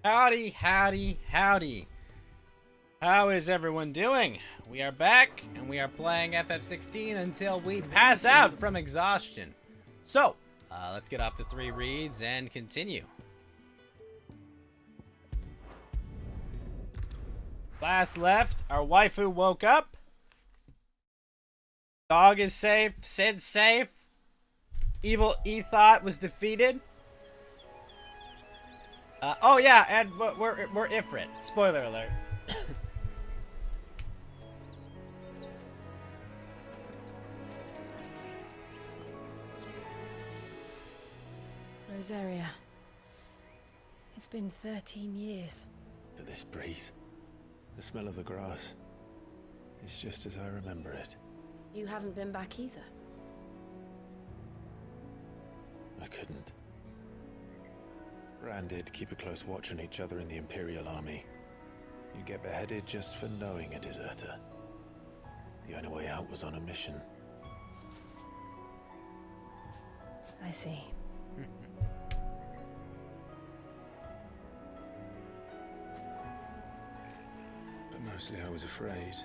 Howdy, howdy, howdy. How is everyone doing? We are back, and we are playing FF16 until we pass out from exhaustion. So, let's get off the 3 reads and continue. Last left, our waifu woke up. Dog is safe, Sid's safe. Evil Ethot was defeated. Oh yeah, and we're Ifrit. Spoiler alert. Rosaria. It's been 13 years. But this breeze, the smell of the grass, it's just as I remember it. You haven't been back either. I couldn't. Rand did keep a close watch on each other in the Imperial Army. You get beheaded just for knowing a deserter. The only way out was on a mission. I see. But mostly I was afraid.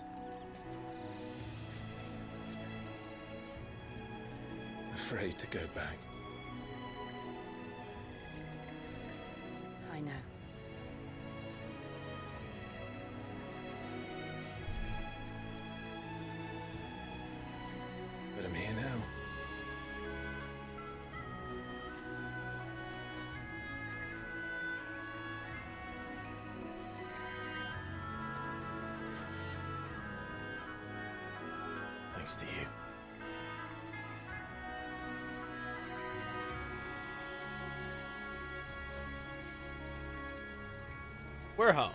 Afraid to go back. I know. But I'm here now. Thanks to you. We're home.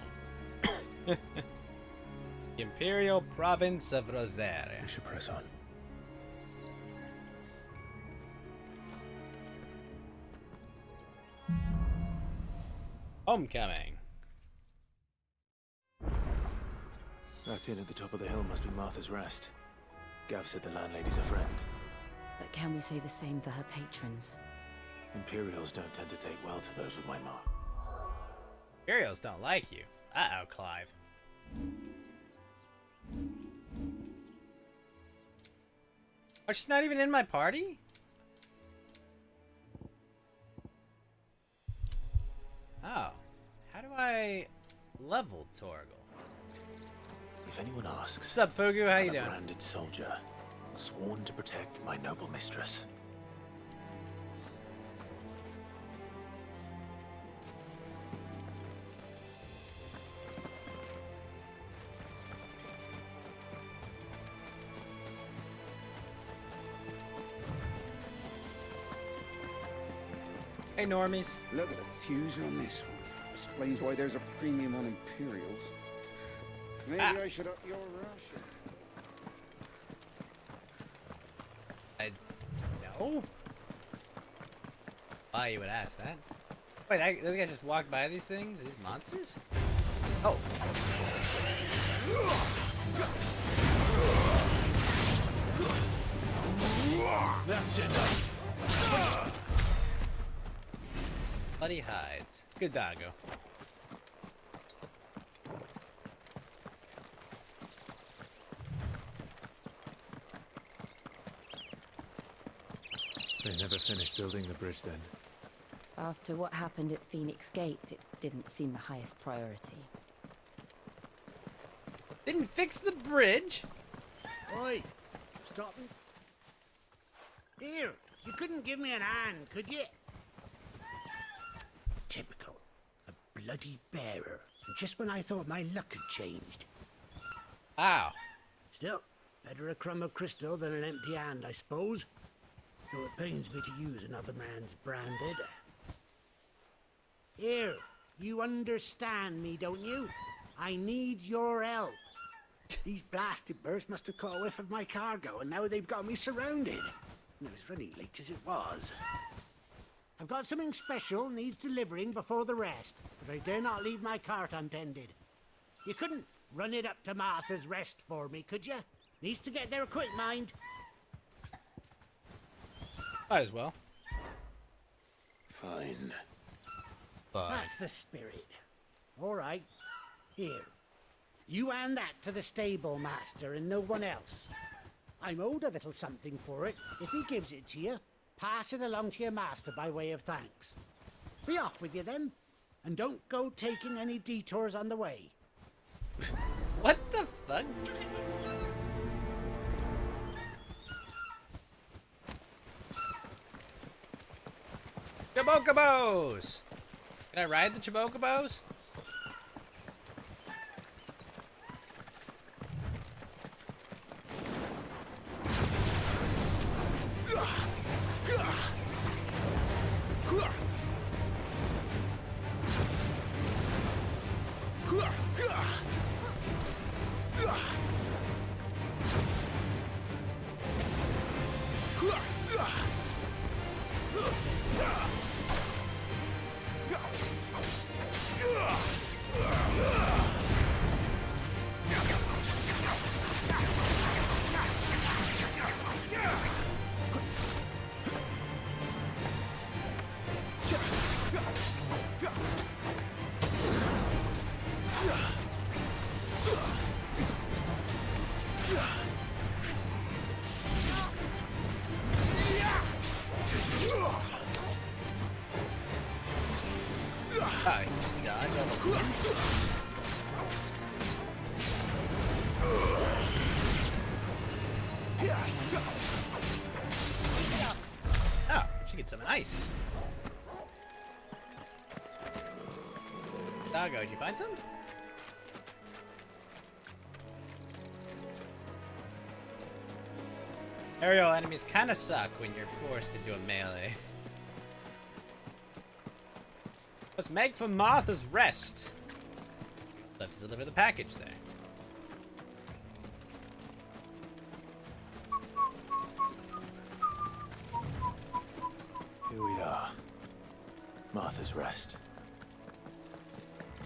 Imperial Province of Rosaria. We should press on. Homecoming. That inn at the top of the hill must be Martha's Rest. Gav said the landlady's a friend. But can we say the same for her patrons? Imperials don't tend to take well to those with my mark. Imperials don't like you. Uh-oh, Clive. Oh, she's not even in my party? Oh. How do I level Torgal? If anyone asks, What's up, Fugu? How you I'm a doing? branded soldier, sworn to protect my noble mistress. Hey, normies. Look at the fuse on this one. Explains why there's a premium on Imperials. Maybe I should up your ration. No? Why you would ask that? Wait, those guys just walked by these things? These monsters? Oh. That's it. Bloody hides. Good doggo. They never finished building the bridge then. After what happened at Phoenix Gate, it didn't seem the highest priority. Didn't fix the bridge? Oi, stop it. Here, you couldn't give me an hand, could you? Typical. A bloody bearer. And just when I thought my luck had changed. Ow. Still, better a crumb of crystal than an empty hand, I suppose. Though it pains me to use another man's branded. Here, you understand me, don't you? I need your help. These blasted birds must have caught a whiff of my cargo, and now they've got me surrounded. And it was really late as it was. I've got something special needs delivering before the rest, but I dare not leave my cart untended. You couldn't run it up to Martha's Rest for me, could you? Needs to get there quick, mind. Might as well. Fine. But That's the spirit. All right. Here. You hand that to the stable master and no one else. I'm owed a little something for it. If he gives it to you, pass it along to your master by way of thanks. Be off with you then, and don't go taking any detours on the way. What the fuck? Chibocobos! Can I ride the Chibocobos? Oh, she gets some ice. Doggo, did you find some? Aerial enemies kinda suck when you're forced into a melee. Let's make for Martha's Rest. Left to deliver the package there. Here we are. Martha's Rest.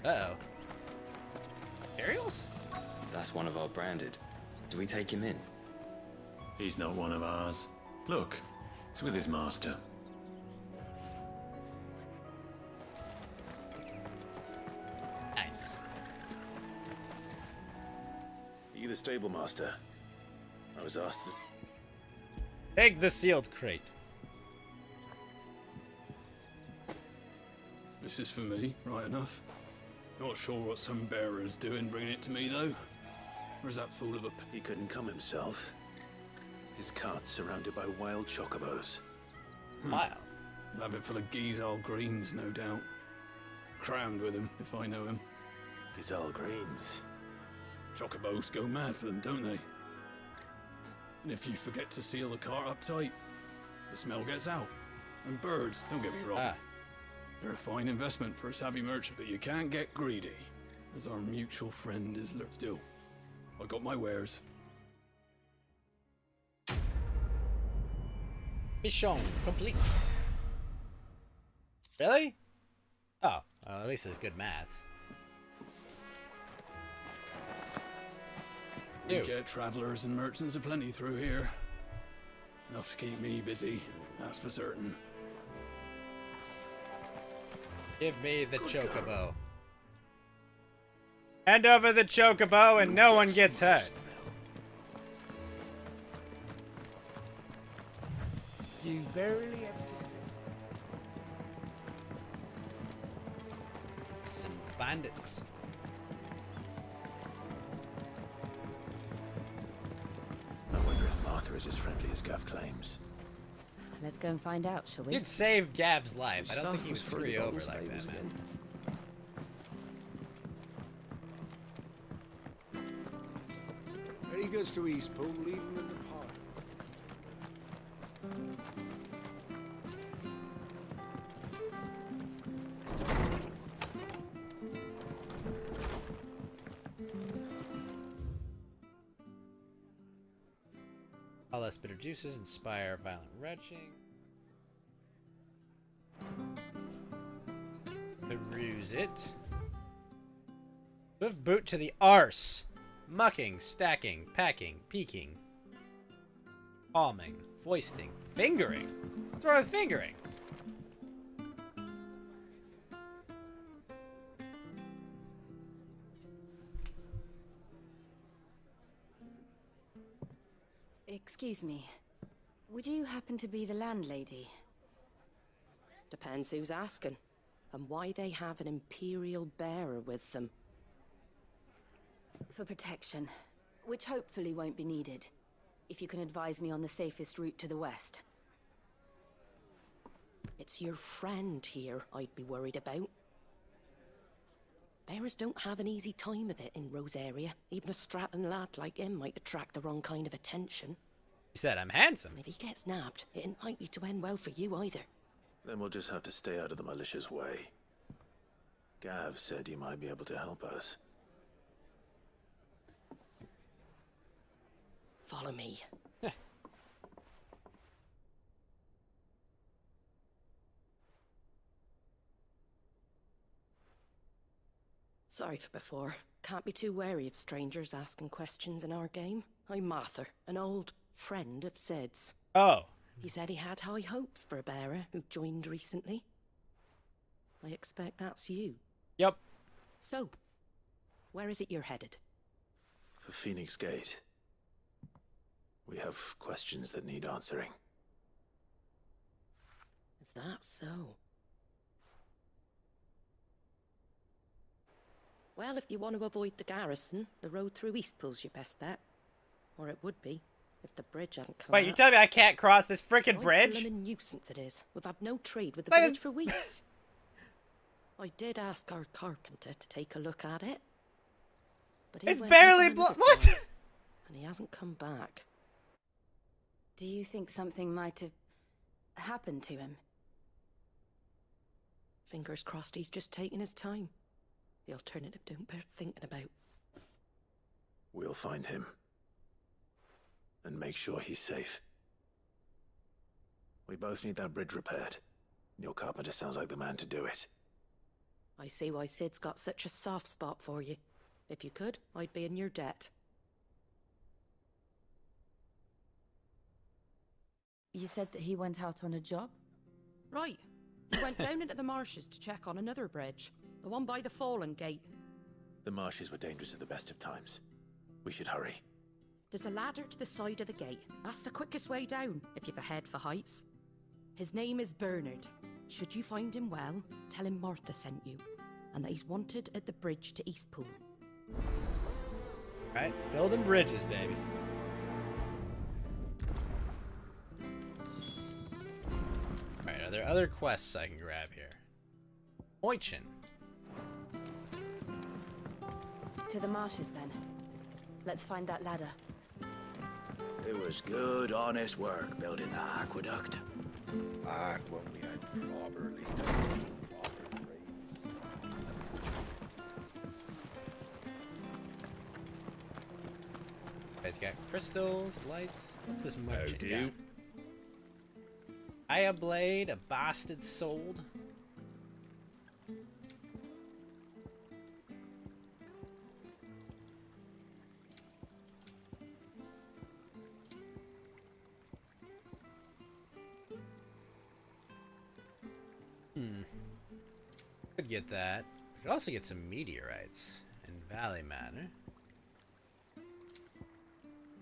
Uh-oh. Aerials? That's one of our branded. Do we take him in? He's not one of ours. Look, he's with his master. Nice. Are you the stable master? I was asked that... Take the sealed crate. This is for me, right enough. Not sure what some bearer's doing bringing it to me, though. Where's that fool of a... He couldn't come himself. His cart's surrounded by wild chocobos. Wild. He'll have it full of Gizal greens, no doubt. Crammed with him, if I know him. Gizal greens. Chocobos go mad for them, don't they? And if you forget to seal the cart up tight, the smell gets out. And birds, don't get me wrong. Ah. They're a fine investment for a savvy merchant, but you can't get greedy, as our mutual friend is still. I got my wares. Mission complete. Really? Oh, well, at least there's good maths. We Ew. get travelers and merchants aplenty through here. Enough to keep me busy, that's for certain. Give me the chocobo. Hand over the chocobo and no one gets hurt. You barely have to stay. Some bandits. I wonder if Martha is as friendly as Gav claims. Let's go and find out, shall we? You'd save Gav's life. I don't think Stuff he would was screw through you the over bottle like that, stables man. again. When he goes to Eastpool, leave him in the park. All less bitter juices inspire violent retching. Peruse it. Swift boot to the arse. Mucking, stacking, packing, peeking. Palming, foisting, fingering. What's wrong with fingering? Excuse me. Would you happen to be the landlady? Depends who's asking, and why they have an Imperial bearer with them. For protection, which hopefully won't be needed. If you can advise me on the safest route to the west. It's your friend here I'd be worried about. Bearers don't have an easy time of it in Rose area. Even a Stratton lad like him might attract the wrong kind of attention. He said I'm handsome. And if he gets nabbed, it ain't likely to end well for you either. Then we'll just have to stay out of the malicious way. Gav said you might be able to help us. Follow me. Sorry for before. Can't be too wary of strangers asking questions in our game. I'm Martha, an old friend of Sid's. Oh. He said he had high hopes for a bearer who joined recently. I expect that's you. Yep. So, where is it you're headed? For Phoenix Gate. We have questions that need answering. Is that so? Well, if you want to avoid the garrison, the road through Eastpool's your best bet. Or it would be, if the bridge hadn't come. Wait, you tell me I can't cross this frickin' bridge? What a nuisance it is. We've had no trade with the Wait, bridge for weeks. I did ask our carpenter to take a look at it. But he It's went barely into another what? town, and he hasn't come back. Do you think something might have happened to him? Fingers crossed he's just taking his time. The alternative don't bear thinking about. We'll find him. And make sure he's safe. We both need that bridge repaired. Your carpenter sounds like the man to do it. I see why Sid's got such a soft spot for you. If you could, I'd be in your debt. You said that he went out on a job? Right. He went down into the marshes to check on another bridge. The one by the Fallen Gate. The marshes were dangerous at the best of times. We should hurry. There's a ladder to the side of the gate. That's the quickest way down, if you've a head for heights. His name is Bernard. Should you find him well, tell him Martha sent you. And that he's wanted at the bridge to Eastpool. Right, building bridges, baby. Alright, are there other quests I can grab here? Oichin. To the marshes, then. Let's find that ladder. It was good, honest work building the aqueduct. Back when we had properly done proper trade. Guys got crystals, lights. What's this merchant do? got? Aya blade, a bastard sold. Could get that. Could also get some meteorites in Valley Manor.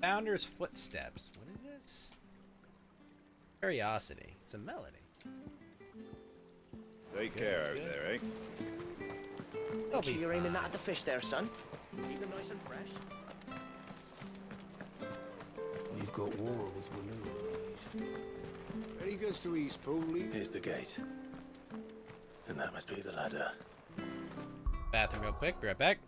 Founder's Footsteps. What is this? Curiosity. It's a melody. Take care that's out good. there, eh? They'll be You're aiming fine. that at the fish there, son. Keep them nice and fresh. We've got war with Walloon. Ready goes to Eastpool, Lee. Here's the gate. And that must be the ladder. Bathroom real quick. Be right back.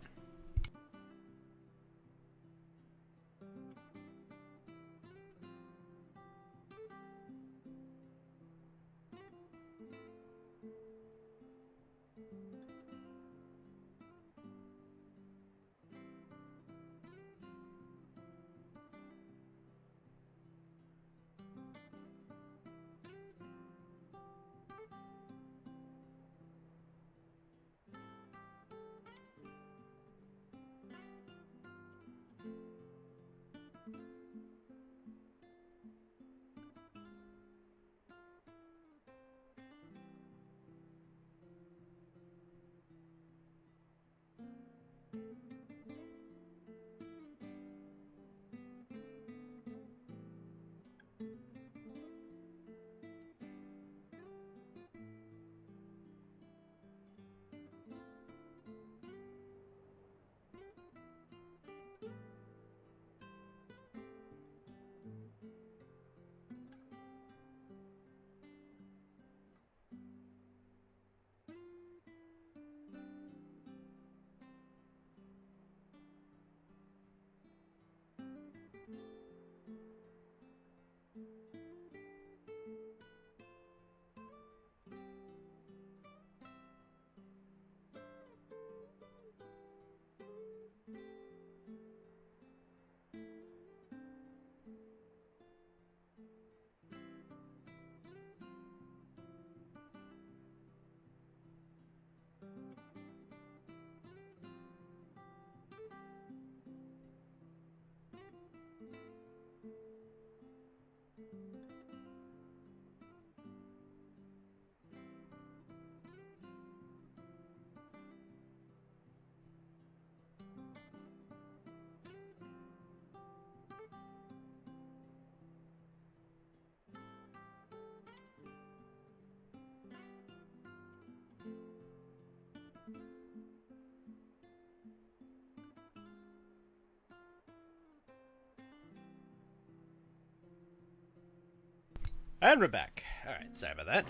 And we're back. Alright, sorry about that.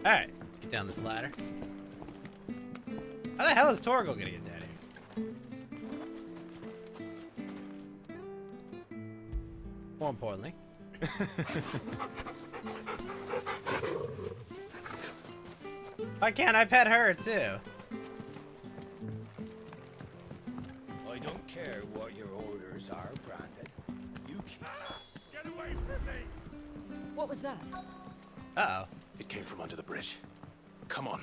Alright, let's get down this ladder. How the hell is Torgal gonna get down here? More importantly. Why can't I pet her too? I don't care what your orders are, Brandon. You can't. Get away from me! What was that? Uh-oh. It came from under the bridge. Come on.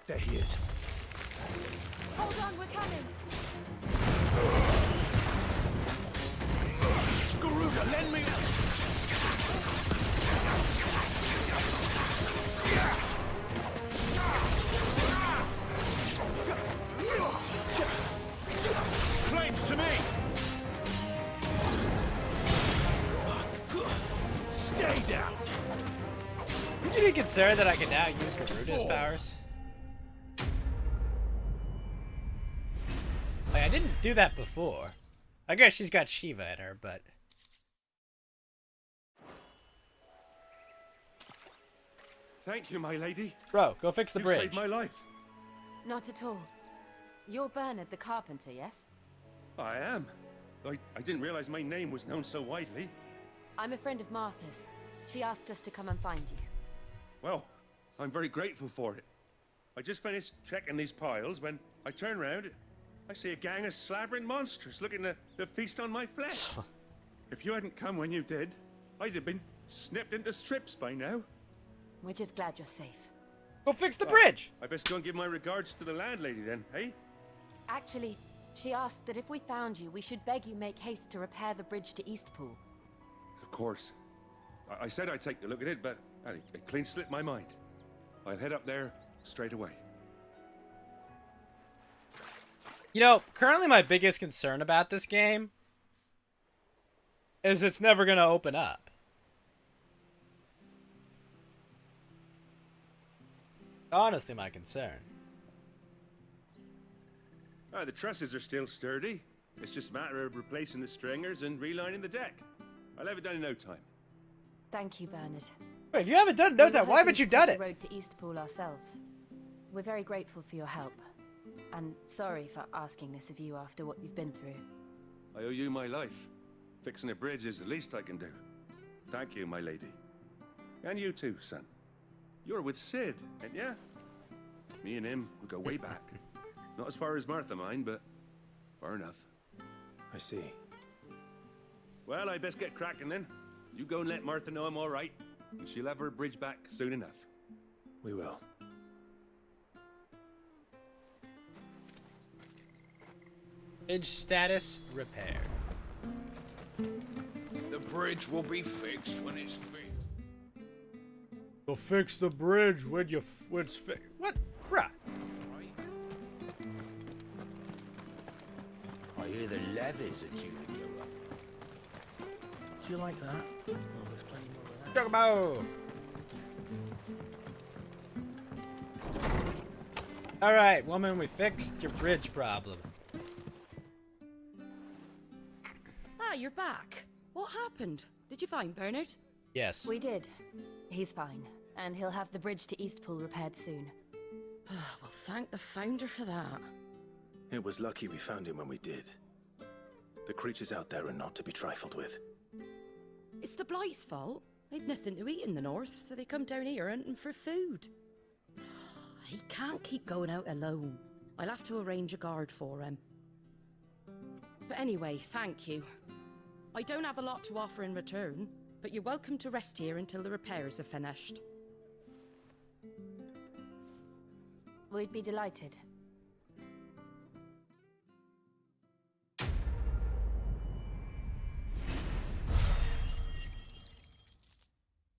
There he is. Hold on, we're coming. Garuda, lend me flames to me. Stay down. Would you be concerned that I can now use Garuda's powers? Like, I didn't do that before. I guess she's got Shiva in her, but... Thank you, my lady. Bro, go fix the You bridge. saved my life. Not at all. You're Bernard the carpenter, yes? I am. I didn't realize my name was known so widely. I'm a friend of Martha's. She asked us to come and find you. Well, I'm very grateful for it. I just finished checking these piles when I turn around. I see a gang of slavering monsters looking to feast on my flesh. If you hadn't come when you did, I'd have been snipped into strips by now. We're just glad you're safe. Go fix the bridge! I best go and give my regards to the landlady then, eh? Actually, she asked that if we found you, we should beg you make haste to repair the bridge to Eastpool. Of course. I said I'd take a look at it, but it clean slipped my mind. I'll head up there straight away. You know, currently my biggest concern about this game is it's never gonna open up. Honestly, my concern. The trusses are still sturdy. It's just a matter of replacing the stringers and relining the deck. I'll have it done in no time. Thank you, Bernard. Wait, if you haven't done it in no We were time, why hoping haven't you to done take it? the road to Eastpool ourselves. We're very grateful for your help. And sorry for asking this of you after what you've been through. I owe you my life. Fixing a bridge is the least I can do. Thank you, my lady. And you too, son. You're with Sid, ain't ya? Me and him, we go way back. Not as far as Martha, mind, but far enough. I see. Well, I best get cracking then. You go and let Martha know I'm all right, and she'll have her bridge back soon enough. We will. Bridge status repaired. The bridge will be fixed when it's fixed. Go fix the bridge when it's fixed. What? Bruh. I hear the levies are due to go up. Do you like that? Oh, there's plenty more of that. Chocobo! Alright, woman, we fixed your bridge problem. Ah, you're back. What happened? Did you find Bernard? Yes. We did. He's fine. And he'll have the bridge to Eastpool repaired soon. Well, thank the founder for that. It was lucky we found him when we did. The creatures out there are not to be trifled with. It's the Blight's fault. They'd nothing to eat in the north, so they come down here hunting for food. He can't keep going out alone. I'll have to arrange a guard for him. But anyway, thank you. I don't have a lot to offer in return, but you're welcome to rest here until the repairs are finished. We'd be delighted.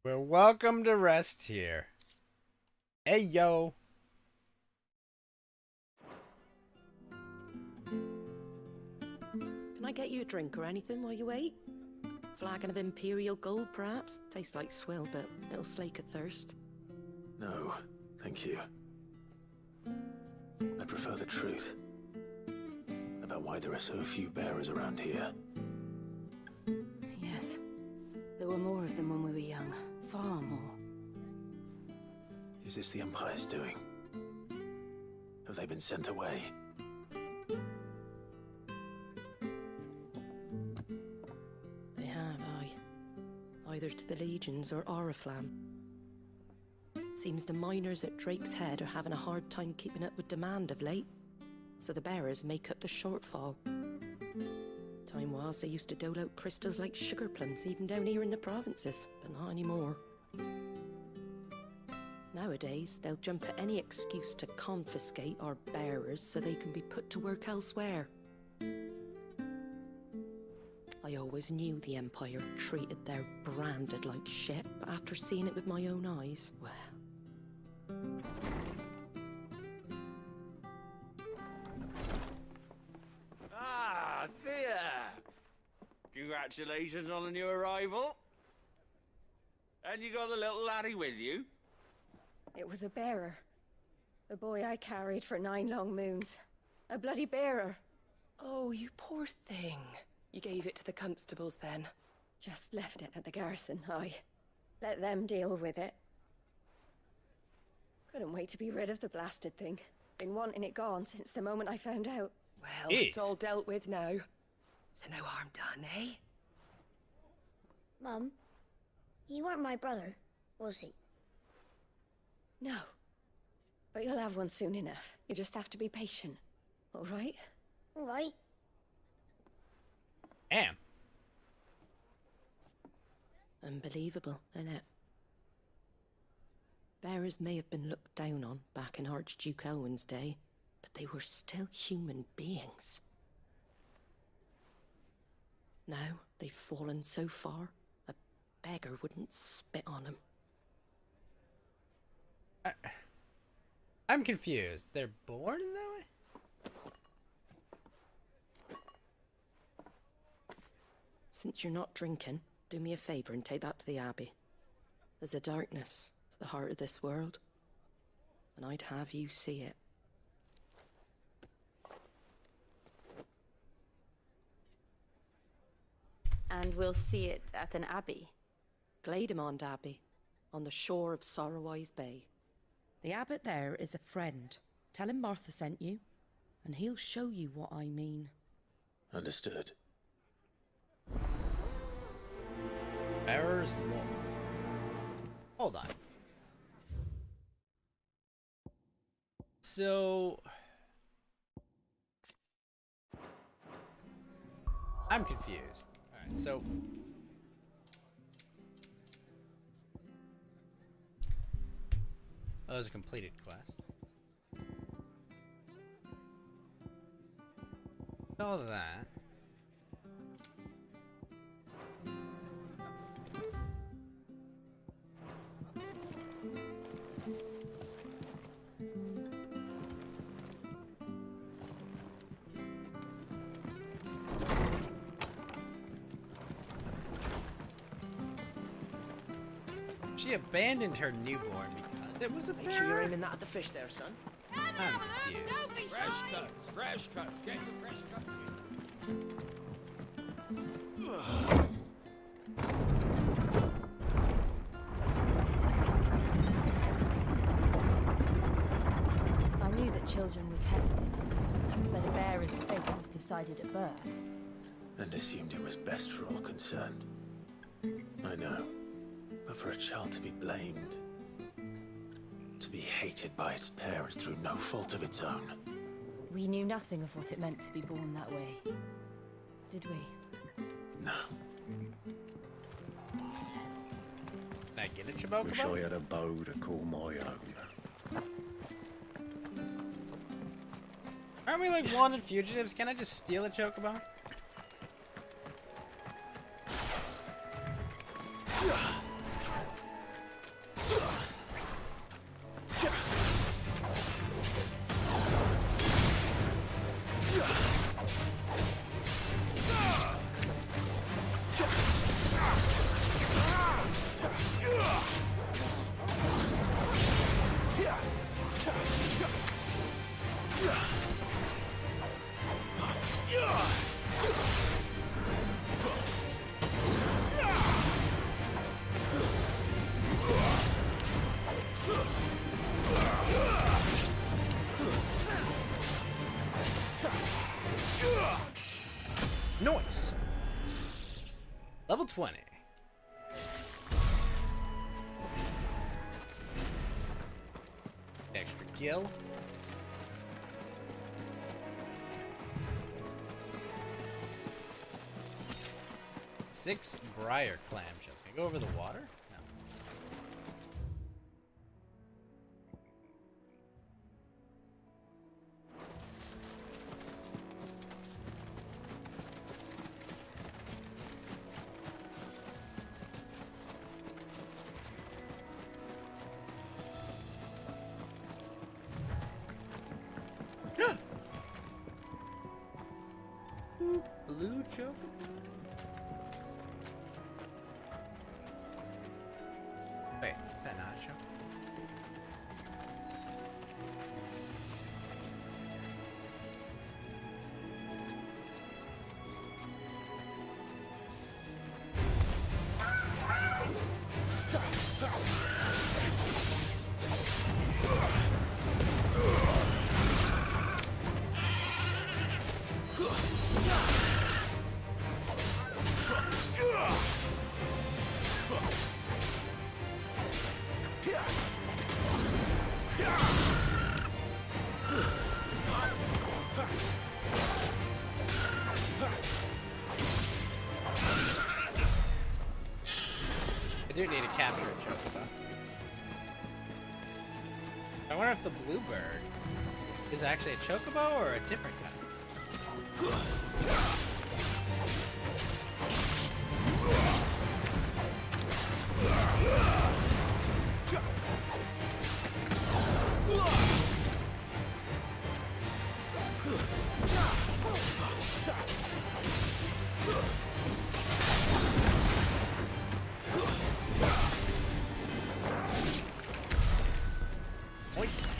We're welcome to rest here. Hey, yo. Can I get you a drink or anything while you wait? Flagon of Imperial Gold, perhaps? Tastes like swill, but it'll slake a thirst. No, thank you. I prefer the truth. About about why there are so few bearers around here? Yes. There were more of them when we were young. Far more. Is this the Empire's doing? Have they been sent away? They have, aye. Either to the Legions or Oriflamme. Seems the miners at Drake's Head are having a hard time keeping up with demand of late, so the bearers make up the shortfall. Time was they used to dole out crystals like sugar plums even down here in the provinces, but not anymore. Nowadays, they'll jump at any excuse to confiscate our bearers so they can be put to work elsewhere. I always knew the Empire treated their branded like shit, but after seeing it with my own eyes, well... Ah, Thea! Congratulations on the new arrival. And you got the little laddie with you? It was a bearer. The boy I carried for 9 long moons. A bloody bearer. Oh, you poor thing. You gave it to the constables then? Just left it at the garrison, aye. Let them deal with it. Couldn't wait to be rid of the blasted thing. Been wanting it gone since the moment I found out. Well, it's all dealt with now. So no harm done, eh? Mum, you weren't my brother, was he? No. But you'll have one soon enough. You just have to be patient. All right? All right. Damn. Unbelievable, innit? Bearers may have been looked down on back in Archduke Elwin's day, but they were still human beings. Now they've fallen so far, a beggar wouldn't spit on them. I'm confused. They're born in that way? Since you're not drinking, do me a favour and take that to the Abbey. There's a darkness at the heart of this world, and I'd have you see it. And we'll see it at an abbey. Glademond Abbey, on the shore of Sorrowwise Bay. The abbot there is a friend. Tell him Martha sent you, and he'll show you what I mean. Understood. Bearer's Lord. Hold on. So... I'm confused. Alright, so... Oh, those are completed quests. All of that. She abandoned her newborn because it was a bear. Make sure you're aiming that at the fish there, son. I'm confused. Fresh cuts. Get the fresh cuts. I knew that children were tested, that a bearer's fate was decided at birth. And assumed it was best for all concerned. I know. But for a child to be blamed, to be hated by its parents through no fault of its own. We knew nothing of what it meant to be born that way, did we? No. Can I get a Chocobo? Wish I had a bow to call my own. Aren't we like wanted fugitives? Can I just steal a Chocobo? Noise. Level 20. Extra gill. Six briar clamshells. Can I go over the water? No. Ooh, blue chocolate. Wait, is that not a show? I do need to capture a chocobo. I wonder if the bluebird is actually a chocobo or a different kind. Nice.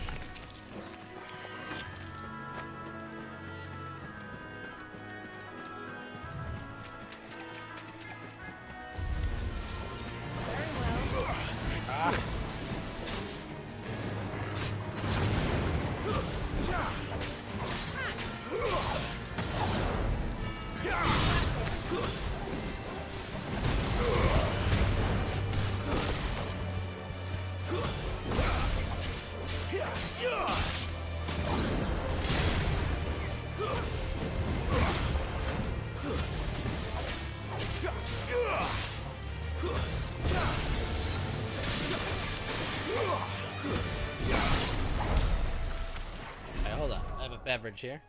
Alright, hold on. I have a beverage here.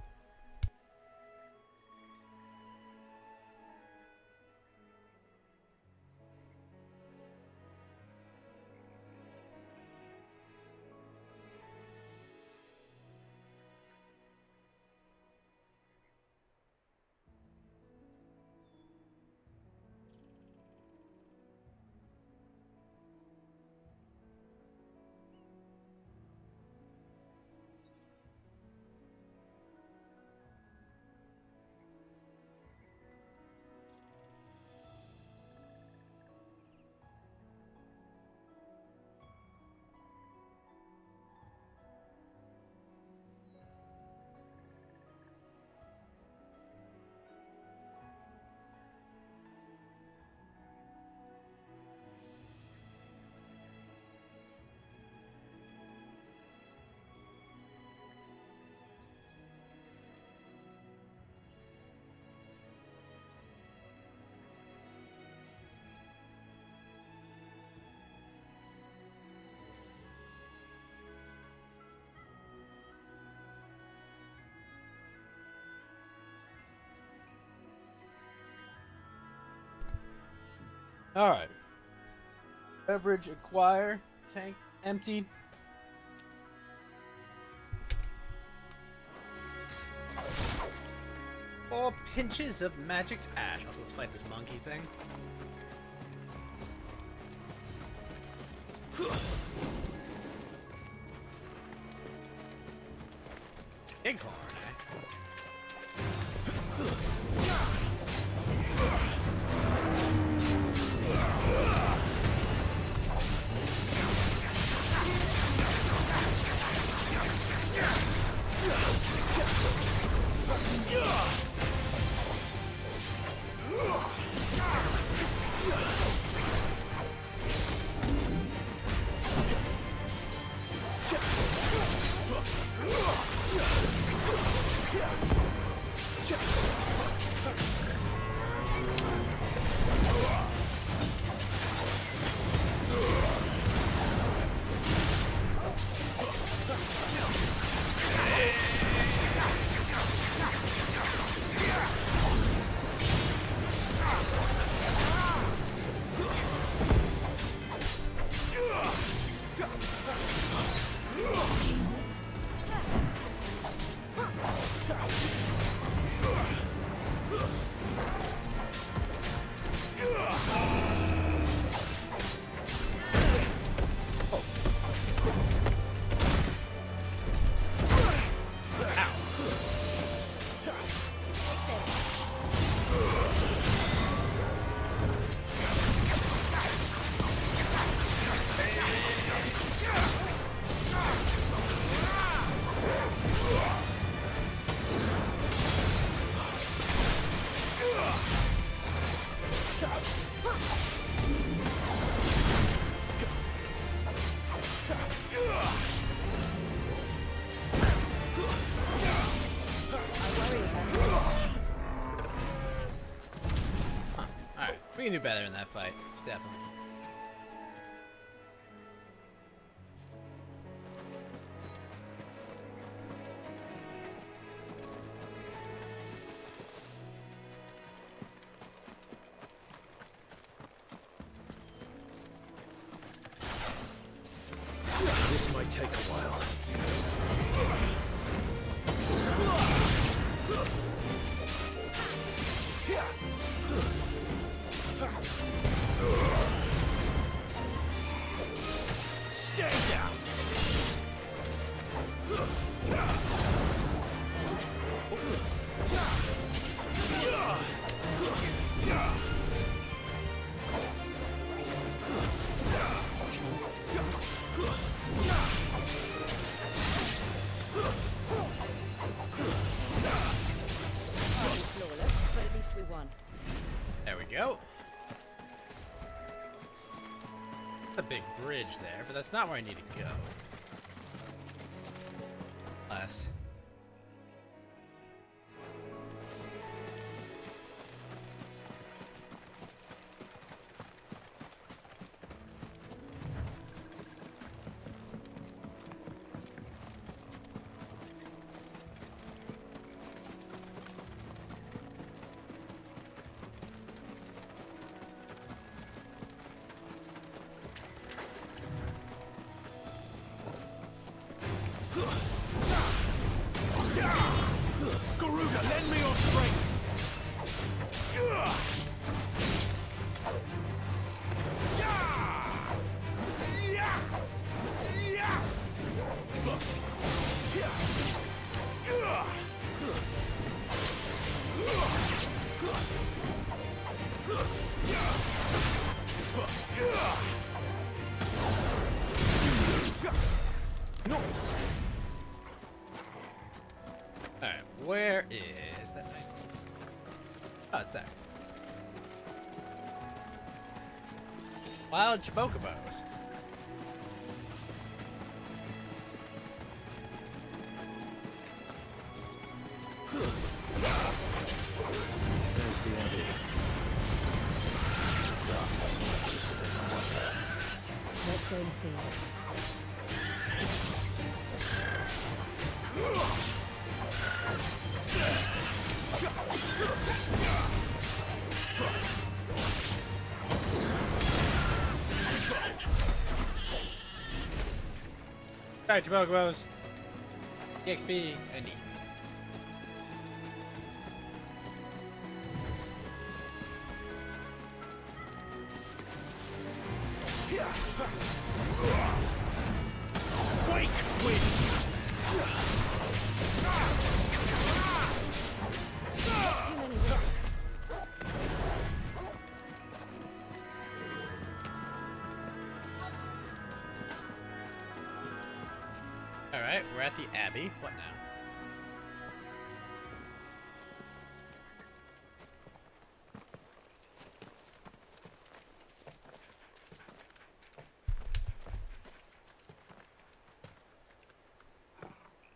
Alright. Beverage acquire. Tank emptied. Four pinches of magic ash. Also, let's fight this monkey thing. Bighorn, eh? We can do better in that fight, definitely. This might take a while. Stay down. Flawless, but at least we won. There we go. A big bridge there, but that's not where I need to go. Less. Garuda, lend me your strength. Nice. Alright, where is that thing? Oh, it's there. Wild Chibokobos. There's the Abbey. Darkness matches within the wonder. Let's go and see. Alright, Chibokobos. EXP and E. Wake winds. Too many risks. Alright, we're at the Abbey. What now?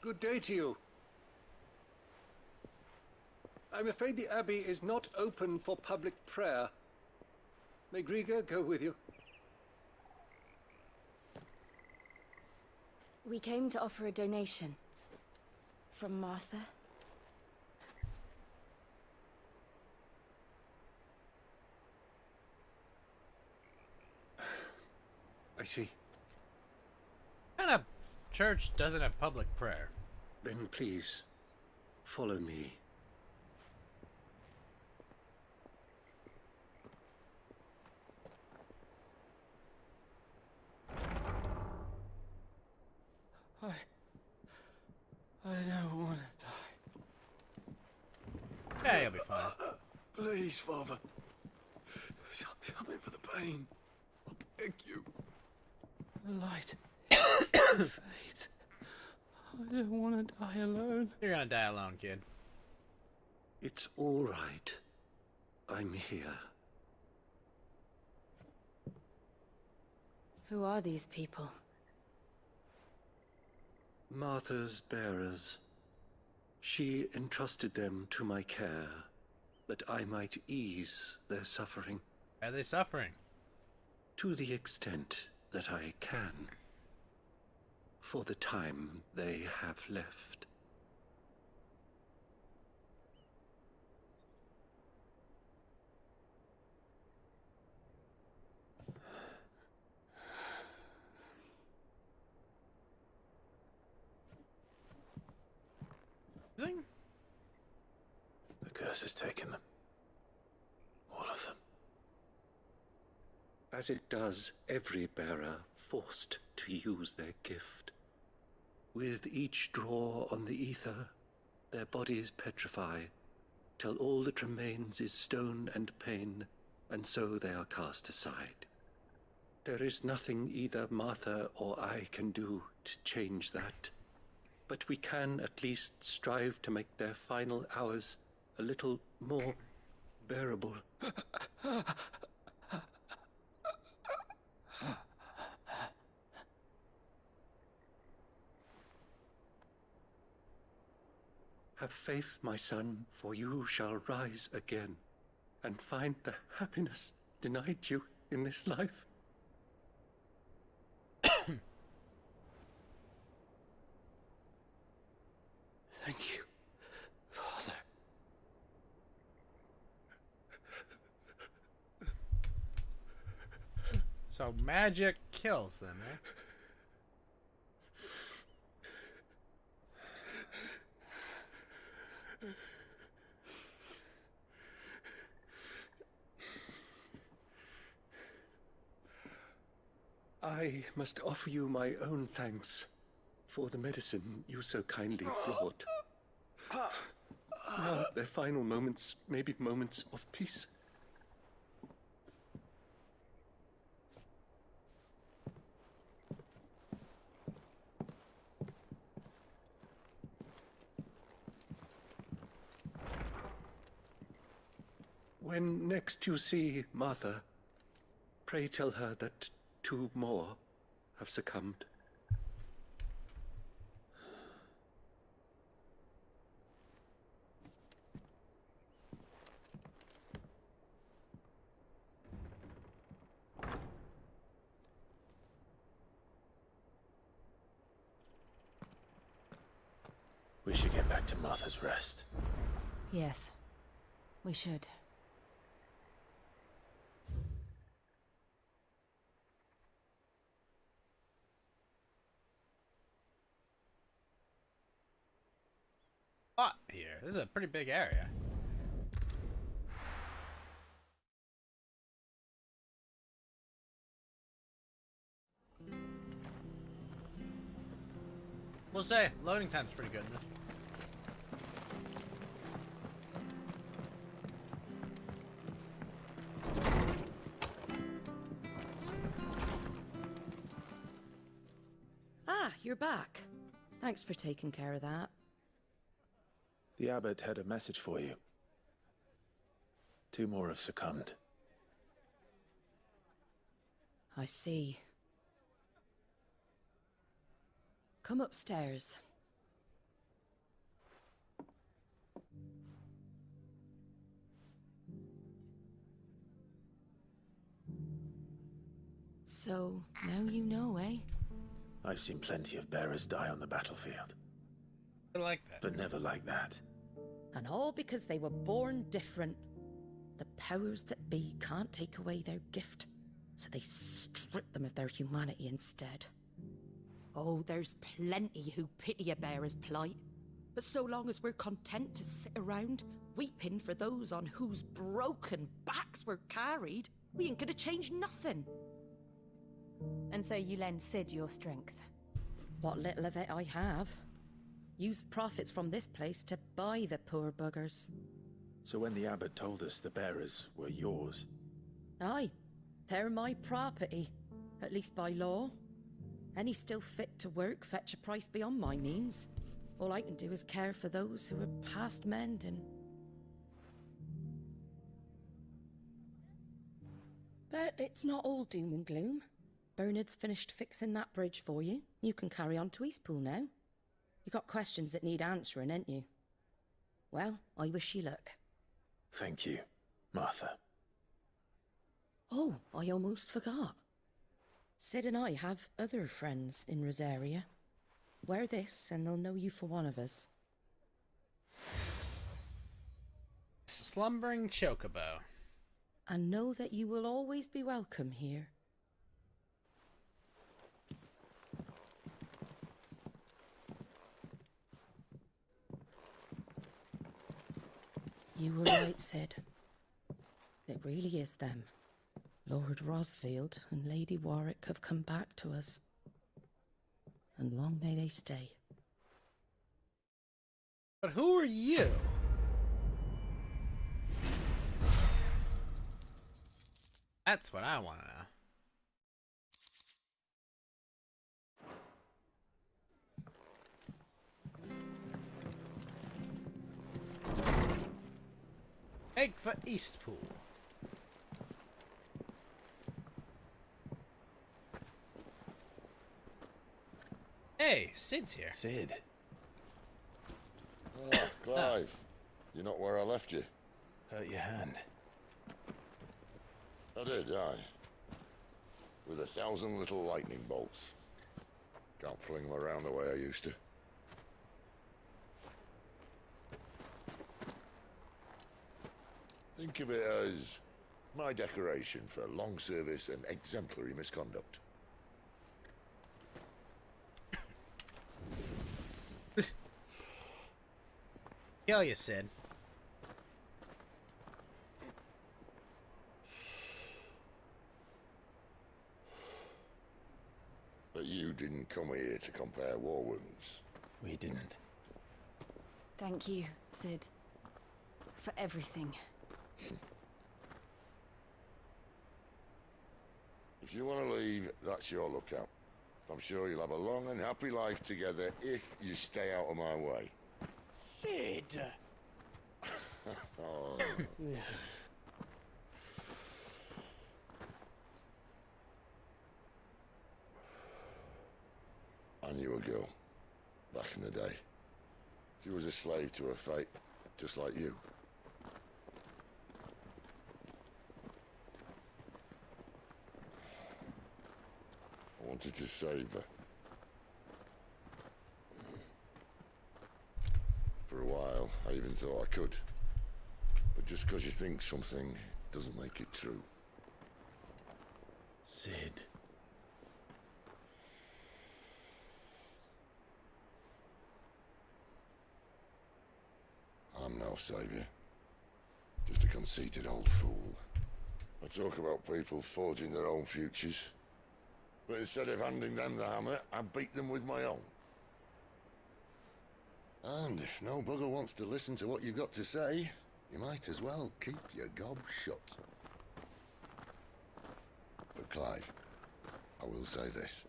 Good day to you. I'm afraid the Abbey is not open for public prayer. May Griga go with you? We came to offer a donation. From Martha. I see. And a church doesn't have public prayer. Then please, follow me. Yeah, you'll be fine. Please, Father. Something for the pain. I beg you. The light. Fate. I don't want to die alone. You're gonna die alone, kid. It's all right. I'm here. Who are these people? Martha's bearers. She entrusted them to my care, that I might ease their suffering. Are they suffering? To the extent that I can. For the time they have left. Zing. The curse has taken them. All of them. As it does every bearer forced to use their gift. With each draw on the ether, their bodies petrify, till all that remains is stone and pain, and so they are cast aside. There is nothing either Martha or I can do to change that, but we can at least strive to make their final hours a little more bearable. Have faith, my son, for you shall rise again, and find the happiness denied you in this life. Thank you, Father. So magic kills them, eh? I must offer you my own thanks for the medicine you so kindly brought. Now, their final moments may be moments of peace. When next you see Martha, pray tell her that 2 more have succumbed. We should get back to Martha's Rest. Yes, we should. Here. This is a pretty big area. We'll say loading time's pretty good in this. Ah, you're back. Thanks for taking care of that. The abbot had a message for you. 2 more have succumbed. I see. Come upstairs. So, now you know, eh? I've seen plenty of bearers die on the battlefield. I like that. But never like that. And all because they were born different. The powers that be can't take away their gift, so they strip them of their humanity instead. Oh, there's plenty who pity a bearer's plight. But so long as we're content to sit around, weeping for those on whose broken backs we're carried, we ain't gonna change nothing. And so you lend Sid your strength? What little of it I have. Used profits from this place to buy the poor buggers. So when the abbot told us the bearers were yours... Aye, they're my property, at least by law. Any still fit to work fetch a price beyond my means. All I can do is care for those who are past mending. But it's not all doom and gloom. Bernard's finished fixing that bridge for you. You can carry on to Eastpool now. You got questions that need answering, ain't you? Well, I wish you luck. Thank you, Martha. Oh, I almost forgot. Sid and I have other friends in Rosaria. Wear this and they'll know you for one of us. Slumbering Chocobo. And know that you will always be welcome here. You were right, Sid. It really is them. Lord Rosfield and Lady Warwick have come back to us. And long may they stay. But who are you? That's what I want to know. Egg for Eastpool. Hey, Sid's here. Sid. Ah, Clive. You're not where I left you. Hurt your hand. I did, aye. With 1,000 little lightning bolts. Can't fling them around the way I used to. Think of it as my decoration for long service and exemplary misconduct. Kill you, Sid. But you didn't come here to compare war wounds. We didn't. Thank you, Sid. For everything. If you want to leave, that's your lookout. I'm sure you'll have a long and happy life together if you stay out of my way. Sid! Oh. I knew a girl, back in the day. She was a slave to her fate, just like you. I wanted to save her. For a while, I even thought I could. But just because you think something doesn't make it true. Sid. I'm no savior. Just a conceited old fool. I talk about people forging their own futures. But instead of handing them the hammer, I beat them with my own. And if no bugger wants to listen to what you've got to say, you might as well keep your gob shut. But Clive, I will say this.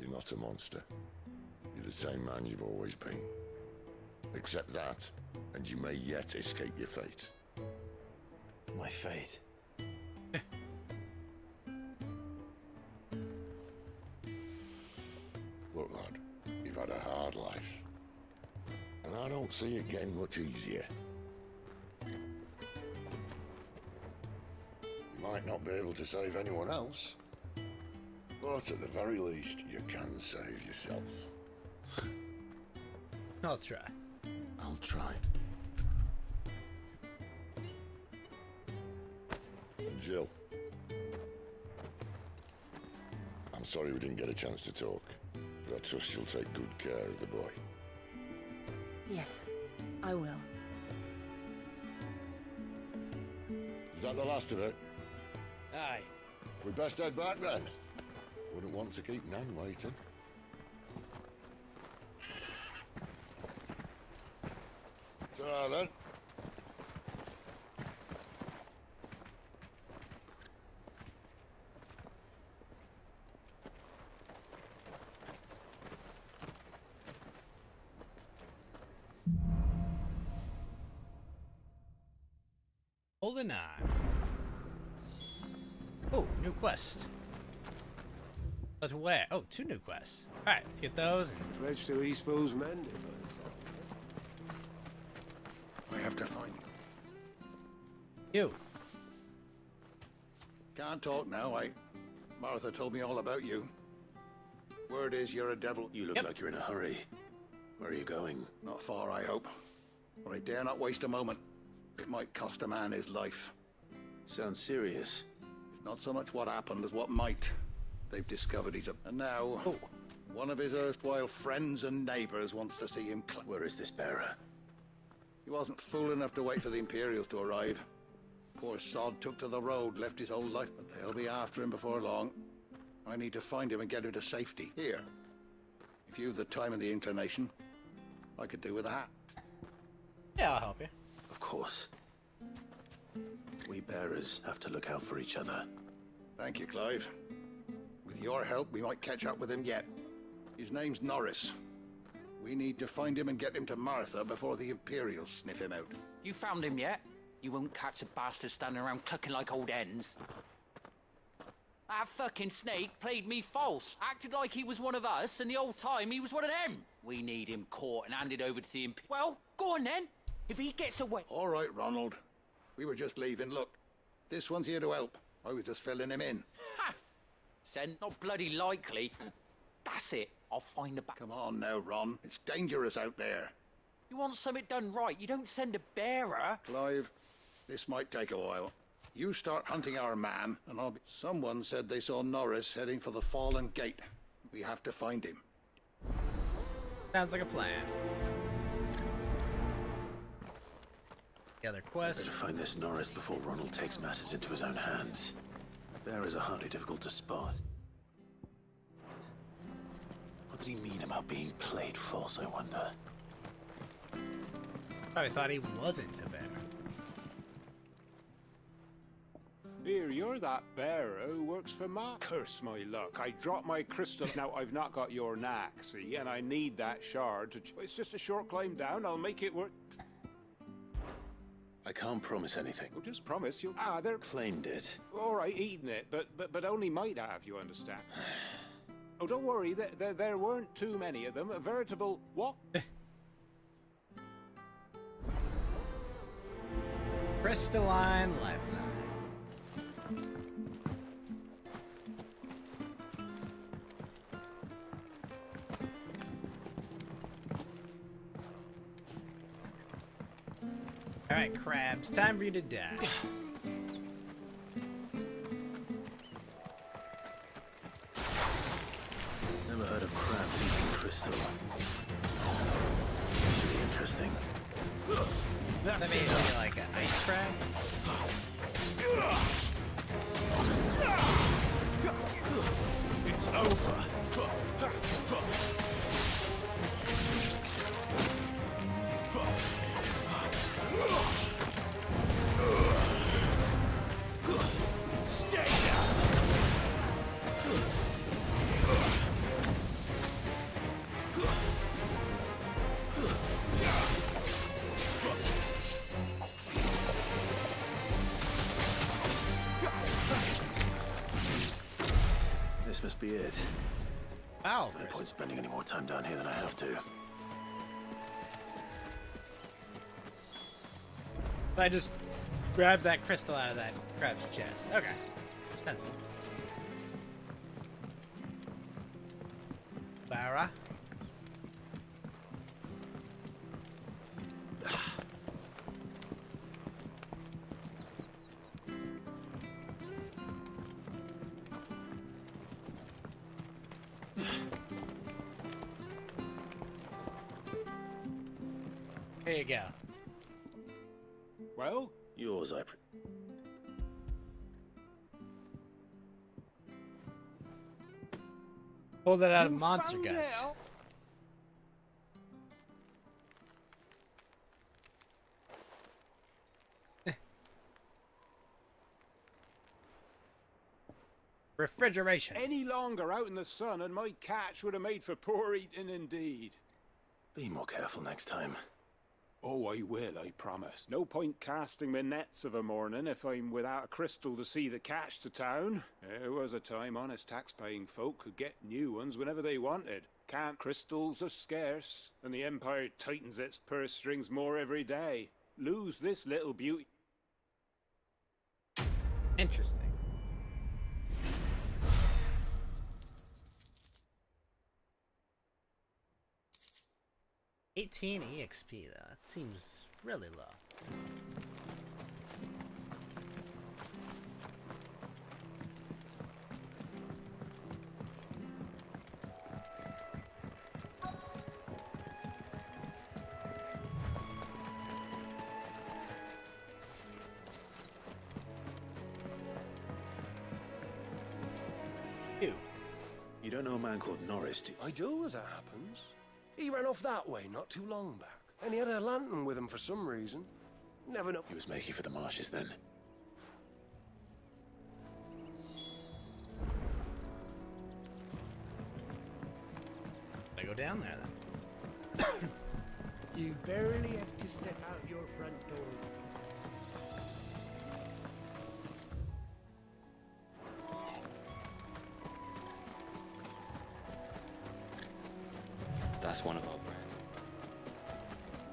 You're not a monster. You're the same man you've always been. Accept that, and you may yet escape your fate. My fate. Look, lad, you've had a hard life. And I don't see it getting much easier. You might not be able to save anyone else, but at the very least, you can save yourself. I'll try. I'll try. And Jill. I'm sorry we didn't get a chance to talk, but I trust you'll take good care of the boy. Yes, I will. Is that the last of it? Aye. We best head back then. Wouldn't want to keep Nan waiting. Ta-ra then. Holding on. Oh, new quest. But where? Oh, 2 new quests. Alright, let's get those. And... Bridge to Eastbo's mended. I have to find you. Can't talk now, Martha told me all about you. Word is you're a devil. You look like you're in a hurry. Where are you going? Not far, I hope. But I dare not waste a moment. It might cost a man his life. Sounds serious. It's not so much what happened as what might. They've discovered he's a... And now, one of his erstwhile friends and neighbors wants to see him... Where is this bearer? He wasn't fool enough to wait for the Imperials to arrive. Poor sod took to the road, left his whole life, but they'll be after him before long. I need to find him and get him to safety. Here. If you've the time and the inclination, I could do with a hat. Yeah, I'll help you. Of course. We bearers have to look out for each other. Thank you, Clive. With your help, we might catch up with him yet. His name's Norris. We need to find him and get him to Martha before the Imperials sniff him out. You found him yet? You won't catch a bastard standing around clucking like old hens. That fucking snake played me false, acted like he was one of us, and the whole time he was one of them. We need him caught and handed over to the Imperials. Well, go on then. If he gets away... All right, Ronald. We were just leaving. Look, this one's here to help. I was just filling him in. Ha! Sen, not bloody likely. That's it. I'll find the back. Come on now, Ron. It's dangerous out there. You want something done right, you don't send a bearer. Clive, this might take a while. You start hunting our man, and I'll be... Someone said they saw Norris heading for the Fallen Gate. We have to find him. Sounds like a plan. The other quest. Better find this Norris before Ronald takes matters into his own hands. Bearers are hardly difficult to spot. What did he mean about being played false, I wonder? Probably thought he wasn't a bear. Here, you're that bearer who works for Mark. Curse my luck. I dropped my crystal. Now, I've not got your knack, see, and I need that shard to... It's just a short climb down. I'll make it work. I can't promise anything. Well, just promise you'll... Ah, they're... Claimed it. All right, eating it, but only might have, you understand. Oh, don't worry. There weren't too many of them. A veritable... What? Crystalline Life Line. Alright, crabs, time for you to die. Never heard of crabs eating crystal. Should be interesting. That means it'll be like an ice crab? It's over. Stay down. This must be it. Wow. No point spending any more time down here than I have to. So I just grabbed that crystal out of that crab's chest. Okay. Sensible. Barra. Here you go. Well? Yours, Pulled it out of You monster found guts. it. Refrigeration. Any longer out in the sun and my catch would have made for poor eating indeed. Be more careful next time. Oh, I will, I promise. No point casting my nets of a morning if I'm without a crystal to see the catch to town. There was a time honest tax-paying folk could get new ones whenever they wanted. Can't crystals are scarce, and the Empire tightens its purse strings more every day. Lose this little beauty. Interesting. $18 EXP though. That seems really low. You don't know a man called Norris, do you? I do, as it happens. He ran off that way not too long back. And he had a lantern with him for some reason. Never know. He was making for the marshes then. I go down there then. You barely have to step out your front door. That's one of our brand.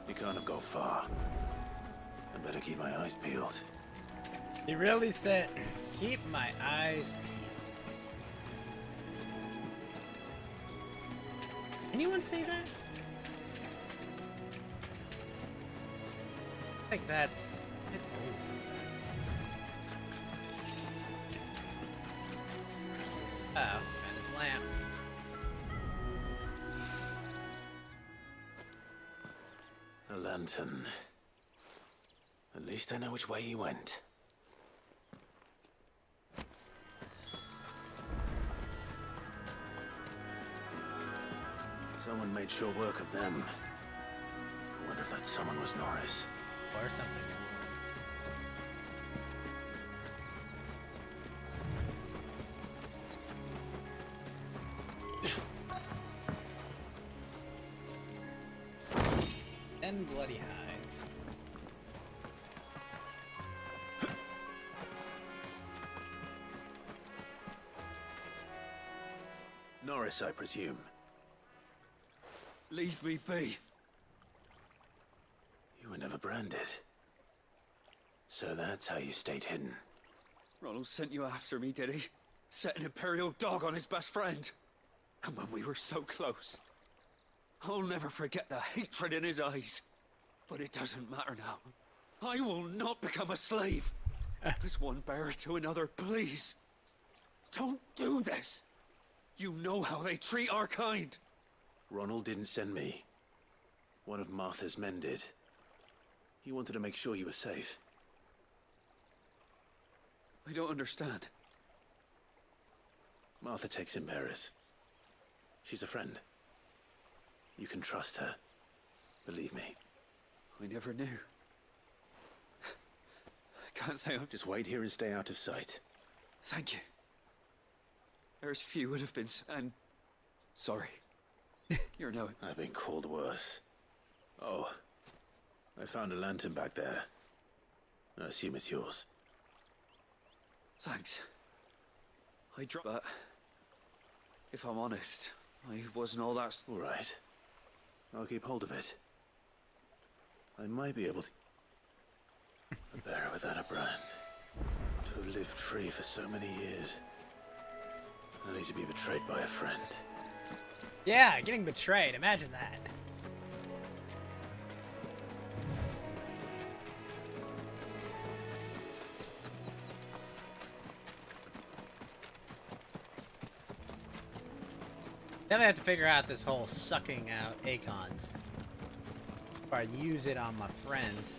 You can't have gone far. I better keep my eyes peeled. He really said, keep my eyes peeled. Anyone say that? I think that's a bit old. Oh, found his lamp. A lantern. At least I know which way he went. Someone made sure work of them. I wonder if that someone was Norris. Or something. And bloody hides. Norris, I presume. Leave me be. You were never branded. So that's how you stayed hidden. Ronald sent you after me, did he? Set an Imperial dog on his best friend. And when we were so close. I'll never forget the hatred in his eyes. But it doesn't matter now. I will not become a slave. As one bearer to another, please. Don't do this. You know how they treat our kind. Ronald didn't send me. One of Martha's men did. He wanted to make sure you were safe. I don't understand. Martha takes in bearers. She's a friend. You can trust her. Believe me. I never knew. I can't say I'm... Just wait here and stay out of sight. Thank you. There's few would have been... and... sorry. You're no... I've been called worse. Oh. I found a lantern back there. I assume it's yours. Thanks. I dropped... but... if I'm honest, I wasn't all that... All right. I'll keep hold of it. I might be able to... a bearer without a brand. To have lived free for so many years. Only to be betrayed by a friend. Yeah, getting betrayed. Imagine that. Definitely have to figure out this whole sucking out Acons. Or I use it on my friends.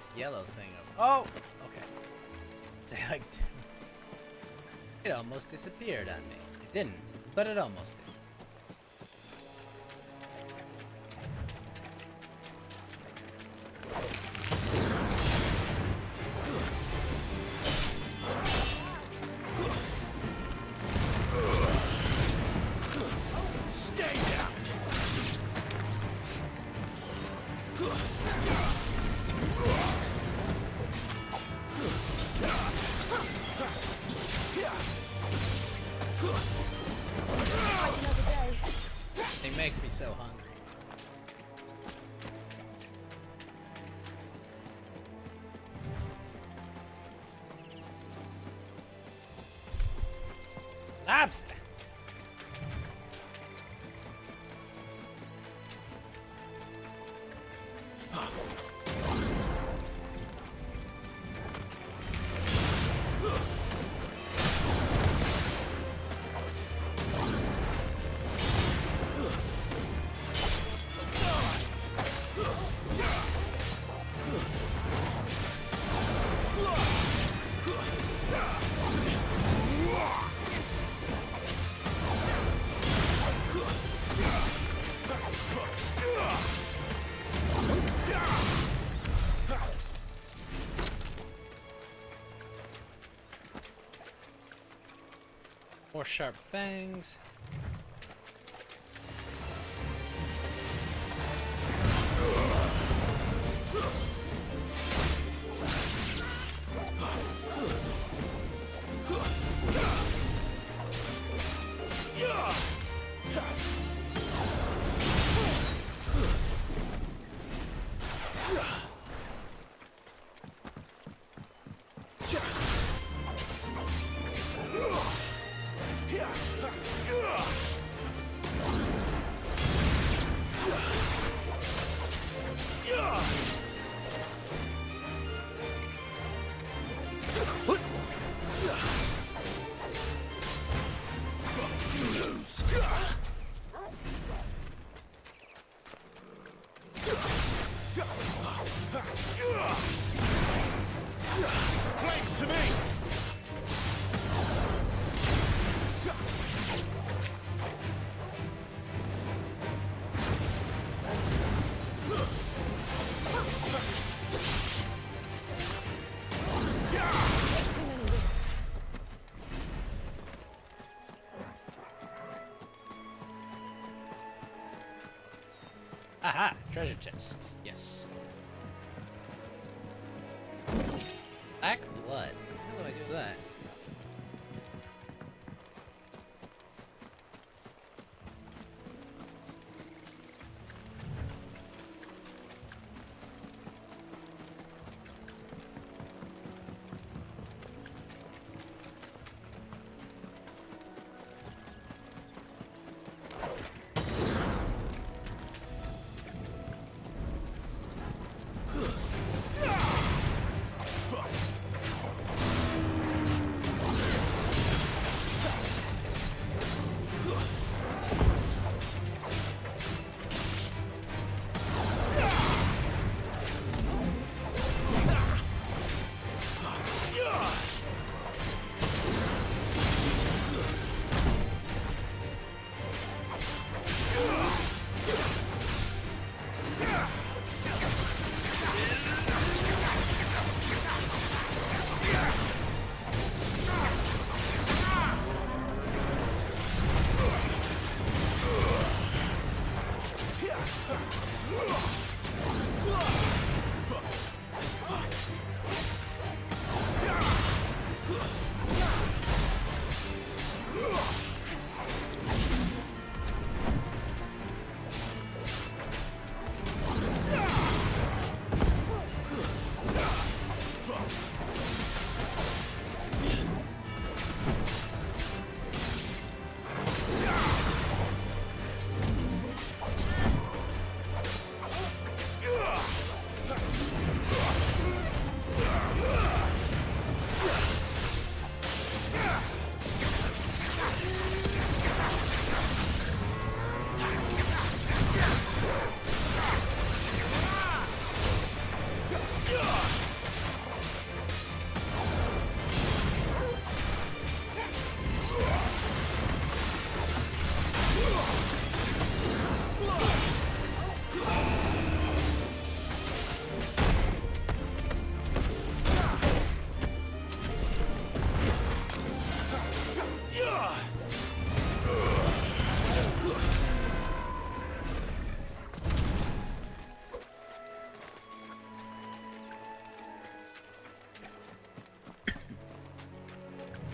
this yellow thing up? Oh! Okay. So, like, it almost disappeared on me. It didn't, but it almost did. It makes me so hungry. Lobster! More sharp fangs. Flames to me! Too many risks. Aha! Treasure chest. Yes. Black blood. How do I do that?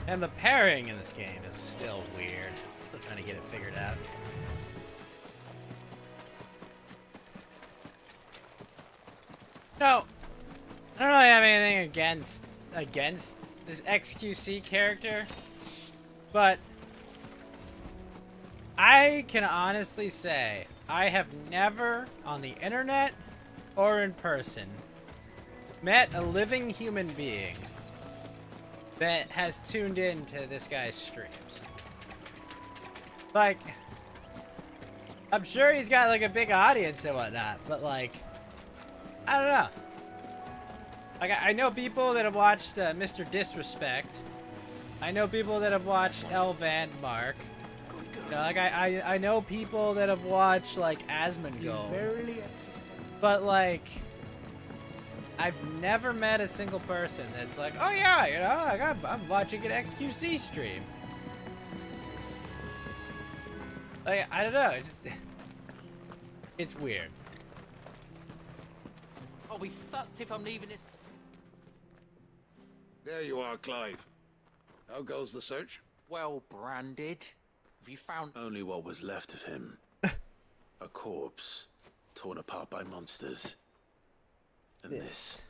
And the pairing in this game is still weird. Still trying to get it figured out. No, I don't really have anything against this XQC character, but I can honestly say I have never on the internet or in person met a living human being that has tuned in to this guy's streams. Like, I'm sure he's got like a big audience and whatnot, but like, I don't know. Like, I know people that have watched Mr. Disrespect. I know people that have watched L. Van Mark. You know, like, I know people that have watched, like, Asmongold. But, like, I've never met a single person that's like, oh yeah, you know, I'm watching an XQC stream. Like, I don't know, it's just, it's weird. I'll be fucked if I'm leaving this. There you are, Clive. How goes the search? Well branded. Have you found only what was left of him? A corpse, torn apart by monsters. And this.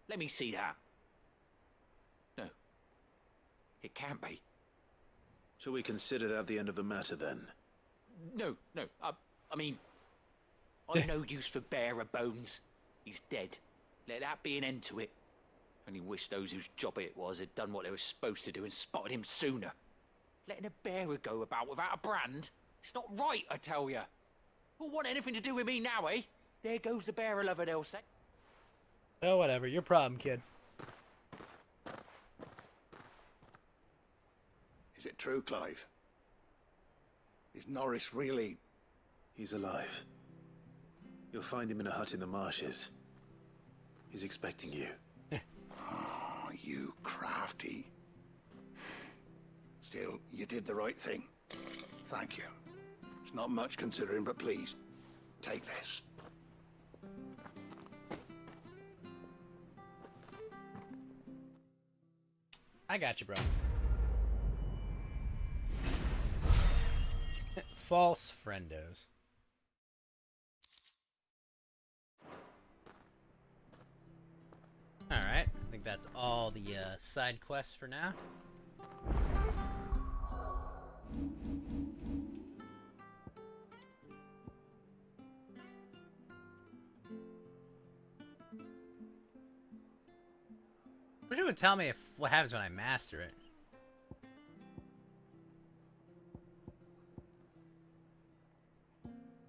Let me see that. No. It can't be. Shall we consider that the end of the matter then? No. I mean, I've no use for bearer bones. He's dead. Let that be an end to it. Only wish those whose job it was had done what they were supposed to do and spotted him sooner. Letting a bearer go about without a brand? It's not right, I tell you. Who'll want anything to do with me now, eh? There goes the bearer lover, they'll say. Oh, whatever. Your problem, kid. Is it true, Clive? Is Norris really... He's alive. You'll find him in a hut in the marshes. He's expecting you. Oh, you crafty. Still, you did the right thing. Thank you. It's not much considering, but please, take this. I got you, bro. False friendos. Alright, I think that's all the side quests for now. Wish it would tell me what happens when I master it.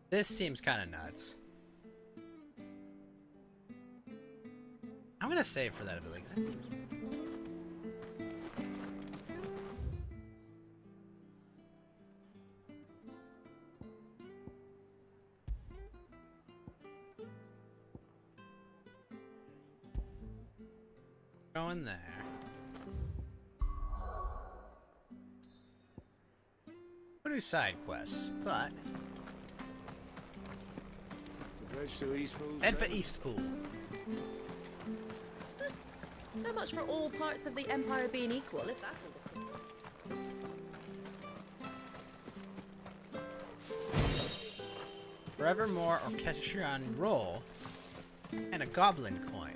This seems kind of nuts. I'm gonna save for that ability, because that seems... Go in there. We'll do side quests, but... Head for Eastpool. So much for all parts of the Empire being equal, if that's all the Forevermore Orchestrion roll and a goblin coin.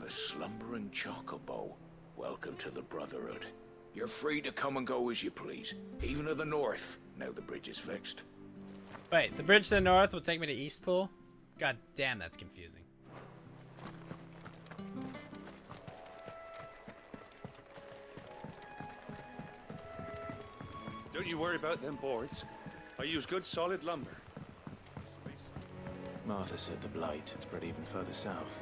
The slumbering chocobo. Welcome to the Brotherhood. You're free to come and go as you please, even to the north, now the bridge is fixed. Wait, the bridge to the north will take me to Eastpool? God damn, that's confusing. Don't you worry about them boards. I use good solid lumber. Martha said the blight had spread even further south,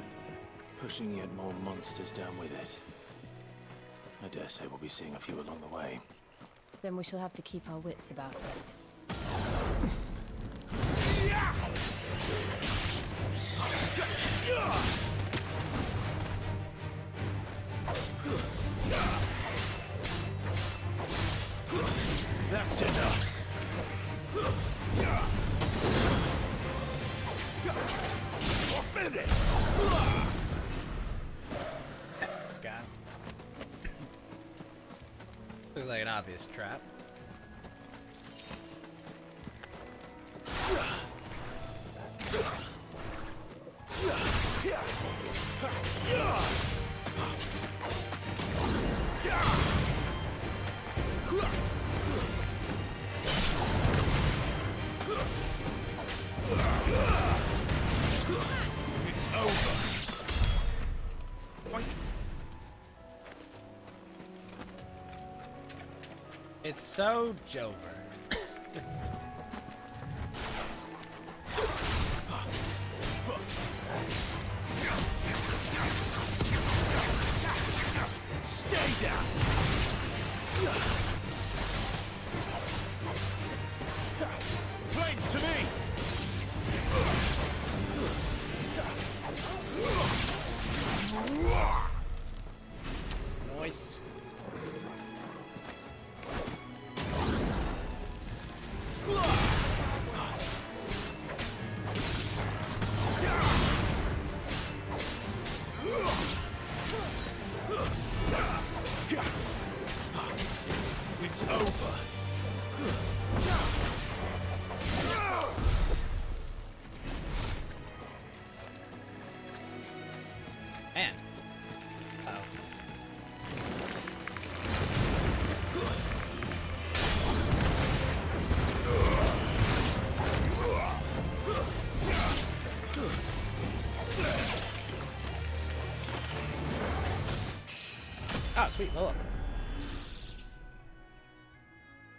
pushing yet more monsters down with it. I dare say we'll be seeing a few along the way. Then we shall have to keep our wits about us. That's enough. You're finished. God. Looks like an obvious trap. It's over. It's so Jover. Stay down. Flames to me. Nice. It's over. Man. Oh. Ah, sweet, level up.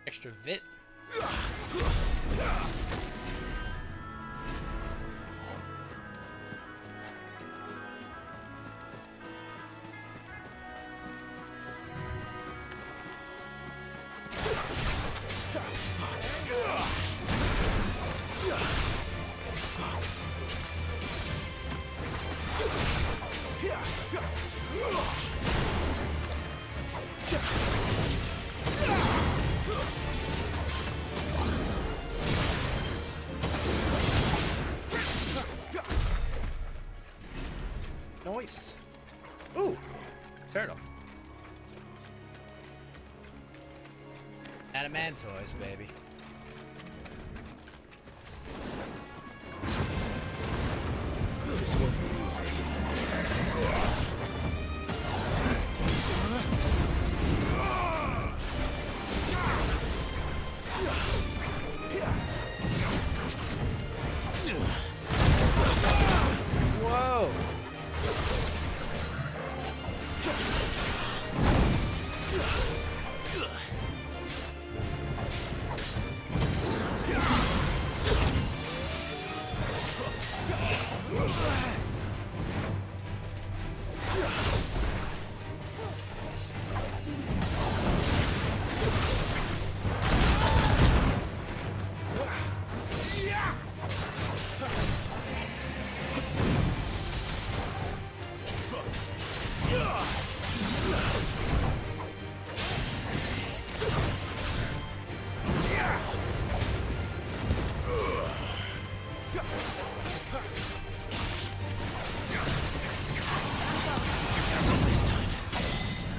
Extra Vit. Nice. Ooh, turtle. Adamantoise, baby. This won't be easy. Whoa.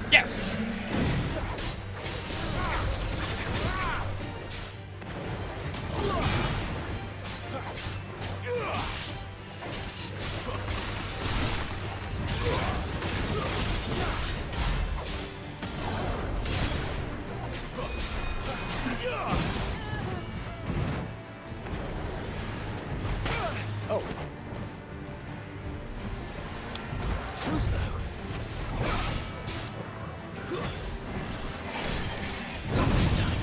Yes! Oh. Too slow. This time.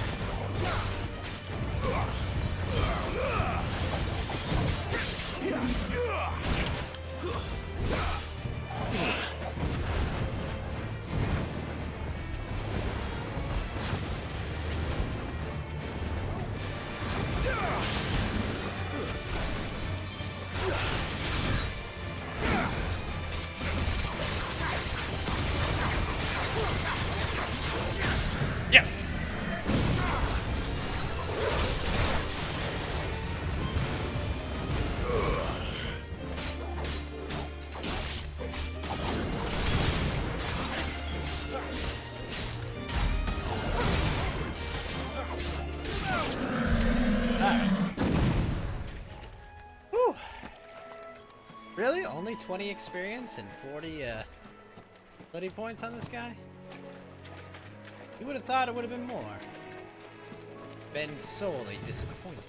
Yes! Really? Only 20 experience and 40 bloody points on this guy? You would have thought it would have been more. Been sorely disappointed.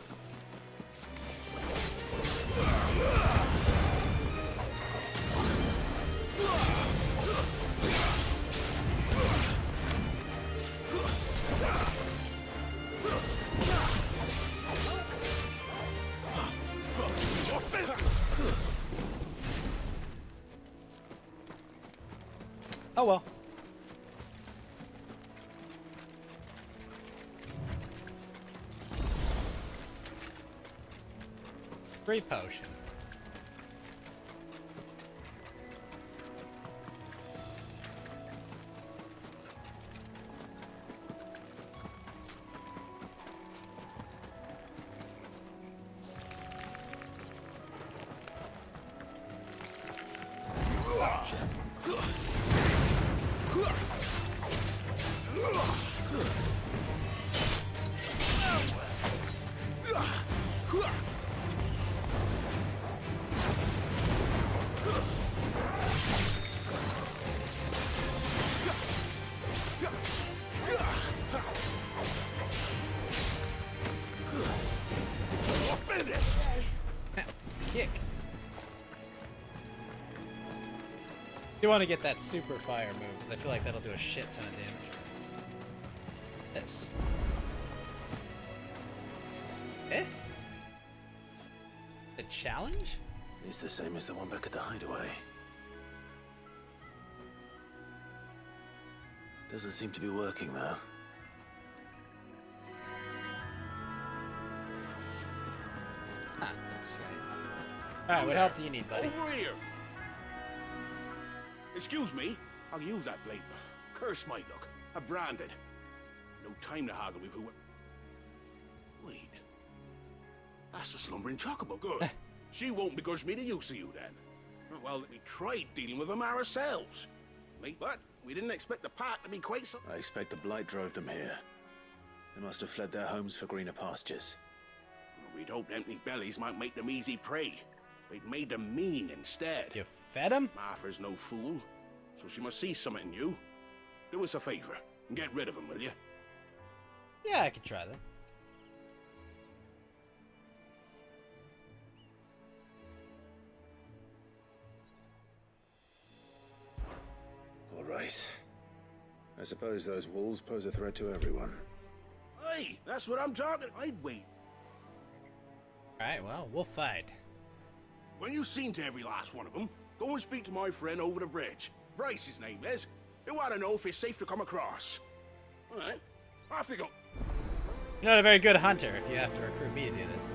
Oh well. Free potion. Kick. You want to get that super fire move because I feel like that'll do a shit ton of damage. This. Eh? The challenge? It's the same as the one back at the hideaway. Doesn't seem to be working though. Alright, what help do you need, buddy? Over here! Excuse me, I'll use that blade. Curse my luck. I'm branded. No time to haggle with who... Wait. That's the slumbering chocobo. Good. She won't begrudge me the use of you then. Well, we tried dealing with them ourselves. Mate, but we didn't expect the pack to be quite so... I expect the blight drove them here. They must have fled their homes for greener pastures. We'd hoped empty bellies might make them easy prey. But it made them mean instead. You fed them? Martha's no fool, so she must see something in you. Do us a favor and get rid of them, will you? Yeah, I could try that. All right. I suppose those wolves pose a threat to everyone. Hey, that's what I'm talking. I'd wait. Alright, well, we'll fight. When you've seen to every last one of them, go and speak to my friend over the bridge. Bryce, his name is. He want to know if it's safe to come across. All right, off you go. You're not a very good hunter if you have to recruit me to do this.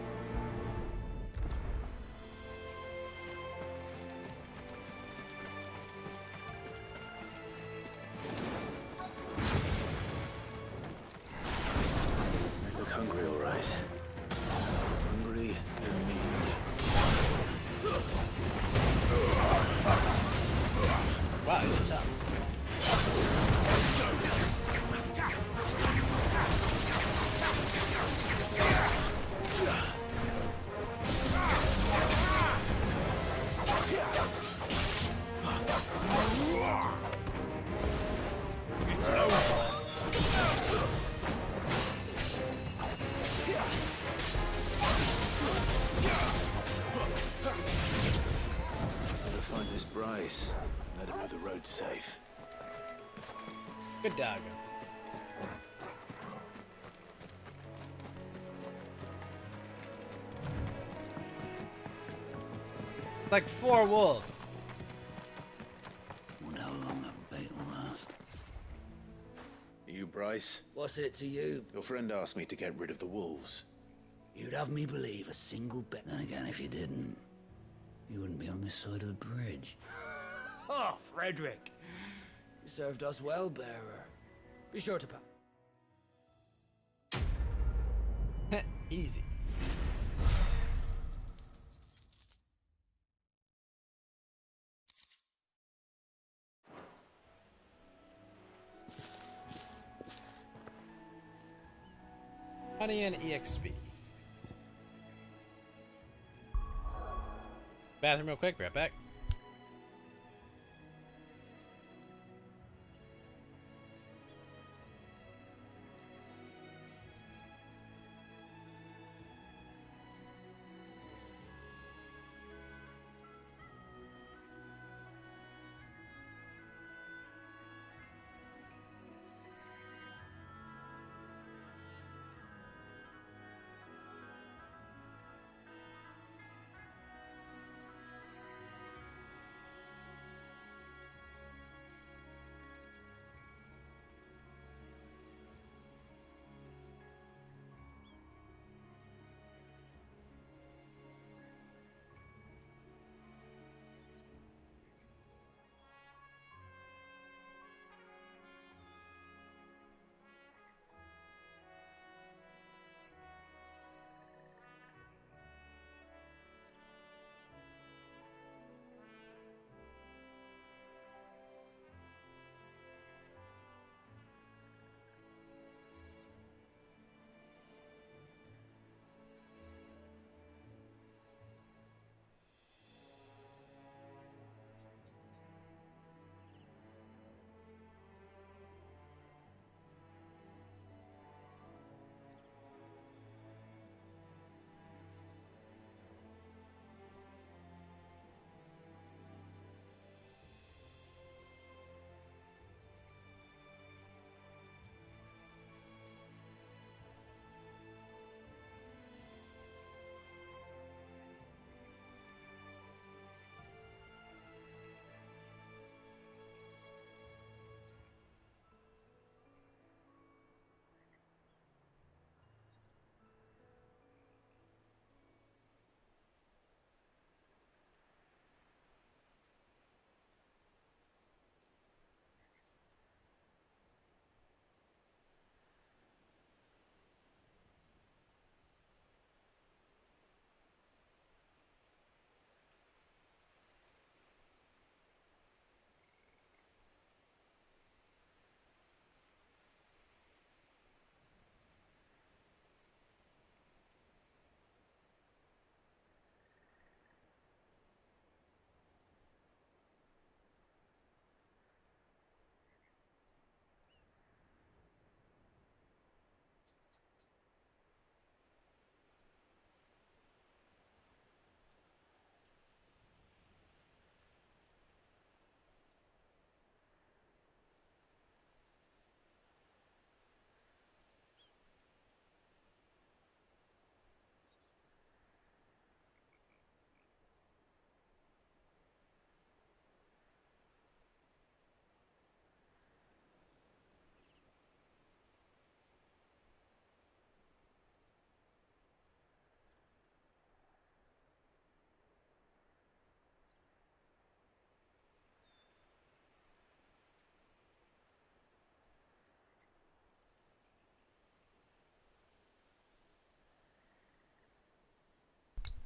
They look hungry, all right. Hungry and mean. Wow, these are tough. It's over. Better find this Bryce. Let him know the road's safe. Good doggo. Like 4 wolves. Wonder how long that bait will last. You, Bryce? What's it to you? Your friend asked me to get rid of the wolves. You'd have me believe a single bit. Then again, if you didn't, you wouldn't be on this side of the bridge. Oh, Frederick. You served us well, bearer. Be sure to Easy. Honey and EXP. Bathroom real quick, right back.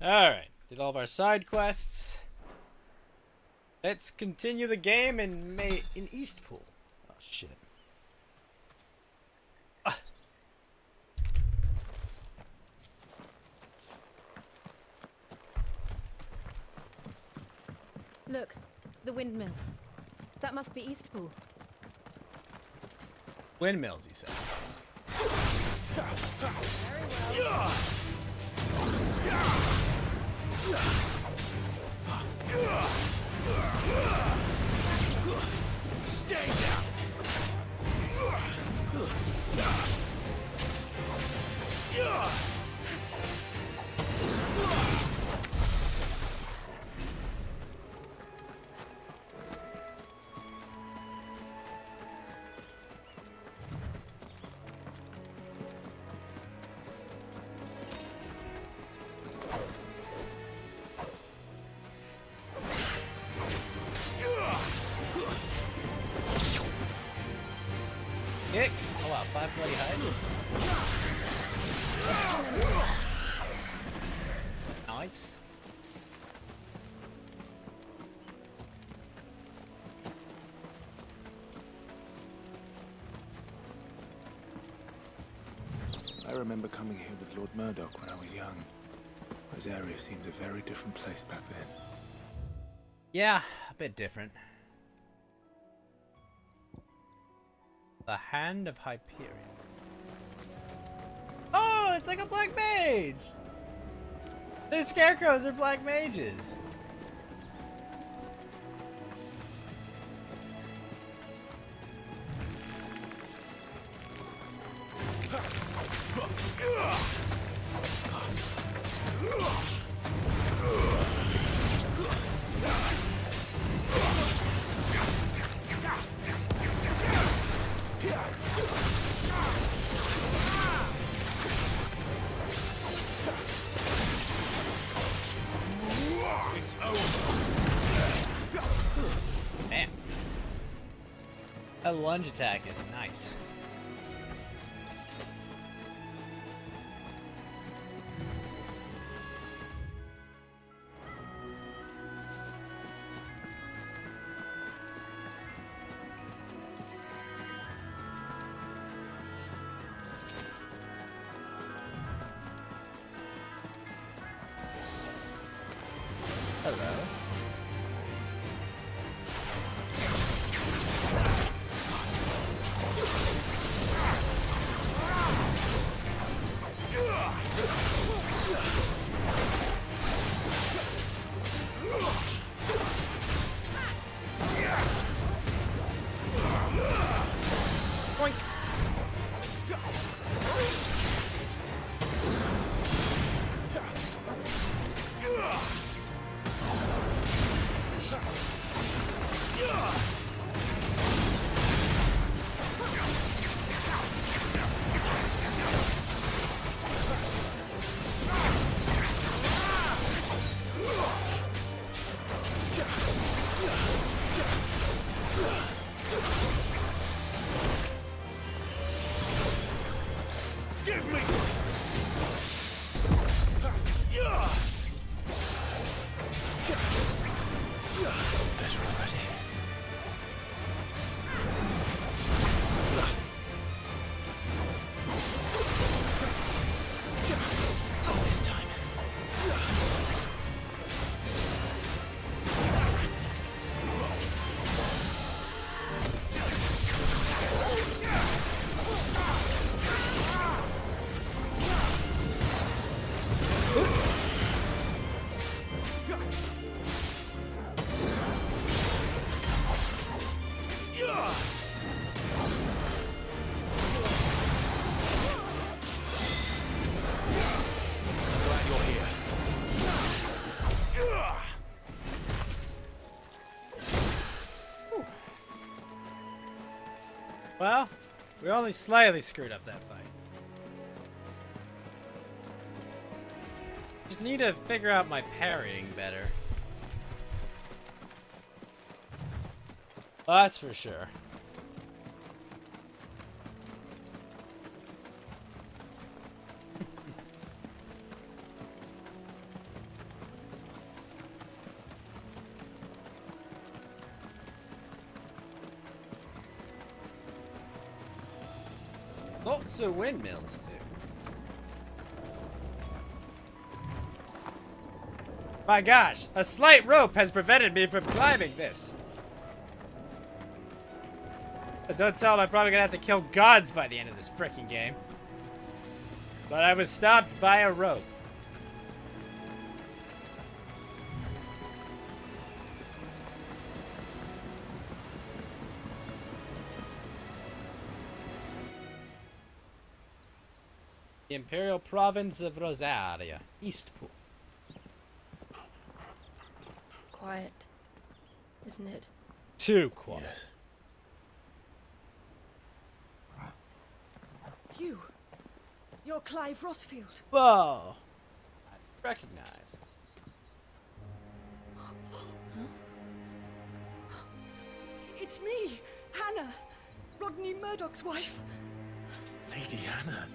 Alright, did all of our side quests. Let's continue the game in Eastpool. Oh shit. Look, the windmills. That must be Eastpool. Windmills, you said. Stay down! Kick! Oh wow, 5 bloody hides. Nice. I remember coming here with Lord Murdoch when I was young. Those areas seemed a very different place back then. Yeah, a bit different. The Hand of Hyperion. Oh, it's like a black mage! Their scarecrows are black mages. It's over. Man. That lunge attack is nice. Hello. Give me! That's right. Not this time. Well, we only slightly screwed up that fight. Just need to figure out my parrying better. That's for sure. Lots of windmills too. My gosh, a slight rope has prevented me from climbing this. Don't tell him I'm probably gonna have to kill gods by the end of this frickin' game. But I was stopped by a rope. The Imperial Province of Rosaria, Eastpool. Quiet, isn't it? Too quiet. Yes. You're Clive Rossfield. Whoa! I recognize. It's me, Hannah, Rodney Murdoch's wife. Lady Hannah.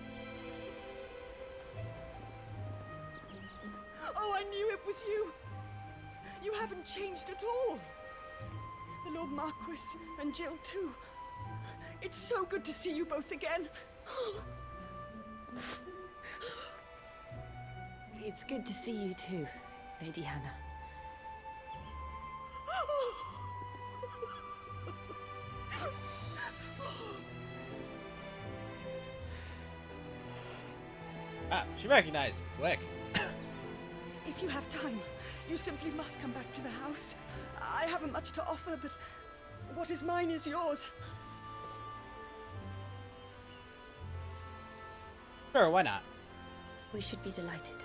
Oh, I knew it was you. You haven't changed at all. The Lord Marquis and Jill too. It's so good to see you both again. It's good to see you too, Lady Hannah. Ah, she recognized him quick. If you have time, you simply must come back to the house. I haven't much to offer, but what is mine is yours. Sure, why not? We should be delighted.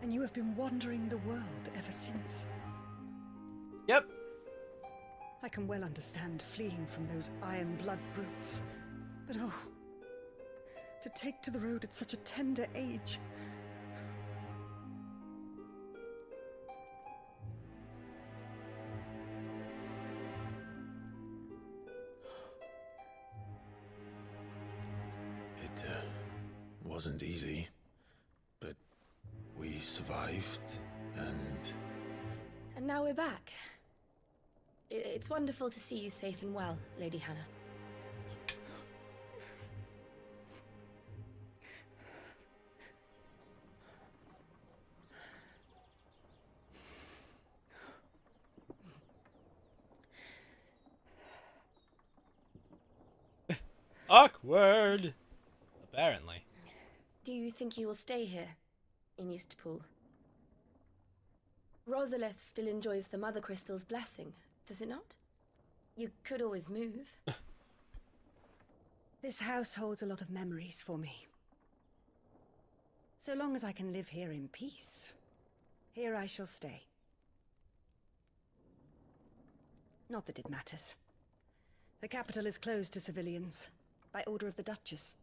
And you have been wandering the world ever since. Yep. I can well understand fleeing from those iron blood brutes. But oh, to take to the road at such a tender age. It wasn't easy, but we survived, and... And now we're back. It's wonderful to see you safe and well, Lady Hannah. Awkward! Apparently. Do you think you will stay here, in Eastpool? Rosalith still enjoys the Mother Crystal's blessing, does it not? You could always move. This house holds a lot of memories for me. So long as I can live here in peace, here I shall stay. Not that it matters. The capital is closed to civilians, by order of the Duchess.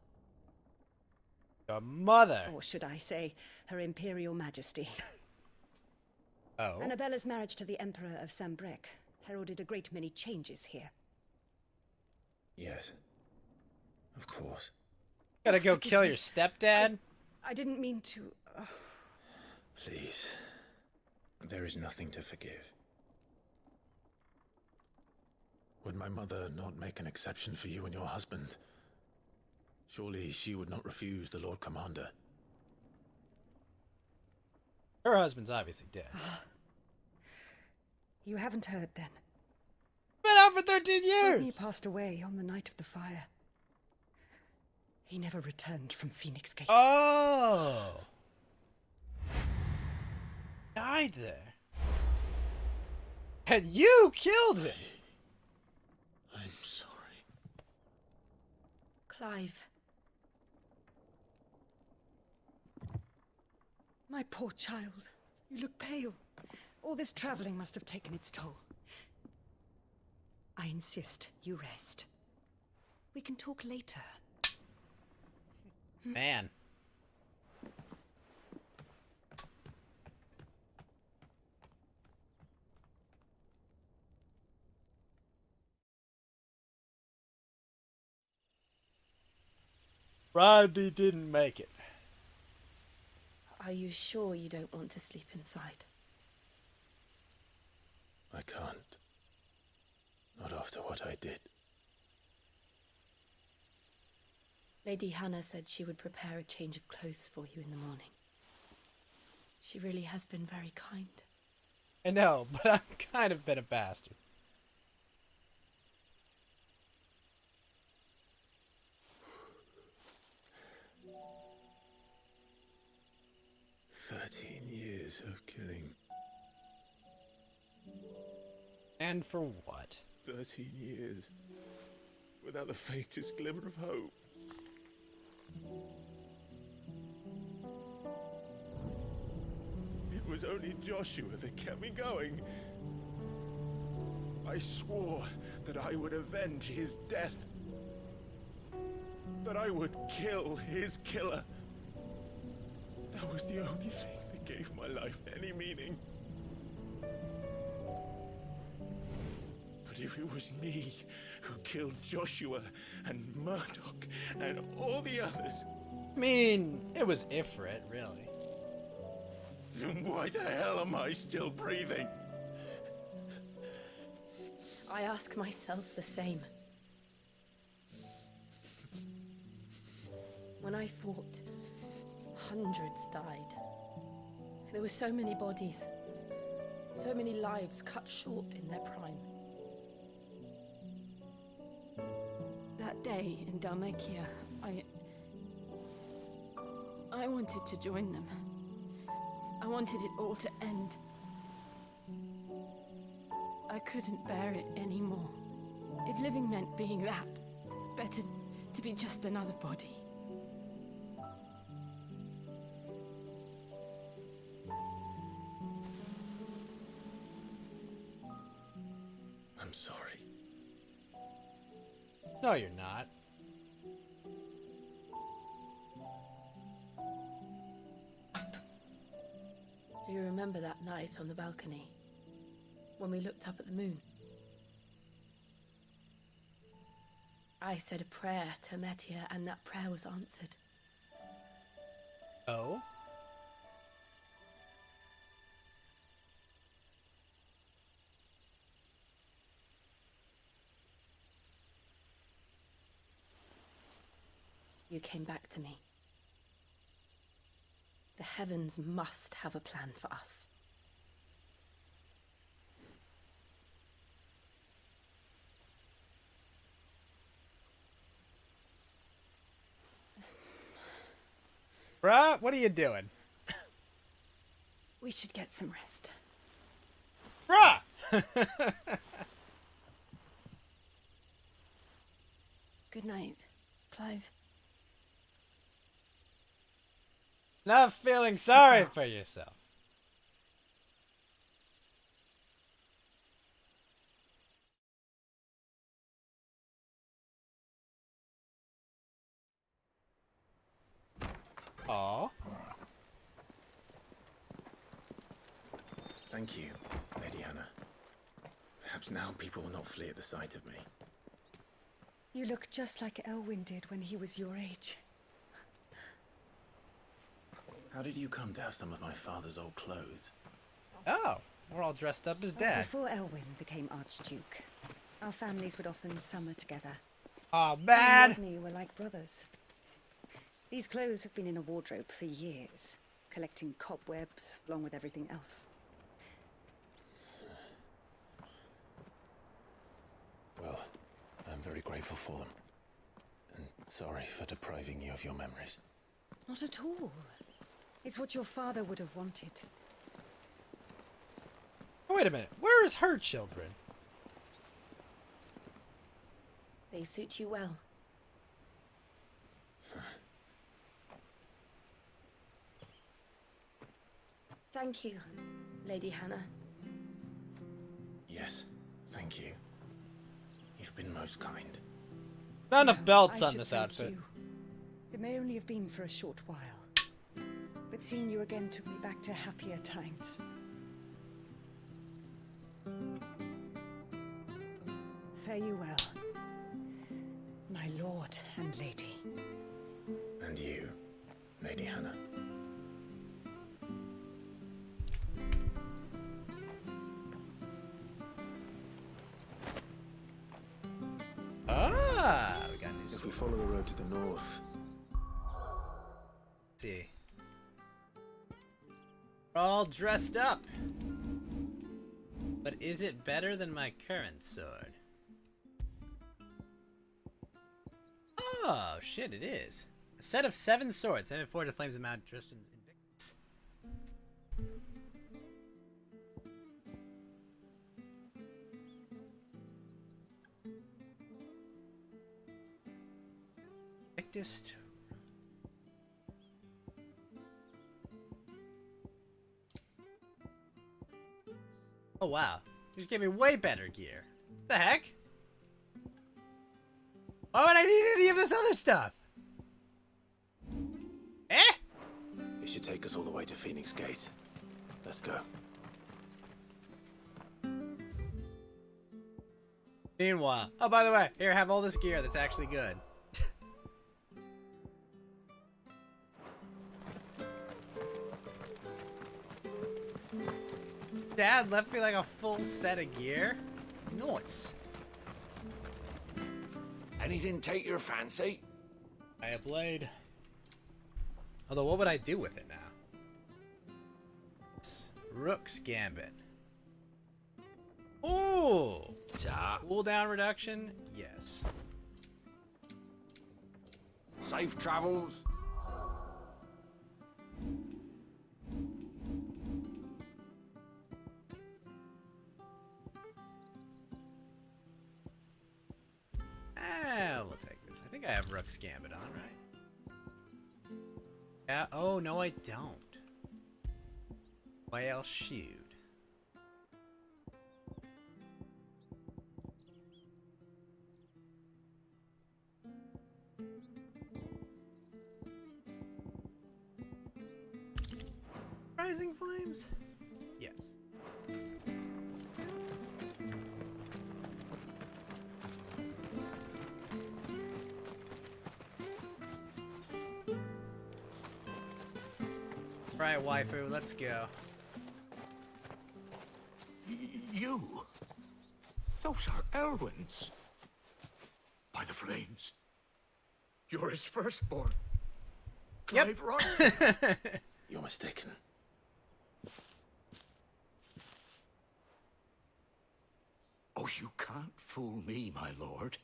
Your mother! Or should I say, Her Imperial Majesty. Oh? Annabella's marriage to the Emperor of Sambrec heralded a great many changes here. Yes. Of course. Gotta go kill your stepdad? I didn't mean to... Please. There is nothing to forgive. Would my mother not make an exception for you and your husband? Surely she would not refuse the Lord Commander. Her husband's obviously dead. You haven't heard, then? Been out for 13 years! He passed away on the night of the fire. He never returned from Phoenix Gate. Oh! Died there. And you killed him! I'm sorry. Clive. My poor child. You look pale. All this traveling must have taken its toll. I insist you rest. We can talk later. Man. Rodney didn't make it. Are you sure you don't want to sleep inside? I can't. Not after what I did. Lady Hannah said she would prepare a change of clothes for you in the morning. She really has been very kind. I know, but I've kind of been a bastard. Years of killing. And for what? 13 years. Without the faintest glimmer of hope. It was only Joshua that kept me going. I swore that I would avenge his death. That I would kill his killer. That was the only thing that gave my life any meaning. But if it was me who killed Joshua and Murdoch and all the others... I mean, it was Ifrit, really. Then why the hell am I still breathing? I ask myself the same. When I fought Hundreds died. There were so many bodies. So many lives cut short in their prime. That day in Dalmekia, I wanted to join them. I wanted it all to end. I couldn't bear it anymore. If living meant being that, better to be just another body. I'm sorry. No, you're not. Do you remember that night on the balcony? When we looked up at the moon? I said a prayer to Metia, and that prayer was answered. Oh? You came back to me. The heavens must have a plan for us. Bruh, what are you doing? We should get some rest. Bruh! Good night, Clive. Not feeling sorry for yourself. Aww. Thank you, Lady Hannah. Perhaps now people will not flee at the sight of me. You look just like Elwyn did when he was your age. How did you come to have some of my father's old clothes? Oh, we're all dressed up as Dad. Before Elwyn became Archduke, our families would often summer together. Oh, man! Rodney were like brothers. These clothes have been in a wardrobe for years, collecting cobwebs along with everything else. Well, I'm very grateful for them. And sorry for depriving you of your memories. Not at all. It's what your father would have wanted. Oh, wait a minute. Where is her children? They suit you well. Thank you, Lady Hannah. Yes, thank you. You've been most kind. Not enough belts I on should this thank outfit. you. It may only have been for a short while, but seeing you again took me back to happier times. Fare you well, my lord and lady. And you, Lady Hannah. Ah, we got new. If we follow the road to the north. Let's see. We're all dressed up. But is it better than my current sword? Oh, shit, it is. A set of 7 swords. And it forged the flames of Mount Tristan's Invictus. Invictus. Oh, wow. You just gave me way better gear. What the heck? Why would I need any of this other stuff? Eh? It should take us all the way to Phoenix Gate. Let's go. Meanwhile, oh, by the way, here, have all this gear that's actually good. Dad left me like a full set of gear. Nice. Anything take your fancy? I have played. Although, what would I do with it now? Rook's Gambit. Ooh! Cooldown reduction? Yes. Safe travels. We'll take this. I think I have Rook's Gambit on, right? Yeah. Oh, no, I don't. Whale Shield. Rising Flames? Yes. Right, waifu, let's go. You? Those are Elwyn's. By the flames. You're his firstborn. Clive Ross. You're mistaken. Oh, you can't fool me, my lord.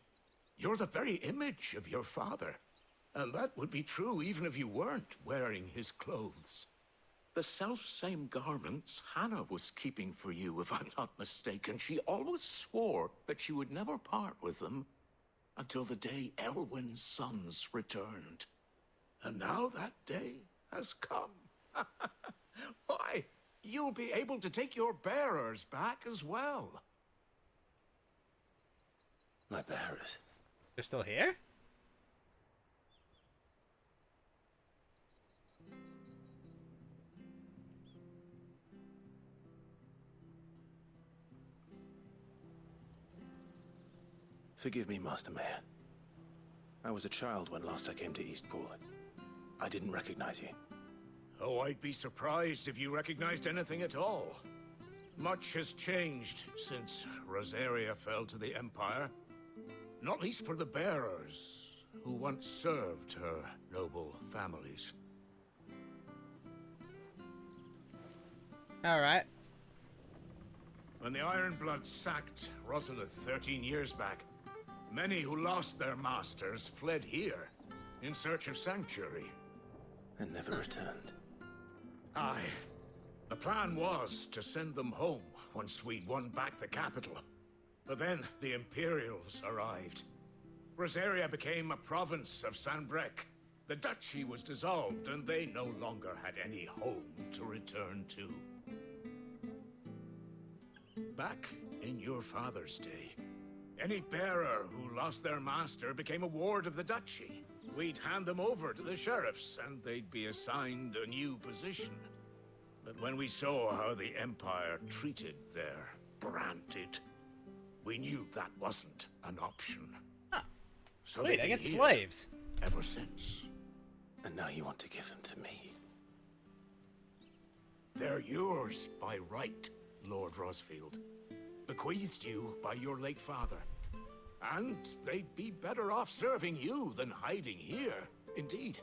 You're the very image of your father. And that would be true even if you weren't wearing his clothes. The self-same garments Hannah was keeping for you, if I'm not mistaken. She always swore that she would never part with them until the day Elwyn's sons returned. And now that day has come. Why, you'll be able to take your bearers back as well. My bearers? They're still here? Forgive me, Master Mayor. I was a child when last I came to Eastpool. I didn't recognize you. Oh, I'd be surprised if you recognized anything at all. Much has changed since Rosaria fell to the Empire. Not least for the bearers, who once served her noble families. Alright. When the Ironbloods sacked Rosalith 13 years back, many who lost their masters fled here in search of sanctuary. And never returned. Aye. The plan was to send them home once we'd won back the capital. But then the Imperials arrived. Rosaria became a province of Sanbreque. The duchy was dissolved, and they no longer had any home to return to. Back in your father's day, any bearer who lost their master became a ward of the duchy. We'd hand them over to the sheriffs, and they'd be assigned a new position. But when we saw how the Empire treated their branded, we knew that wasn't an option. Huh. So Sweet, they've I get been here slaves. ever since. And now you want to give them to me. They're yours by right, Lord Rosfield. Bequeathed you by your late father. And they'd be better off serving you than hiding here. Indeed,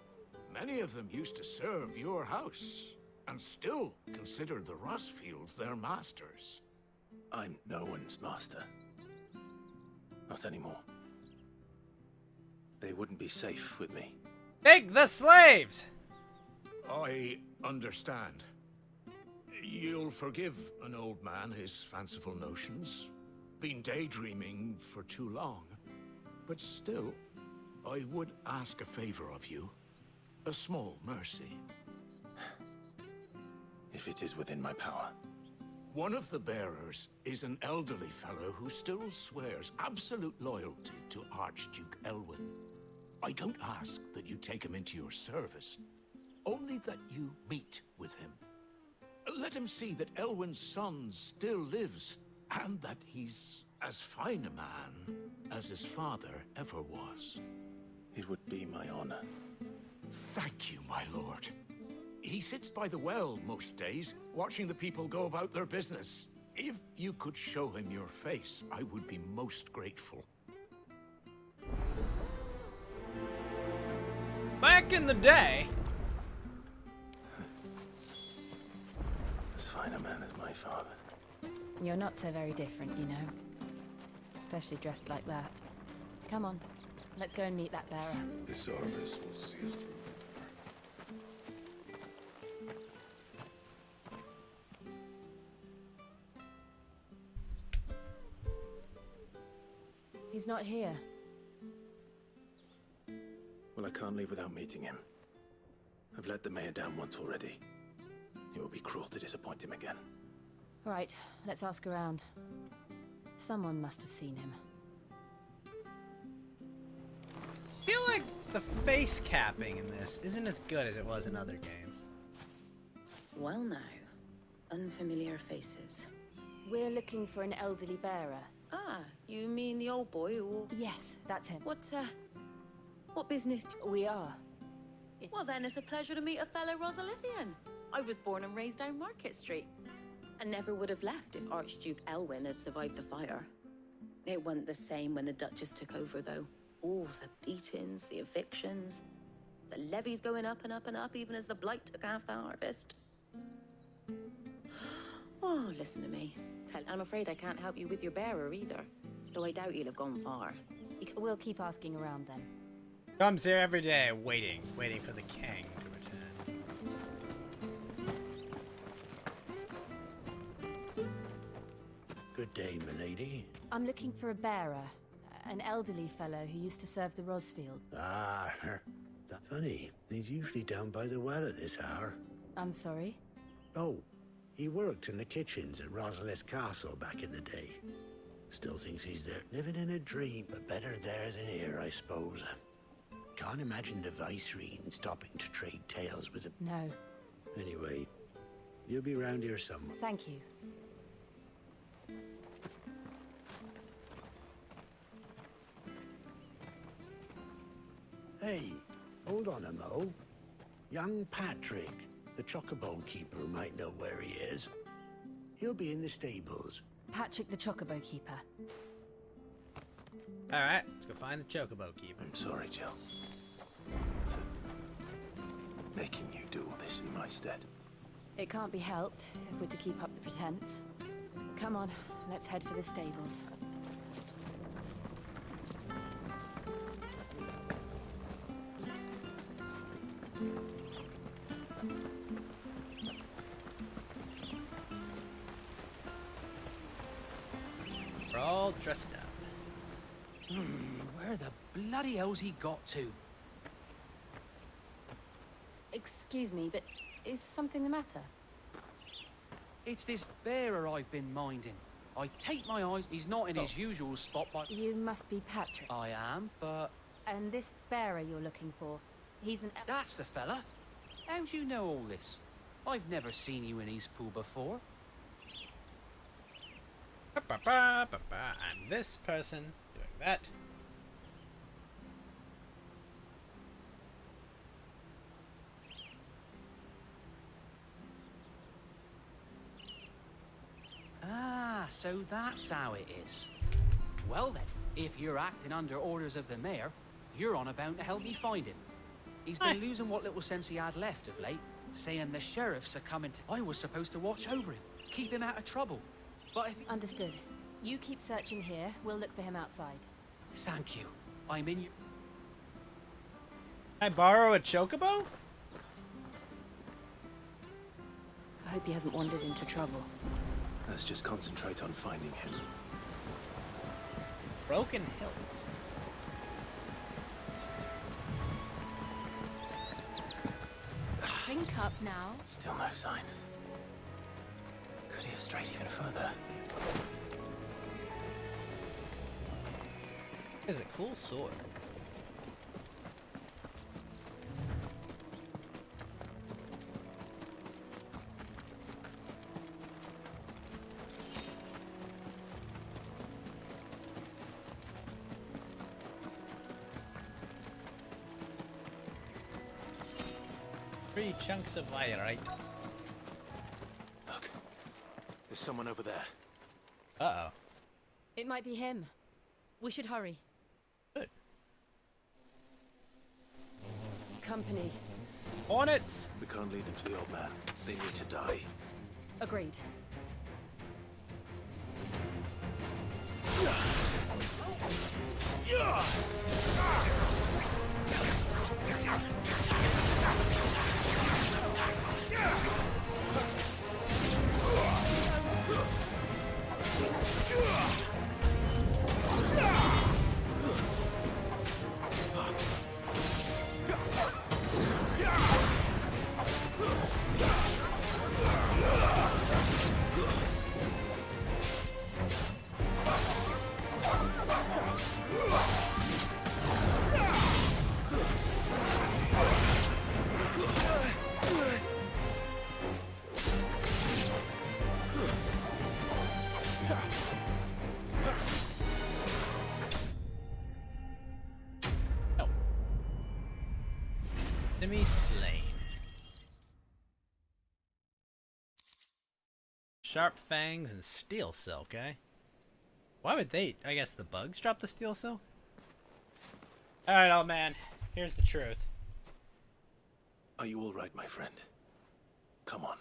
many of them used to serve your house, and still consider the Rosfields their masters. I'm no one's master. Not anymore. They wouldn't be safe with me. Take the slaves! I understand. You'll forgive an old man his fanciful notions. Been daydreaming for too long. But still, I would ask a favor of you. A small mercy. If it is within my power. One of the bearers is an elderly fellow who still swears absolute loyalty to Archduke Elwyn. I don't ask that you take him into your service, only that you meet with him. Let him see that Elwyn's son still lives, and that he's as fine a man as his father ever was. It would be my honor. Thank you, my lord. He sits by the well most days, watching the people go about their business. If you could show him your face, I would be most grateful. Back in the day, fine a man as my father. You're not so very different, you know. Especially dressed like that. Come on, let's go and meet that bearer. This service will see us through. He's not here. Well, I can't leave without meeting him. I've let the mayor down once already. It would be cruel to disappoint him again. Right, let's ask around. Someone must have seen him. I feel like the face capping in this isn't as good as it was in other games. Well now, unfamiliar faces. We're looking for an elderly bearer. Ah, you mean the old boy who... Yes, that's him. What business... We are. Well then, it's a pleasure to meet a fellow Rosalithian. I was born and raised down Market Street. And never would have left if Archduke Elwyn had survived the fire. It wasn't the same when the Duchess took over, though. Oh, the beatings, the evictions, the levies going up and up and up, even as the blight took half the harvest. Oh, listen to me. I'm afraid I can't help you with your bearer either, though I doubt he'll have gone far. We'll keep asking around then. Comes here every day, waiting for the king to return. Good day, milady. I'm looking for a bearer. An elderly fellow who used to serve the Rosfield. Ah, that funny. He's usually down by the well at this hour. I'm sorry? Oh, he worked in the kitchens at Rosalith Castle back in the day. Still thinks he's there, living in a dream, but better there than here, I suppose. Can't imagine the Viceroy stopping to trade tales with him. No. Anyway, you'll be round here somewhere. Thank you. Hey, hold on a mo. Young Patrick, the chocobo keeper, might know where he is. He'll be in the stables. Patrick the Chocobo Keeper. Alright, let's go find the Chocobo Keeper. I'm sorry, Jill. For making you do all this in my stead. It can't be helped if we're to keep up the pretense. Come on, let's head for the stables. We're all dressed up. Where the bloody hell's he got to? Excuse me, but is something the matter? It's this bearer I've been minding. I take my eyes, he's not in his usual spot, but... You must be Patrick. I am, but... And this bearer you're looking for, he's an... That's the fella. How do you know all this? I've never seen you in Eastpool before. I'm this person doing that. Ah, so that's how it is. Well then, if you're acting under orders of the mayor, you're on about to help me find him. He's been losing what little sense he had left of late, saying the sheriffs are coming to... I was supposed to watch over him, keep him out of trouble. But if... Understood. You keep searching here, we'll look for him outside. Thank you. I'm in your... Can I borrow a Chocobo? I hope he hasn't wandered into trouble. Let's just concentrate on finding him. Broken hilt. Drink up now. Still no sign. Could he have strayed even further? It's a cool sword. Three chunks of wire, right? Look, there's someone over there. Uh-oh. It might be him. We should hurry. Good. Company. Hornets! We can't lead them to the old man. They need to die. Agreed. Enemy slain. Sharp fangs and steel silk, eh? Why would they? I guess the bugs drop the steel silk? Alright, old man. Here's the truth. Are you all right, my friend? Come on.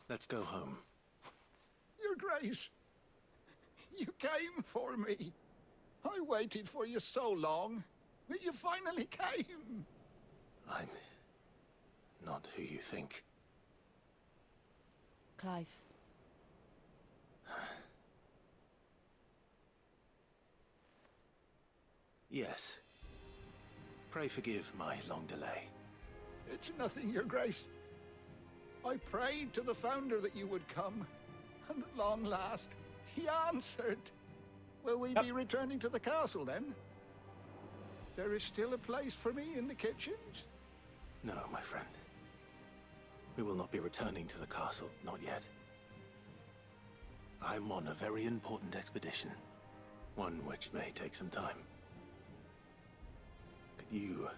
Let's go home. Your Grace, you came for me. I waited for you so long, but you finally came. I'm not who you think. Clive. Yes. Pray forgive my long delay. It's nothing, Your Grace. I prayed to the Founder that you would come, and at long last, he answered. Will we be returning to the castle, then? There is still a place for me in the kitchens? No, my friend. We will not be returning to the castle, not yet. I'm on a very important expedition, one which may take some time. Could you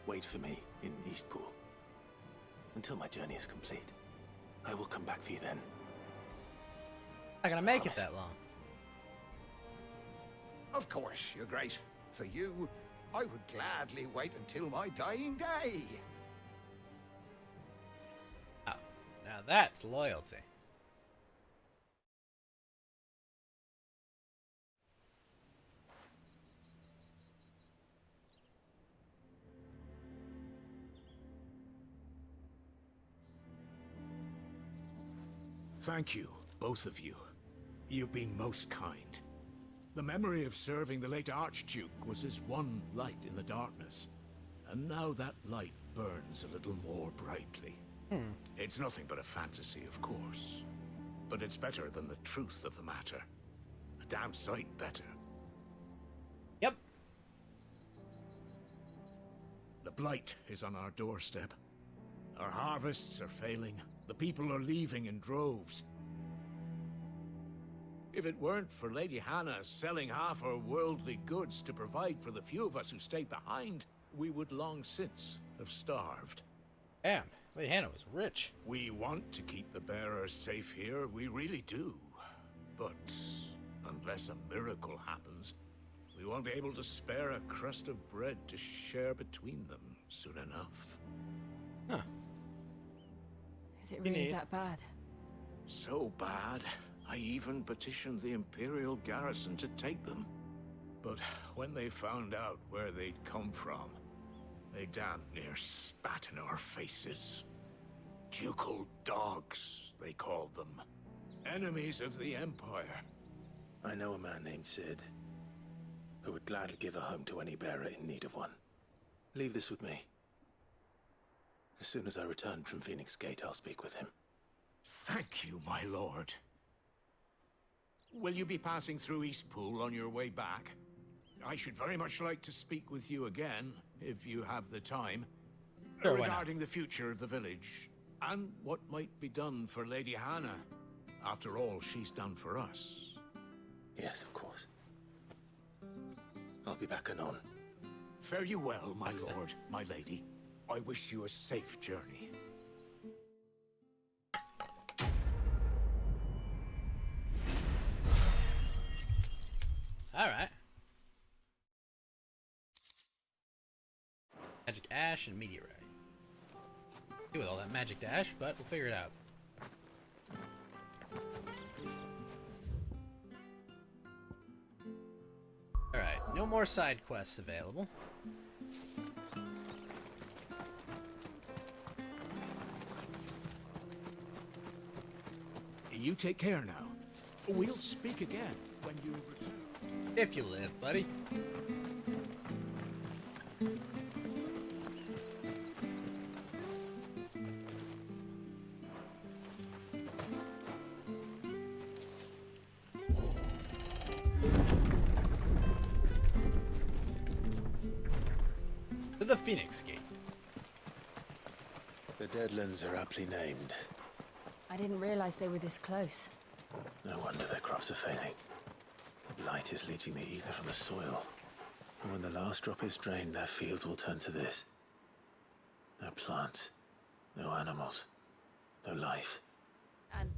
wait for me in Eastpool until my journey is complete? I will come back for you then. Not gonna make it that long. Of course, Your Grace. For you, I would gladly wait until my dying day. Oh, now that's loyalty. Thank you, both of you. You've been most kind. The memory of serving the late Archduke was as one light in the darkness. And now that light burns a little more brightly. It's nothing but a fantasy, of course. But it's better than the truth of the matter. A damn sight better. Yep. The blight is on our doorstep. Our harvests are failing. The people are leaving in droves. If it weren't for Lady Hannah selling half her worldly goods to provide for the few of us who stayed behind, we would long since have starved. Damn, Lady Hannah was rich. We want to keep the bearers safe here, we really do. But unless a miracle happens, we won't be able to spare a crust of bread to share between them soon enough. Huh. Is it really that bad? So bad, I even petitioned the Imperial garrison to take them. But when they found out where they'd come from, they damn near spat in our faces. Ducal dogs, they called them. Enemies of the Empire. I know a man named Sid, who would gladly give a home to any bearer in need of one. Leave this with me. As soon as I return from Phoenix Gate, I'll speak with him. Thank you, my lord. Will you be passing through Eastpool on your way back? I should very much like to speak with you again, if you have the time, Sure, regarding the future of the village, and what might be done for Lady Hannah. After all she's done for us. Yes, of course. I'll be back anon. Fare you well, my lord, my lady. I wish you a safe journey. Alright. Magic ash and meteorite. Do with all that magic dash, but we'll figure it out. Alright, no more side quests available. You take care now. We'll speak again when you return. If you live, buddy. To the Phoenix Gate. The Deadlands are aptly named. I didn't realize they were this close. No wonder their crops are failing. The blight is leaching the ether from the soil. And when the last drop is drained, their fields will turn to this. No plants, no animals, no life. And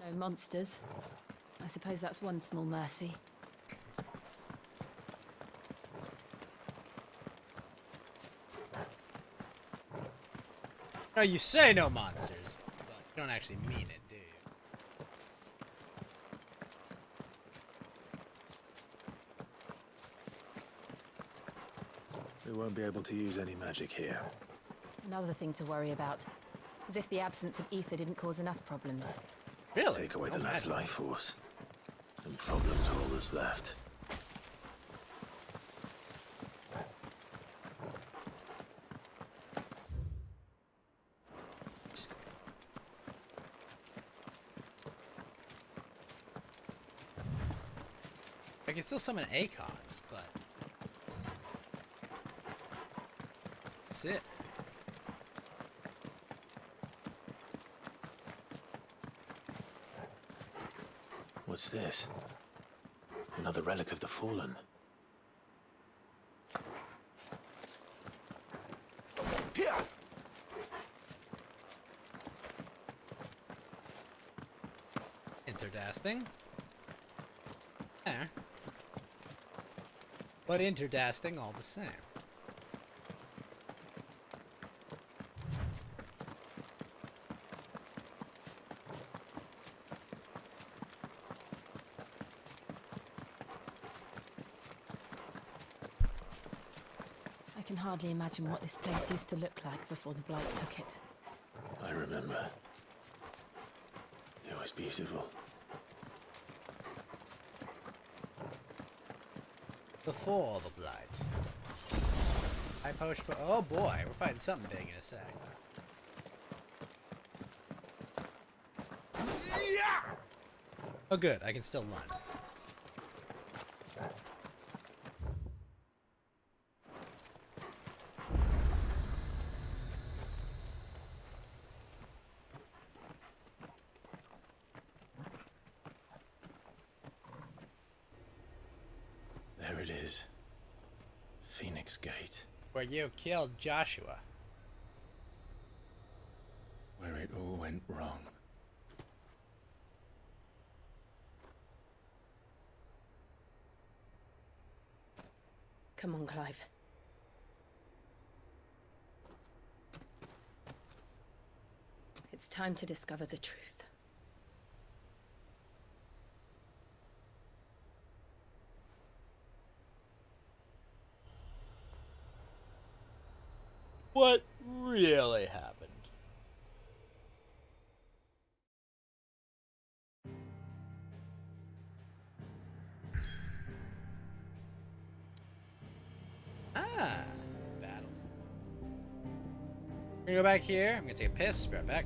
no monsters. I suppose that's one small mercy. No, you say no monsters, but you don't actually mean it, do you? We won't be able to use any magic here. Another thing to worry about. As if the absence of ether didn't cause enough problems. Really? Take away the last life force, and problems are all that's left. I can still summon Acons, but that's it. What's this? Another relic of the Fallen. Interdasting. There. But interdasting all the same. I can hardly imagine what this place used to look like before the Blight took it. I remember. It was beautiful. Before the Blight. High potion. Oh boy, we're fighting something big in a sec. Oh good, I can still run. There it is. Phoenix Gate. Where you killed Joshua. Where it all went wrong. Come on, Clive. It's time to discover the truth. What really happened? Battles. We're gonna go back here. I'm gonna take a piss. Be right back.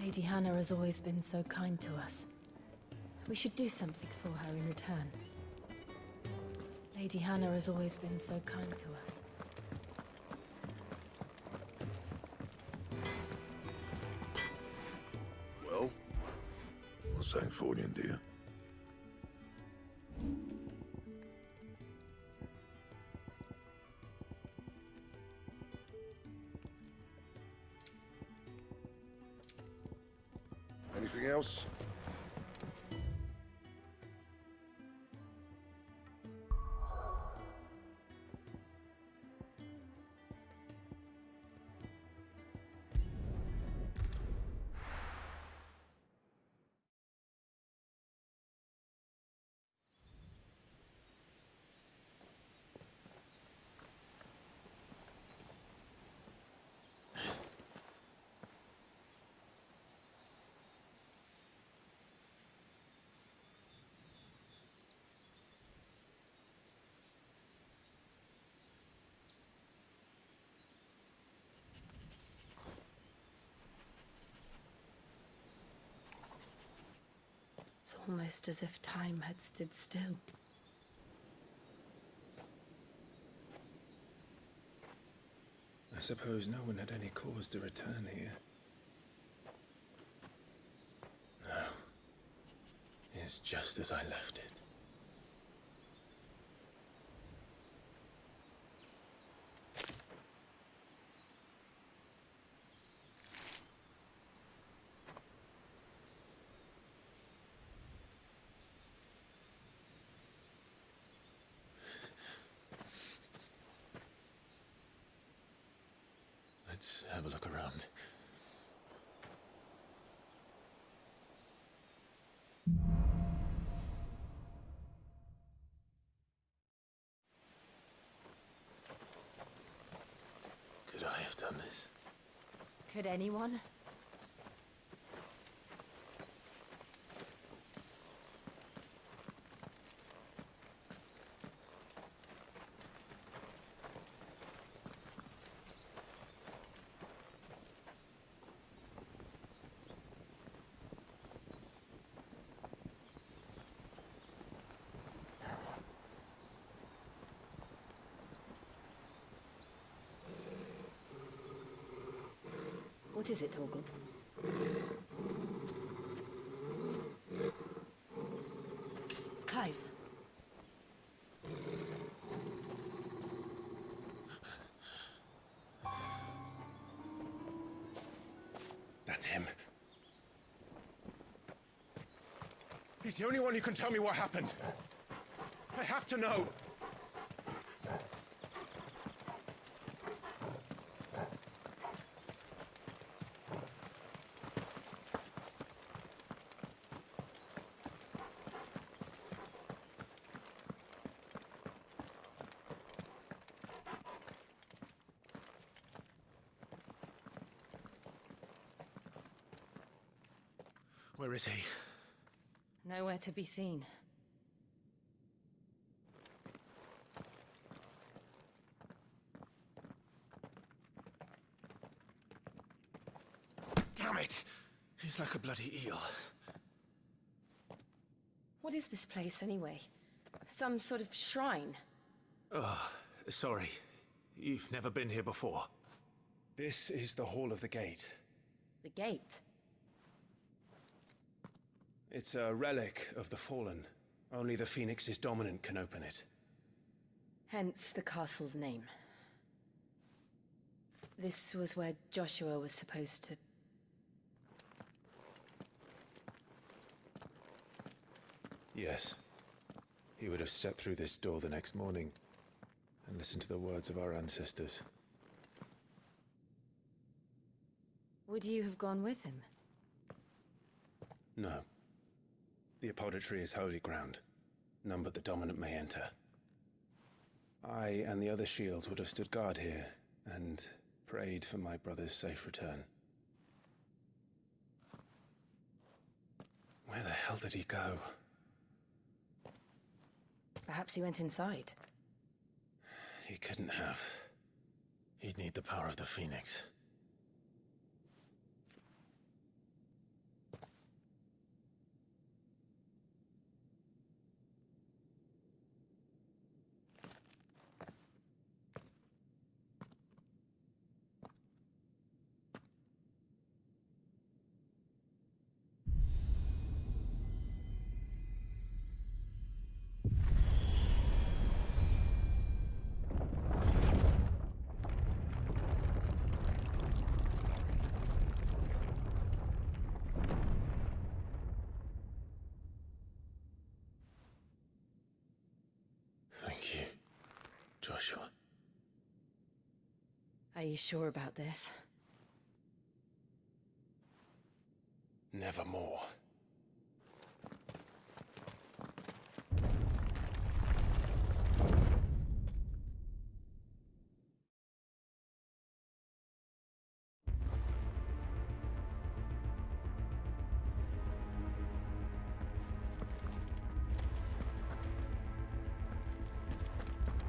Lady Hannah has always been so kind to us. We should do something for her in return. Lady Hannah has always been so kind to us. St. Fornian, do you? Anything else? It's almost as if time had stood still. I suppose no one had any cause to return here. No. It's just as I left it. Let's have a look around. Could I have done this? Could anyone? What is it, Torgal? Clive. That's him. He's the only one who can tell me what happened. I have to know. Where is he? Nowhere to be seen. Damn it! He's like a bloody eel. What is this place, anyway? Some sort of shrine? Oh, sorry. You've never been here before. This is the Hall of the Gate. The gate? It's a relic of the Fallen. Only the Phoenix's dominant can open it. Hence the castle's name. This was where Joshua was supposed to... Yes. He would have stepped through this door the next morning and listened to the words of our ancestors. Would you have gone with him? No. The apodatory is holy ground. None but the dominant may enter. I and the other shields would have stood guard here and prayed for my brother's safe return. Where the hell did he go? Perhaps he went inside. He couldn't have. He'd need the power of the Phoenix. Joshua. Are you sure about this? Nevermore.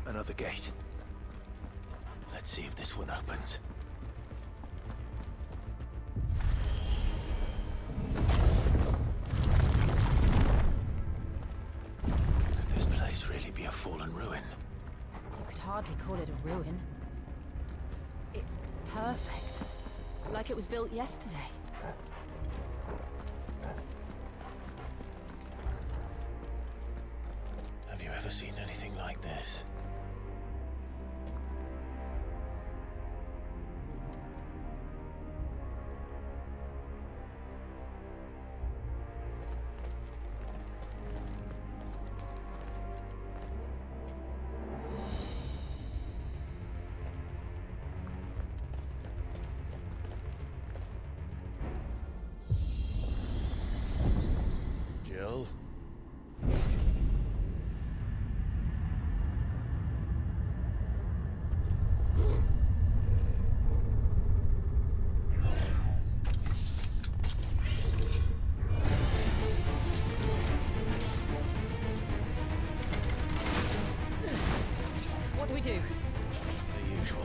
Another gate. Let's see if this one opens. Could this place really be a fallen ruin? You could hardly call it a ruin. It's perfect. Like it was built yesterday. Have you ever seen anything like this? Jill? What do we do? The usual.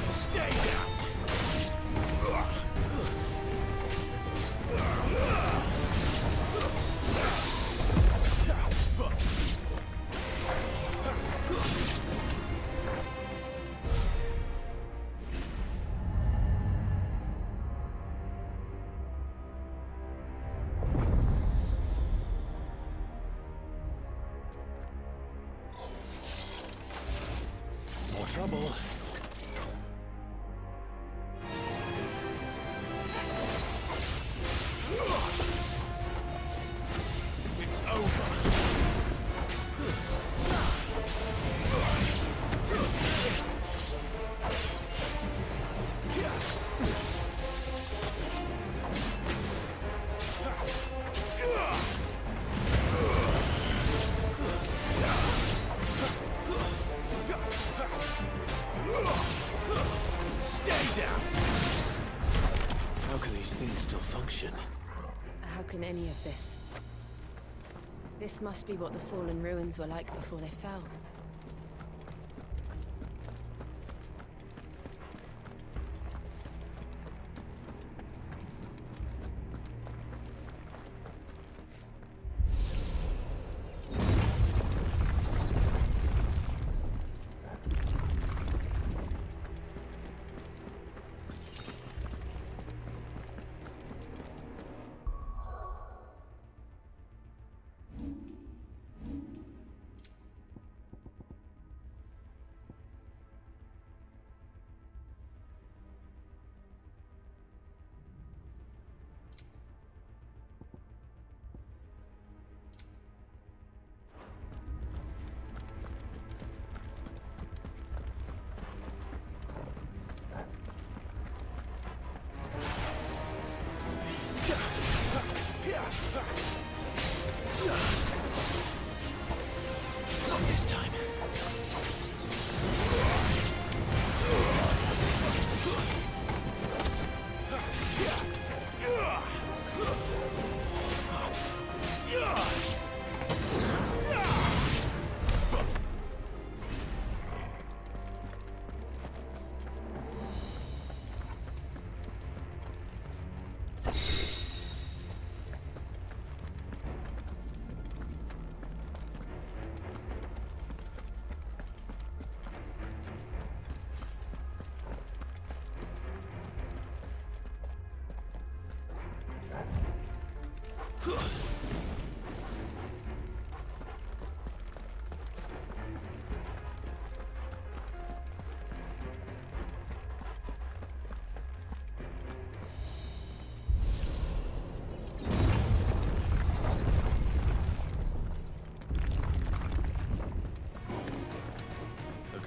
Stay down! More trouble. It's over. Stay down! How can these things still function? How can any of this? This must be what the fallen ruins were like before they fell.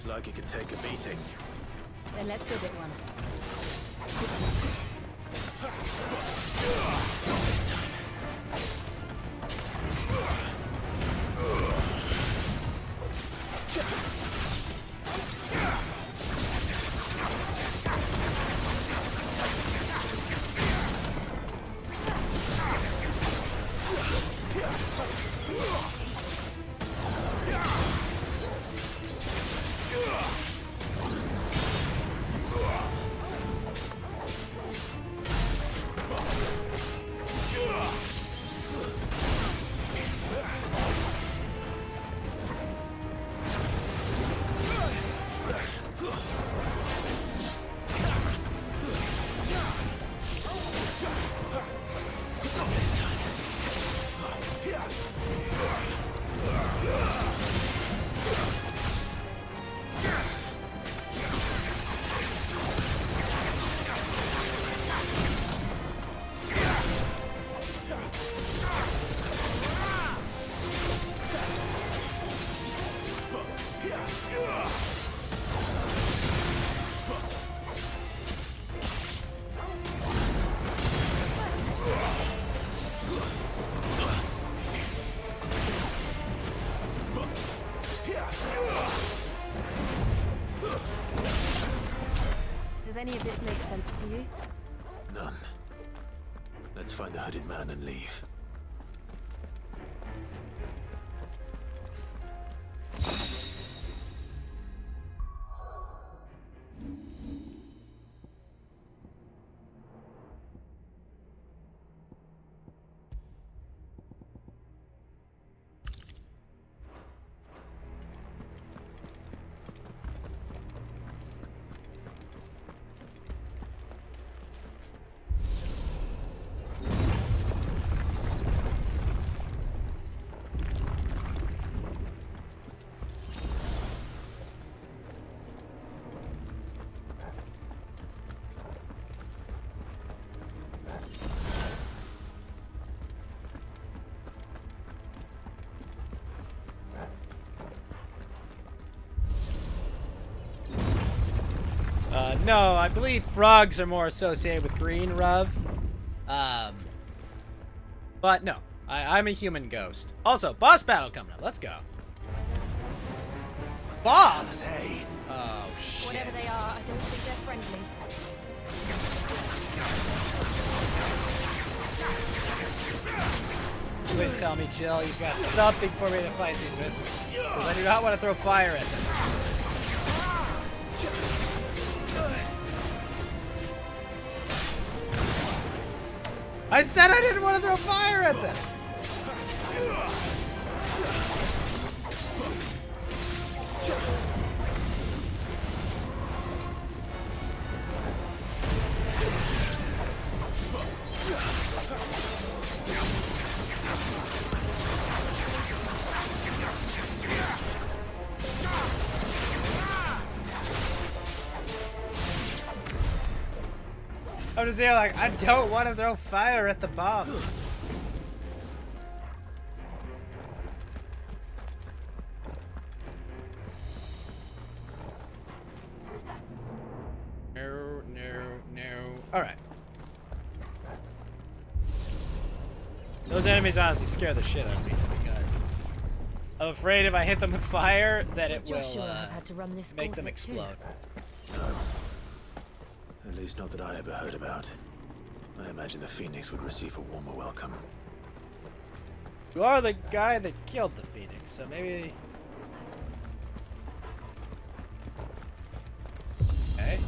Looks like it could take a beating. Then let's give it one. Not this time. Does any of this make sense to you? None. Let's find the hooded man and leave. No, I believe frogs are more associated with green, Ruv. But no, I'm a human ghost. Also, boss battle coming up. Let's go. Bombs! Hey. Oh, shit. Whatever they are, I don't think they're friendly. Please tell me, Jill, you've got something for me to fight these with. Because I do not want to throw fire at them. I said I didn't want to throw fire at them! I'm just here like, I don't want to throw fire at the bombs. No, no, no. Alright. Those enemies honestly scare the shit out of me because I'm afraid if I hit them with fire that it will make them explode. No. At least not that I ever heard about. I imagine the Phoenix would receive a warmer welcome. You are the guy that killed the Phoenix, so maybe... Okay.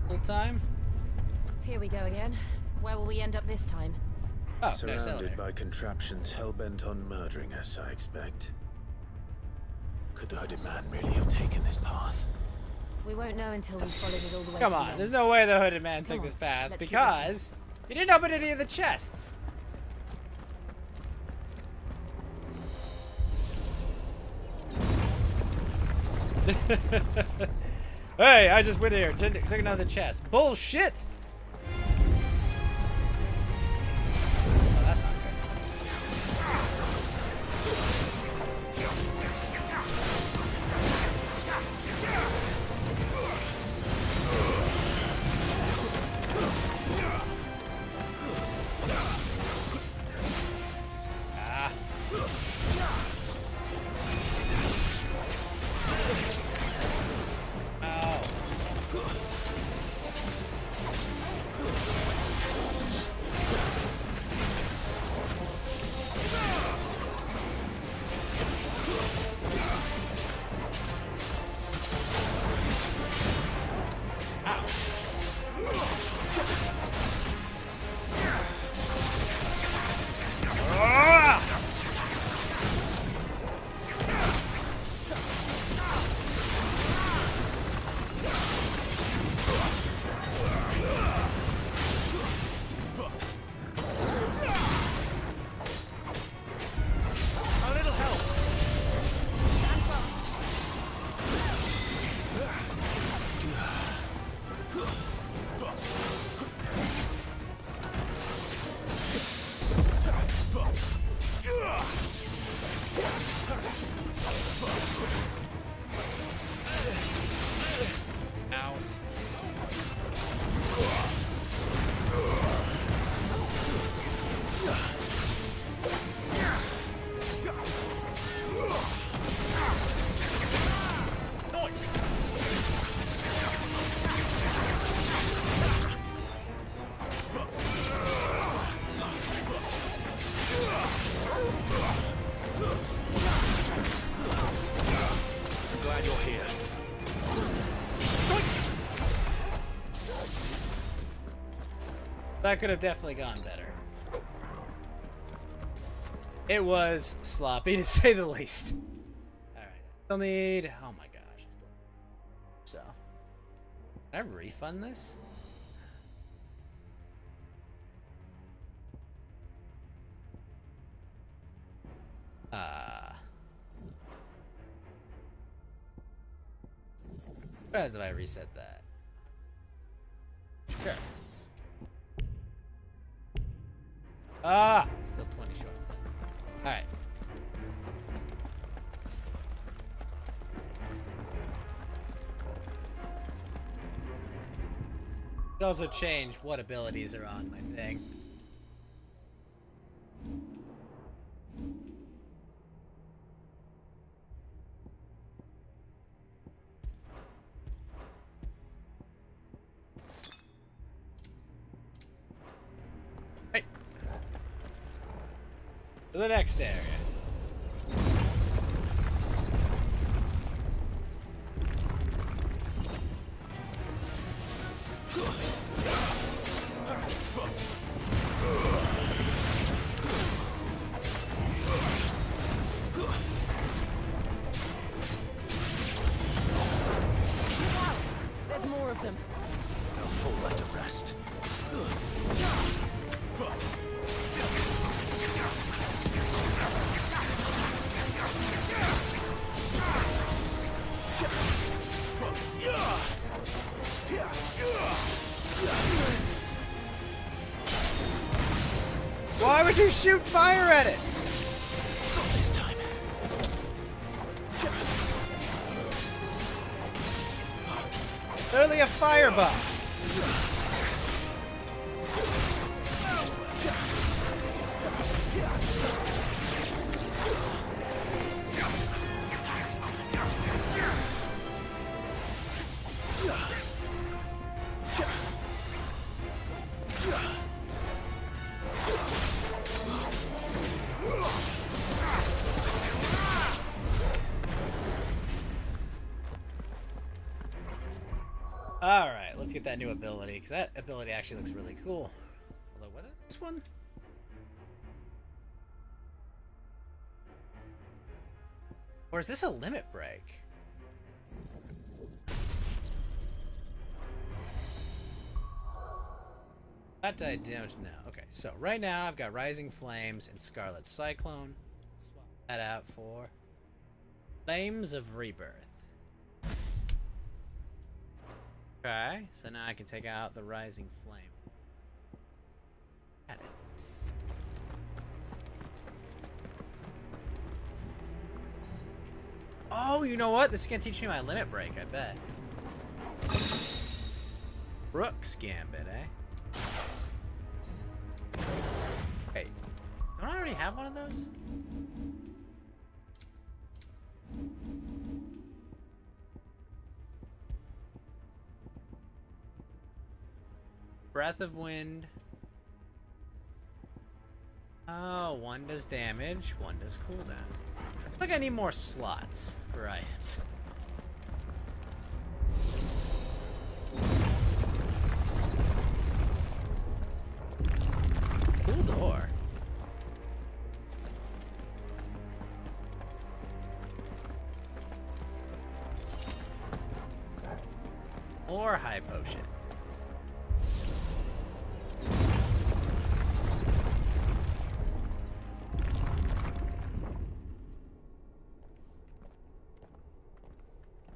Full time? Here we go again. Where will we end up this time? Oh, surrounded by contraptions hell-bent on murdering us, I expect. Could the hooded man really have taken this path? We won't know until we've followed it all the way Come to the on, end. there's no way the hooded man took this path let's keep because he didn't open any of the chests. Hey, I just went here, took another chest. Bullshit! Oh, that's not good. That could have definitely gone better. It was sloppy, to say the least. Alright, still need... Oh my gosh. I still need... So. Can I refund this? What happens if I reset that? Sure. Still 20 short. Alright. It also change what abilities are on my thing. To the next area. There's more of them. A full let to rest. Why would you shoot fire at it? Not this time. Literally a firebomb. Alright, let's get that new ability, because that ability actually looks really cool. Although, what is this one? Or is this a limit break? That I don't know. Okay, so right now I've got Rising Flames and Scarlet Cyclone. Let's swap that out for Flames of Rebirth. Okay, so now I can take out the Rising Flame. Got it. Oh, you know what? This is gonna teach me my limit break, I bet. Brooks Gambit, eh? Hey, don't I already have one of those? Breath of Wind. Oh, one does damage, one does cooldown. I feel like I need more slots for items. Cool door. Or high potion.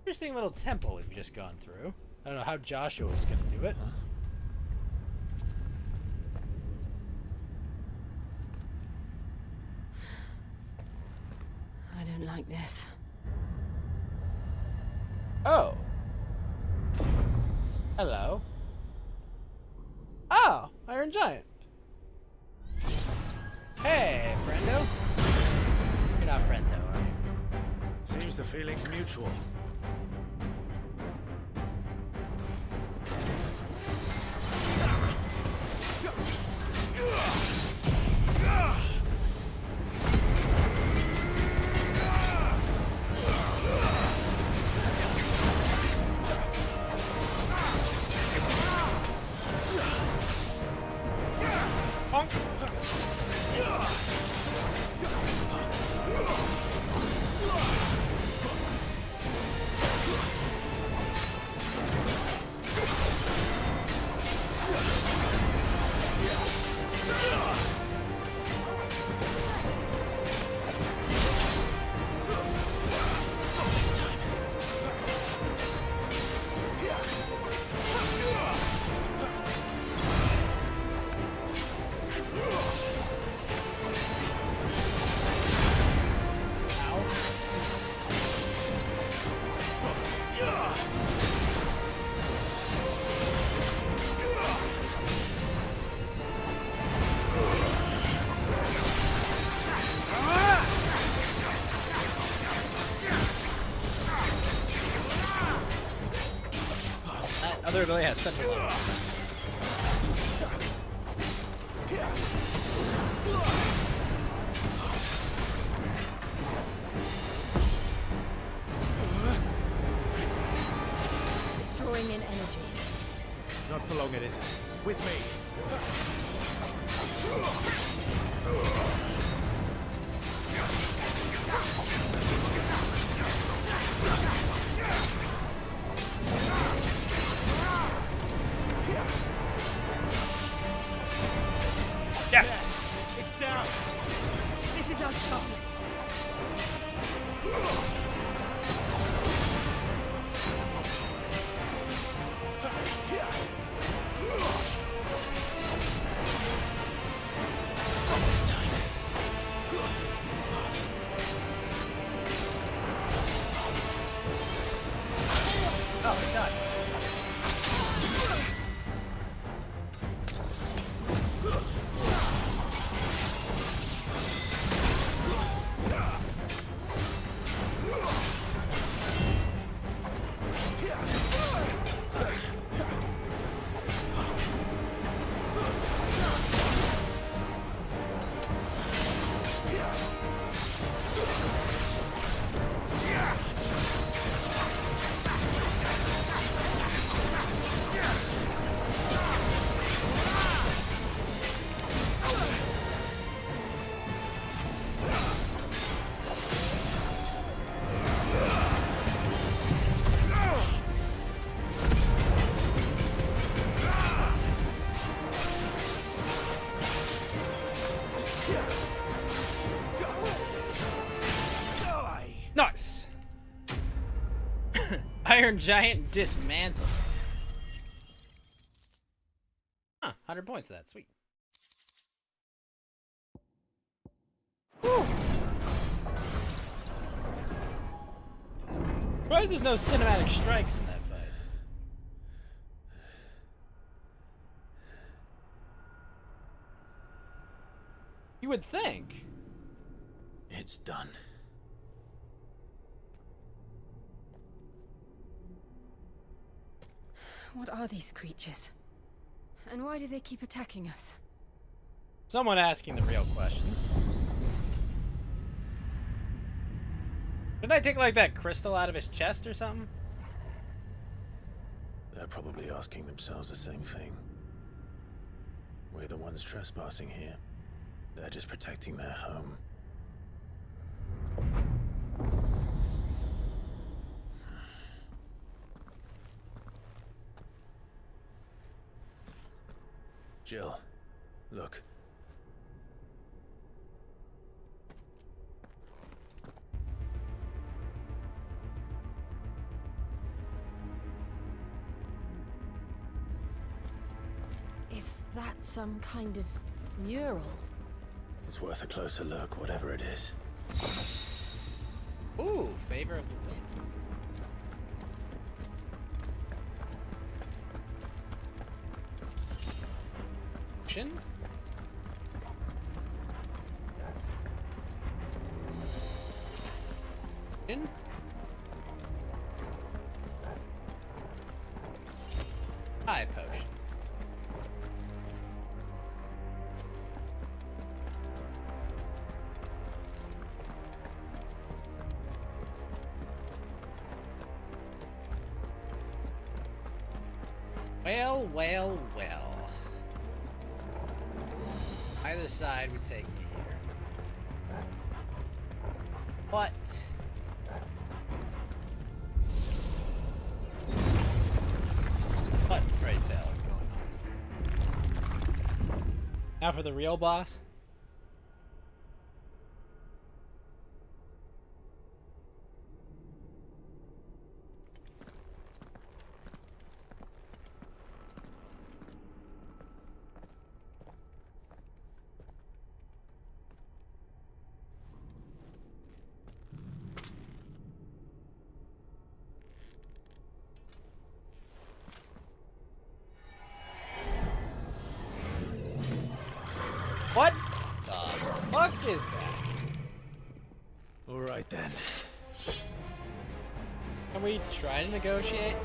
Interesting little temple we've just gone through. I don't know how Joshua was going to do it. I don't like this. Oh. Hello. Oh, Iron Giant. Hey, friendo. You're not friendo, are you? Seems the feeling's mutual. literally has such a long It's drawing in energy. Not for long, it isn't. With me. Yes! It's down. This is our chance. This time. Oh, it does. Nice! Iron Giant dismantled. Huh, 100 points to that. Sweet. Whew. Surprised there's no cinematic strikes in that fight. You would think. It's done. What are these creatures? And why do they keep attacking us? Someone asking the real questions. Didn't I take like that crystal out of his chest or something? They're probably asking themselves the same thing. We're the ones trespassing here. They're just protecting their home. Jill, look. Is that some kind of mural? It's worth a closer look, whatever it is. Ooh, favor of the wind. Potion? In? High potion. Well, well, well. Either side would take me here. What? What, pray tell, is going on? Now for the real boss? What the fuck is that? Alright then. Can we try to negotiate?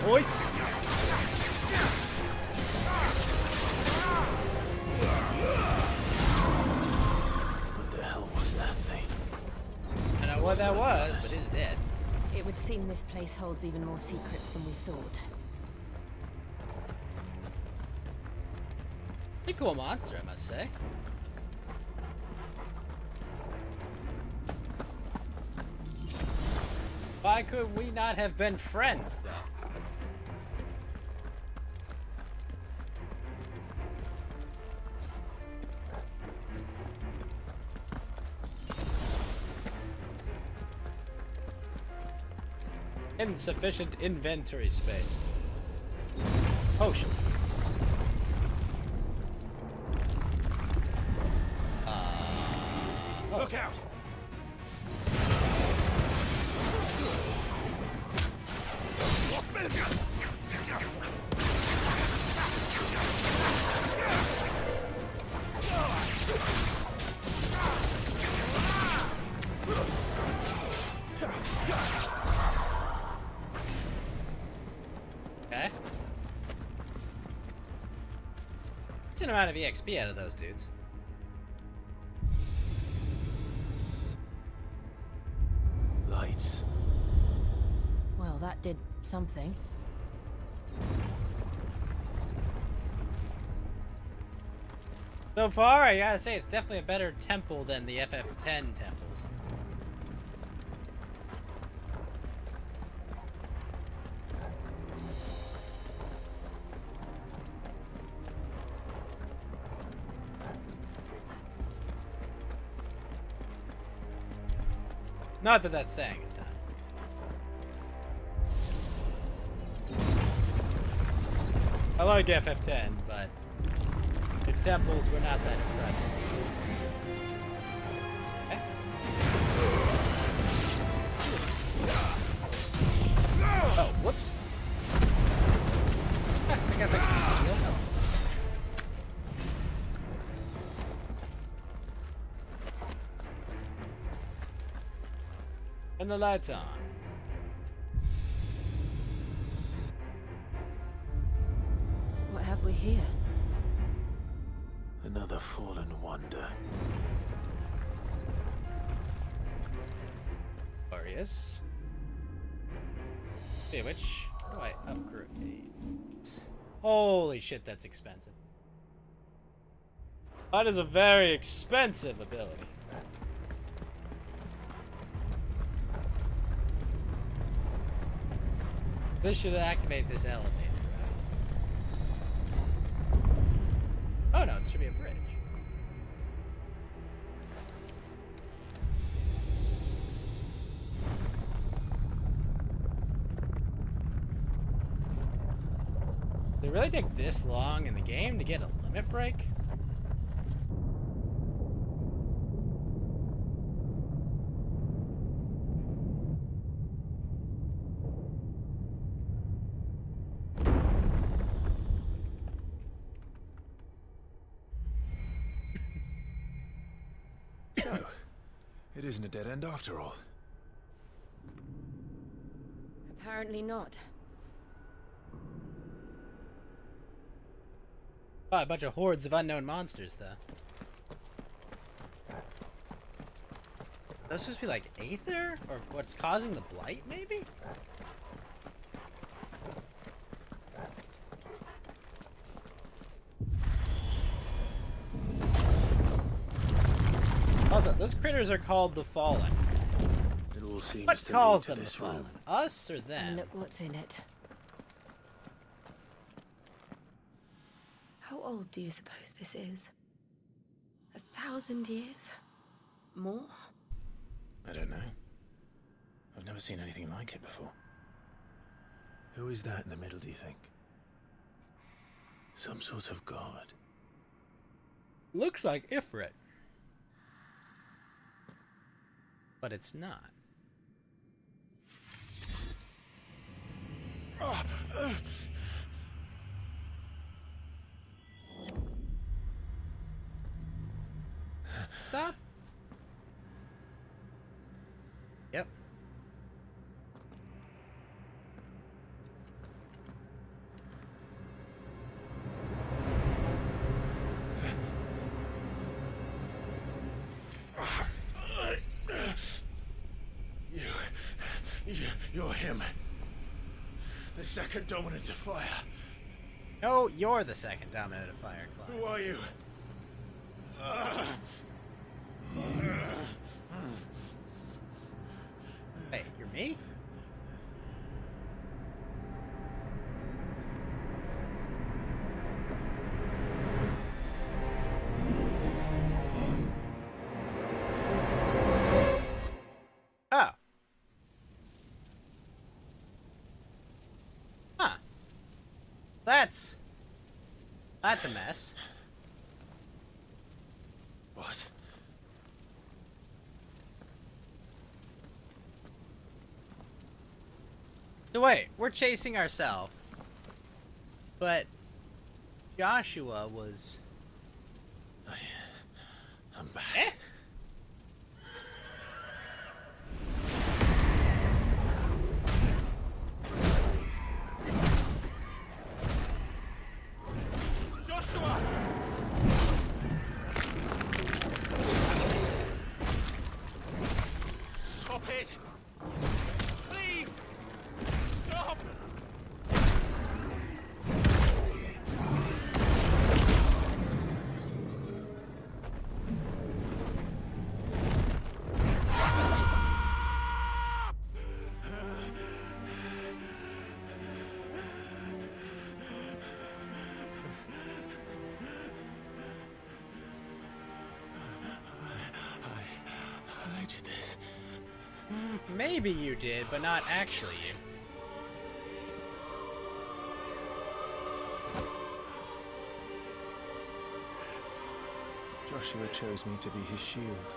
Boys. What the hell was that thing? I don't know what that was, but it's dead. It would seem this place holds even more secrets than we thought. Pretty cool monster, I must say. Why could we not have been friends, though? Insufficient inventory space. Potion. Look out! Okay. Decent amount of EXP out of those dudes. Lights. Well, that did something. So far, I gotta say, it's definitely a better temple than the FF10 temples. Not that that's saying it's not. I like FF10, but the temples were not that impressive. Okay. Oh, whoops. I guess I can use this. And the lights on. What have we here? Another fallen wonder. Glorious. Okay, which do I upgrade? Holy shit, that's expensive. That is a very expensive ability. This should activate this elevator, right? Oh no, it should be a bridge. Did it really take this long in the game to get a limit break? So, it isn't a dead end after all. Apparently not. Oh, a bunch of hordes of unknown monsters, though. Those supposed to be like Aether? Or what's causing the blight, maybe? Also, those critters are called the Fallen. It all seems What to calls lead to them the this room. Fallen? Us or them? And look what's in it. How old do you suppose this is? 1,000 years? More? I don't know. I've never seen anything like it before. Who is that in the middle, do you think? Some sort of god? Looks like Ifrit. But it's not. Stop. Yep. You're him. The second dominant of fire. No, you're the second dominant of fire, Clyde. Who are you? Hey, you're me? Oh. Huh. That's a mess. What? So wait, we're chasing ourselves. But Joshua was... I'm back. Eh? Joshua! Stop it! Please! Stop! I did this. Maybe you did, but not actually you. Joshua chose me to be his shield.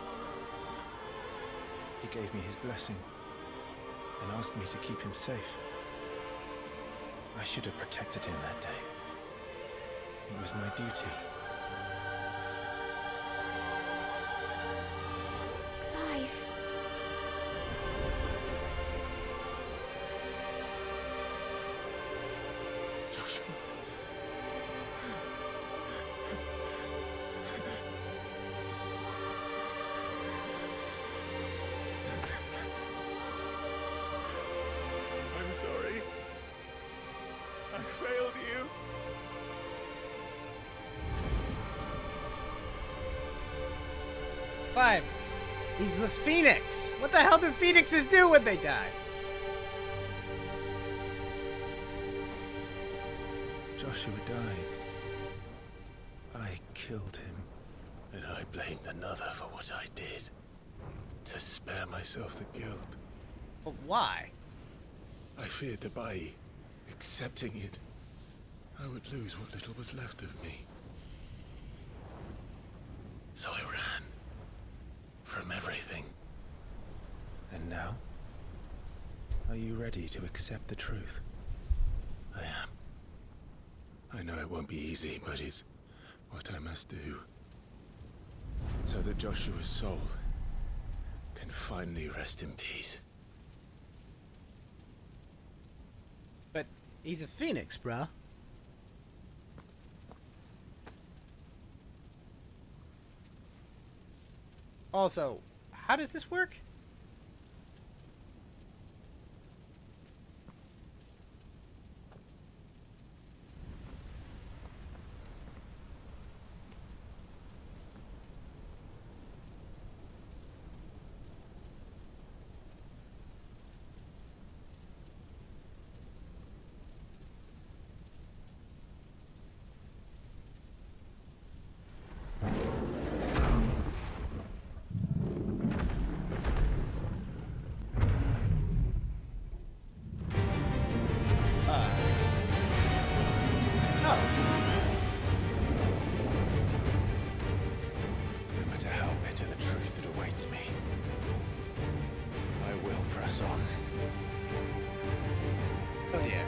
He gave me his blessing and asked me to keep him safe. I should have protected him that day. It was my duty. Clive. Joshua. I'm sorry. I failed you. Five. He's the Phoenix. What the hell do Phoenixes do when they die? Joshua died. I killed him. And I blamed another for what I did. To spare myself the guilt. But why? I feared that by accepting it, I would lose what little was left of me. So I ran. From everything. And now? Are you ready to accept the truth? I am. I know it won't be easy, but it's what I must do. So that Joshua's soul can finally rest in peace. He's a phoenix, bruh. Also, how does this work? No matter how bitter the truth that awaits me, I will press on. Oh dear.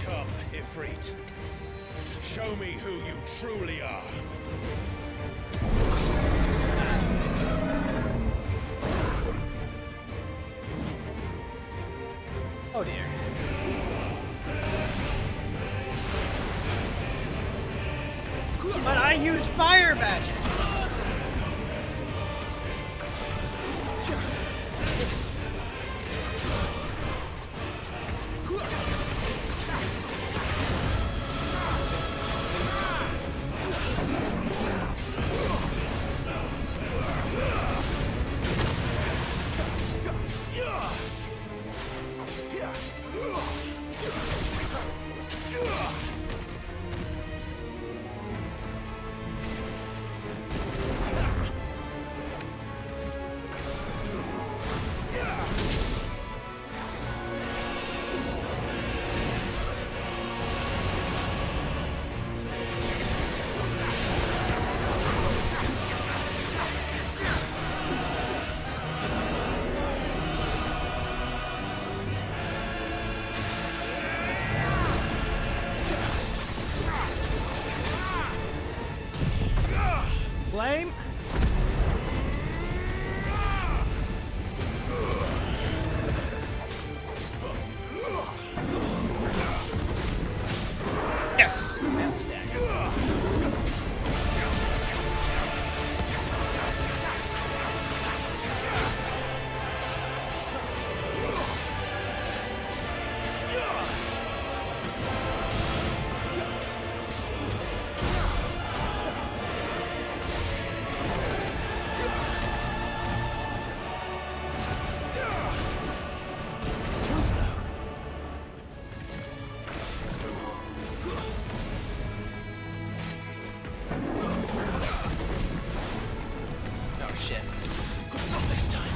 Come, Ifrit. Show me who you truly are. Oh dear. But I use fire magic! Flame? Yes! And stagger. Oh shit. Not this time.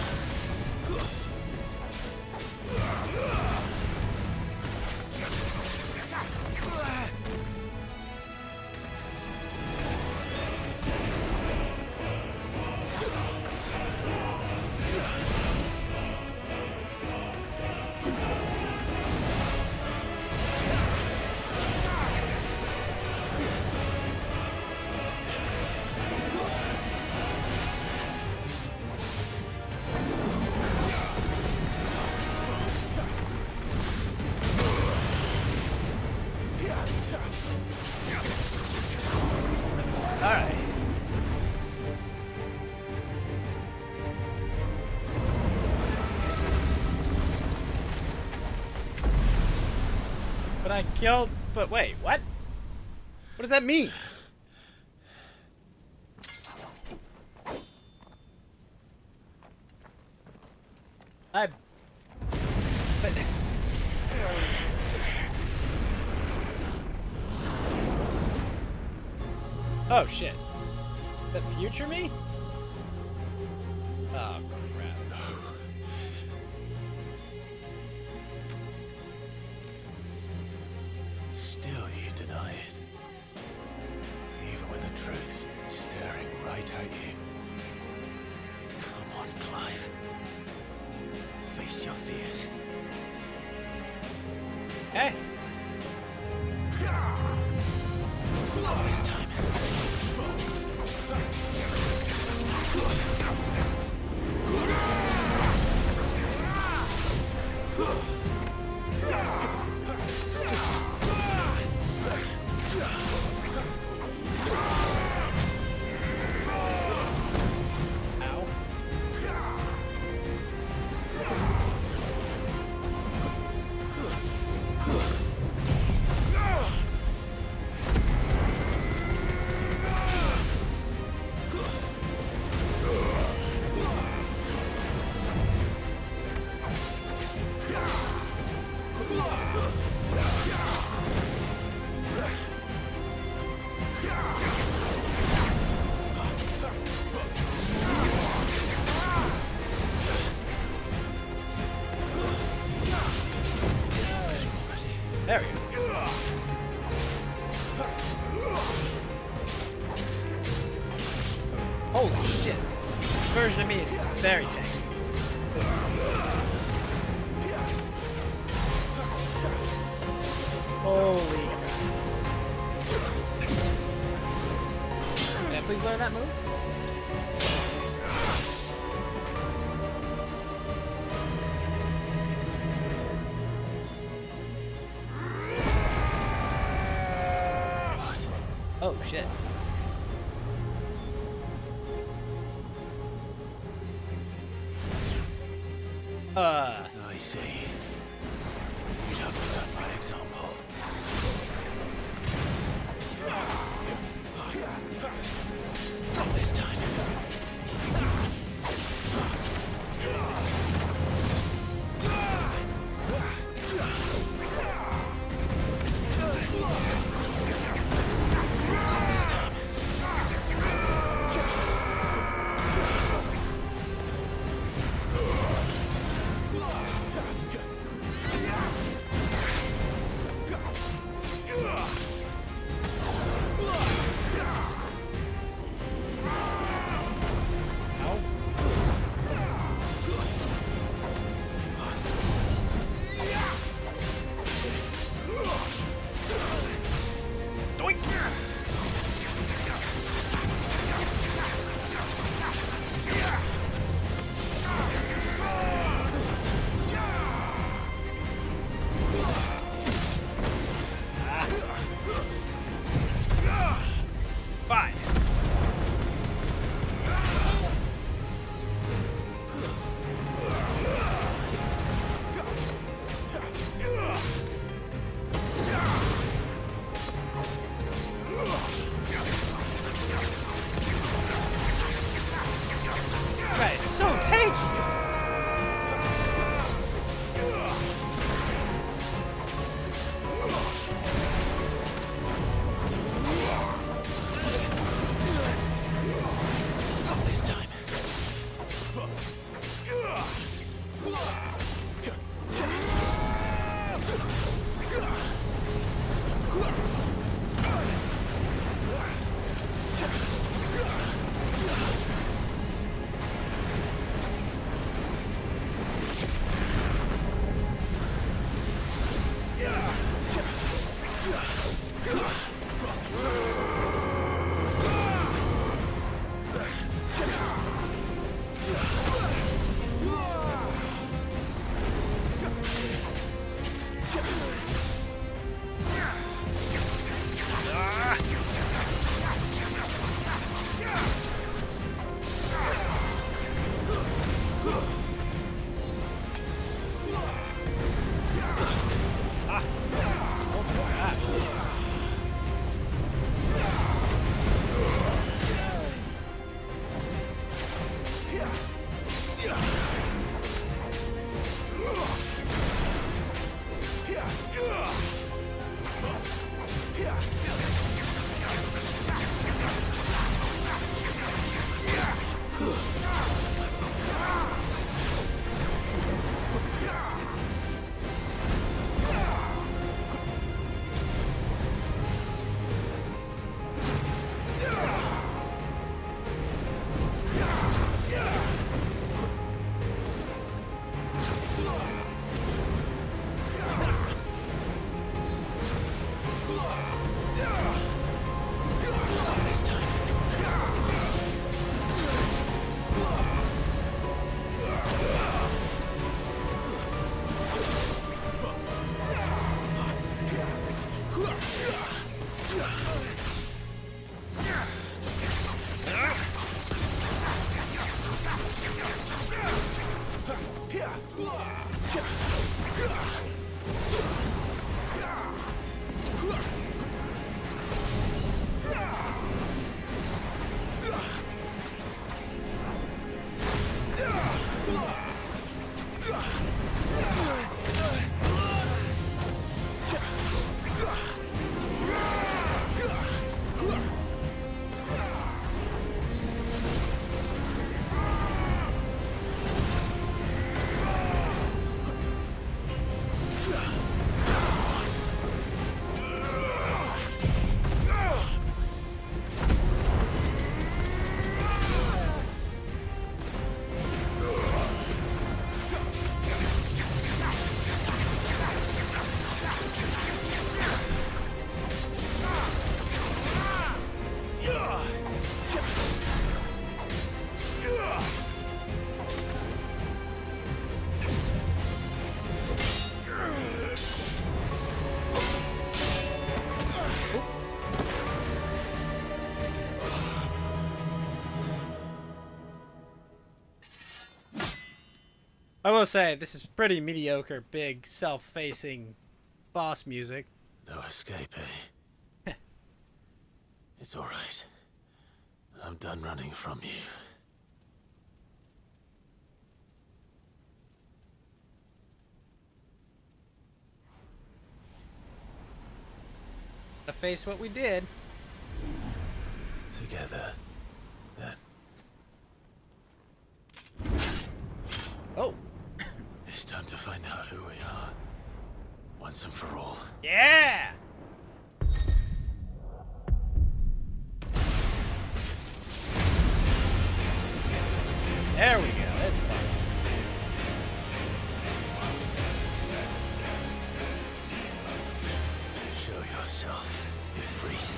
Alright. But I killed... But wait, what? What does that mean? But... Oh shit. The future me? Oh crap. Still you deny it. Even when the truth's staring right at you. Come on, Clive. Face your fears. Hey. Not this time. very tanky. Holy crap. Can I please learn that move? What? Oh, shit. I see. You'd have to learn by example. Not this time. Not this time. Fine. This guy is so tanky. Not this time. I will say, this is pretty mediocre, big, self-facing boss music. No escape, eh? It's all right. I'm done running from you. To face what we did. Together, then. Oh! It's time to find out who we are. Once and for all. Yeah! There we go. There's the boss. Show yourself, Ifrit.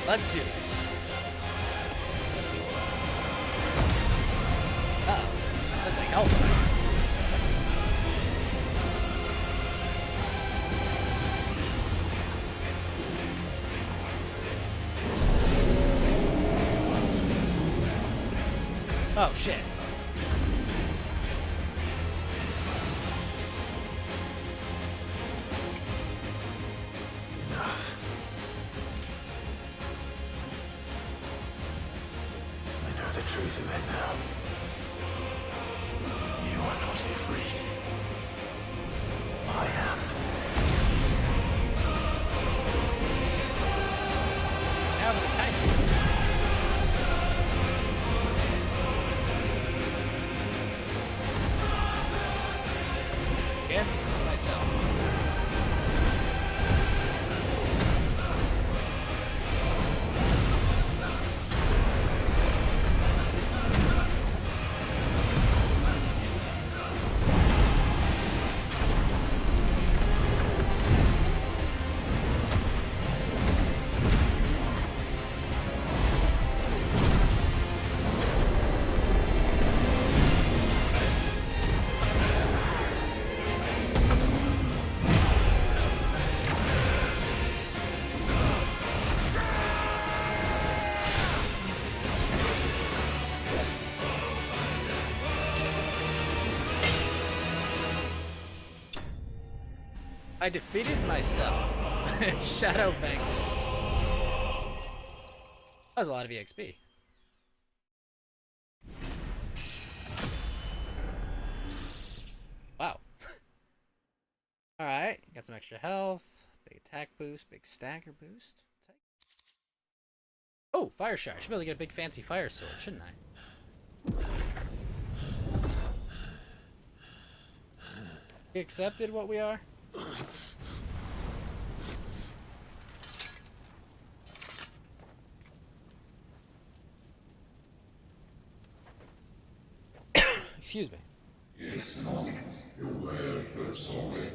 Let's do this. Uh-oh. That's like help. Oh, shit. Enough. I know the truth of it now. You are not Ifrit. I am. Now with the kaiju. Against myself. I defeated myself. Shadow vanquished. That was a lot of EXP. Wow. Alright, got some extra health, big attack boost, big stagger boost. Oh, fire shot. I should be able to get a big fancy fire sword, shouldn't I? We accepted what we are? Excuse me. Yes, no. You're well, but sorry.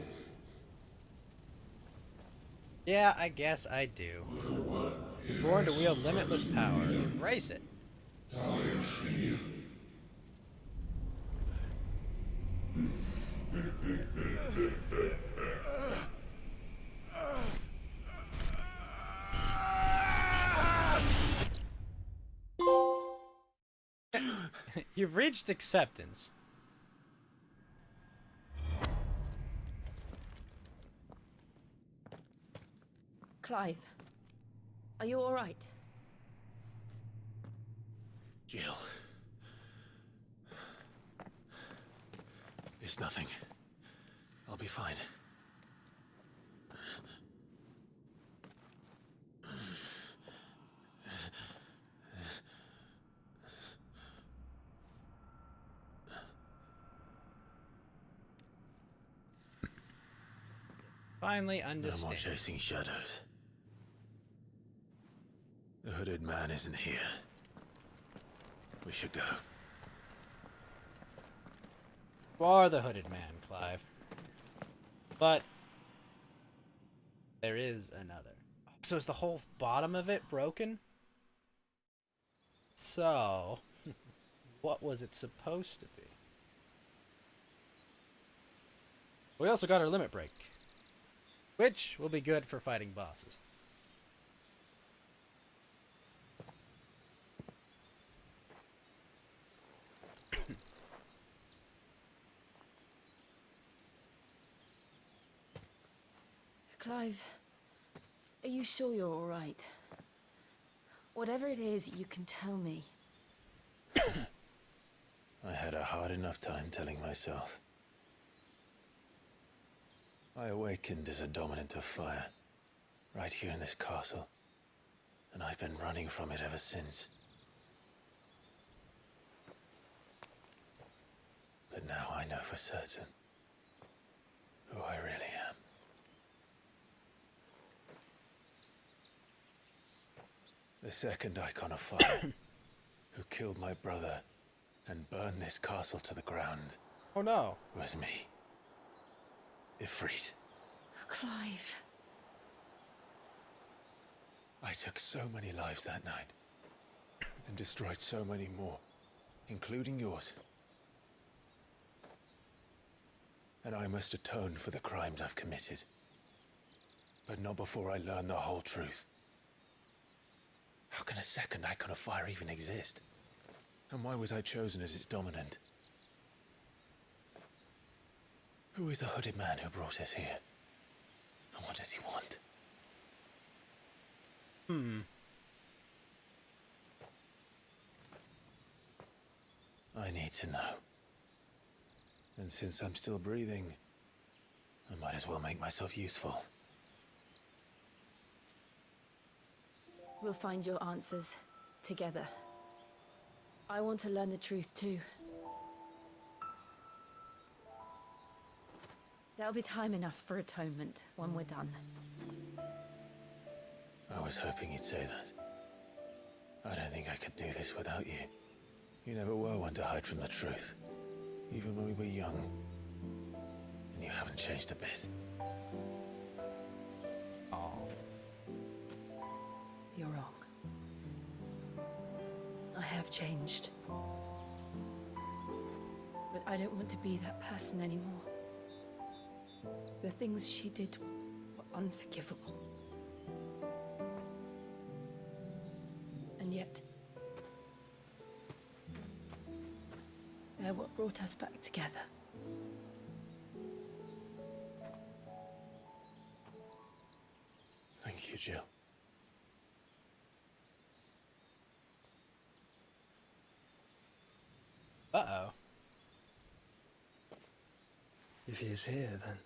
Yeah, I guess I do. You're born to wield limitless power. Embrace it. You've reached acceptance. Clive, are you all right? Jill. It's nothing. I'll be fine. Finally No understand. more chasing shadows. The hooded man isn't here. We should go. You are the hooded man, Clive. But there is another. So is the whole bottom of it broken? So, what was it supposed to be? We also got our limit break, which will be good for fighting bosses. Clive, are you sure you're all right? Whatever it is, you can tell me. I had a hard enough time telling myself. I awakened as a dominant of fire, right here in this castle, and I've been running from it ever since. But now I know for certain who I really am. The second icon of fire, who killed my brother and burned this castle to the ground. Oh no. Was me. Ifrit. Clive. I took so many lives that night, and destroyed so many more, including yours. And I must atone for the crimes I've committed. But not before I learn the whole truth. How can a second icon of fire even exist? And why was I chosen as its dominant? Who is the hooded man who brought us here? And what does he want? I need to know. And since I'm still breathing, I might as well make myself useful. We'll find your answers together. I want to learn the truth too. There'll be time enough for atonement when we're done. I was hoping you'd say that. I don't think I could do this without you. You never were one to hide from the truth, even when we were young. And you haven't changed a bit. Oh. You're wrong. I have changed. But I don't want to be that person anymore. The things she did were unforgivable. And yet, they're what brought us back together. Thank you, Jill. Uh-oh. If he is here, then...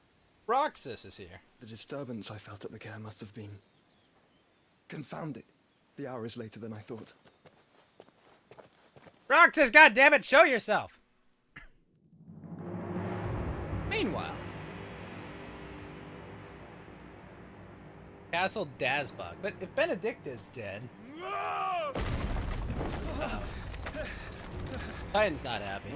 Roxas is here. The disturbance I felt at the care must have been... confounded. The hour is later than I thought. Roxas, goddammit, show yourself! Meanwhile... Castle Dazbug. But if Benedicta's dead... Uh-oh. Titan's not happy.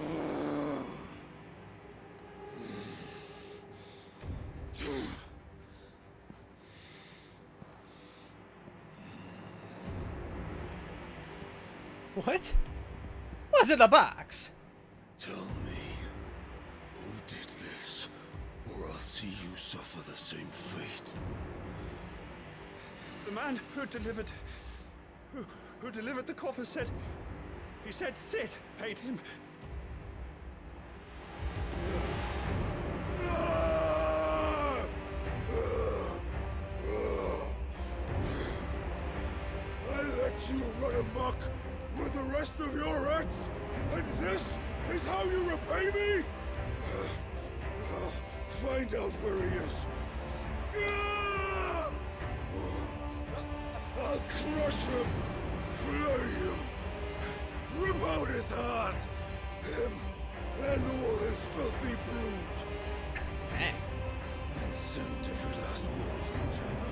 What? What's in the box? Tell me, who did this, or I'll see you suffer the same fate. The man who delivered the coffer said... He said Sid paid him. I let you run amok with the rest of your rats, and this is how you repay me? Find out where he is. I'll crush him, flay him, rip out his heart, him and all his filthy brood. Dang. And send every last one of them down.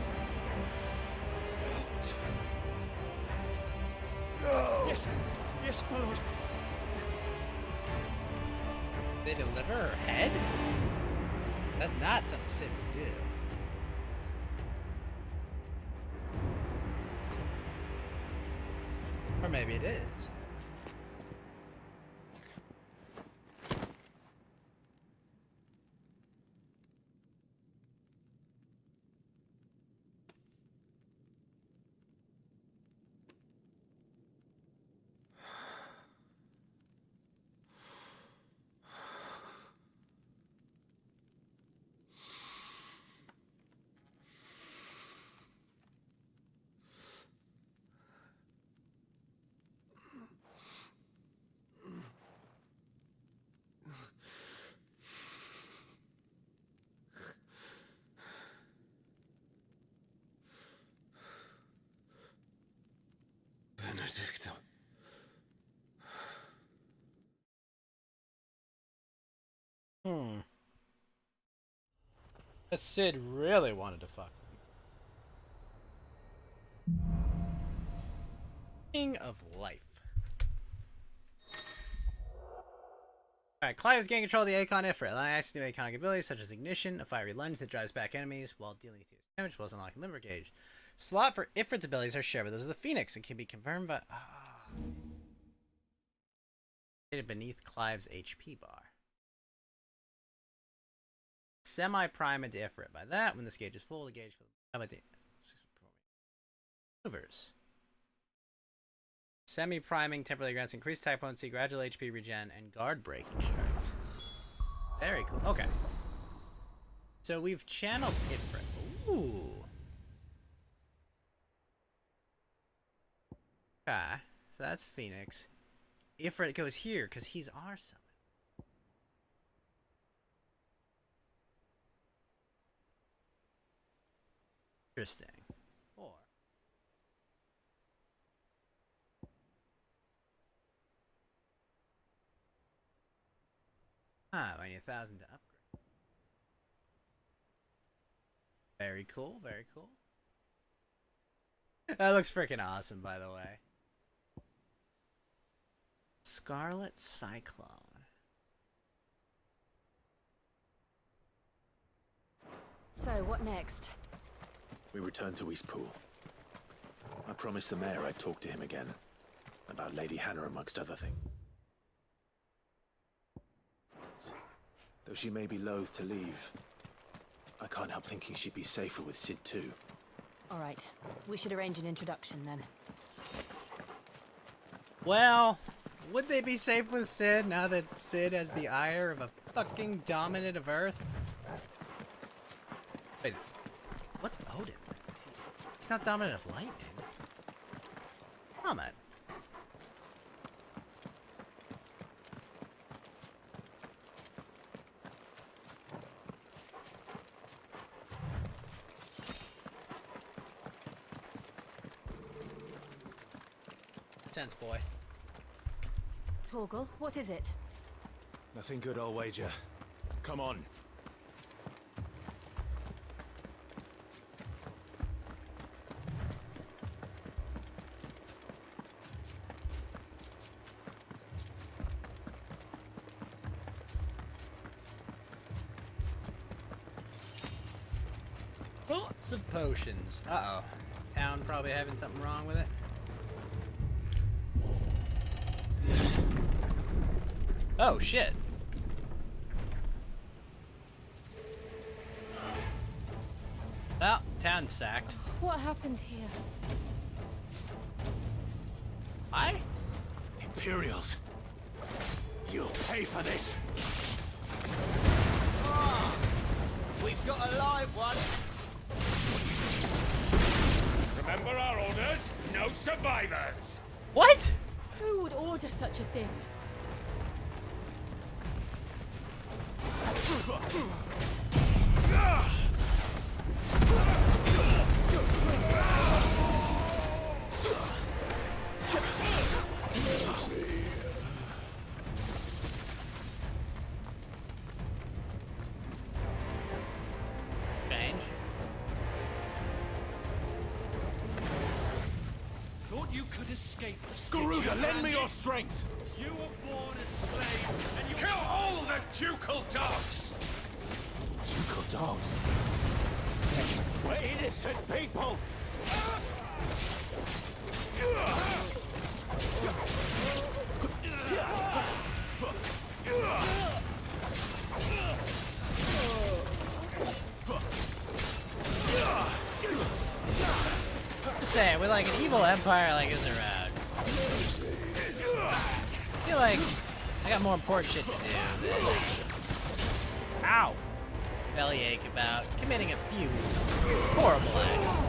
Out. No! Yes, yes, my lord. They deliver her head? That's not something Sid would do. Or maybe it is. Benedicta. Sid really wanted to fuck with him. King of Life. Alright, Clive's gaining control of the Akon Ifrit, allowing access to new Akonic abilities such as Ignition, a fiery lunge that drives back enemies while dealing serious damage while unlocking Limber Gauge. Slot for Ifrit's abilities are shared with those of the Phoenix and can be confirmed by beneath Clive's HP bar. Semi-prime into Ifrit. By that, when this gauge is full, the gauge for maneuvers. Semi-priming temporarily grants increased type potency, gradual HP regen, and guard breaking strikes. Very cool. Okay. So we've channeled Ifrit. Ooh. Okay. So that's Phoenix. Ifrit goes here because he's our summon. Interesting. Or I need 1,000 to upgrade. Very cool, very cool. That looks freaking awesome, by the way. Scarlet Cyclone. So, what next? We return to Eastpool. I promised the mayor I'd talk to him again. About Lady Hannah, amongst other things. Though she may be loath to leave, I can't help thinking she'd be safer with Sid too. Alright, we should arrange an introduction then. Well, would they be safe with Sid now that Sid has the ire of a fucking dominant of Earth? Wait, what's Odin then? He's not dominant of lightning. Comet. Sense, boy. Torgal, what is it? Nothing good, I'll wager. Come on. Lots of potions. Uh-oh. Town probably having something wrong with it. Oh, shit. Well, town's sacked. What happened here? Hi? Imperials. You'll pay for this. Oh, we've got a live one. Remember our orders? No survivors! What? Who would order such a thing? you could escape us. Garuda, lend me your strength! You were born a slave, and you kill all the ducal dogs! Ducal dogs? We're innocent people! Just saying, with like an evil empire like is around, I feel like I got more important shit to do than ow, bellyache about committing a few horrible acts.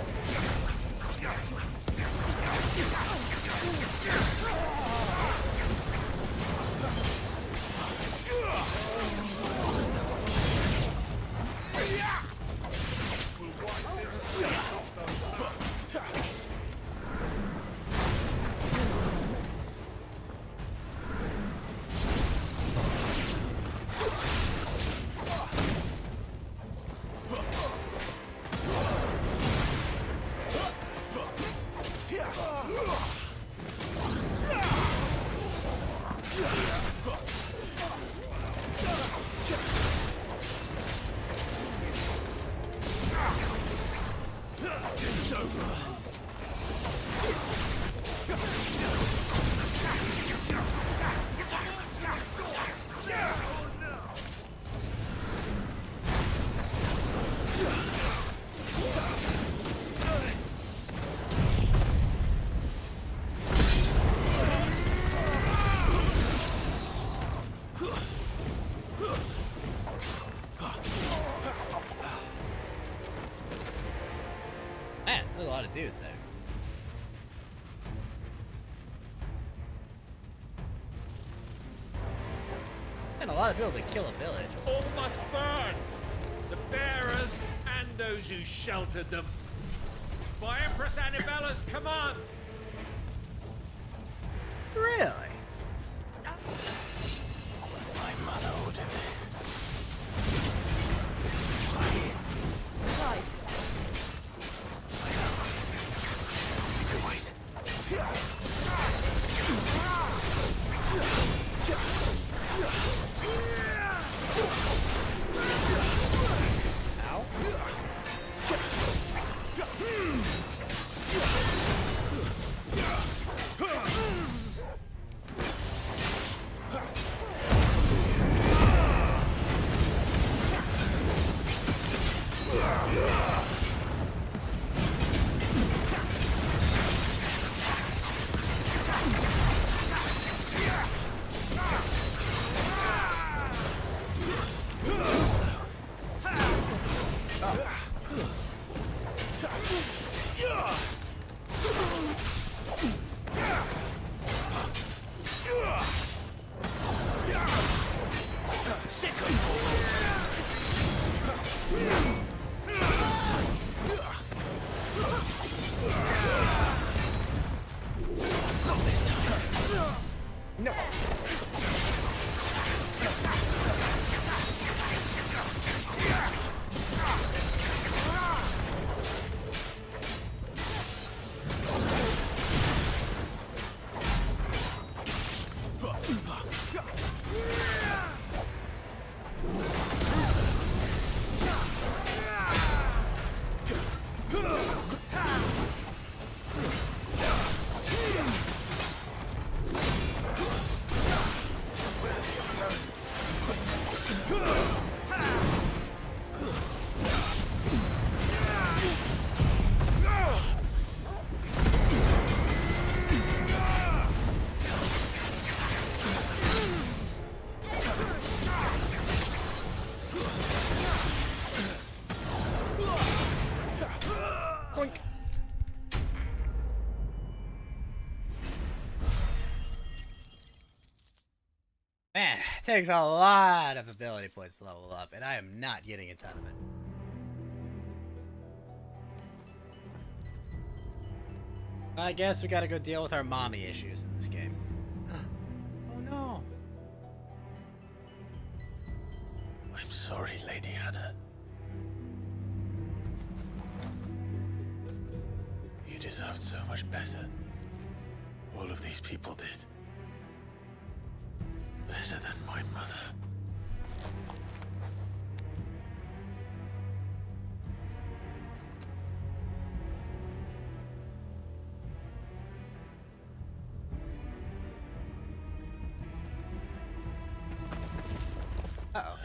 Man, there's a lot of dudes there. And a lot of people to kill a village. All must burn! The bearers and those who sheltered them. By Empress Annibella's command! Really? My mother ordered this. Clive. You can wait. No. Man, it takes a lot of ability points to level up, and I am not getting a ton of it. I guess we gotta go deal with our mommy issues in this game. Oh no. I'm sorry, Lady Hannah. You deserved so much better. All of these people did. Better than my mother. Uh-oh.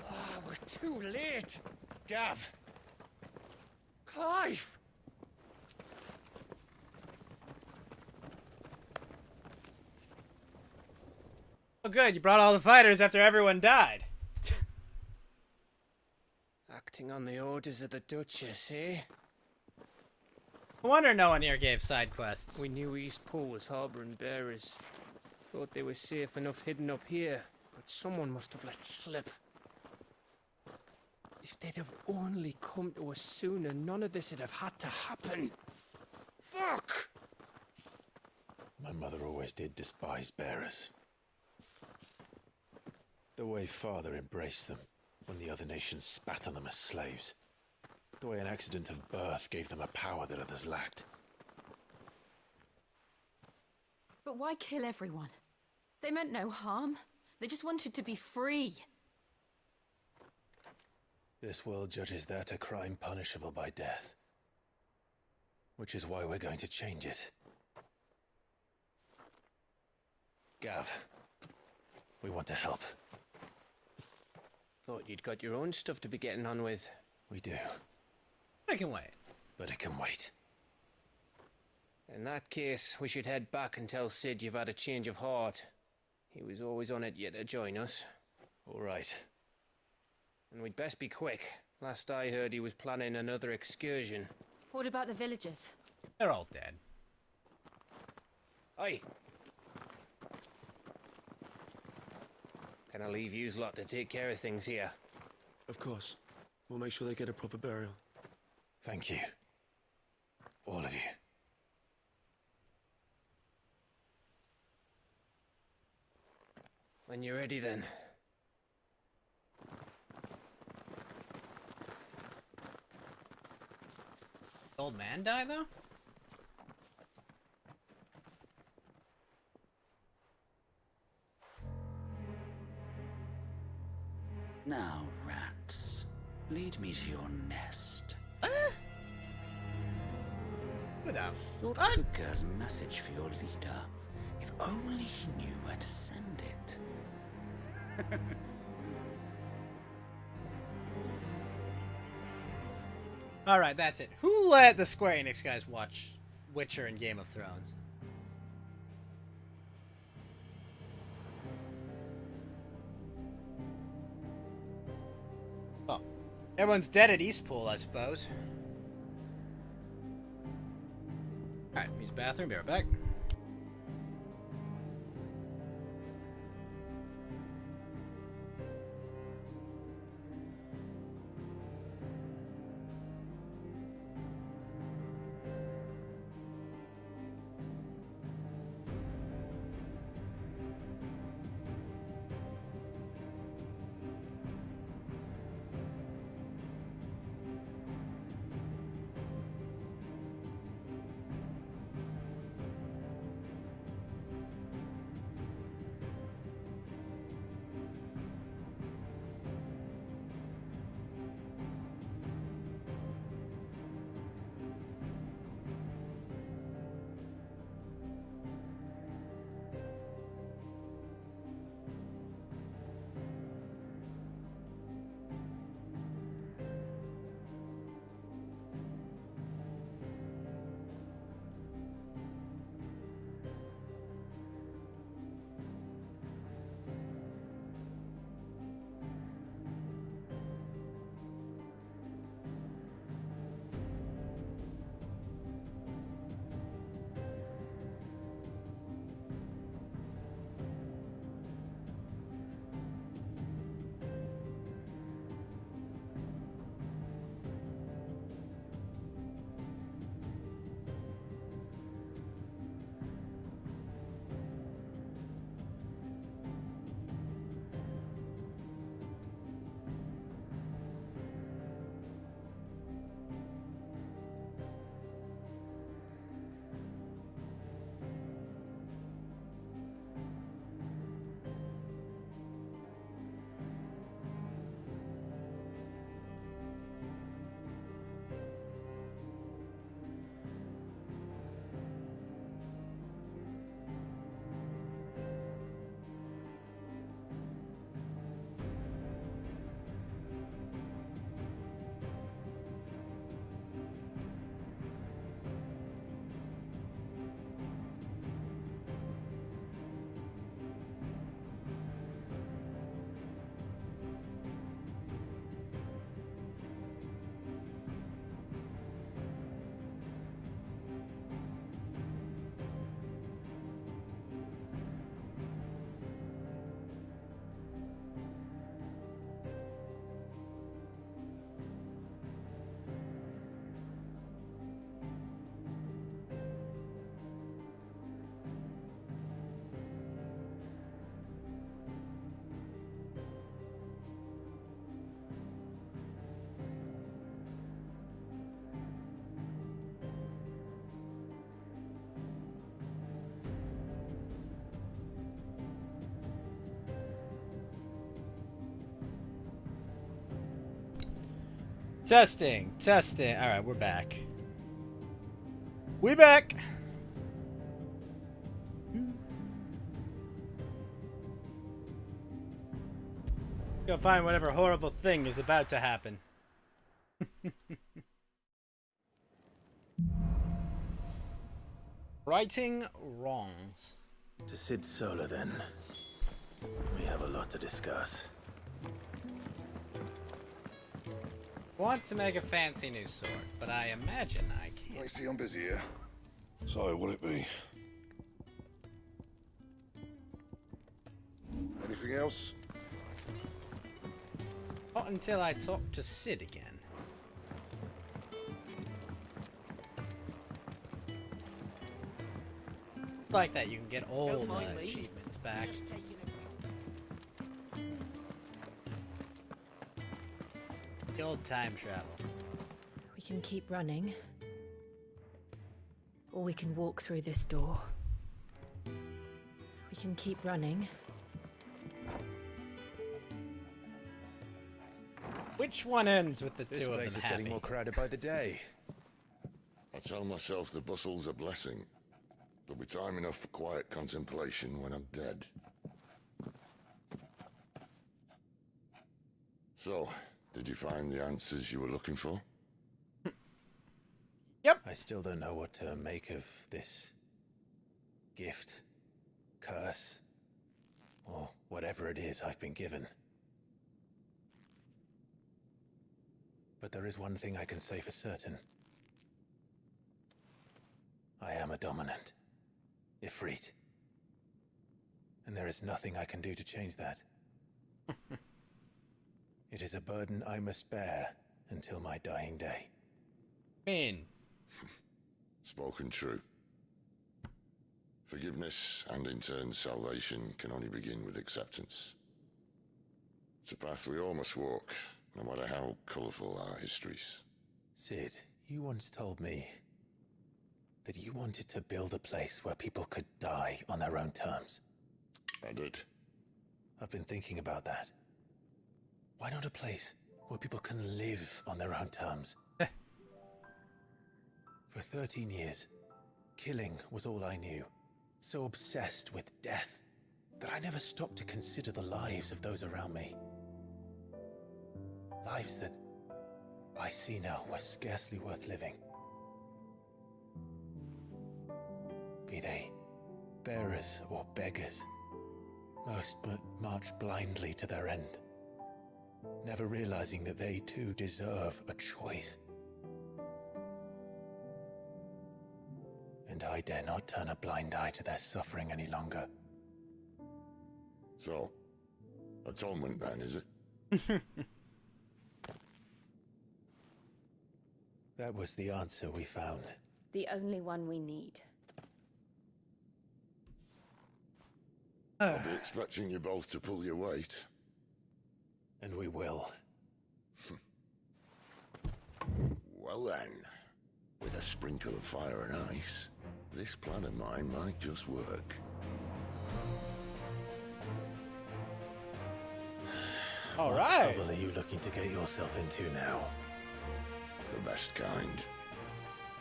Ah, we're too late. Gav. Clive. Oh good, you brought all the fighters after everyone died. Acting on the orders of the Duchess, eh? No wonder no one here gave side quests. We knew Eastpool was harboring bearers. Thought they were safe enough hidden up here, but someone must have let slip. If they'd have only come to us sooner, none of this would have had to happen. Fuck! My mother always did despise bearers. The way Father embraced them when the other nations spat on them as slaves. The way an accident of birth gave them a power that others lacked. But why kill everyone? They meant no harm. They just wanted to be free. This world judges that a crime punishable by death. Which is why we're going to change it. Gav, we want to help. Thought you'd got your own stuff to be getting on with. We do. I can wait. But it can wait. In that case, we should head back and tell Sid you've had a change of heart. He was always on it yet to join us. All right. And we'd best be quick. Last I heard, he was planning another excursion. What about the villagers? They're all dead. Aye. Can I leave yous lot to take care of things here? Of course. We'll make sure they get a proper burial. Thank you. All of you. When you're ready, then. The old man die, though? Now, rats, lead me to your nest. Who the Lord Kruger's message for your leader. If only he knew where to send it. Alright, that's it. Who let the Square Enix guys watch Witcher and Game of Thrones? Oh. Everyone's dead at Eastpool, I suppose. Alright, use the bathroom, be right back. Testing, testing. All right, we're back. We back. Go find whatever horrible thing is about to happen. Righting wrongs. To Sid Solar, then. We have a lot to discuss. Want to make a fancy new sword, but I imagine I can't. I see I'm busy here. So, will it be? Anything else? Not until I talk to Sid again. Like that, you can get all the achievements back. The old time travel. We can keep running. Or we can walk through this door. We can keep running. Which one ends with the This two of place them is happy? getting more crowded by the day. I tell myself the bustle's a blessing. There'll be time enough for quiet contemplation when I'm dead. So, did you find the answers you were looking for? Yep. I still don't know what to make of this gift, curse, or whatever it is I've been given. But there is one thing I can say for certain. I am a dominant, Ifrit. And there is nothing I can do to change that. It is a burden I must bear until my dying day. Spoken true. Forgiveness and in turn salvation can only begin with acceptance. It's a path we all must walk, no matter how colourful our histories. Sid, you once told me that you wanted to build a place where people could die on their own terms. I did. I've been thinking about that. Why not a place where people can live on their own terms? For 13 years, killing was all I knew. So obsessed with death that I never stopped to consider the lives of those around me. Lives that I see now were scarcely worth living. Be they bearers or beggars, most march blindly to their end, never realizing that they too deserve a choice. And I dare not turn a blind eye to their suffering any longer. So, atonement then, is it? That was the answer we found. The only one we need. I'll be expecting you both to pull your weight. And we will. Well then, with a sprinkle of fire and ice, this plan of mine might just work. All What right. trouble are you looking to get yourself into now? The best kind.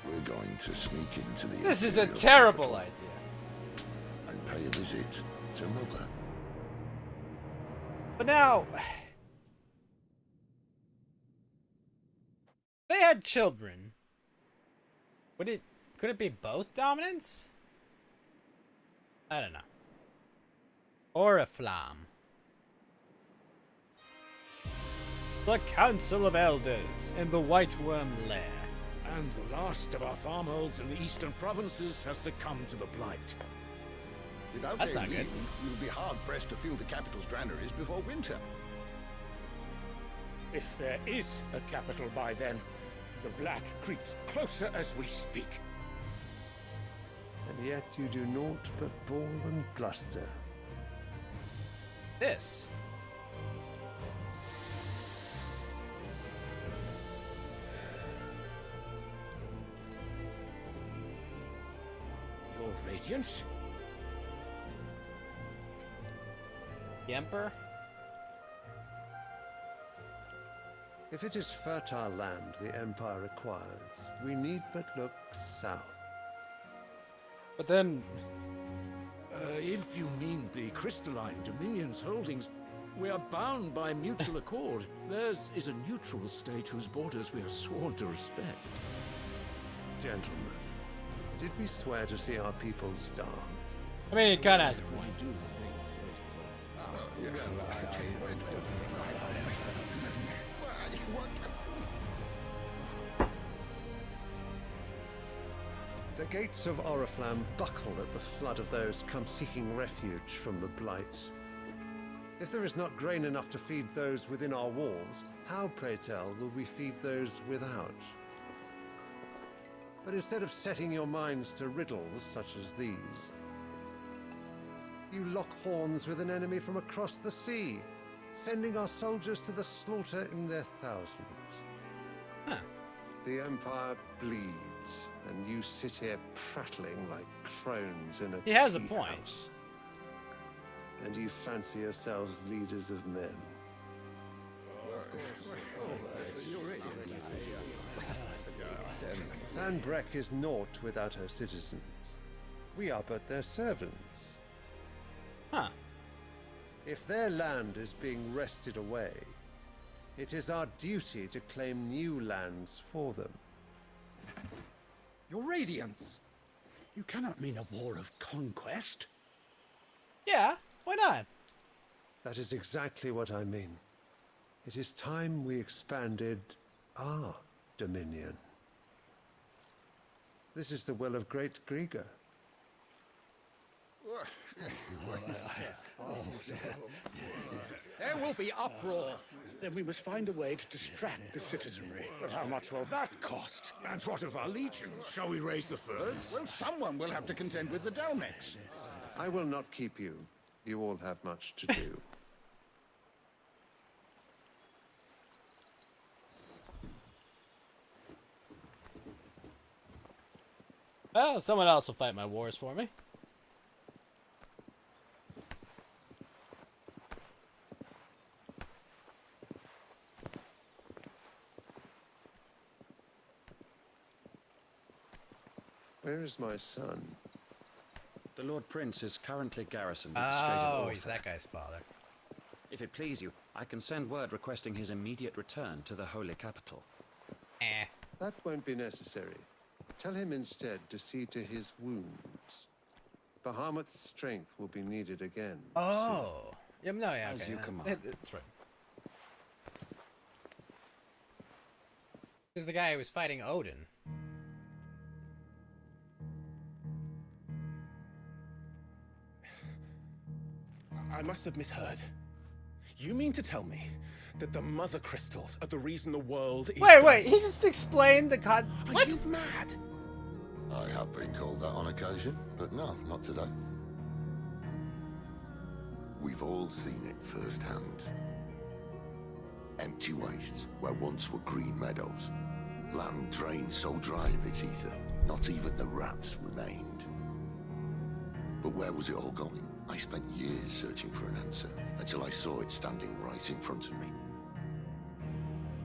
We're going to sneak into the This is a Imperial terrible capital idea. and pay a visit to Mother. But now, they had children. Could it be both dominants? I don't know. Or a flam. The Council of Elders in the White Worm Lair. And the last of our farmholds in the eastern provinces has succumbed to the blight. Without That's their not good. leave, you'll be hard-pressed to fill the capital's granaries before winter. If there is a capital by then, the black creeps closer as we speak. And yet you do naught but bawl and bluster. This. Your Radiance? The Emperor? If it is fertile land the Empire requires, we need but look south. But then... If you mean the crystalline Dominion's holdings, we are bound by mutual accord. Theirs is a neutral state whose borders we are sworn to respect. Gentlemen, did we swear to see our people starve? I mean, it kind of has a point. I do think The gates of Oriflamme buckle at the flood of those come seeking refuge from the Blight. If there is not grain enough to feed those within our walls, how, pray tell, will we feed those without? But instead of setting your minds to riddles such as these, you lock horns with an enemy from across the sea, sending our soldiers to the slaughter in their thousands. Huh. The Empire bleeds, and you sit here prattling like crones in a He has a tea point. house. And you fancy yourselves leaders of men. Sanbreque is naught without her citizens. We are but their servants. Huh. If their land is being wrested away, it is our duty to claim new lands for them. Your Radiance! You cannot mean a war of conquest. Yeah, why not? That is exactly what I mean. It is time we expanded our dominion. This is the will of great Grieger. There will be uproar. Then we must find a way to distract the citizenry. But how much will that cost? And what of our legions? Shall we raise the furs? Well, someone will have to contend with the Dalmex. I will not keep you. You all have much to do. Oh, someone else will fight my wars for me. Where is my son? The Lord Prince is currently garrisoned at the Strait of Oh, he's that guy's father. If it please you, I can send word requesting his immediate return to the Holy Capital. That won't be necessary. Tell him instead to see to his wounds. Bahamut's strength will be needed again. Oh. Yeah, no, yeah, As okay. you command. That's right. This is the guy who was fighting Odin. I must have misheard. You mean to tell me that the mother crystals are the reason the world is... Wait, he just explained the god... What? Are you mad? I have been called that on occasion, but no, not today. We've all seen it firsthand. Empty wastes where once were green meadows. Land drained so dry of its ether, not even the rats remained. But where was it all going? I spent years searching for an answer, until I saw it standing right in front of me.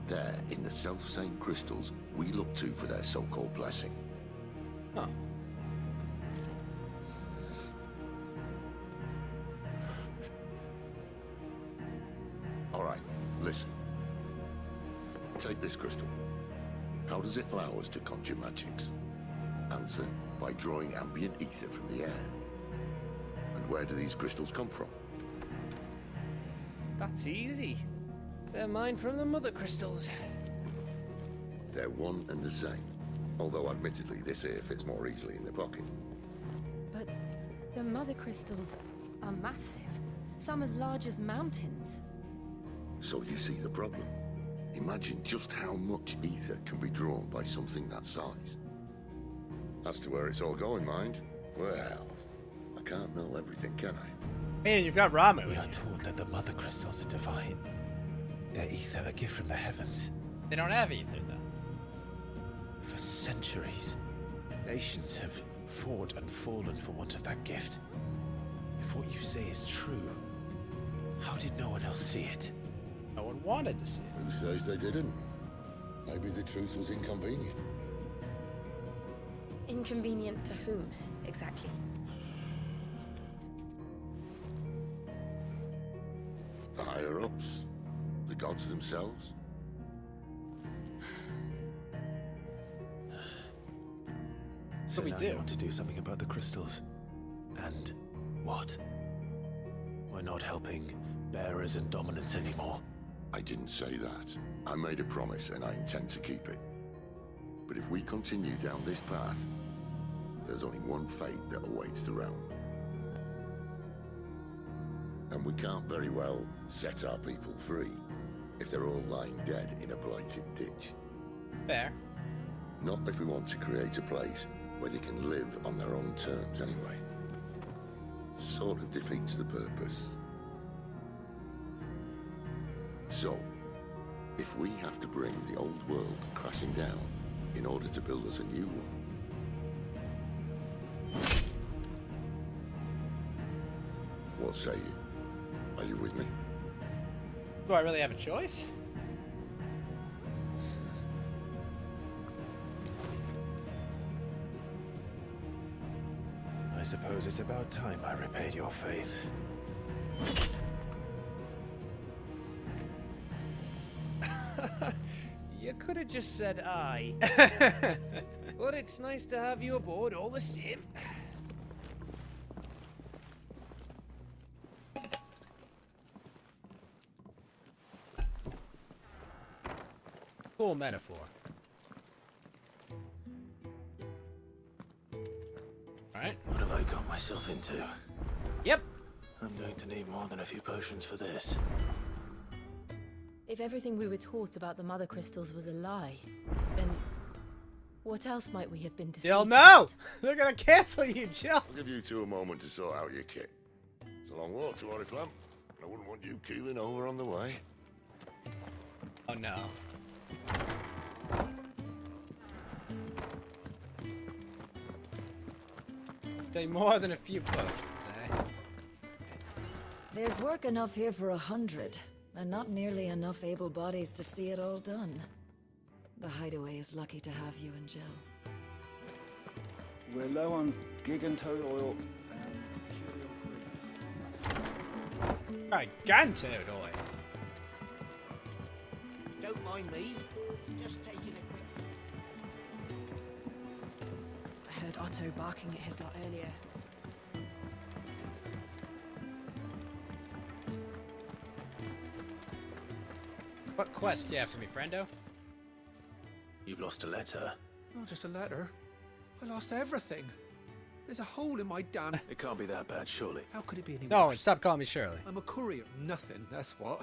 There, in the self-same crystals we look to for their so-called blessing. Huh. Alright, listen. Take this crystal. How does it allow us to conjure magics? Answer, by drawing ambient ether from the air. And where do these crystals come from? That's easy. They're mine from the mother crystals. They're one and the same. Although admittedly this here fits more easily in the pocket. But the mother crystals are massive. Some as large as mountains. So you see the problem. Imagine just how much ether can be drawn by something that size. As to where it's all going, mind, well, I can't know everything, can I? Man, you've got Ramu. We are told that the mother crystals are divine. Their ether a gift from the heavens. They don't have ether, though. For centuries, nations have fought and fallen for want of that gift. If what you say is true, how did no one else see it? No one wanted to see it. Who says they didn't? Maybe the truth was inconvenient. Inconvenient to whom, exactly? The higher-ups? The gods themselves? So we now do. you want to do something about the crystals. And what? We're not helping bearers and dominants anymore. I didn't say that. I made a promise and I intend to keep it. But if we continue down this path, there's only one fate that awaits the realm. And we can't very well set our people free if they're all lying dead in a blighted ditch. Fair. Not if we want to create a place where they can live on their own terms anyway. Sort of defeats the purpose. So, if we have to bring the old world crashing down in order to build us a new one, what say you? Are you with me? Do I really have a choice? I suppose it's about time I repaid your faith. You could have just said aye. But it's nice to have you aboard all the same. Cool metaphor. Alright. What have I got myself into? Yep. I'm going to need more than a few potions for this. If everything we were taught about the Mother Crystals was a lie, then what else might we have been deceived? Jill, no! They're gonna cancel you, Jill! I'll give you two a moment to sort out your kit. It's a long walk to Oriflamme. I wouldn't want you keeling over on the way. Oh no. Say more than a few potions, eh? There's work enough here for 100, and not nearly enough able bodies to see it all done. The Hideaway is lucky to have you and Jill. We're low on gigantode oil. Gigantode oil. Don't mind me. Just taking a quick... I heard Otto barking at his lot earlier. What quest do you have for me, friendo? You've lost a letter. Not just a letter. I lost everything. There's a hole in my damn... It can't be that bad, surely. How could it be any No, worse? stop calling me Shirley. I'm a courier. Nothing, that's what.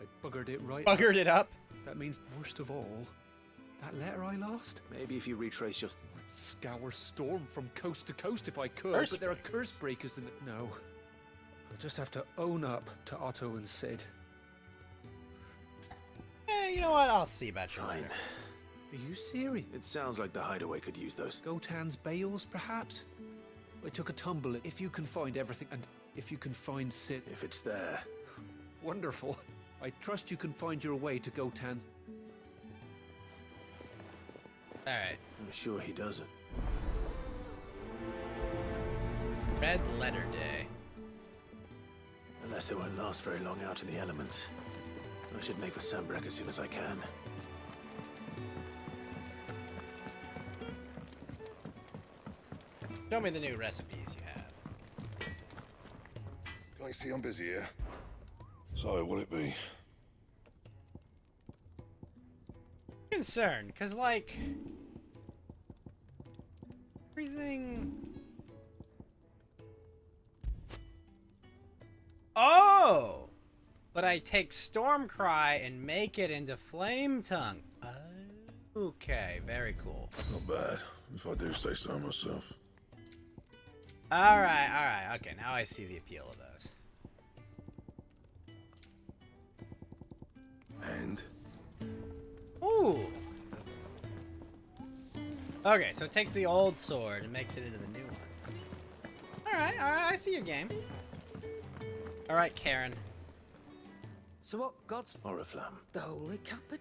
I buggered it right. Buggered it up? That means, worst of all, that letter I lost? Maybe if you retrace your... I'd scour Storm from coast to coast if I could, Curse but there are curse breakers in it. No. I'll just have to own up to Otto and Sid. Eh, you know what? I'll see about you Fine. later. Are you serious? It sounds like the Hideaway could use those. Gotan's bales, perhaps? I took a tumble. If you can find everything, and if you can find Sid... If it's there. Wonderful. I trust you can find your way to Gotan's... Alright. I'm sure he doesn't. Red Letter Day. Unless it won't last very long out in the elements. I should make for Sambrek as soon as I can. Show me the new recipes you have. I see I'm busy here. So, will it be? Concerned, cause like everything. Oh, but I take Stormcry and make it into Flame Tongue. Okay, very cool. Not bad, if I do say so myself. Alright, okay, now I see the appeal of those. And? Ooh! Okay, so it takes the old sword and makes it into the new one. Alright, I see your game. Alright, Karen. So what? God's Oriflamme. the holy capital.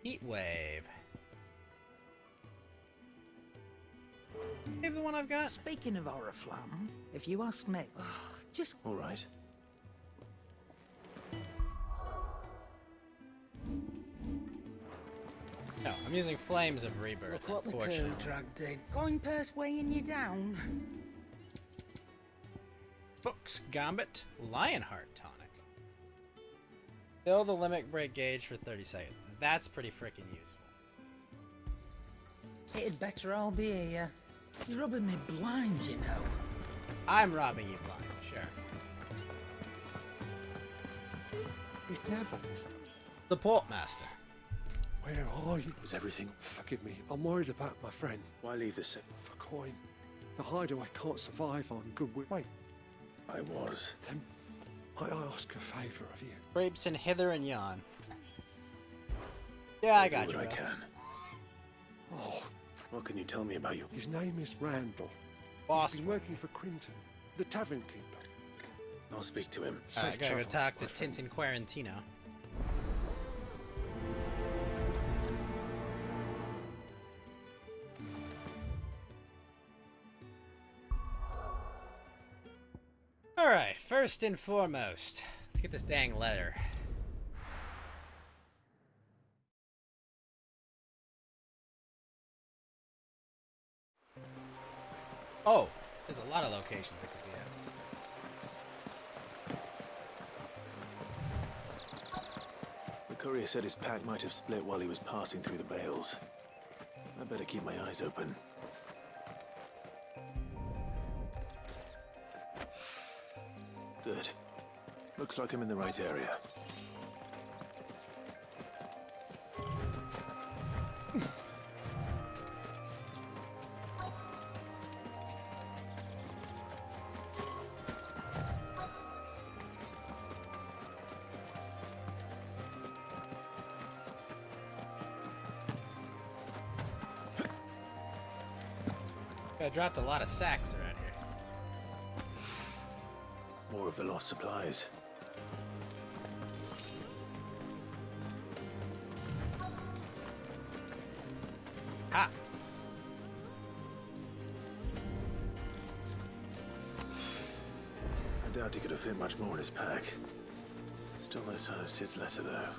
Heat wave. Give the one I've got. Speaking of Oriflamme, if you ask me, just all right. No, I'm using Flames of Rebirth, look what the crew unfortunately. dragged in. Coin purse weighing you down. Books, Gambit, Lionheart tonic. Fill the limit break gauge for 30 seconds. That's pretty freaking useful. It'd better all be here. You're rubbing me blind, you know. I'm robbing you blind, sure. He's never this. The Portmaster. Where are you? Was everything? Forgive me, I'm worried about my friend. Why leave the city? For coin. The hideaway can't survive on goodwill. Wait. I was. Then, might I ask a favour of you? Grapes and hither and yon. Yeah, I got you. I can. Oh. What can you tell me about you? His name is Randall. Boss. He's been working for Quinton, the tavern keeper. I'll speak to him. Alright, gotta go talk to Tintin Quarantino. Alright, first and foremost, let's get this dang letter. Oh, there's a lot of locations it could be at. The courier said his pack might have split while he was passing through the bales. I better keep my eyes open. Good. Looks like I'm in the right area. I dropped a lot of sacks around here. More of the lost supplies. Ha! I doubt he could have fit much more in his pack. Still no sign of Sid's letter, though.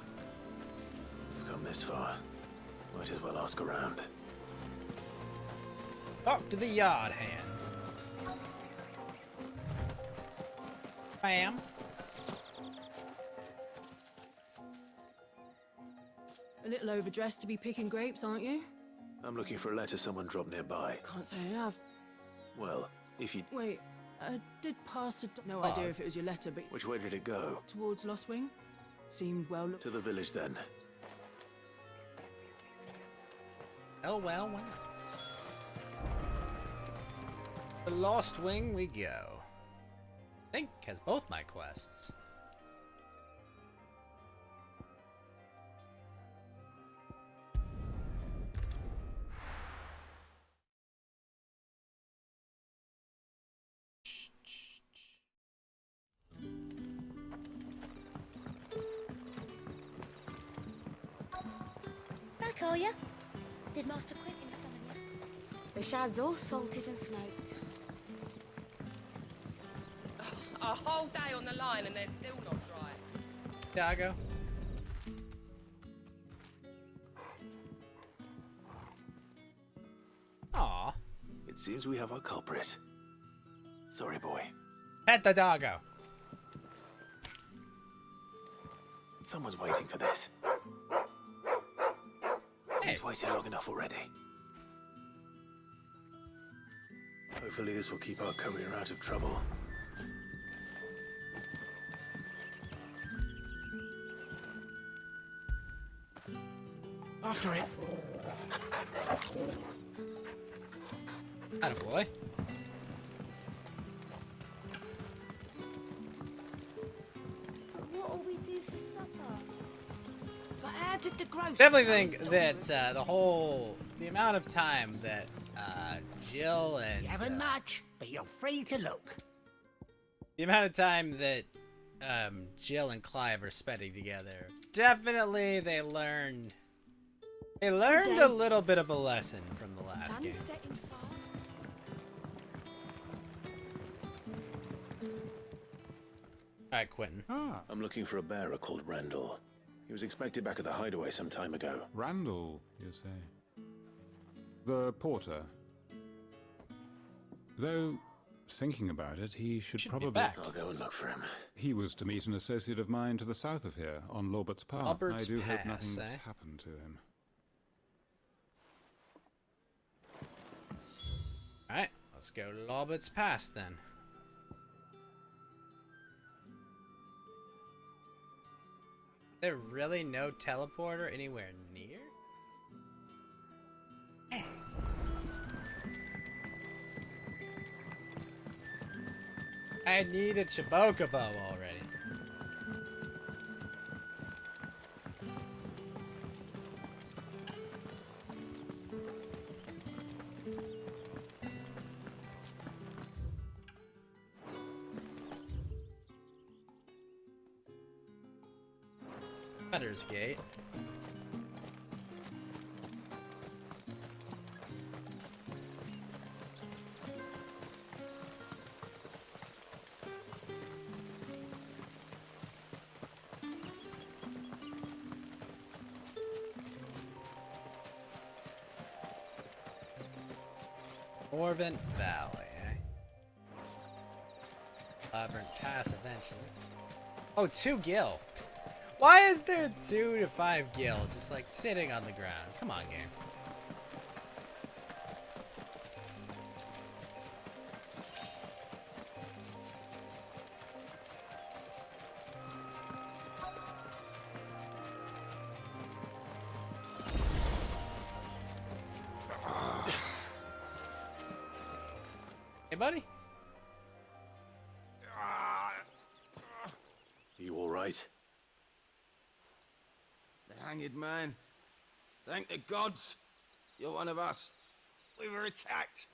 We've come this far. Might as well ask around. Talk to the yard hands. I am. A little overdressed to be picking grapes, aren't you? I'm looking for a letter someone dropped nearby. Can't say I have. Well, if you... Wait, I did pass a... No idea if it was your letter, but... Which way did it go? Towards Lost Wing? Seemed well... To the village, then. Oh, well, well. The Lost Wing we go. I think has both my quests. Back, are ya? Did Master Quentin summon you? The shad's all salted and smoked. A whole day on the line and they're still not dry. Yeah, I go. Aw. It seems we have our culprit. Sorry, boy. Pet the doggo. Someone's waiting for this. He's waited long enough already. Hopefully this will keep our courier out of trouble. After it. Attaboy. What'll we do for supper? But how did the grocery... Definitely think that the amount of time that Jill and... You haven't much, but you're free to look. The amount of time that Jill and Clive are spending together, definitely they learned a little bit of a lesson from the last game. Alright, Quentin. I'm looking for a bearer called Randall. He was expected back at the hideaway some time ago. Randall, you say? The porter. Though, thinking about it, he should probably... be back. I'll go and look for him. He was to meet an associate of mine to the south of here, on Lawbert's Path. Lawbert's I do hope Pass, nothing's eh? happened to him. Alright, let's go to Lawbert's Pass then. There really no teleporter anywhere near? Hey. I need a Chocobo already. Cutter's Gate. Orvent Valley, eh? Labyrinth Pass eventually. Oh, 2 gil. Why is there 2 to 5 gil just like sitting on the ground? Come on, game. Hey, buddy. You all right? The hanged man. Thank the gods. You're one of us. We were attacked.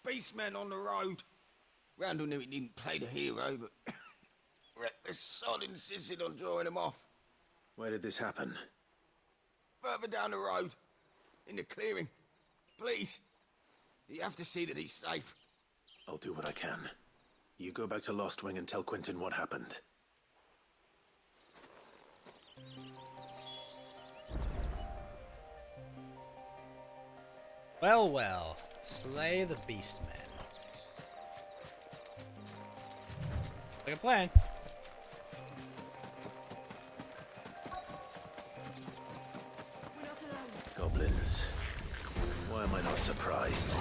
Beastmen on the road. Randall knew he didn't play the hero, but reckless sod insisted on drawing him off. Where did this happen? Further down the road. In the clearing. Please. You have to see that he's safe. I'll do what I can. You go back to Lost Wing and tell Quentin what happened. Well, well. Slay the Beastmen. Like a plan. Goblins. Why am I not surprised?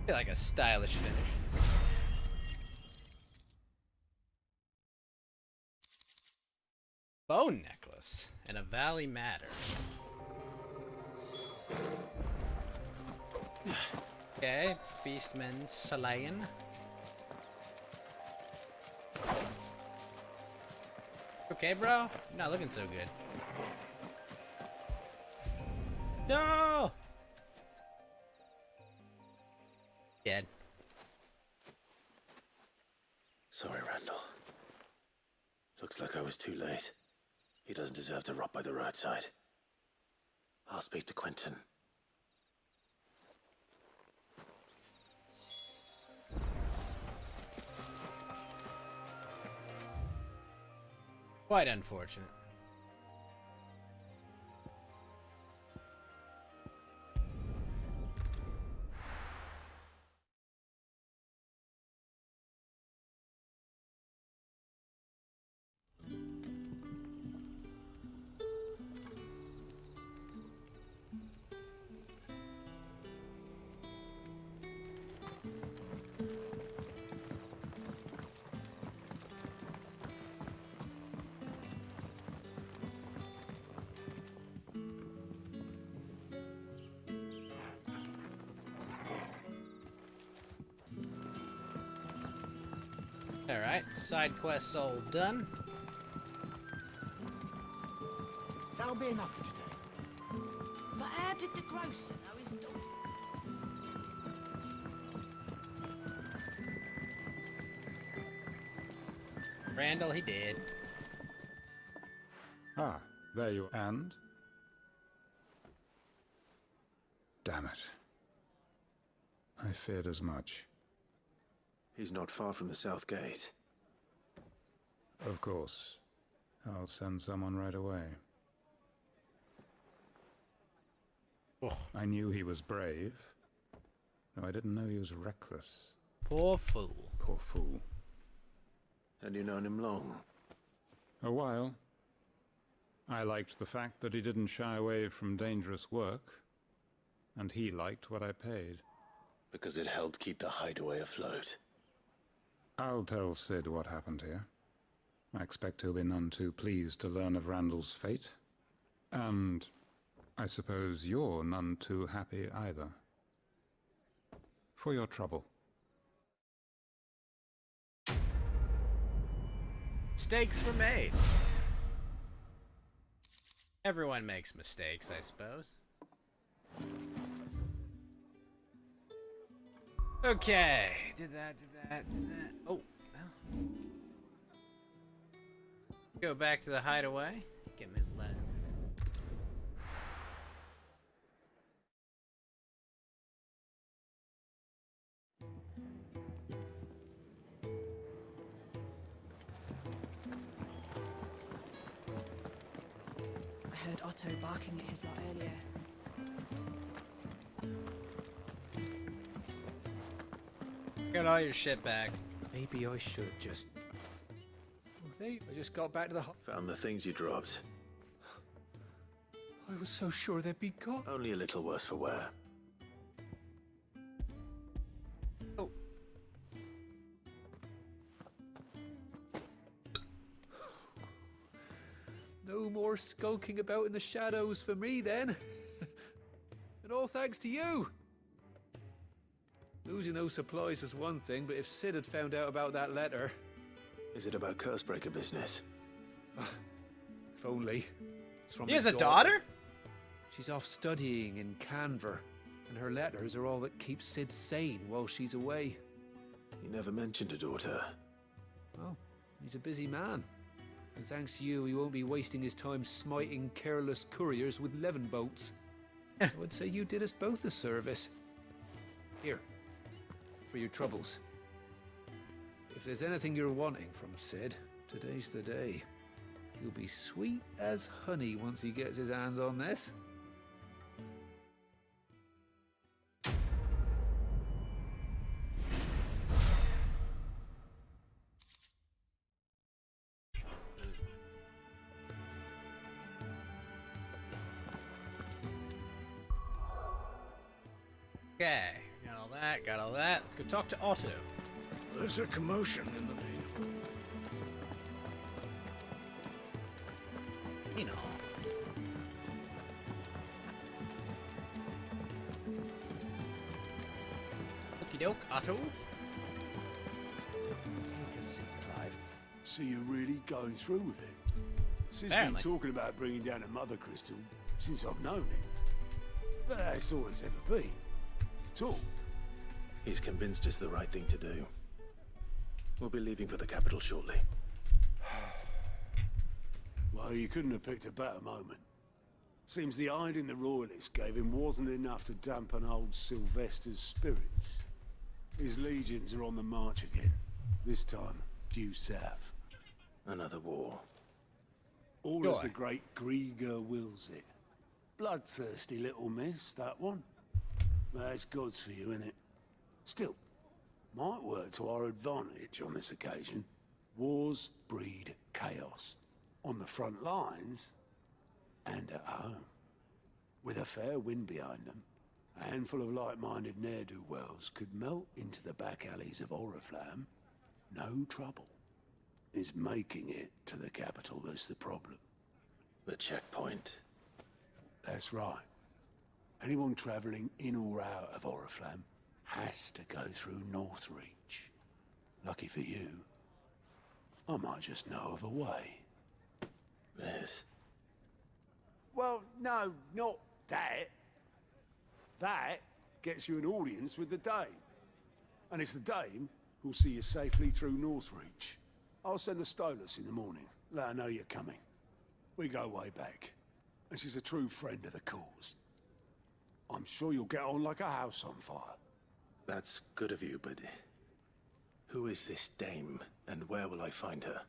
Feel like a stylish finish. Bone necklace and a valley matter. Okay, beastmen slaying. Okay, bro? You're not looking so good. No! Dead. Sorry, Randall. Looks like I was too late. He doesn't deserve to rot by the roadside. I'll speak to Quentin. Quite unfortunate. Alright, side quests all done. That'll be enough for today. But how did the grocer know his dog? Randall, he did. Ah, there you are. And? Damn it. I feared as much. He's not far from the south gate. Of course. I'll send someone right away. Ugh. I knew he was brave, though I didn't know he was reckless. Poor fool. Poor fool. And you known him long? A while. I liked the fact that he didn't shy away from dangerous work, and he liked what I paid. Because it helped keep the hideaway afloat. I'll tell Sid what happened here. I expect he'll be none too pleased to learn of Randall's fate. And I suppose you're none too happy either. For your trouble. Mistakes were made. Everyone makes mistakes, I suppose. Okay, did that. Oh, well. Go back to the hideaway. Get Miss Letter. I heard Otto barking at his lot earlier. Get all your shit back. Maybe I should just... See, I just got back to the... Found the things you dropped. I was so sure they'd be gone. Only a little worse for wear. Oh. No more skulking about in the shadows for me, then. And all thanks to you. Losing those supplies is one thing, but if Sid had found out about that letter... Is it about Cursebreaker business? If only. It's from He has his a daughter? She's off studying in Canver, and her letters are all that keeps Sid sane while she's away. He never mentioned a daughter. Well, he's a busy man. And thanks to you, he won't be wasting his time smiting careless couriers with levin bolts. I would say you did us both a service. Here, for your troubles. If there's anything you're wanting from Sid, today's the day. He'll be sweet as honey once he gets his hands on this. Okay, got all that. Alright, got all that. Let's go talk to Otto. There's a commotion in the vein. You know. Okie doke, Otto. Take a seat, Clive. So you're really going through with it? Since Apparently. been talking about bringing down a mother crystal since I've known it. But that's all it's ever been. Talk. He's convinced it's the right thing to do. We'll be leaving for the capital shortly. Well, you couldn't have picked a better moment. Seems the hiding the royalists gave him wasn't enough to dampen old Sylvester's spirits. His legions are on the march again. This time, due south. Another war. All as the great Grieger wills it. Bloodthirsty little miss, that one. That's God's for you, innit? Still, might work to our advantage on this occasion. Wars breed chaos. On the front lines, and at home. With a fair wind behind them, a handful of like-minded ne'er-do-wells could melt into the back alleys of Oriflamme. No trouble. It's making it to the capital that's the problem. The checkpoint. That's right. Anyone travelling in or out of Oriflamme has to go through Northreach. Lucky for you, I might just know of a way. This. Well, no, not that. That gets you an audience with the Dame. And it's the Dame who'll see you safely through Northreach. I'll send a Stolas in the morning. Let her know you're coming. We go way back. And she's a true friend of the cause. I'm sure you'll get on like a house on fire. That's good of you, but who is this dame, and where will I find her?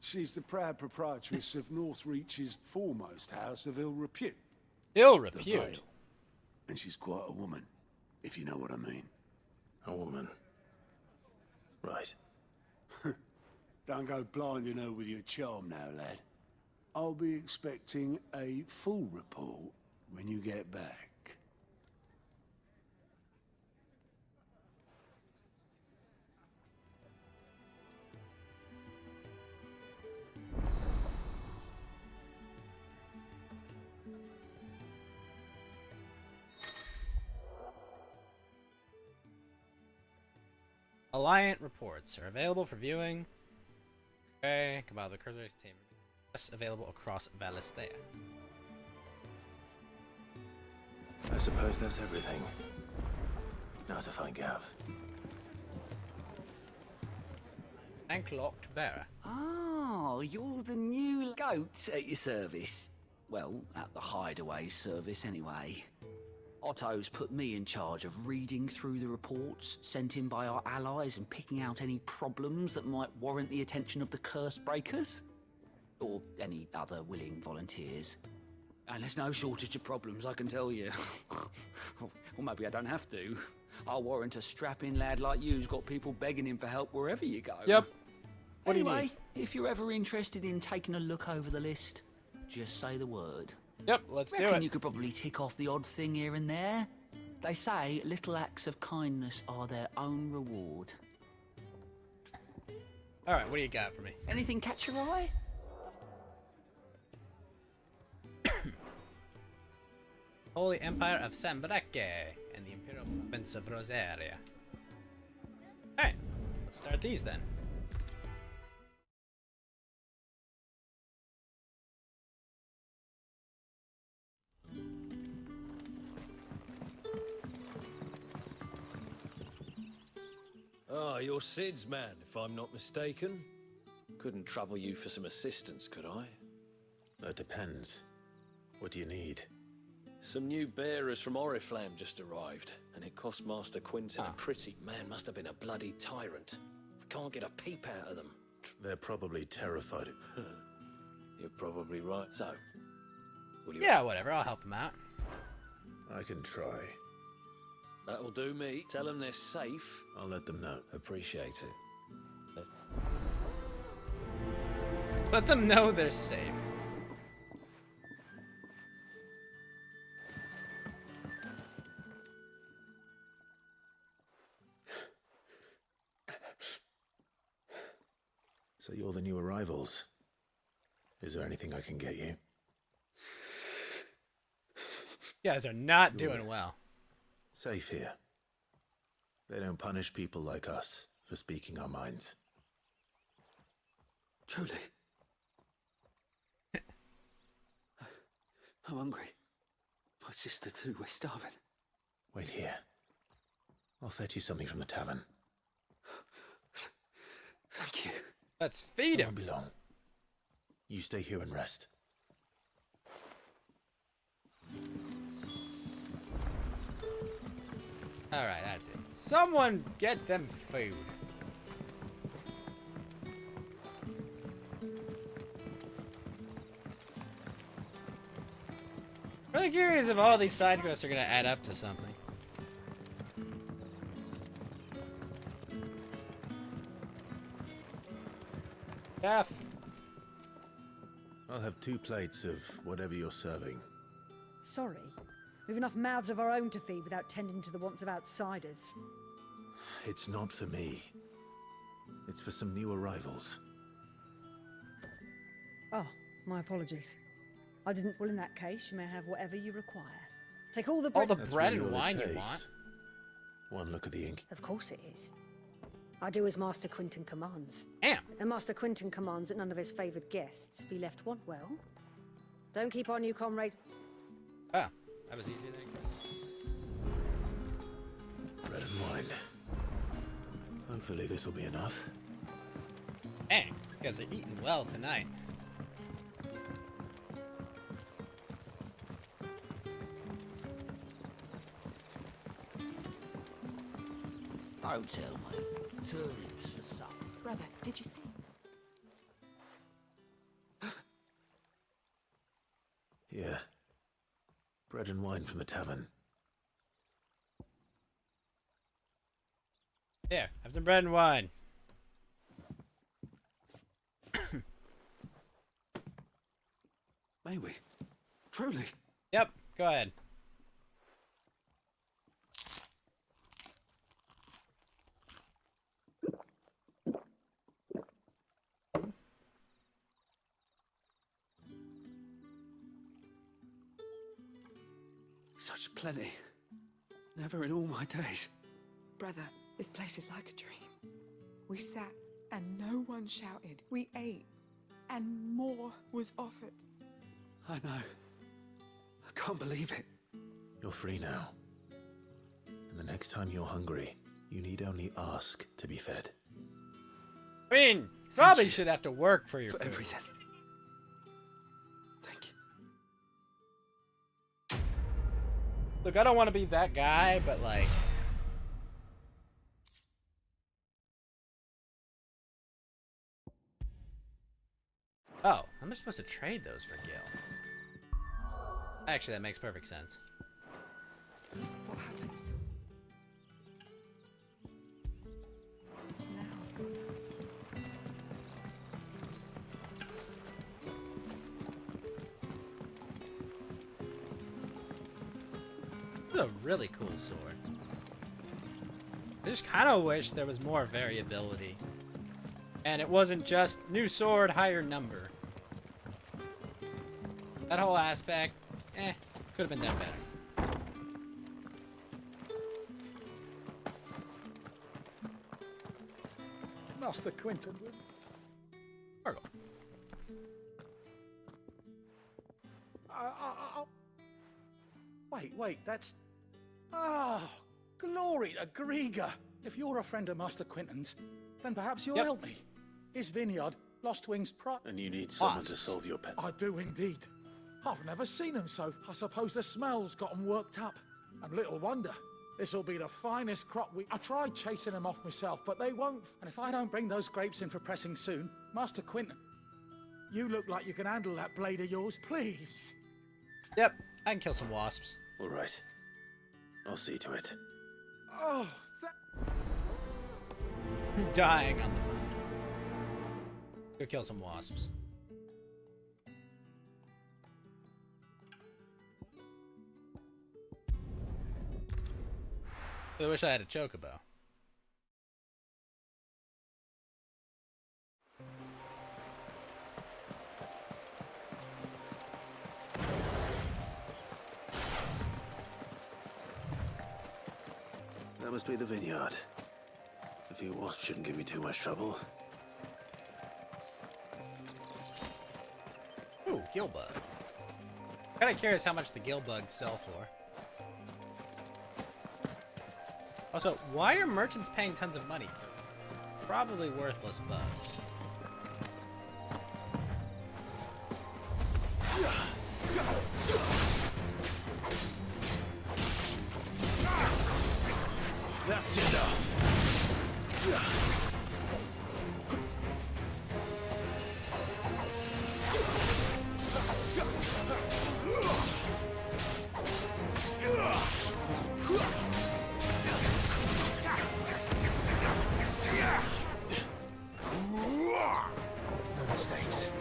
She's the proud proprietress of Northreach's foremost house of ill repute. Ill The repute? Vale. And she's quite a woman, if you know what I mean. A woman. Right. Don't go blinding her with your charm now, lad. I'll be expecting a full report when you get back. Alliant reports are available for viewing. Okay, Cabal the Cursor team. Yes, available across Valisthea. I suppose that's everything. Now to find Gav. Anklocked bearer. Oh, you're the new goat at your service. Well, at the hideaway service anyway. Otto's put me in charge of reading through the reports sent in by our allies and picking out any problems that might warrant the attention of the curse breakers. Or any other willing volunteers. And there's no shortage of problems, I can tell you. Or maybe I don't have to. I'll warrant a strapping lad like you's got people begging him for help wherever you go. Yep. What anyway, do you need? If you're ever interested in taking a look over the list, just say the word. Yep, let's do Reckon it. you could probably tick off the odd thing here and there. They say little acts of kindness are their own reward. Alright, what do you got for me? Anything catch your eye? Holy Empire of Sambrake and the Imperial Province of Rosaria. Alright, let's start these then. Ah, you're Sid's man, if I'm not mistaken. Couldn't trouble you for some assistance, could I? That depends. What do you need? Some new bearers from Oriflamme just arrived, and it cost Master Quinton a pretty. Man must have been a bloody tyrant. Can't get a peep out of them. They're probably terrified. You're probably right. So, will you... Yeah, whatever, I'll help him out. I can try. That'll do me. Tell them they're safe. I'll let them know. Appreciate it. Let them know they're safe. So you're the new arrivals. Is there anything I can get you? You guys are not doing well. Safe here. They don't punish people like us for speaking our minds. Truly. I'm hungry. My sister too, we're starving. Wait here. I'll fetch you something from the tavern. Thank you. Let's feed him. Won't be long. You stay here and rest. Alright, that's it. Someone get them food. Really curious if all these side quests are gonna add up to something. Jeff. I'll have 2 plates of whatever you're serving. Sorry. We've enough mouths of our own to feed without tending to the wants of outsiders. It's not for me. It's for some new arrivals. Oh, my apologies. I didn't... Well, in that case, you may have whatever you require. Take all the bread... All the bread and wine you want. One look at the ink. Of course it is. I do as Master Quinton commands. Damn. And Master Quinton commands that none of his favoured guests be left want well. Don't keep our new comrades... Ah, that was easier than expected. Bread and wine. Hopefully this will be enough. Dang, these guys are eating well tonight. Don't tell me. Turnips for supper. Brother, did you see? Yeah. Bread and wine from the tavern. There, have some bread and wine. May we? Truly? Yep, go ahead. Such plenty. Never in all my days. Brother, this place is like a dream. We sat and no one shouted. We ate and more was offered. I know. I can't believe it. You're free now. And the next time you're hungry, you need only ask to be fed. I mean, probably should have to work for your for food. everything. Thank you. Look, I don't want to be that guy, but like... Oh, I'm just supposed to trade those for Gil. Actually, that makes perfect sense. What happens to us now? This is a really cool sword. I just kind of wish there was more variability. And it wasn't just new sword, higher number. That whole aspect, could have been done better. Master Quinton. Margo. Wait, that's... Ah, glory to Grieger. If you're a friend of Master Quinton's, then perhaps you'll help me. His vineyard, Lost Wings And you need someone to solve your pet. I do indeed. I've never seen them so. I suppose the smell's got them worked up. And little wonder. This'll be the finest crop I tried chasing them off myself, but they won't. And if I don't bring those grapes in for pressing soon, Master Quinton, you look like you can handle that blade of yours, please. Yep, I can kill some wasps. All right. I'll see to it. Oh, I'm dying on the moon. Go kill some wasps. I wish I had a chocobo. That must be the vineyard. A few wasps shouldn't give me too much trouble. Ooh, gill bug. Kinda curious how much the gill bugs sell for. Also, why are merchants paying tons of money for probably worthless bugs? That's enough. No mistakes.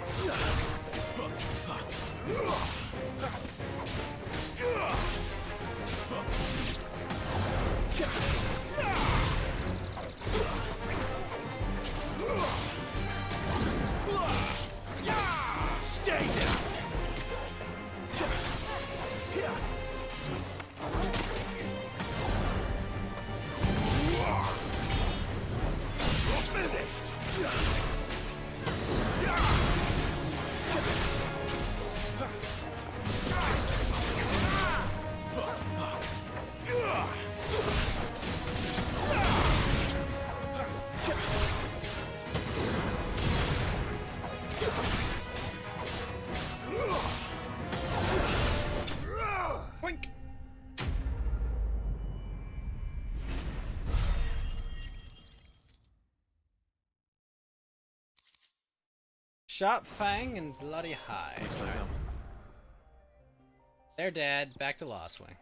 Stay down. Finished. Boink. Shot Fang and Bloody Hide. They're dead. Back to Lostwing.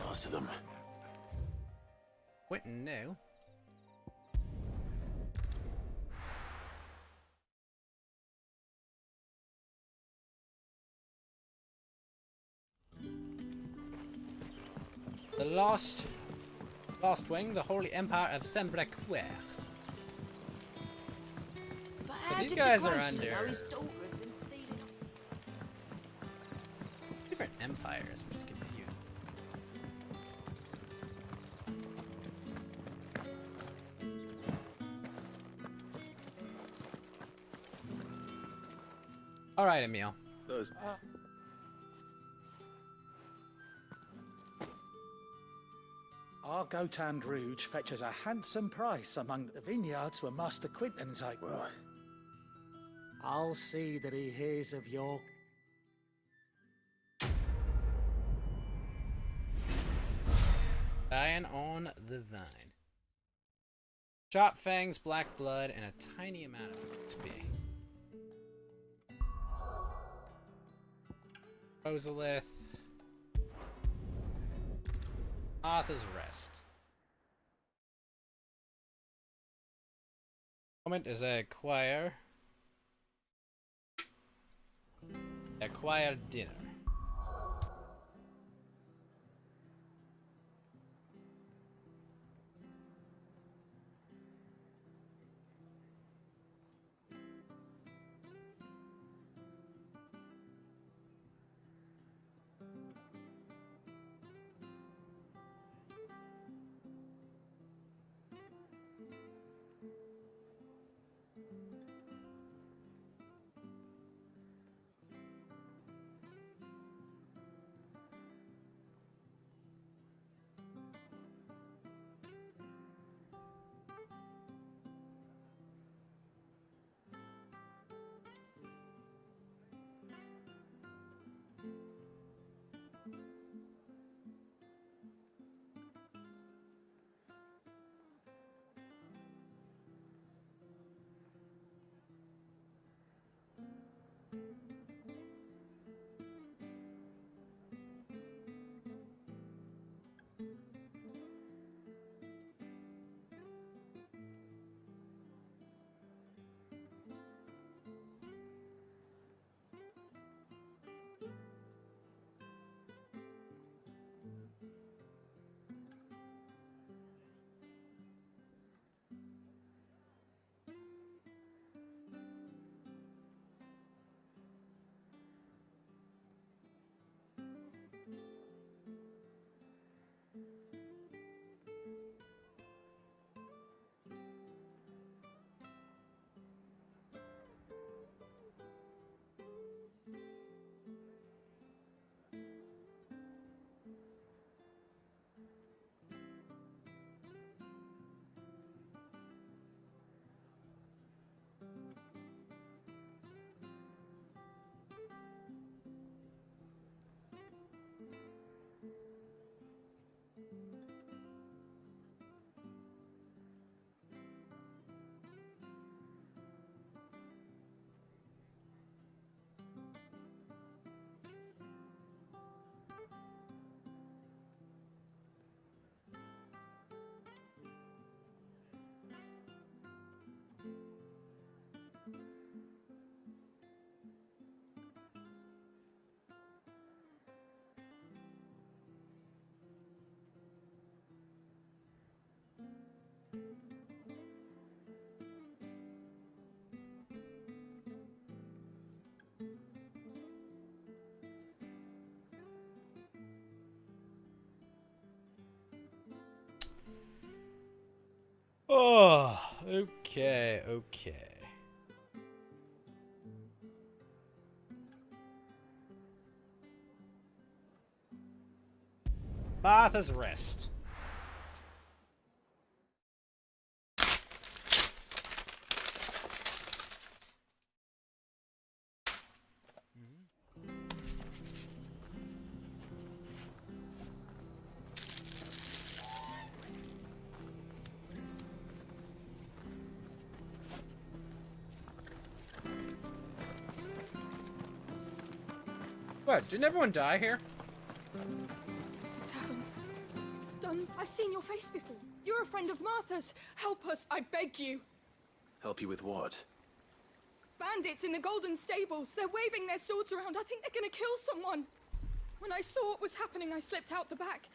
Lost of them. Quentin knew. The Lost Wing, the Holy Empire of Sembrequer. But these guys are under different empires, which is confusing. All right, Emil. Those. Our Gotand Rouge fetches a handsome price among the vineyards where Master Quinton's like. Well, I'll see that he hears of your. Dying on the vine. Shot fangs, black blood, and a tiny amount of XP. Rosalith. Arthur's Rest. Moment is acquire dinner. Oh, okay, okay. Martha's Rest. What, didn't everyone die here? The tavern. It's done. I've seen your face before. You're a friend of Martha's. Help us, I beg you. Help you with what? Bandits in the Golden Stables. They're waving their swords around. I think they're gonna kill someone. When I saw what was happening, I slipped out the back.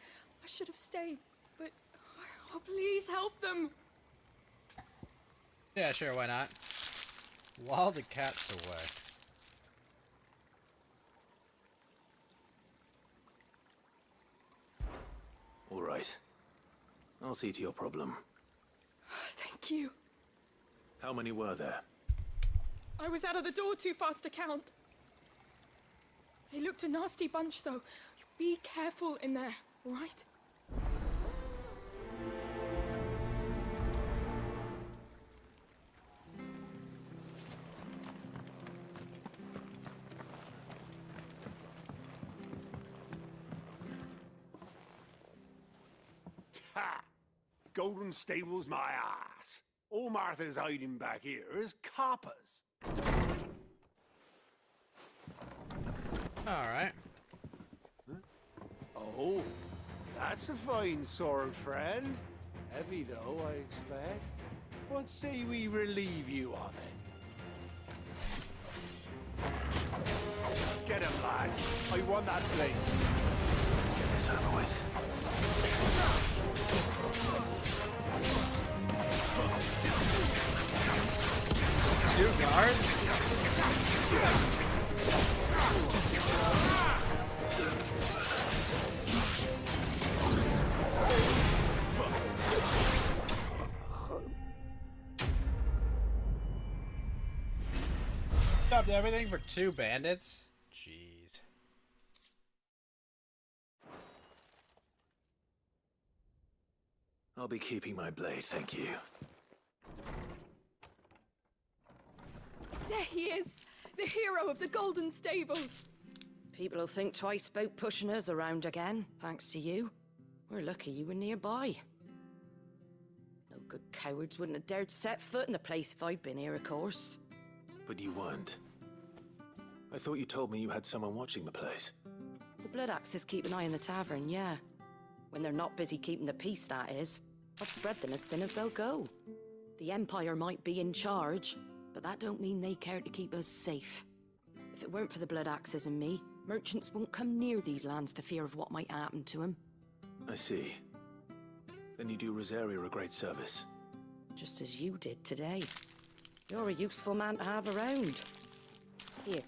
I should have stayed, but... Oh, please help them. Yeah, sure, why not? While the cat's away. All right. I'll see to your problem. Thank you. How many were there? I was out of the door too fast to count. They looked a nasty bunch, though. Be careful in there, all right? Ha! Golden Stables, my ass. All Martha's hiding back here is coppers. Alright. Oh, that's a fine sword, friend. Heavy, though, I expect. What say we relieve you of it? Get him, lads. I want that blade. Let's get this over with. Two guards? Stopped everything for two bandits? Jeez. I'll be keeping my blade, thank you. There he is, the hero of the Golden Stables. People will think twice about pushing us around again, thanks to you. We're lucky you were nearby. No good cowards wouldn't have dared set foot in the place if I'd been here, of course. But you weren't. I thought you told me you had someone watching the place. The Blood Axes keep an eye on the tavern, yeah. When they're not busy keeping the peace, that is. I've spread them as thin as they'll go. The Empire might be in charge, but that don't mean they care to keep us safe. If it weren't for the Blood Axes and me, merchants won't come near these lands for fear of what might happen to them. I see. Then you do Rosaria a great service. Just as you did today. You're a useful man to have around. Here.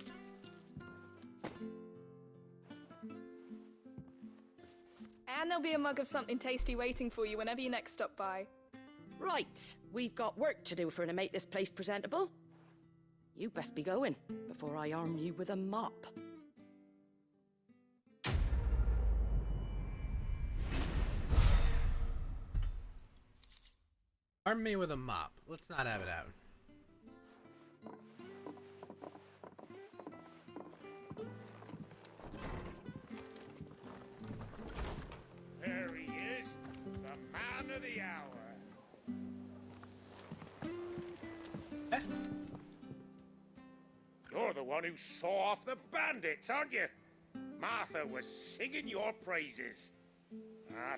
And there'll be a mug of something tasty waiting for you whenever you next stop by. Right, we've got work to do for to make this place presentable. You best be going, before I arm you with a mop. Arm me with a mop. Let's not have it out. There he is, the man of the hour. You're the one who saw off the bandits, aren't you? Martha was singing your praises.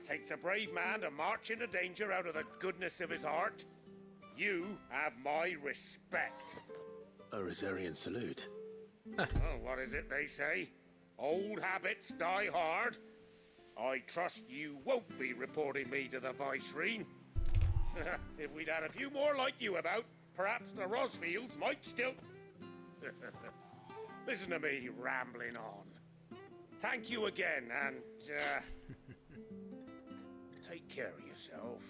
Takes a brave man to march into danger out of the goodness of his heart. You have my respect. A Rosarian salute. Oh, what is it they say? Old habits die hard. I trust you won't be reporting me to the Viceroy. If we'd had a few more like you about, perhaps the Rosfields might still... Listen to me rambling on. Thank you again, and, take care of yourself.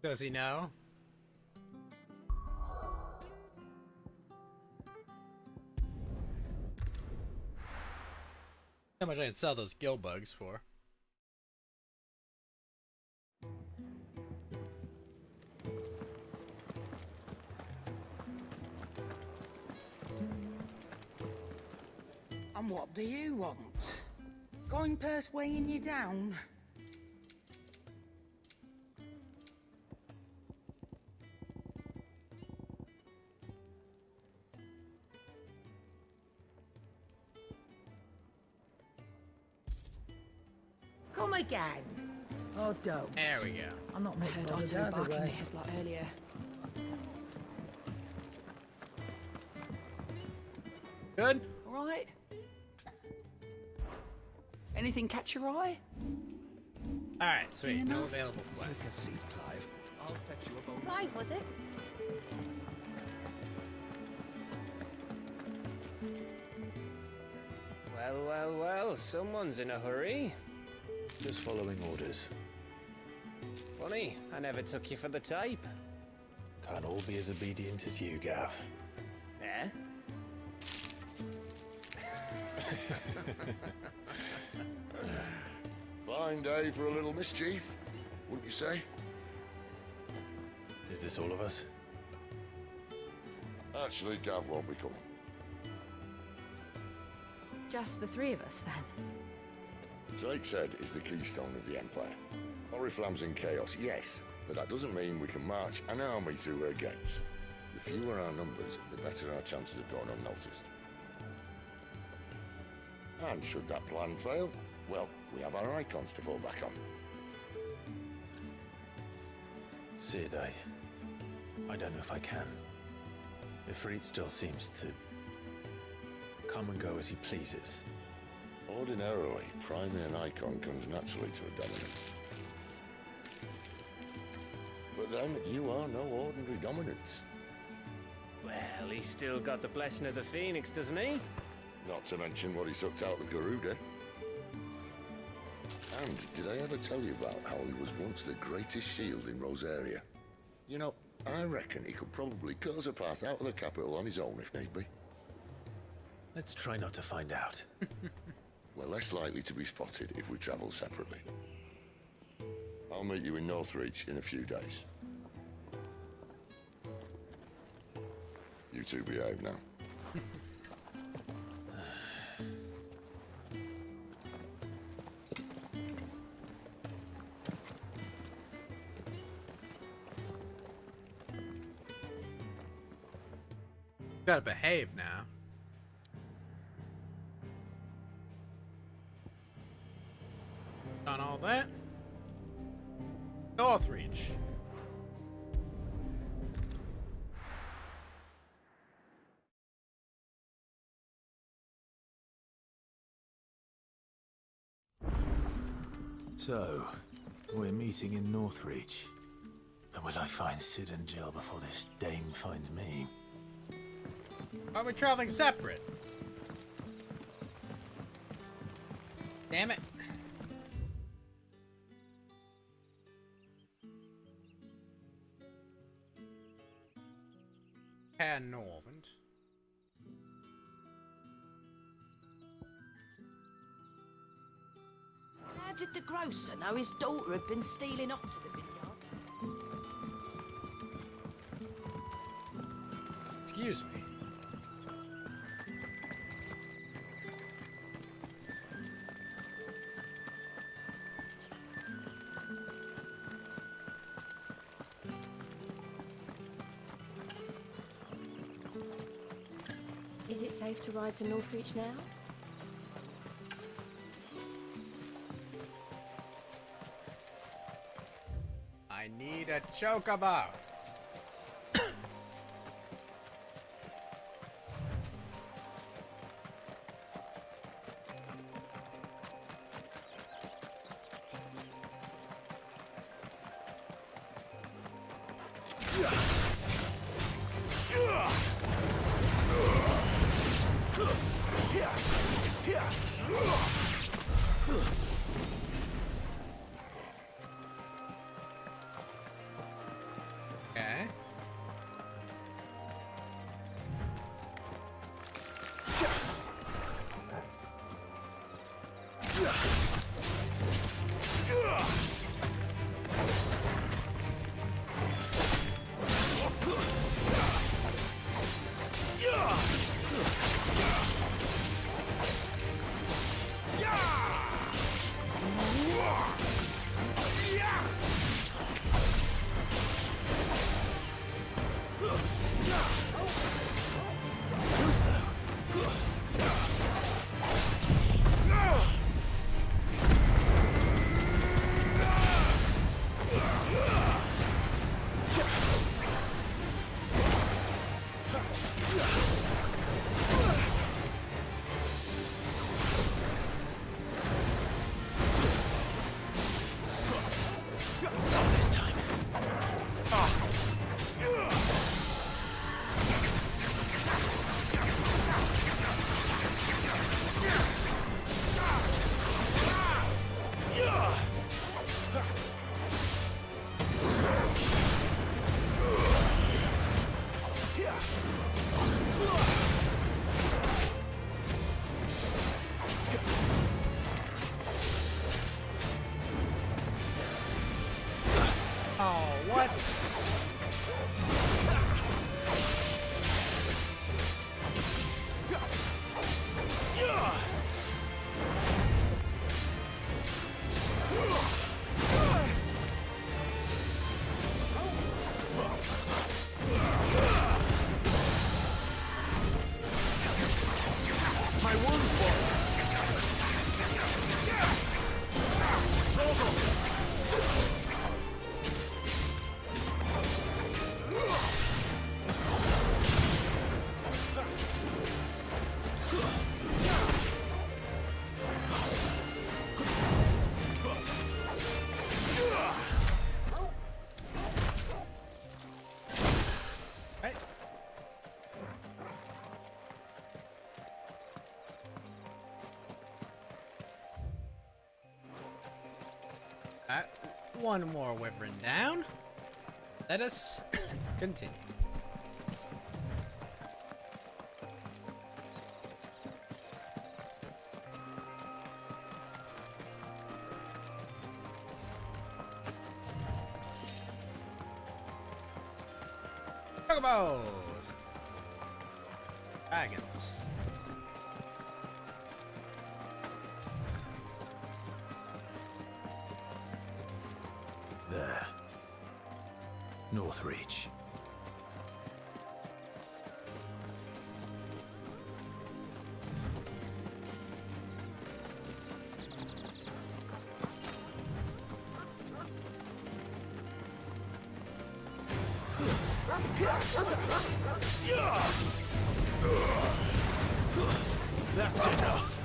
Does he know? How much I can sell those gill bugs for? And what do you want? Going purse weighing you down? Come again. Oh, don't. There we go. I'm not I much heard bothered Otto either barking way. at his lot earlier. Good? All right. Anything catch your eye? Alright, sweet. Seen No enough? available Take a quests. seat, Clive. I'll fetch you a bone. Clive, was it? Well, well, well, someone's in a hurry. Just following orders. Funny, I never took you for the type. Can't all be as obedient as you, Gav. Eh? Fine day for a little mischief, wouldn't you say? Is this all of us? Actually, Gav won't be coming. Just the three of us, then? Drake said is the keystone of the Empire. Oriflamme's in chaos, yes, but that doesn't mean we can march an army through her gates. The fewer our numbers, the better our chances of going unnoticed. And should that plan fail, well, we have our icons to fall back on. Sid, I don't know if I can. Ifrit still seems to come and go as he pleases. Ordinarily, priming an icon comes naturally to a dominance. But then, you are no ordinary dominance. Well, he's still got the blessing of the Phoenix, doesn't he? Not to mention what he sucked out of Garuda. And did I ever tell you about how he was once the greatest shield in Rosaria? You know, I reckon he could probably cut us a path out of the capital on his own if need be. Let's try not to find out. We're less likely to be spotted if we travel separately. I'll meet you in Northreach in a few days. You two behave now. Gotta behave now. Done all that. Northreach. So, we're meeting in Northreach. But will I find Sid and Jill before this dame finds me? Are we traveling separate? Damn it. Herr Norvent. How did the grocer know his daughter had been stealing up to the vineyard? Excuse me. Is it safe to ride to Northreach now? I need a chocobo. What? My wound boy. One more wyvern down. Let us continue. Chocobos! Dragons. There. Northreach. That's enough.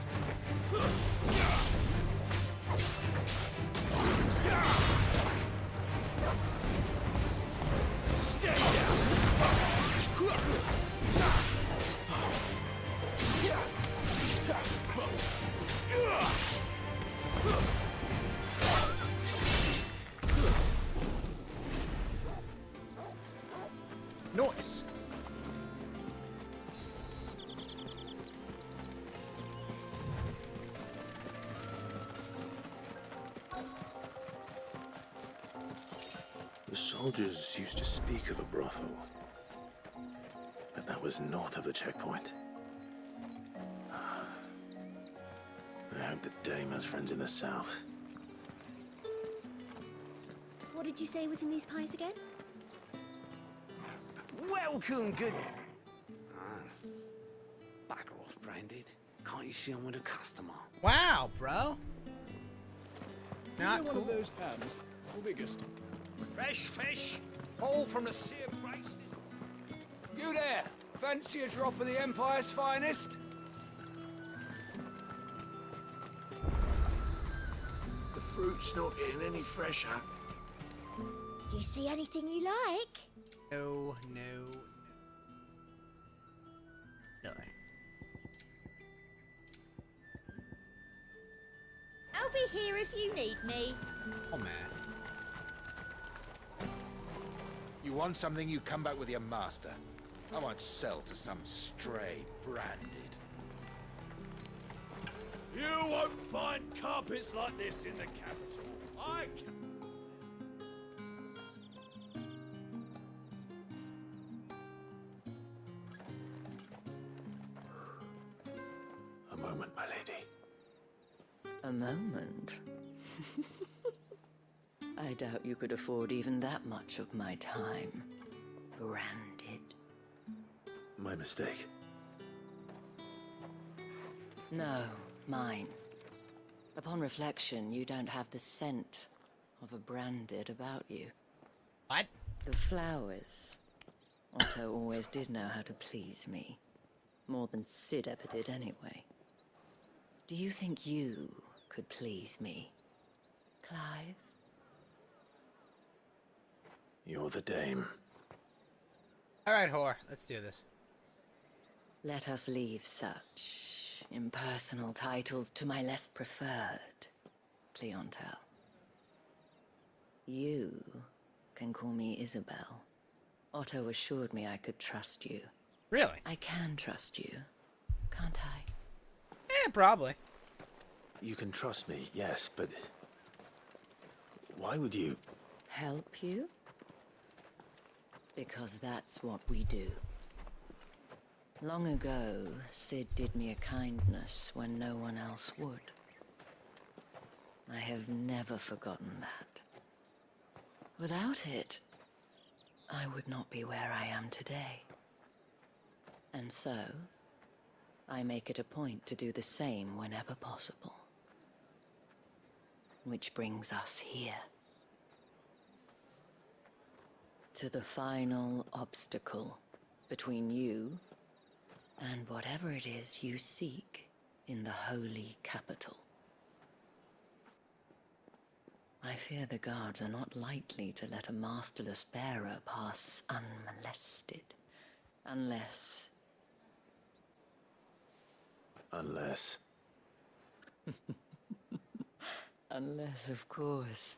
Stay down. Nice. The soldiers used to speak of a brothel, but that was north of the checkpoint. I hope the dame has friends in the south. What did you say was in these pies again? Welcome, good... Bagger off, Branded. Can't you see I'm with a customer? Wow, bro. Not One cool. of those hams, or biggest. Fresh fish, all from the Sea of Grace. You there! Fancy a drop of the Empire's finest? The fruit's not getting any fresher. Do you see anything you like? No. I'll be here if you need me. Oh man. You want something, you come back with your master. I won't sell to some stray branded. You won't find carpets like this in the capital. I can... A moment, my lady. A moment? I doubt you could afford even that much of my time. Branded. My mistake. No, mine. Upon reflection, you don't have the scent of a branded about you. What? The flowers. Otto always did know how to please me. More than Sid ever did anyway. Do you think you could please me, Clive? You're the dame. Alright, whore. Let's do this. Let us leave such impersonal titles to my less preferred clientele. You can call me Isabel. Otto assured me I could trust you. Really? I can trust you, can't I? Probably. You can trust me, yes, but... why would you... Help you? Because that's what we do. Long ago, Cid did me a kindness when no one else would. I have never forgotten that. Without it, I would not be where I am today. And so, I make it a point to do the same whenever possible. Which brings us here. To the final obstacle between you and whatever it is you seek in the holy capital. I fear the guards are not likely to let a masterless bearer pass unmolested. Unless... Unless... Unless, of course,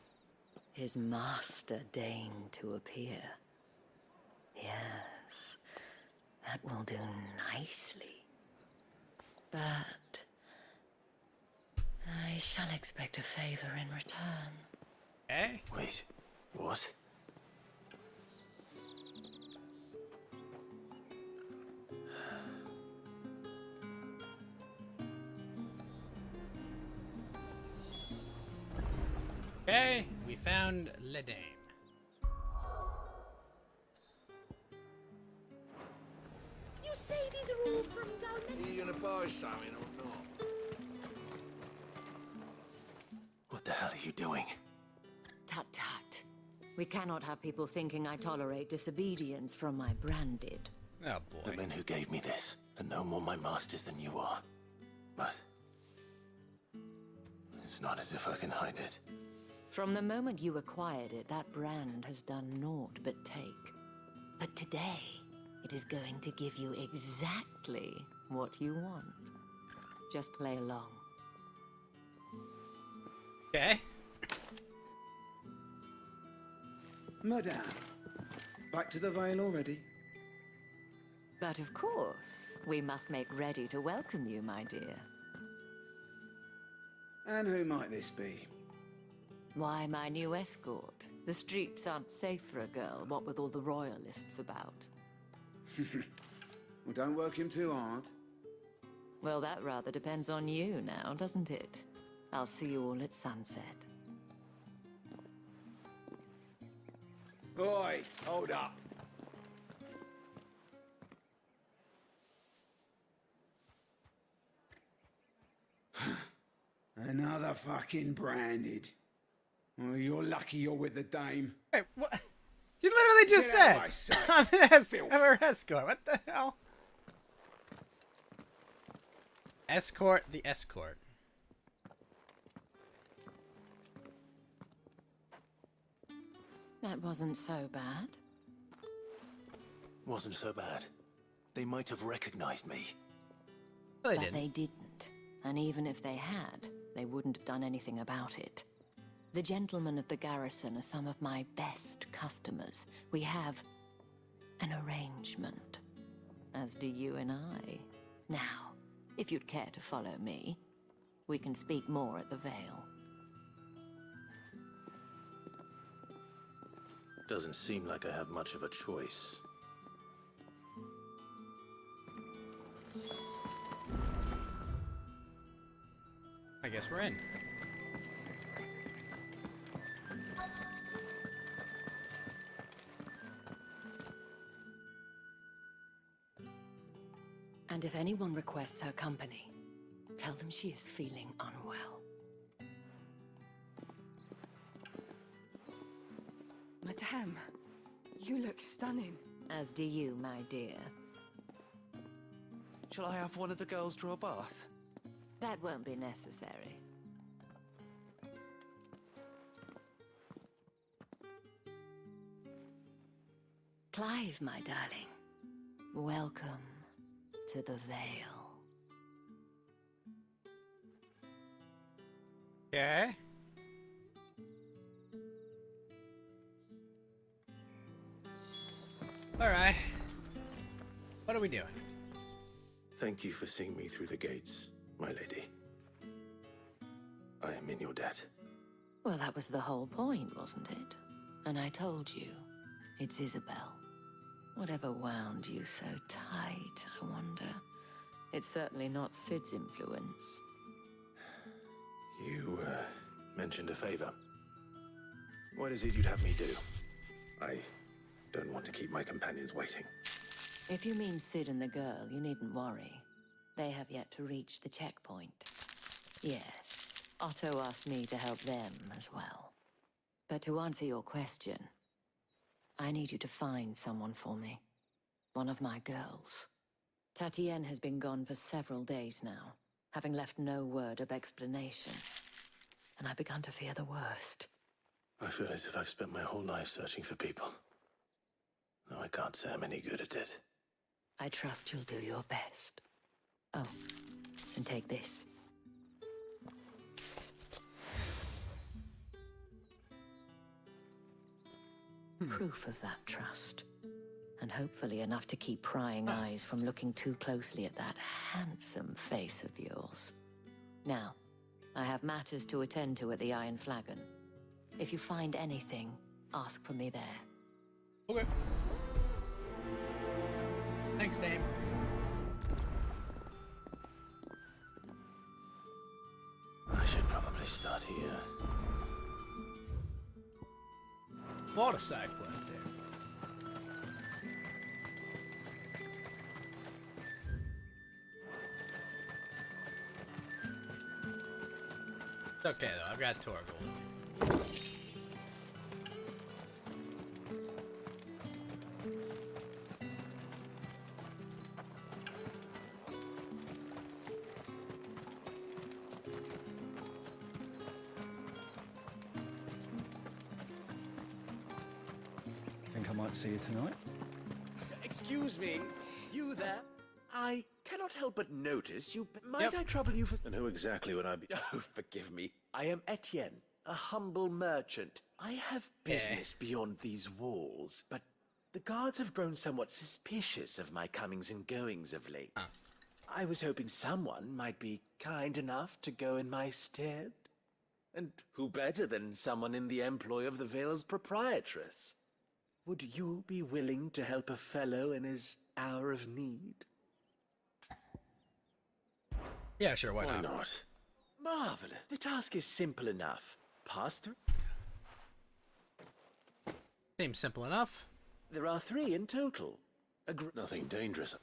his master deigned to appear. Yes, that will do nicely. But... I shall expect a favor in return. Eh? Wait, what? Okay, we found Ledane. You say these are all from down there? Are you gonna buy something or not? What the hell are you doing? Tut-tut. We cannot have people thinking I tolerate disobedience from my branded. Oh boy. The men who gave me this are no more my masters than you are. But... it's not as if I can hide it. From the moment you acquired it, that brand has done naught but take. But today, it is going to give you exactly what you want. Just play along. Okay. Madame, back to the Vale already? But of course, we must make ready to welcome you, my dear. And who might this be? Why, my new escort. The streets aren't safe for a girl, what with all the royalists about. Well, don't work him too hard. Well, that rather depends on you now, doesn't it? I'll see you all at sunset. Oi, hold up. Another fucking branded. Well, you're lucky you're with the dame. Wait, what? You literally just said I'm her escort. What the hell? Escort the escort. That wasn't so bad. Wasn't so bad. They might have recognized me. Well, But they didn't. And even if they had, they wouldn't have done anything about it. The gentlemen of the garrison are some of my best customers. We have an arrangement, as do you and I. Now, if you'd care to follow me, we can speak more at the Vale. Doesn't seem like I have much of a choice. I guess we're in. And if anyone requests her company, tell them she is feeling unwell. Madame, you look stunning. As do you, my dear. Shall I have one of the girls draw a bath? That won't be necessary. Clive, my darling. Welcome to the Vale. Okay. Alright. What are we doing? Thank you for seeing me through the gates, my lady. I am in your debt. Well, that was the whole point, wasn't it? And I told you, it's Isabel. Whatever wound you so tight, I wonder. It's certainly not Sid's influence. You, mentioned a favor. What is it you'd have me do? I don't want to keep my companions waiting. If you mean Sid and the girl, you needn't worry. They have yet to reach the checkpoint. Yes, Otto asked me to help them as well. But to answer your question, I need you to find someone for me. One of my girls. Tatienne has been gone for several days now, having left no word of explanation. And I've begun to fear the worst. I feel as if I've spent my whole life searching for people. No, I can't say I'm any good at it. I trust you'll do your best. Oh, and take this. Proof of that trust. And hopefully enough to keep prying eyes from looking too closely at that handsome face of yours. Now, I have matters to attend to at the Iron Flagon. If you find anything, ask for me there. Okay. Thanks, Dame. I should probably start here. What a side quest here. It's okay though, I've got Torgal. Think I might see you tonight? Excuse me, you there? I cannot help but notice you. Might Yep. I trouble you for? And who exactly would I be? Oh, forgive me. I am Etienne, a humble merchant. I have business beyond these walls, but the guards have grown somewhat suspicious of my comings and goings of late. I was hoping someone might be kind enough to go in my stead. And who better than someone in the employ of the Vale's proprietress? Would you be willing to help a fellow in his hour of need? Yeah, sure, why not? Not? Marvelous. The task is simple enough. Pass through. Seems simple enough. There are 3 in total. Nothing dangerous.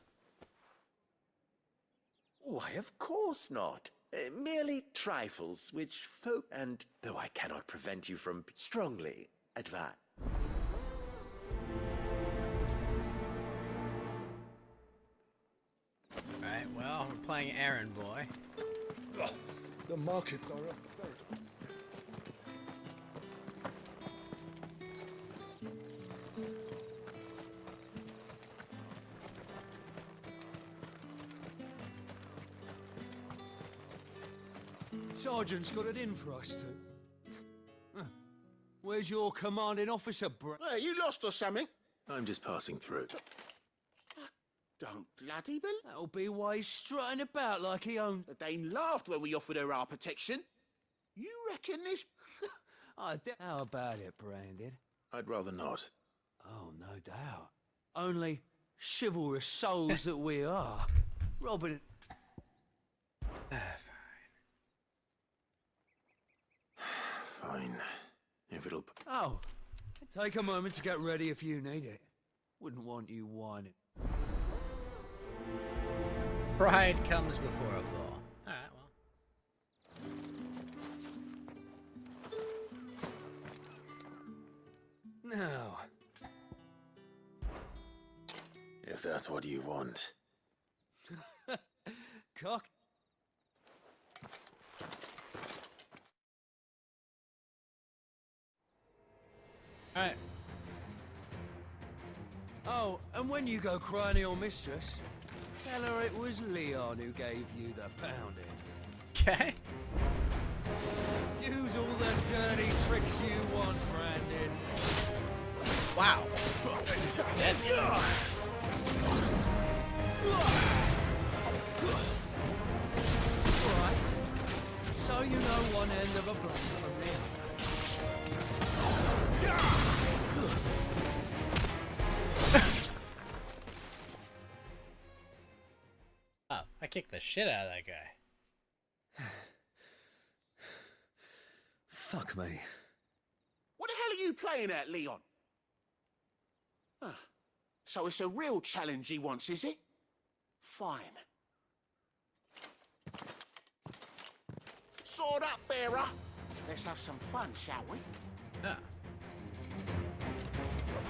Why, of course not. Merely trifles, which folk, and though I cannot prevent you from strongly advise. Alright, well, we're playing Errand Boy. Ugh, the markets are a very... Sergeant's got it in for us two. Huh. Where's your commanding officer, Hey, you lost or something? I'm just passing through. Don't bloody believe. That'll be why he's strutting about like he owns... The Dane laughed when we offered her our protection. You reckon this... How about it, Branded? I'd rather not. Oh, no doubt. Only chivalrous souls that we are. Robin... Fine. If it'll... Oh, take a moment to get ready if you need it. Wouldn't want you whining. Pride comes before a fall. Alright, well. Now... If that's what you want. Cock... Alright. Oh, and when you go crying to your mistress, tell her it was Leon who gave you the pounding. Okay. Use all the dirty tricks you want, Brandon. Wow. Alright. So you know one end of a block from the other. shit out of that guy. Fuck me. What the hell are you playing at, Leon? Ah, so it's a real challenge he wants, is it? Fine. Sword up, bearer. Let's have some fun, shall we? Yeah.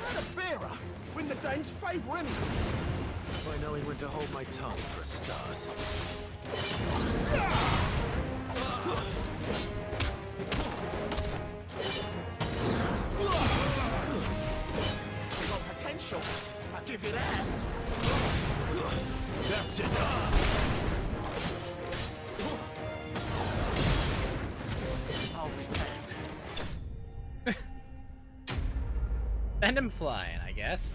Let a bearer win the dame's favour anyway. By knowing when to hold my tongue for a start. You got potential. I'll give you that. That's enough. I'll be damned. Send him flying, I guess.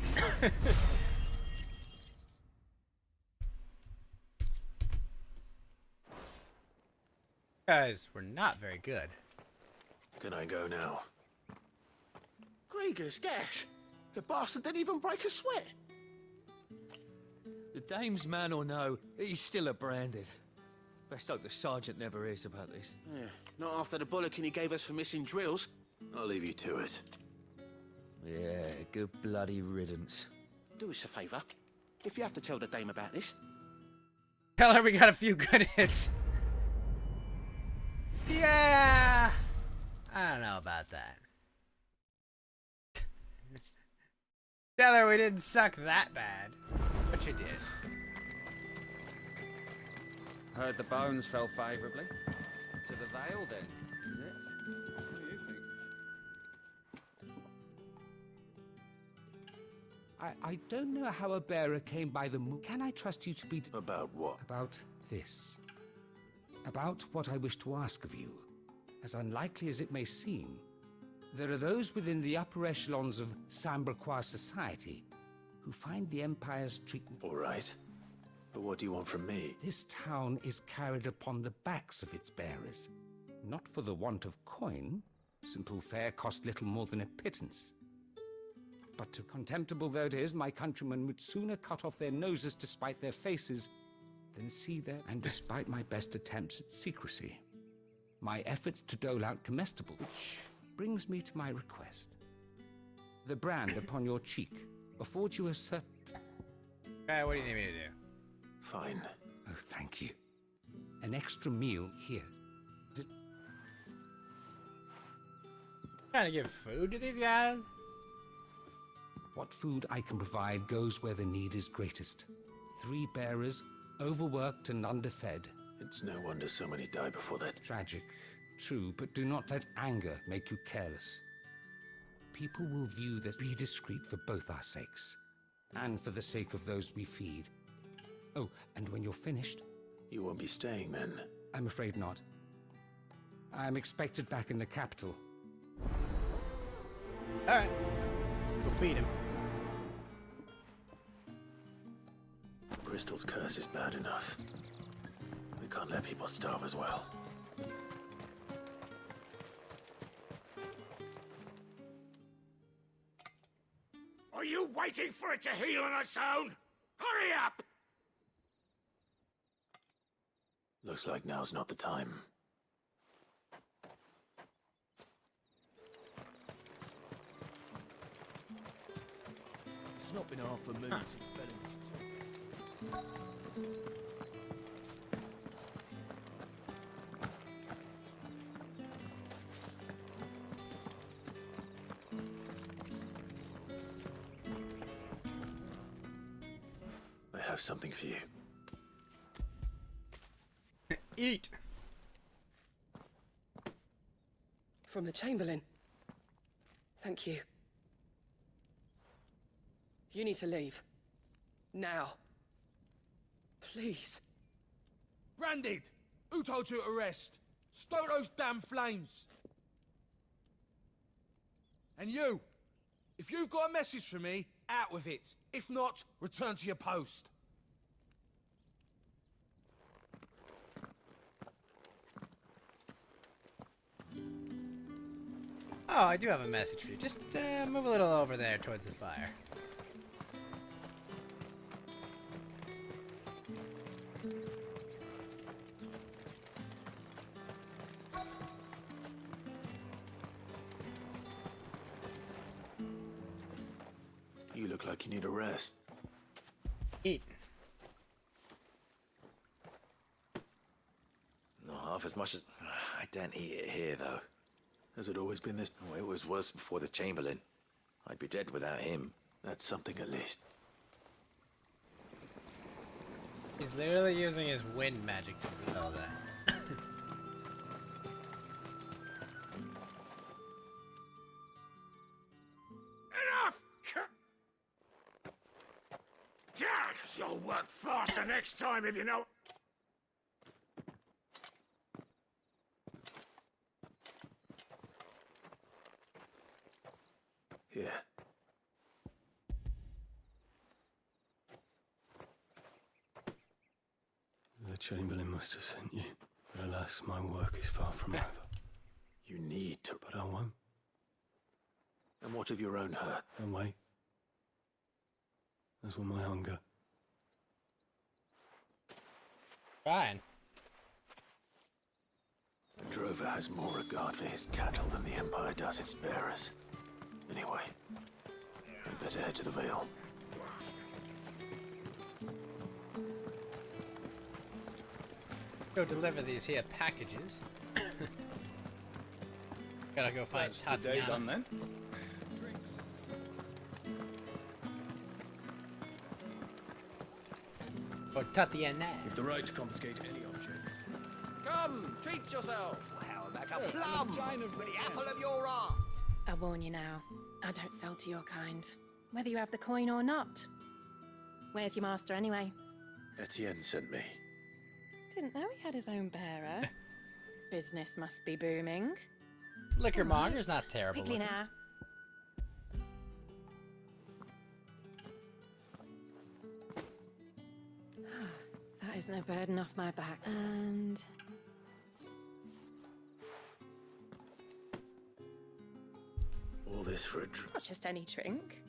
Guys, we're not very good. Can I go now? Grieger's gas. The bastard didn't even break a sweat. The dame's man or no, he's still a branded. Best hope the sergeant never hears about this. Yeah, not after the bollocking he gave us for missing drills. I'll leave you to it. Yeah, good bloody riddance. Do us a favour. If you have to tell the dame about this. Tell her we got a few good hits. Yeah. I don't know about that. Tell her we didn't suck that bad. But you did. Heard the bones fell favourably. To the Vale, then, is it? What do you think? I don't know how a bearer came by the moon. Can I trust you to be... About what? About this. About what I wish to ask of you. As unlikely as it may seem, there are those within the upper echelons of Samberquois society who find the Empire's treatment... All right. But what do you want from me? This town is carried upon the backs of its bearers. Not for the want of coin. Simple fare cost little more than a pittance. But to contemptible though it is, my countrymen would sooner cut off their noses to spite their faces than see their... And despite my best attempts at secrecy, my efforts to dole out comestible, which brings me to my request. The brand upon your cheek affords you a certain... What do you need me to do? Fine. Oh, thank you. An extra meal here. Trying to give food to these guys? What food I can provide goes where the need is greatest. 3 bearers, overworked and underfed. It's no wonder so many die before that. Tragic, true, but do not let anger make you careless. People will view this. Be discreet for both our sakes, and for the sake of those we feed. Oh, and when you're finished... You won't be staying then? I'm afraid not. I'm expected back in the capital. Alright. Go feed him. Crystal's curse is bad enough. We can't let people starve as well. Are you waiting for it to heal on its own? Hurry up! Looks like now's not the time. It's not been half a moon since Bellingham. I have something for you. Eat! From the Chamberlain. Thank you. You need to leave. Now. Please. Branded! Who told you to rest? Stoke those damn flames! And you! If you've got a message for me, out with it. If not, return to your post. Oh, I do have a message for you. Just move a little over there towards the fire. look like you need a rest. Eat. Not half as much as... I don't eat it here, though. Has it always been this? Oh, it was worse before the Chamberlain. I'd be dead without him. That's something at least. He's literally using his wind magic to repel that. Enough! You'll work faster next time if you know... Here. The Chamberlain must have sent you, but alas, my work is far from over. You need to... But I won't. And what of your own hurt? And wait. As will my hunger. Fine. The drover has more regard for his cattle than the Empire does its bearers. Anyway, I'd better head to the Vale. Go deliver these here packages. Gotta go find That's Tatiana. the day done then. Or Tatiana. You've the right to confiscate any objects. Come, treat yourself. How about a plum with the apple of your eye? I warn you now, I don't sell to your kind, whether you have the coin or not. Where's your master anyway? Etienne sent me. Didn't know he had his own bearer. Business must be booming. Liquormonger's not terrible. Quickly looking. now. That is no burden off my back. And... All this for a drink. not just any drink.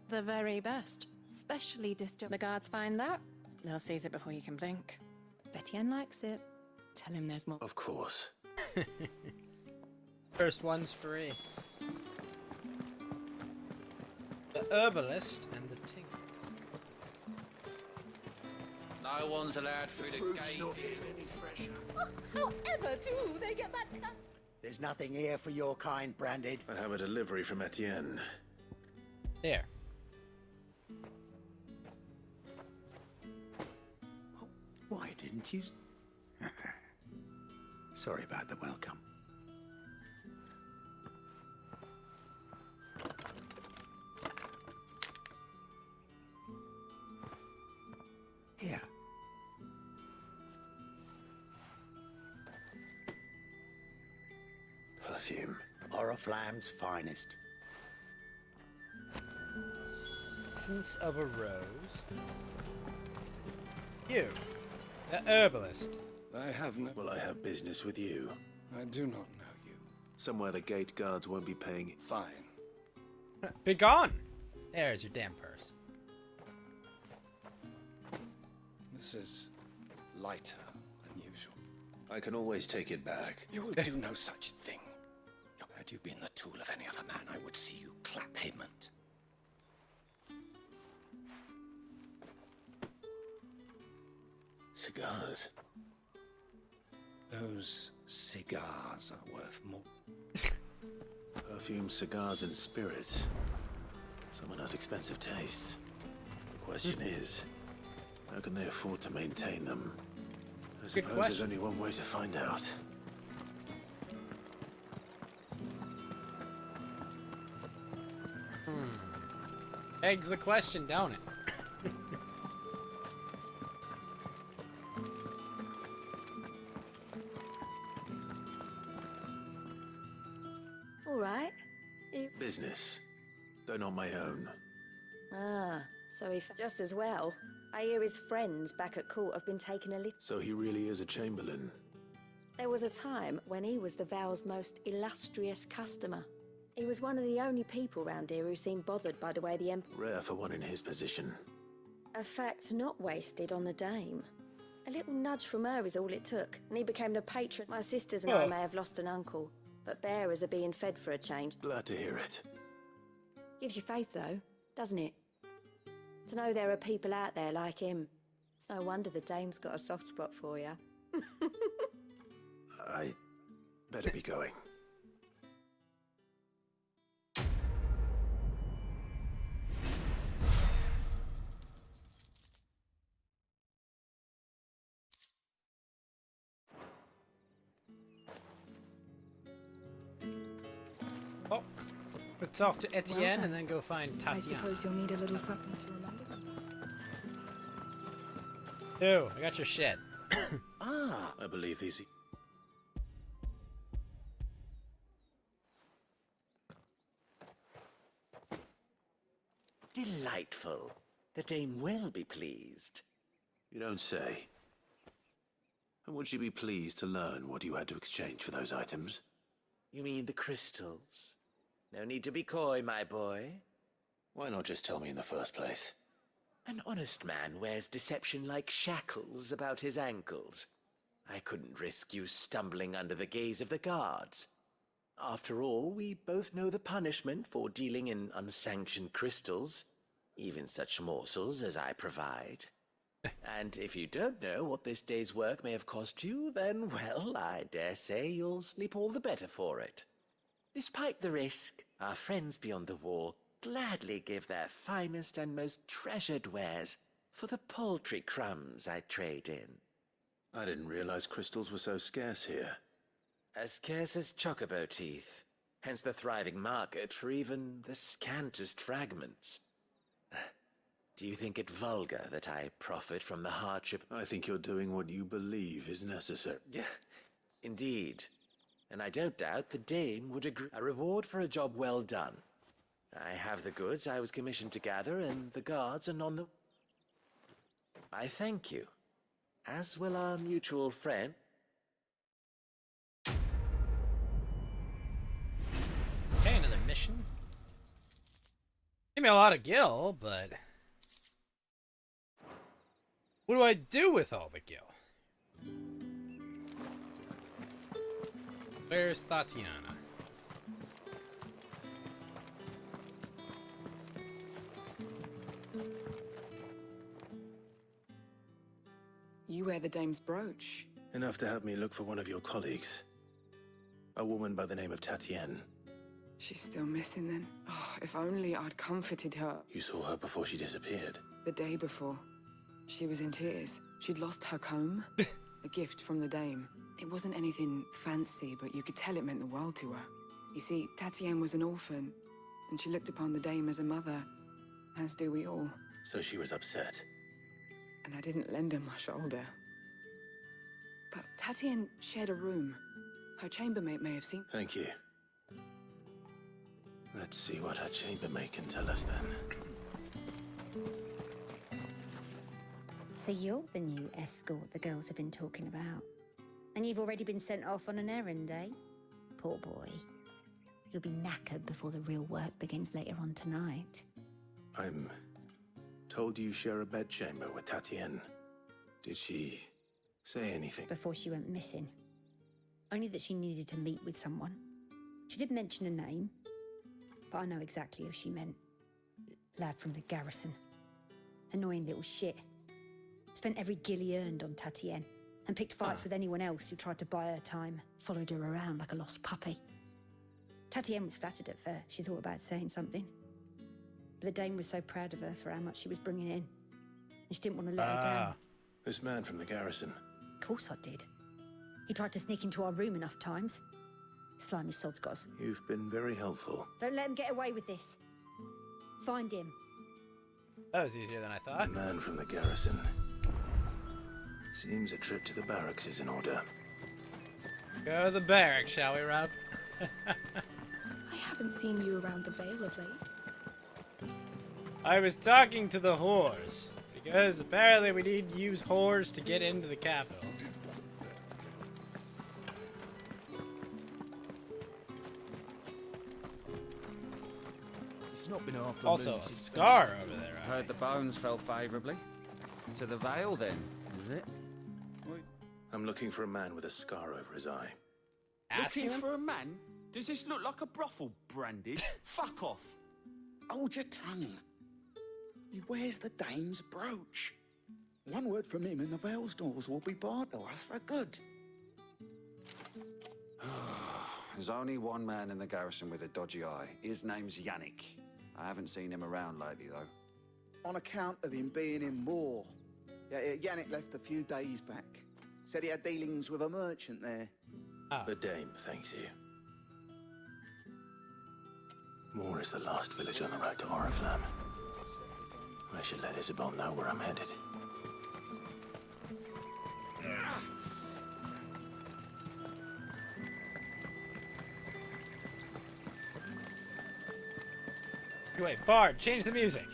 The very best. Specially distilled. The guards find that, they'll seize it before you can blink. Vetienne likes it. Tell him there's more. Of course. First one's free. The herbalist and the tinker. No one's allowed through the gate. not getting any fresher. However do they get that cut? There's nothing here for your kind, Branded. I have a delivery from Etienne. There. Why didn't you? Sorry about the welcome. Here. Perfume. Oriflamme's finest. Essence of a rose. You. The herbalist. I have no... Well, I have business with you. I do not know you. Somewhere the gate guards won't be paying... Fine. Be gone! There's your damn purse. This is lighter than usual. I can always take it back. You will do no such thing. Had you been the tool of any other man, I would see you clap him and... Cigars. Those cigars are worth more. Perfume, cigars, and spirits. Someone has expensive tastes. The question is, how can they afford to maintain them? I suppose there's only one way to find out. Begs the question, don't it? All right. Business. Though not my own. Ah, so he just as well. I hear his friends back at court have been taking a little. So he really is a Chamberlain. There was a time when he was the Vale's most illustrious customer. He was one of the only people round here who seemed bothered by the way the Emperor... Rare for one in his position. A fact not wasted on the dame. A little nudge from her is all it took, and he became the patron. My sisters and I may have lost an uncle, but bearers are being fed for a change. Glad to hear it. Gives you faith, though, doesn't it? To know there are people out there like him. It's no wonder the dame's got a soft spot for you. I better be going. Oh, we'll talk to Etienne and then go find Tatiana. I suppose you'll need a little something to remember. Ew, I got your shit. I believe these. Delightful. The dame will be pleased. You don't say. And would she be pleased to learn what you had to exchange for those items? You mean the crystals? No need to be coy, my boy. Why not just tell me in the first place? An honest man wears deception like shackles about his ankles. I couldn't risk you stumbling under the gaze of the guards. After all, we both know the punishment for dealing in unsanctioned crystals, even such morsels as I provide. And if you don't know what this day's work may have cost you, then, well, I dare say you'll sleep all the better for it. Despite the risk, our friends beyond the wall gladly give their finest and most treasured wares for the paltry crumbs I trade in. I didn't realize crystals were so scarce here. As scarce as chocobo teeth, hence the thriving market for even the scantest fragments. Do you think it vulgar that I profit from the hardship? I think you're doing what you believe is necessary. Yeah, indeed. And I don't doubt the dame would agree. A reward for a job well done. I have the goods I was commissioned to gather, and the guards are none the... I thank you, as will our mutual friend. Okay, another mission. Give me a lot of gil, but what do I do with all the gil? Where's Tatiana? You wear the dame's brooch. Enough to help me look for one of your colleagues. A woman by the name of Tatienne. She's still missing then. Oh, if only I'd comforted her. You saw her before she disappeared. The day before. She was in tears. She'd lost her comb. A gift from the dame. It wasn't anything fancy, but you could tell it meant the world to her. You see, Tatienne was an orphan, and she looked upon the dame as a mother, as do we all. So she was upset. And I didn't lend her my shoulder. But Tatienne shared a room. Her chambermaid may have seen... Thank you. Let's see what her chambermaid can tell us then. So you're the new escort the girls have been talking about. And you've already been sent off on an errand, eh? Poor boy. You'll be knackered before the real work begins later on tonight. I'm told you share a bedchamber with Tatienne. Did she say anything? Before she went missing. Only that she needed to meet with someone. She did mention a name, but I know exactly who she meant. Lad from the garrison. Annoying little shit. Spent every gil he earned on Tatienne, and picked fights with anyone else who tried to buy her time. Followed her around like a lost puppy. Tatienne was flattered at first. She thought about saying something. But the dame was so proud of her for how much she was bringing in. And she didn't want to let her down. This man from the garrison. Of course I did. He tried to sneak into our room enough times. Slimy sod's got us. You've been very helpful. Don't let him get away with this. Find him. That was easier than I thought. The man from the garrison. Seems a trip to the barracks is in order. Go to the barracks, shall we, Rob? I haven't seen you around the Vale of late. I was talking to the whores, because apparently we need to use whores to get into the capital. It's not been half a Also, moon a since scar over there. Heard the bones fell favourably. To the Vale, then, is it? I'm looking for a man with a scar over his eye. Asking Looking for a man? Does this look like a brothel, Branded? Fuck off. Hold your tongue. He wears the dame's brooch. One word from him and the Vale's doors will be barred to us for good. There's only one man in the garrison with a dodgy eye. His name's Yannick. I haven't seen him around lately, though. On account of him being in war. Yeah, Yannick left a few days back. Said he had dealings with a merchant there. The dame thanks you. Moor is the last village on the road to Oriflamme. I should let Isabel know where I'm headed. Wait, Bard, change the music.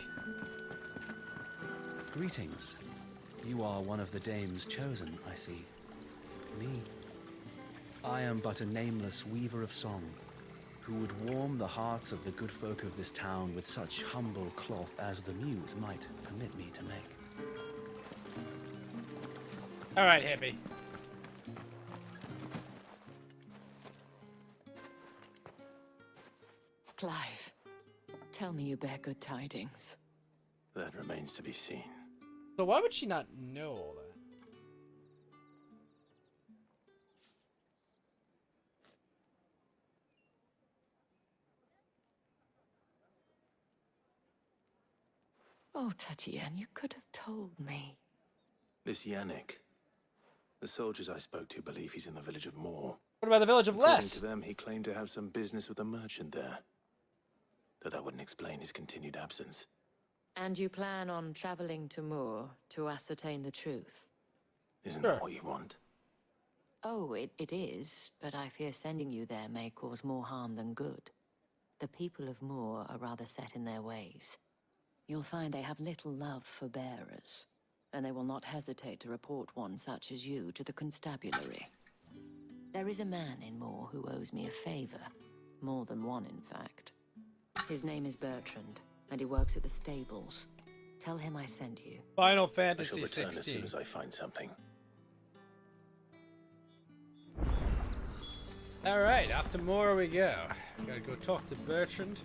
Greetings. You are one of the dames chosen, I see. Me. I am but a nameless weaver of song, who would warm the hearts of the good folk of this town with such humble cloth as the muse might permit me to make. All right, hippie. Clive, tell me you bear good tidings. That remains to be seen. So why would she not know all that? Oh, Tatienne, you could have told me. This Yannick. The soldiers I spoke to believe he's in the village of Moor. What about the village of According Less? to them, he claimed to have some business with a merchant there. Though that wouldn't explain his continued absence. And you plan on traveling to Moor to ascertain the truth? Isn't that what you want? Oh, it is, but I fear sending you there may cause more harm than good. The people of Moor are rather set in their ways. You'll find they have little love for bearers, and they will not hesitate to report one such as you to the constabulary. There is a man in Moor who owes me a favor. More than one, in fact. His name is Bertrand, and he works at the stables. Tell him I sent you. Final I Fantasy shall return 16. as soon as I find something. All right, off to Moor we go. Gotta go talk to Bertrand.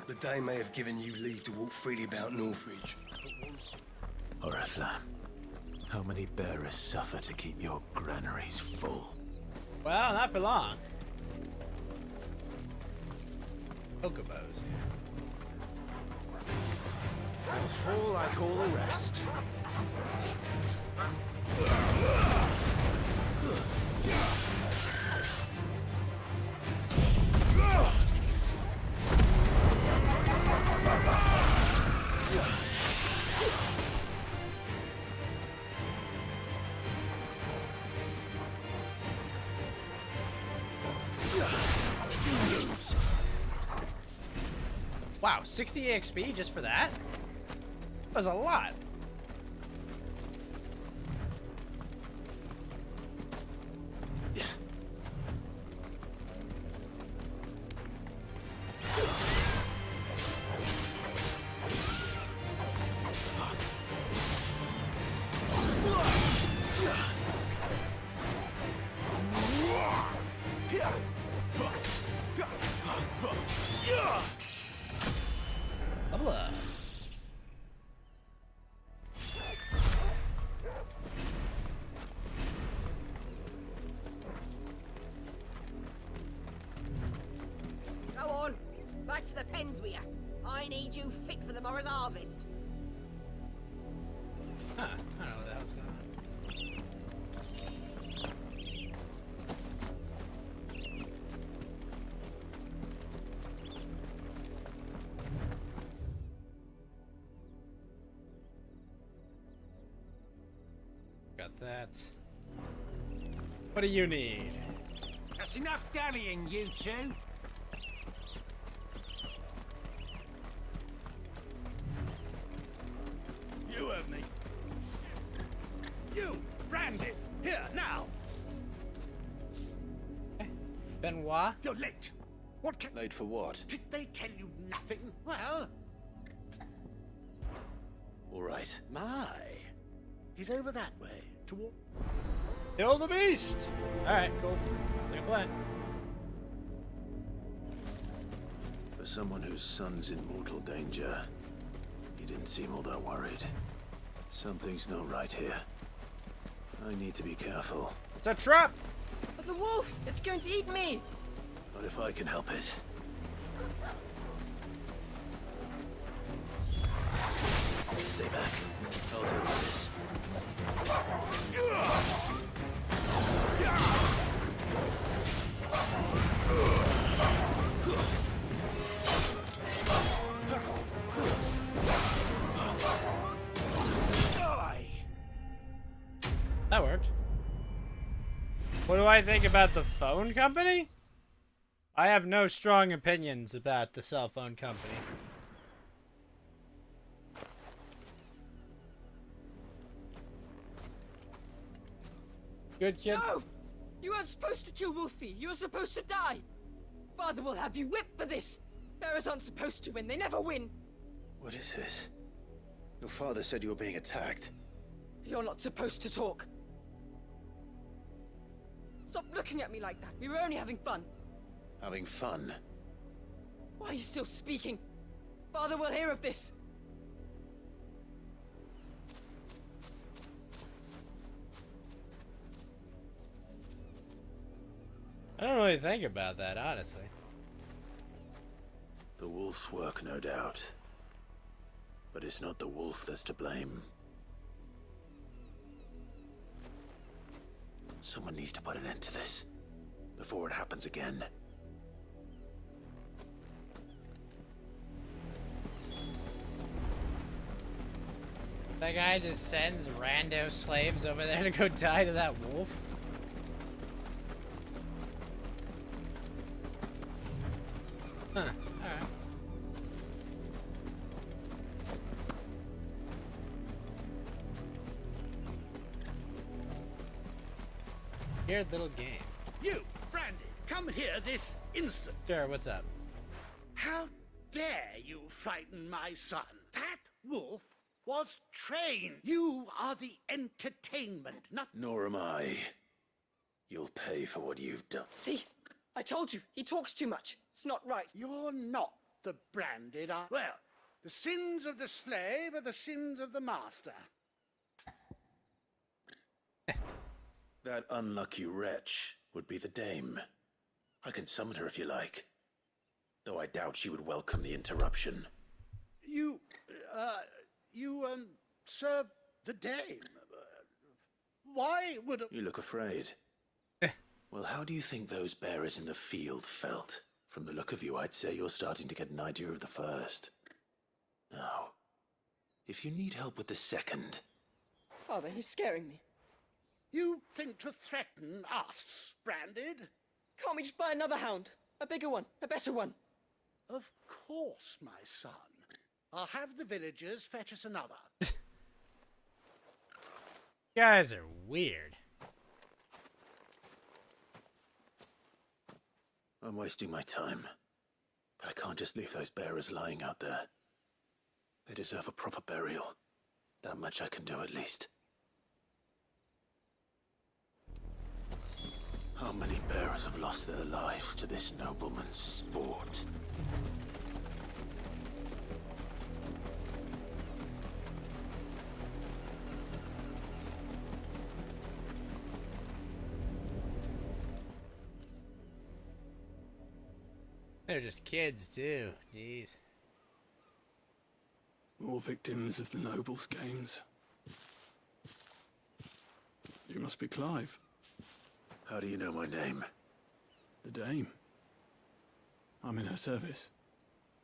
The dame may have given you leave to walk freely about Northridge. Oriflamme, how many bearers suffer to keep your granaries full? Well, not for long. Chocobos. I'll fall like all the rest. Wow, 60 XP just for that? That was a lot. Level up. Go on, back to the pens with you. I need you fit for the morrow's harvest. Huh, I don't know what the hell's going on. Got that. What do you need? That's enough dallying, you two. You have me. You, Brandon, here now. Benoit? You're late. What can... Late for what? Did they tell you nothing? Well... All right. My. He's over that way. Toward. Kill the beast! Alright, cool. Like a plan. For someone whose son's in mortal danger, he didn't seem all that worried. Something's not right here. I need to be careful. It's a trap! But the wolf! It's going to eat me! Not if I can help it. Stay back. I'll deal with this. That worked. What do I think about the phone company? I have no strong opinions about the cell phone company. Good kid. No! You weren't supposed to kill Wolfie. You were supposed to die. Father will have you whipped for this. Bearers aren't supposed to win. They never win. What is this? Your father said you were being attacked. You're not supposed to talk. Stop looking at me like that. We were only having fun. Having fun? Why are you still speaking? Father will hear of this. I don't really think about that, honestly. The wolf's work, no doubt. But it's not the wolf that's to blame. Someone needs to put an end to this before it happens again. That guy just sends rando slaves over there to go die to that wolf? Huh, alright. Weird little game. You, Brandy, come here this instant. Sure, what's up? How dare you frighten my son? That wolf was trained. You are the entertainment, not... Nor am I. You'll pay for what you've done. See? I told you, he talks too much. It's not right. You're not the branded, are... Well, the sins of the slave are the sins of the master. That unlucky wretch would be the dame. I can summon her if you like. Though I doubt she would welcome the interruption. You serve the dame. Why would... You look afraid. Well, how do you think those bearers in the field felt? From the look of you, I'd say you're starting to get an idea of the first. Now, if you need help with the second... Father, he's scaring me. You think to threaten us, Branded? Can't we just buy another hound? A bigger one, a better one. Of course, my son. I'll have the villagers fetch us another. Guys are weird. I'm wasting my time. But I can't just leave those bearers lying out there. They deserve a proper burial. That much I can do at least. How many bearers have lost their lives to this nobleman's sport? They're just kids, too. Jeez. More victims of the nobles' games. You must be Clive. How do you know my name? The Dame. I'm in her service.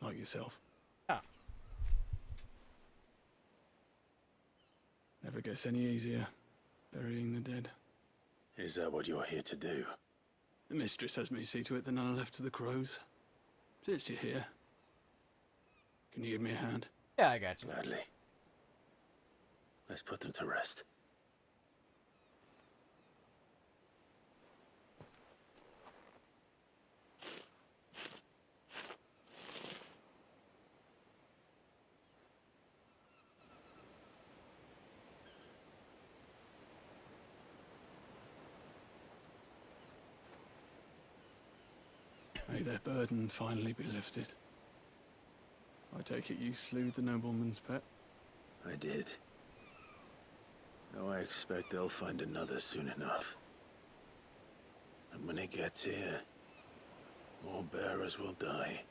Like yourself. Ah. Never gets any easier, burying the dead. Is that what you're here to do? The mistress has me see to it that none are left to the crows. Since you're here, can you give me a hand? Yeah, I got you. Gladly. Let's put them to rest. their burden finally be lifted. I take it you slew the nobleman's pet? I did. Now I expect they'll find another soon enough. And when it gets here, more bearers will die.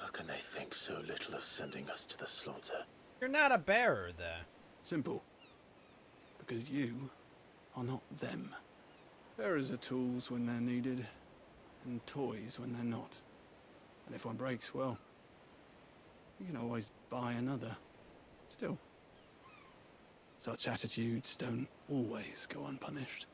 How can they think so little of sending us to the slaughter? You're not a bearer, there. Simple. Because you are not them. Bearers are tools when they're needed, and toys when they're not. And if one breaks, well, you can always buy another. Still, such attitudes don't always go unpunished.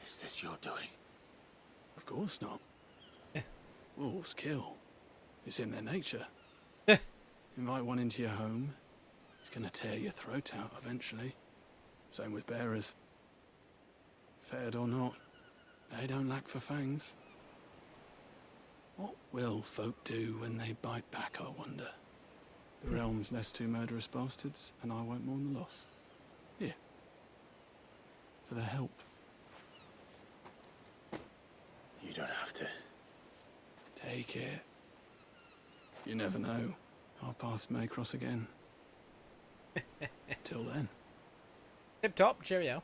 Is this your doing? Of course not. Wolves kill. It's in their nature. Invite one into your home, it's gonna tear your throat out eventually. Same with bearers. Fed or not, they don't lack for fangs. What will folk do when they bite back, I wonder? The realm's less two murderous bastards, and I won't mourn the loss. Here. For their help. You don't have to. Take it. You never know. Our paths may cross again. Till then. Tip top, cheerio.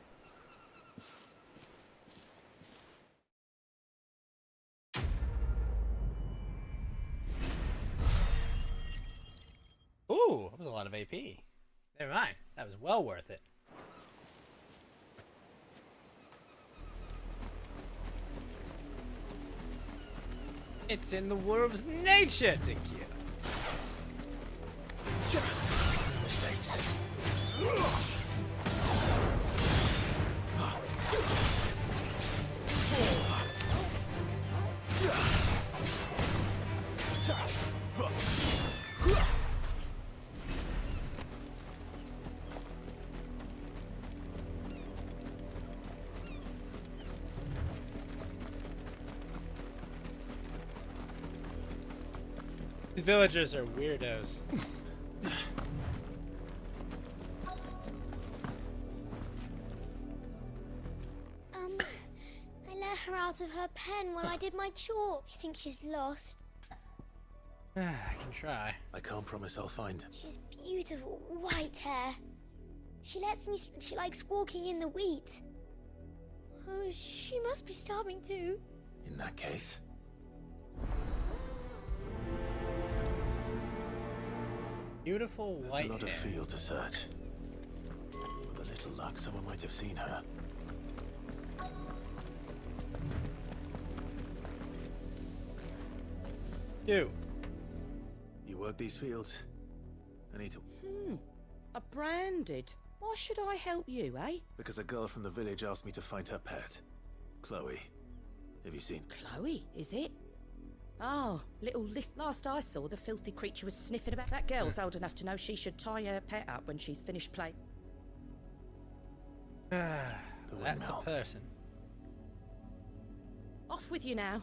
Ooh, that was a lot of AP. Never mind. That was well worth it. It's in the wolf's nature to kill. Mistakes. These villagers are weirdos. I let her out of her pen while I did my chore. I think she's lost. I can try. I can't promise I'll find. She's beautiful white hair. She likes walking in the wheat. Oh, she must be starving too. In that case. Beautiful white There's a lot of hair. field to search. With a little luck, someone might have seen her. You work these fields? I need to... A branded? Why should I help you, eh? Because a girl from the village asked me to find her pet. Chloe. Have you seen? Chloe, is it? Oh, last I saw, the filthy creature was sniffing about. That girl's old enough to know she should tie her pet up when she's finished playing. That's a person. Off with you now.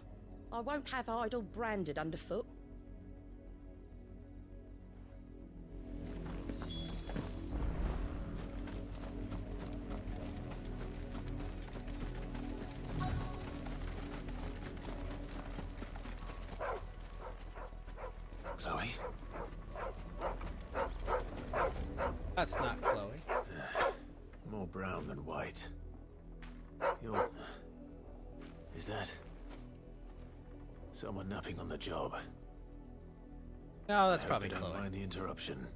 I won't have idle branded underfoot. Chloe? That's not Chloe. More brown than white. Is that... someone napping on the job? No, that's I hope probably you don't Chloe. mind the interruption.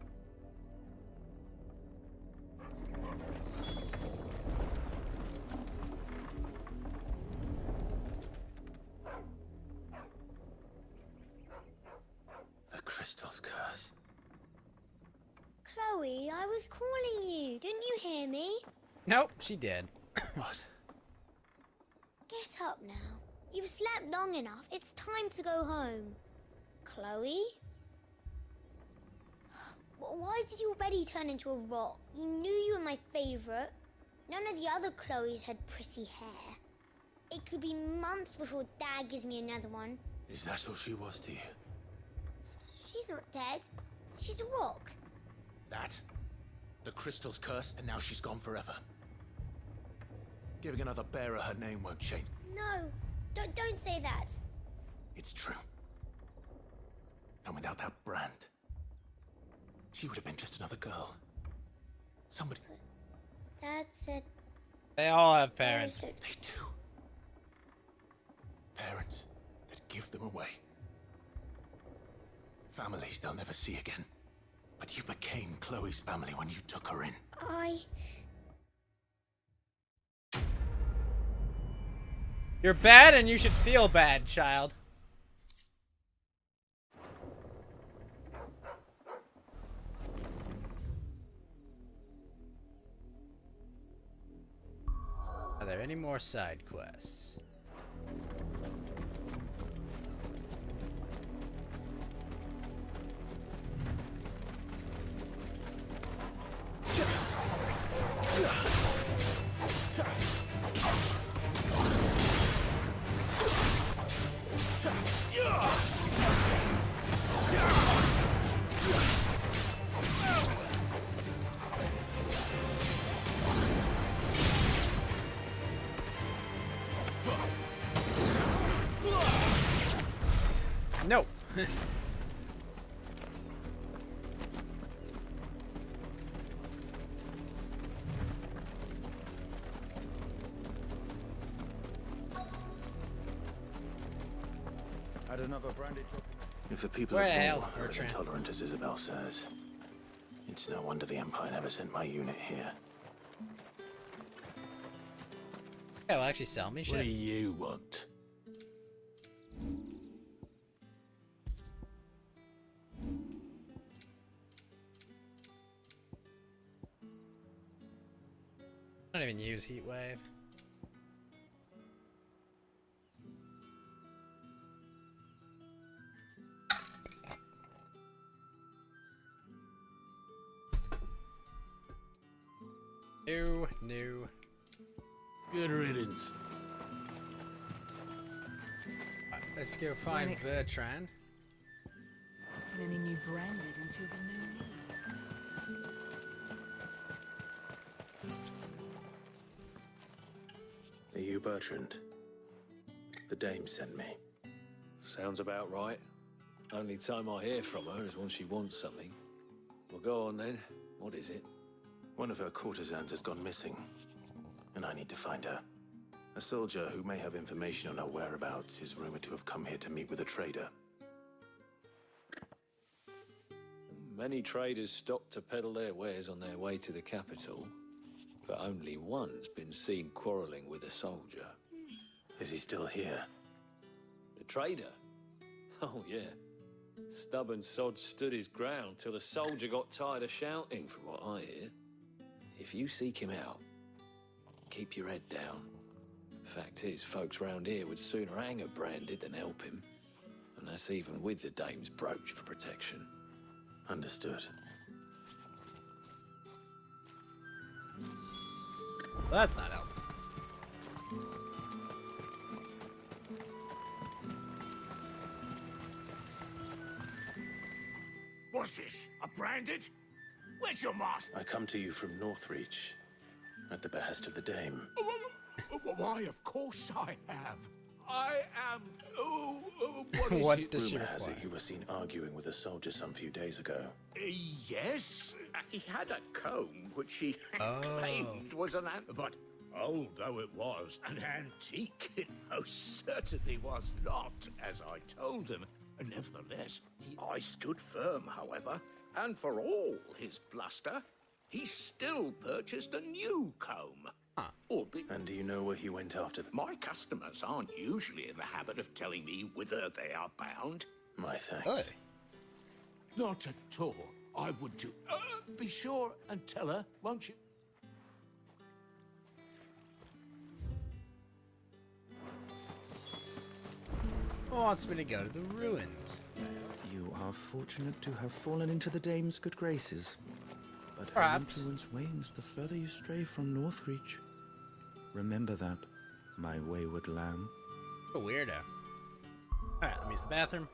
The crystal's curse. Chloe, I was calling you. Didn't you hear me? Nope, she did. What? Get up now. You've slept long enough. It's time to go home. Chloe? Why did you already turn into a rock? You knew you were my favorite. None of the other Chloes had pretty hair. It could be months before Dad gives me another one. Is that all she was to you? She's not dead. She's a rock. That? The crystal's cursed, and now she's gone forever. Giving another bearer her name won't change. No, don't say that. It's true. And without that brand, she would have been just another girl. Somebody. Dad said. They all have parents. They do. Parents that give them away. Families they'll never see again. But you became Chloe's family when you took her in. You're bad and you should feel bad, child. Are there any more side quests? No. Had another branded drop. If the people Where of the hell's Gaul are as Bertrand? intolerant as Isabel says, it's no wonder the Empire never sent my unit here. Yeah, will actually sell me shit. What do you want? I don't even use heat wave. New. Good riddance. Let's go find Bertrand. Not any new branded until the new me. Are you Bertrand? The dame sent me. Sounds about right. Only time I hear from her is when she wants something. Well, go on then. What is it? One of her courtesans has gone missing, and I need to find her. A soldier who may have information on her whereabouts is rumored to have come here to meet with a trader. Many traders stop to peddle their wares on their way to the capital, but only one's been seen quarreling with a soldier. Is he still here? The trader? Oh, yeah. Stubborn sod stood his ground till the soldier got tired of shouting, from what I hear. If you seek him out, keep your head down. Fact is, folks round here would sooner hang a branded than help him. And that's even with the dame's brooch for protection. Understood. Well, that's not helping. What's this? A branded? Where's your master? I come to you from Northreach, at the behest of the dame. Why, of course I have. I am... What is it? does she Rumor has it require? you were seen arguing with a soldier some few days ago. Yes, he had a comb which he claimed was an but old though it was, an antique, it most certainly was not, as I told him. Nevertheless, I stood firm, however, and for all his bluster, he still purchased a new comb. And do you know where he went after them? My customers aren't usually in the habit of telling me whither they are bound. My thanks. Not at all. I would do. Be sure and tell her, won't you? Who wants me to go to the ruins? You are fortunate to have fallen into the dame's good graces. But her Perhaps. influence wanes the further you stray from Northreach. Remember that, my wayward lamb. A weirdo. Alright, let me use the bathroom.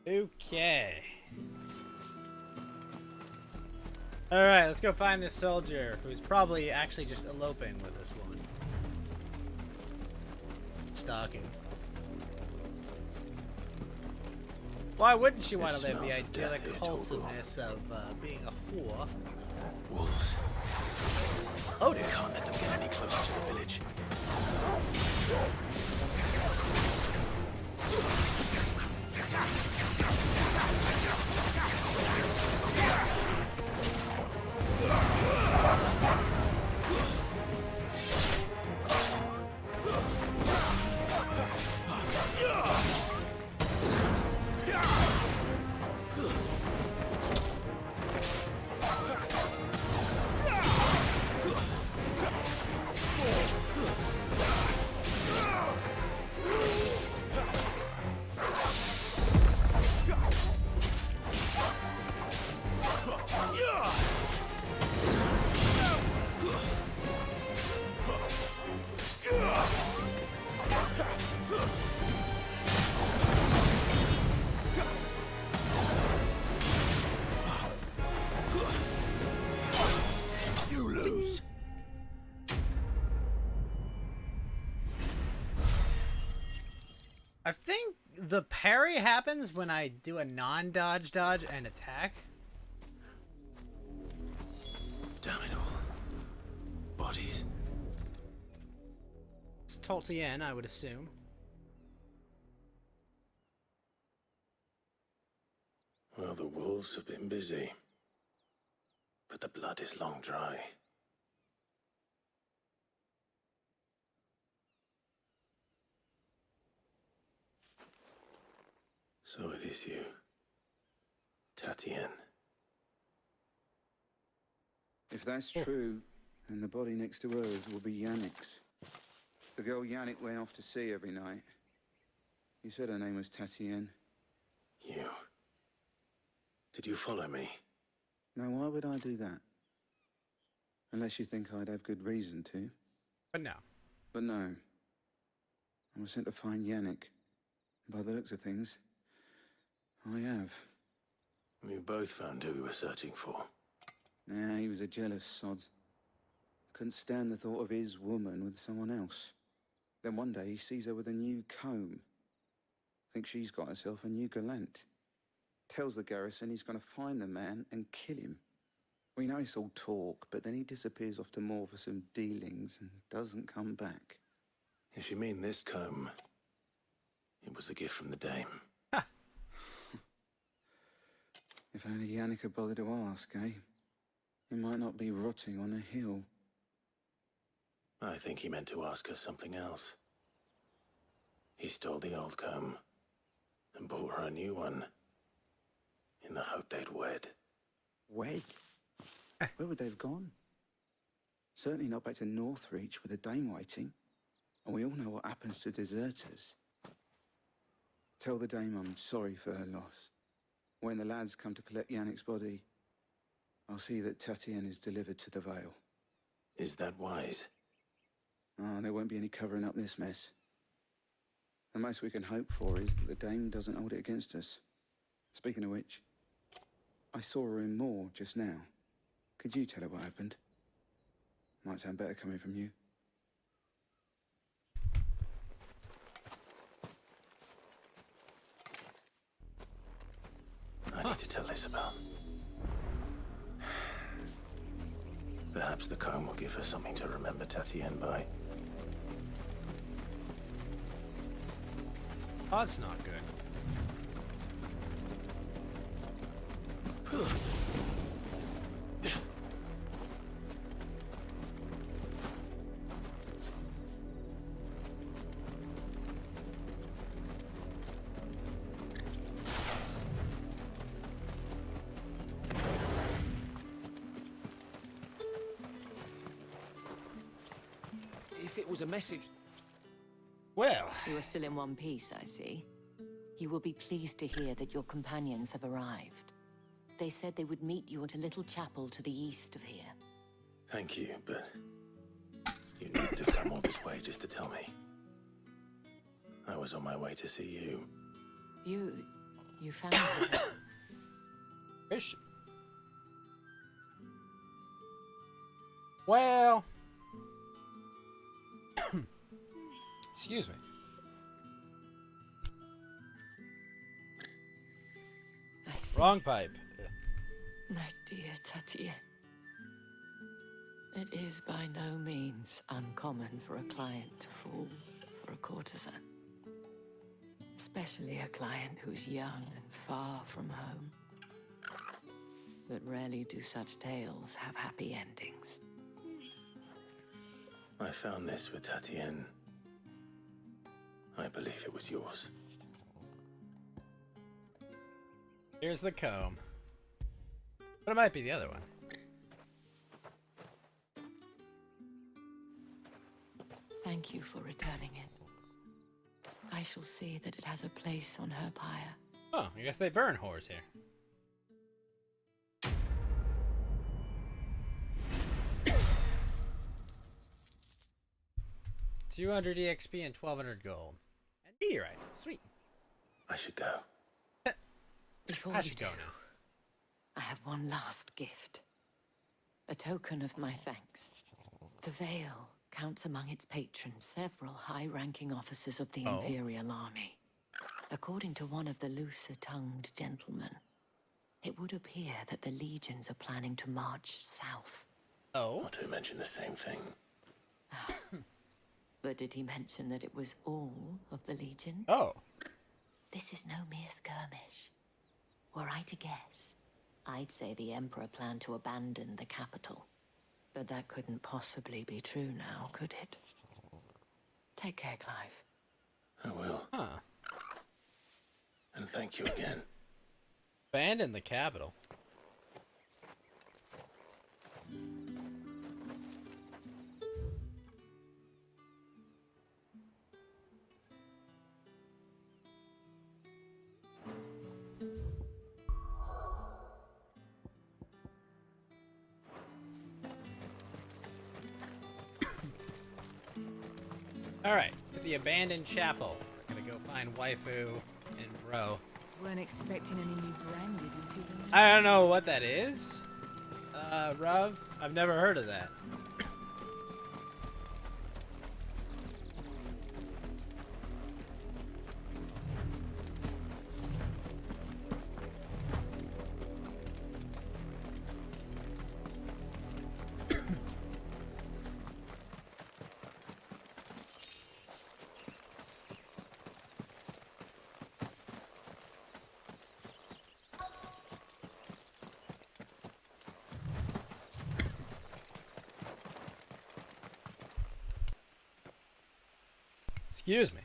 Okay. Alright, let's go find this soldier who's probably actually just eloping with this woman. Stalking. Why wouldn't she want to live the idyllic wholesomeness of being a whore? Wolves. Oh, dude. We can't let them get any closer to the village. I think the parry happens when I do a non-dodge dodge and attack. Damn it all. Bodies. It's Toltien, I would assume. Well, the wolves have been busy. But the blood is long dry. So it is you, Tatien. If that's true, then the body next to hers will be Yannick's. The girl Yannick went off to see every night. You said her name was Tatien. You. Did you follow me? Now, why would I do that? Unless you think I'd have good reason to. But no. But no. I was sent to find Yannick. By the looks of things, I have. We both found who we were searching for. Nah, he was a jealous sod. Couldn't stand the thought of his woman with someone else. Then one day he sees her with a new comb. Thinks she's got herself a new gallant. Tells the garrison he's going to find the man and kill him. We know it's all talk, but then he disappears off to Moor for some dealings and doesn't come back. If you mean this comb, it was a gift from the dame. If only Yannick had bothered to ask, eh? He might not be rotting on a hill. I think he meant to ask us something else. He stole the old comb and bought her a new one in the hope they'd wed. Wed? Where would they have gone? Certainly not back to Northreach with a dame waiting. And we all know what happens to deserters. Tell the dame I'm sorry for her loss. When the lads come to collect Yannick's body, I'll see that Tatien is delivered to the Vale. Is that wise? Ah, there won't be any covering up this mess. The most we can hope for is that the dame doesn't hold it against us. Speaking of which, I saw her in Moor just now. Could you tell her what happened? Might sound better coming from you. I need to tell Isabel. Perhaps the comb will give her something to remember Tatien by. Oh, that's not good. If it was a message... Well... You are still in one piece, I see. You will be pleased to hear that your companions have arrived. They said they would meet you at a little chapel to the east of here. Thank you, but you needn't have come all this way just to tell me. I was on my way to see you. You found her. Is she? Well, excuse me. I see. Wrong pipe. My dear Tatienne. It is by no means uncommon for a client to fall for a courtesan. Especially a client who's young and far from home. But rarely do such tales have happy endings. I found this with Tatienne. I believe it was yours. Here's the comb. But it might be the other one. Thank you for returning it. I shall see that it has a place on her pyre. Oh, I guess they burn whores here. 200 EXP and 1200 gold. And meteorite. Sweet. I should go. Before I you should do, go now. I have one last gift. A token of my thanks. The Veil counts among its patrons several high-ranking officers of the Imperial Army. According to one of the looser-tongued gentlemen, it would appear that the legions are planning to march south. Oh? Not to mention the same thing. But did he mention that it was all of the legion? Oh. This is no mere skirmish. Were I to guess, I'd say the Emperor planned to abandon the capital. But that couldn't possibly be true now, could it? Take care, Clive. I will. Huh. And thank you again. Abandon the capital. Alright, to the abandoned chapel. We're gonna go find waifu and bro. Weren't expecting any new branded until the new... I don't know what that is. Ruv? I've never heard of that. Excuse me.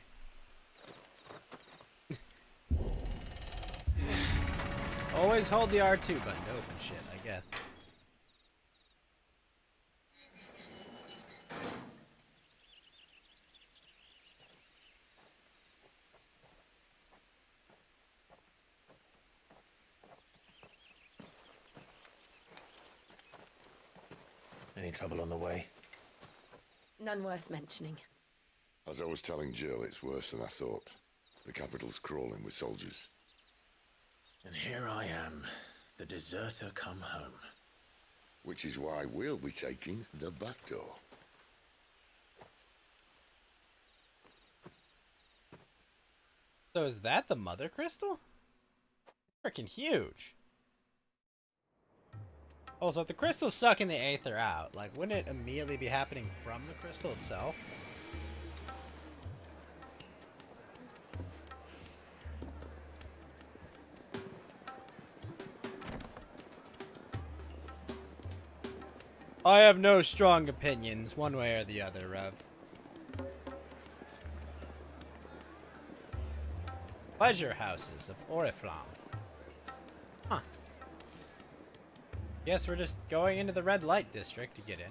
Always hold the R2 button to open shit, I guess. Any trouble on the way? None worth mentioning. As I was telling Jill, it's worse than I thought. The capital's crawling with soldiers. And here I am, the deserter come home. Which is why we'll be taking the back door. So is that the mother crystal? Freaking huge. Also, if the crystal's sucking the aether out, like, wouldn't it immediately be happening from the crystal itself? I have no strong opinions, one way or the other, Rev. Pleasure houses of Oriflamme. Huh. Guess we're just going into the red light district to get in.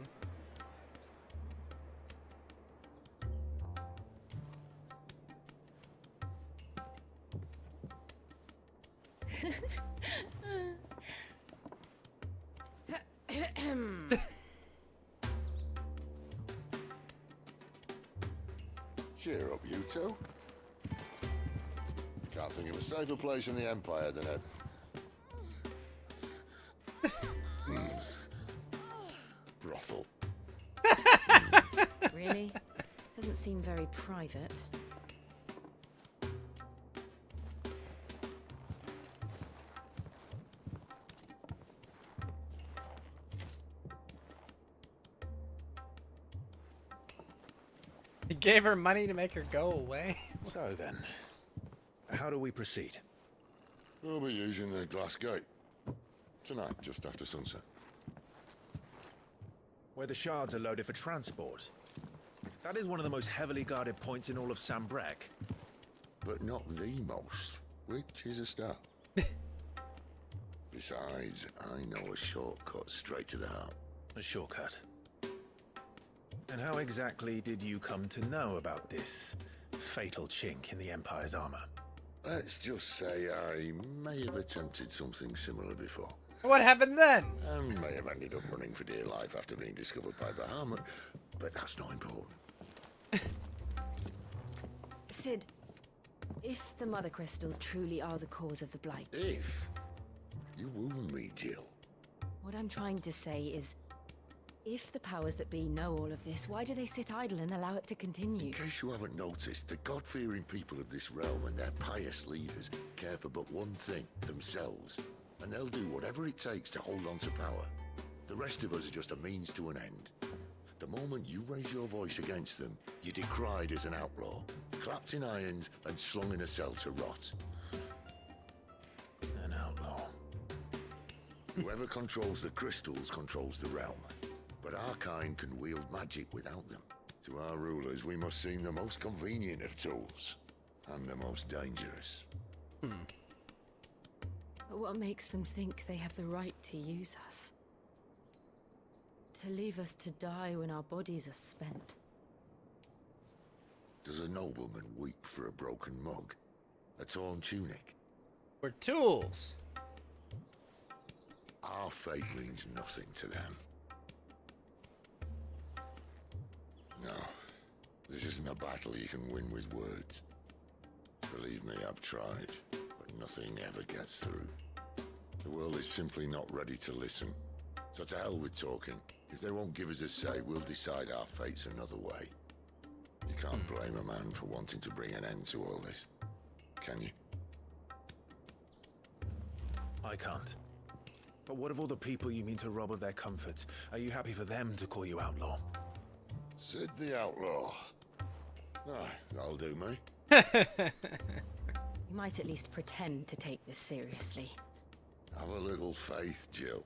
Cheer up, you two. Can't think of a safer place in the Empire than a... brothel. Really? Doesn't seem very private. He gave her money to make her go away. So then, how do we proceed? We'll be using the glass gate. Tonight, just after sunset. Where the shards are loaded for transport. That is one of the most heavily guarded points in all of Sambrek. But not the most, which is a start. Besides, I know a shortcut straight to the heart. A shortcut? And how exactly did you come to know about this fatal chink in the Empire's armor? Let's just say I may have attempted something similar before. What happened then? And may have ended up running for dear life after being discovered by Bahamut, but that's not important. Sid, if the Mother Crystals truly are the cause of the Blight... If? You wound me, Jill. What I'm trying to say is, if the powers that be know all of this, why do they sit idle and allow it to continue? In case you haven't noticed, the God-fearing people of this realm and their pious leaders care for but one thing, themselves. And they'll do whatever it takes to hold on to power. The rest of us are just a means to an end. The moment you raise your voice against them, you're decried as an outlaw, clapped in irons and slung in a cell to rot. An outlaw. Whoever controls the crystals controls the realm. But our kind can wield magic without them. To our rulers, we must seem the most convenient of tools. And the most dangerous. But what makes them think they have the right to use us? To leave us to die when our bodies are spent? Does a nobleman weep for a broken mug? A torn tunic? We're tools. Our fate means nothing to them. No, this isn't a battle you can win with words. Believe me, I've tried, but nothing ever gets through. The world is simply not ready to listen. So to hell with talking. If they won't give us a say, we'll decide our fates another way. You can't blame a man for wanting to bring an end to all this, can you? I can't. But what of all the people you mean to rob of their comforts? Are you happy for them to call you outlaw? Sid the Outlaw. Ah, that'll do me. You might at least pretend to take this seriously. Have a little faith, Jill.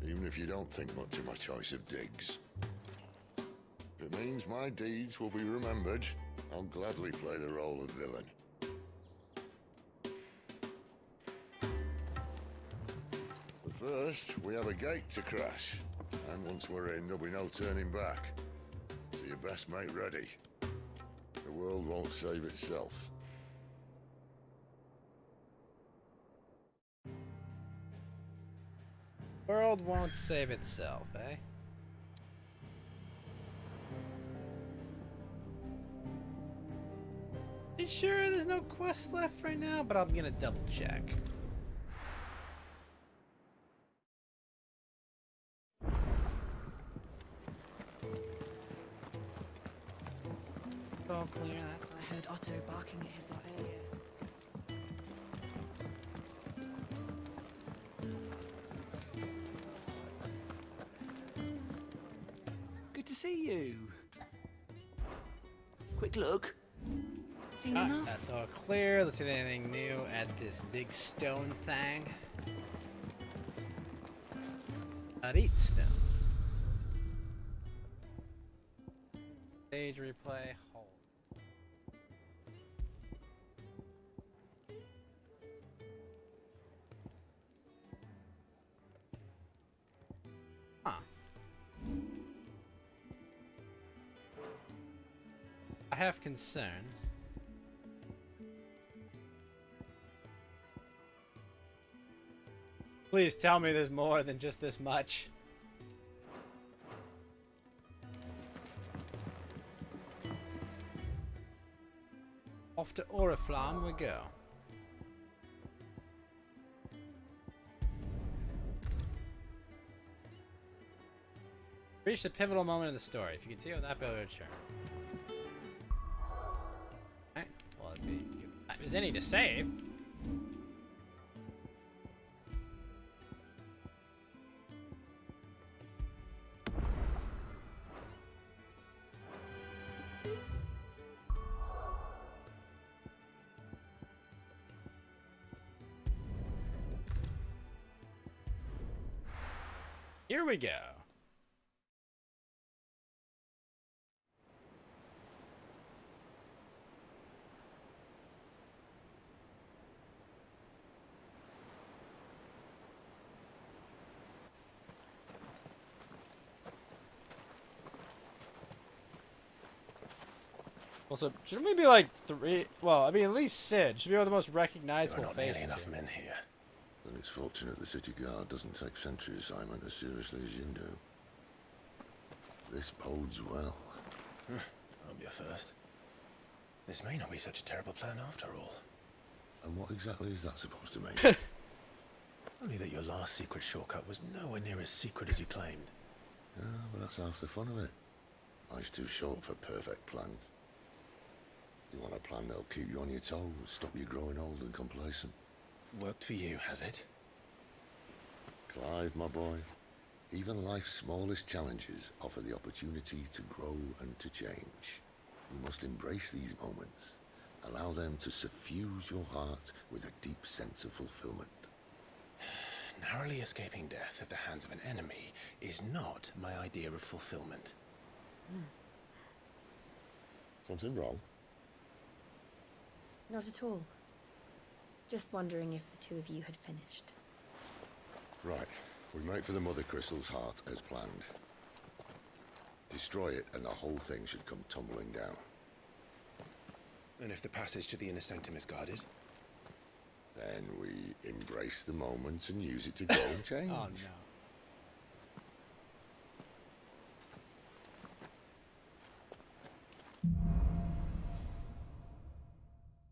Even if you don't think much of my choice of digs. If it means my deeds will be remembered, I'll gladly play the role of villain. But first, we have a gate to crash. And once we're in, there'll be no turning back. So you best make ready. The world won't save itself. World won't save itself, eh? You sure there's no quest left right now? But I'm gonna double check. All clear, that's I heard Otto barking at his lot earlier. Good to see you. Quick look. Seen Ah, enough? that's all clear. Let's see if anything new at this big stone thing. Arit stone. Stage replay. Hold. Huh. I have concerns. Please tell me there's more than just this much. Off to Oriflamme we go. Reach the pivotal moment in the story. If you continue with that, be able to return. Alright, well, it'd be good time as any to save. Here we go. Also, shouldn't we be like three? Well, I mean, at least Sid should be one of the most recognizable There are not nearly faces. enough here. men here. Then it's fortunate the city guard doesn't take sentry assignment as seriously as you do. This bodes well. I'll be a first. This may not be such a terrible plan after all. And what exactly is that supposed to mean? Only that your last secret shortcut was nowhere near as secret as you claimed. Yeah, but that's half the fun of it. Life's too short for perfect plans. You want a plan that'll keep you on your toes, stop you growing old and complacent. Worked for you, has it? Clive, my boy, even life's smallest challenges offer the opportunity to grow and to change. You must embrace these moments. Allow them to suffuse your heart with a deep sense of fulfillment. Narrowly escaping death at the hands of an enemy is not my idea of fulfillment. Something wrong? Not at all. Just wondering if the two of you had finished. Right. We make for the Mother Crystal's heart as planned. Destroy it and the whole thing should come tumbling down. And if the passage to the inner sanctum is guarded? Then we embrace the moment and use it to grow and change. Oh no.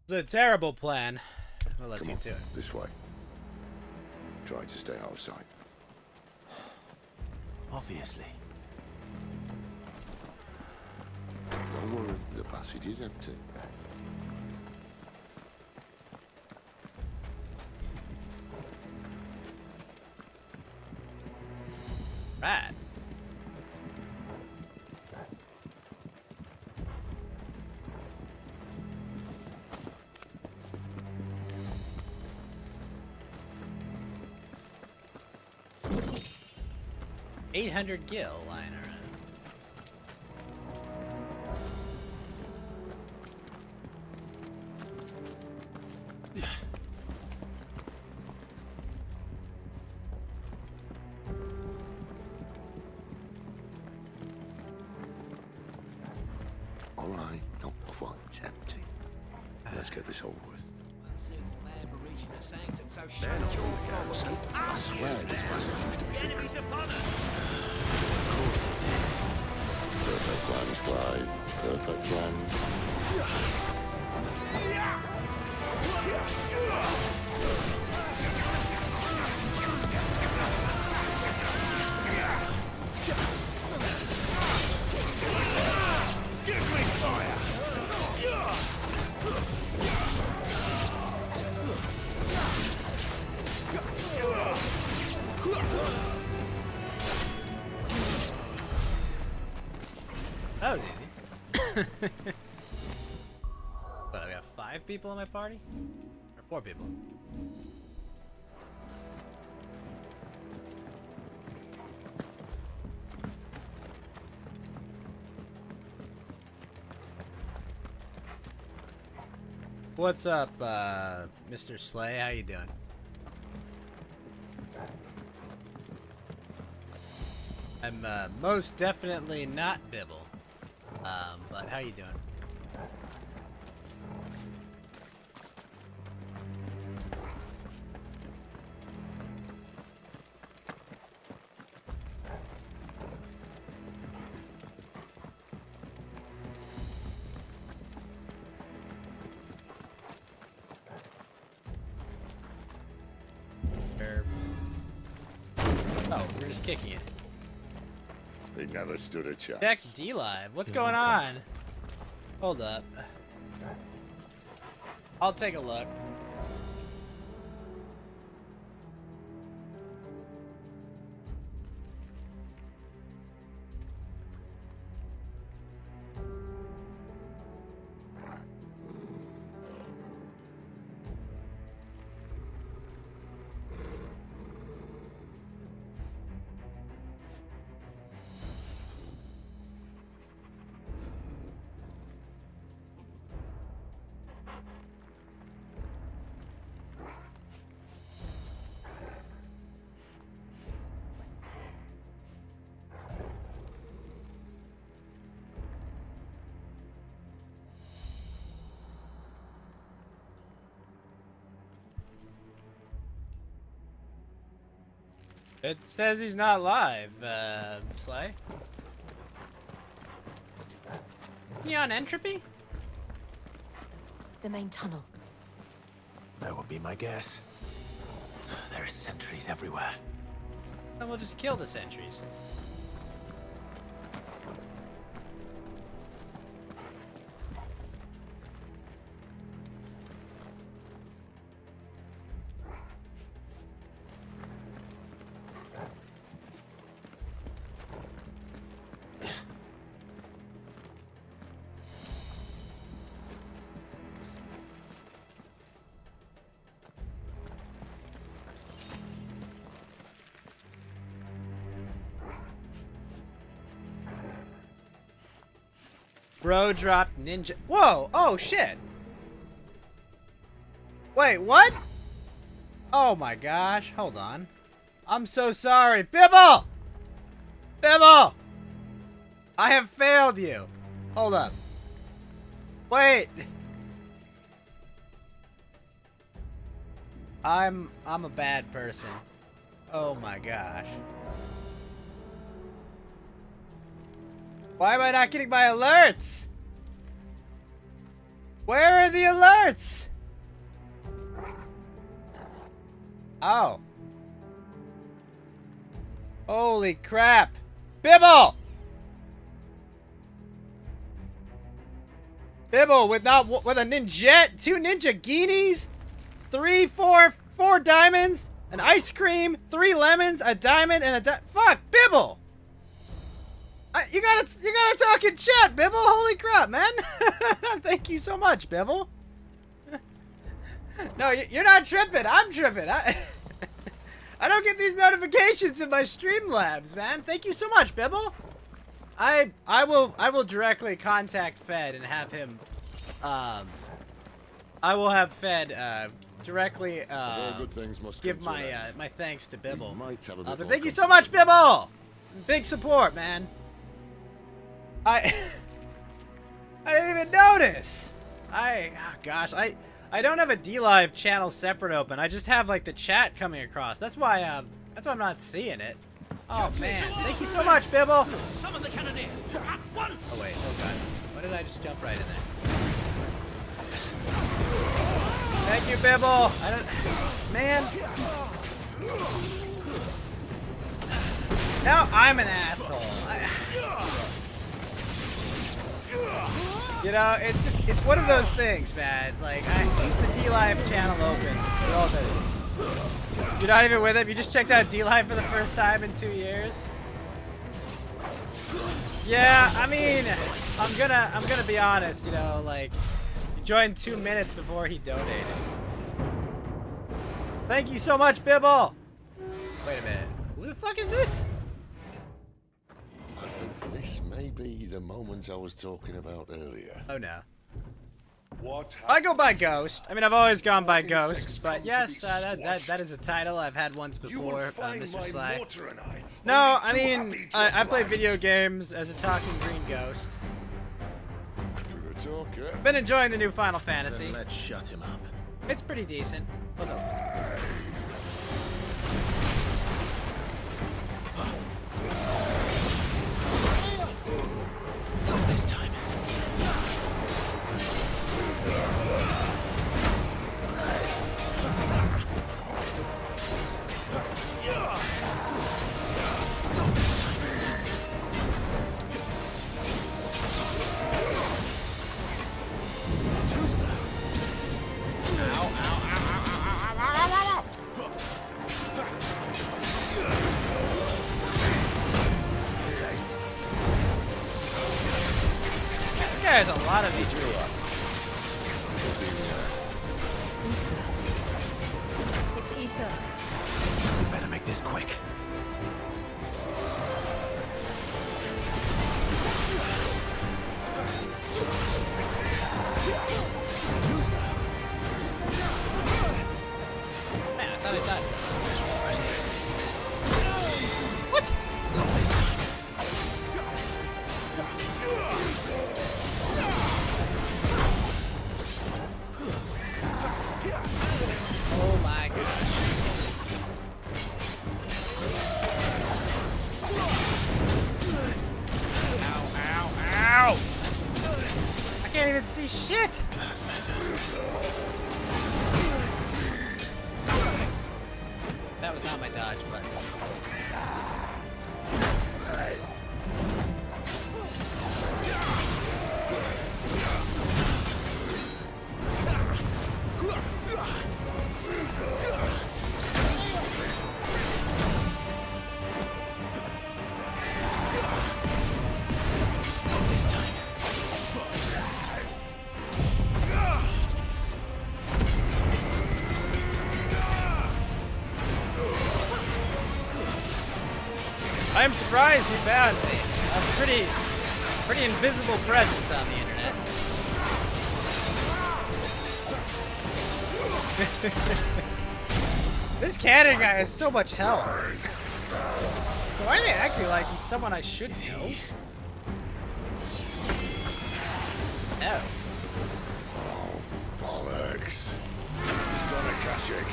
It's a terrible plan. Well, let's get to it. This way. Try to stay out of sight. Obviously. Don't worry, the passage is empty. Right. $800 gil lying around. All right, not quite empty. Let's get this over with. I swear this passage used to be secret. Perfect plans, Clive. Perfect plans. Give me fire! That was easy. But I got 5 people in my party? Or 4 people? What's up, Mr. Slay? How you doing? I'm most definitely not Bibble. But how you doing? Oh, we're just kicking it. They never stood a chance. Check D-Live. What's going on? Hold up. I'll take a look. It says he's not live, Slay. Neon Entropy? The main tunnel. That would be my guess. There are sentries everywhere. Then we'll just kill the sentries. Bro dropped ninja. Whoa! Oh shit! Wait, what? Oh my gosh! Hold on. I'm so sorry, Bibble. Bibble! I have failed you. Hold up. Wait. I'm a bad person. Oh my gosh. Why am I not getting my alerts? Where are the alerts? Oh. Holy crap. Bibble! Bibble with a ninja, 2 ninja guineas, 4 diamonds, an ice cream, 3 lemons, a diamond, and fuck, Bibble! You gotta talk in chat, Bibble. Holy crap, man! Thank you so much, Bibble. No, you're not tripping. I'm tripping. I don't get these notifications in my Streamlabs, man. Thank you so much, Bibble. I will directly contact Fed and have him. I will have Fed directly give my my thanks to Bibble. But thank you so much, Bibble. Big support, man. I didn't even notice. Oh gosh, I don't have a D-Live channel separate open. I just have like the chat coming across. That's why I'm not seeing it. Oh man, thank you so much, Bibble. Summon the cannoneer at once. Oh wait, oh gosh, why did I just jump right in there? Thank you, Bibble. I don't, man. Now I'm an asshole. You know, it's one of those things, man. Like, I keep the D-Live channel open. You're not even with him? You just checked out D-Live for the first time in 2 years? Yeah, I mean, I'm gonna be honest, you know, like, you joined 2 minutes before he donated. Thank you so much, Bibble! Wait a minute. Who the fuck is this? I think this may be the moment I was talking about earlier. Oh no. What? I go by Ghost. I mean, I've always gone by Ghost, but yes, that is a title I've had once before, Mr. Sly. No, I mean, I play video games as a talking green ghost. Been enjoying the new Final Fantasy. Then let's shut him up. It's pretty decent. What's up? Not this time. guy has a lot of HP. Ether. It's Ether. We better make this quick. Too slow. Man, I thought I died. What? Not this time. Oh my gosh. Ow, ow, ow! I can't even see shit! That was not my dodge, but... This time. I'm surprised you found me. I'm pretty invisible presence on the internet. This cannon guy has so much health. Why are they acting like he's someone I should know? Oh. Bollocks. He's got a Kashyyyk.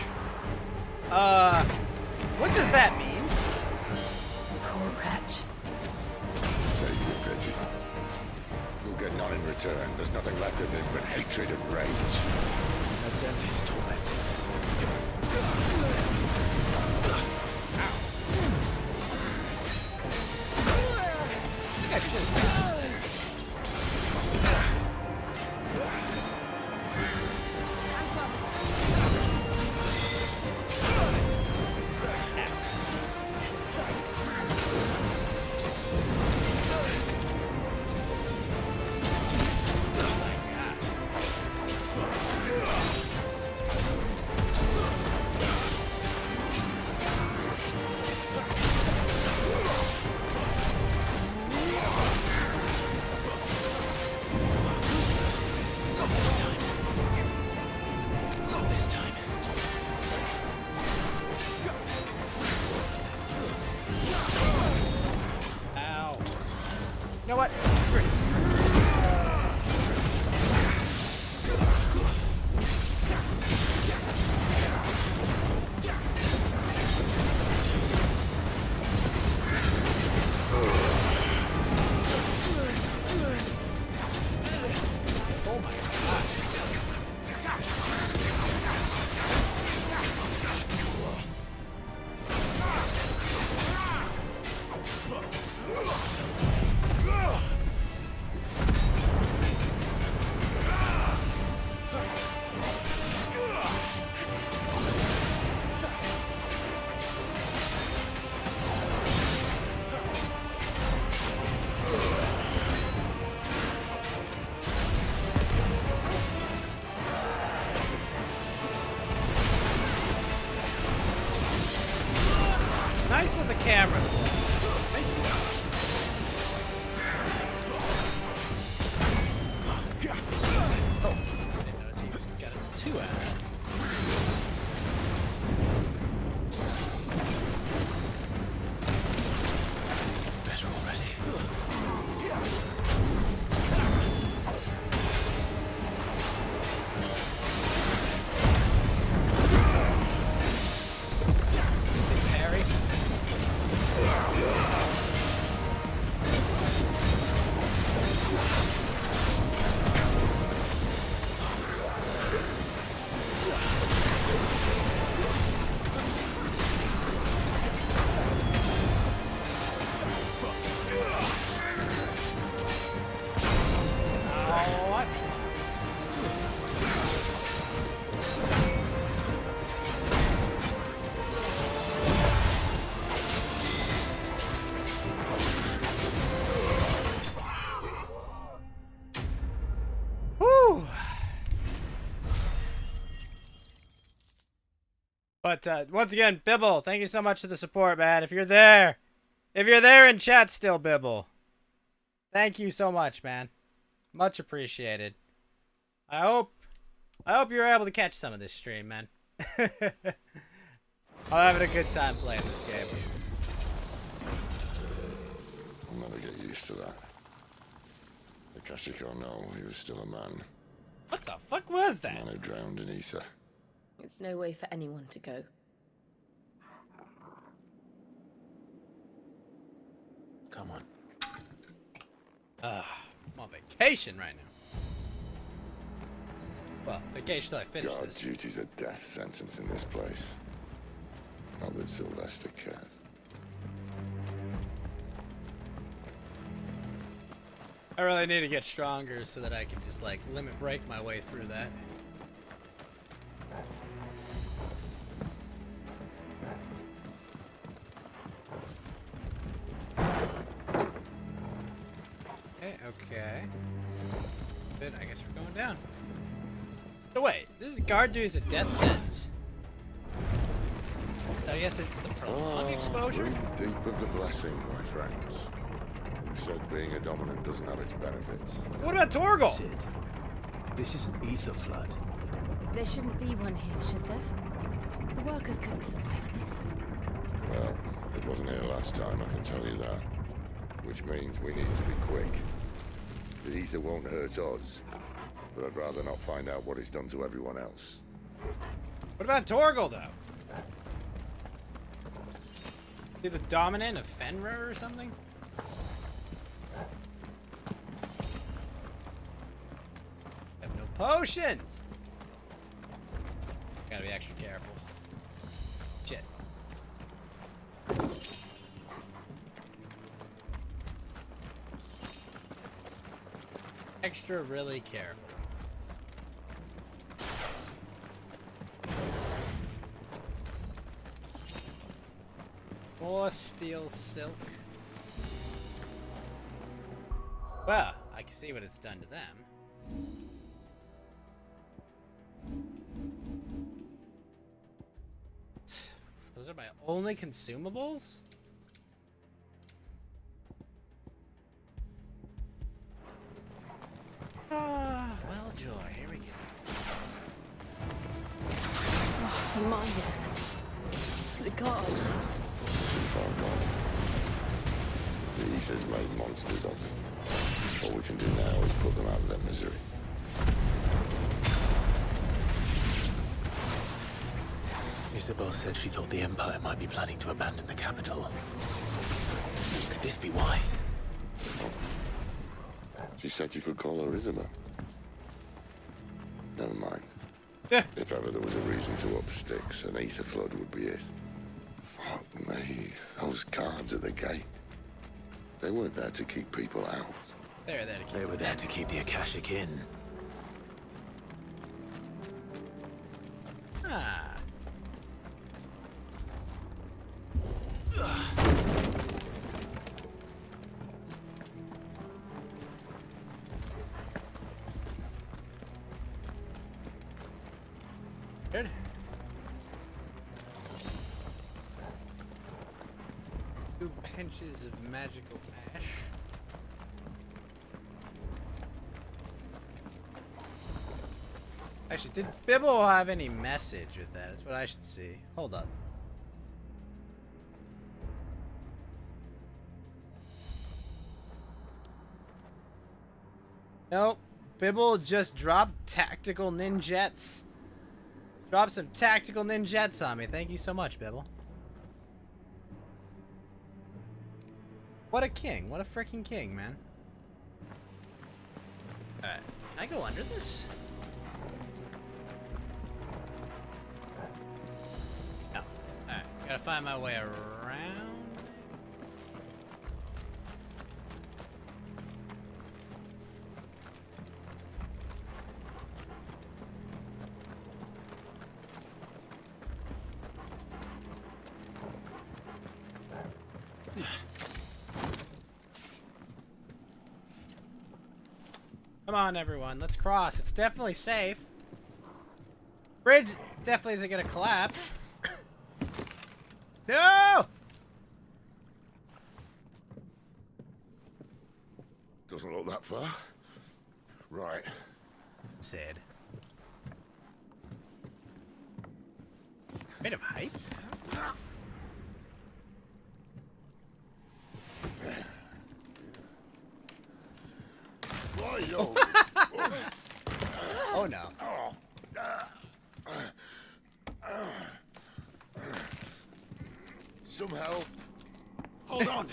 What does that mean? Poor wretch. Save your pity. You'll get none in return. There's nothing left of him but hatred and rage. Let's end his torment. I should have You know what? Screw it. Oh my nice of the camera. Oh, I didn't notice he got a 2 out of it. Better already. Parry. But once again, Bibble, thank you so much for the support, man. If you're there in chat still, Bibble, thank you so much, man. Much appreciated. I hope you're able to catch some of this stream, man. I'm having a good time playing this game. I'll never get used to that. Akashic or no, he was still a man. What the fuck was that? A man who drowned in ether. It's no way for anyone to go. Come on. I'm on vacation right now. Well, vacation till I finish Guard this. duty's a death sentence in this place. Not that Sylvester cares. I really need to get stronger so that I can just like limit break my way through that. Okay. Good, I guess we're going down. So wait, this is guard duty is a death sentence. I guess it's the prolonged exposure? Breathe deep of the blessing, my friends. You've said being a dominant doesn't have its benefits. What about Torgal? Sid, this is an ether flood. There shouldn't be one here, should there? The workers couldn't survive this. Well, it wasn't here last time, I can tell you that. Which means we need to be quick. The ether won't hurt us, but I'd rather not find out what it's done to everyone else. What about Torgal, though? Is he the dominant of Fenrir or something? I have no potions! Gotta be extra careful. Shit. Extra really careful. More steel silk. Well, I can see what it's done to them. Those are my only consumables? Ah, well, joy. Here we go. Oh, the miners. The guards. Too far gone. The ether's made monsters of them. All we can do now is put them out of their misery. Isabel said she thought the Empire might be planning to abandon the capital. Could this be why? She said you could call her Isabel. Never mind. If ever there was a reason to up sticks, an ether flood would be it. Fuck me. Those guards at the gate. They weren't there to keep people out. They were there to keep They were there to keep the Akashic in. Ah. Good. 2 pinches of magical ash. Actually, did Bibble have any message with that? That's what I should see. Hold up. Nope. Bibble just dropped tactical ninjets. Drop some tactical ninjets on me. Thank you so much, Bibble. What a king. What a freaking king, man. Alright. Can I go under this? No. Alright. Gotta find my way around. Come on, everyone. Let's cross. It's definitely safe. Bridge definitely isn't gonna collapse. No! Doesn't look that far. Right. Sad. Made of heights? Why, yo? Oh no. Some help. Hold on.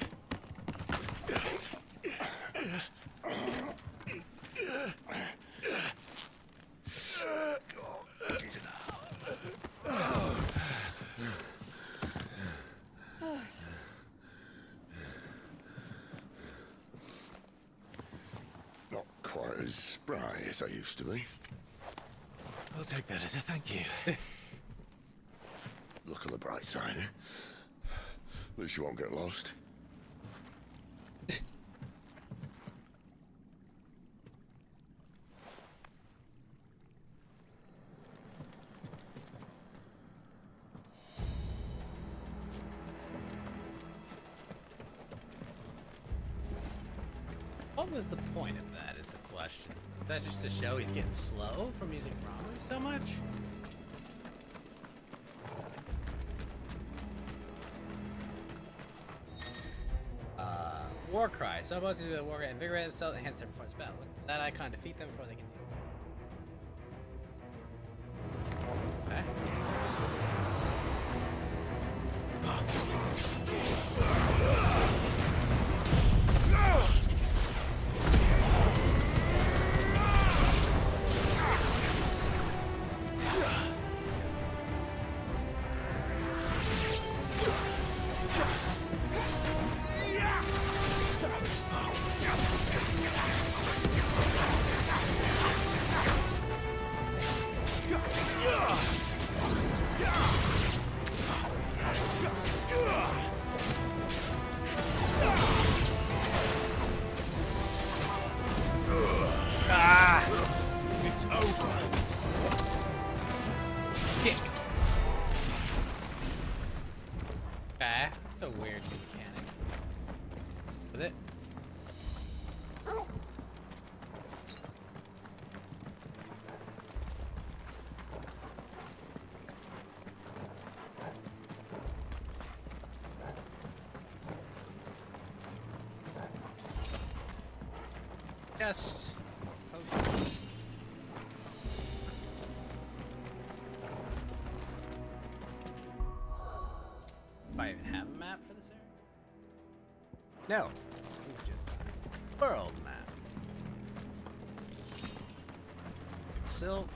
Not quite as spry as I used to be. I'll take that as a thank you. Look on the bright side, eh? At least you won't get lost. What was the point of that is the question. Is that just to show he's getting slow from using Ramu so much? War cry. So about to do the war cry. Invigorate themselves and enhance their performance battle. Look for that icon. Defeat them before they continue. Okay. It's over. Kick. Okay, that's a weird mechanic. With it. Just potions. Do I even have a map for this area? No. We've just got a world map. Silk.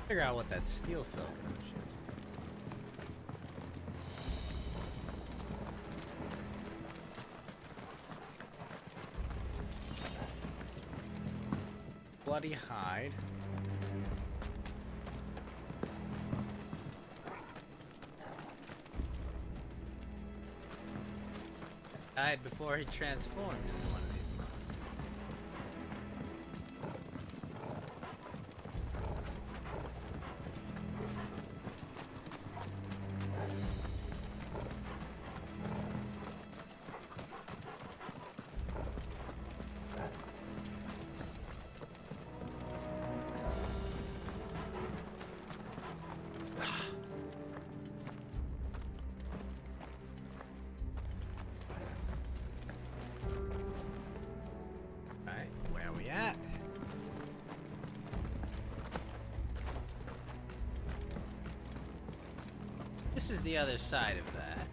Figure out what that steel silk is. Bloody hide. Died before he transformed into one of these monsters. Alright, where are we at? This is the other side of that.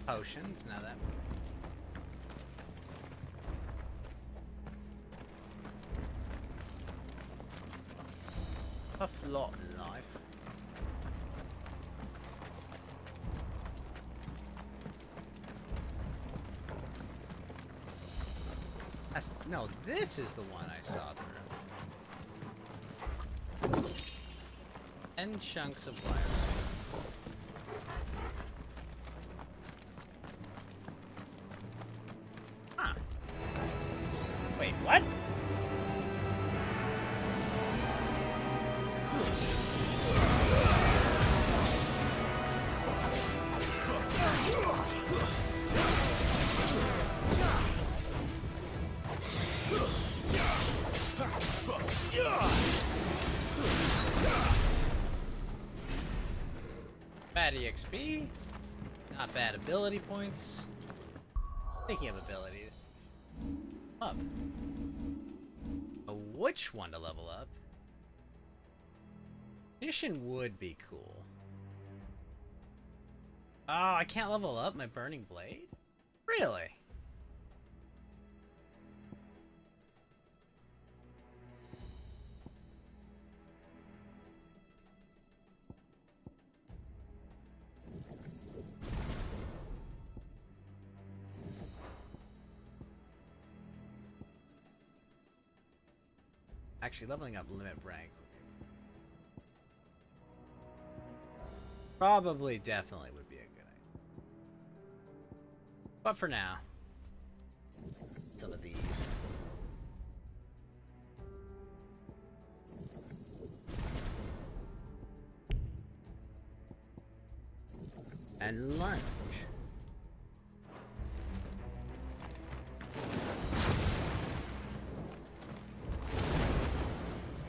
Potions, now that potion. Tough lot in life. No, this is the one I saw through. 10 chunks of wire. Huh. Wait, what? XP. Not bad ability points. Speaking of abilities. Up. Which one to level up? Mission would be cool. Oh, I can't level up my burning blade? Really? Actually, leveling up limit rank would be... Probably, definitely would be a good idea. But for now, some of these. And lunge.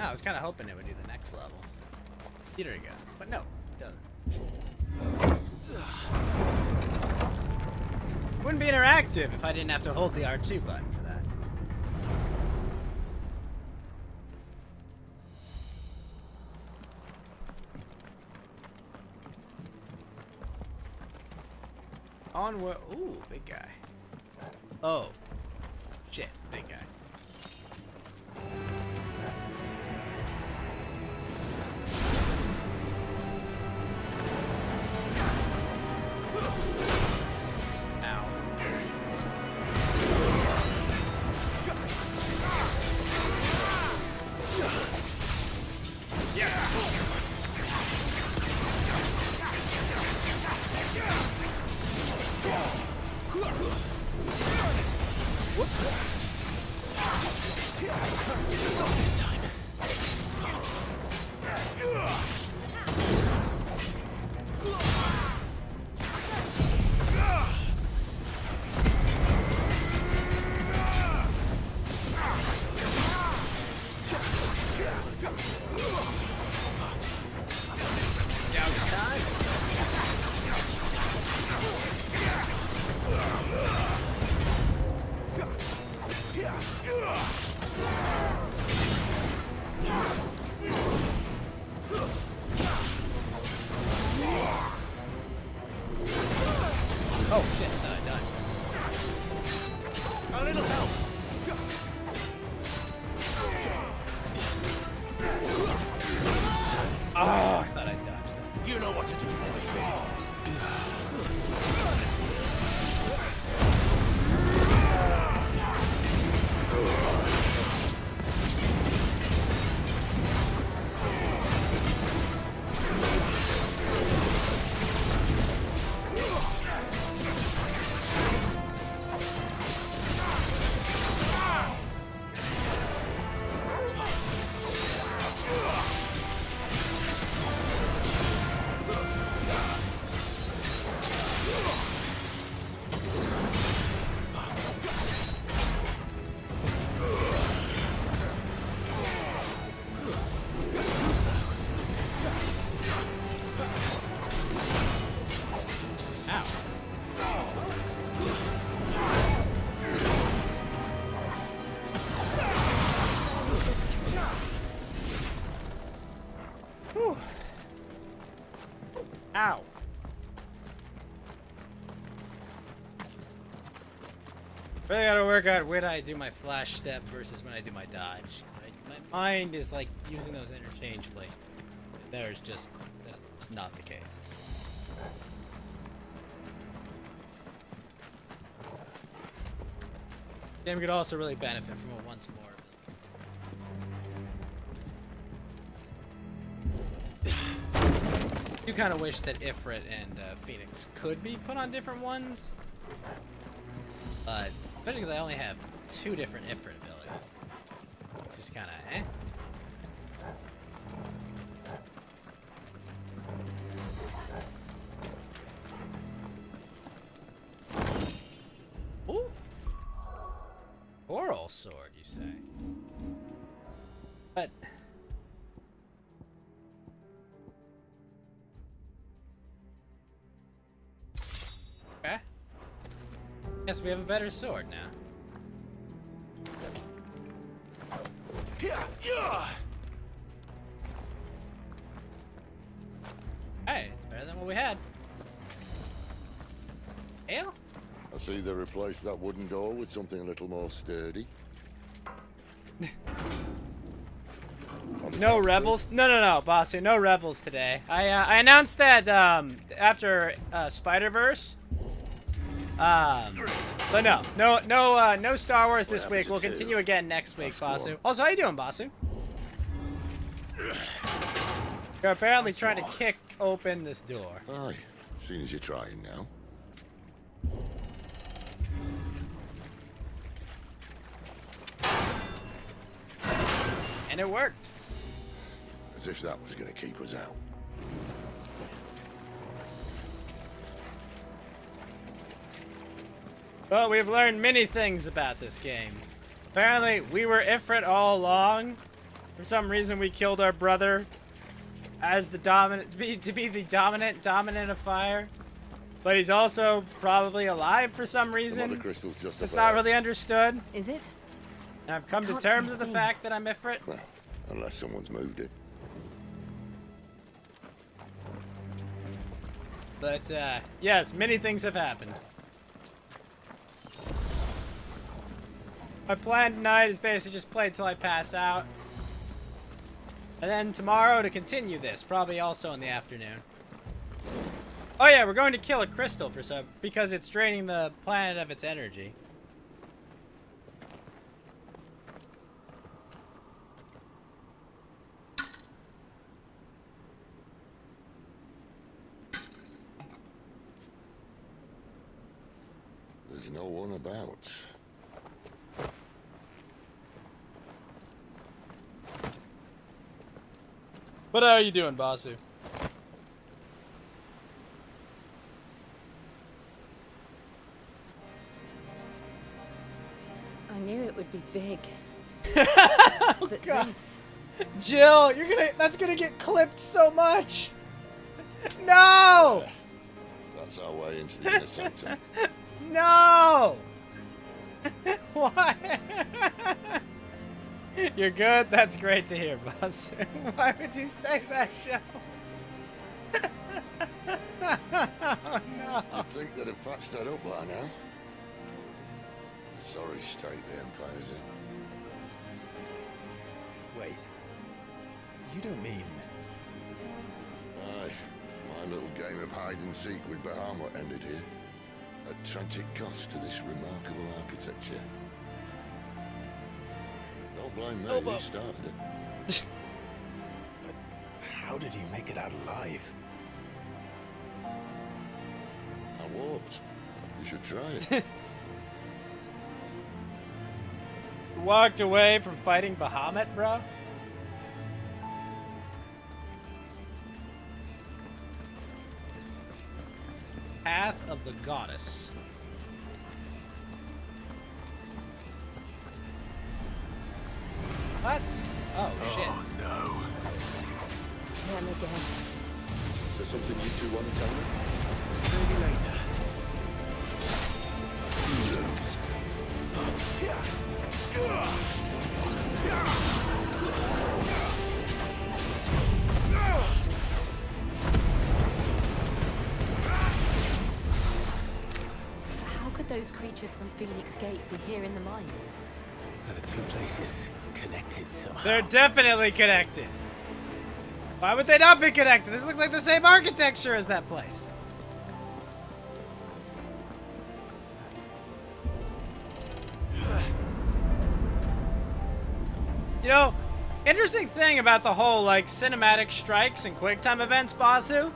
I was kind of hoping it would do the next level. There you go. But no, it doesn't. Wouldn't be interactive if I didn't have to hold the R2 button for that. Onward. Ooh, big guy. Oh. Shit, big guy. Oh shit, I dodged. A little help. Oh, I thought I dodged that. You know what to do, boy. Ow. Really gotta work out when I do my flash step versus when I do my dodge. 'Cause my mind is like using those interchangeably. That's just not the case. Game could also really benefit from a once more. I do kind of wish that Ifrit and Phoenix could be put on different ones. But, especially because I only have 2 different Ifrit abilities. It's just kind of, eh? Ooh! Oral sword, you say? But... Yes, we have a better sword now. Hey, it's better than what we had. Ale? I see they replaced that wooden door with something a little more sturdy. No rebels? No, Bossu, no rebels today. I announced that after Spider-Verse. But no Star Wars this week. We'll continue again next week, Bossu. Also, how you doing, Bossu? You're apparently trying to kick open this door. Aye, seeing as you're trying now. And it worked. As if that was going to keep us out. Well, we've learned many things about this game. Apparently, we were Ifrit all along. For some reason, we killed our brother as the dominant, to be the dominant of fire. But he's also probably alive for some reason. It's not really understood. Is it? And I've come to terms with the fact that I'm Ifrit. Well, unless someone's moved it. But, yes, many things have happened. My plan tonight is basically just play until I pass out. And then tomorrow to continue this, probably also in the afternoon. Oh yeah, we're going to kill a crystal because it's draining the planet of its energy. There's no one about. What are you doing, Basu? I knew it would be big. But this... Jill, that's gonna get clipped so much. No! That's our way into the inner sanctum. No! Why? You're good? That's great to hear, boss. Why would you say that, Joe? Oh, no. You'd think they'd have patched that up by now. Sorry state the Empire's in. Wait. You don't mean... Aye. My little game of hide-and-seek with Bahamut ended here. At tragic cost to this remarkable architecture. Don't blame me, you started it. But how did you make it out alive? I walked. You should try it. Walked away from fighting Bahamut, bro? Path of the Goddess. That's... Oh, shit. Oh, no. Them again. Is there something you two want to tell me? Maybe later. How could those creatures from Phoenix Gate be here in the mines? Are the two places connected somehow? They're definitely connected. Why would they not be connected? This looks like the same architecture as that place. You know, interesting thing about the whole, like, cinematic strikes and QuickTime events, Basu.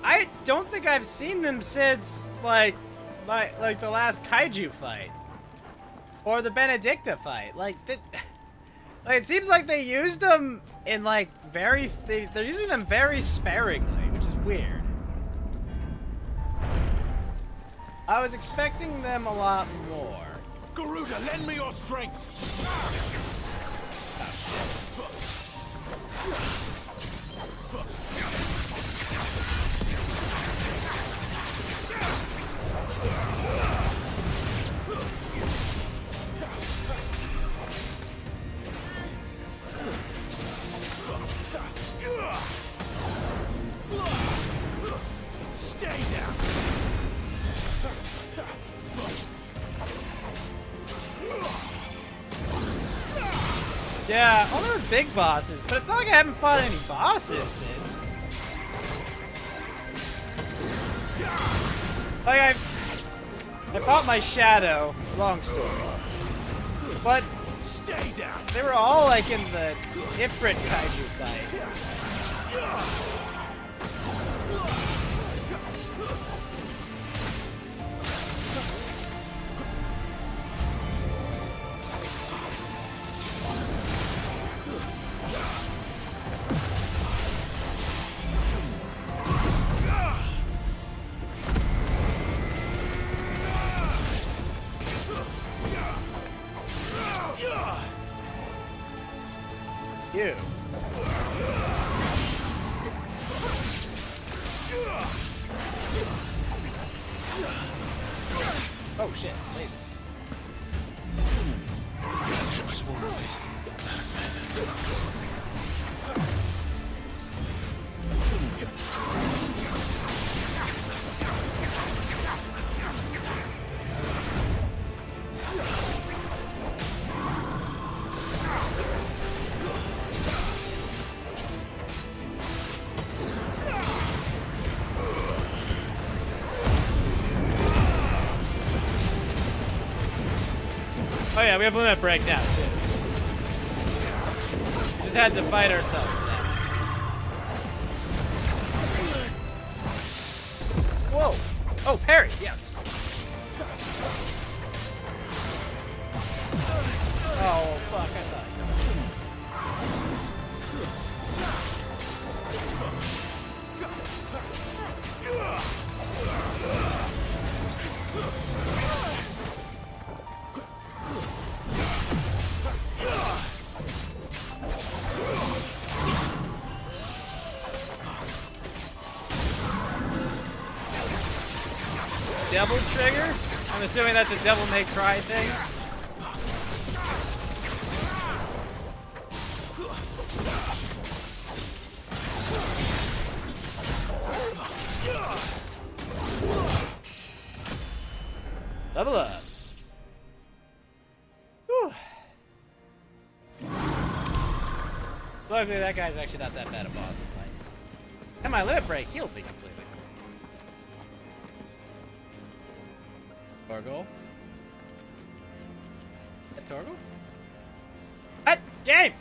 I don't think I've seen them since, like the last Kaiju fight. Or the Benedicta fight. Like, it seems like they used them in, like, they're using them very sparingly, which is weird. I was expecting them a lot more. Garuda, lend me your strength! Oh, shit. Yeah, only with big bosses, but it's not like I haven't fought any bosses since. Like, I fought my shadow, long story. But stay down. They were all like in the Ifrit kaiju fight. You. Oh shit, laser. Can't take much more of this. Oh yeah, we have limit break now too. Just had to fight ourselves for that. Whoa! Oh, parry, yes. Oh fuck! I thought. Devil trigger? I'm assuming that's a Devil May Cry thing. Level up. Whew. Luckily, that guy's actually not that bad a boss to fight. And my limit break healed me completely. Torgal? That Torgal? What? Game!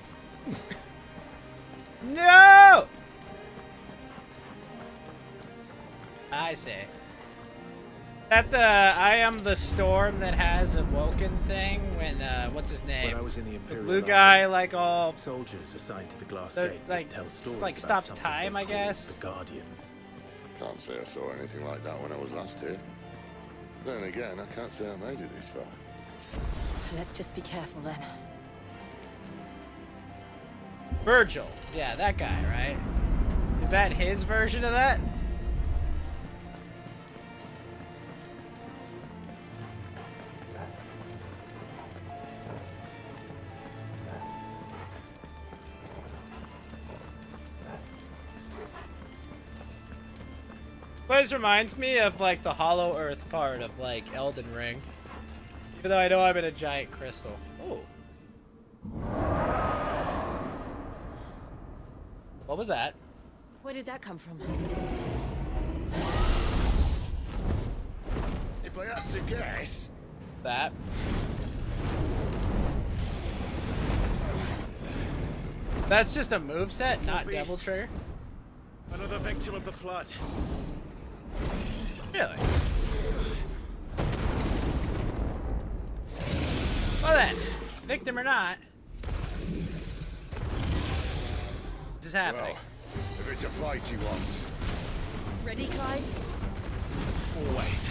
No! I say. That the I am the storm that has awoken thing when what's his name? When I was in the Imperial blue Army, guy like all soldiers assigned to the glass gate like tell stories like about stops something time, they I call guess. The Guardian. Can't say I saw anything like that when I was last here. Then again, I can't say I made it this far. Let's just be careful then. Virgil. Yeah, that guy, right? Is that his version of that? This reminds me of like the Hollow Earth part of like Elden Ring. Even though I know I'm in a giant crystal. Oh. What was that? Where did that come from? If I had to guess... That. That's just a moveset, not Devil Trigger? Another victim of the flood. Really? Well then, victim or not, this is happening. Well, if it's a fight he wants. Ready, Clive? Always.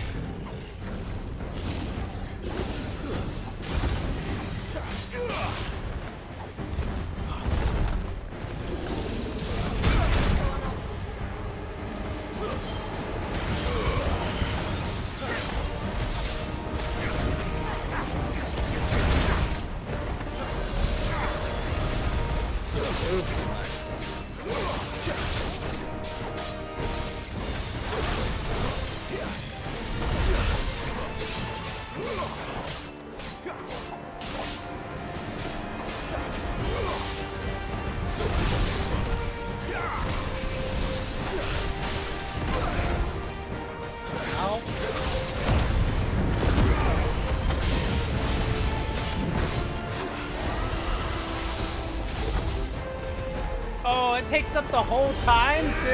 that takes up the whole time, too?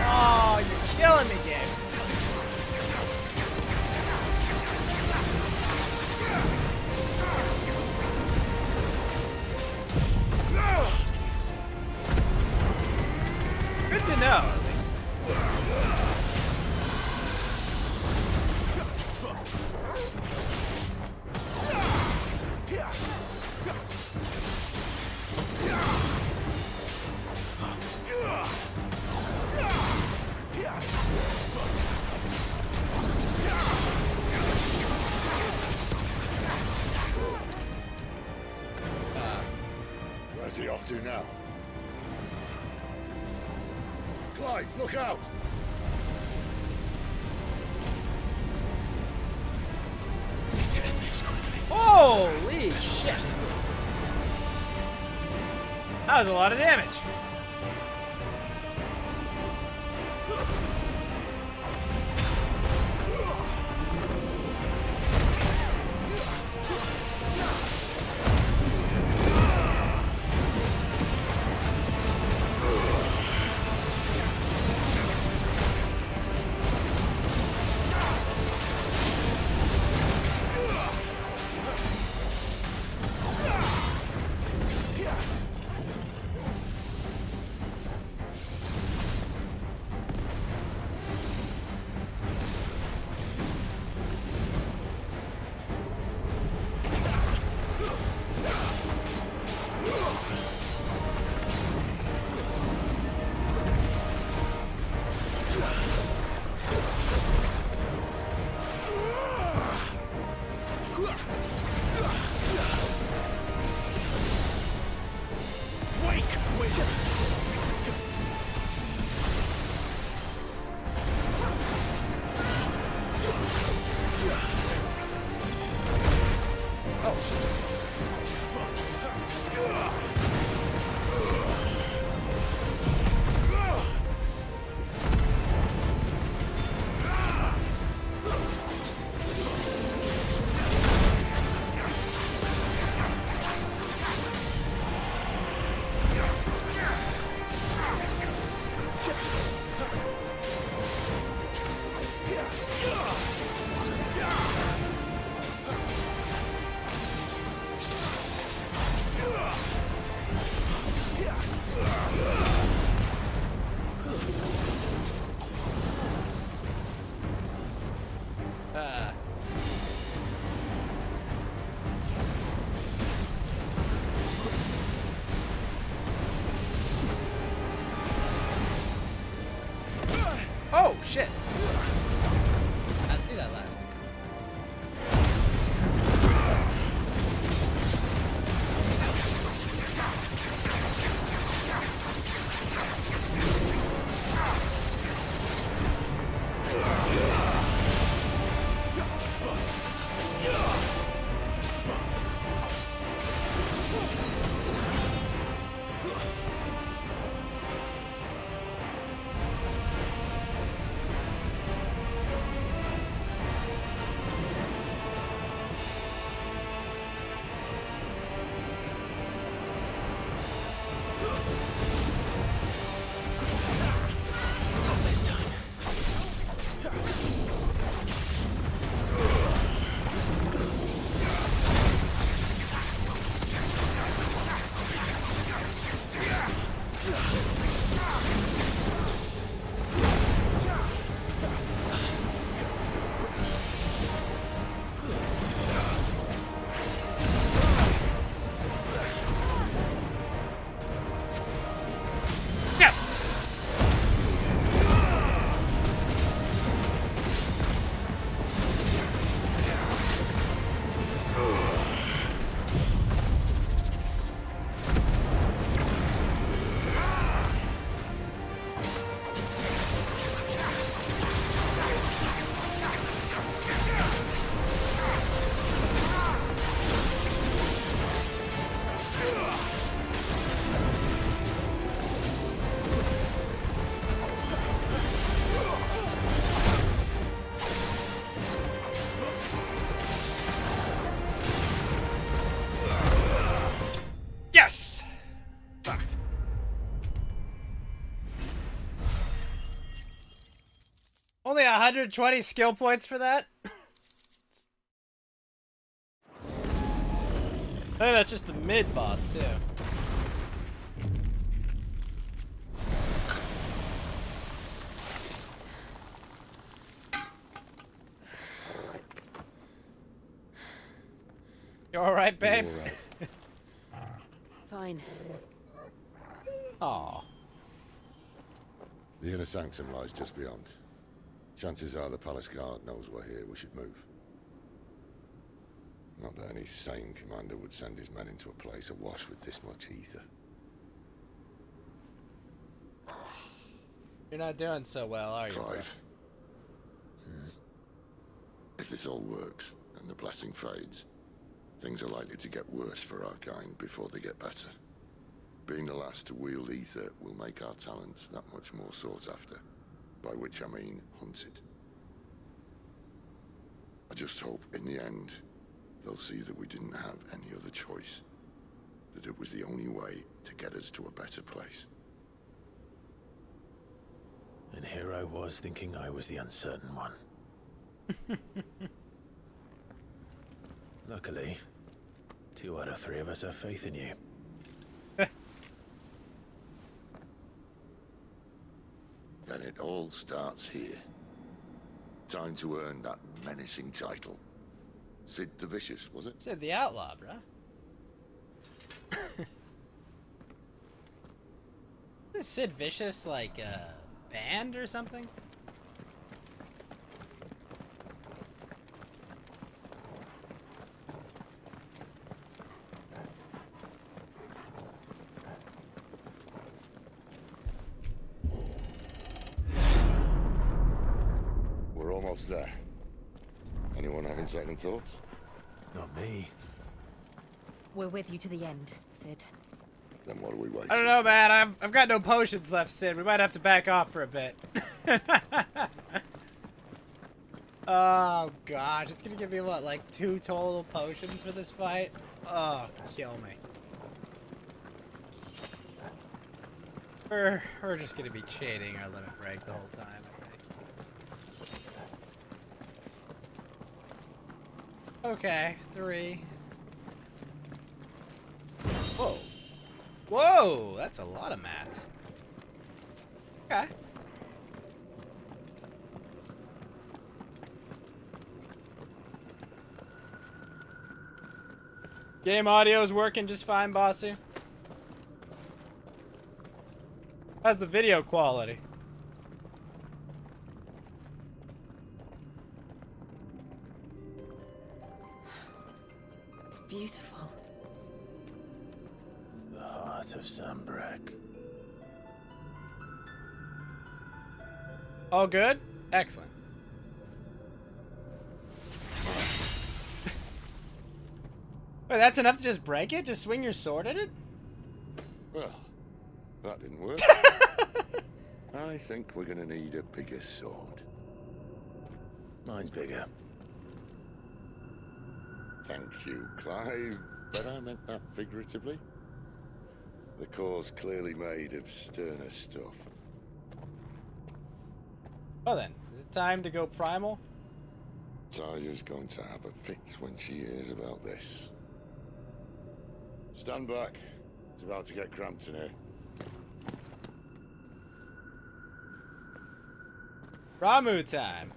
Oh, you're killing me, game. Good to know, at least. Where's he off to now? Clive, look out! Holy shit! That was a lot of damage. 120 skill points for that? Hey, that's just the mid boss too. You alright, babe? All right. Fine. Aw. The inner sanctum lies just beyond. Chances are the palace guard knows we're here. We should move. Not that any sane commander would send his men into a place awash with this much ether. You're not doing so well, are you, bro? Clive. If this all works, and the blessing fades, things are likely to get worse for our kind before they get better. Being the last to wield ether will make our talents that much more sought after, by which I mean hunted. I just hope, in the end, they'll see that we didn't have any other choice, that it was the only way to get us to a better place. And here I was thinking I was the uncertain one. Luckily, 2 out of 3 of us have faith in you. Then it all starts here. Time to earn that menacing title. Sid the Vicious, was it? Sid the Outlaw, bruh. Is Sid Vicious like a band or something? We're almost there. Anyone having second thoughts? Not me. We're with you to the end, Sid. Then what are we waiting? I don't know, man. I've got no potions left, Sid. We might have to back off for a bit. Oh, gosh. It's gonna give me, what, like 2 total potions for this fight? Oh, kill me. We're just gonna be chaining our limit break the whole time, I think. Okay, 3. Whoa. Whoa! That's a lot of mats. Okay. Game audio is working just fine, bossy. How's the video quality? It's beautiful. The heart of Sambrek. All good? Excellent. Wait, that's enough to just break it? Just swing your sword at it? Well, that didn't work. I think we're gonna need a bigger sword. Mine's bigger. Thank you, Clive. But I meant that figuratively. The core's clearly made of sterner stuff. Well then, is it time to go primal? Taya's going to have a fit when she hears about this. Stand back. It's about to get cramped in here. Ramu time.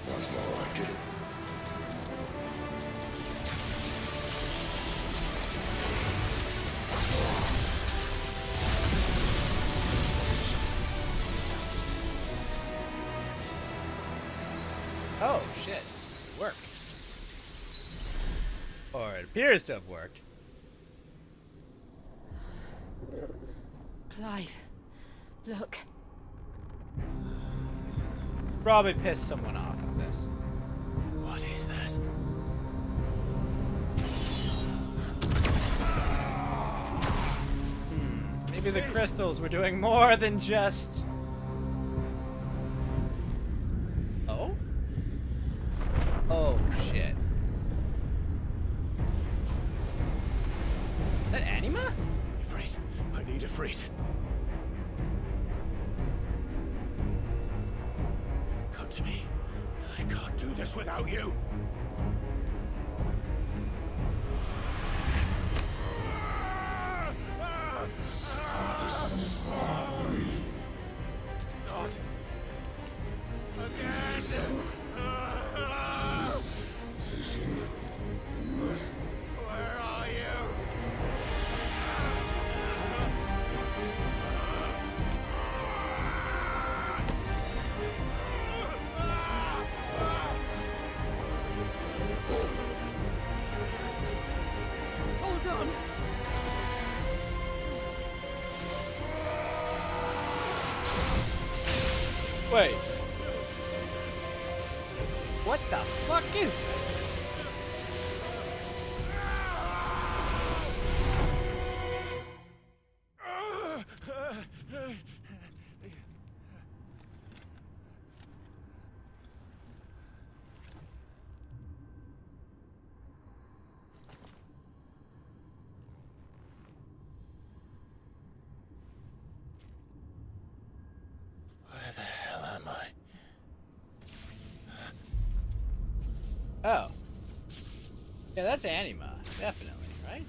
That's more like it. Oh, shit. Work. Or it appears to have worked. Clive, look. Probably piss someone off with this. What is that? Maybe the crystals were doing more than just... Oh? Oh, shit. Is that Anima? Ifrit, I need Ifrit. Come to me. I can't do this without you. Not again. Where are you? Hold on. Wait. What the fuck is this? Where the hell am I? Oh. Yeah, that's Anima. Definitely, right?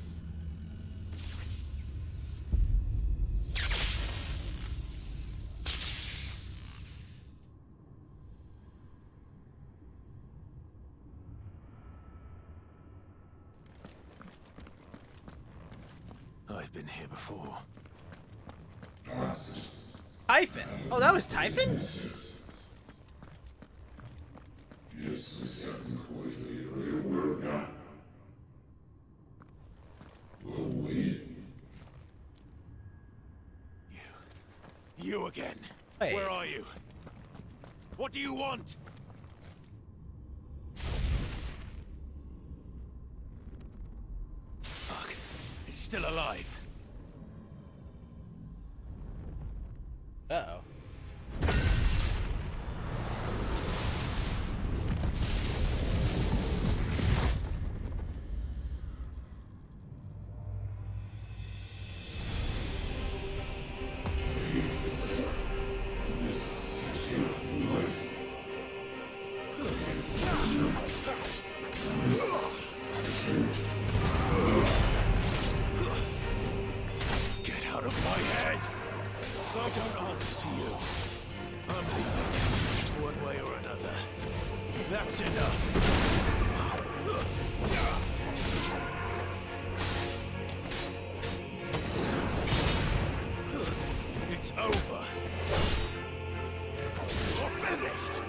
I've been here before. Typhon? Oh, that was Typhon? You again. Wait. Where are you? What do you want? Fuck. He's still alive. Uh-oh. Get out of my head! I don't answer to you. I'm leaving, one way or another. That's enough. It's over. You're finished!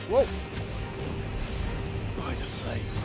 Whoa! By the flames.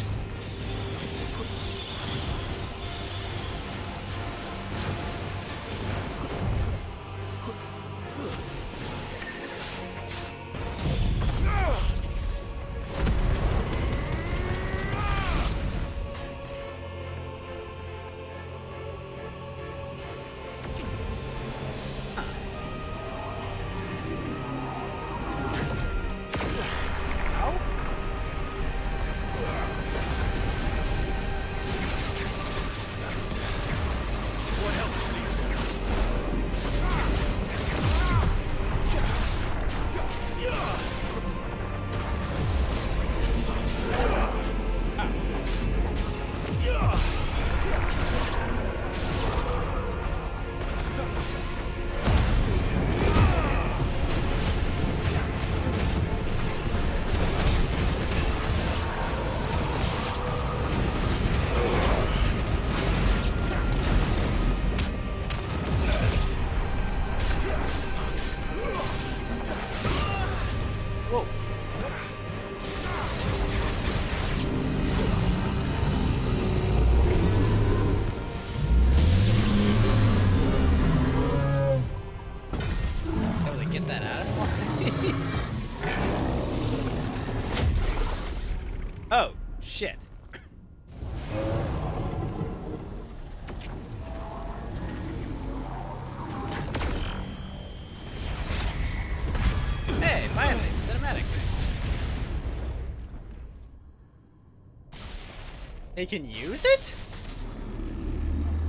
Oh, shit. Hey, finally, cinematic. They can use it?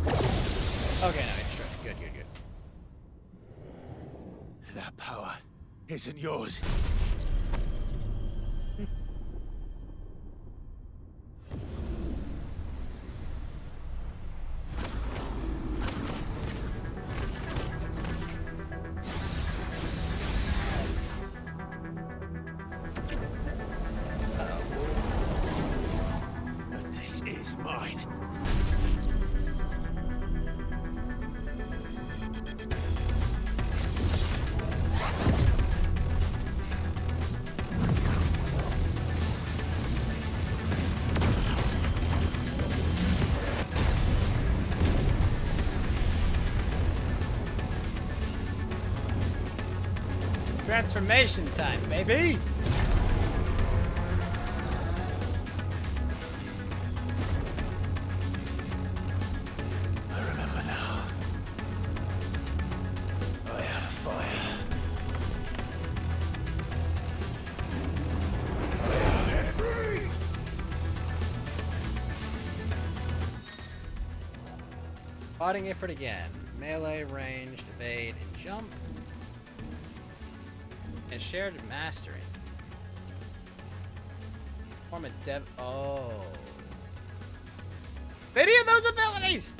Okay, no, it's true. Good, good, good. That power isn't yours. But this is mine. Transformation time, baby! I remember now. I had a fire. I had it breathed! Fighting effort again. Melee, ranged, evade, and jump. And shared mastery. Form a dev. Oh. Any of those abilities!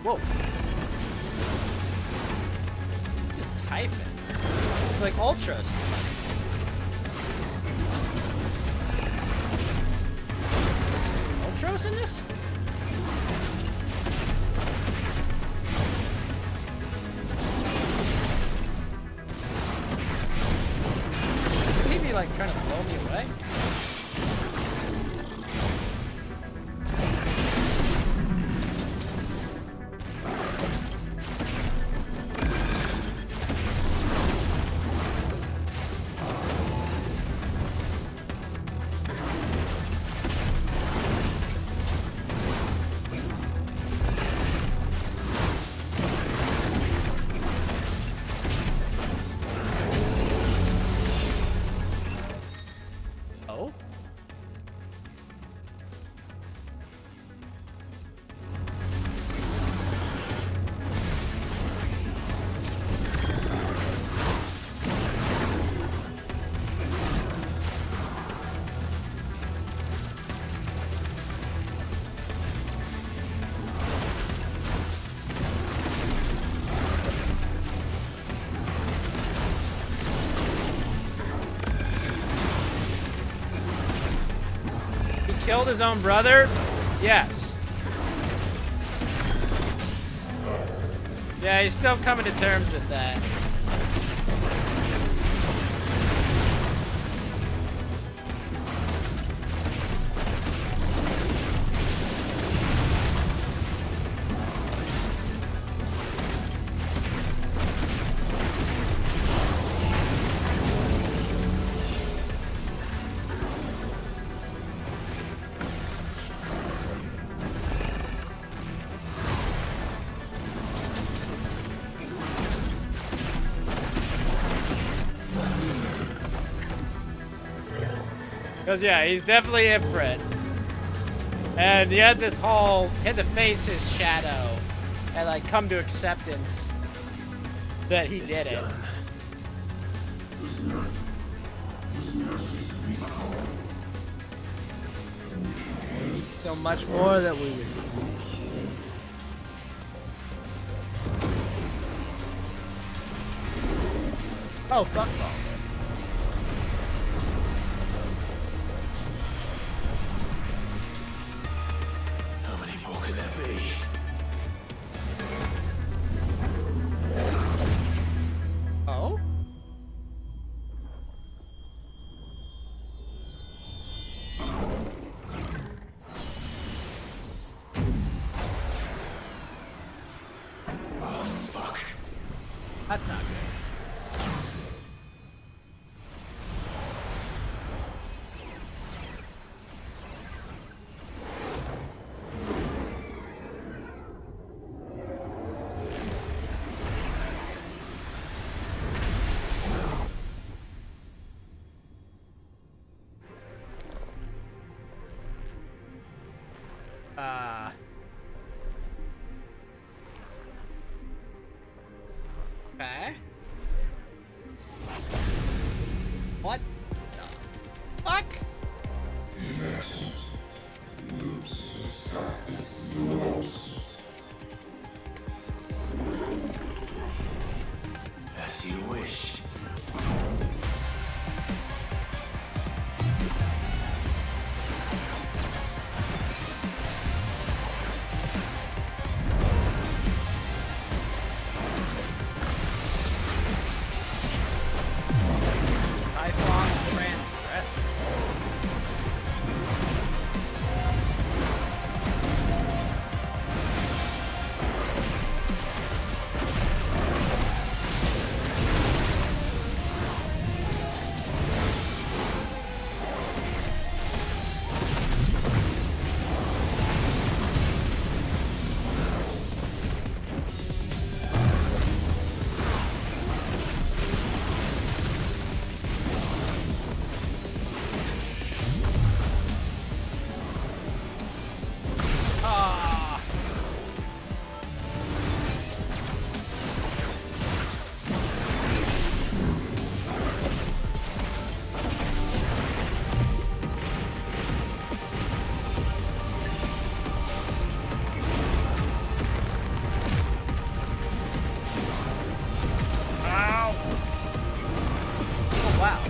Whoa. This is Typhon. Like Ultros. Ultros in this? Could he be like trying to blow me away? Oh? Killed his own brother? Yes. Yeah, he's still coming to terms with that. Because, yeah, he's definitely Ifrit. And he had this whole, had to face his shadow and, like, come to acceptance that he did it. So much more that we would see. Oh, fuck balls. How many more could there be? Oh? Oh, fuck. That's not good. Okay. What the fuck? As you wish. Lifelong transgressor. Ah. Ow. Oh, wow.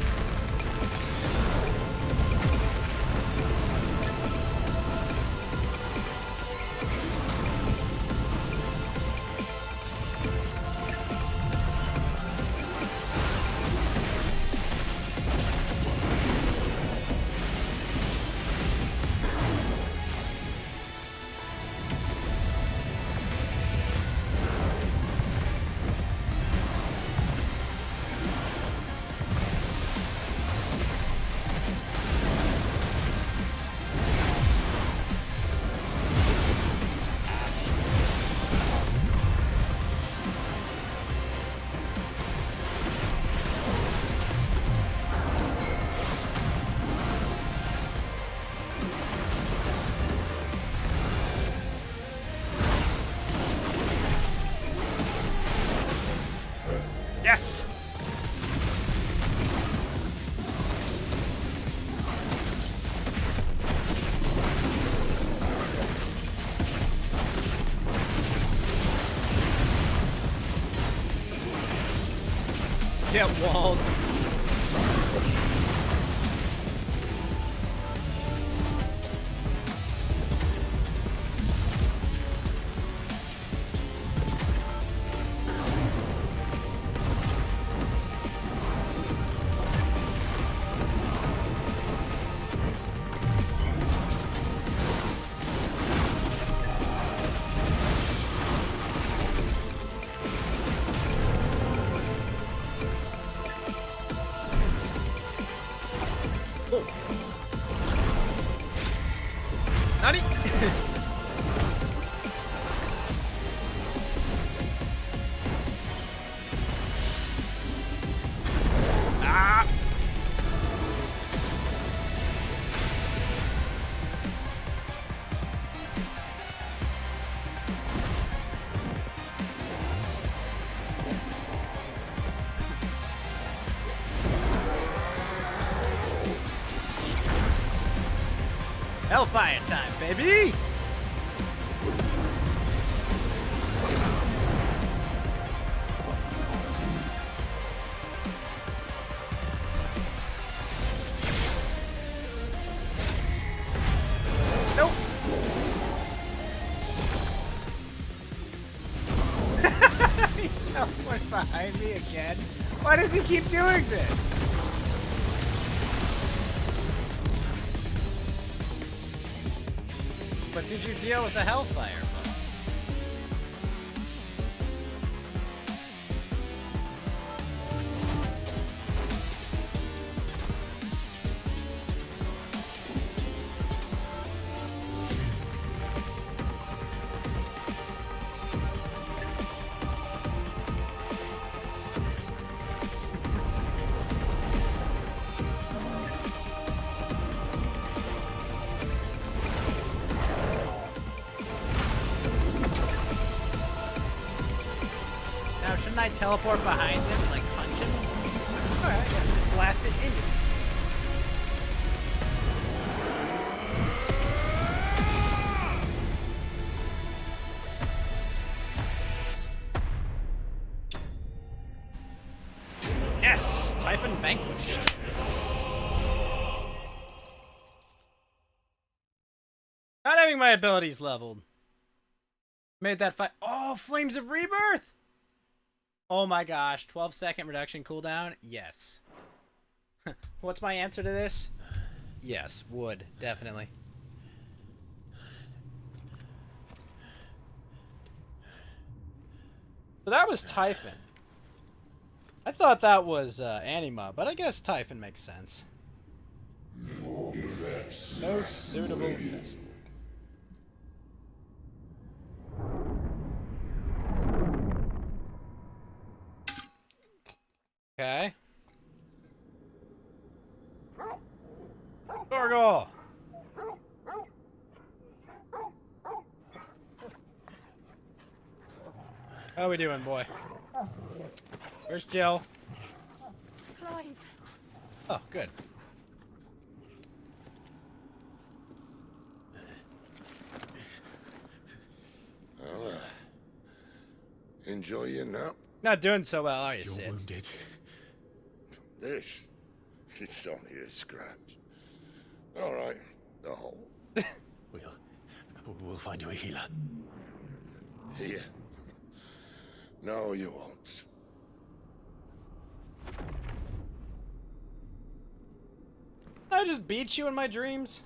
Yes! Get walled. Nani? Ah! Hellfire time, baby! behind me again? Why does he keep doing this? But did you deal with the hellfire? Now, shouldn't I teleport behind him and, like, punch him? Alright, I guess we'll just blast it into him. Yes! Typhon vanquished. Not having my abilities leveled. Made that fight. Oh, Flames of Rebirth! Oh my gosh, 12-second reduction cooldown? Yes. What's my answer to this? Yes, would, definitely. So that was Typhon. I thought that was Anima, but I guess Typhon makes sense. No suitable vest. Okay. Gargle! How we doing, boy? Where's Jill? Clive. Oh, good. Well, enjoy your nap. Not doing so well, are you, Sid? You're wounded. This? It's only a scratch. All right, the hole. We'll find you a healer. Here. No, you won't. I just beat you in my dreams?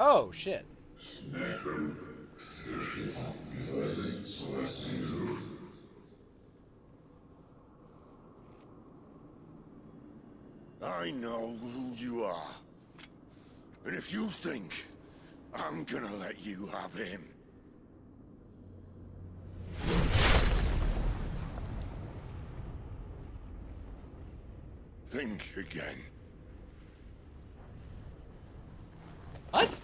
Oh, shit. I know who you are. And if you think I'm gonna let you have him... think again. What?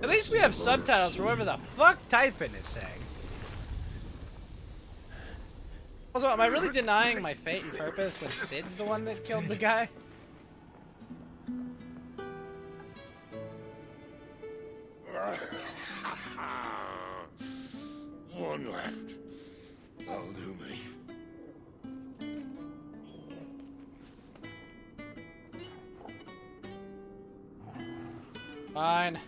At least we have subtitles for whatever the fuck Typhon is saying. Also, am I really denying my fate and purpose when Sid's the one that killed the guy? One left. That'll do me. Fine.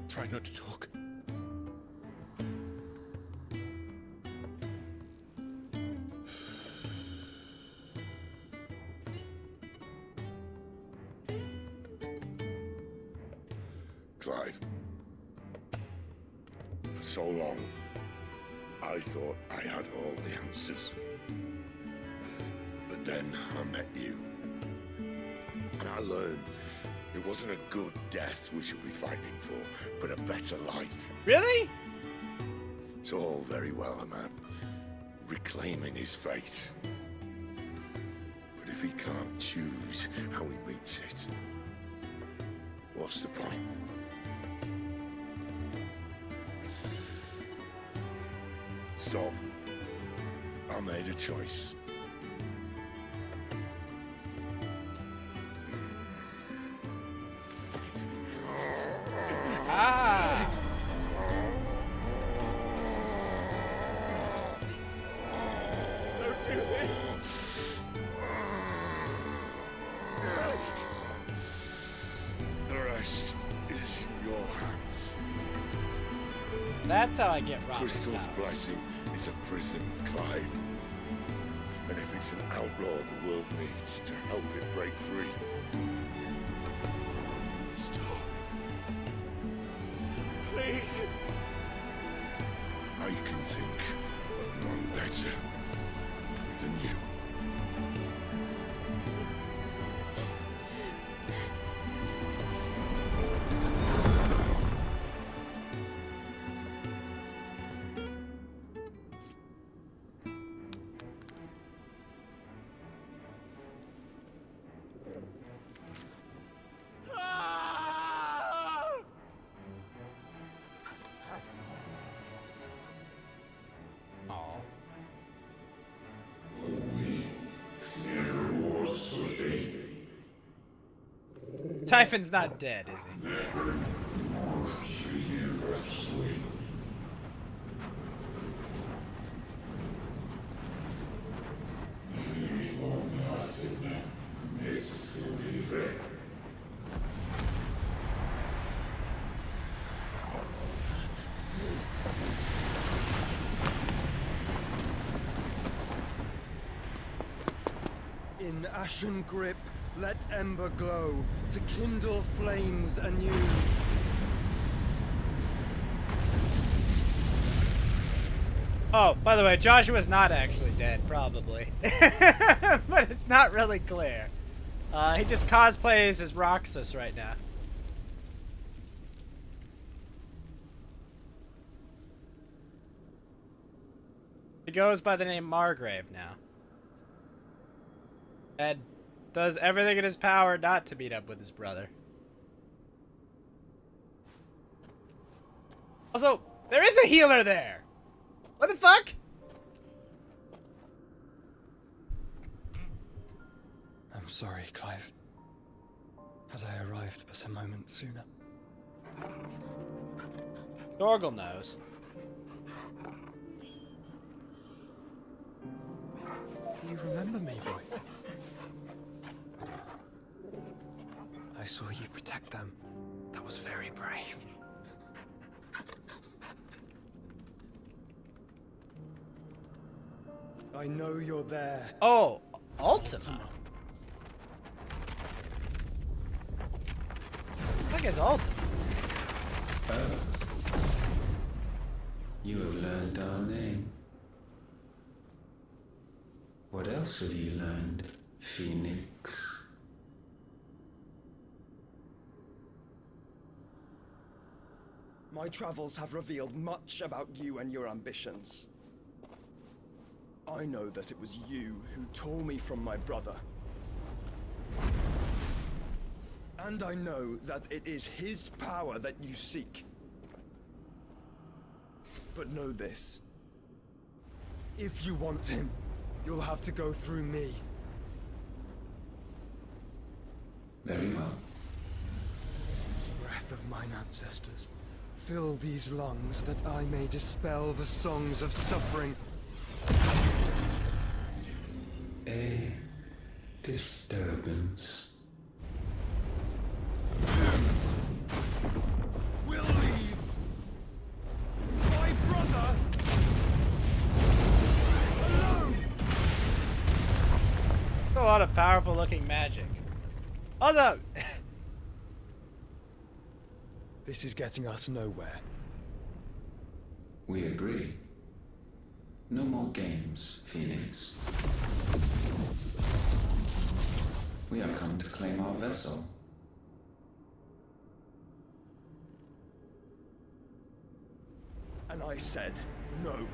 Try not to talk. Clive. For so long, I thought I had all the answers. But then I met you. And I learned it wasn't a good death we should be fighting for, but a better life. Really? It's all very well, a man reclaiming his fate. But if he can't choose how he meets it, what's the point? So, I made a choice. Ah! That's how I get Robin's Crystal's powers. blessing is a prison, Clive. And if it's an outlaw the world needs to help it break free. Stop. Please. I can think of none better than you. Typhon's not dead, is he? In ashen grip, let ember glow, to kindle flames anew. Oh, by the way, Joshua's not actually dead, probably. But it's not really clear. He just cosplays as Roxas right now. He goes by the name Margrave now. Ed does everything in his power not to meet up with his brother. Also, there is a healer there! What the fuck? I'm sorry, Clive. Had I arrived but a moment sooner. Dorgal knows. Do you remember me, boy? I saw you protect them. That was very brave. I know you're there. Oh, Ultima. What is Ultima? You have learned our name. What else have you learned, Phoenix? My travels have revealed much about you and your ambitions. I know that it was you who tore me from my brother. And I know that it is his power that you seek. But know this. If you want him, you'll have to go through me. Very well. Breath of mine ancestors, fill these lungs that I may dispel the songs of suffering. A disturbance. We'll leave. My brother alone. A lot of powerful looking magic. Hold up. This is getting us nowhere. We agree. No more games, Phoenix. We have come to claim our vessel. And I said no.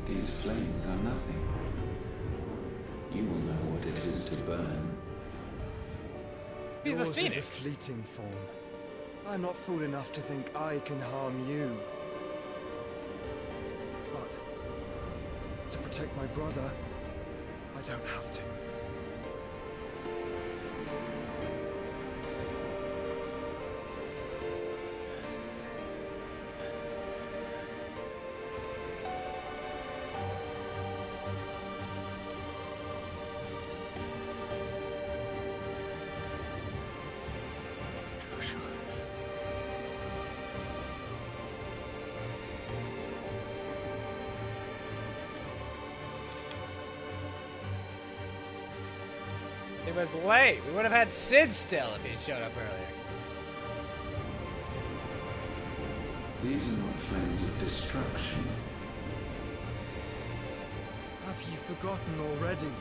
These flames are nothing. You will know what it is to burn. He's a Yours phoenix. is a fleeting form. I'm not fool enough to think I can harm you. But to protect my brother, I don't have to. It was late. We would have had Sid still if he had showed up earlier. These are not flames of destruction. Have you forgotten already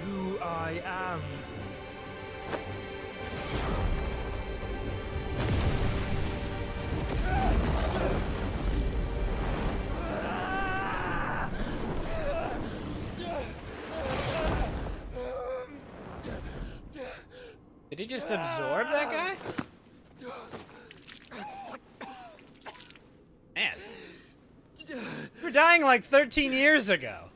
who I am? Did he just absorb that guy? Man. You were dying like 13 years ago.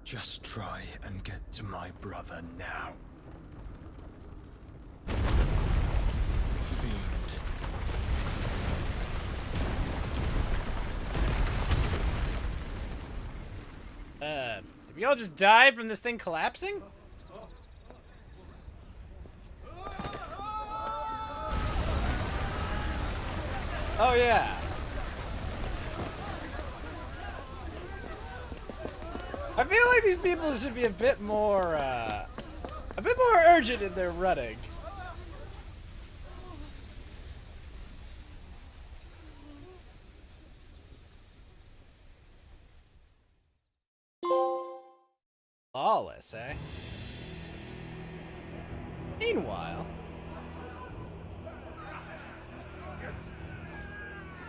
Just try and get to my brother now. Fiend. Did we all just die from this thing collapsing? Oh yeah. I feel like these people should be a bit more urgent in their running. Lawless, eh? Meanwhile...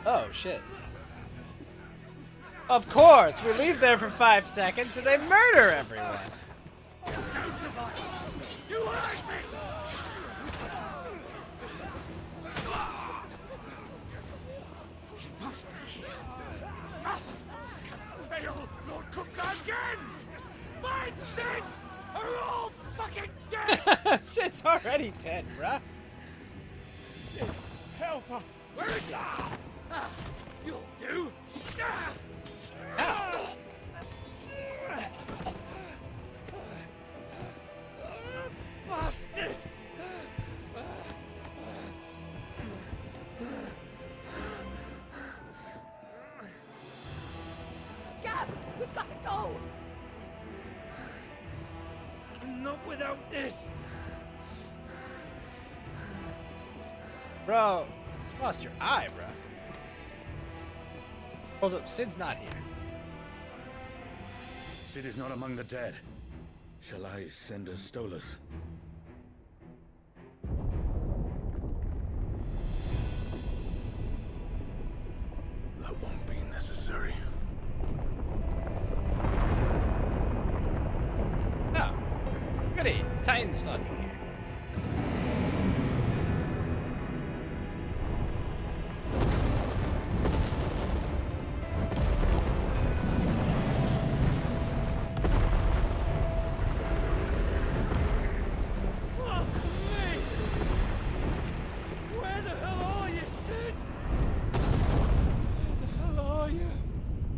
Oh, shit. Of course! We leave there for 5 seconds and they murder everyone! You hurt me! He must be here. Must! Fail, Lord Cook again! Find Sid! Are all fucking dead! Sid's already dead, bruh. Sid, help us! Where is he? You'll do! Bastard! Gab, we've got to go! Not without this! Bro, you just lost your eye, bro. Hold up, Sid's not here. Sid is not among the dead. Shall I send a Stolas? That won't be necessary. Oh. Goody. Titan's fucking here.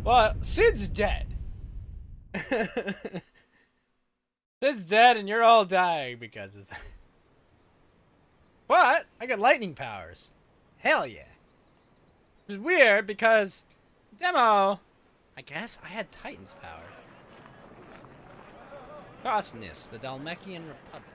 Well, Sid's dead. Sid's dead and you're all dying because of that. But I got lightning powers. Hell yeah. Which is weird because demo, I guess I had Titan's powers. Cosness, the Dalmekian Republic.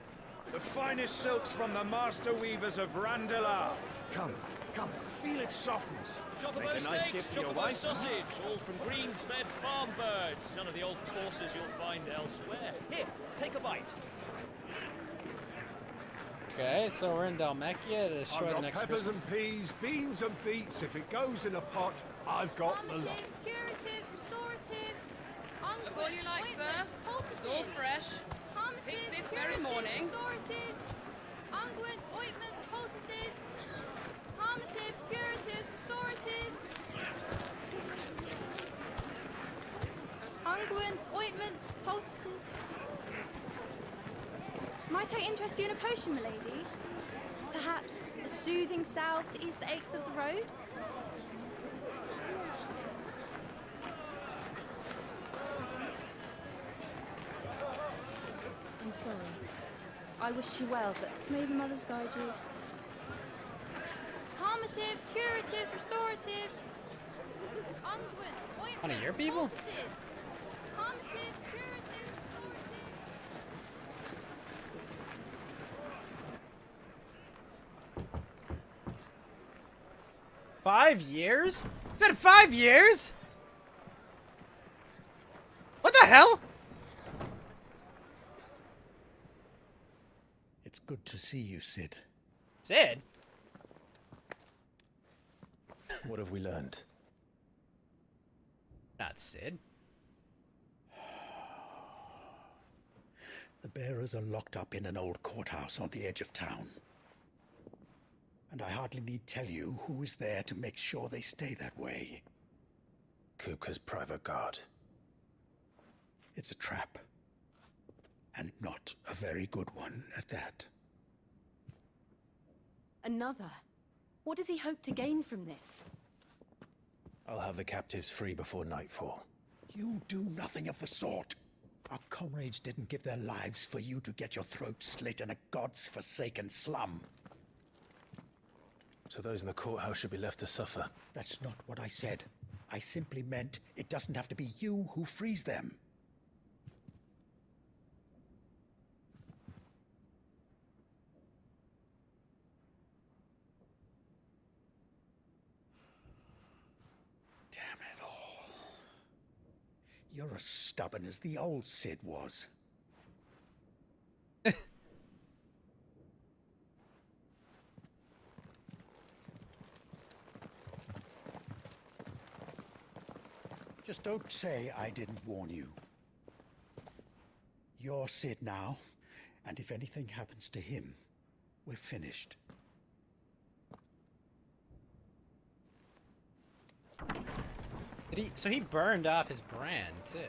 The finest silks from the master weavers of Randalar. Come, come, feel its softness. Chocobo Make a nice steaks, gift for your chocobo wife. sausage, all from greens-fed farm birds. None of the old courses you'll find elsewhere. Here, take a bite. Okay, so we're in Dalmekia to destroy I've the got next peppers person. and peas, beans and beets. If it goes in a pot, I've got the lot. Curatives, restoratives, Look, all you like, sir. It's all fresh. Picked this very morning. Restoratives, unguents, ointments, poultices, harmatives, curatives, restoratives, unguents, ointments, poultices. Might I interest you in a potion, milady? Perhaps a soothing salve to ease the aches of the road? I'm sorry. I wish you well, but may the mothers guide you. Calmatives, curatives, restoratives, unguents, ointments, One of your people? poultices. Calmatives, curatives. 5 years? It's been 5 years? What the hell? It's good to see you, Sid. Sid? What have we learned? Not Sid. The bearers are locked up in an old courthouse on the edge of town. And I hardly need tell you who is there to make sure they stay that way. Kupka's private guard. It's a trap. And not a very good one at that. Another? What does he hope to gain from this? I'll have the captives free before nightfall. You do nothing of the sort. Our comrades didn't give their lives for you to get your throat slit in a god's forsaken slum. So those in the courthouse should be left to suffer. That's not what I said. I simply meant it doesn't have to be you who frees them. Damn it all. You're as stubborn as the old Sid was. Just don't say I didn't warn you. You're Sid now, and if anything happens to him, we're finished. So he burned off his brand, too.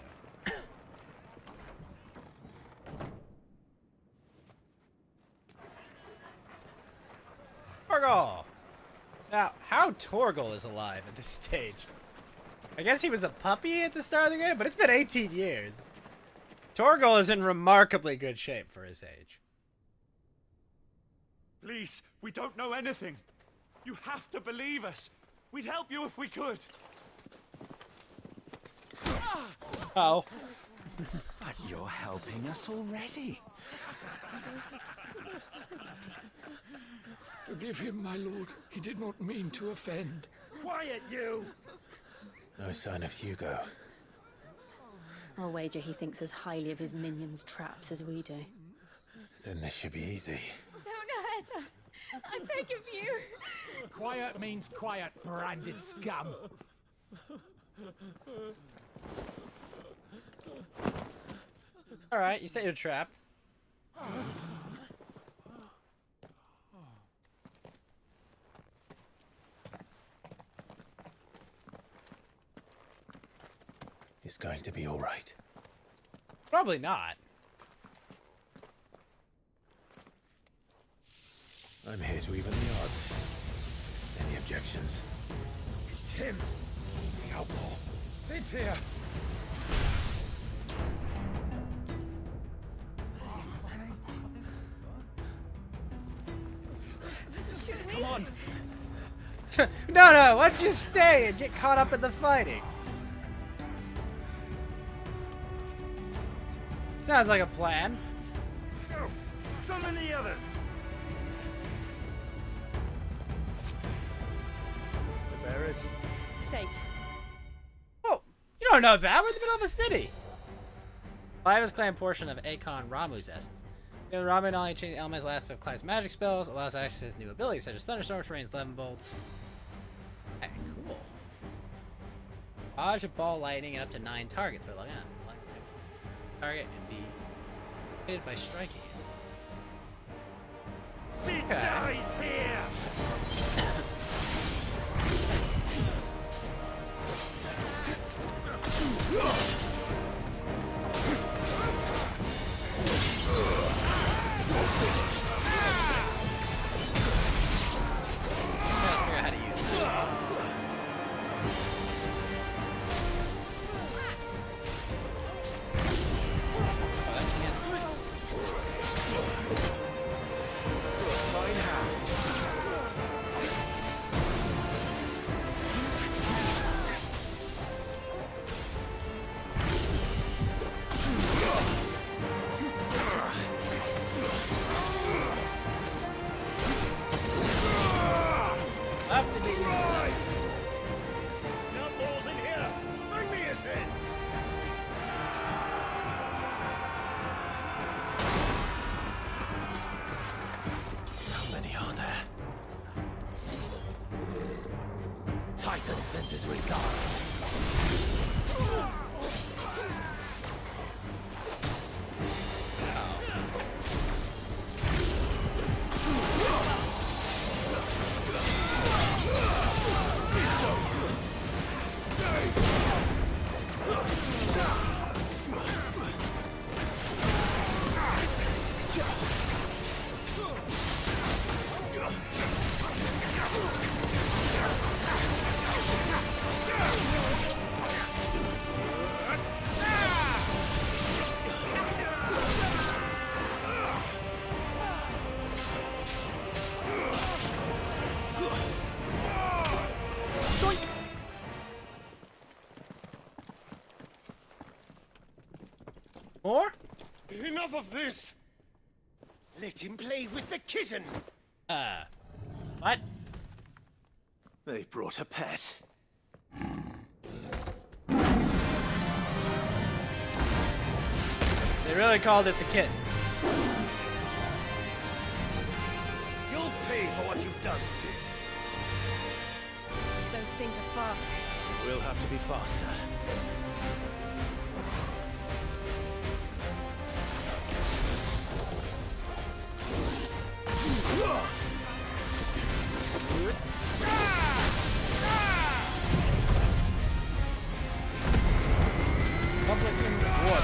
Torgal! Now, how Torgal is alive at this stage? I guess he was a puppy at the start of the game, but it's been 18 years. Torgal is in remarkably good shape for his age. Please, we don't know anything. You have to believe us. We'd help you if we could. Oh. But you're helping us already. Forgive him, my lord. He did not mean to offend. Quiet, you! No sign of Hugo. I'll wager he thinks as highly of his minions' traps as we do. Then this should be easy. Don't hurt us. I beg of you. Quiet means quiet, branded scum. Alright, you set your trap. It's going to be all right. Probably not. I'm here to even the odds. Any objections? It's him, the outlaw. Sit here. Come on. No, why don't you stay and get caught up in the fighting? Sounds like a plan. Go. Summon the others. The bearers? Safe. Oh, you don't know that. We're in the middle of a city. Liva's clan portion of Akon Ramu's essence. The Ramu not only changes the elemental aspect of class magic spells, allows access to new abilities such as thunderstorms, rains, 11 bolts. Okay, cool. Dodge a ball lightning and up to 9 targets by logging up. Target and be hit by striking it. Sid dies here. and sends his regards. More? Enough of this! Let him play with the kitten! What? They brought a pet. They really called it the kitten. You'll pay for what you've done, Sid. Those things are fast. We'll have to be faster. Republican War.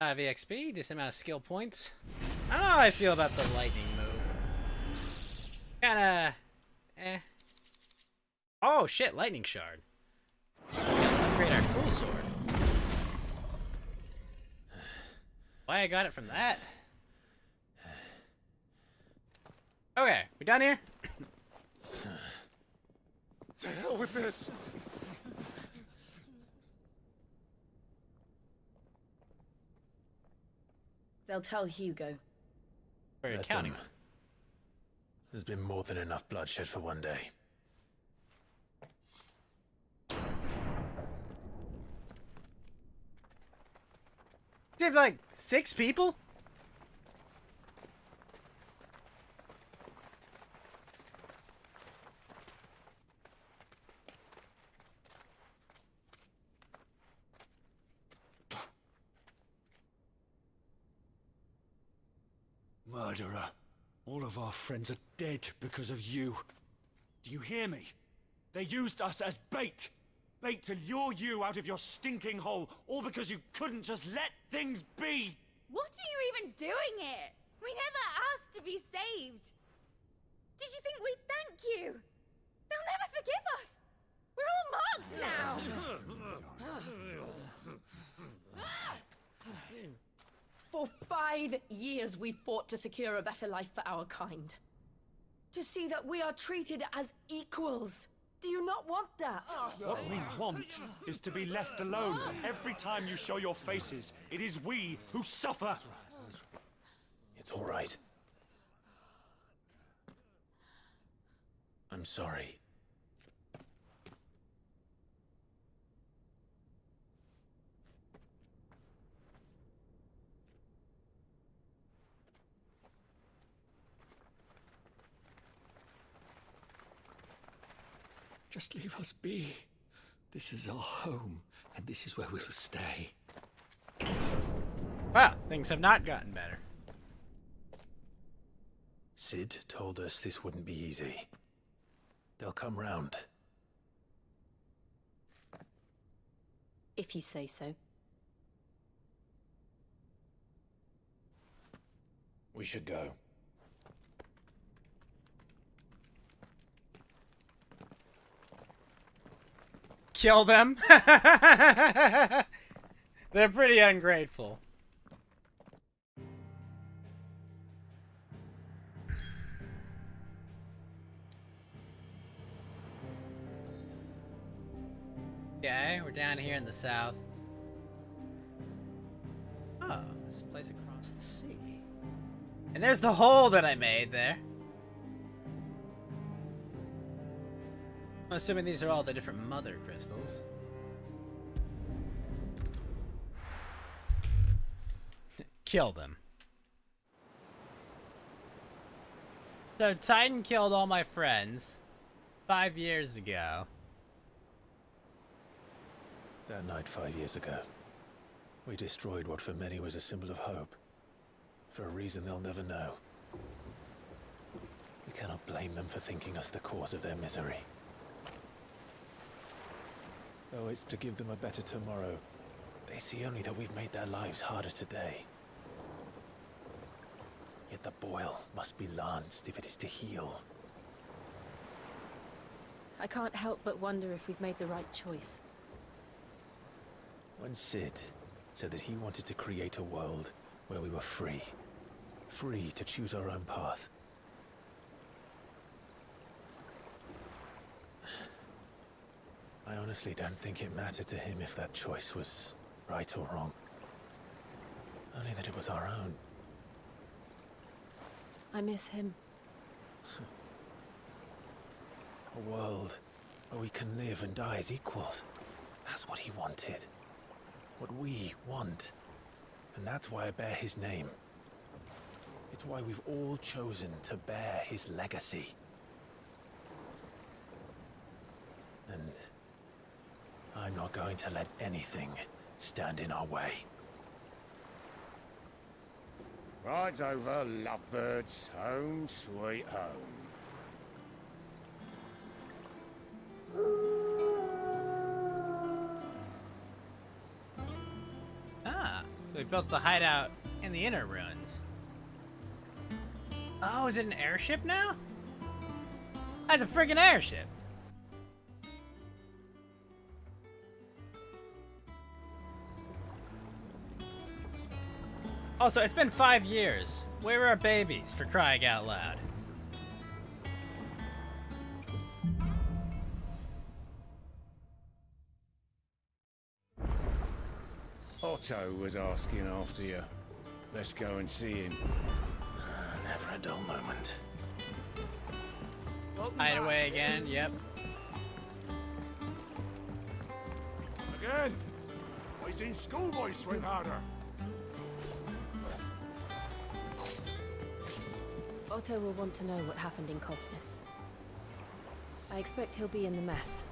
VXP, decent amount of skill points. I don't know how I feel about the lightning move. Kinda... Oh shit, lightning shard. We gotta upgrade our cool sword. Why I got it from that? Okay, we done here? To hell with this! They'll tell Hugo. We're counting. There's been more than enough bloodshed for one day. Saved like 6 people? Murderer. All of our friends are dead because of you. Do you hear me? They used us as bait. Bait to lure you out of your stinking hole, all because you couldn't just let things be. What are you even doing here? We never asked to be saved. Did you think we'd thank you? They'll never forgive us. We're all marked now. For 5 years we fought to secure a better life for our kind. To see that we are treated as equals. Do you not want that? What we want is to be left alone. Every time you show your faces, it is we who suffer. It's all right. I'm sorry. Just leave us be. This is our home, and this is where we'll stay. Well, things have not gotten better. Sid told us this wouldn't be easy. They'll come round. If you say so. We should go. Kill them? They're pretty ungrateful. Okay, we're down here in the south. Oh, this place across the sea. And there's the hole that I made there. I'm assuming these are all the different mother crystals. Kill them. So Titan killed all my friends 5 years ago. That night 5 years ago, we destroyed what for many was a symbol of hope. For a reason they'll never know. We cannot blame them for thinking us the cause of their misery. Though it's to give them a better tomorrow, they see only that we've made their lives harder today. Yet the boil must be lanced if it is to heal. I can't help but wonder if we've made the right choice. When Sid said that he wanted to create a world where we were free. Free to choose our own path. I honestly don't think it mattered to him if that choice was right or wrong. Only that it was our own. I miss him. A world where we can live and die as equals. That's what he wanted. What we want. And that's why I bear his name. It's why we've all chosen to bear his legacy. And I'm not going to let anything stand in our way. Rides over, lovebirds, home sweet home. Ah, so we built the hideout in the inner ruins. Oh, is it an airship now? That's a friggin' airship. Also, it's been 5 years. Where are our babies, for crying out loud? Otto was asking after you. Let's go and see him. Never a dull moment. Hideaway again, yep. Again! I seen schoolboys swing harder. Otto will want to know what happened in Cosness. I expect he'll be in the mess.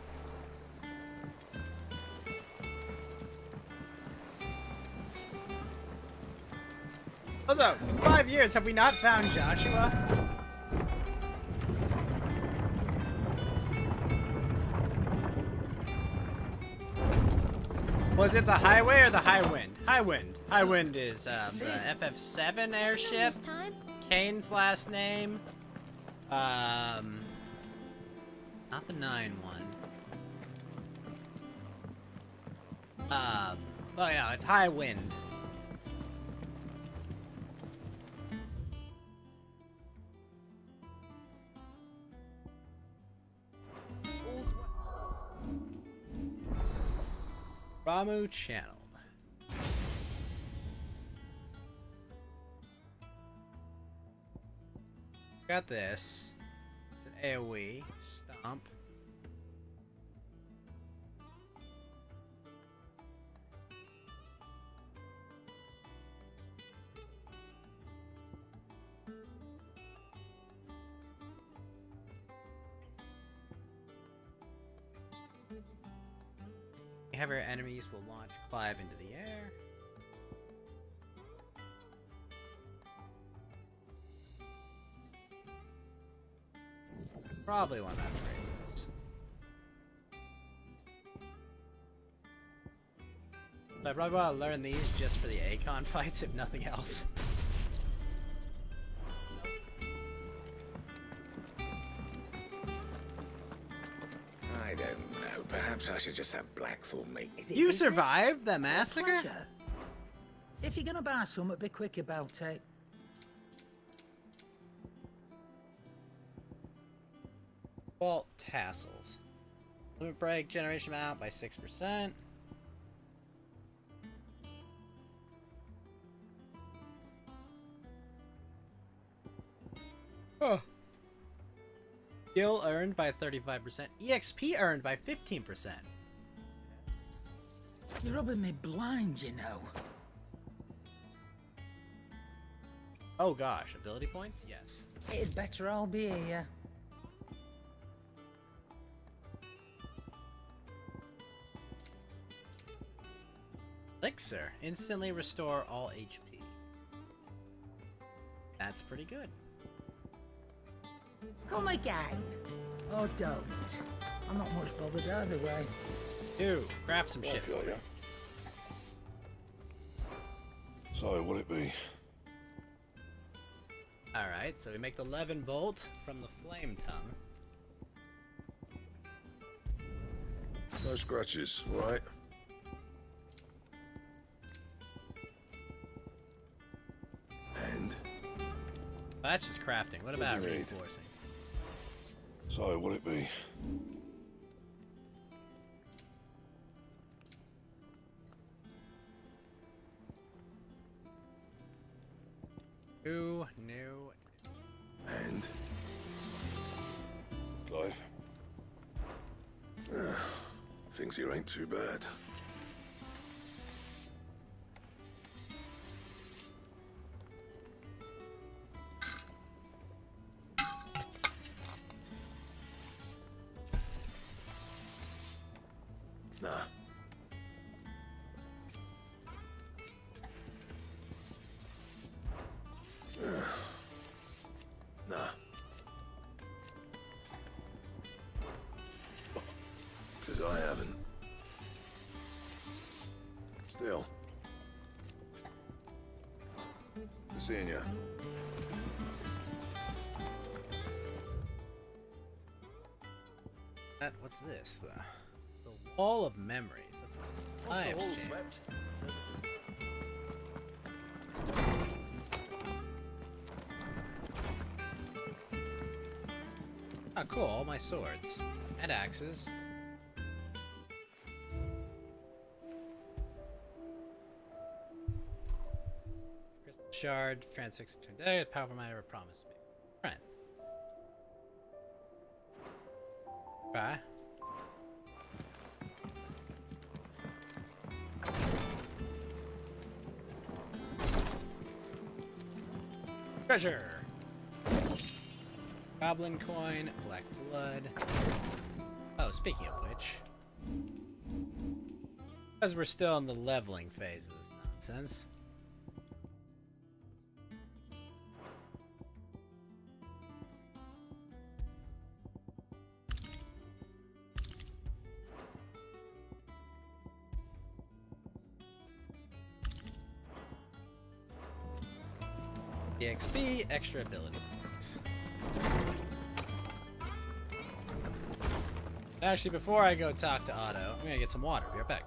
Also, in 5 years, have we not found Joshua? Was it the highway or the high wind? High wind. High wind is the FF16 airship. Kane's last name. Not the 9 one. Well, no, it's high wind. Ramu channeled. Got this. It's an AoE. Stomp. Heavier enemies will launch Clive into the air. Probably want to upgrade this. So I probably want to learn these just for the Akon fights, if nothing else. I don't know. Perhaps I should just have Blackthorn make. You survived that massacre? If you're gonna buy something, be quick about it. Vault tassels. Limit break generation amount by 6%. Huh. Skill earned by 35%. EXP earned by 15%. You're rubbing me blind, you know. Oh gosh, ability points? Yes. It'd better all be here. Elixir. Instantly restore all HP. That's pretty good. Come again. Oh, don't. I'm not much bothered either way. Dude, craft some shit. Got ya. So, will it be? Alright, so we make the Levin bolt from the flame tongue. No scratches, right? And? That's just crafting. What about do you need? reinforcing? So, will it be? New, new. And? Clive? Things here ain't too bad. Nah. Nah. 'Cause I haven't. Still. Good seeing ya. What's this? The Wall of Memories. That's Clive Jam. Oh, cool. All my swords. And axes. Crystal Shard. Transfix today. Powerful man ever promised me. Friends. Bye. Treasure! Goblin coin, black blood. Oh, speaking of which. Because we're still in the leveling phase of this nonsense. EXP, extra ability points. Actually, before I go talk to Otto, I'm gonna get some water. Be right back.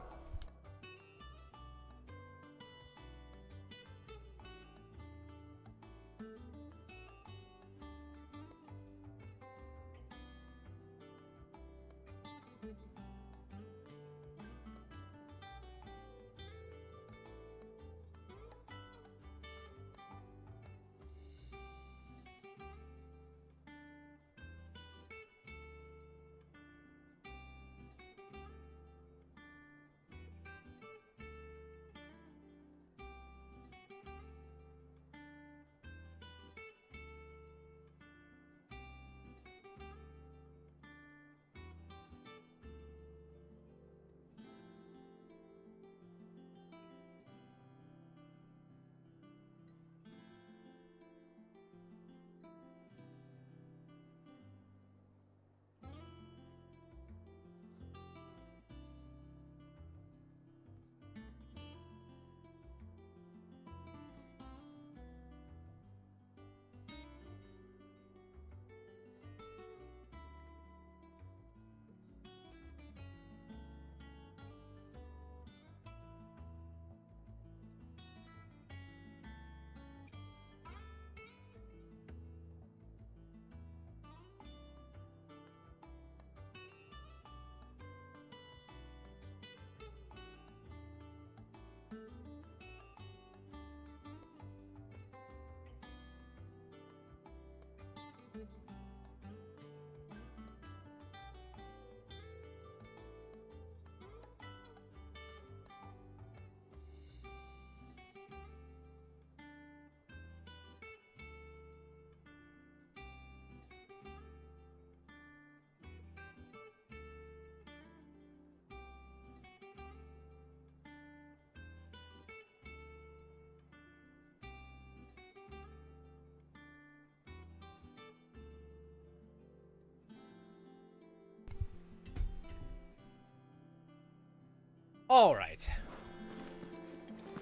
Alright.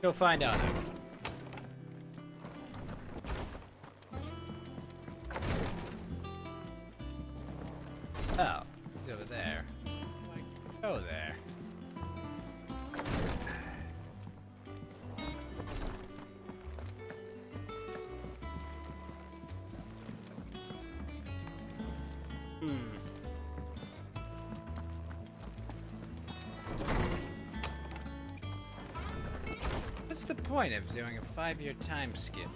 Go find out. Oh, he's over there. Go there. What's the point of doing a 5-year time skip?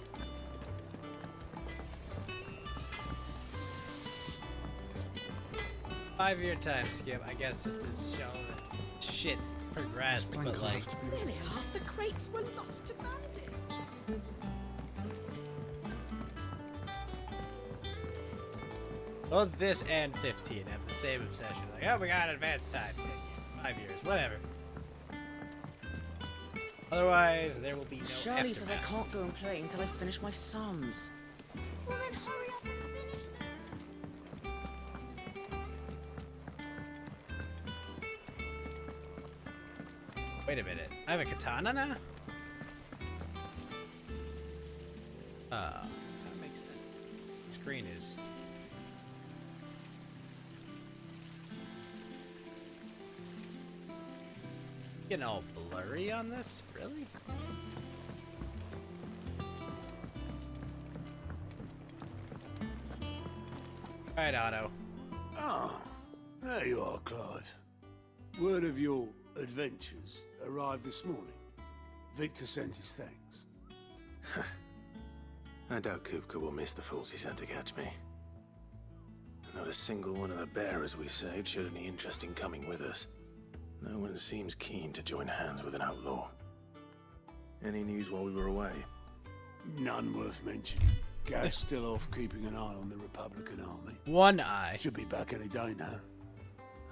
Five-year time skip, I guess, just to show that shit's progressed, but like... Nearly half the crates were lost to bandits. Both this and 15 have the same obsession. Like, oh, we got advanced time. 10 years, 5 years, whatever. Otherwise, there will be no Charlie says I aftermath. can't go and play until I finish my sums. Well, then hurry up and finish them. Wait a minute. I have a katana now? That makes sense. The screen is... Getting all blurry on this? Really? Alright, Otto. Ah, there you are, Clive. Word of your adventures arrived this morning. Victor sent his thanks. I doubt Kupka will miss the fools he sent to catch me. Not a single one of the bearers we saved showed any interest in coming with us. No one seems keen to join hands with an outlaw. Any news while we were away? None worth mentioning. Gav's still off keeping an eye on the Republican army. One eye. Should be back any day now.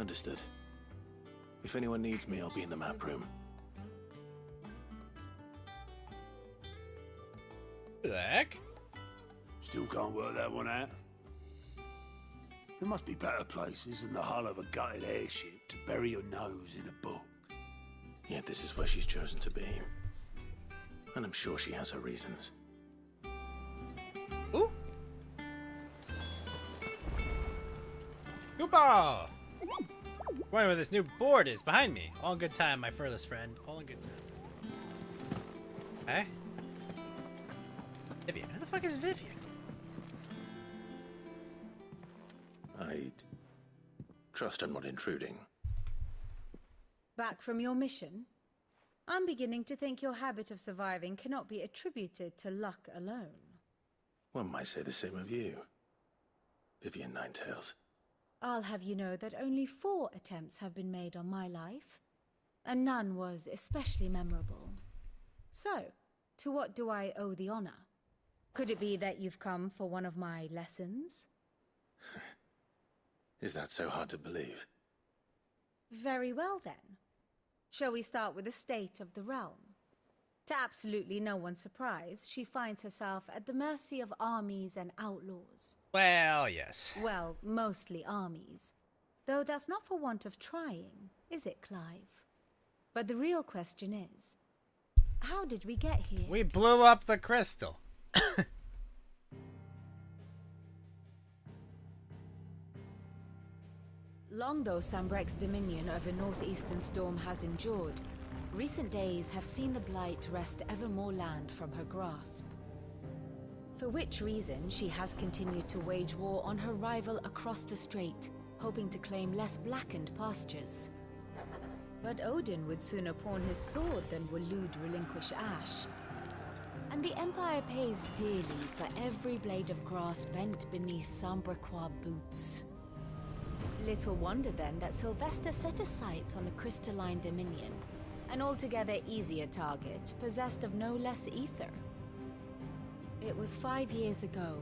Understood. If anyone needs me, I'll be in the map room. Who the heck? Still can't work that one out. There must be better places than the hull of a gutted airship to bury your nose in a book. Yet this is where she's chosen to be. And I'm sure she has her reasons. Ooh! Koopa! Wonder where this new board is behind me. All in good time, my furthest friend. All in good time. Okay. Vivian. Who the fuck is Vivian? I'd trust I'm not intruding. Back from your mission? I'm beginning to think your habit of surviving cannot be attributed to luck alone. One might say the same of you, Vivian Ninetails. I'll have you know that only 4 attempts have been made on my life, and none was especially memorable. So, to what do I owe the honor? Could it be that you've come for one of my lessons? Is that so hard to believe? Very well then. Shall we start with the state of the realm? To absolutely no one's surprise, she finds herself at the mercy of armies and outlaws. Well, yes. Well, mostly armies. Though that's not for want of trying, is it, Clive? But the real question is, how did we get here? We blew up the crystal. Long though Sambrek's dominion over northeastern storm has endured, recent days have seen the Blight wrest ever more land from her grasp. For which reason she has continued to wage war on her rival across the strait, hoping to claim less blackened pastures. But Odin would sooner pawn his sword than Waloed relinquish Ash. And the Empire pays dearly for every blade of grass bent beneath Sambrequois boots. Little wonder then that Sylvester set his sights on the crystalline dominion, an altogether easier target, possessed of no less ether. It was 5 years ago,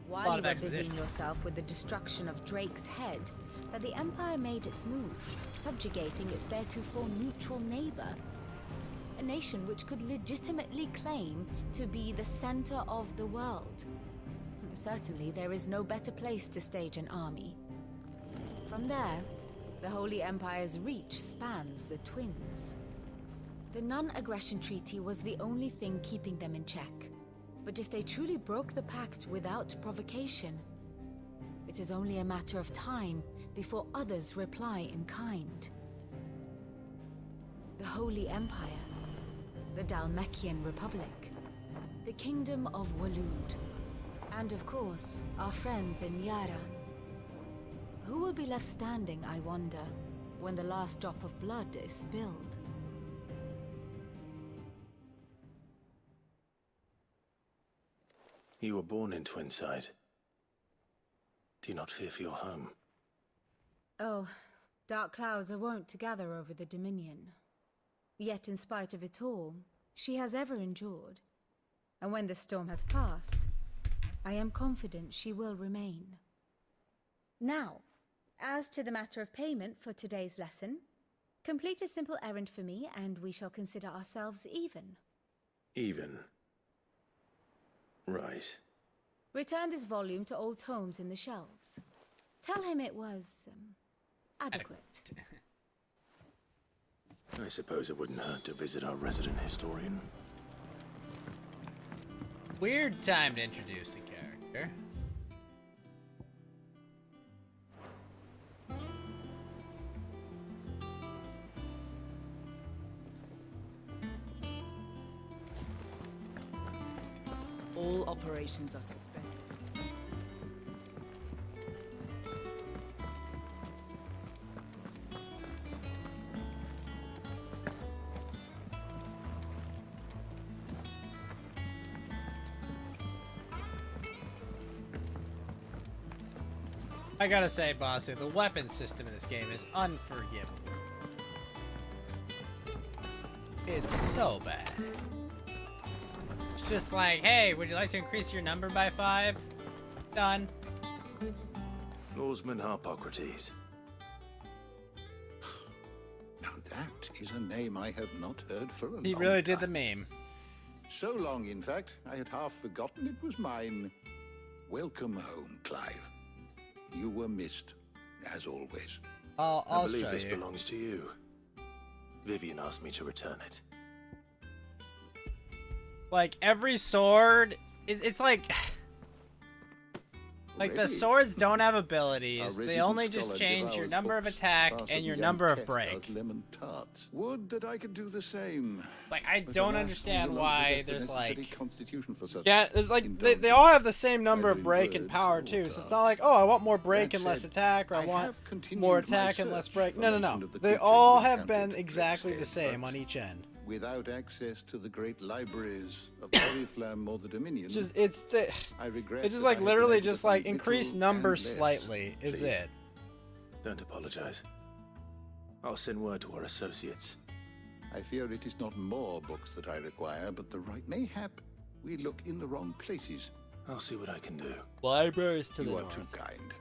while you were busying yourself with the destruction of Drake's head, that the Empire made its move, subjugating its theretofore neutral neighbor. A nation which could legitimately claim to be the center of the world. Certainly there is no better place to stage an army. From there, The Holy Empire's reach spans the Twins. The non-aggression treaty was the only thing keeping them in check. But if they truly broke the pact without provocation, it is only a matter of time before others reply in kind. The Holy Empire, the Dhalmekian Republic, the Kingdom of Waloed, and of course, our friends in Yaran. Who will be left standing, I wonder, when the last drop of blood is spilled? You were born in Twinside. Do you not fear for your home? Oh, dark clouds are wont to gather over the Dominion. Yet in spite of it all, she has ever endured. And when the storm has passed, I am confident she will remain. Now, as to the matter of payment for today's lesson, complete a simple errand for me and we shall consider ourselves even. Even? Right. Return this volume to old tomes in the shelves. Tell him it was, adequate. I suppose it wouldn't hurt to visit our resident historian. Weird time to introduce a character. All operations are suspended. I gotta say, Basu, the weapon system in this game is unforgivable. It's so bad. It's just like, hey, would you like to increase your number by 5? Done. Norseman Harpocrates. Now that is a name I have not heard for a long He really did the meme. So long, in fact, I had half forgotten it was mine. Welcome home, Clive. You were missed, as always. I'll I believe this show you. belongs to you. Vivian asked me to return it. Like, every sword, it's like... Like, the swords don't have abilities. They only just change your number of attack and your number of break. Lemon tarts. Would that I could do the same. Like, I But don't alas, understand we no longer why possess the there's necessary like... constitution for such Yeah, it's like, they all have the same number of break and power, too. So it's not like, oh, I want more break and less attack, or I want more attack and less break. No, no, no. They all have been exactly the same on each end. Without access to the great libraries of Oriflamme or the Dominion, It's just, it's the... I regret It's just that I like, have literally been able just to like, find increase little numbers and less. slightly, is Please. it? Don't apologize. I'll send word to our associates. I fear it is not more books that I require, but the right. Mayhap we look in the wrong places. I'll see what I can do. Libraries to the You are north. too kind.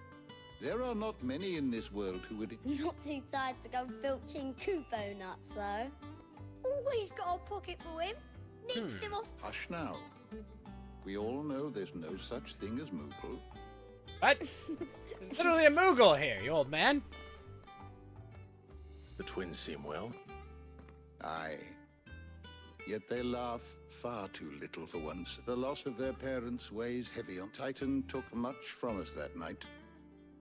There are not many in this world who would. Not too tired to go filching Kupo nuts, though. Always got a pocket for him. Nicks him off. Hush now. We all know there's no such thing as Moogle. What? There's literally a Moogle here, you old man. The twins seem well. Aye. Yet they laugh far too little for once. The loss of their parents weighs heavy on. Titan took much from us that night.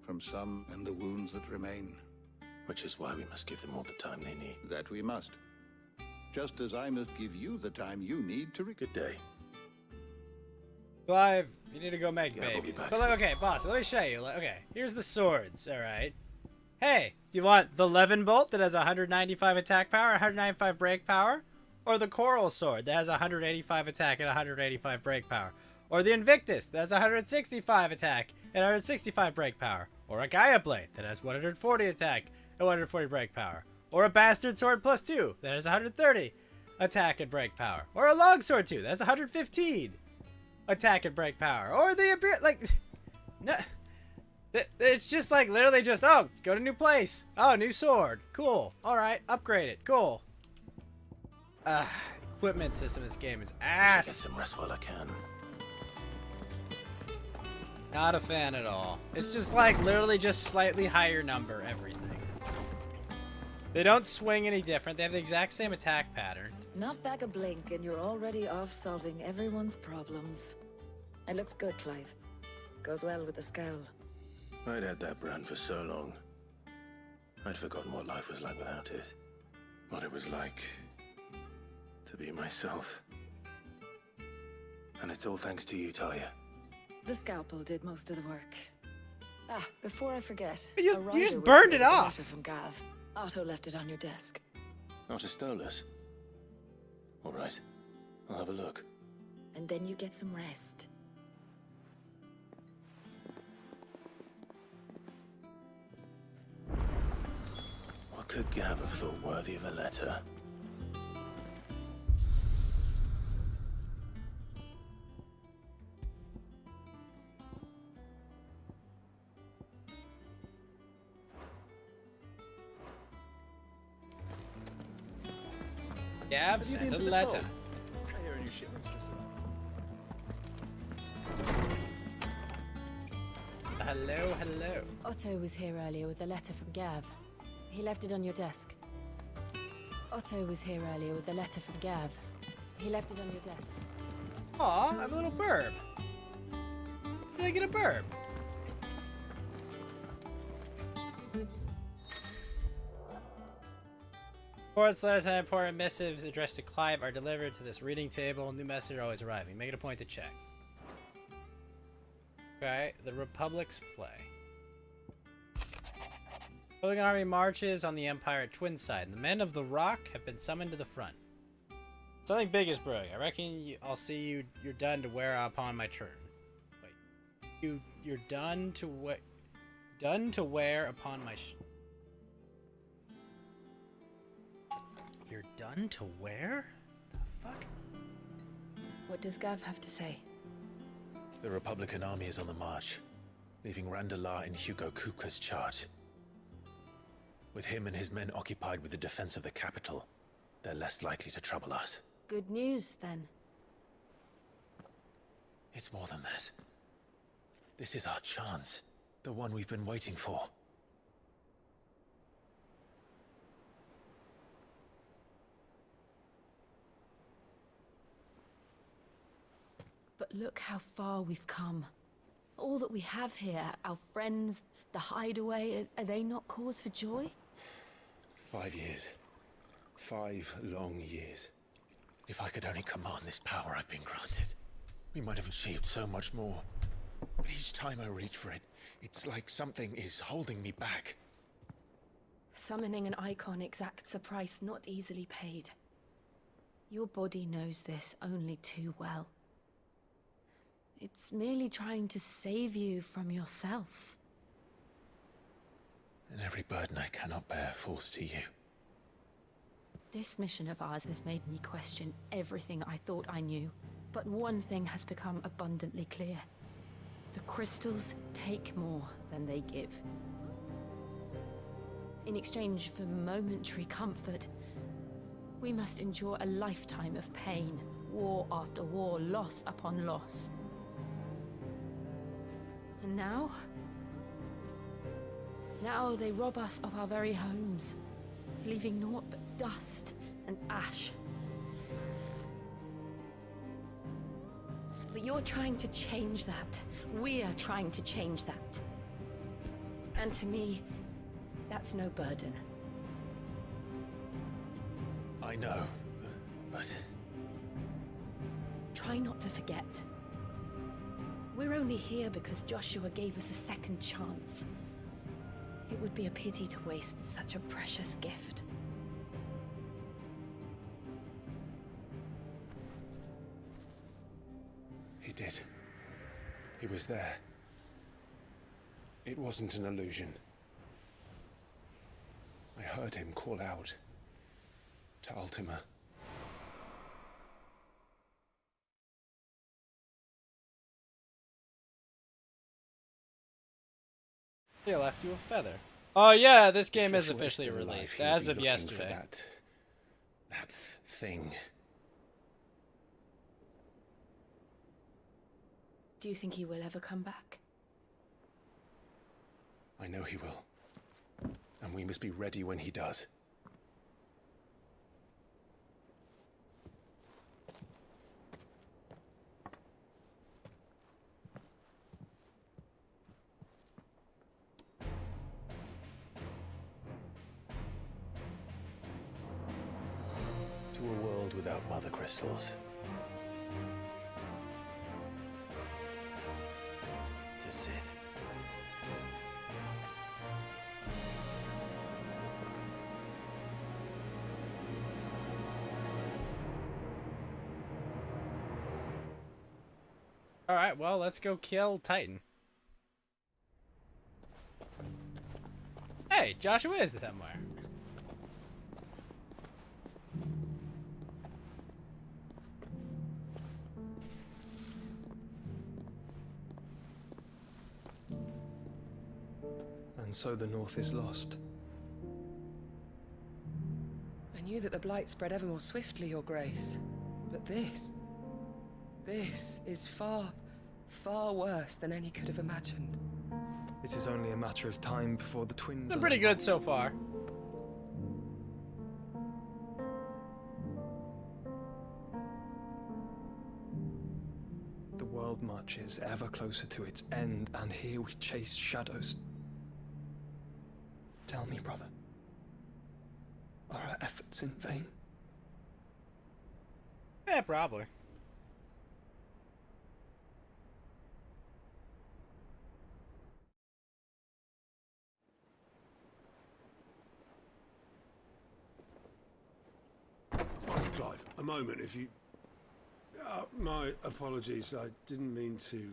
From some and the wounds that remain. Which is why we must give them all the time they need. That we must. Just as I must give you the time you need to Good day. Clive, you need to go make Yeah, we'll be babies. back But like, soon. okay, boss, let me show you. Like, okay, here's the swords, alright? Hey, do you want the Levin Bolt that has 195 attack power, 195 break power? Or the Coral Sword that has 185 attack and 185 break power? Or the Invictus that has 165 attack and 165 break power? Or a Gaia Blade that has 140 attack and 140 break power? Or a Bastard Sword plus 2 that has 130 attack and break power? Or a Longsword 2 that has 115 attack and break power? Or the like, no, it's just like literally just, oh, go to new place. Oh, new sword. Cool. All right, upgrade it. Cool. Equipment system in this game is ass. Get some rest while I can. Not a fan at all. It's just like literally just slightly higher number everything. They don't swing any different. They have the exact same attack pattern. Not back a blink and you're already off solving everyone's problems. It looks good, Clive. Goes well with the scowl. I'd had that brand for so long. I'd forgotten what life was like without it. What it was like to be myself. And it's all thanks to you, Talia. The scalpel did most of the work. Ah, before I forget, You a rider just was burned with it a off. letter from Gav. Otto left it on your desk. Not a Stolas. All right, I'll have a look. And then you get some rest. What could Gav have thought worthy of a letter? Gav sent a letter. I hear a new shipment's just arrived. Hello, hello. Otto was here earlier with a letter from Gav. He left it on your desk. Otto was here earlier with a letter from Gav. He left it on your desk. Aw, I'm a little burb. Did I get a burb? Reports, letters, and important missives addressed to Clive are delivered to this reading table. New message are always arriving. Make it a point to check. Okay, the Republic's play. Republican army marches on the Empire at Twinside, and the men of the Rock have been summoned to the front. Something big is brewing. I reckon I'll see you. You're done to wear upon my turn. Wait, you're done to wear upon my. You're done to wear? The fuck? What does Gav have to say? The Republican army is on the march, leaving Randalar in Hugo Kupka's charge. With him and his men occupied with the defense of the capital, they're less likely to trouble us. Good news, then. It's more than that. This is our chance, the one we've been waiting for. But look how far we've come. All that we have here, our friends, the hideaway, are they not cause for joy? 5 years. 5 long years. If I could only command this power I've been granted, we might have achieved so much more. But each time I reach for it, it's like something is holding me back. Summoning an icon exacts a price not easily paid. Your body knows this only too well. It's merely trying to save you from yourself. And every burden I cannot bear falls to you. This mission of ours has made me question everything I thought I knew. But one thing has become abundantly clear. The crystals take more than they give. In exchange for momentary comfort, we must endure a lifetime of pain, war after war, loss upon loss. And now? Now they rob us of our very homes, leaving naught but dust and ash. But you're trying to change that. We're trying to change that. And to me, that's no burden. I know, but... Try not to forget. We're only here because Joshua gave us a second chance. It would be a pity to waste such a precious gift. He did. He was there. It wasn't an illusion. I heard him call out to Ultima. They left you a feather. Oh yeah, this game is Joshua officially still alive, released he'll as be of looking yesterday. for that thing. Do you think he will ever come back? I know he will. And we must be ready when he does. to a world without mother crystals. To sit. Alright, well, let's go kill Titan. Hey, Joshua is somewhere. And so the North is lost. I knew that the Blight spread ever more swiftly, Your Grace. But this is far, far worse than any could have imagined. It is only a matter of time before the twins... It's been pretty good so far. The world marches ever closer to its end, and here we chase shadows. Tell me, brother, are our efforts in vain? Yeah, probably. Master Clive, a moment, if you... my apologies, I didn't mean to...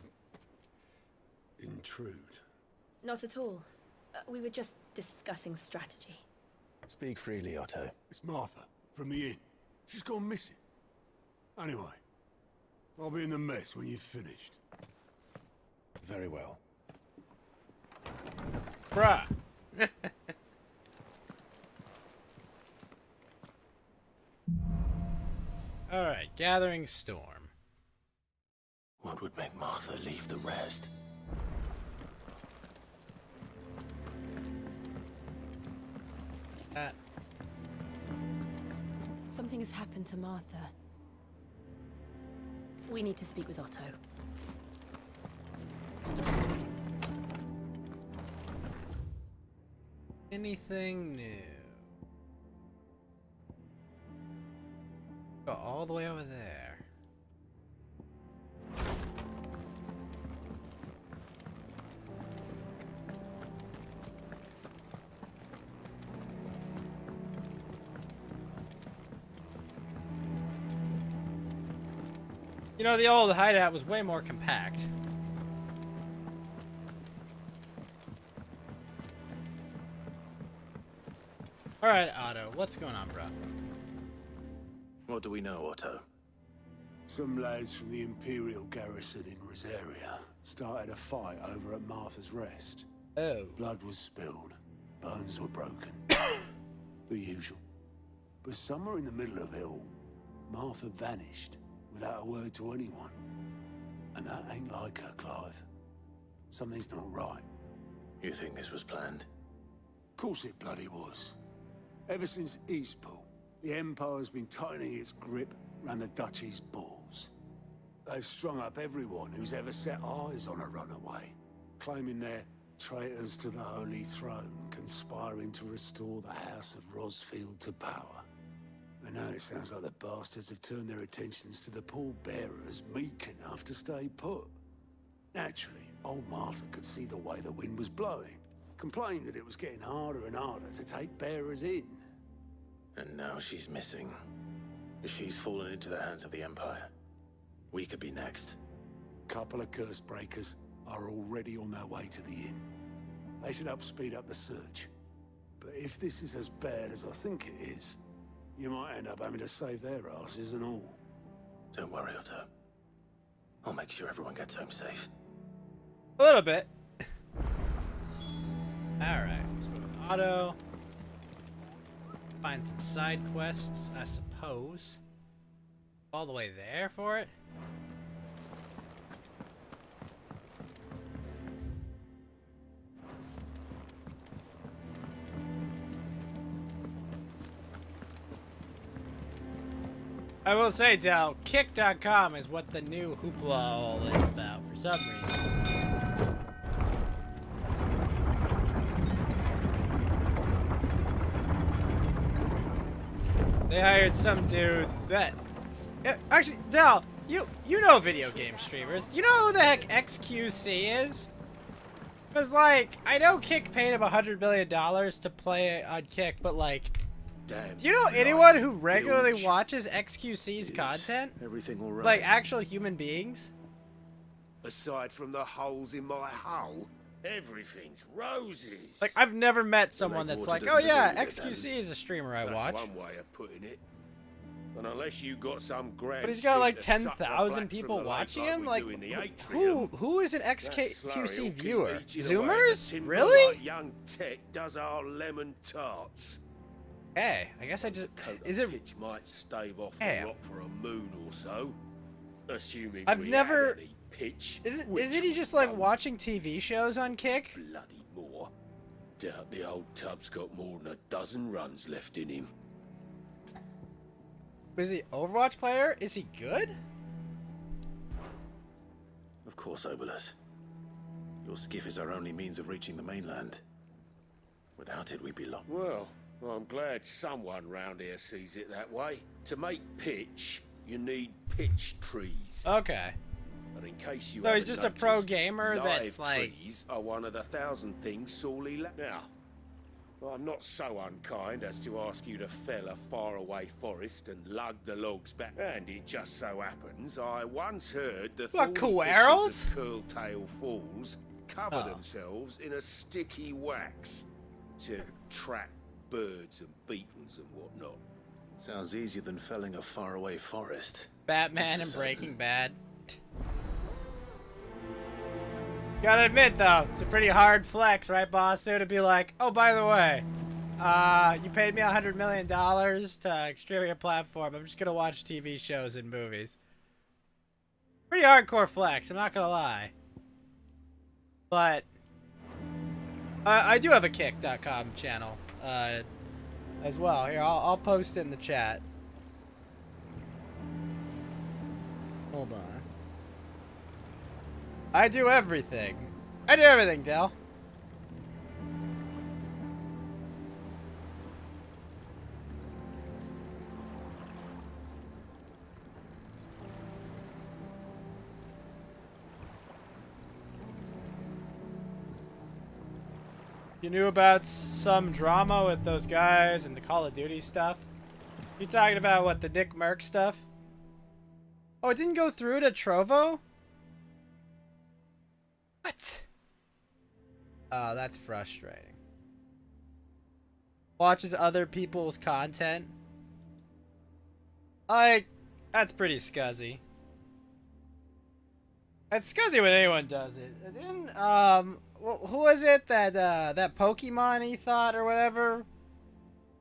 intrude. Not at all. We were just discussing strategy. Speak freely, Otto. It's Martha, from the inn. She's gone missing. Anyway, I'll be in the mess when you've finished. Very well. Bruh. Alright, Gathering Storm. What would make Martha leave the rest? Something has happened to Martha. We need to speak with Otto. Anything new? Go all the way over there. You know, the old hideout was way more compact. Alright, Otto, what's going on, bro? What do we know, Otto? Some lads from the Imperial garrison in Rosaria started a fight over at Martha's Rest. Oh. Blood was spilled, bones were broken. The usual. But somewhere in the middle of it all, Martha vanished without a word to anyone. And that ain't like her, Clive. Something's not right. You think this was planned? Of course it bloody was. Ever since Eastpool, the Empire's been tightening its grip round the Duchy's balls. They've strung up everyone who's ever set eyes on a runaway, claiming they're traitors to the Holy Throne, conspiring to restore the House of Rosfield to power. And now it sounds like the bastards have turned their attentions to the pallbearers meek enough to stay put. Naturally, old Martha could see the way the wind was blowing, complained that it was getting harder and harder to take bearers in. And now she's missing. If she's fallen into the hands of the Empire, we could be next. Couple of curse breakers are already on their way to the inn. They should help speed up the search. But if this is as bad as I think it is, you might end up having to save their asses and all. Don't worry, Otto. I'll make sure everyone gets home safe. A little bit. Alright, so Otto. Find some side quests, I suppose. All the way there for it? I will say, Del, Kick.com is what the new hoopla all is about for some reason. They hired some dude that... Actually, Del, you know video game streamers. Do you know who the heck XQC is? Because, like, I know Kick paid him $100 million to play on Kick, but, like... Damn. Do you know anyone who regularly watches XQC's content? Everything all right? Like, actual human beings? Aside from the holes in my hull, everything's roses. Like, I've never met someone that's like, oh yeah, XQC is a streamer I watch. That's one way of putting it. And unless you got some grand But he's got like scheme to suck the 10,000 black people from the watching lake him? we Like, do in the who is an that XQC slurry will viewer? keep eating away at the Zoomers? timber Really? like young Tech does our lemon tarts. Hey, I guess I just... Is it... Pitch might stave off Damn. the rock for a moon or so. Assuming I've we never... had any pitch. Isn't he just like watching TV shows on Kick? Bloody more. Doubt the old tub's got more than a dozen runs left in him. Is he Overwatch player? Is he good? Of course, Obolus. Your skiff is our only means of reaching the mainland. Without it, we'd be lost. Well, I'm glad someone round here sees it that way. To make pitch, you need pitch trees. Okay. But in case you So he's haven't just a pro noticed, gamer live that's like... trees are one of the 1,000 things sorely Now, I'm not so unkind as to ask you to fell a faraway forest and lug the logs back. And it just so happens I once heard the What, thorny Coerals? pitches of Curltail Falls cover themselves in a sticky wax to trap birds and beetles and whatnot. Sounds easier than felling a faraway forest. Batman and Breaking Bad. Gotta admit, though, it's a pretty hard flex, right, Bossu, to be like, oh, by the way, you paid me $100 million to stream your platform. I'm just gonna watch TV shows and movies. Pretty hardcore flex, I'm not gonna lie. But, I do have a Kick.com channel, as well. Here, I'll post it in the chat. Hold on. I do everything. I do everything, Del. You knew about some drama with those guys and the Call of Duty stuff? You talking about what, the Dick Merc stuff? Oh, it didn't go through to Trovo? What? Oh, that's frustrating. Watches other people's content? Like, that's pretty scuzzy. That's scuzzy when anyone does it. And then, who was it that, that Pokemon he thought or whatever?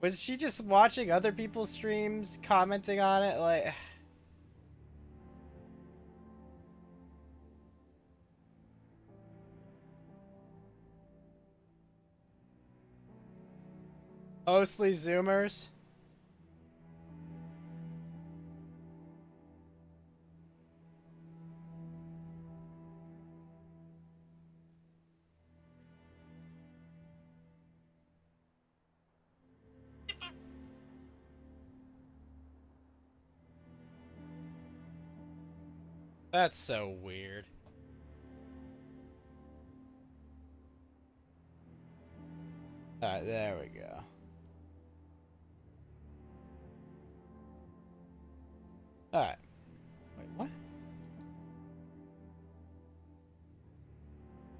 Was she just watching other people's streams, commenting on it? Like... Mostly Zoomers. That's so weird. Alright, there we go. Alright. Wait, what?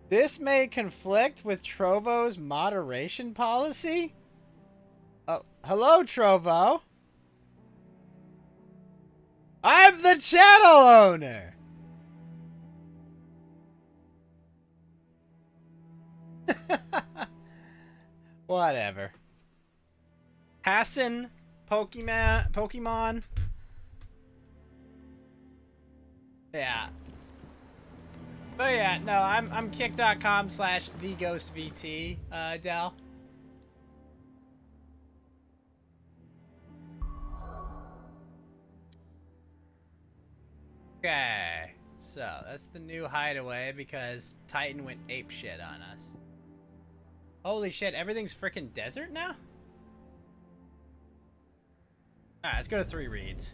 This may conflict with Trovo's moderation policy? Oh, hello, Trovo. I'm the channel owner. Whatever. Hassan Pokemon. Yeah. But yeah, no, I'm kick.com/theghostvt, Del. Okay. So, that's the new hideaway because Titan went apeshit on us. Holy shit, everything's freaking desert now? Alright, let's go to 3 reads.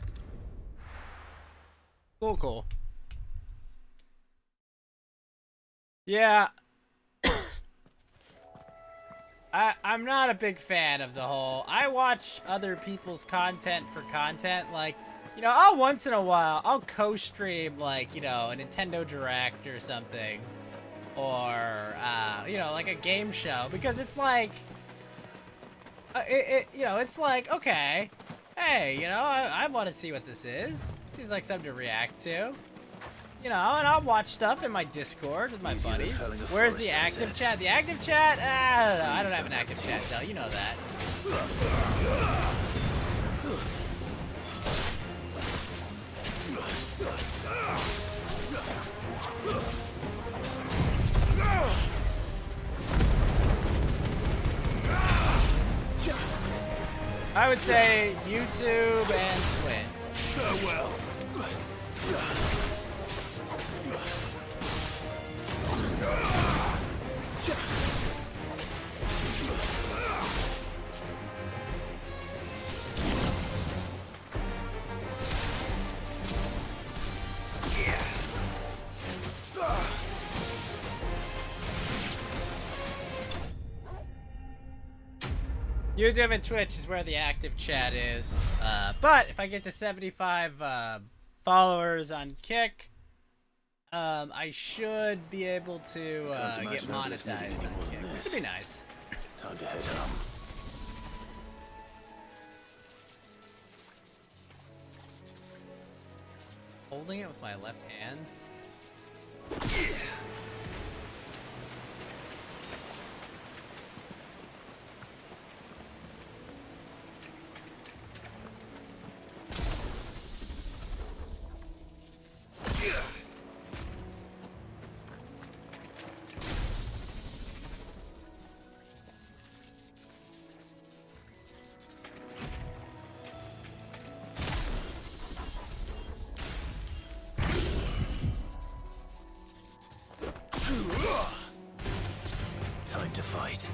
Cool, cool. Yeah. I'm not a big fan of the whole... I watch other people's content for content. Like, you know, I'll once in a while, I'll co-stream, like, you know, a Nintendo Direct or something. Or, you know, like a game show. Because it's like... you know, it's like, okay... Hey, you know, I want to see what this is. Seems like something to react to. You know, and I'll watch stuff in my Discord with my buddies. Where's the active chat? The active chat? I don't know. I don't have an active chat, though. You know that. I would say YouTube and Twitch. Farewell. YouTube and Twitch is where the active chat is. But if I get to 75 followers on Kick, I should be able to get monetized on Kick, which would be nice. Time to head home. Holding it with my left hand. Time to fight.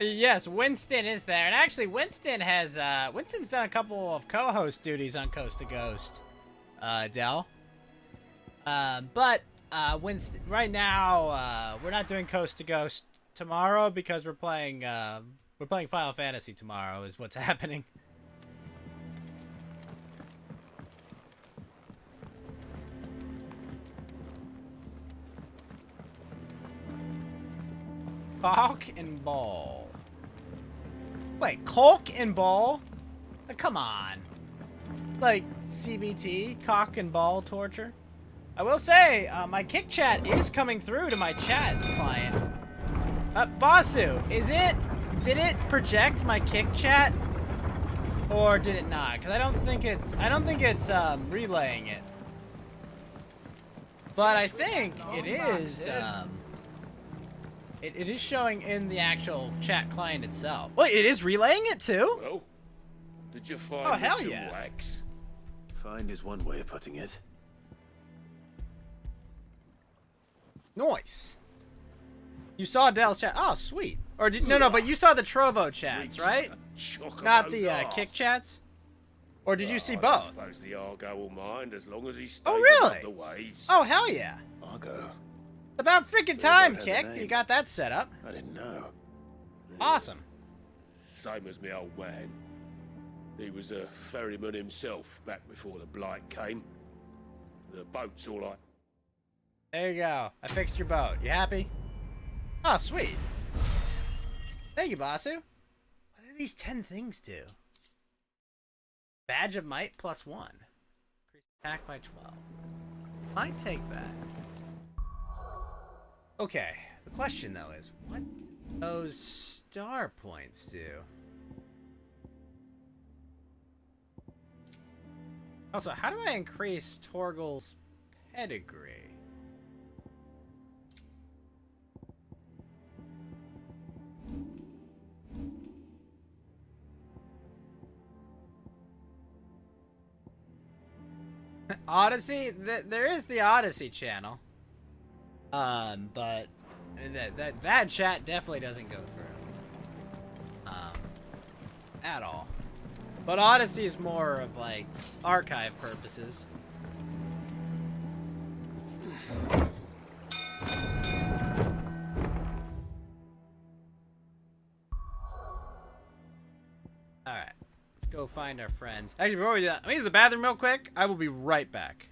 Yes, Winston is there, and actually Winston has Winston's done a couple of co-host duties on Coast to Ghost, Dell. But Winston, right now we're not doing Coast to Ghost tomorrow because we're playing Final Fantasy tomorrow is what's happening. Cock and ball. Wait, Cock and ball? Come on. It's like CBT, cock and ball torture. I will say, my Kick chat is coming through to my chat client. Basu, did it project my Kick chat? Or did it not? Because I don't think it's relaying it. But I think it is, It is showing in the actual chat client itself. Wait, it is relaying it too? Well, did you find Oh, hell the yeah. wax? Find is one way of putting it. Nice. You saw Dell's chat. Oh, sweet. Or no, but you saw the Trovo chats, right? Not the Kick chats? Or did you see both? I suppose the Argo will mind as long as he stays Oh, really? above the waves. Oh, hell yeah. Argo. About freaking time, Kick. You got that set up. I didn't know. Awesome. Same as me old man. He was a ferryman himself back before the blight came. The boat's all right. There you go. I fixed your boat. You happy? Oh, sweet. Thank you, Basu. What do these 10 things do? Badge of Might +1. Increase attack by 12. Might take that. Okay, the question though is, what do those star points do? Also, how do I increase Torgal's pedigree? Odyssey, there is the Odyssey channel. But that chat definitely doesn't go through. At all. But Odyssey is more of like archive purposes. Alright. Let's go find our friends. Actually, before we do that, let me use the bathroom real quick. I will be right back.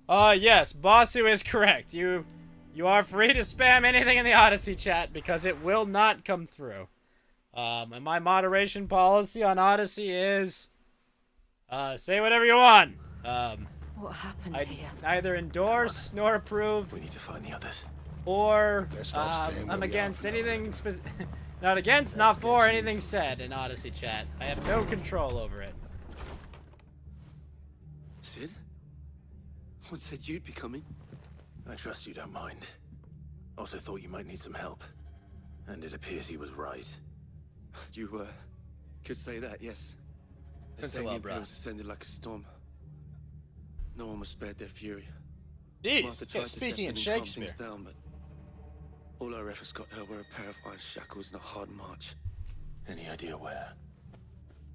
Yes, Basu is correct. You are free to spam anything in the Odyssey chat because it will not come through. And my moderation policy on Odyssey is, say whatever you want. What happened I here? neither endorse nor approve. We need to find the others. Or, I'm against anything not against, not for anything said in Odyssey chat. I have no control over it. Sid? What said you'd be coming? I trust you don't mind. Also thought you might need some help. And it appears he was right. You, could say that, yes. Done so well, bro. Ascended like a storm. No one was spared their fury. Jeez, yeah, speaking in Shakespeare. Down, but all our efforts got her were a pair of iron shackles and a hard march. Any idea where?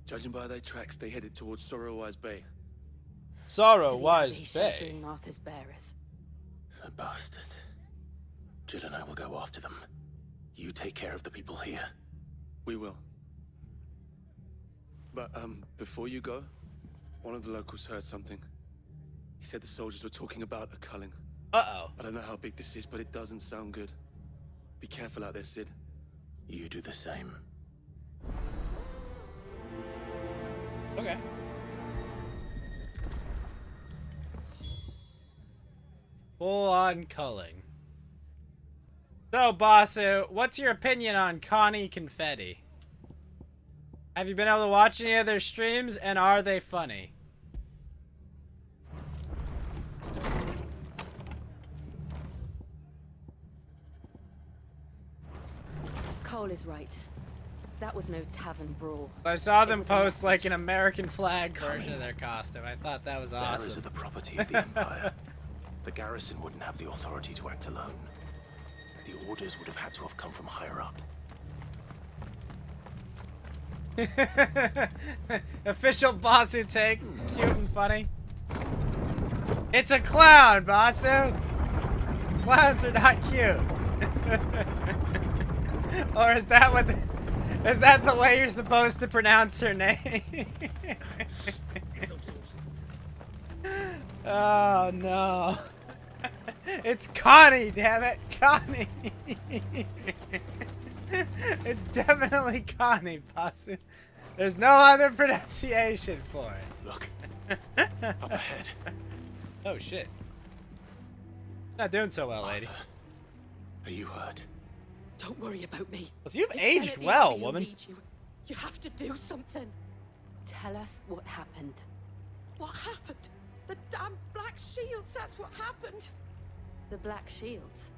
Judging by their tracks, they headed towards Sorrowwise Bay. Sorrowwise Bay. Sheltering Martha's bearers. The bastards. Jill and I will go after them. You take care of the people here. We will. But, before you go, one of the locals heard something. He said the soldiers were talking about a culling. Uh-oh. I don't know how big this is, but it doesn't sound good. Be careful out there, Sid. You do the same. Okay. Full-on culling. So, Basu, what's your opinion on Connie Confetti? Have you been able to watch any of their streams, and are they funny? Cole is right. That was no tavern brawl. I saw them post like an American flag version of their costume. I thought that was Bearers awesome. are the property of the Empire. The garrison wouldn't have the authority to act alone. The orders would have had to have come from higher up. Official Basu take. Cute and funny. It's a clown, Basu! Clowns are not cute. Or is that what is that the way you're supposed to pronounce her name? Oh no. It's Connie, damn it. Connie. It's definitely Connie, Basu. There's no other pronunciation for it. Look. Up ahead. Oh shit. Not doing so well, lady. Are you hurt? Don't worry about me. Well, you've It's aged Ben at the well, Abbey who'll woman. need you. You have to do something. Tell us what happened. What happened? The damn Black Shields, that's what happened. The Black Shields?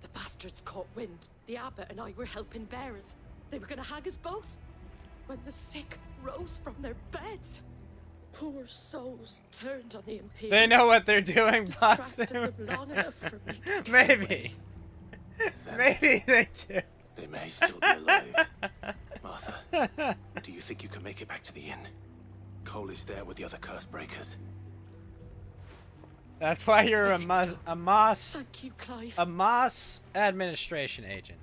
The bastards caught wind. The abbot and I were helping bearers. They were gonna hang us both. When the sick rose from their beds. Poor souls turned on the Imperials. They know what they're doing, Distracted Possum. them long enough for me to Maybe. Maybe they do. They may still be alive. Martha, do you think you can make it back to the inn? Cole is there with the other curse breakers. That's why you're a Moss Thank you, Clive. a Moss administration agent.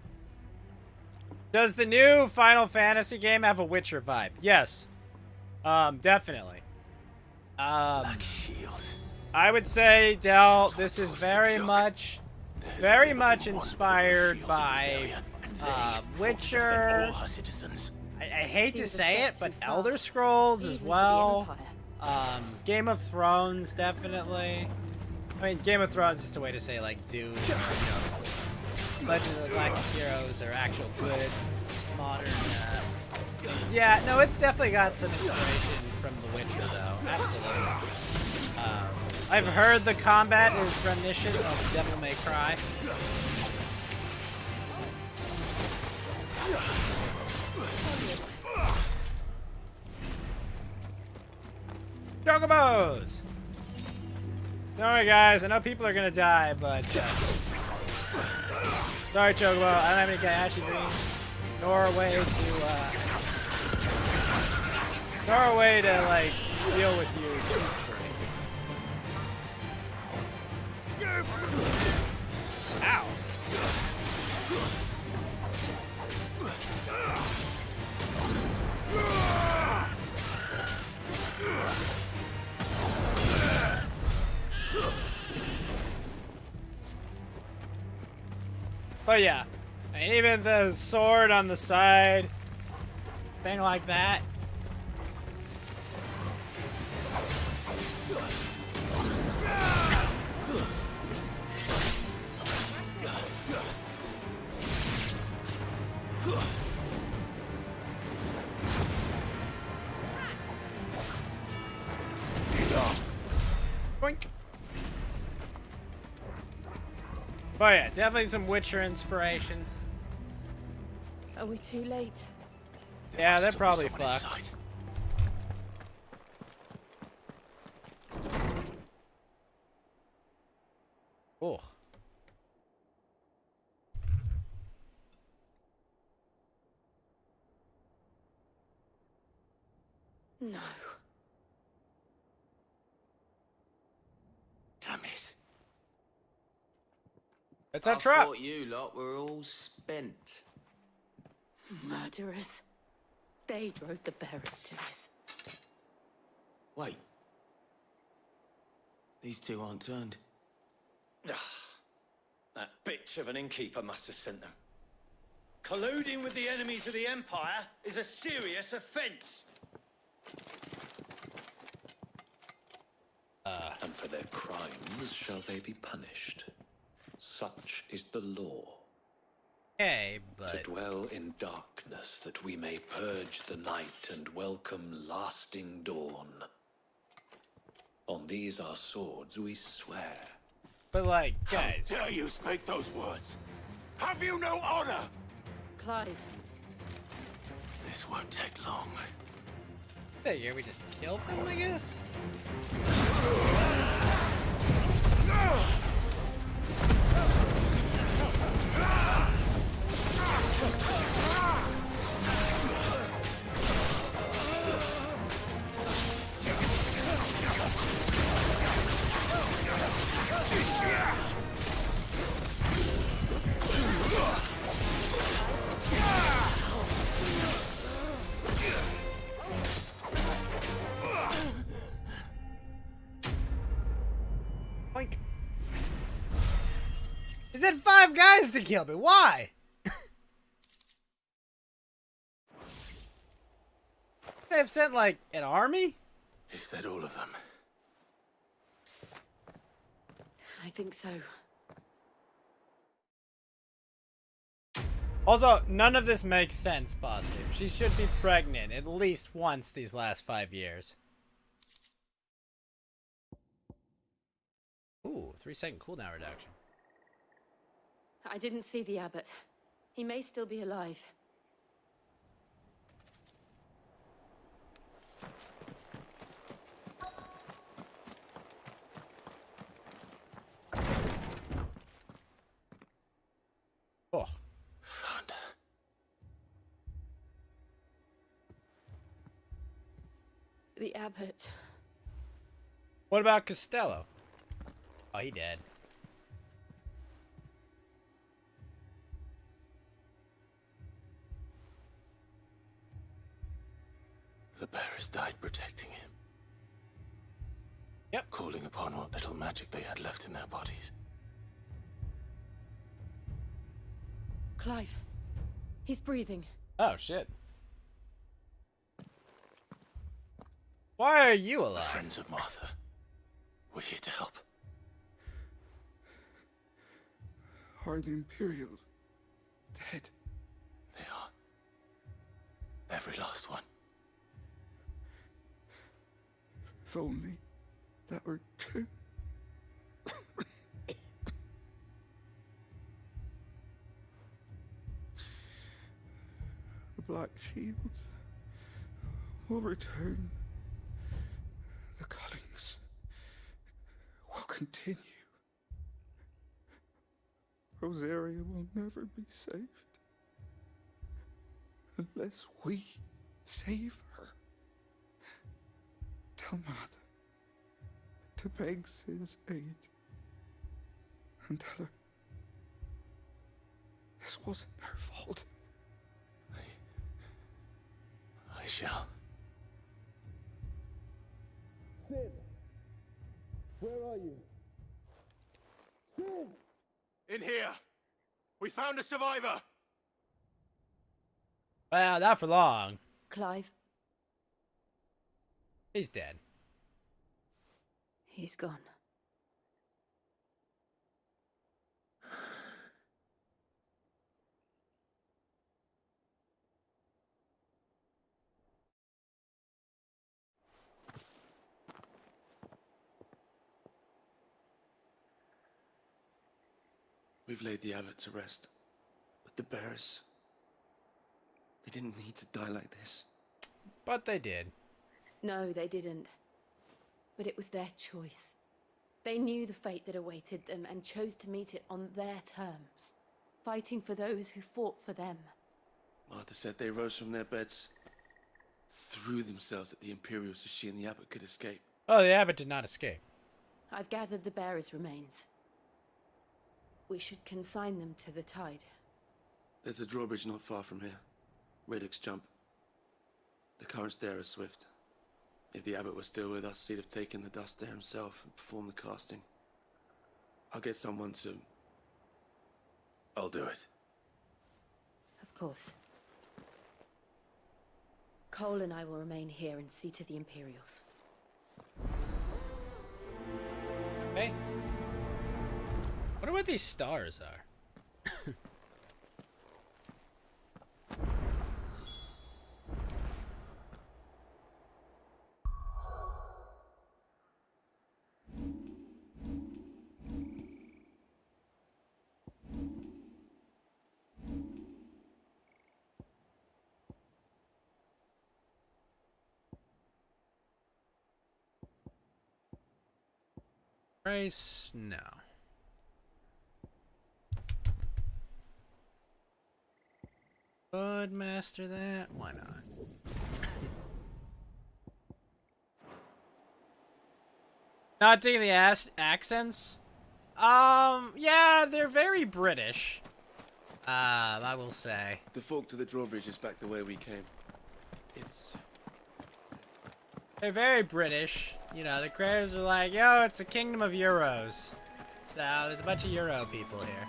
Does the new Final Fantasy game have a Witcher vibe? Yes. Definitely. Black Shields. I would say, Del, this is very much inspired by Witcher. I hate to say it, but Elder Scrolls as well. Game of Thrones, definitely. I mean, Game of Thrones is just a way to say, like, Dune, or, you know, Legend of the Galactic Heroes, or actual good, modern, yeah, no, it's definitely got some inspiration from The Witcher, though. Absolutely. I've heard the combat is reminiscent of Devil May Cry. Chocobos! Sorry guys, I know people are gonna die, but sorry Chocobo, I don't have any Gayashi greens, nor a way to like deal with you peacefully. Ow! But yeah, and even the sword on the side, thing like that. Boink. Oh yeah, definitely some Witcher inspiration. Are we too late? Yeah, they're probably fucked. Oh. No. Damn it. It's a I trap. thought you lot were all spent. Murderers. They drove the bearers to this. Wait. These two aren't turned. That bitch of an innkeeper must have sent them. Colluding with the enemies of the Empire is a serious offense. And for their crimes shall they be punished. Such is the law. Okay, but... To dwell in darkness that we may purge the night and welcome lasting dawn. On these our swords we swear. But like, guys... How dare you speak those words? Have you no honor? Clive. This won't take long. Figure we just killed them, I guess? Boink. He said 5 guys to kill me. Why? They've sent like an army? Is that all of them? I think so. Also, none of this makes sense, Bossy. She should be pregnant at least once these last 5 years. Ooh, 3-second cooldown reduction. I didn't see the abbot. He may still be alive. Oh. Found her. The abbot. What about Costello? Oh, he dead. The bearers died protecting him. Yep. Calling upon what little magic they had left in their bodies. Clive. He's breathing. Oh, shit. Why are you The alive? friends of Martha. We're here to help. Are the Imperials dead? They are. Every last one. If only that were true. The Black Shields will return. The cuttings will continue. Rosaria will never be saved unless we save her. Tell Mother to beg his aid and tell her this wasn't her fault. I shall. Sid, where are you? Sid! In here! We found a survivor! Well, not for long. Clive. He's dead. He's gone. We've laid the abbot to rest, but the bearers, they didn't need to die like this. But they did. No, they didn't. But it was their choice. They knew the fate that awaited them and chose to meet it on their terms, fighting for those who fought for them. Martha said they rose from their beds, threw themselves at the Imperials so she and the abbot could escape. Oh, the abbot did not escape. I've gathered the bearers' remains. We should consign them to the tide. There's a drawbridge not far from here. Radix jump. The currents there are swift. If the abbot was still with us, he'd have taken the dust there himself and performed the casting. I'll get someone to... I'll do it. Of course. Cole and I will remain here and see to the Imperials. Hey. Wonder what these stars are. Race? No. Could master that? Why not? Not digging the accents? Yeah, they're very British. I will say. The fork to the drawbridge is back the way we came. They're very British. You know, the creators are like, yo, it's a kingdom of Euros. So, there's a bunch of Euro people here.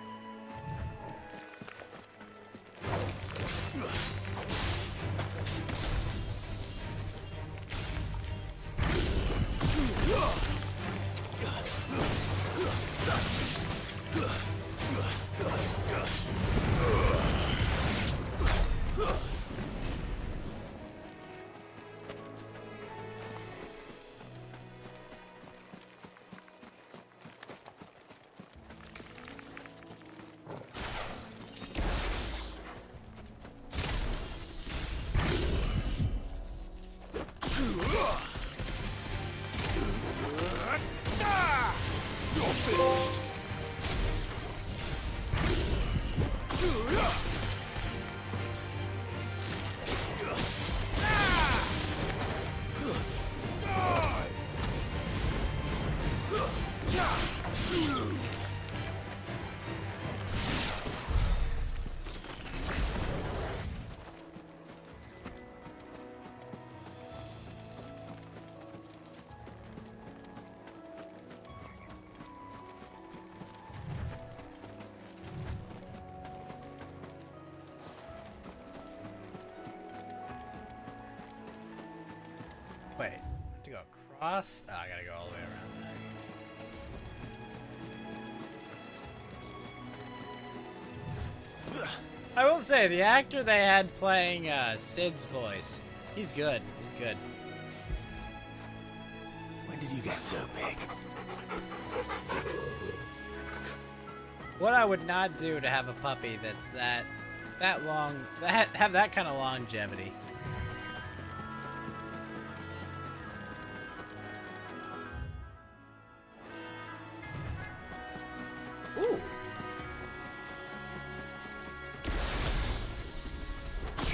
Wait, I have to go across? Oh, I gotta go all the way around that. I will say, the actor they had playing Sid's voice, he's good. He's good. When did you get so big? What I would not do to have a puppy that's that long, have that kind of longevity. Ooh.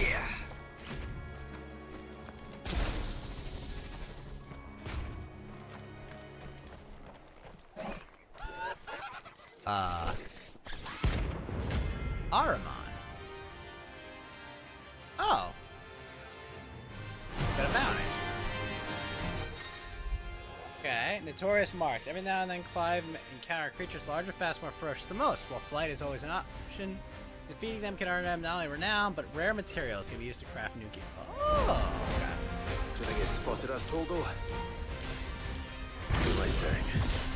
Yeah. Ahriman. Oh. Got a bounty. Okay, notorious marks. Every now and then Clive encounter creatures larger, fast, more ferocious than most. While flight is always an option, defeating them can earn them not only renown, but rare materials can be used to craft new gear. Oh, okay. Do you think it's spotted us, Torgal? Who am I saying?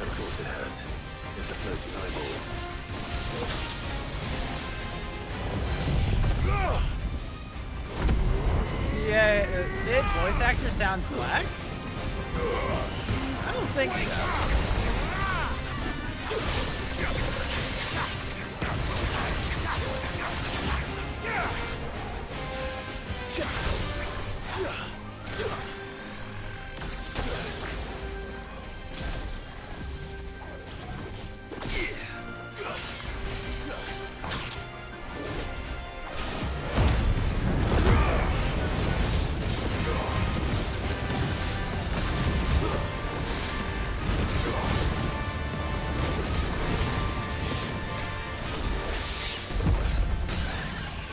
Of course it has. It's a floating eyeball. Sid, voice actor, sounds black? I don't think so.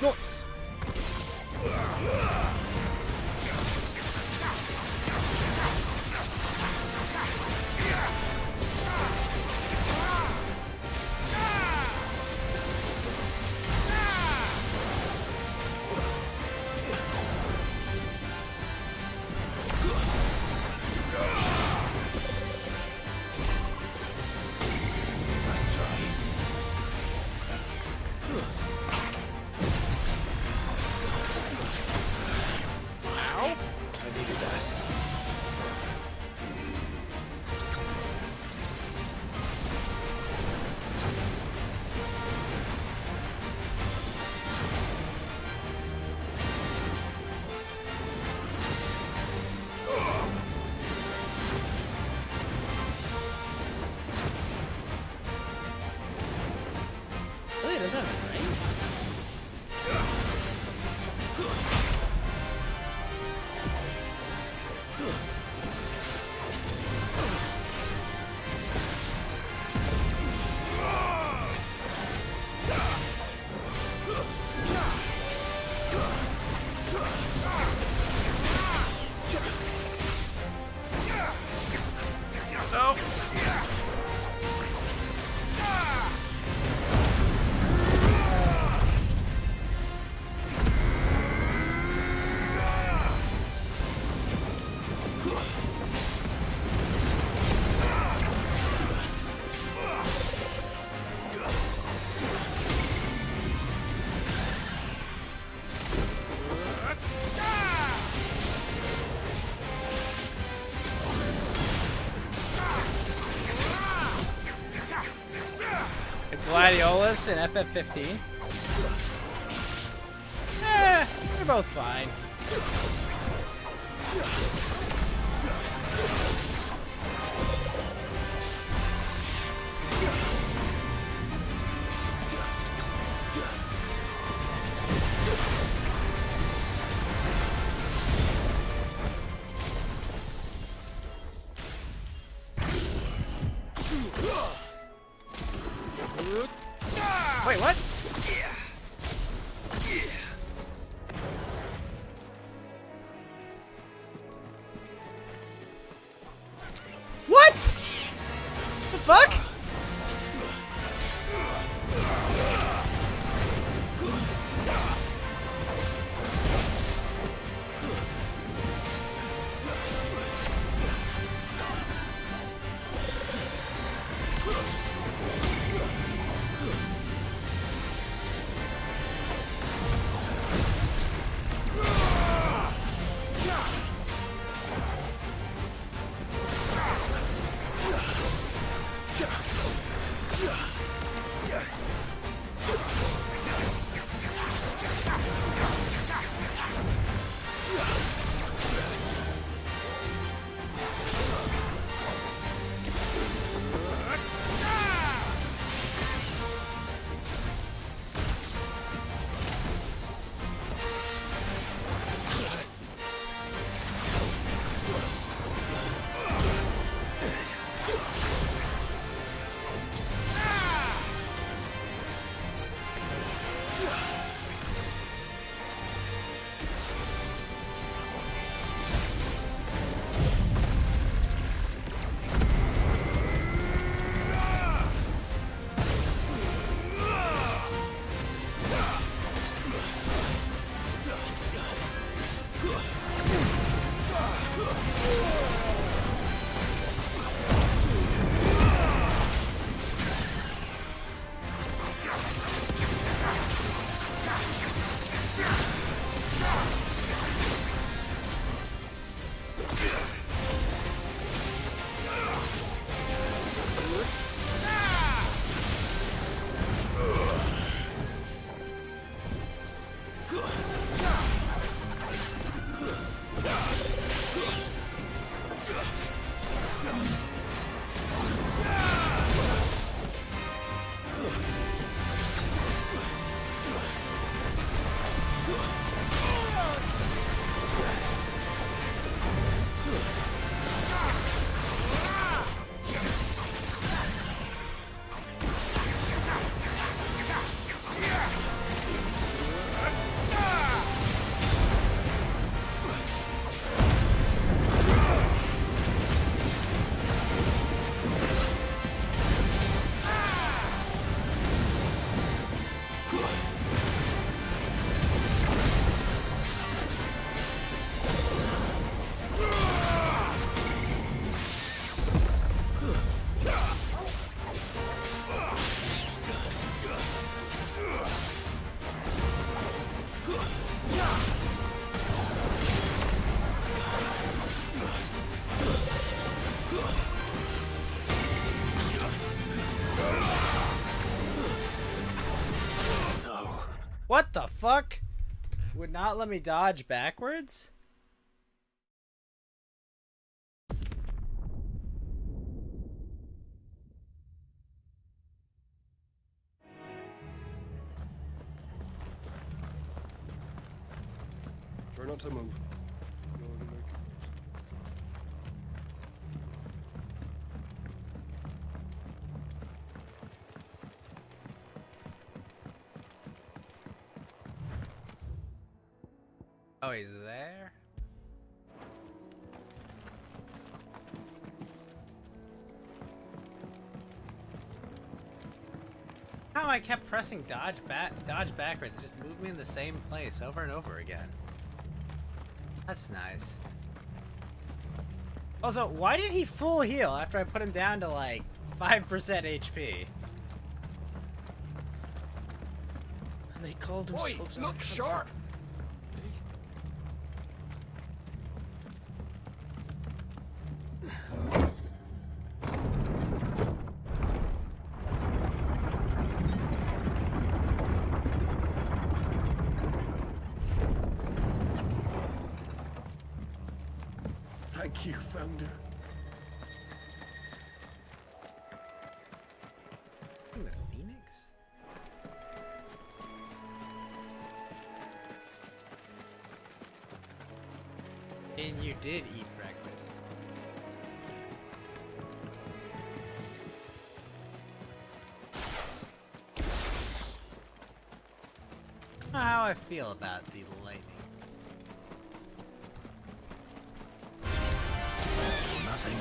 Nice. Really, it doesn't have range? No. Gladiolus and FF16. They're both fine. Wait, what? fuck? Would not let me dodge backwards? Try not to move. Oh, he's there? How I kept pressing dodge backwards, it just moved me in the same place over and over again. That's nice. Also, why did he full heal after I put him down to like 5% HP? And they called themselves. Oi, look sharp! Thank you, Founder. The Phoenix? And you did eat breakfast. I don't know how I feel about the lightning. Nothing.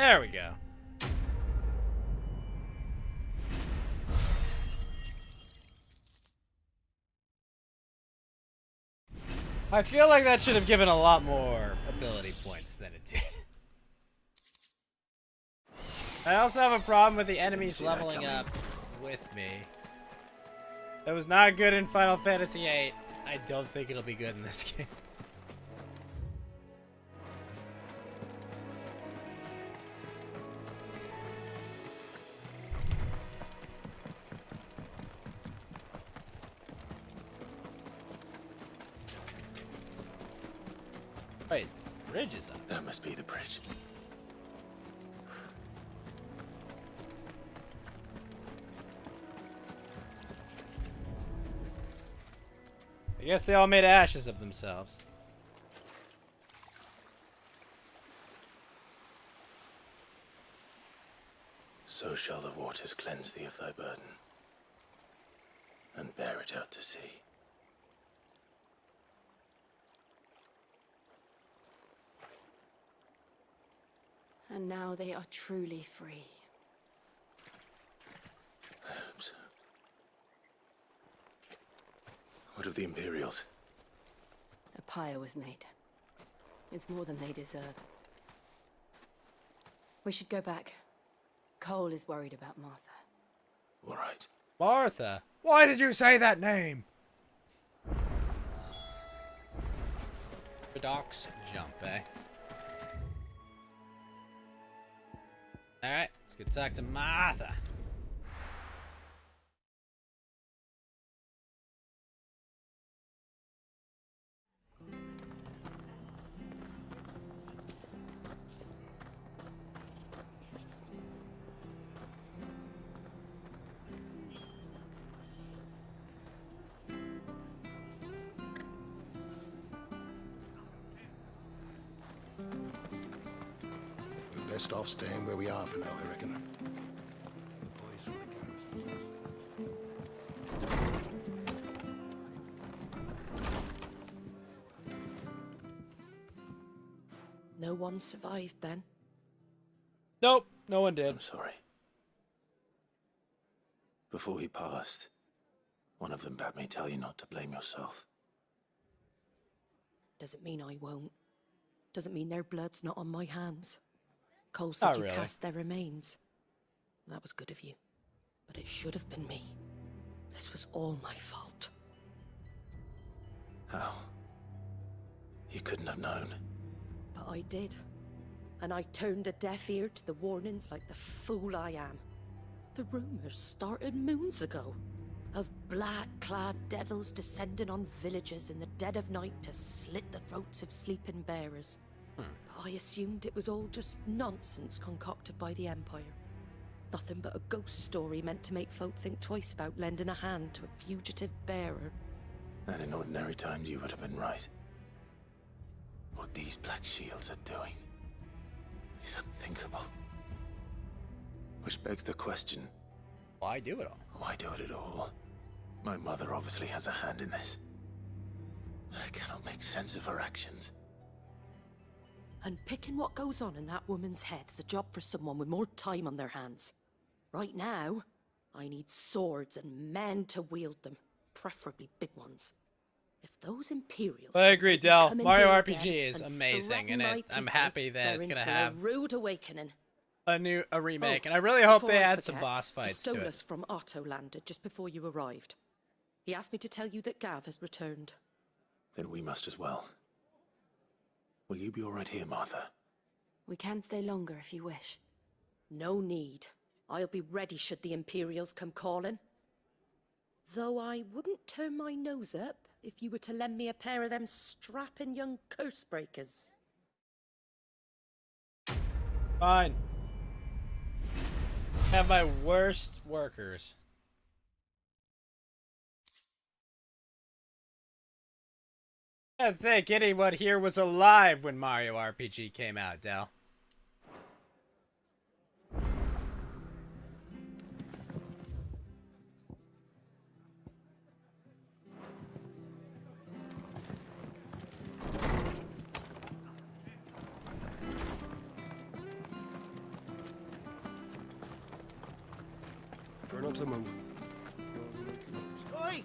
There we go. I feel like that should have given a lot more ability points than it did. I also have a problem with the enemies leveling up with me. That was not good in Final Fantasy VIII. I don't think it'll be good in this game. Wait, the bridge is up. That must be the bridge. I guess they all made ashes of themselves. So shall the waters cleanse thee of thy burden, and bear it out to sea. And now they are truly free. I hope so. What of the Imperials? A pyre was made. It's more than they deserve. We should go back. Cole is worried about Martha. All right. Martha? Why did you say that name? Paradox jump, eh? Alright, let's go talk to Martha. We're best off staying where we are for now, I reckon. The boys from the garrison. No one survived then? Nope, no one did. I'm sorry. Before he passed, one of them bade me tell you not to blame yourself. Doesn't mean I won't. Doesn't mean their blood's not on my hands. Cole said Not you really. cast their remains. That was good of you. But it should have been me. This was all my fault. How? You couldn't have known. But I did. And I turned a deaf ear to the warnings like the fool I am. The rumors started moons ago. Of black-clad devils descending on villages in the dead of night to slit the throats of sleeping bearers. But I assumed it was all just nonsense concocted by the Empire. Nothing but a ghost story meant to make folk think twice about lending a hand to a fugitive bearer. And in ordinary times you would have been right. What these Black Shields are doing is unthinkable. Which begs the question... Why do it all? Why do it at all? My mother obviously has a hand in this. I cannot make sense of her actions. And picking what goes on in that woman's head is a job for someone with more time on their hands. Right now, I need swords and men to wield them, preferably big ones. If those Imperials... I agree, Del. come in Mario here RPG again is and amazing, threaten and my I'm people, happy that they're it's in gonna for have a rude awakening. a remake, and I really hope they Before I add some forget, boss fights to Stolas it. from Otto landed just before you arrived. He asked me to tell you that Gav has returned. Then we must as well. Will you be all right here, Martha? We can stay longer if you wish. No need. I'll be ready should the Imperials come calling. Though I wouldn't turn my nose up if you were to lend me a pair of them strapping young curse breakers. Fine. Have my worst workers. I don't think anyone here was alive when Mario RPG came out, Del. Try not to move. Oi!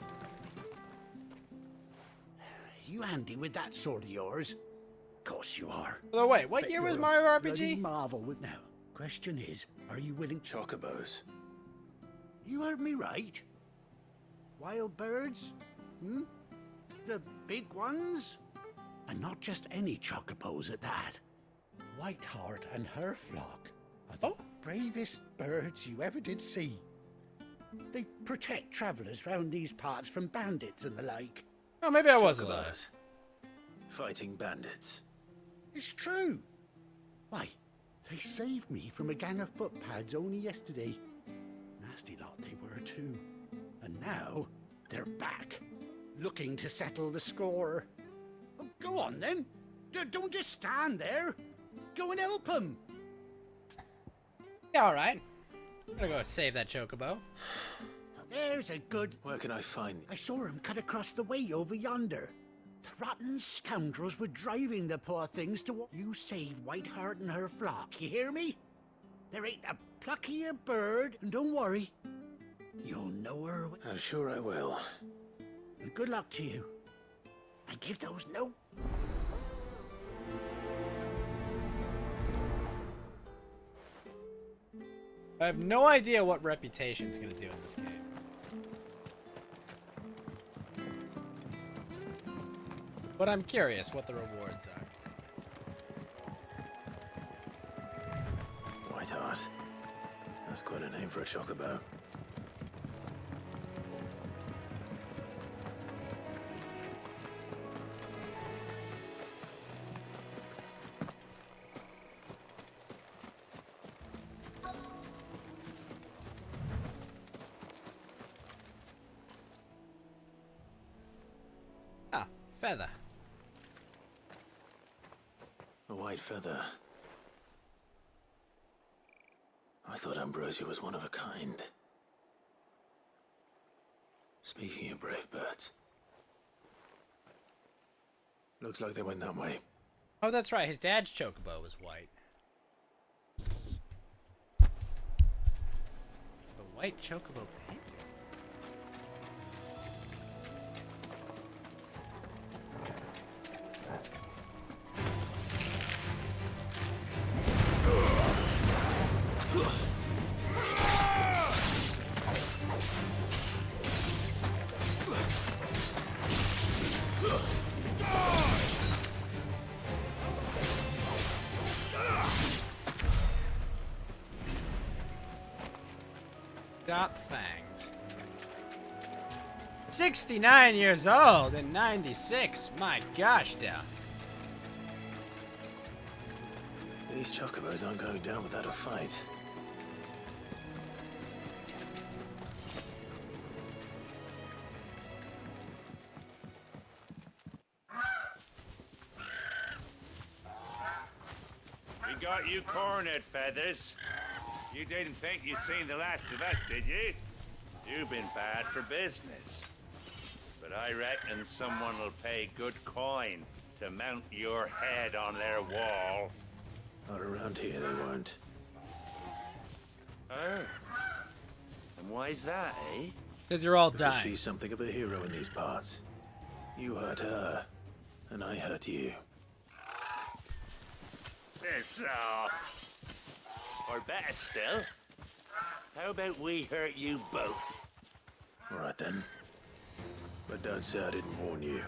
You handy with that sword of yours? Course you are. Oh wait, what Bet year was you're a Mario bloody RPG? marvel with now. Question is, are you willing? Chocobos. You heard me right. Wild birds? Hmm? The big ones? And not just any chocobos at that. Whiteheart and her flock are the bravest birds you ever did see. They protect travellers round these parts from bandits and the like. Oh, maybe I wasn't there. Chocobos. Fighting bandits. It's true. Why, they saved me from a gang of footpads only yesterday. Nasty lot they were too. And now they're back, looking to settle the score. Oh, go on then. Don't just stand there. Go and help them. Yeah, all right. I'm gonna go save that chocobo. There's a good... Where can I find... I saw him cut across the way over yonder. The rotten scoundrels were driving the poor things to... You save Whiteheart and her flock, you hear me? There ain't a pluckier bird, and don't worry. You'll know her... I'm sure I will. And good luck to you. And give those no... I have no idea what Reputation's gonna do in this game. But I'm curious what the rewards are. Whiteheart. That's quite a name for a chocobo. Ah, feather. A white feather. I thought Ambrosia was one of a kind. Speaking of brave birds. Looks like they went that way. Oh, that's right. His dad's chocobo was white. The white chocobo pancake. Got fangs. 69 years old and 96. My gosh, down. These chocobos aren't going down without a fight. We got you cornered, Feathers. You didn't think you'd seen the last of us, did you? You've been bad for business. But I reckon someone will pay good coin to mount your head on their wall. Not around here, they won't. Oh. And why's that, eh? Because you're all Because dying. she's something of a hero in these parts. You hurt her, and I hurt you. Piss off. Or better still, how about we hurt you both? All right then. But don't say I didn't warn you.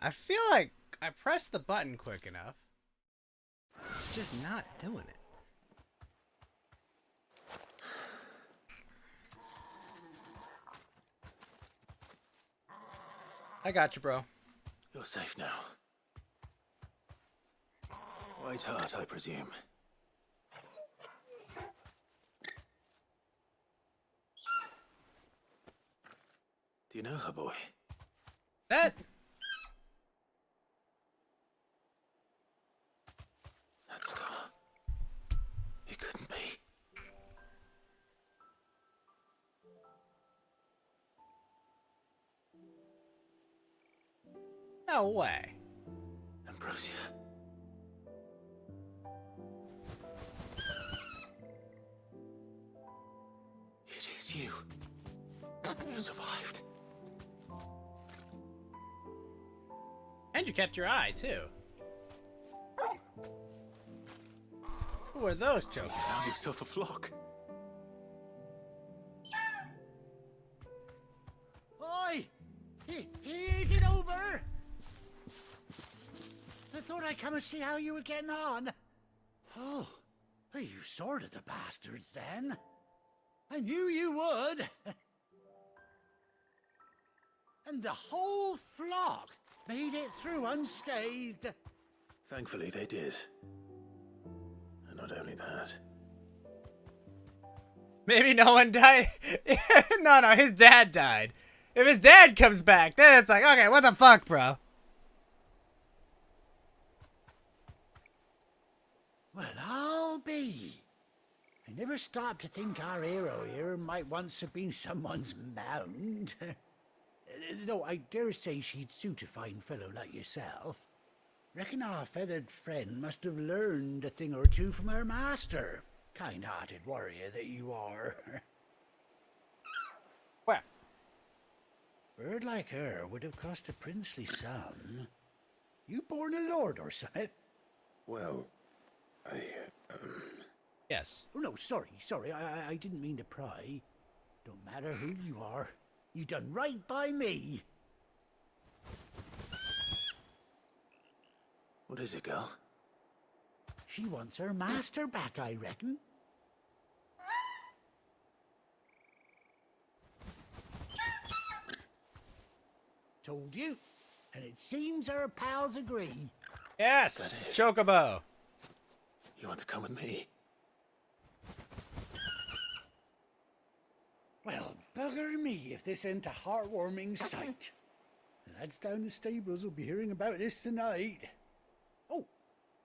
I feel like I pressed the button quick enough. It's just not doing it. I got you, bro. You're safe now. White Hart, I presume. Do you know her, boy? That scar. It couldn't be. No way. Ambrosia. It is you. You survived. And you kept your eye, too. Who are those jokers? You found yourself a flock. Oi! Is it over? I thought I'd come and see how you were getting on. Oh, well, you sorted the bastards then. I knew you would. And the whole flock made it through unscathed. Thankfully, they did. And not only that. Maybe no one died. No, his dad died. If his dad comes back, then it's like, okay, what the fuck, bro? Well, I'll be. I never stopped to think our hero here might once have been someone's mount. Though I dare say she'd suit a fine fellow like yourself. Reckon our feathered friend must have learned a thing or two from her master. Kind-hearted warrior that you are. Well, bird like her would have cost a princely sum. You born a lord or something? Well, Yes. Oh, no, sorry. I didn't mean to pry. Don't matter who you are. You done right by me. What is it, girl? She wants her master back, I reckon. Told you. And it seems our pals agree. Yes, Chocobo. You want to come with me? Well, bugger me if this ain't a heartwarming sight. The lads down the stables will be hearing about this tonight. Oh,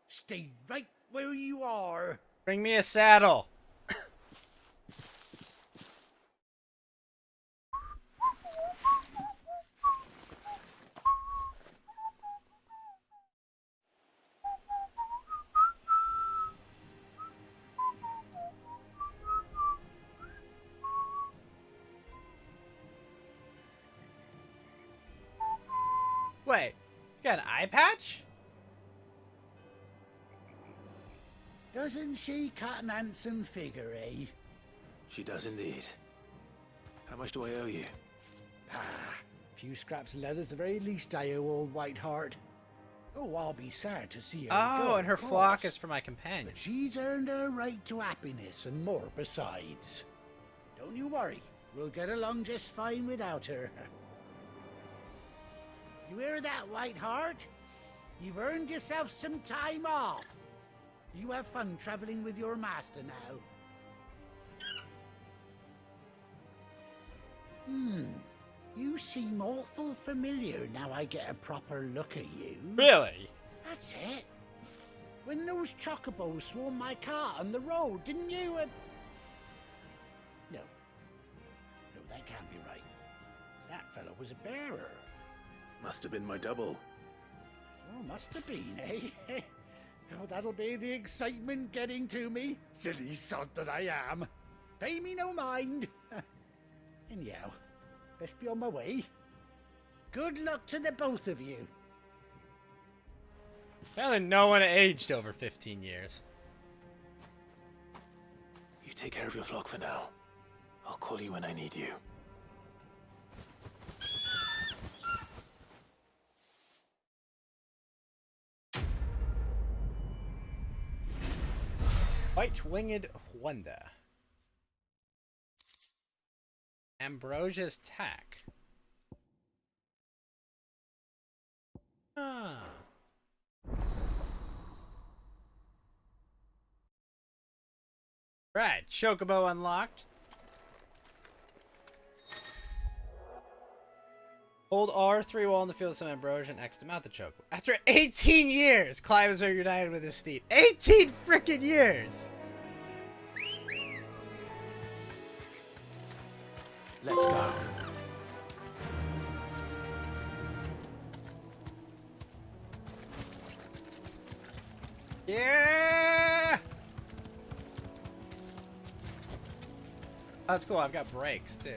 stay right where you are. Bring me a saddle. Wait, he's got an eye patch? Doesn't she cut an handsome figure, eh? She does indeed. How much do I owe you? Ah, a few scraps of leather's the very least I owe old White Hart. Oh, I'll be sad to see her go, and her of course. flock is for my companion. But she's earned her right to happiness and more besides. Don't you worry, we'll get along just fine without her. You hear that, White Hart? You've earned yourself some time off. You have fun traveling with your master now. You seem awful familiar now I get a proper look at you. Really? That's it. When those chocobos swarmed my car on the road, didn't you? No, that can't be right. That fellow was a bearer. Must have been my double. Oh, must have been, eh? Oh, that'll be the excitement getting to me. Silly sod that I am. Pay me no mind. Anyhow, best be on my way. Good luck to the both of you. Apparently no one aged over 15 years. You take care of your flock for now. I'll call you when I need you. White-winged wonder. Ambrosia's tack. Ah. Right, Chocobo unlocked. Hold R3 while in the field of some Ambrosia and X to mount the Chocobo. After 18 years, Clive is reunited with his steed. 18 freaking years! Let's go. Yeah! Oh, that's cool. I've got brakes too.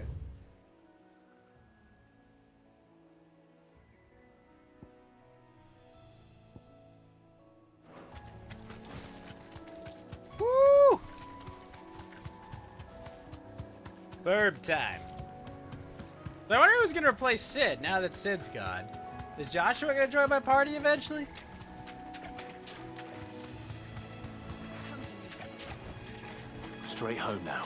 Woo! Verb time. So I wonder who's gonna replace Sid now that Sid's gone. Is Joshua gonna join my party eventually? Straight home now.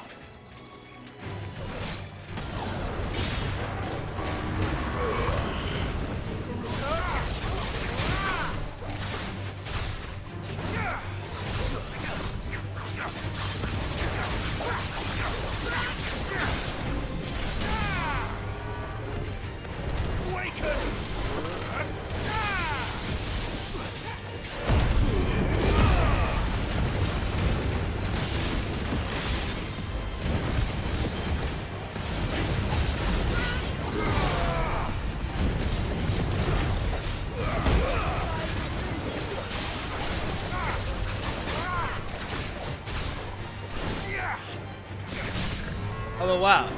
Oh wow,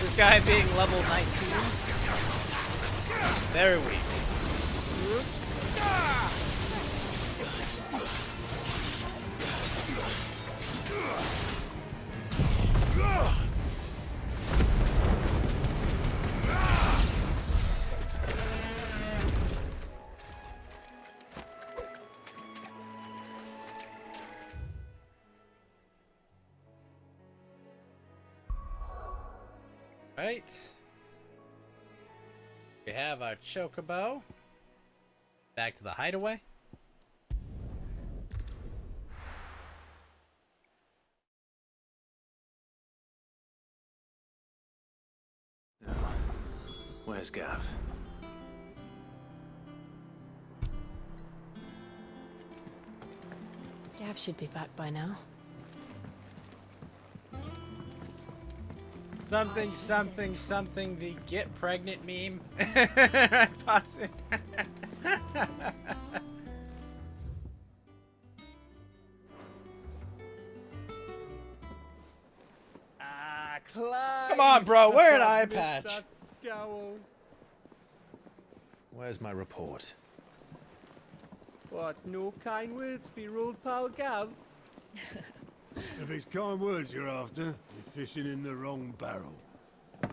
this guy being level 19 is very weak. Right. We have our Chocobo. Back to the hideaway. Now, where's Gav? Gav should be back by now. Something, something, something, the get pregnant meme. Pause it. Come on, bro, wear an eye patch. Where's my report? What, no kind words for your old pal Gav? If it's kind words you're after, you're fishing in the wrong barrel. Oh,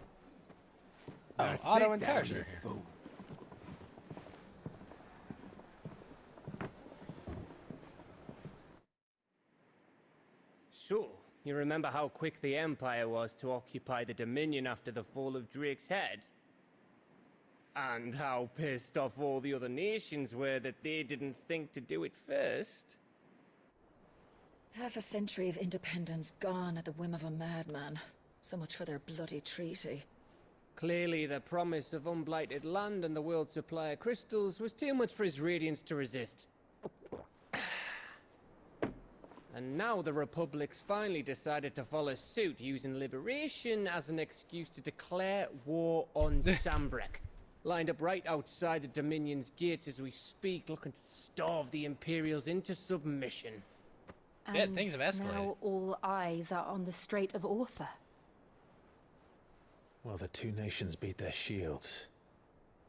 Now auto sit and down, Tertiary. you fool. So, you remember how quick the Empire was to occupy the Dominion after the fall of Drake's head? And how pissed off all the other nations were that they didn't think to do it first? Half a century of independence gone at the whim of a madman. So much for their bloody treaty. Clearly, the promise of unblighted land and the world's supply of crystals was too much for his radiance to resist. And now the Republic's finally decided to follow suit, using liberation as an excuse to declare war on Sambrek. Lined up right outside the Dominion's gates as we speak, looking to starve the Imperials into submission. Yeah, things have escalated. Now all eyes are on the Strait of Author. Well, the two nations beat their shields.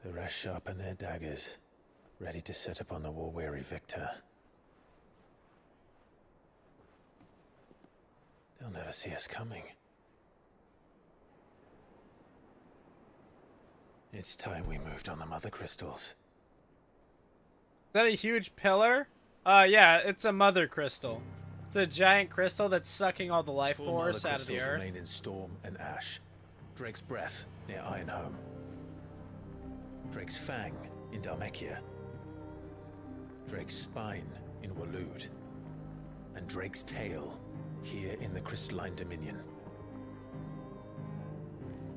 The rest sharpen their daggers, ready to set upon the war-weary victor. They'll never see us coming. It's time we moved on the mother crystals. Is that a huge pillar? Yeah, it's a mother crystal. It's a giant crystal that's sucking all the life 4 force mother out of the crystals earth. remain in Storm and Ash. Drake's Breath near Ironhome. Drake's Fang in Dhalmekia. Drake's Spine in Waloed. And Drake's Tail here in the Crystalline Dominion.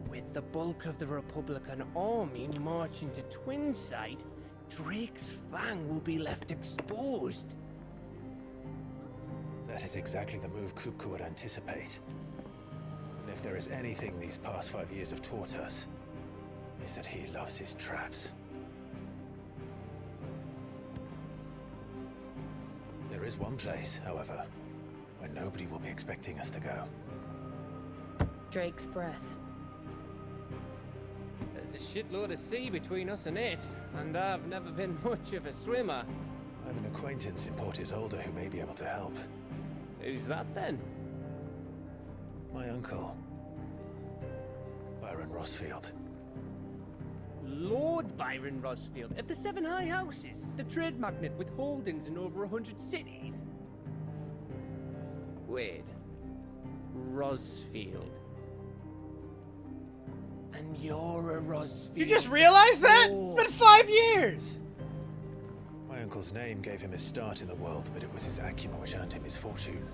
With the bulk of the Republican army marching to Twinside, Drake's Fang will be left exposed. That is exactly the move Kupka would anticipate. And if there is anything these past 5 years have taught us, is that he loves his traps. There is one place, however, where nobody will be expecting us to go. Drake's Breath. There's a shitload of sea between us and it, and I've never been much of a swimmer. I have an acquaintance in Port Isolde who may be able to help. Who's that then? My uncle, Byron Rossfield. Lord Byron Rossfield of the Seven High Houses, the trade magnate with holdings in over 100 cities. Wait, Rossfield. And you're a Rossfield. You just realized that? It's been 5 years! My uncle's name gave him his start in the world, but it was his acumen which earned him his fortune.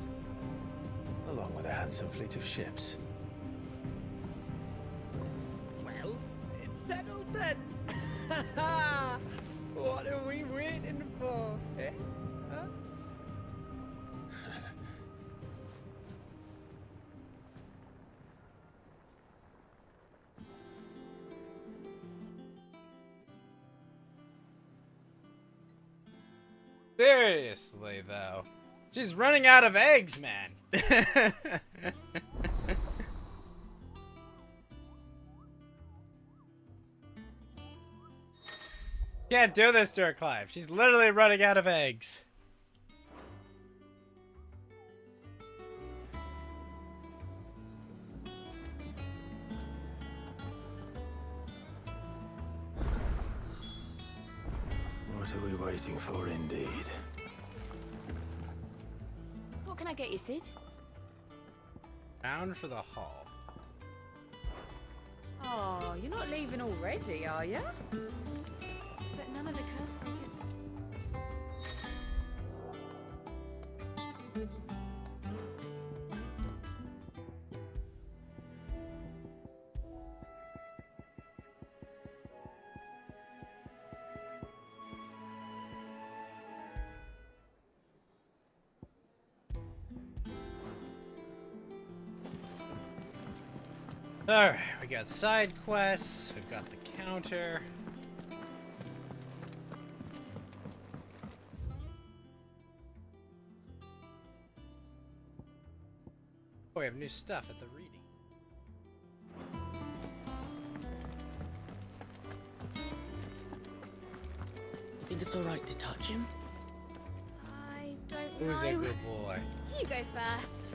Along with a handsome fleet of ships. Well, it's settled then. What are we waiting for, eh? Huh? Seriously, though. She's running out of eggs, man. Can't do this to her, Clive. She's literally running out of eggs. What are we waiting for, indeed? What can I get you, Sid? Bound for the hall. Oh, you're not leaving already, are you? But none of the curse breakers. Alright, we got side quests, we've got the counter. Oh, we have new stuff at the reading. You think it's alright to touch him? I don't know. Who's a good boy? You go first.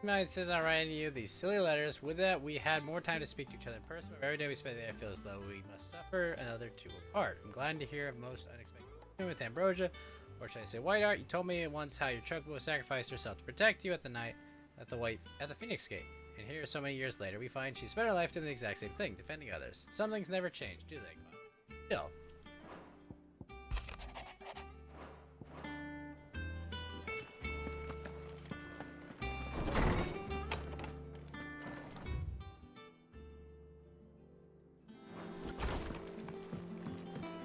It says I'm writing to you these silly letters. With that, we had more time to speak to each other in person, but every day we spend there, I feel as though we must suffer another two apart. I'm glad to hear of most unexpected with Ambrosia, or should I say White Art. You told me once how your chocobo sacrificed herself to protect you at the night at the Phoenix Gate. And here, so many years later, we find she spent her life doing the exact same thing, defending others. Some things never change, do they? Still.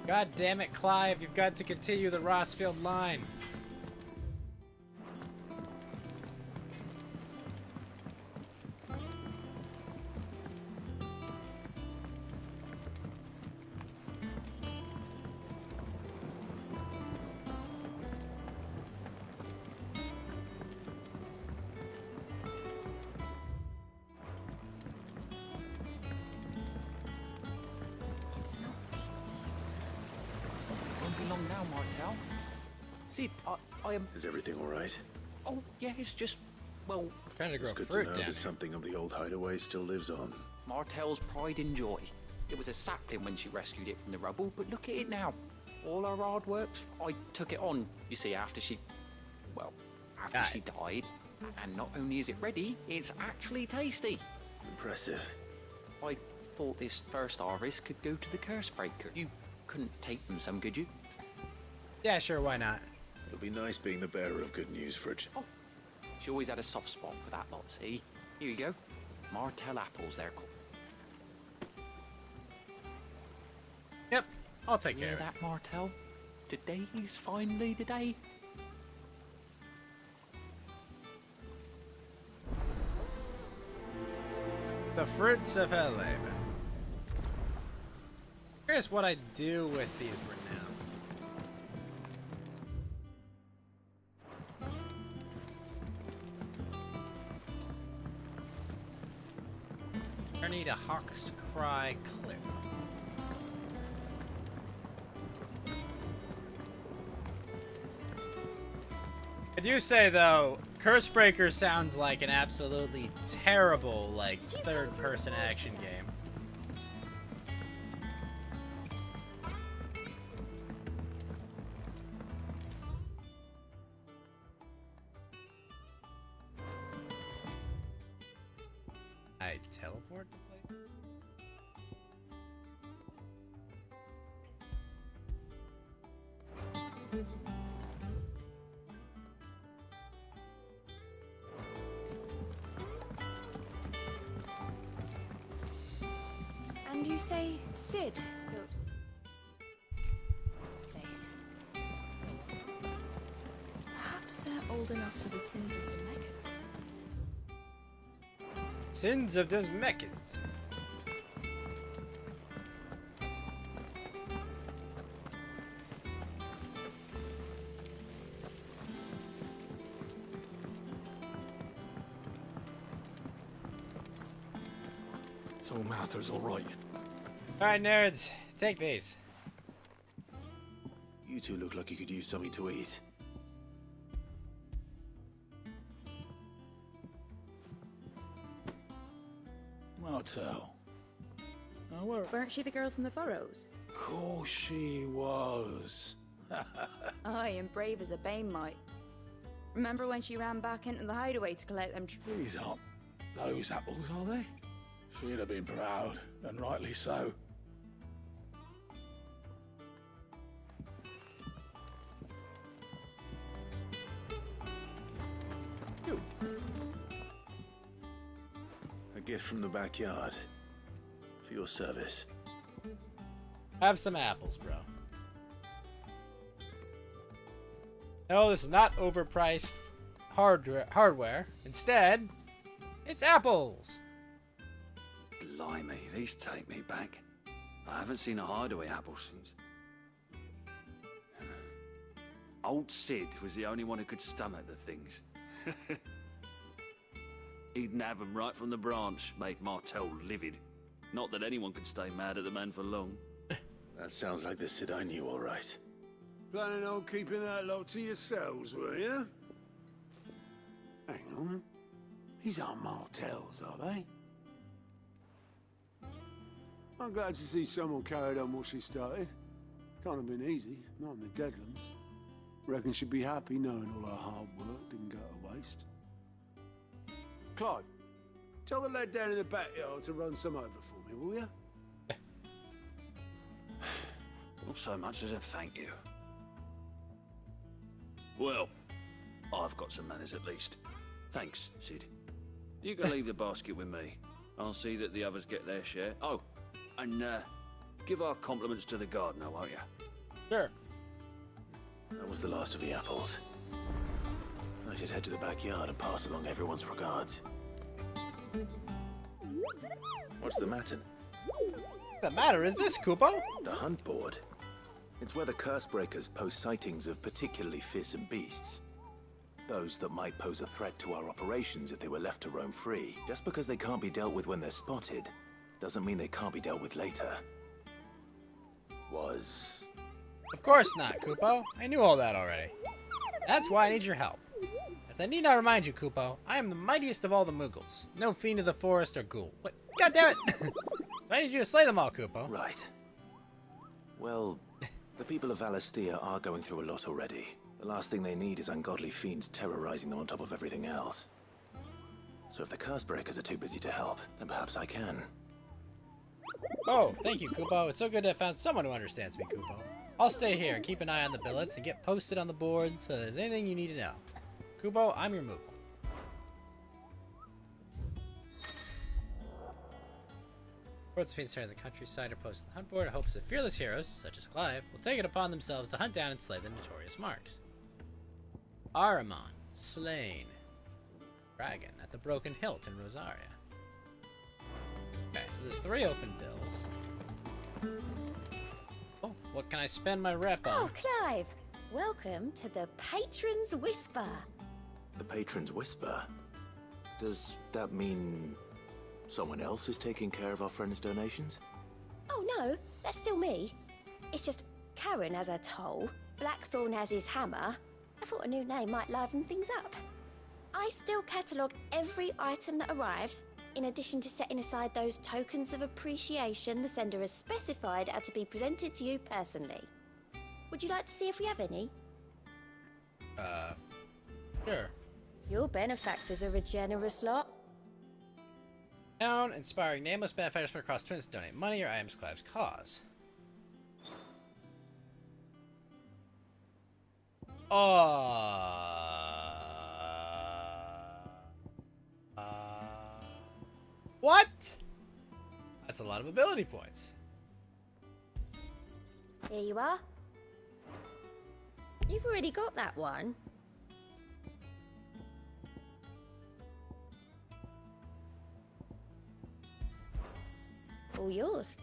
God damn it, Clive, you've got to continue the Rossfield line. on now, Martel. Sid, I am... Is everything all right? Oh, yeah, it's just... Well... Trying to grow It's good fruit to know down that here. something of the old hideaway still lives on. Martel's pride and joy. It was a sapling when she rescued it from the rubble, but look at it now. All her hard works, I took it on, you see, after she... Well, after she died. And not only is it ready, it's actually tasty. Impressive. I thought this first harvest could go to the curse breaker. You couldn't take them some, could you? Yeah, sure, why not? It'll be nice being the bearer of good news for Oh, she always had a soft spot for that lot, see? Here you go. Martel apples, they're called. Yep, I'll take care of it. That, Martel? Today's finally the day. The fruits of her labor. Curious what I do with these renown. I need a Hawk's Cry Cliff. I do say though, Cursebreaker sounds like an absolutely terrible, like, third-person action game. I teleport to places? And you say Sid built this place. Perhaps they're old enough for the sins of Zemeckis. Sins of Zemeckis. So Mather's all right. Alright, nerds, take these. You two look like you could use something to eat. Martel. Now where? Weren't she the girl from the Furrows? Course she was. Aye, and brave as a bane might. Remember when she ran back into the hideaway to collect them These aren't those apples, are they? She'd have been proud, and rightly so. A gift from the backyard. For your service. Have some apples, bro. No, this is not overpriced hardware. Instead, it's apples. Blimey, these take me back. I haven't seen a hideaway apple since. Old Sid was the only one who could stomach the things. He'd nab 'em right from the branch, made Martel livid. Not that anyone could stay mad at the man for long. That sounds like the Sid I knew, all right. Planning on keeping that lot to yourselves, were you? Hang on. These aren't Martels, are they? I'm glad to see someone carried on what she started. Can't have been easy, not in the Deadlands. Reckon she'd be happy knowing all her hard work didn't go to waste. Clive, tell the lad down in the backyard to run some over for me, will you? Not so much as a thank you. Well, I've got some manners at least. Thanks, Sid. You can leave the basket with me. I'll see that the others get their share. Oh, and give our compliments to the gardener, won't you? Sure. That was the last of the apples. I should head to the backyard and pass along everyone's regards. What's the matter? The matter is this, Kupo? The hunt board. It's where the Cursebreakers post sightings of particularly fearsome beasts. Those that might pose a threat to our operations if they were left to roam free. Just because they can't be dealt with when they're spotted, doesn't mean they can't be dealt with later. Was Of course not, Kupo. I knew all that already. That's why I need your help. As I need not remind you, Kupo, I am the mightiest of all the Muggles. No fiend of the forest or ghoul. What? God damn it! So I need you to slay them all, Kupo. Right. Well, the people of Valisthea are going through a lot already. The last thing they need is ungodly fiends terrorizing them on top of everything else. So if the Cursebreakers are too busy to help, then perhaps I can. Oh, thank you, Kupo. It's so good to have found someone who understands me, Kupo. I'll stay here and keep an eye on the billets and get posted on the board so if there's anything you need to know. Kupo, I'm your Moogle. Reports of fiends in the countryside are posted on the hunt board in hopes that fearless heroes, such as Clive, will take it upon themselves to hunt down and slay the notorious marks. Ahriman, slain. Dragon at the Broken Hilt in Rosaria. Okay, so there's 3 open bills. Oh, what can I spend my rep on? Oh, Clive! Welcome to the Patron's Whisper. The Patron's Whisper? Does that mean someone else is taking care of our friend's donations? Oh no, that's still me. It's just Karen has her toll, Blackthorn has his hammer. I thought a new name might liven things up. I still catalogue every item that arrives, in addition to setting aside those tokens of appreciation the sender has specified are to be presented to you personally. Would you like to see if we have any? Sure. Your benefactors are a generous lot. Town, inspiring nameless benefactors from across Twins to donate money or items to Clive's cause. What? That's a lot of ability points. Here you are. You've already got that one. All yours.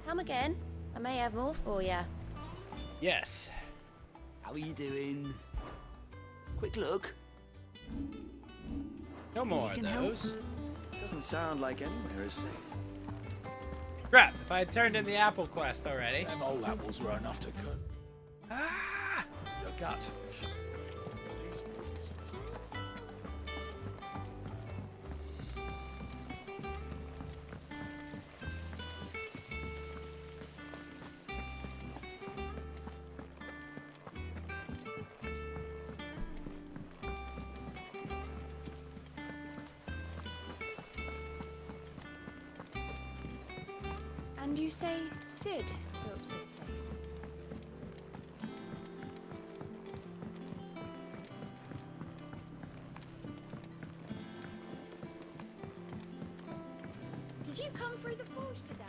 Come again. I may have more for you. Yes. How are you doing? Quick look. No more of those. Doesn't sound like anywhere is safe. Crap, if I had turned in the apple quest already. Them old apples were enough to cut. Ah! Your gut. And you say Sid built this place? Did you come through the forge today?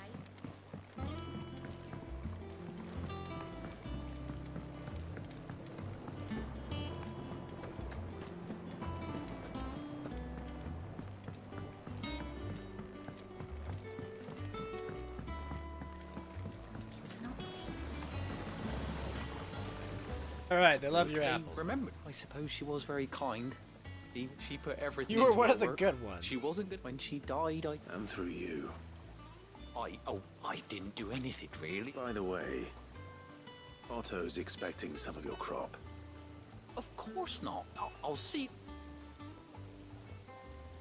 Alright, they love your apples. Remember, I suppose she was very kind. She put everything You were into one her of the work. good ones. She wasn't good when she died. And through you. I didn't do anything, really. By the way, Otto's expecting some of your crop. Of course not. I'll see.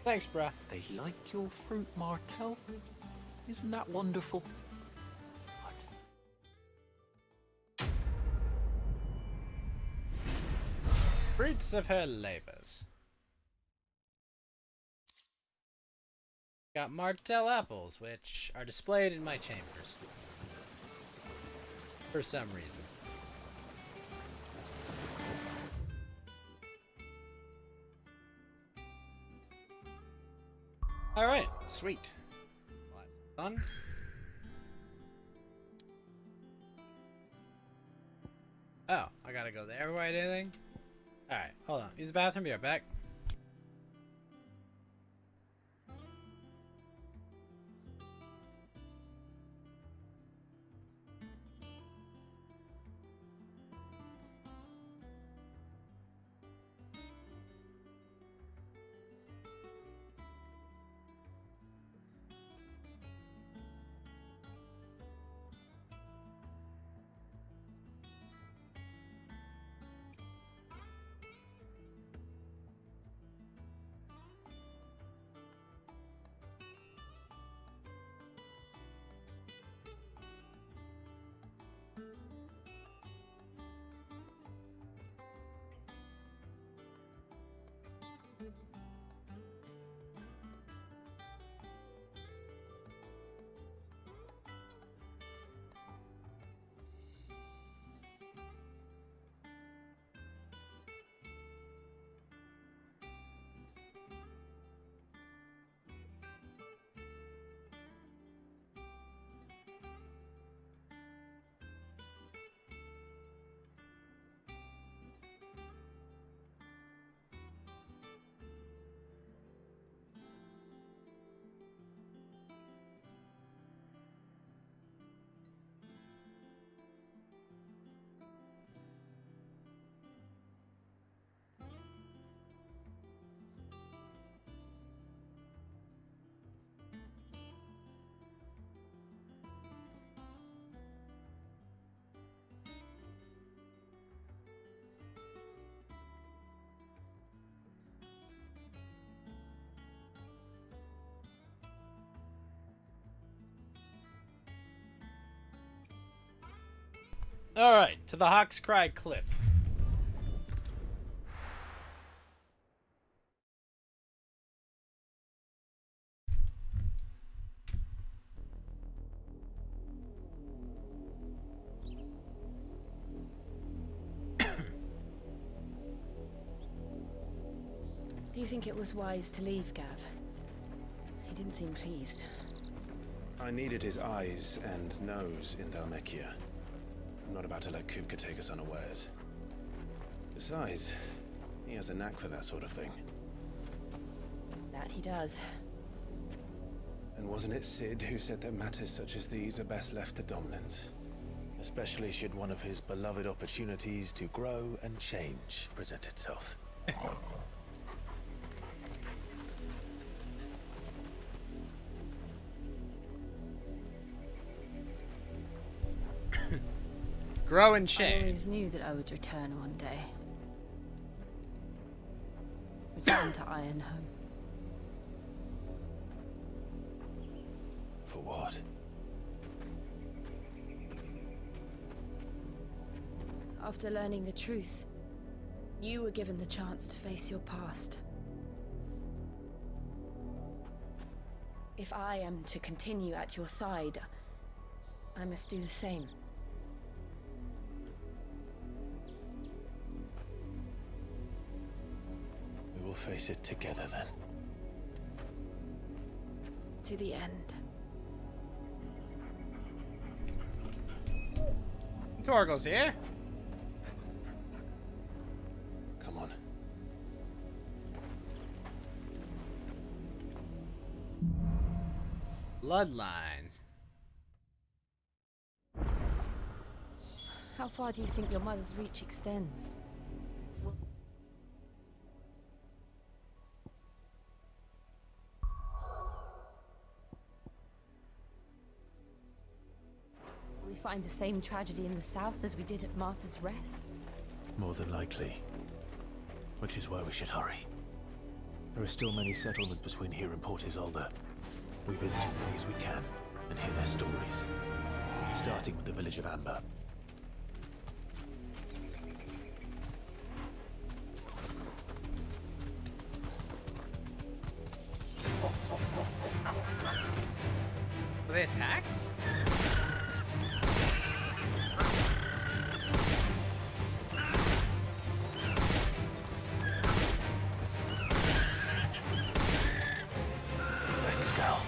Thanks, bruh. They like your fruit, Martel. Isn't that wonderful? Fruits of her labors. Got Martell apples, which are displayed in my chambers. For some reason. Alright, sweet. Well, that's fun. Oh, I gotta go there before I do anything? Alright, hold on. Use the bathroom, be right back. Alright, to the Hawk's Cry Cliff. Do you think it was wise to leave, Gav? He didn't seem pleased. I needed his eyes and nose in Dhalmekia. I'm not about to let Kupka take us unawares. Besides, he has a knack for that sort of thing. That he does. And wasn't it Sid who said that matters such as these are best left to dominance? Especially should one of his beloved opportunities to grow and change present itself. Grow and I change. always knew that I would return one day. Return to Ironhome. For what? After learning the truth, you were given the chance to face your past. If I am to continue at your side, I must do the same. We will face it together then. To the end. Torgal's here. Come on. Bloodlines. How far do you think your mother's reach extends? Will we find the same tragedy in the south as we did at Martha's Rest? More than likely. Which is why we should hurry. There are still many settlements between here and Port Isolde. We visit as many as we can and hear their stories. Starting with the village of Amber. Will they attack? Thanks, Gal.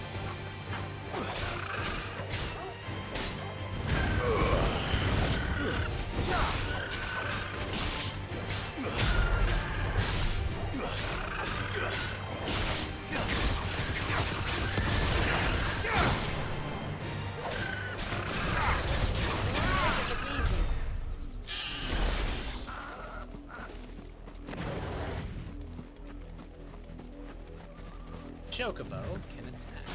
Chocobo can attack.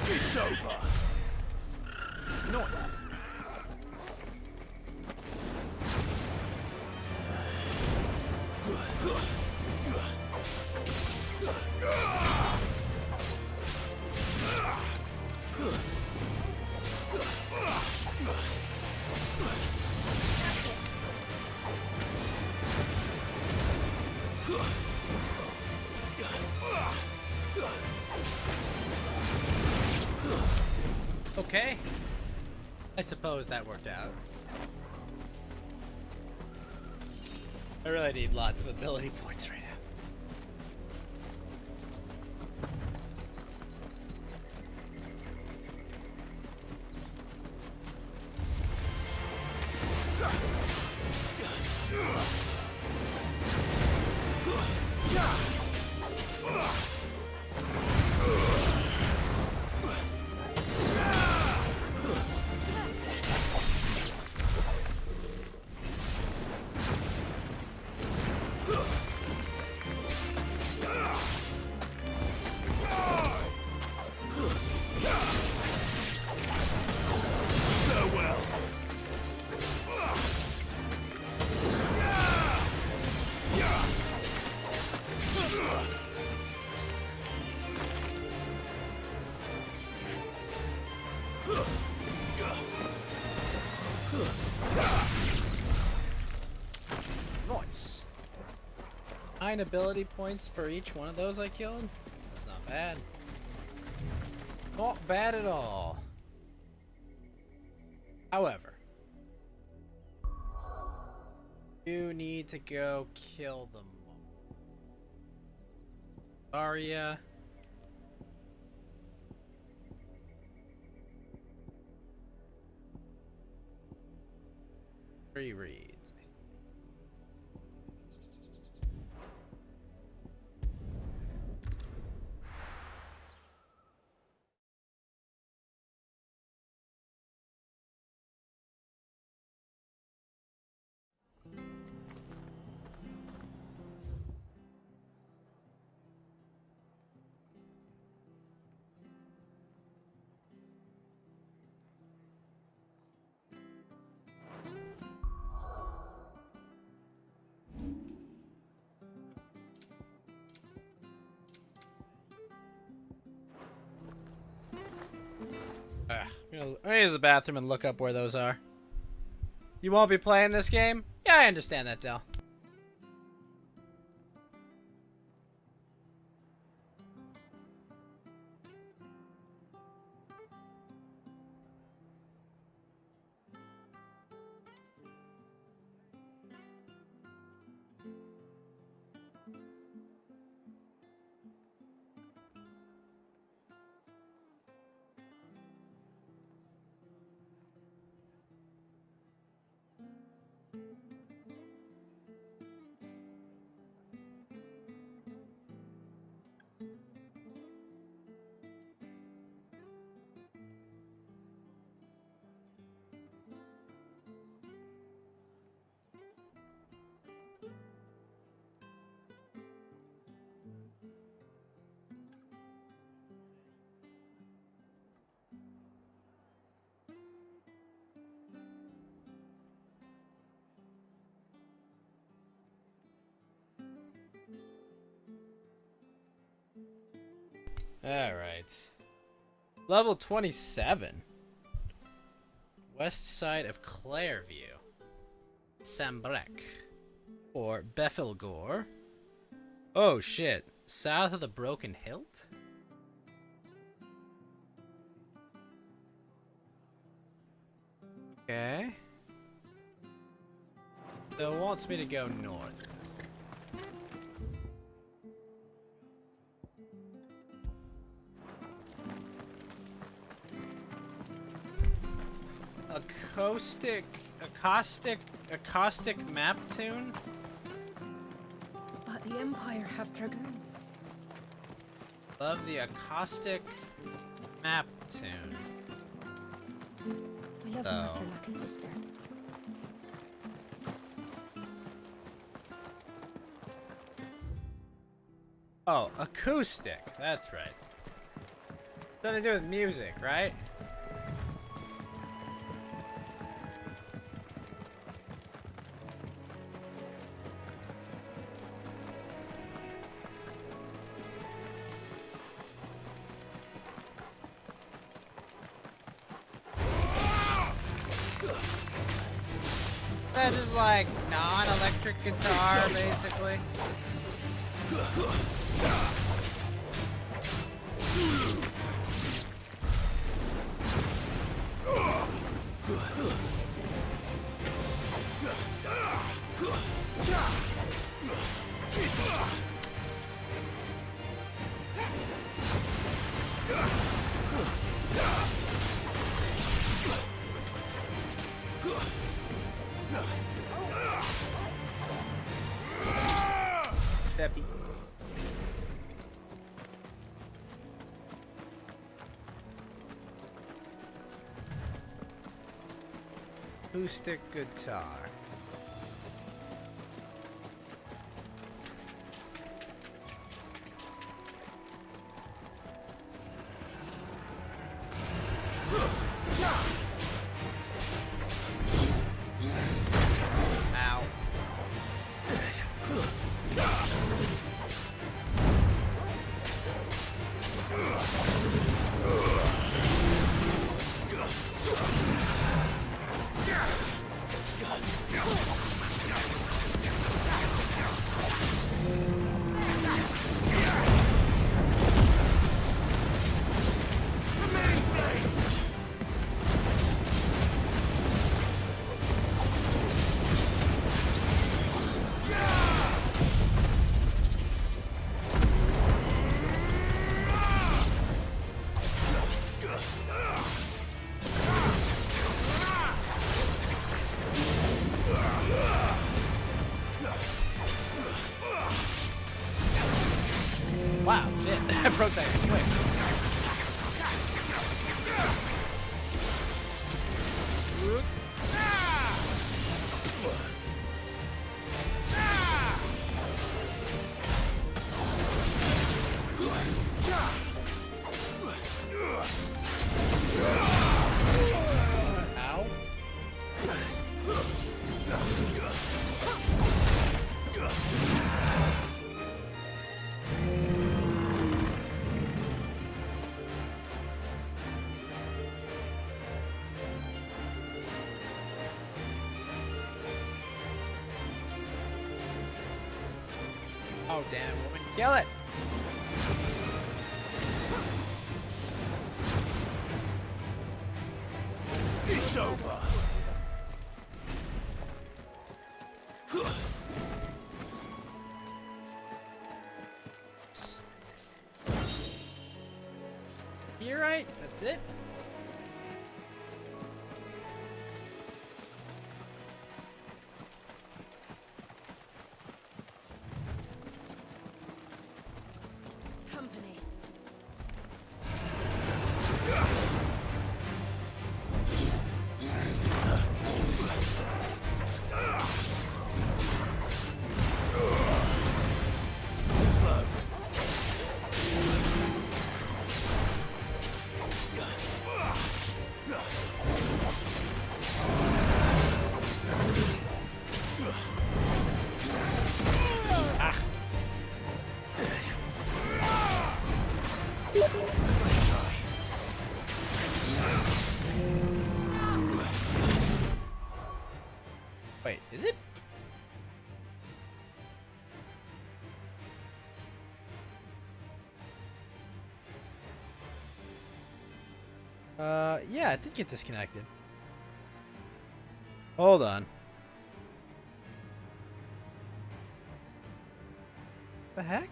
It's over. Nice. Okay. I suppose that worked out. I really need lots of ability points right now. Nice. 9 ability points for each one of those I killed. That's not bad. Not bad at all. However, you need to go kill them. Arya. Three reads. I'm gonna use the bathroom and look up where those are. You won't be playing this game? Yeah, I understand that, Del. Alright. Level 27. West side of Clairview. Sambrek. Or Befilgor. Oh shit. South of the Broken Hilt? Okay. So it wants me to go north. Acoustic map tune? But the Empire have dragoons. Love the acoustic map tune. I love Martha like a sister. Oh, acoustic. That's right. Something to do with music, right? That is like non-electric guitar, basically. That beat. acoustic guitar. Ow. Wow, shit. I broke that quick. Ow. Oh, damn, woman, kill it! It's over. You're right, that's it. Company. Slow. Ah. Wait, is it? Yeah, it did get disconnected. Hold on. The heck?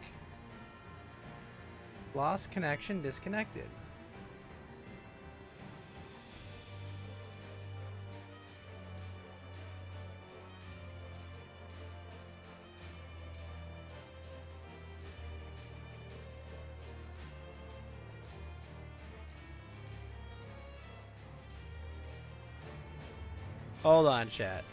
Lost connection, disconnected. Hold on, chat.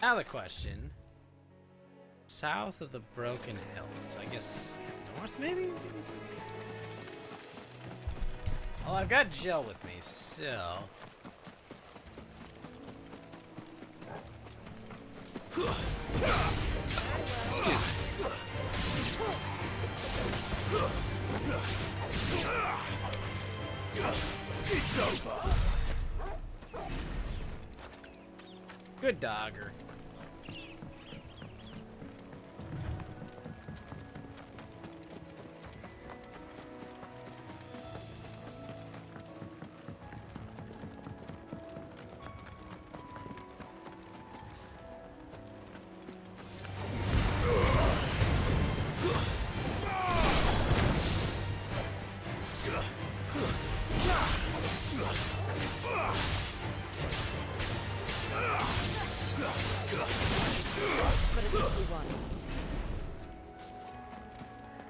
Now the question. South of the Broken Hills. I guess north, maybe? Well, I've got Jill with me, so... Excuse me. It's over. Good dogger.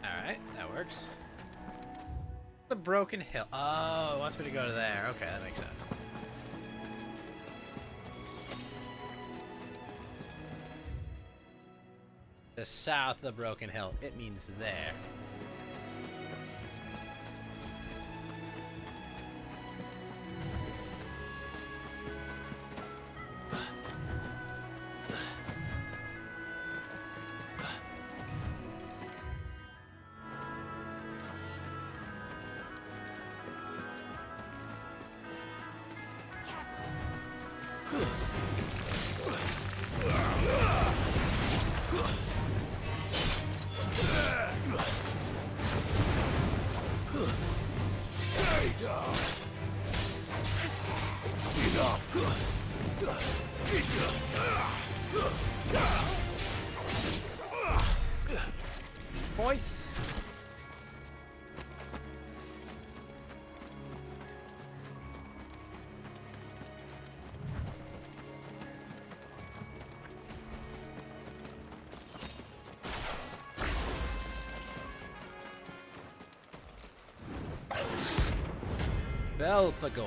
Alright, that works. The Broken Hill. Oh, it wants me to go to there. Okay, that makes sense. The south of the Broken Hill. It means there. Voice. Belphegor.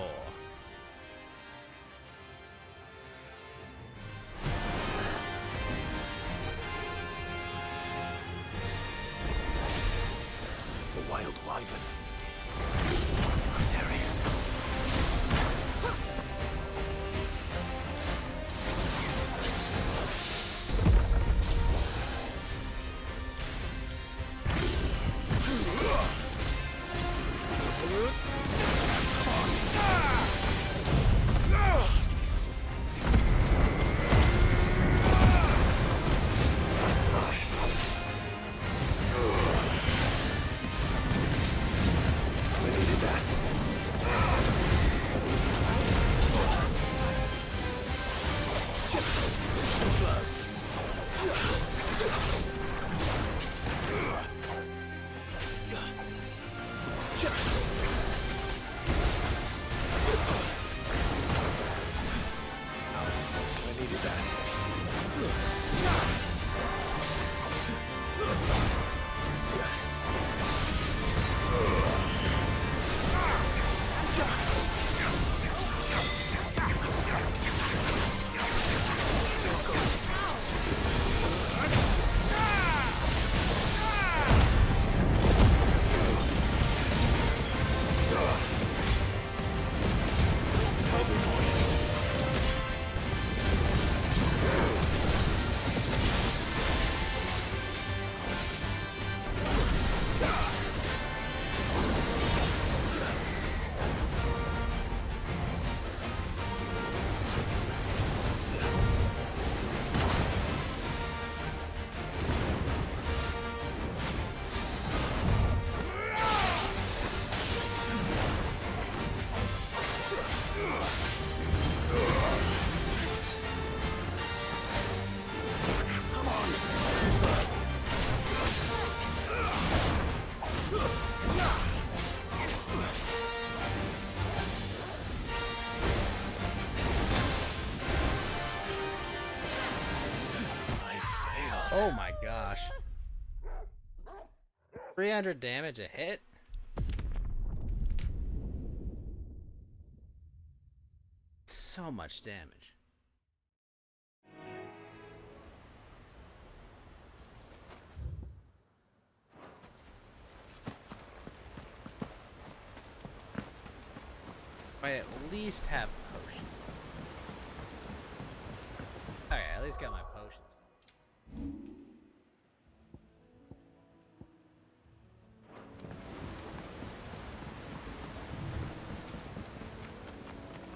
A wild wyvern. Nice area. Oh my gosh. 300 damage a hit? So much damage. I at least have potions. Okay, I at least got my potions.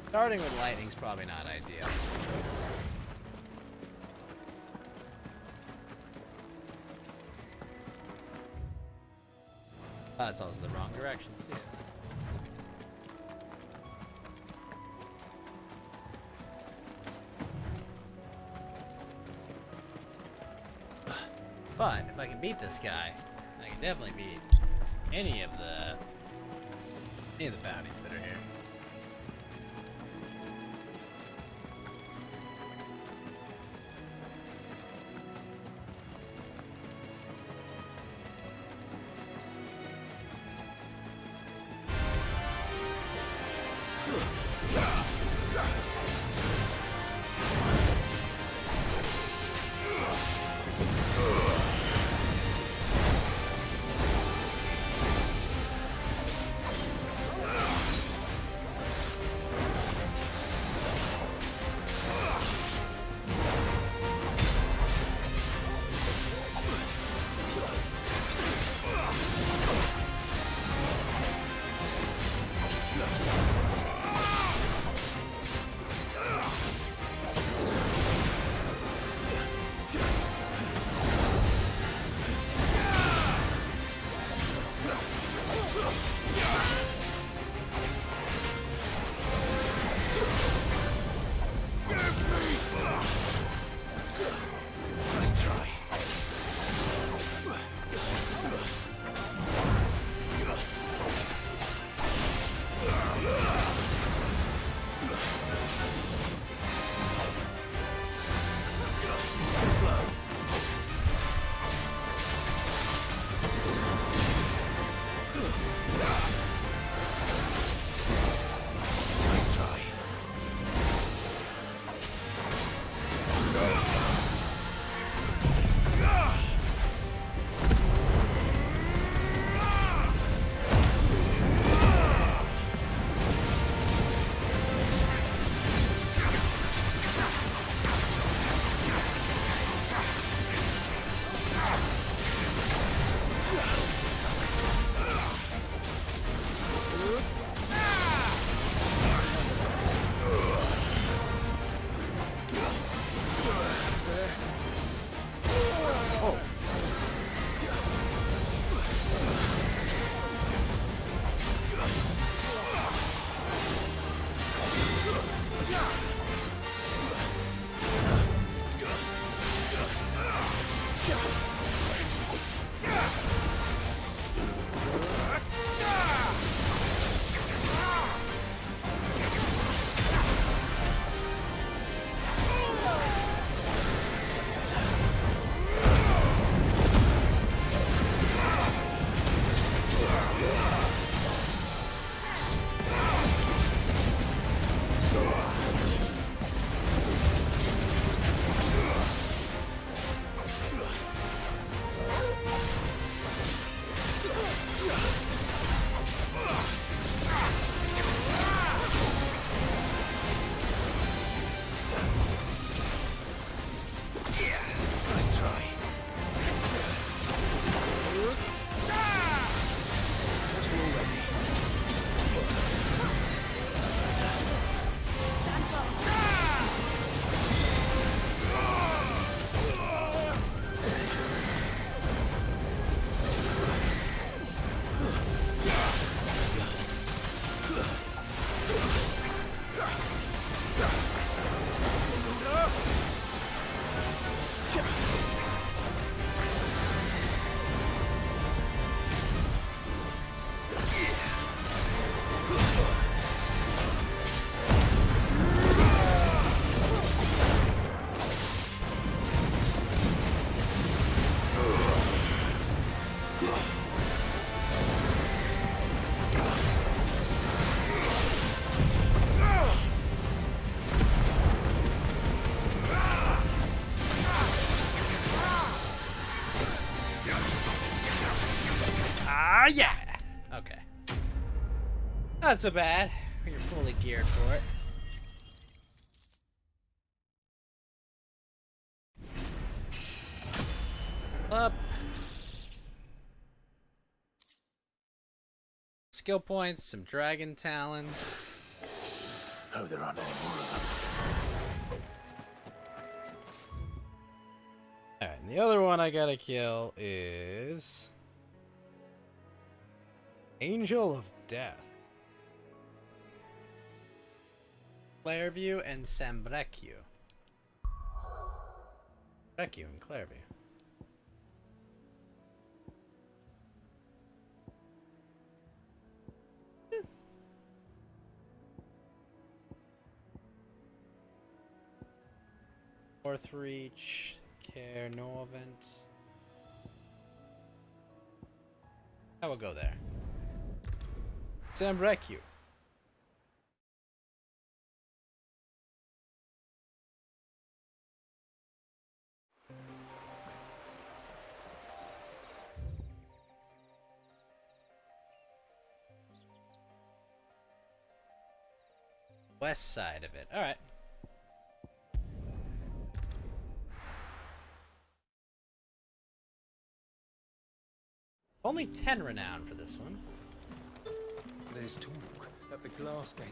Starting with lightning's probably not ideal. That's also the wrong direction, too. But if I can beat this guy, I can definitely beat any of the bounties that are here. Ah, yeah! Okay. Not so bad. when you're fully geared for it. Up. Skill points, some dragon talons. Hope there aren't any more of them. Alright, and the other one I gotta kill is Angel of Death. Clairview and Sambrecu. Sambrecu and Clairview. North Reach, Care, no event. I will go there. Sambrecu. West side of it. Alright. Only 10 renown for this one. There's talk that the glass gate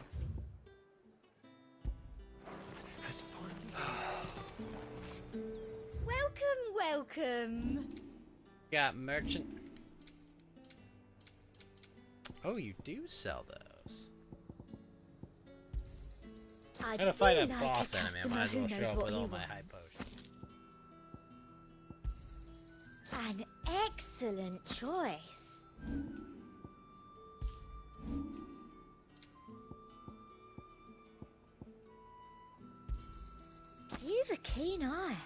has finally... Welcome. Got merchant. Oh, you do sell those. I'm gonna fight a boss enemy. I might as well show up with all my high potions. An excellent choice. You've a keen eye.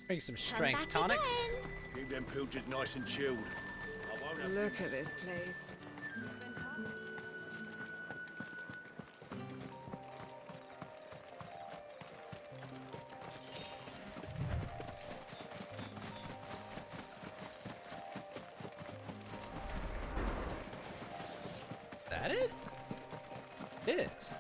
Bring some strength tonics. Keep them pilgers nice and chilled. I won't have... Look at this place. That it? It is.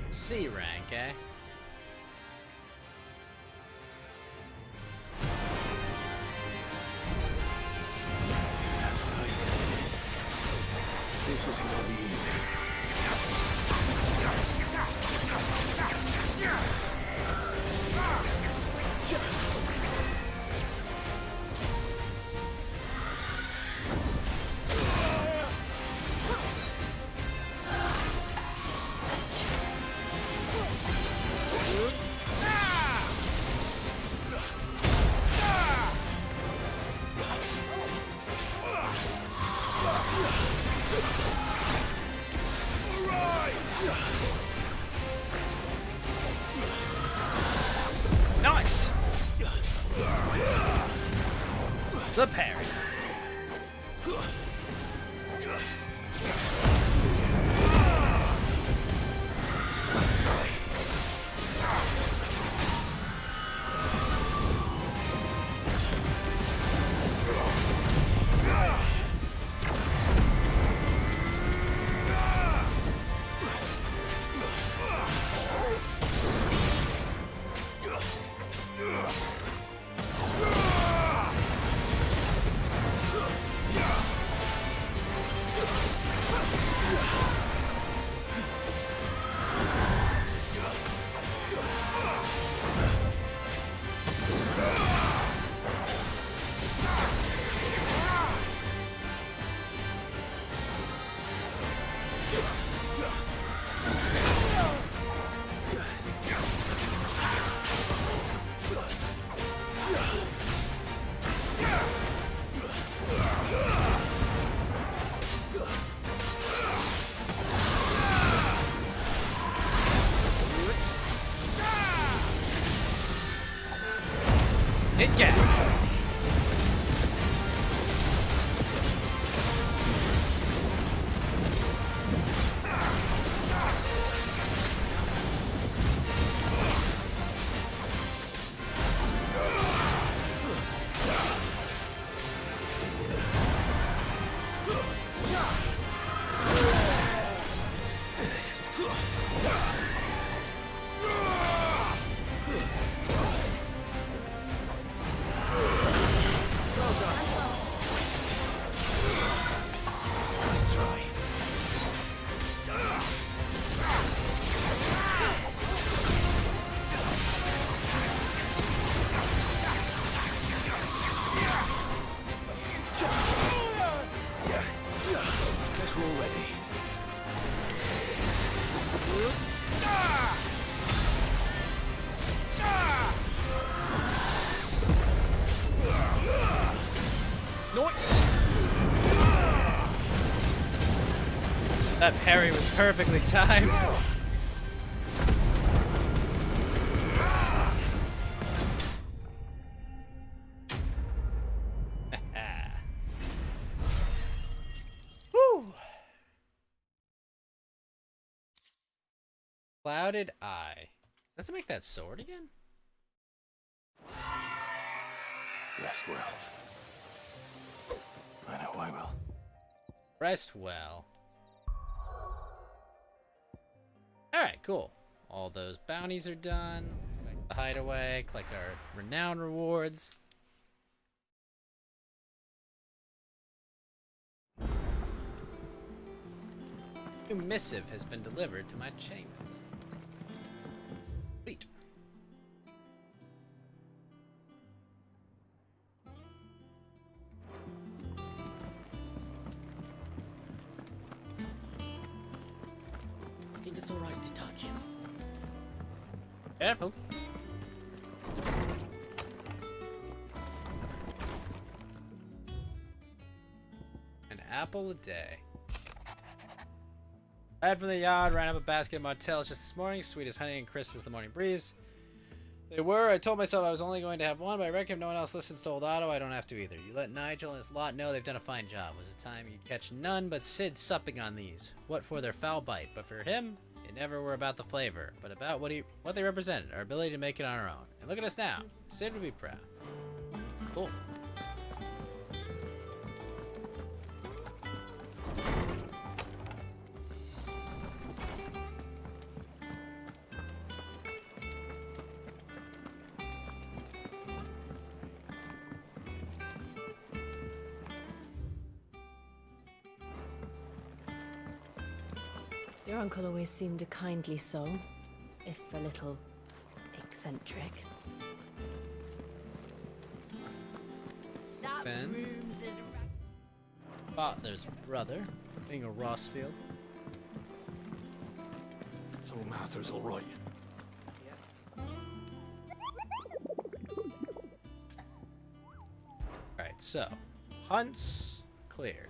C rank, eh? That's what I think it is. This isn't gonna be easy. Nice! The parry. It gets. That parry was perfectly timed. Woo! Clouded Eye. Does that make that sword again? Rest well. I know I will. Rest well. Alright, cool. All those bounties are done. Let's go back to the hideaway, collect our renown rewards. New missive has been delivered to my chambers. Sweet. I think it's alright to touch him. Careful. An apple a day. Head from the yard, ran up a basket of martels just this morning. Sweet as honey and crisp as the morning breeze. They were. I told myself I was only going to have one, but I reckon if no one else listens to old Otto, I don't have to either. You let Nigel and his lot know they've done a fine job. Was it time you'd catch none but Sid supping on these? What for their foul bite? But for him, they never were about the flavor, but about what they represented, our ability to make it on our own. And look at us now. Sid would be proud. Cool. Your uncle always seemed a kindly soul, if a little eccentric. Ben. Father's brother, being a Rossfield. So Mather's all right. Alright, so hunts cleared.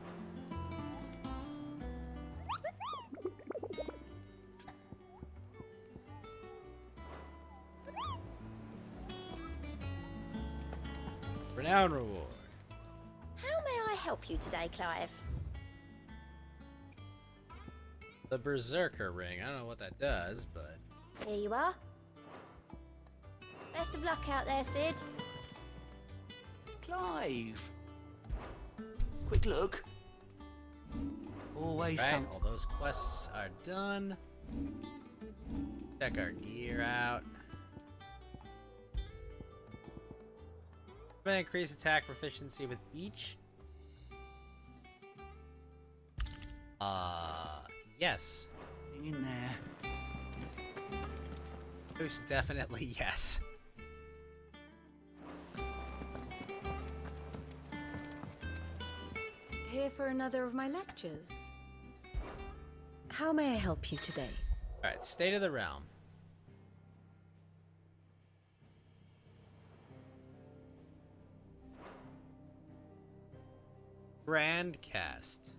Renown reward. How may I help you today, Clive? The Berserker ring. I don't know what that does, but Here you are. Best of luck out there, Sid. Clive. Quick look. Always right, some. all those quests are done. Check our gear out. Increase attack proficiency with each. Yes. In there. Most definitely yes. Here for another of my lectures. How may I help you today? Alright, State of the Realm. Grand Cast.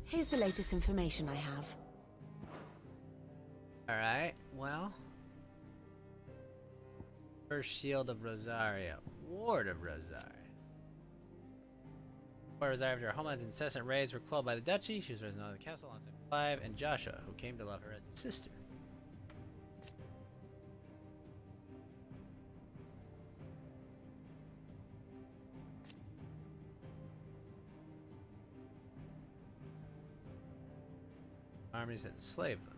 Here's the latest information I have. Alright, well. First Shield of Rosaria. Ward of Rosaria. Ward of Rosaria, after her homeland's incessant raids were quelled by the Duchy, she was raised in the castle alongside Clive and Joshua, who came to love her as a sister. Armies that enslaved them.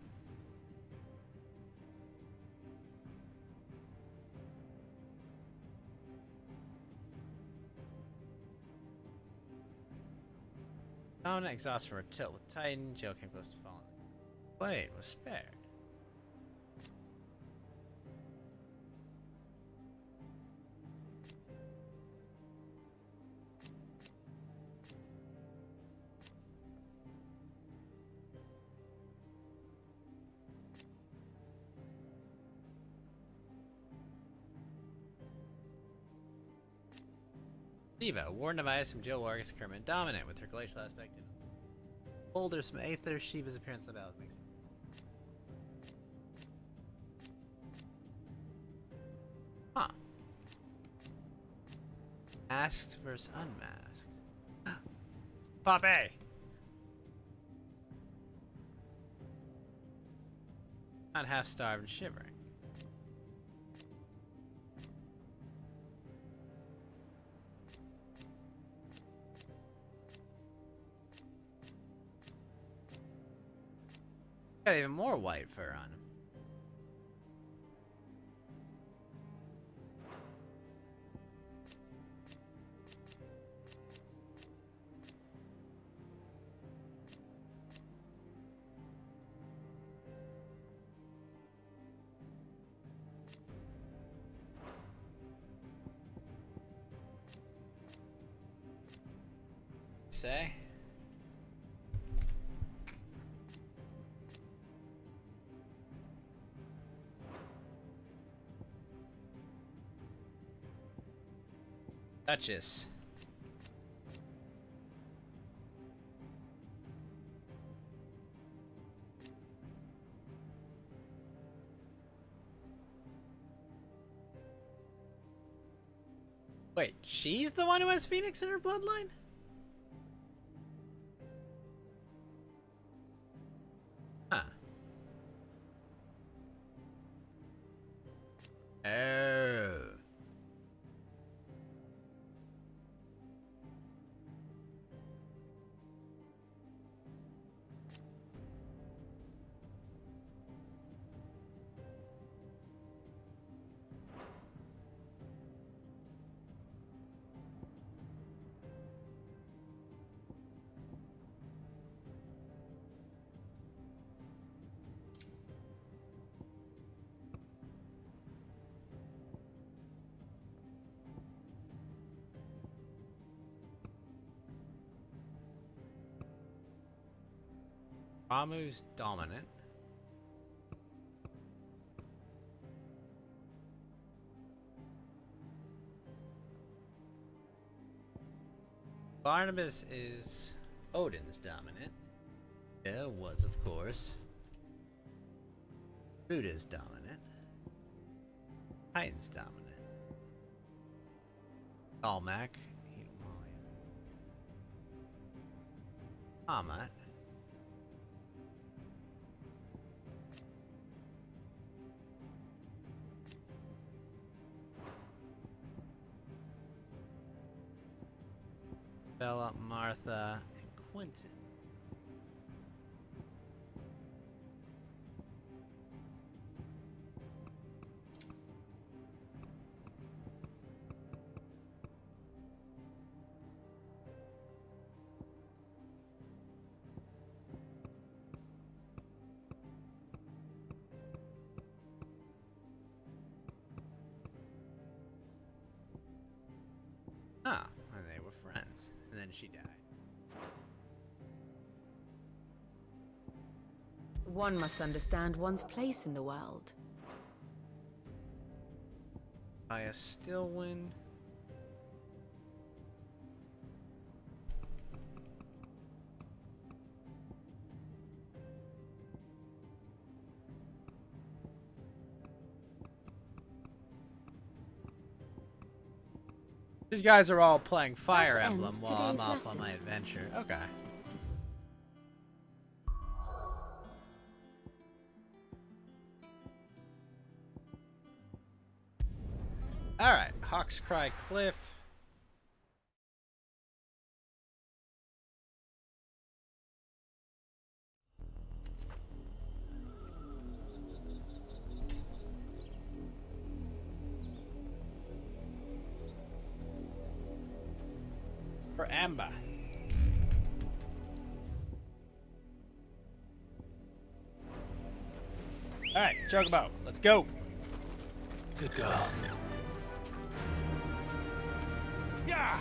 Found exhaust from her tilt with Titan, Jill came close to falling. Blade was spared. Shiva, Warden of Ice from Jill Wargus, Kermit, dominant with her glacial aspect and boulders from Aether. Shiva's appearance in the battle makes masked versus unmasked. Pop A. Not half starved and shivering. Got even more white fur on him. Say? Duchess. Wait, she's the one who has Phoenix in her bloodline? Huh. Oh. Ramu's dominant. Barnabas is Odin's dominant. Yeah, was of course. Buddha's dominant. Titan's dominant. Almac. Amat. Bella, Martha, and Quentin. Ah, and they were friends. And then she died. One must understand one's place in the world. By a still wind. These guys are all playing Fire Emblem while I'm off on my adventure. Okay. Alright, Hawk's Cry Cliff. For Amber. Alright, Chocobo, let's go. Good girl. Yeah.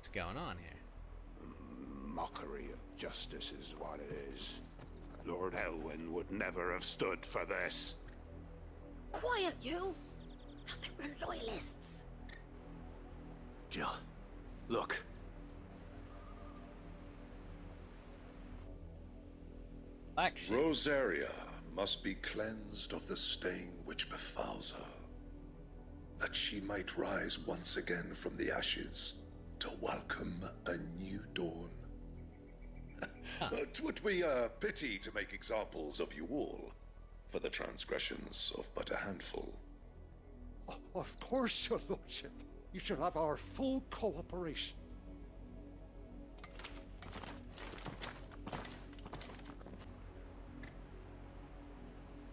what's going on here. Mockery of justice is what it is. Lord Elwyn would never have stood for this. Quiet, you! I think we're loyalists. Jill, look. Rosaria must be cleansed of the stain which befouls her, that she might rise once again from the ashes to welcome a new dawn. 'Twould be a pity to make examples of you all, for the transgressions of but a handful. Of course, your lordship. You shall have our full cooperation.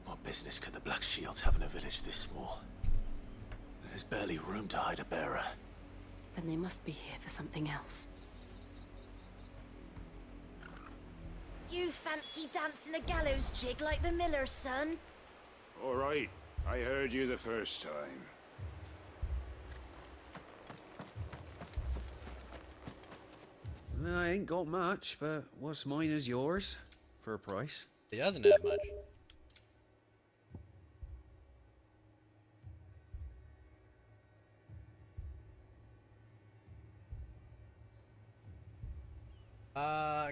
What business could the Black Shields have in a village this small? There's barely room to hide a bearer. Then they must be here for something else. You fancy dancing a gallows jig like the miller's son? All right, I heard you the first time. I ain't got much, but what's mine is yours, for a price. He doesn't have much.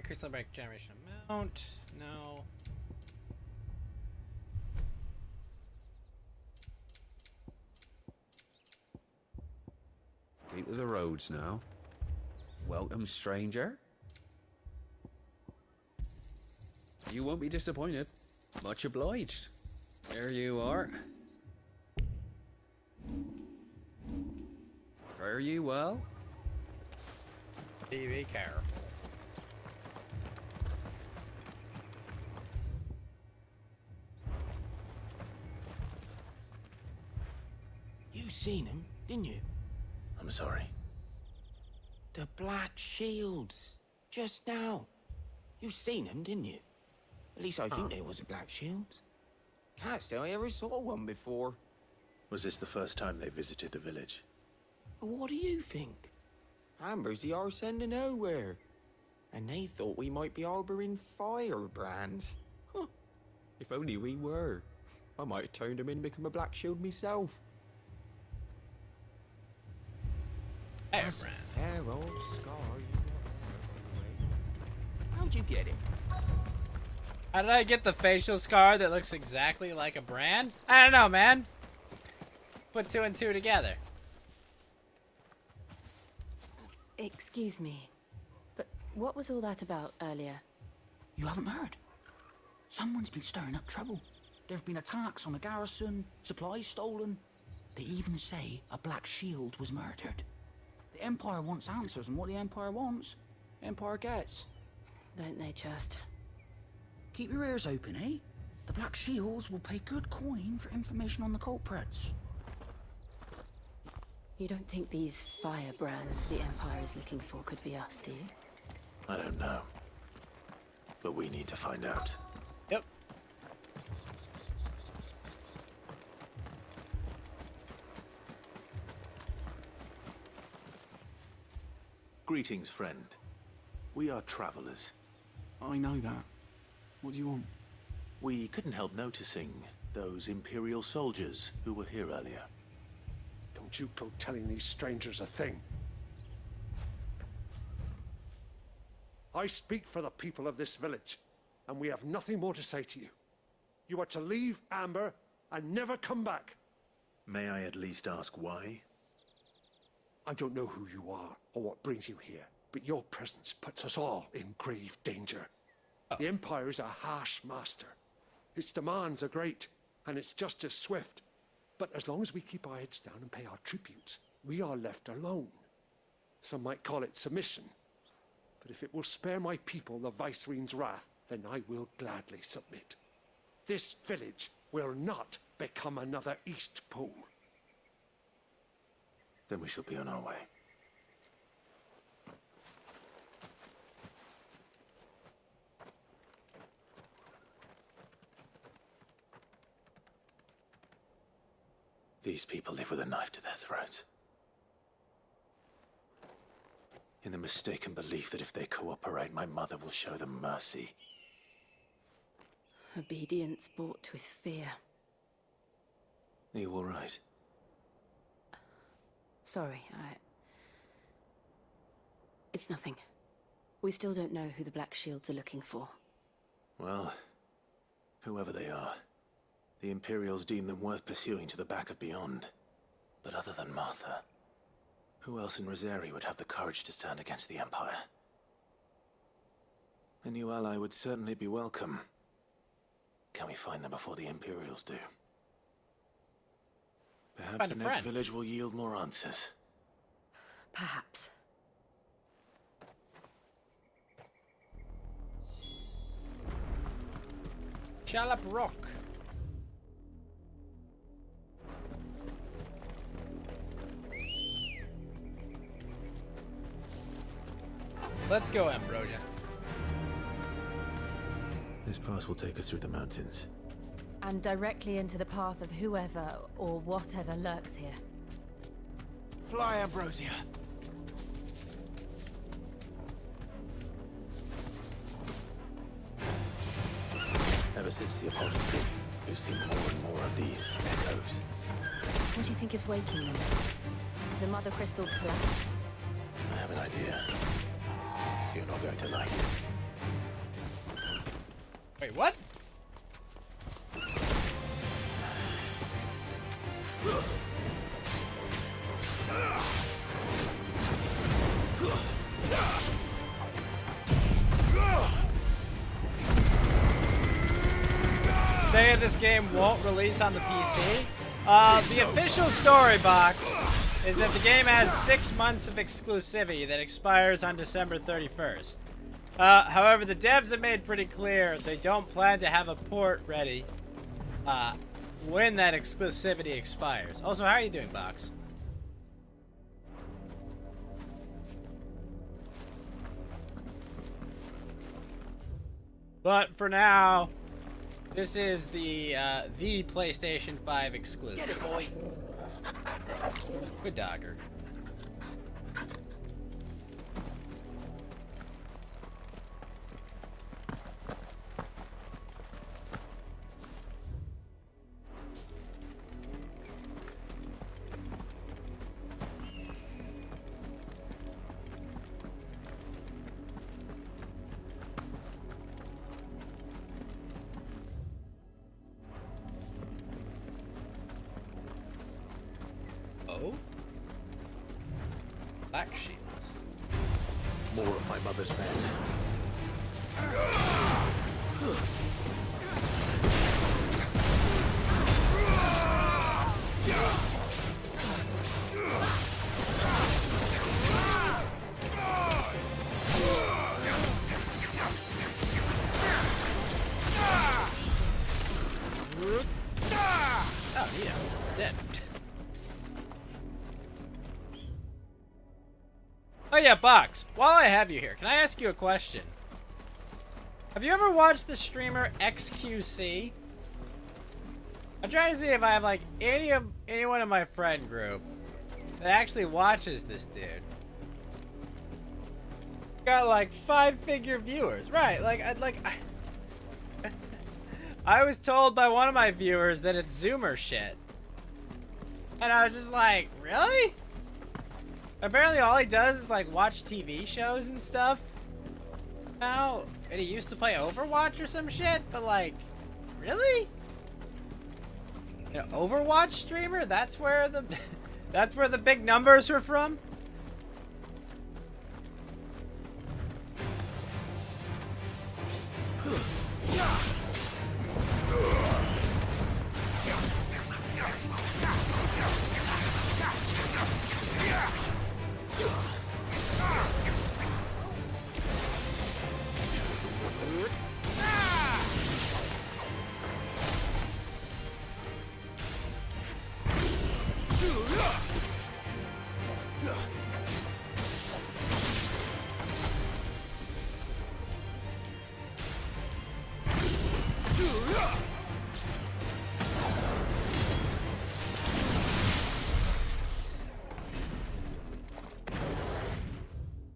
Crystal break generation amount. No. Keep to the roads now. Welcome, stranger. You won't be disappointed. Much obliged. There you are. Fare you well. Be careful. You seen him, didn't you? I'm sorry. The Black Shields. Just now. You seen them, didn't you? At least I think there was a Black Shield. Can't say I ever saw one before. Was this the first time they visited the village? What do you think? Amber's the arse end of nowhere. And they thought we might be harboring firebrands. Huh. If only we were. I might have turned them in and become a Black Shield myself. Firebrand. Fair old scar. How'd you get it? How did I get the facial scar that looks exactly like a brand? I don't know, man. Put two and two together. Excuse me, but what was all that about earlier? You haven't heard? Someone's been stirring up trouble. There have been attacks on the garrison, supplies stolen. They even say a Black Shield was murdered. The Empire wants answers, and what the Empire wants, Empire gets. Don't they just? Keep your ears open, eh? The Black Shields will pay good coin for information on the culprits. You don't think these firebrands the Empire is looking for could be us, do you? I don't know. But we need to find out. Yep. Greetings, friend. We are travelers. I know that. What do you want? We couldn't help noticing those Imperial soldiers who were here earlier. Don't you go telling these strangers a thing. I speak for the people of this village, and we have nothing more to say to you. You are to leave Amber and never come back. May I at least ask why? I don't know who you are or what brings you here, but your presence puts us all in grave danger. The Empire is a harsh master. Its demands are great, and its justice swift. But as long as we keep our heads down and pay our tributes, we are left alone. Some might call it submission. But if it will spare my people the Viceroy's wrath, then I will gladly submit. This village will not become another Eastpool. Then we shall be on our way. These people live with a knife to their throats. In the mistaken belief that if they cooperate, my mother will show them mercy. Obedience bought with fear. Are you all right? Sorry, It's nothing. We still don't know who the Black Shields are looking for. Well, whoever they are, the Imperials deem them worth pursuing to the back of beyond. But other than Martha, who else in Rosari would have the courage to stand against the Empire? A new ally would certainly be welcome. Can we find them before the Imperials do? Perhaps the next village will yield more answers. Perhaps. Shallop Rock. Let's go, Ambrosia. This pass will take us through the mountains. And directly into the path of whoever or whatever lurks here. Fly, Ambrosia. Ever since the apology, we've seen more and more of these echoes. What do you think is waking them? The Mother Crystal's collapse? I have an idea. You're not going to like it. Wait, what? Day of this game won't release on the PC. The official story box is that the game has 6 months of exclusivity that expires on December 31st. However, the devs have made pretty clear they don't plan to have a port ready when that exclusivity expires. Also, how are you doing, Box? But for now, this is the PlayStation 5 exclusive. Get it, boy. Good dogger. Oh? Black shields. More of my mother's men. Oh, yeah. Dead. Oh yeah, Box, while I have you here, can I ask you a question? Have you ever watched the streamer XQC? I'm trying to see if I have like anyone in my friend group that actually watches this dude. Got like 5-figure viewers, right? I was told by one of my viewers that it's Zoomer shit, and I was just like, really? Apparently all he does is like watch TV shows and stuff now, and he used to play Overwatch or some shit, but like, really? An Overwatch streamer? That's where the that's where the big numbers were from?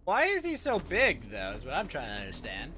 Why is he so big, though, is what I'm trying to understand.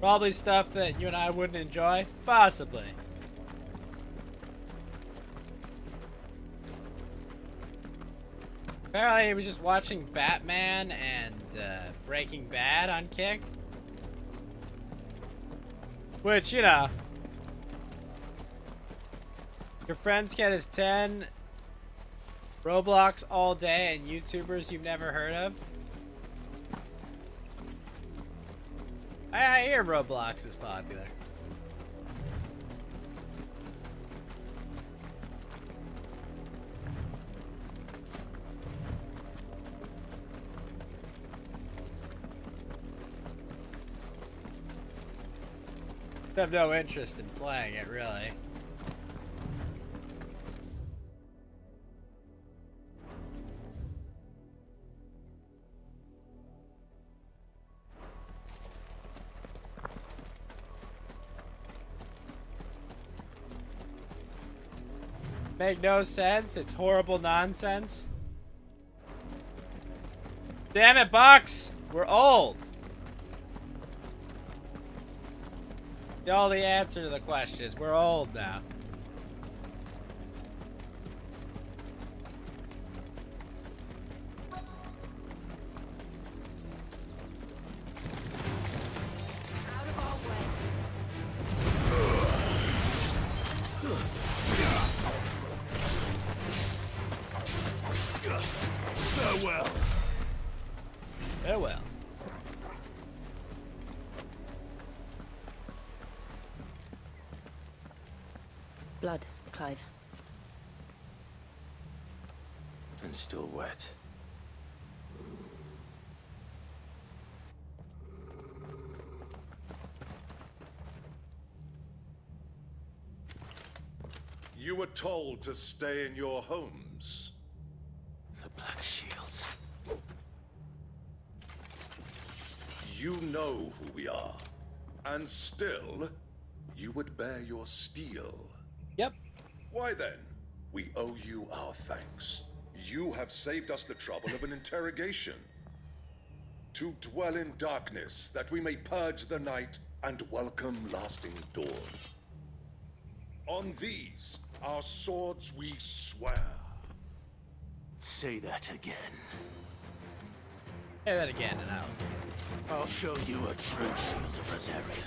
Probably stuff that you and I wouldn't enjoy. Possibly. Apparently he was just watching Batman and Breaking Bad on Kick. Which, you know. Your friends get his 10 Roblox all day and YouTubers you've never heard of. I hear Roblox is popular. I have no interest in playing it, really. Make no sense. It's horrible nonsense. Damn it, Bucks! We're old. All the answer to the question is we're old now. Farewell. Farewell. Blood, Clive. And still wet. You were told to stay in your homes. The Black Shields. You know who we are. And still, you would bear your steel. Yep. Why then? We owe you our thanks. You have saved us the trouble of an interrogation. To dwell in darkness, that we may purge the night and welcome lasting dawn. On these, our swords we swear. Say that again. Say that again and I'll show you a true shield of Rosaria.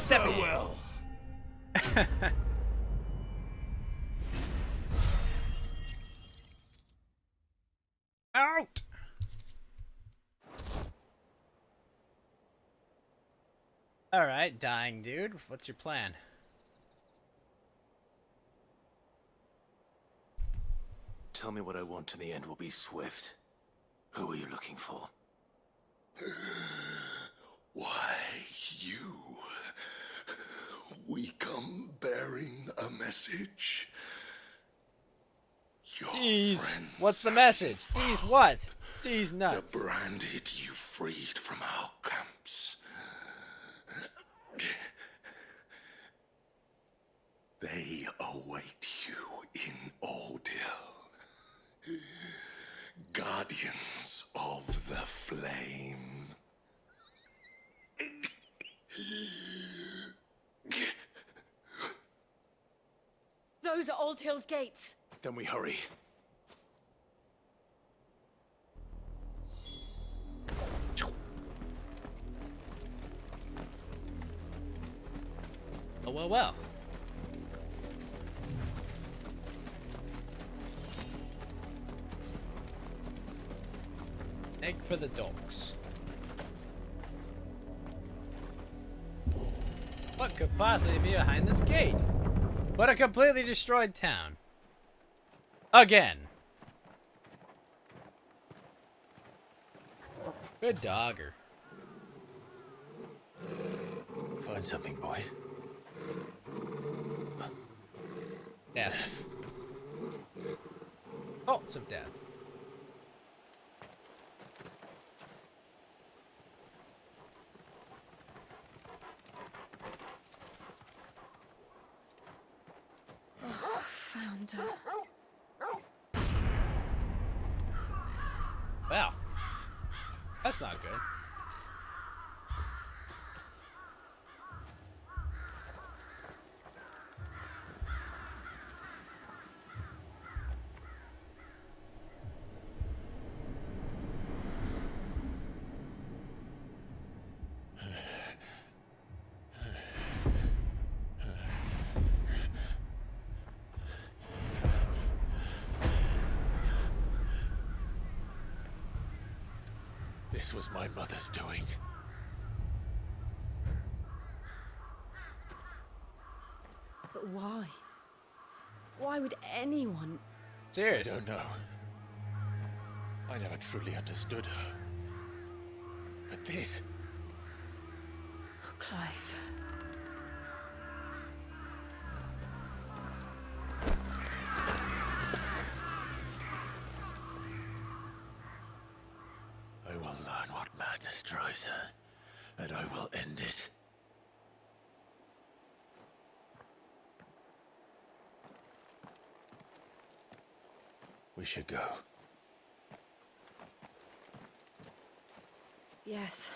Farewell. Out. All right, dying dude. What's your plan? tell me what I want and the end will be swift. Who are you looking for? Why, you. We come bearing a message. D's. What's the message? D's what? D's nuts. The branded you freed from our camps. They await you in Ordil. Guardians of the Flame. Those are Old Hill's gates. Then we hurry. Oh, well, well. Egg for the dogs. What could possibly be behind this gate? But a completely destroyed town. Again. Good dogger. Find something, boy. Death. Bolts of death. Found her. Well, that's not good. This was my mother's doing. But why? Why would anyone... Seriously? I don't know. I never truly understood her. But this... Oh, Clive. I will learn what madness drives her, and I will end it. We should go. Yes.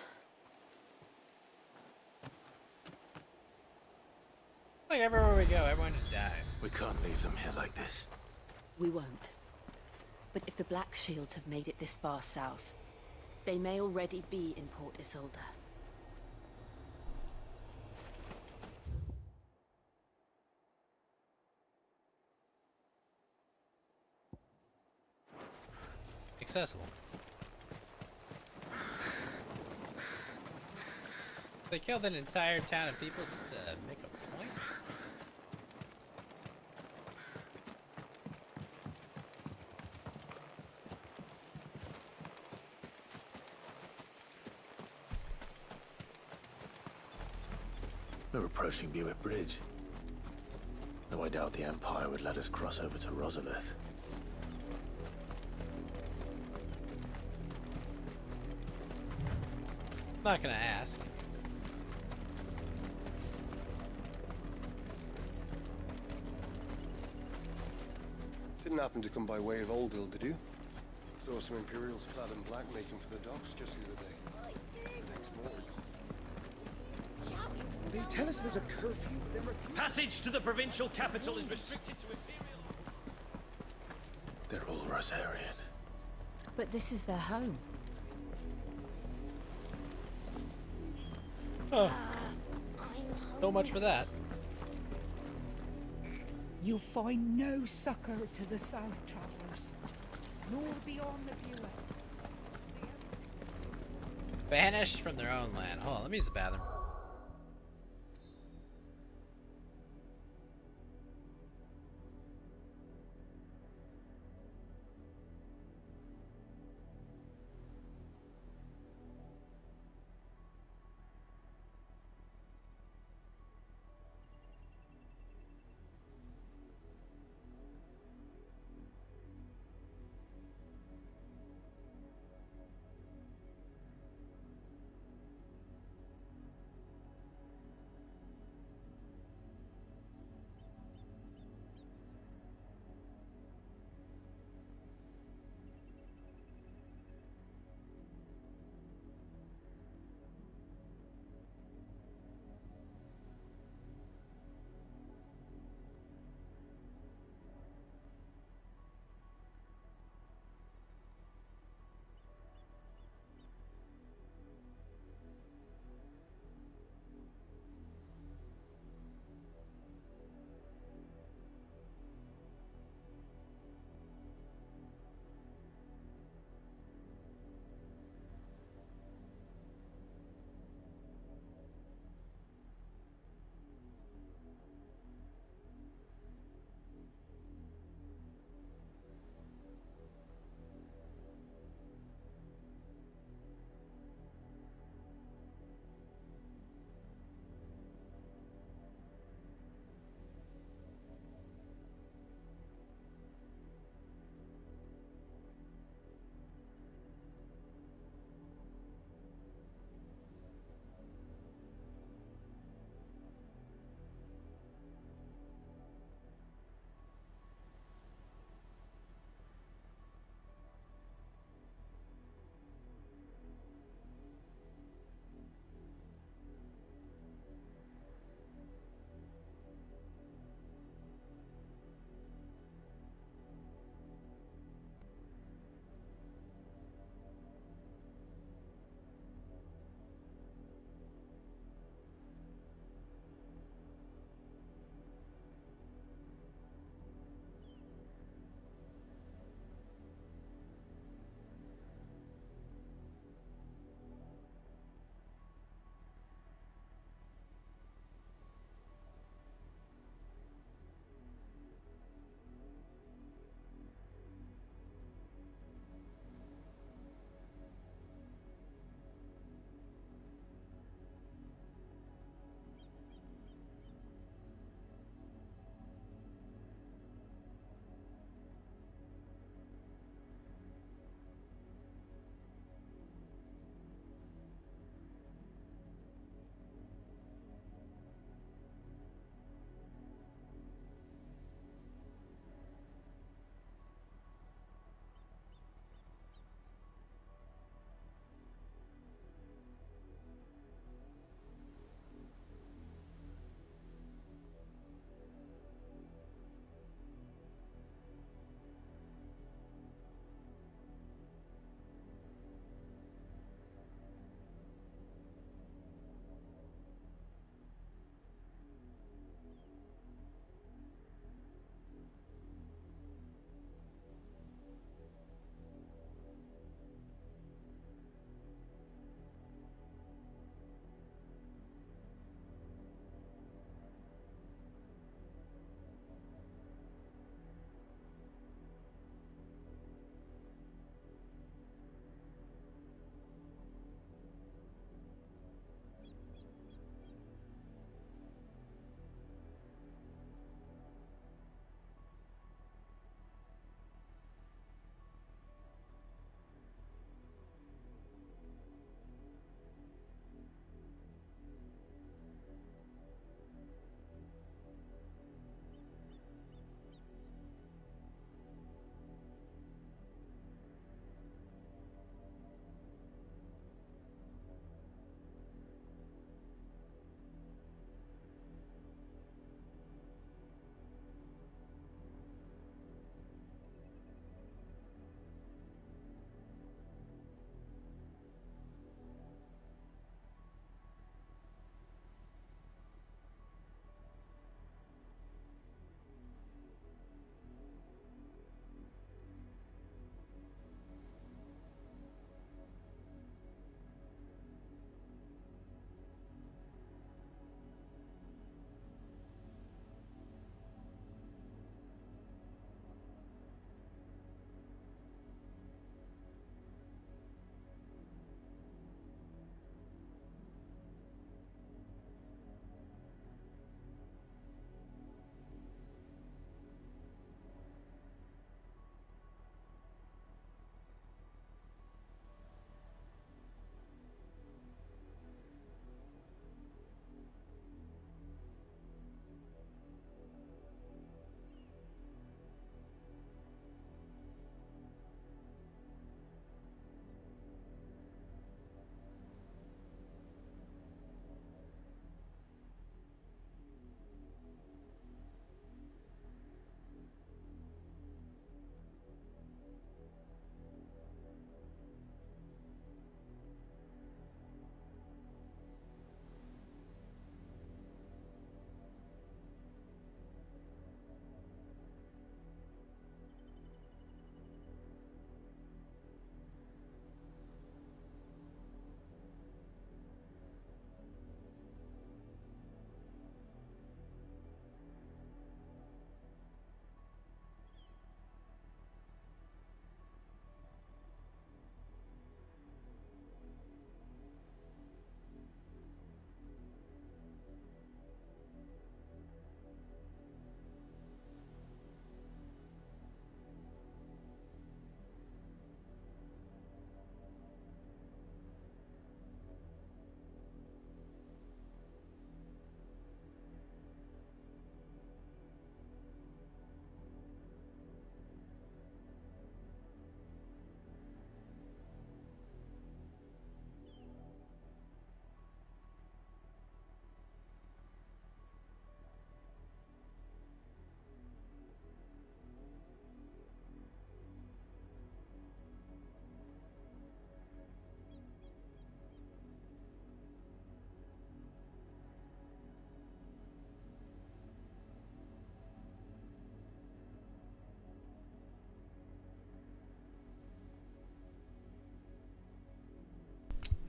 Like everywhere we go, everyone just dies. We can't leave them here like this. We won't. But if the Black Shields have made it this far south, they may already be in Port Isolde. Accessible. They killed an entire town of people just to make a point? We're approaching Buick Bridge. Though I doubt the Empire would let us cross over to Rosalith. Not gonna ask. Didn't happen to come by way of Oldhill, did you? Saw some Imperials clad in black making for the docks just the other day. The next morning. They tell us there's a curfew. Passage to the provincial capital is restricted to Imperial... They're all Rosarian. But this is their home. Oh. So much for that. You'll find no succor to the south travelers, nor beyond the Buick. Banished from their own land. Hold on, let me use the bathroom.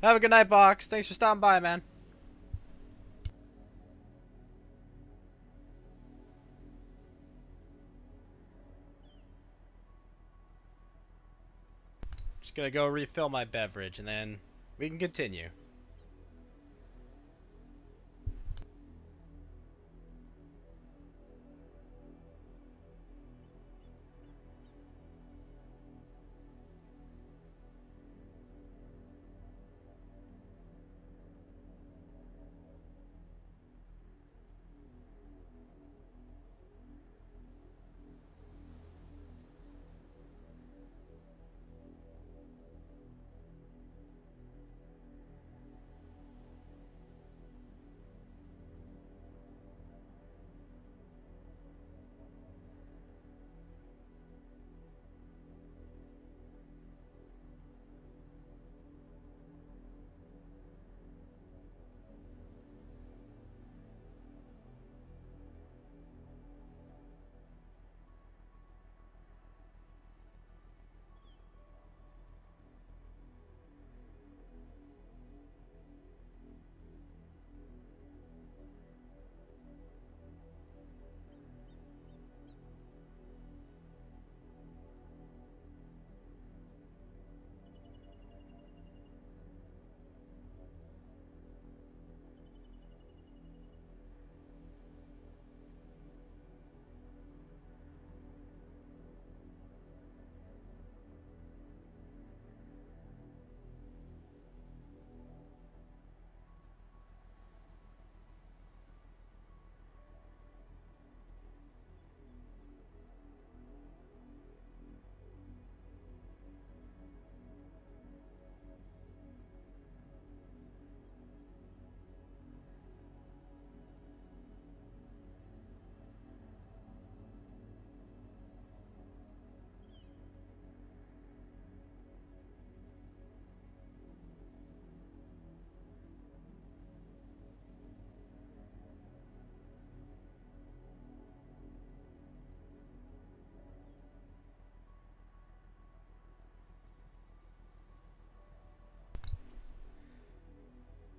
Have a good night, Box. Thanks for stopping by, man. Just gonna go refill my beverage and then we can continue.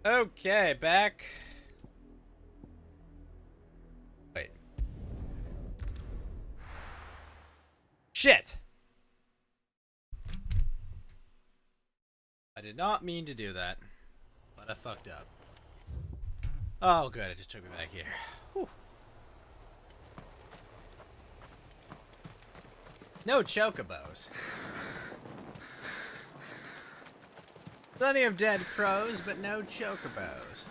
Okay, back. Wait. Shit! I did not mean to do that, but I fucked up. Oh, good, it just took me back here. Whew. No chocobos. Plenty of dead crows, but no chocobos.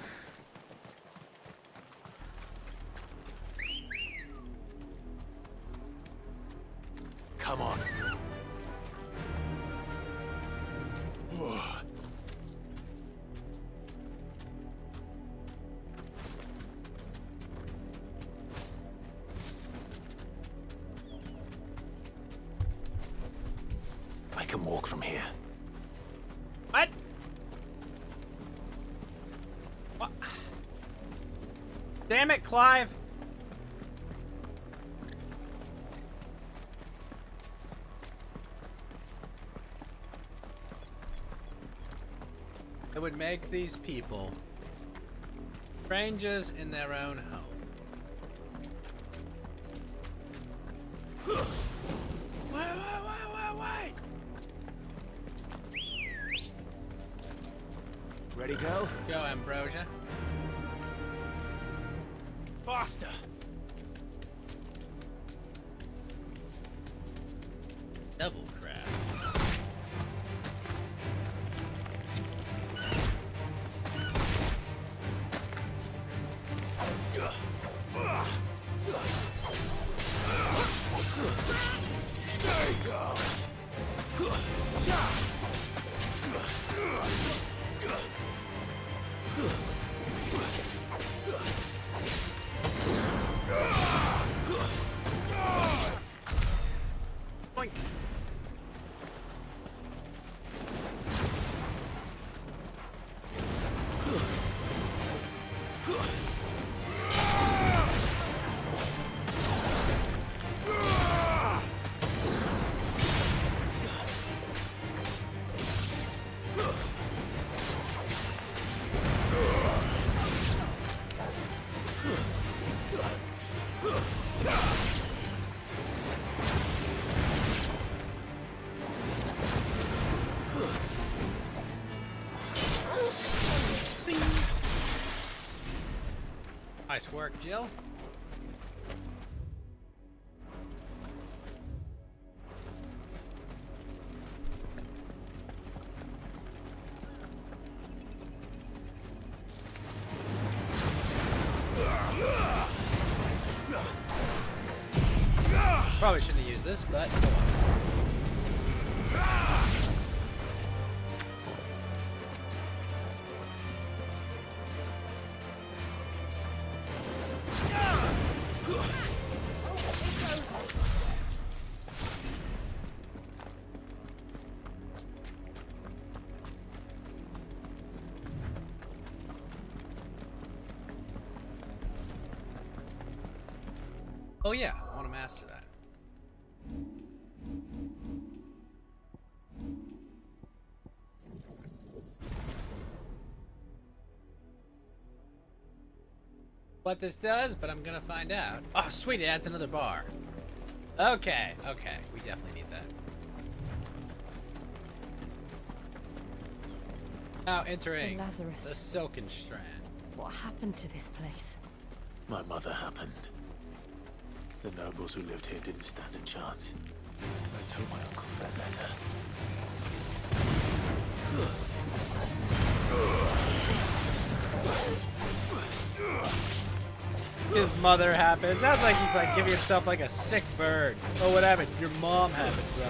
Come on. I can walk from here. What? What? Damn it, Clive! It would make these people strangers in their own home. Wait! Ready, go? Go, Ambrosia. Faster! Double crap. Stay down! Boink. Nice work, Jill. Probably shouldn't have used this, but go on. Oh yeah, I want to master that. What this does, but I'm gonna find out. Oh sweet, it adds another bar. Okay, okay, we definitely need that. Now entering The Lazarus. the Silken Strand. What happened to this place? My mother happened. The nobles who lived here didn't stand a chance. I told my uncle Fred better. His mother happened. It sounds like he's like giving himself like a sick bird. Oh, what happened? Your mom happened, bro.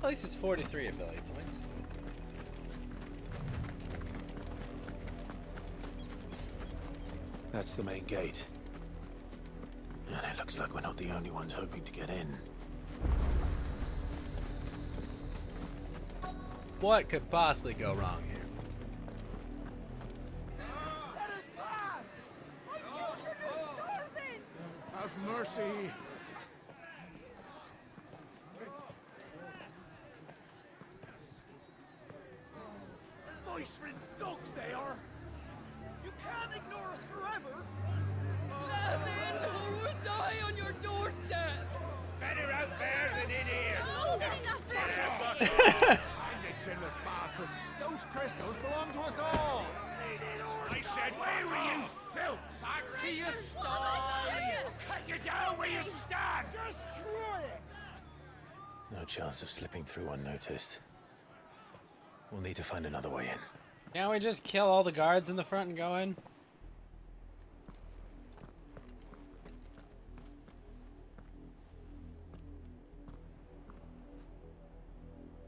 At least it's 43 ability points. That's the main gate. And it looks like we're not the only ones hoping to get in. What could possibly go wrong here? Let us pass! My children are starving! Have mercy! Voice-rinsed dogs they are! You can't ignore us forever! Let us in, or we'll die on your doorstep! Better out there than in here! Oh, good enough for Find it, chinless bastards! Those crystals belong to us all! I said, where were you, filth? Back to your stalls! Cut you down where you stand! Destroy it! No chance of slipping through unnoticed. We'll need to find another way in. Can't we just kill all the guards in the front and go in?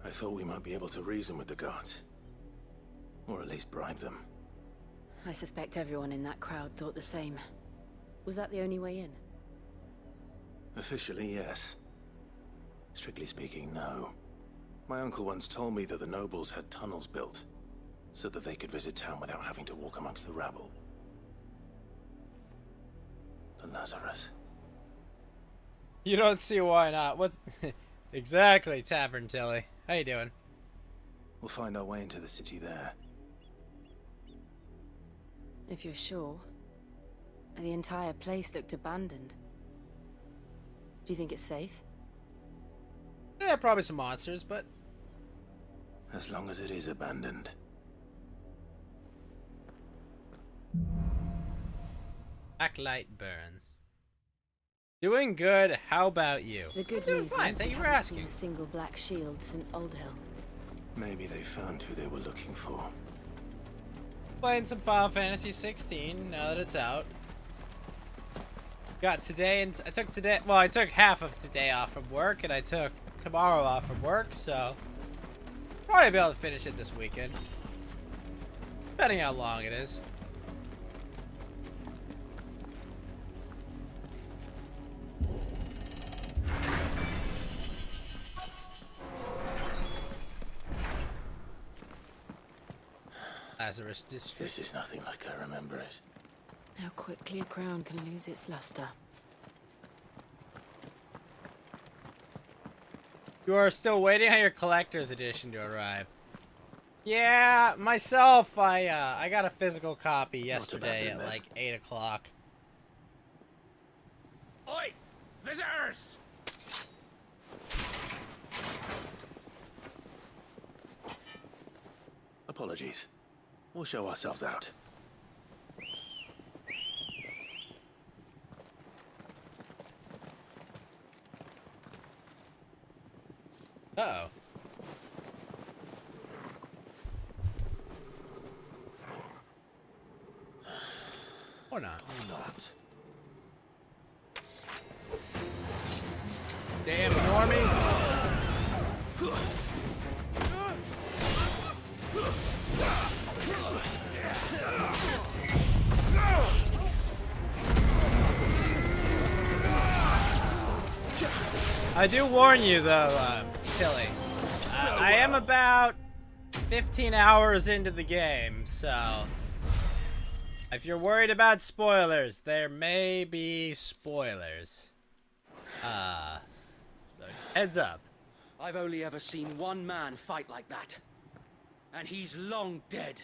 I thought we might be able to reason with the guards. Or at least bribe them. I suspect everyone in that crowd thought the same. Was that the only way in? Officially, yes. Strictly speaking, no. My uncle once told me that the nobles had tunnels built, so that they could visit town without having to walk amongst the rabble. The Lazarus. You don't see why not. What's exactly, Tavern Tilly? How you doing? We'll find our way into the city there. If you're sure. The entire place looked abandoned. Do you think it's safe? Yeah, probably some monsters, but... As long as it is abandoned. Blacklight burns. Doing good. How about you? The good Doing news fine. is Thank we you for haven't seen asking. a single black shield since Old Hill. Maybe they found who they were looking for. Playing some Final Fantasy 16 now that it's out. Got today and I took today. Well, I took half of today off from work, and I took tomorrow off from work, so probably be able to finish it this weekend, depending how long it is. Lazarus District. This is nothing like I remember it. How quickly a crown can lose its luster. You are still waiting on your collector's edition to arrive. Yeah, myself, I got a physical copy yesterday at like 8 o'clock. Oi! Visitors! Apologies. We'll show ourselves out. Uh-oh. Or not. Or not. Damn normies. I do warn you though, Tilly. I am about 15 hours into the game, so if you're worried about spoilers, there may be spoilers. So heads up. I've only ever seen one man fight like that. And he's long dead.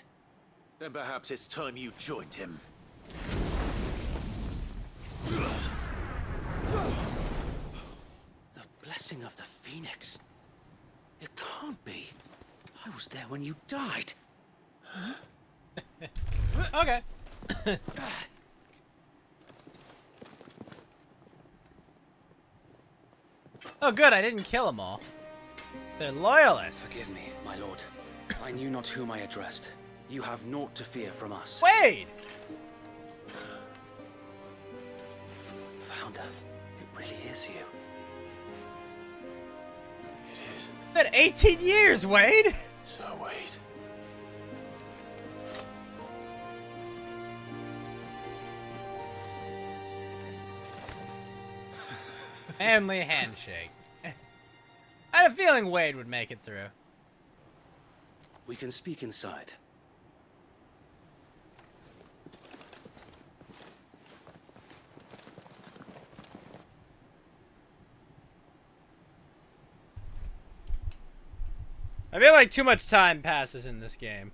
Then perhaps it's time you joined him. The blessing of the Phoenix. It can't be. I was there when you died. Okay. Oh good, I didn't kill them all. They're loyalists. Forgive me, my lord. I knew not whom I addressed. You have naught to fear from us. Wade! Founder, it really is you. It is. Been 18 years, Wade! So, Wade. Manly handshake. I had a feeling Wade would make it through. We can speak inside. I feel like too much time passes in this game.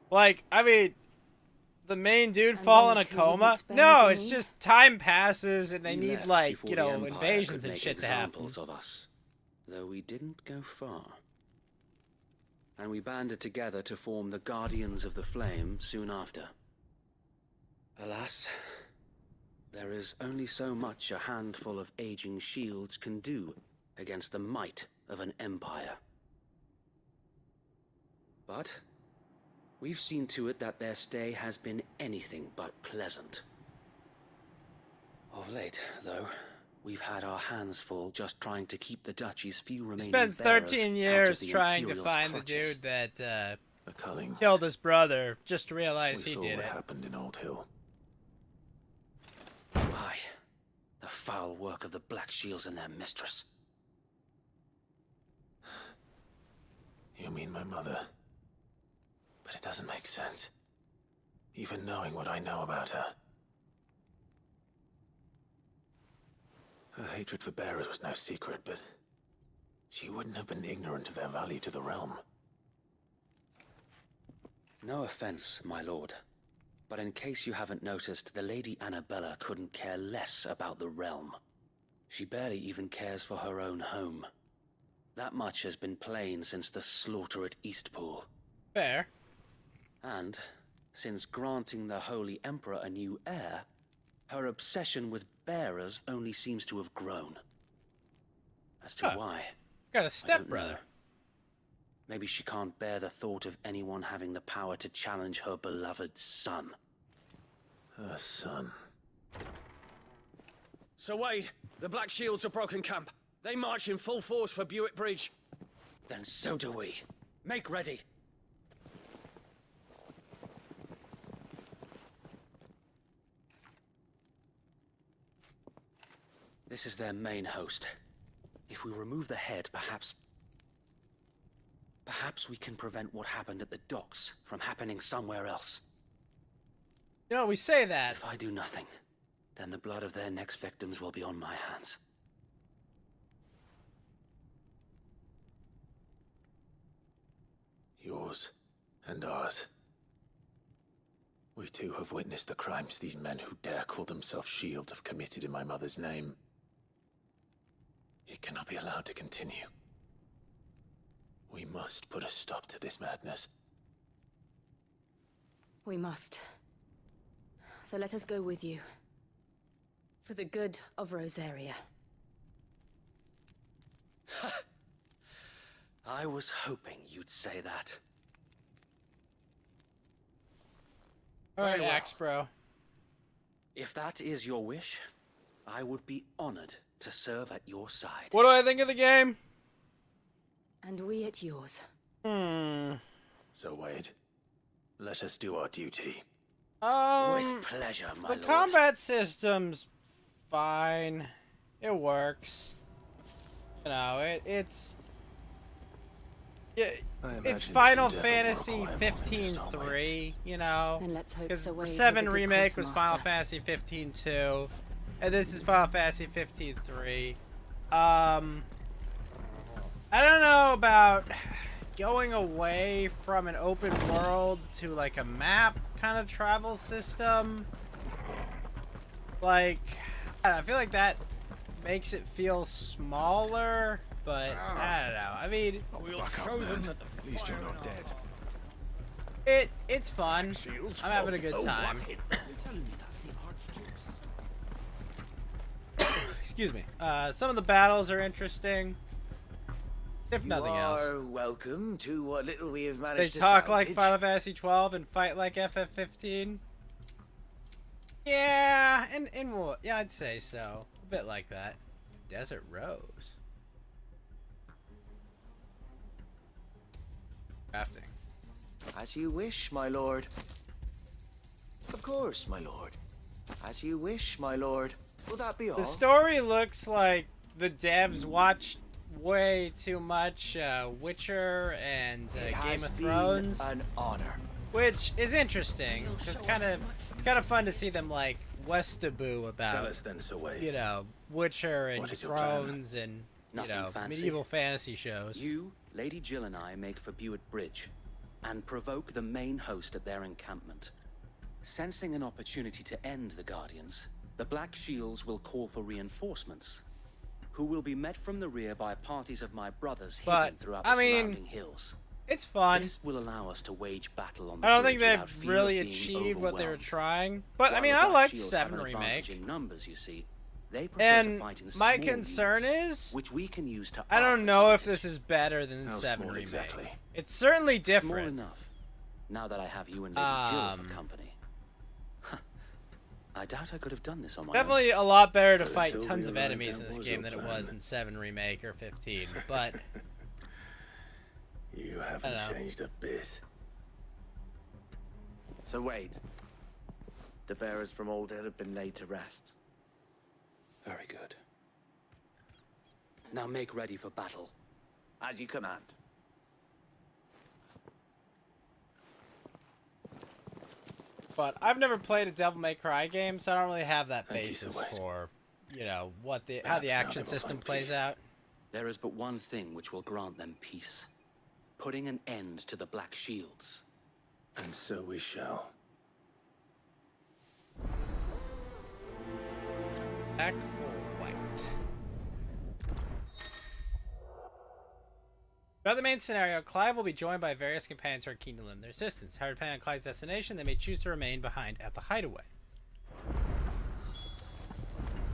Like, I mean, the main dude fall in a coma? No, it's just time passes and they need, like, you know, invasions and shit to happen. Of us, though we didn't go far. And we banded together to form the Guardians of the Flame soon after. Alas, there is only so much a handful of aging shields can do against the might of an empire. But we've seen to it that their stay has been anything but pleasant. Of late, though, we've had our hands full just trying to keep the duchy's few remaining Spends 13 years trying to find the dude that killed his brother, just to realize he did it. What happened in Old Hill? Aye, the foul work of the Black Shields and their mistress. You mean my mother? But it doesn't make sense. Even knowing what I know about her. Her hatred for bearers was no secret, but she wouldn't have been ignorant of their value to the realm. No offense, my lord, but in case you haven't noticed, the Lady Annabella couldn't care less about the realm. She barely even cares for her own home. That much has been plain since the slaughter at Eastpool. Fair. And, since granting the Holy Emperor a new heir, her obsession with bearers only seems to have grown. As to why, got a stepbrother. Maybe she can't bear the thought of anyone having the power to challenge her beloved son. Her son. So Wade, the Black Shields have broken camp. They march in full force for Buick Bridge. Then so do we. Make ready. This is their main host. If we remove the head, perhaps we can prevent what happened at the docks from happening somewhere else. You know, we say that. If I do nothing, then the blood of their next victims will be on my hands. Yours and ours. We too have witnessed the crimes these men who dare call themselves shields have committed in my mother's name. It cannot be allowed to continue. We must put a stop to this madness. We must. So let us go with you. For the good of Rosaria. I was hoping you'd say that. Alright, Very well. Axe Bro. If that is your wish, I would be honored to serve at your side. What do I think of the game? And we at yours. So, Wade, let us do our duty. With pleasure, my the lord. combat system's fine. It works. You know, it's Final Fantasy 15-3, you know? Then let's hope Because Sir Wade 7 has a good Remake course was Final master. Fantasy 15-2, and this is Final Fantasy 15-3. I don't know about going away from an open world to like a map kind of travel system. Like, I feel like that makes it feel smaller, but I don't know. I mean, We'll show them that at least you're not dead. it's fun. I'm having a good time. Excuse me. Some of the battles are interesting, if nothing else. Welcome to what little we have They managed to talk like salvage. Final Fantasy 12 and fight like FF15. Yeah, and what? Yeah, I'd say so. A bit like that. Desert Rose. Crafting. As you wish, my lord. Of course, my lord. As you wish, my lord. Will that be all? The story looks like the devs watched way too much Witcher and It Game has of been Thrones, an honor. which is interesting. It's kind of fun to see them like Westaboo about, Tell us then, Sir Wade. you know, Witcher and What is your plan? Thrones and Nothing fancy. medieval fantasy shows. You, Lady Jill and I make for Buett Bridge and provoke the main host at their encampment. Sensing an opportunity to end the Guardians, the Black Shields will call for reinforcements, who will be met from the rear by parties of my brothers But, hidden throughout the I mean, surrounding hills. It's fun. This will allow us to wage battle on the I don't bridge think without they've fear really of being achieved what they were overwhelmed. trying. But I While mean, the I Black liked Shields have 7 an advantage Remake. in numbers, you see. They prefer to And fight in my small concern units, is, which we can use to I don't our know if this is better than How 7 small Remake. exactly? It's certainly Small different. enough. Now that I have you and Lady Jill for company. I doubt I could have done this on my Definitely own. a lot better to fight Until tons we of arrived enemies at in this was game your than it plan. was in 7 Remake or 15, but You I haven't don't know. changed a bit. So Wade, the bearers from Oldale have been laid to rest. Very good. Now make ready for battle. As you command. But I've never played a Devil May Cry game, so I don't really have that Thank you, basis Sir Wade. for, you know, how the action system plays out. There is but one thing which will grant them peace. Putting an end to the Black Shields. And so we shall. Black or white? Throughout the main scenario, Clive will be joined by various companions who are keen to lend their assistance. However, depending on Clive's destination, they may choose to remain behind at the hideaway.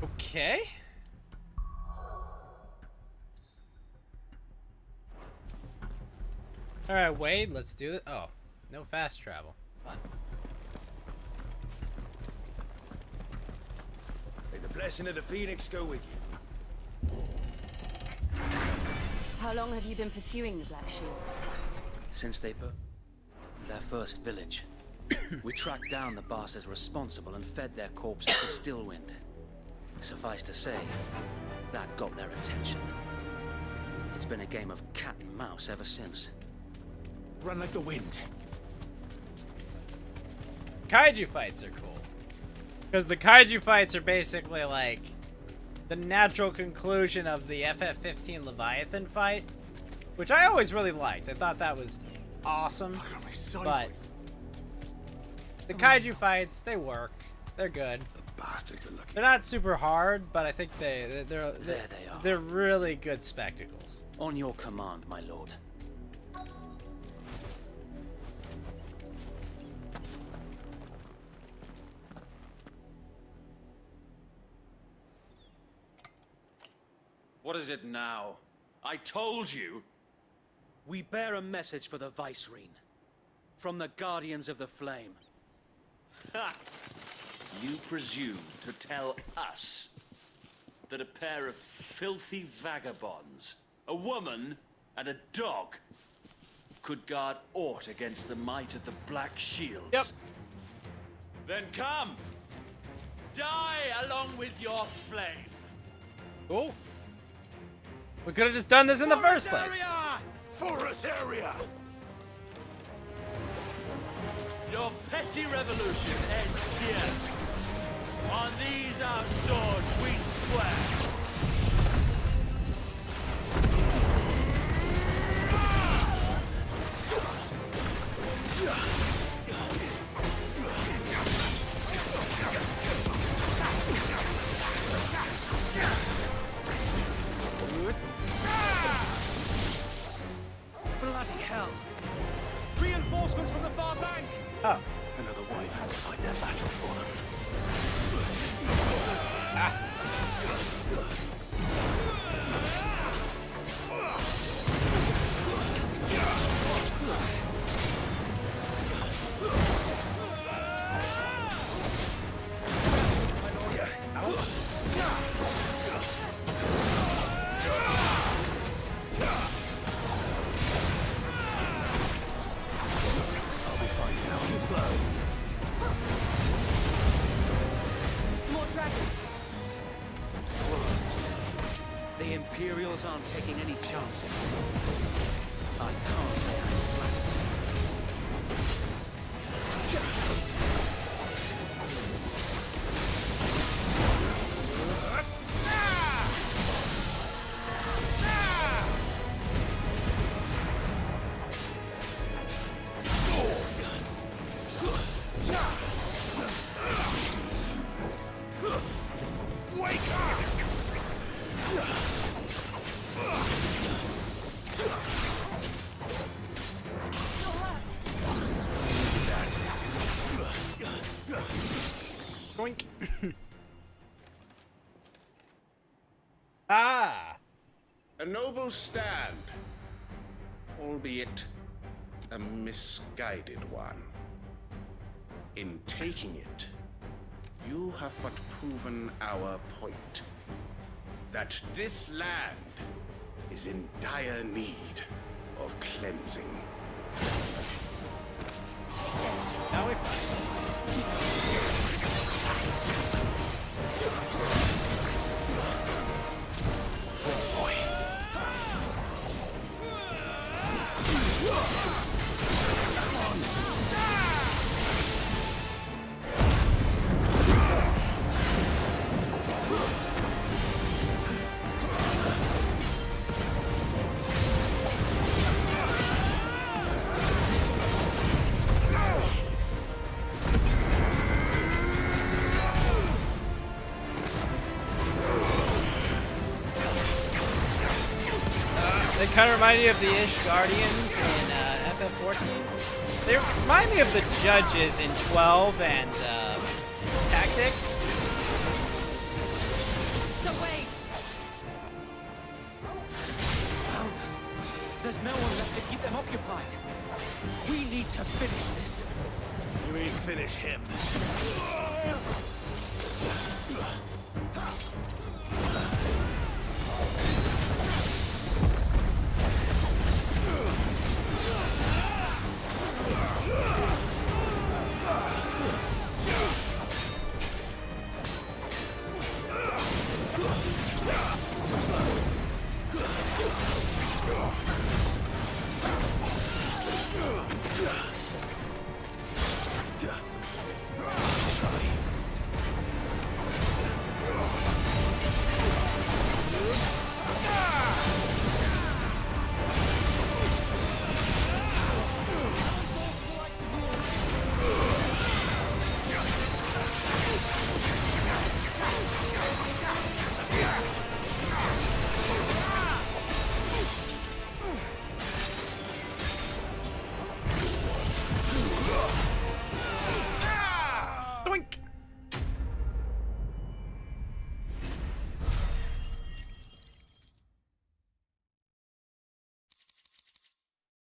Okay. Alright, Wade, let's do it. Oh, no fast travel. Fun. May the blessing of the Phoenix go with you. How long have you been pursuing the Black Shields? Since they put their first village, we tracked down the bastards responsible and fed their corpses to Stillwind. Suffice to say, that got their attention. It's been a game of cat and mouse ever since. Run like the wind. Kaiju fights are cool. Because the kaiju fights are basically like the natural conclusion of the FF15 Leviathan fight, which I always really liked. I thought that was awesome, but The kaiju fights, they work. They're good. They're not super hard, but I think they're There they are. they're really good spectacles. On your command, my lord. What is it now? I told you! We bear a message for the Vicereine. From the Guardians of the Flame. Ha! You presume to tell us that a pair of filthy vagabonds, a woman and a dog, could guard aught against the might of the Black Shields? Yep. Then come! Die along with your flame! Cool. We could have just done this in the first place. Forest area! Your petty revolution ends here. On these our swords we swear. Bloody hell! Reinforcements from the far bank! Oh. Another wyvern to fight their battle for them. More dragons! The Imperials aren't taking any chances. I can't say I'm flattered. Boink. Ah! A noble stand, albeit a misguided one. In taking it, you have but proven our point. That this land is in dire need of cleansing. Now we fight. They kind of remind me of the Ish Guardians in FF14. They remind me of the judges in 12 and Tactics. So wait! There's no one left to keep them occupied. We need to finish this. You mean finish him?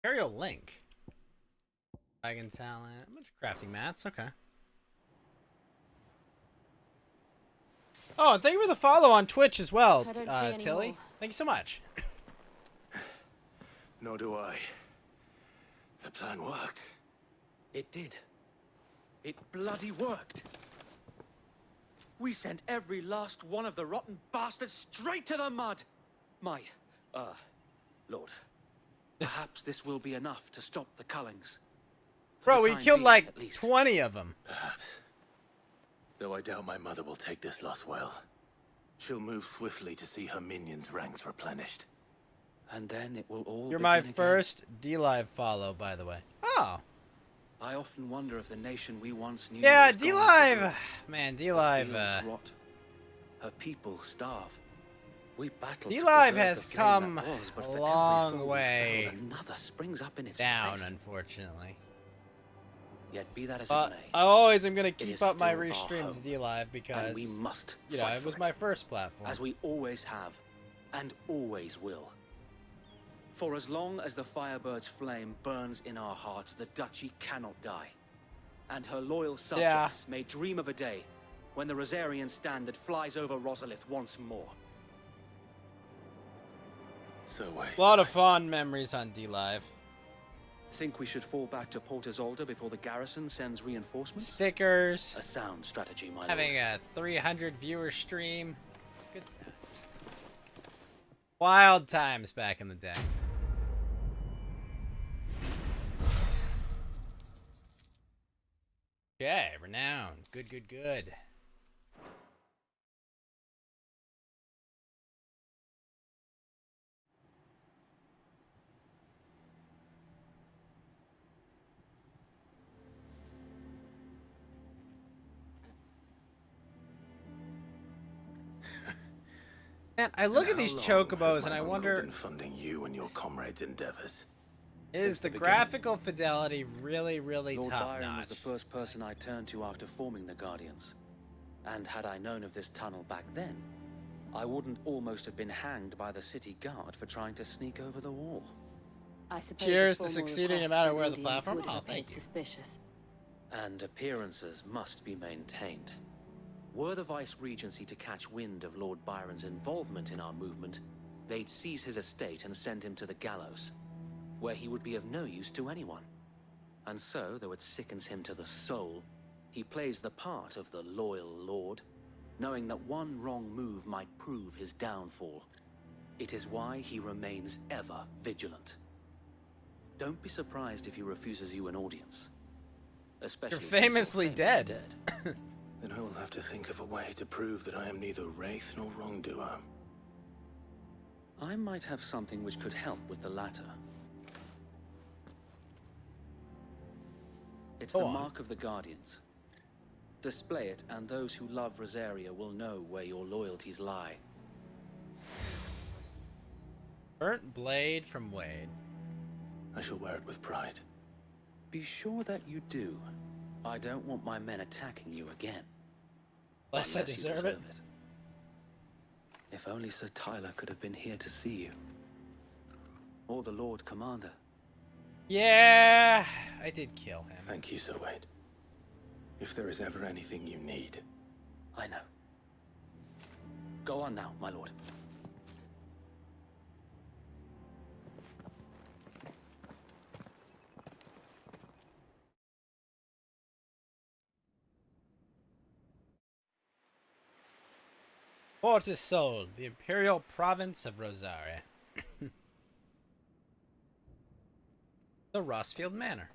Imperial Link. Dragon talent. A bunch of crafting mats. Okay. Oh, and thank you for the follow on Twitch as well, I don't see any Tilly. more. Thank you so much. Nor do I. The plan worked. It did. It bloody worked. We sent every last one of the rotten bastards straight to the mud. My, Lord. Perhaps this will be enough to stop the Cullings. Bro, we killed being, like at least. 20 of them. Perhaps. Though I doubt my mother will take this loss well. She'll move swiftly to see her minions' ranks replenished. And then it will all You're my begin again. first D-Live follow, by the way. Oh. I often wonder if the nation we once knew. Yeah, is gone for D-Live. good. Man, D-Live. Fields rot. Her people starve. We battled. D-Live to preserve has the flame come that was, but a for every long foe we way felled, another springs up in its down, place. unfortunately. Yet be that as But it may, I always am gonna it keep is up my still our restream home, to D-Live because and we must you know fight it was for my first platform. as we always have, and always will. For as long as the Firebird's flame burns in our hearts, the Duchy cannot die. And her loyal subjects may dream of a day when the Rosarian standard flies over Rosalith once more. So wait. A lot of fond memories on D-Live. Think we should fall back to Port Isolde before the garrison sends reinforcements? Stickers. A sound strategy, my Having lord. a 300 viewer stream. Good times. Wild times back in the day. Okay, renown. Good, good, good. Man, I look at these chocobos and I wonder, Been funding you and your comrades' endeavors. is the graphical fidelity really, really Lord top Byron was notch? the first person I turned to after forming the Guardians. And had I known of this tunnel back then, I wouldn't almost have been hanged by the city guard for trying to sneak over the wall. I suppose Cheers a to formal succeeding no request matter from where the audience platform. would have Oh, appeared thank you. suspicious. And appearances must be maintained. Were the Vice Regency to catch wind of Lord Byron's involvement in our movement, they'd seize his estate and send him to the gallows, where he would be of no use to anyone. And so, though it sickens him to the soul, he plays the part of the loyal lord, knowing that one wrong move might prove his downfall. It is why he remains ever vigilant. Don't be surprised if he refuses you an audience. Especially You're since you're famously dead. Then I will have to think of a way to prove that I am neither wraith nor wrongdoer. I might have something which could help with the latter. It's the mark of the Guardians. Display it, and those who love Rosaria will know where your loyalties lie. Burnt blade from Wade. I shall wear it with pride. Be sure that you do. I don't want my men attacking you again. Unless I you deserve it. If only Sir Tyler could have been here to see you. Or the Lord Commander. Yeah, I did kill him. Thank you, Sir Wade. If there is ever anything you need. I know. Go on now, my lord. Port Isolde, the imperial province of Rosaria. The Rossfield Manor.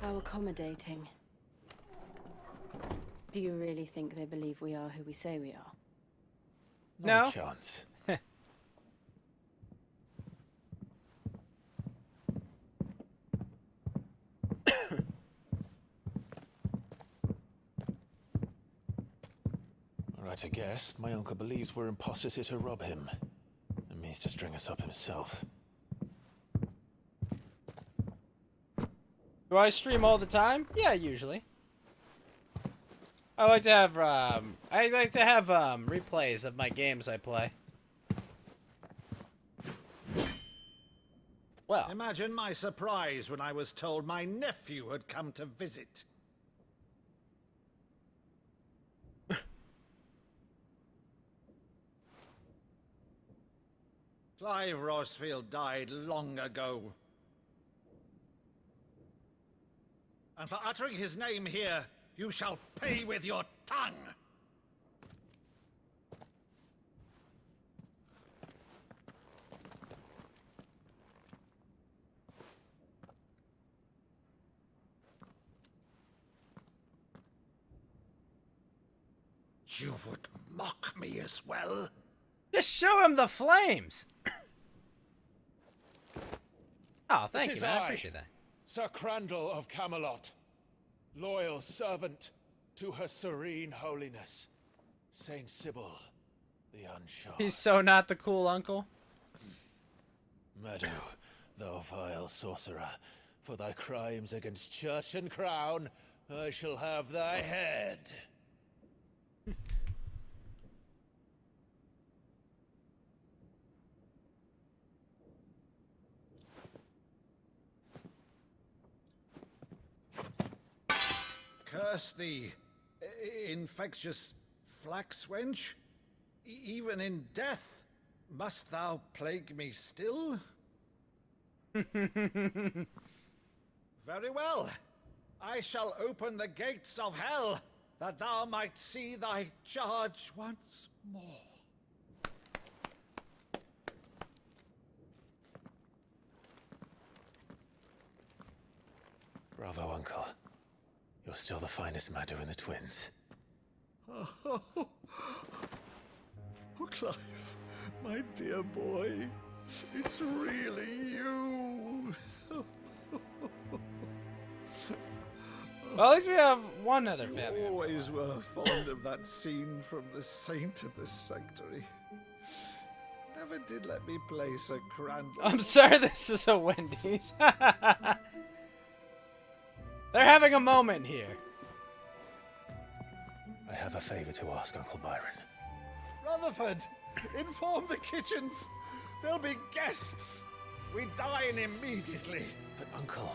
How accommodating. Do you really think they believe we are who we say we are? No chance. Right, I guess. My uncle believes we're imposters here to rob him. And means to string us up himself. Do I stream all the time? Yeah, usually. I like to have replays of my games I play. Well, imagine my surprise when I was told my nephew had come to visit. Clive Rosefield died long ago. And for uttering his name here, you shall pay with your tongue! You would mock me as well? Just show him the flames! Oh, thank you, man. I appreciate that. Sir Crandall of Camelot, loyal servant to her serene holiness, Saint Sybil the Unshod. He's so not the cool uncle. Meadow, thou vile sorcerer, for thy crimes against church and crown, I shall have thy head. Curse thee, infectious flax wench. Even in death, must thou plague me still? Very well. I shall open the gates of hell, that thou might see thy charge once more. Bravo, Uncle. You're still the finest Maddo in the twins. Oh, Clive, my dear boy, it's really you. Well, at least we have one other family. You always were fond of that scene from The Saint of the Sanctuary. Never did let me play Sir Crandall. I'm sorry, this is a Wendy's. They're having a moment here. I have a favor to ask, Uncle Byron. Rutherford, inform the kitchens. There'll be guests. We dine immediately. But, Uncle...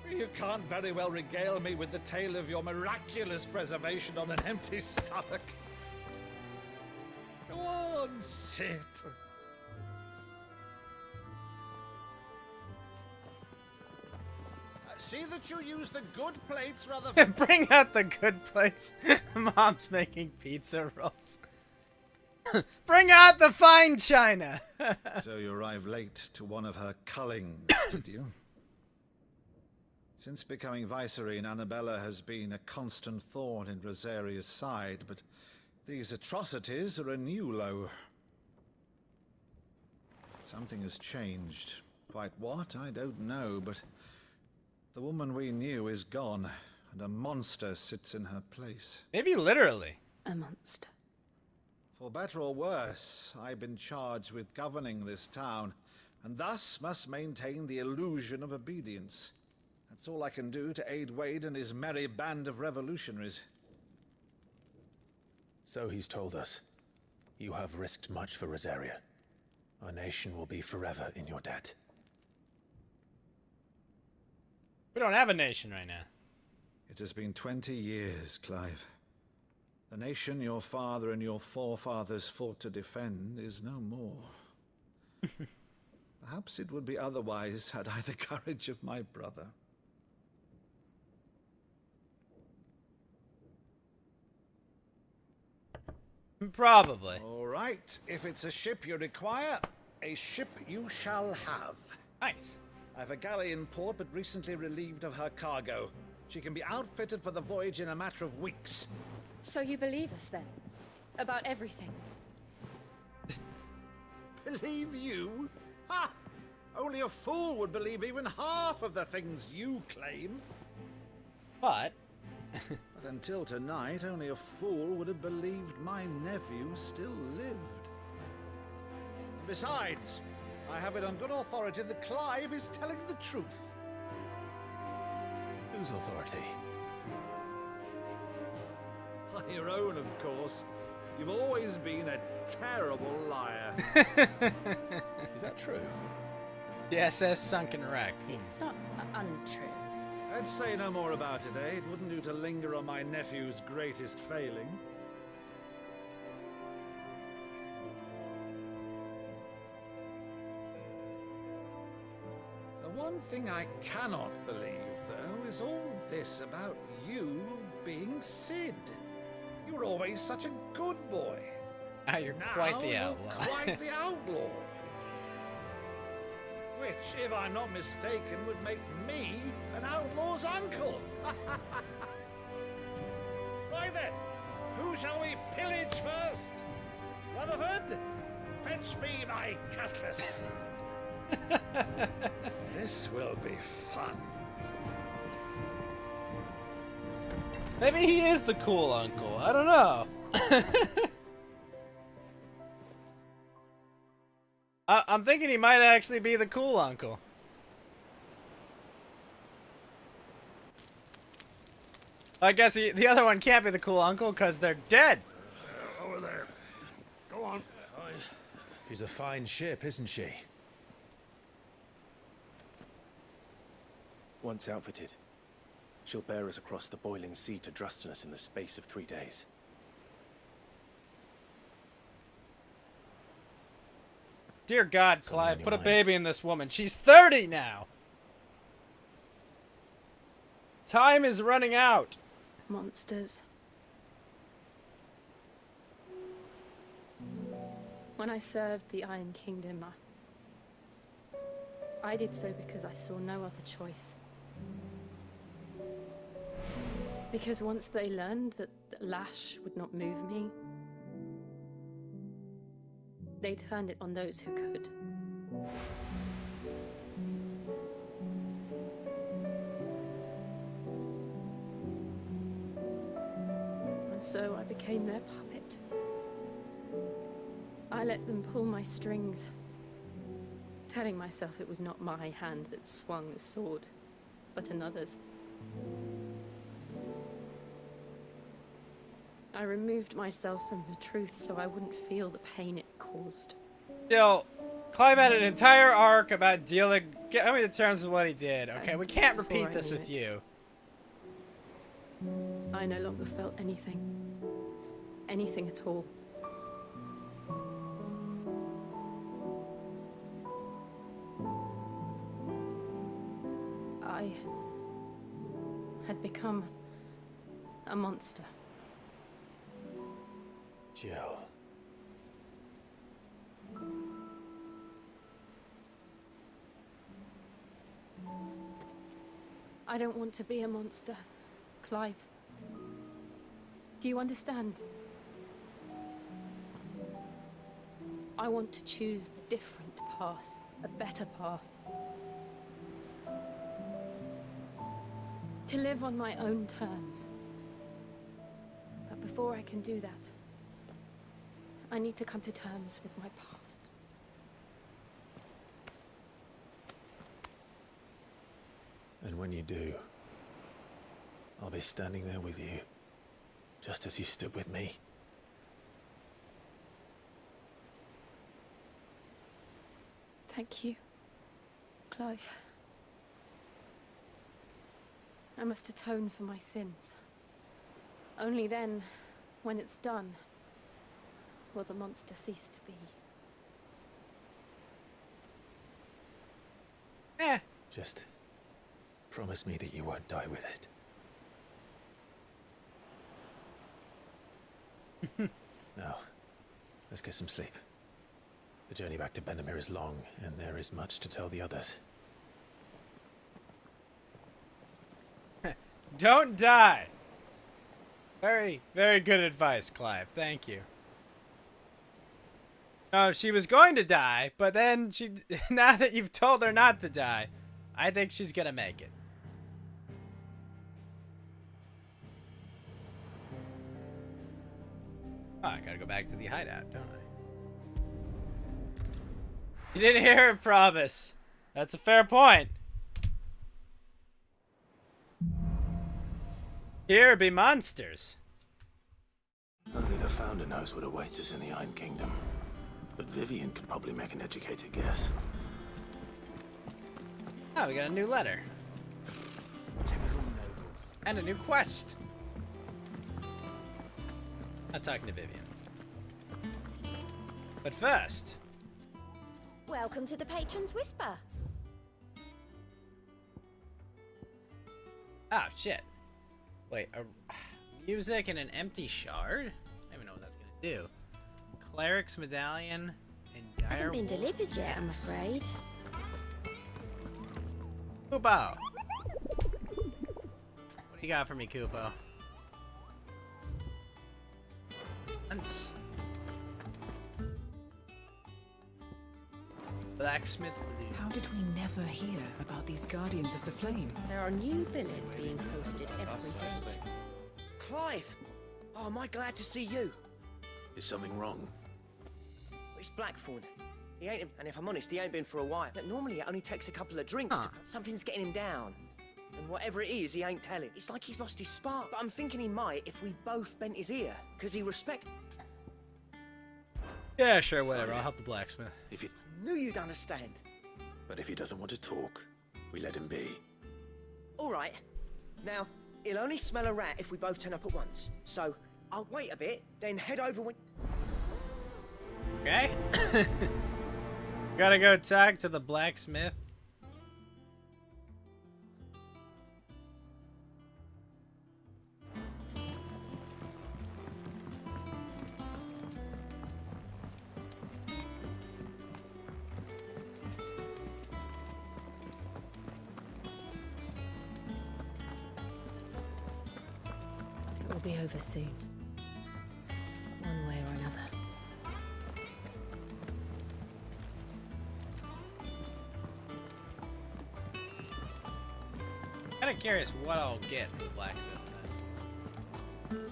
You can't very well regale me with the tale of your miraculous preservation on an empty stomach. Go on, sit. See that you use the good plates rather than... Bring out the good plates. Mom's making pizza rolls. Bring out the fine china. So you arrived late to one of her cullings, did you? Since becoming Vicereine, Annabella has been a constant thorn in Rosaria's side, but these atrocities are a new low. Something has changed. Quite what, I don't know, but the woman we knew is gone, and a monster sits in her place. Maybe literally. A monster. For better or worse, I've been charged with governing this town, and thus must maintain the illusion of obedience. That's all I can do to aid Wade and his merry band of revolutionaries. So he's told us. You have risked much for Rosaria. Our nation will be forever in your debt. We don't have a nation right now. It has been 20 years, Clive. The nation your father and your forefathers fought to defend is no more. Perhaps it would be otherwise had I the courage of my brother. Probably. All right, if it's a ship you require, a ship you shall have. Nice. I've a galley in port, but recently relieved of her cargo. She can be outfitted for the voyage in a matter of weeks. So you believe us then? About everything? Believe you? Ha! Only a fool would believe even half of the things you claim. But... But until tonight, only a fool would have believed my nephew still lived. And besides, I have it on good authority that Clive is telling the truth. Whose authority? Your own, of course. You've always been a terrible liar. Is that true? The SS Sunken Wreck. It's not untrue. I'd say no more about it, eh? It wouldn't do to linger on my nephew's greatest failing. The one thing I cannot believe, though, is all this about you being Sid. You were always such a good boy. Ah, you're quite the outlaw. Quite the outlaw. Which, if I'm not mistaken, would make me an outlaw's uncle. Right then, who shall we pillage first? Rutherford, fetch me my cutlass. This will be fun. Maybe he is the cool uncle. I don't know. I'm thinking he might actually be the cool uncle. I guess the other one can't be the cool uncle because they're dead. Over there. Go on. She's a fine ship, isn't she? Once outfitted, she'll bear us across the boiling sea to Drustinus in the space of 3 days. Dear God, Clive, put a baby in this woman. She's 30 now. Time is running out. Monsters. When I served the Iron Kingdom, I did so because I saw no other choice. Because once they learned that the lash would not move me, they turned it on those who could. And so I became their puppet. I let them pull my strings, telling myself it was not my hand that swung the sword, but another's. I removed myself from the truth so I wouldn't feel the pain it caused. Still, Clive had an entire arc about coming to terms with what he did. Okay, we can't repeat this with you. I no longer felt anything. Anything at all. I had become a monster. Jill. I don't want to be a monster, Clive. Do you understand? I want to choose a different path, a better path. To live on my own terms. But before I can do that, I need to come to terms with my past. And when you do, I'll be standing there with you, just as you stood with me. Thank you, Clive. I must atone for my sins. Only then, when it's done, will the monster cease to be. Just promise me that you won't die with it. Now, let's get some sleep. The journey back to Benamir is long, and there is much to tell the others. Don't die. Very, very good advice, Clive. Thank you. No, she was going to die, but then now that you've told her not to die, I think she's gonna make it. Oh, I gotta go back to the hideout, don't I? You didn't hear her promise. That's a fair point. Here be monsters. Founder knows what awaits us in the Iron Kingdom, but Vivian could probably make an educated guess. Oh, we got a new letter. And a new quest. I'm talking to Vivian. But first... Welcome to the Patron's Whisper. Oh, shit. Wait, music and an empty shard? I don't even know what that's gonna do. Cleric's medallion and dire Hasn't been wolf delivered yet, I'm dance. afraid. Kupo! What do you got for me, Kupo? Once. Blacksmith blue. How did we never hear about these Guardians of the Flame? There are new billets being posted every day. Clive! Oh, am I glad to see you? Is something wrong? It's Blackthorn. He ain't, and if I'm honest, he ain't been for a while. But normally it only takes a couple of drinks to... Something's getting him down. And whatever it is, he ain't telling. It's like he's lost his spark. But I'm thinking he might if we both bent his ear. Because he respect... Yeah, sure, whatever. I'll help the blacksmith. If you... Knew you'd understand. But if he doesn't want to talk, we let him be. All right. Now, he'll only smell a rat if we both turn up at once. So, I'll wait a bit, then head over when... Okay. Gotta go talk to the blacksmith. It will be over soon. One way or another. Kinda curious what I'll get for the blacksmith then.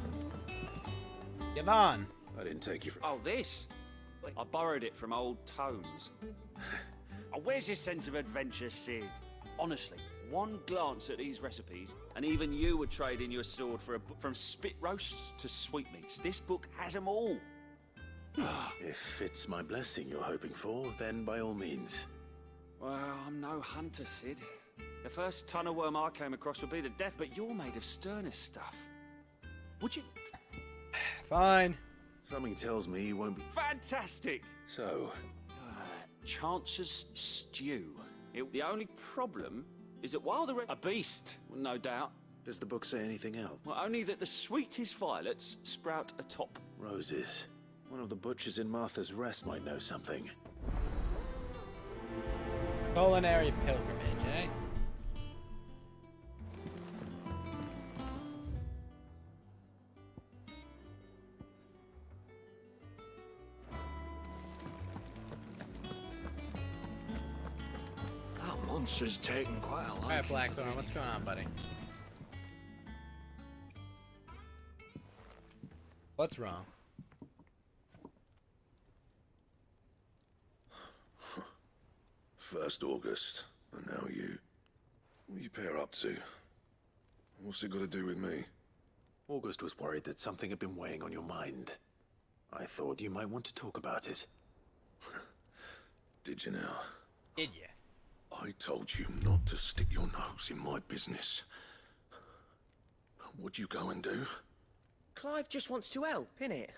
Yvonne! I didn't take you for... Oh, this? I borrowed it from old tomes. Oh, where's your sense of adventure, Sid? Honestly, one glance at these recipes, and even you would trade in your sword for a book from spit roasts to sweetmeats. This book has them all. If it's my blessing you're hoping for, then by all means. Well, I'm no hunter, Sid. The first tunnel worm I came across would be the death, but you're made of sterner stuff. Would you... Fine. Something tells me you won't be... Fantastic! So? Chance's stew. The only problem is that while the... A beast, no doubt. Does the book say anything else? Well, only that the sweetest violets sprout atop. Roses. One of the butchers in Martha's Rest might know something. Culinary pilgrimage, eh? That monster's taking quite a lot. Alright, Blackthorn, what's going on, buddy? What's wrong? First August, and now you. What you pair up to? What's it got to do with me? August was worried that something had been weighing on your mind. I thought you might want to talk about it. Did you now? Did you? I told you not to stick your nose in my business. What'd you go and do? Clive just wants to help, innit?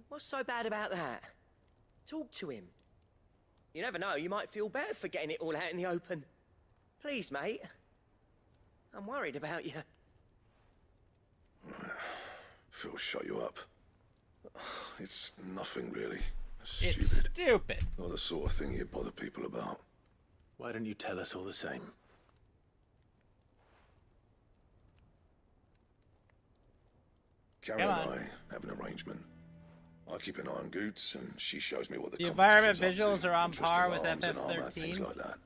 What's so bad about that? Talk to him. You never know, you might feel better for getting it all out in the open. Please, mate. I'm worried about you. Phil, shut you up. It's nothing, really. It's stupid. Not the sort of thing you bother people about. Why don't you tell us all the same? Carrie and I have an arrangement. I keep an eye on Goots, and she shows me what the environment competition's up visuals to, are on interesting par with arms and armor, FF13. things like that.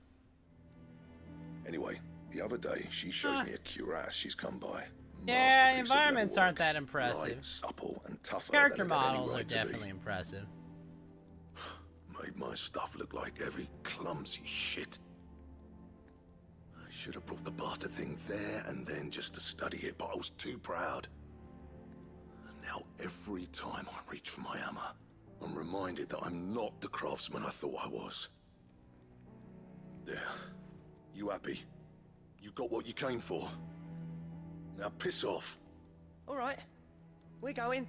Anyway, the other day, she shows me a cuirass she's come by. Yeah, environments aren't that impressive. Light, supple, and tougher Character than it had any models are right to be. definitely impressive. Made my stuff look like every clumsy shit. I should have brought the bastard thing there and then just to study it, but I was too proud. Now, every time I reach for my hammer, I'm reminded that I'm not the craftsman I thought I was. There. You happy? You got what you came for? Now piss off. All right, we're going.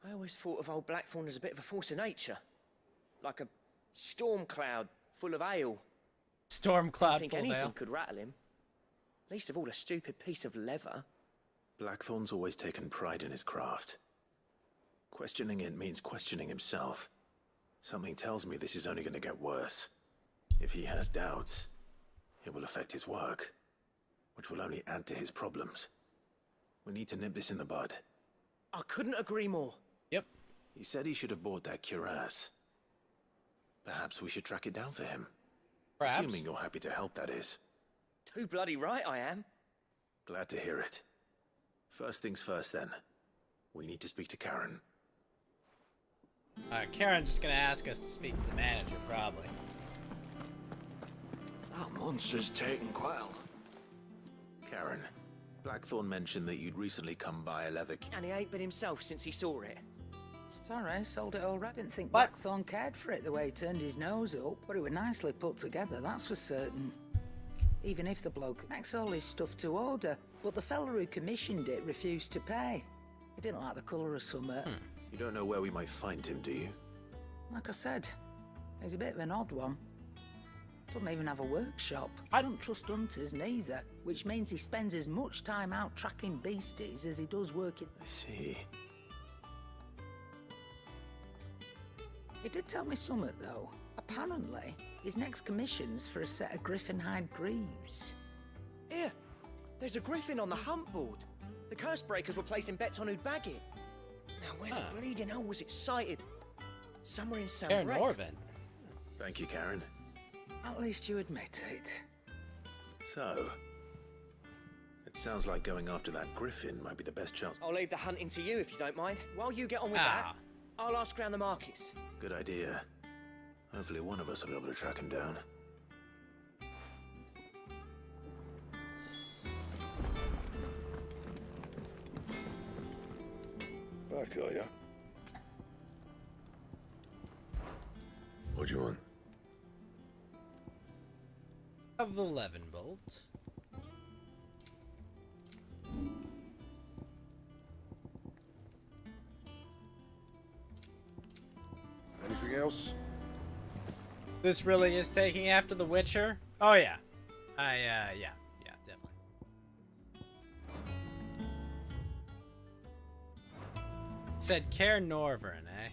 I always thought of old Blackthorn as a bit of a force of nature. Like a storm cloud full of ale. Storm cloud I think full of anything ale. could rattle him. Least of all a stupid piece of leather. Blackthorn's always taken pride in his craft. Questioning it means questioning himself. Something tells me this is only going to get worse. If he has doubts, it will affect his work, which will only add to his problems. We need to nip this in the bud. I couldn't agree more. Yep. He said he should have bought that cuirass. Perhaps we should track it down for him. Perhaps. Assuming you're happy to help, that is. Too bloody right I am. Glad to hear it. First things first, then. We need to speak to Karen. Karen's just gonna ask us to speak to the manager, probably. That monster's taken quell. Karen, Blackthorn mentioned that you'd recently come by a leather... And he ain't been himself since he saw it. Sorry, sold it already. Didn't think Blackthorn cared for it the way he turned his nose up, but it was nicely put together, that's for certain. Even if the bloke makes all his stuff to order, but the fella who commissioned it refused to pay. He didn't like the colour of summat. You don't know where we might find him, do you? Like I said, he's a bit of an odd one. Doesn't even have a workshop. I don't trust hunters neither, which means he spends as much time out tracking beasties as he does working. I see. He did tell me something, though. Apparently, his next commission's for a set of griffin hide greaves. Here, there's a griffin on the hunt board. The curse breakers were placing bets on who'd bag it. Now, where the bleeding hell was it sighted? Somewhere in San Karen Norvin. Thank you, Karen. At least you admit it. So, it sounds like going after that griffin might be the best chance. I'll leave the hunting to you if you don't mind. While you get on with that, I'll ask around the markets. Good idea. Hopefully one of us will be able to track him down. Back, are ya? What do you want? Of the Levin bolt. Anything else? This really is taking after The Witcher? Oh yeah. Yeah, definitely. Said Care Norvern, eh?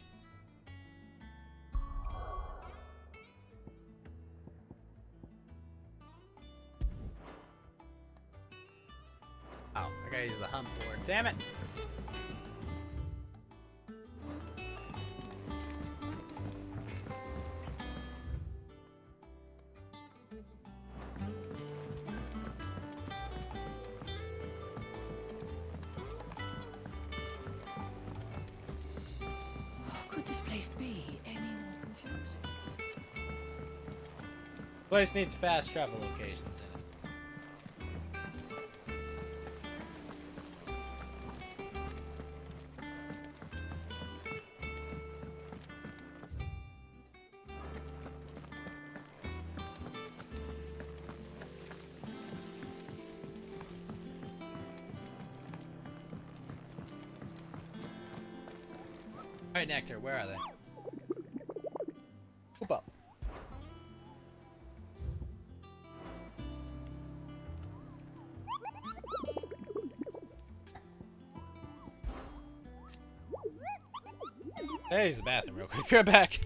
Oh, I gotta use the hunt board. Damn it! Could this place be any more confusing? Place needs fast travel locations in it. Alright, Nectar, where are they? Whoop up. Hey, use the bathroom real quick. Be right back.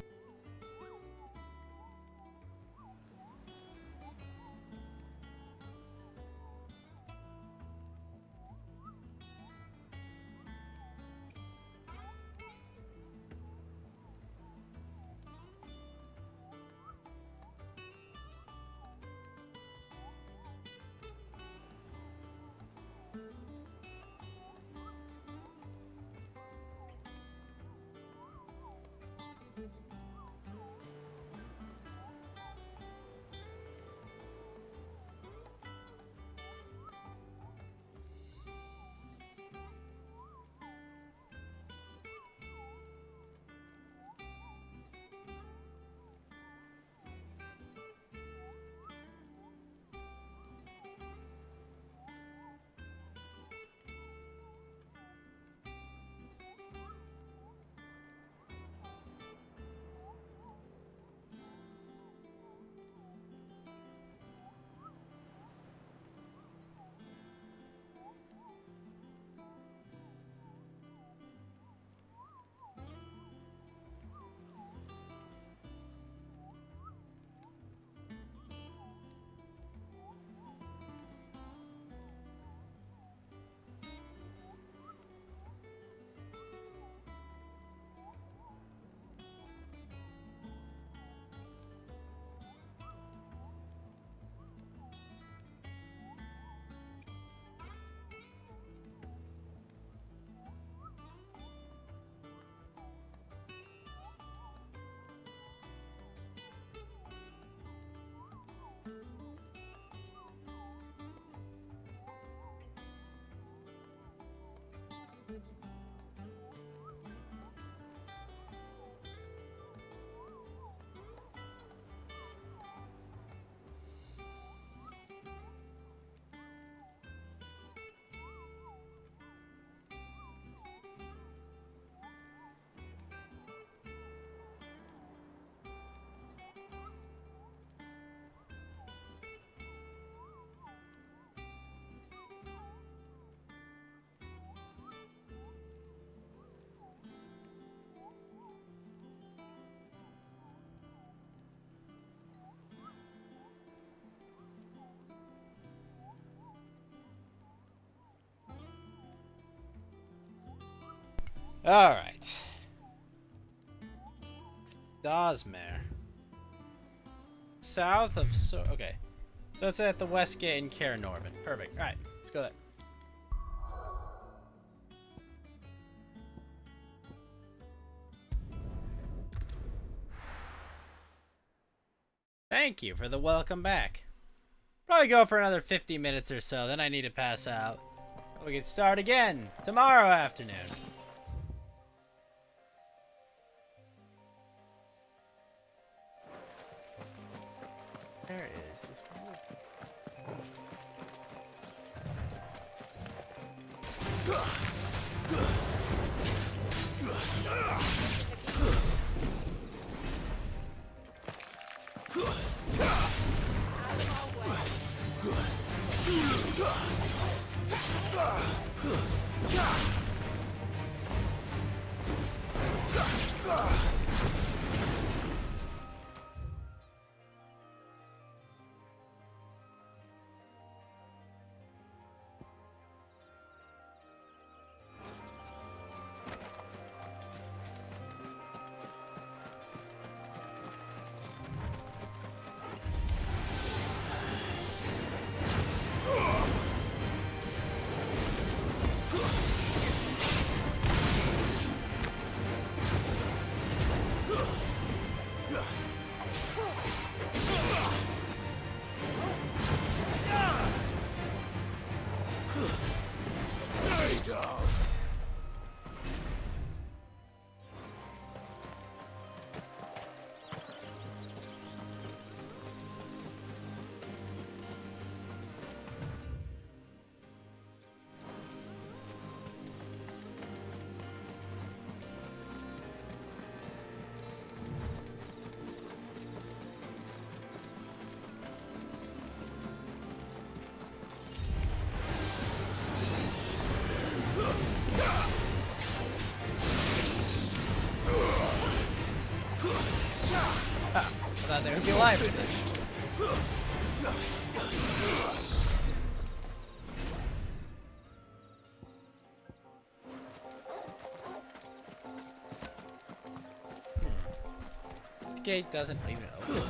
Alright. Dosmere. South of okay. So it's at the West Gate in Caer Norvin. Perfect. Alright, let's go there. Thank you for the welcome back. Probably go for another 50 minutes or so, then I need to pass out. We can start again tomorrow afternoon. Where is this one? I thought they would be alive. This gate doesn't even open.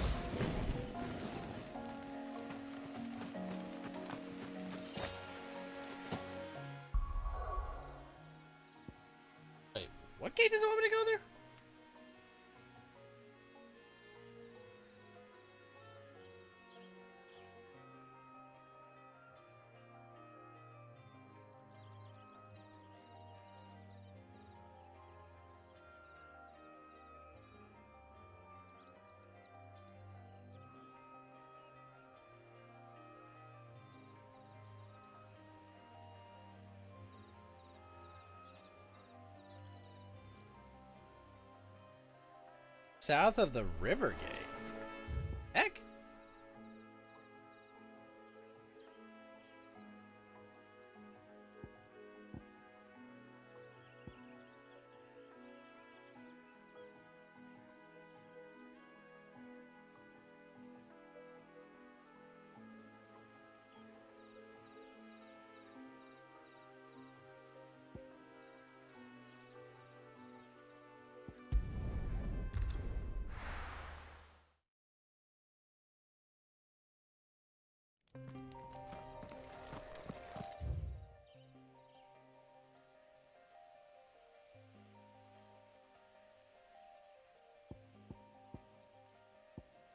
Wait, what gate does it want me to go there? South of the River Gate. Heck.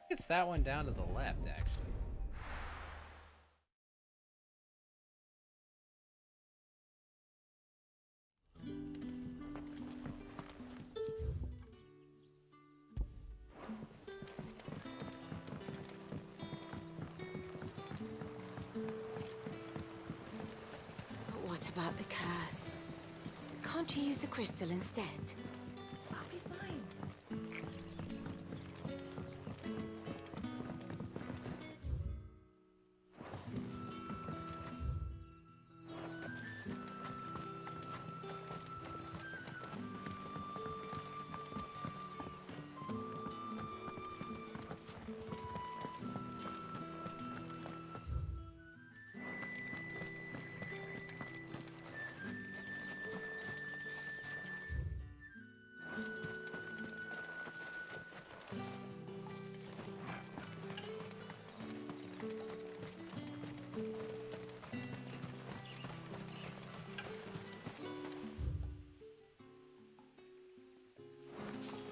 It's that one down to the left, actually. But what about the curse? Can't you use a crystal instead? I'll be fine.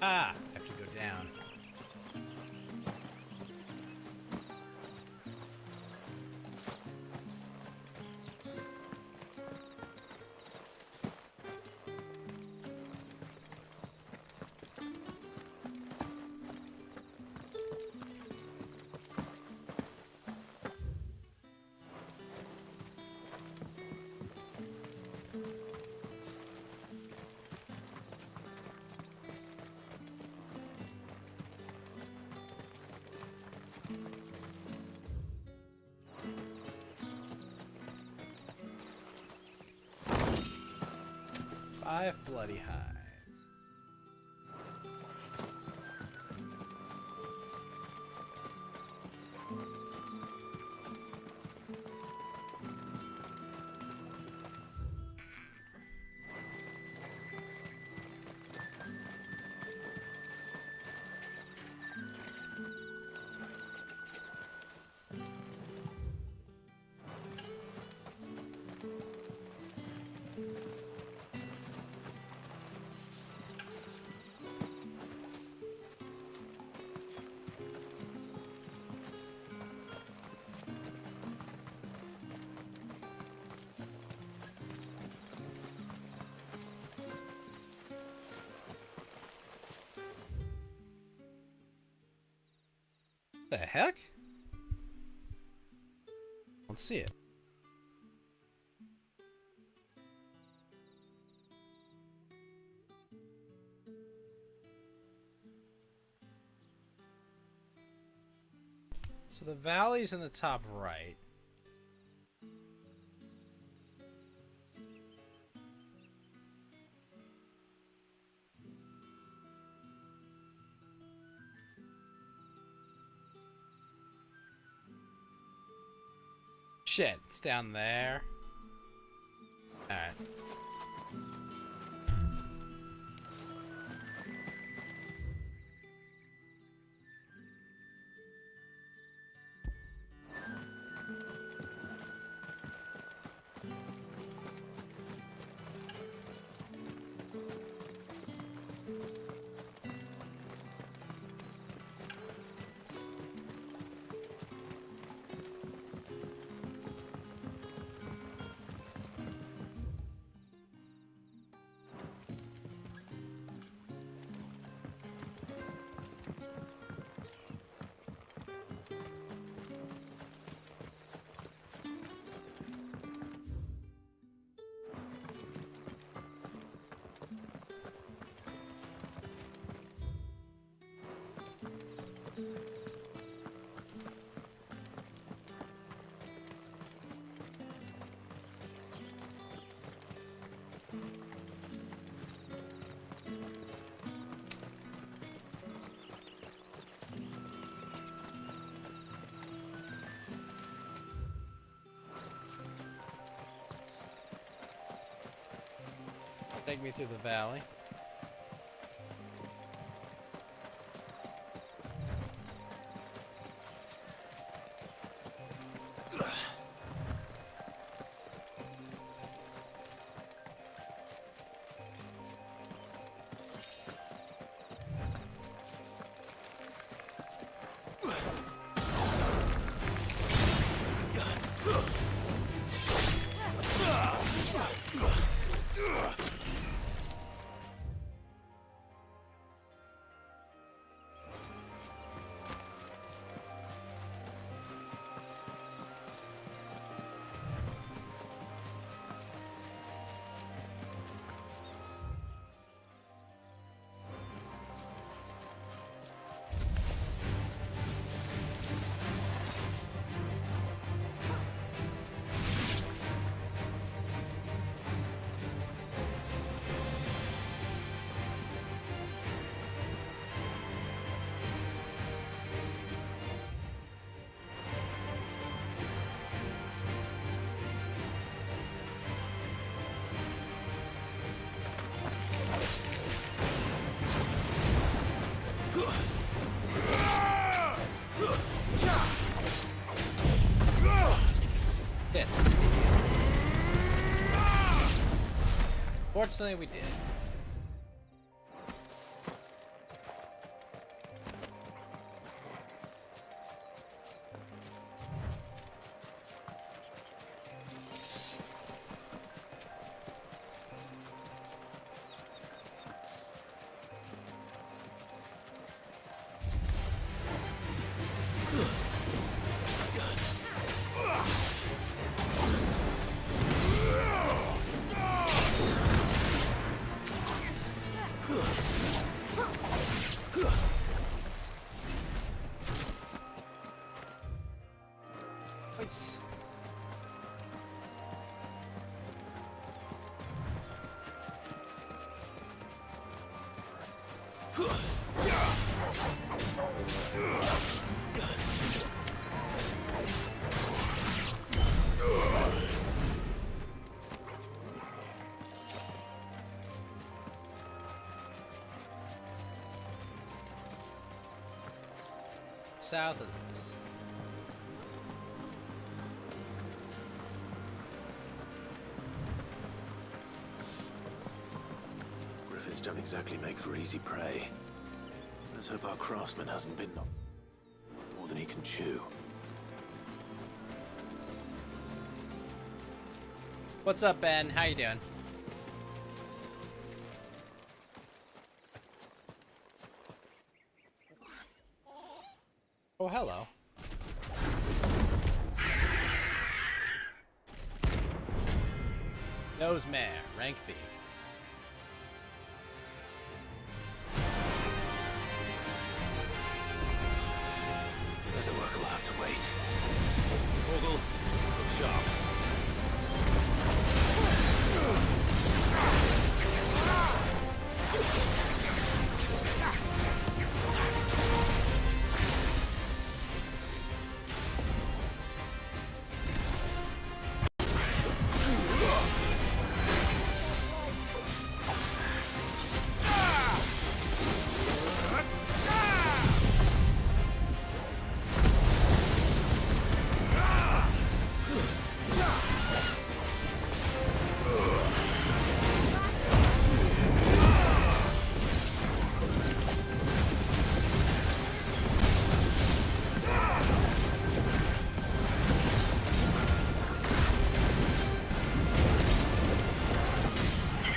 Ah, I have to go down. Five bloody hides. The heck? Don't see it. So the valley's in the top right. Shit, it's down there. Alright. Take me through the valley. Hit. Fortunately, we did. Nice. South of this. Griffins don't exactly make for easy prey. Let's hope our craftsman hasn't bitten off more than he can chew. What's up, Ben? How you doing? Oh, hello. Nose Mare, rank B. The work will have to wait. Ogle, look sharp.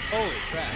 Holy crap.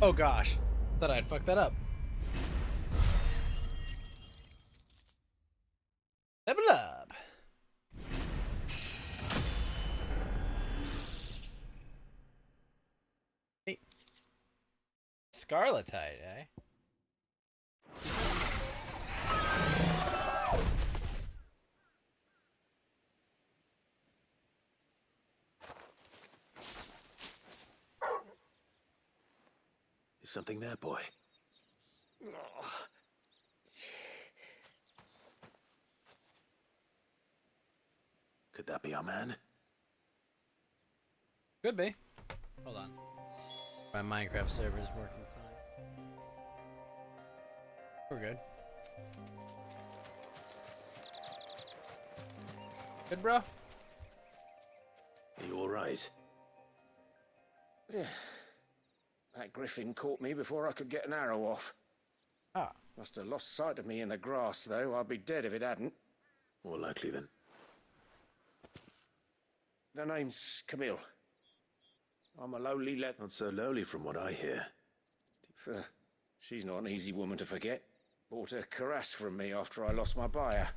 Oh gosh. Thought I'd fucked that up. Level up. Hey. Scarletite, eh? Is something there, boy? Could that be our man? Could be. Hold on. My Minecraft server is working fine. We're good. Good, bro? Are you alright? That griffin caught me before I could get an arrow off. Ah. Must have lost sight of me in the grass, though. I'd be dead if it hadn't. More likely then. The name's Camille. I'm a lowly Not so lowly from what I hear. She's not an easy woman to forget. Bought a cuirass from me after I lost my buyer.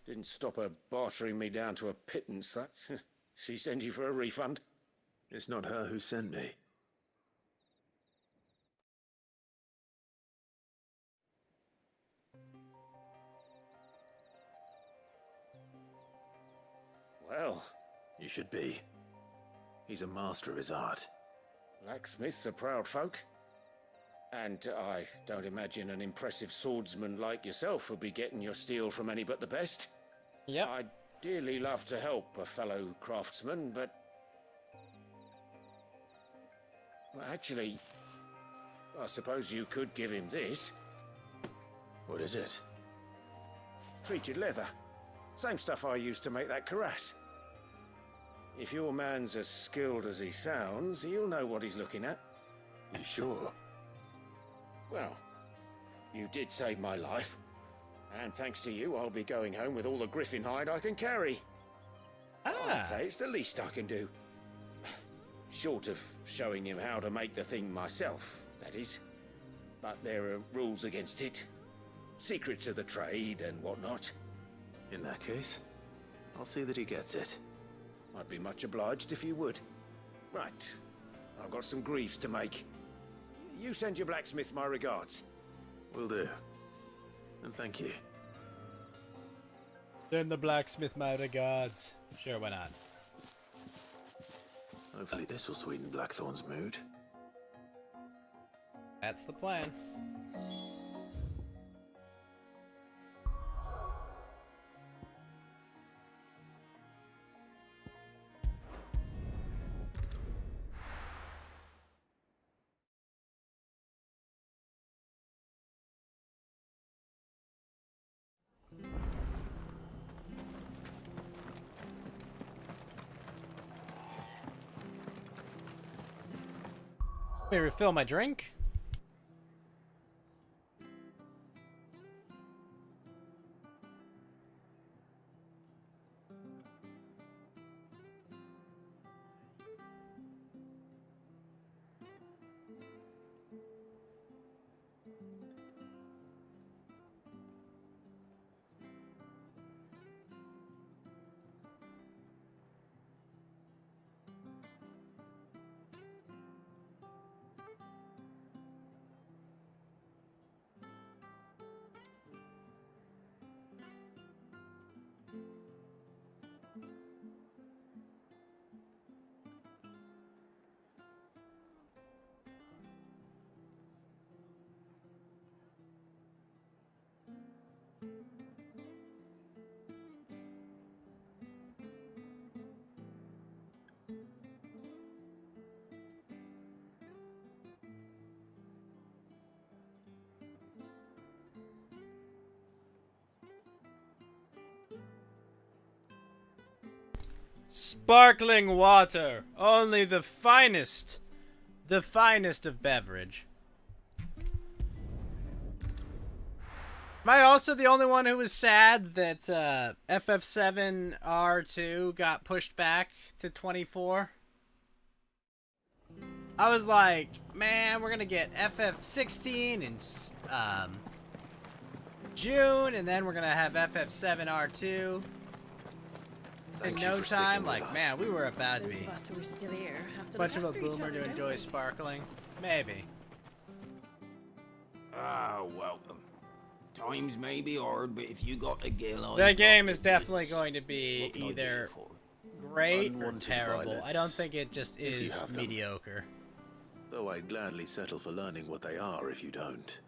Didn't stop her bartering me down to a pittance, that. She sent you for a refund? It's not her who sent me. Well... You should be. He's a master of his art. Blacksmiths are proud folk. And I don't imagine an impressive swordsman like yourself would be getting your steel from any but the best. Yep. I'd dearly love to help a fellow craftsman, but... Well, actually, I suppose you could give him this. What is it? Treated leather. Same stuff I used to make that cuirass. If your man's as skilled as he sounds, he'll know what he's looking at. You sure? Well, you did save my life. And thanks to you, I'll be going home with all the griffin hide I can carry. I'd say it's the least I can do. Short of showing him how to make the thing myself, that is. But there are rules against it. Secrets of the trade and whatnot. In that case, I'll see that he gets it. I'd be much obliged if you would. Right. I've got some greaves to make. You send your blacksmith my regards. Will do. And thank you. Send the blacksmith my regards. Sure, why not? Hopefully this will sweeten Blackthorn's mood. That's the plan. Let me refill my drink. Sparkling water. Only the finest of beverage. Am I also the only one who was sad that FF7 R2 got pushed back to 24? I was like, man, we're gonna get FF16 in June, and then we're gonna have FF7 R2 in no time. Like, man, we were about to be much of a boomer to enjoy sparkling. Maybe. Ah, welcome. Times may be hard, but if you got the gill, The game is definitely going to be either great or terrible. I don't think it just is mediocre. Though I'd gladly settle for learning what they are if you don't.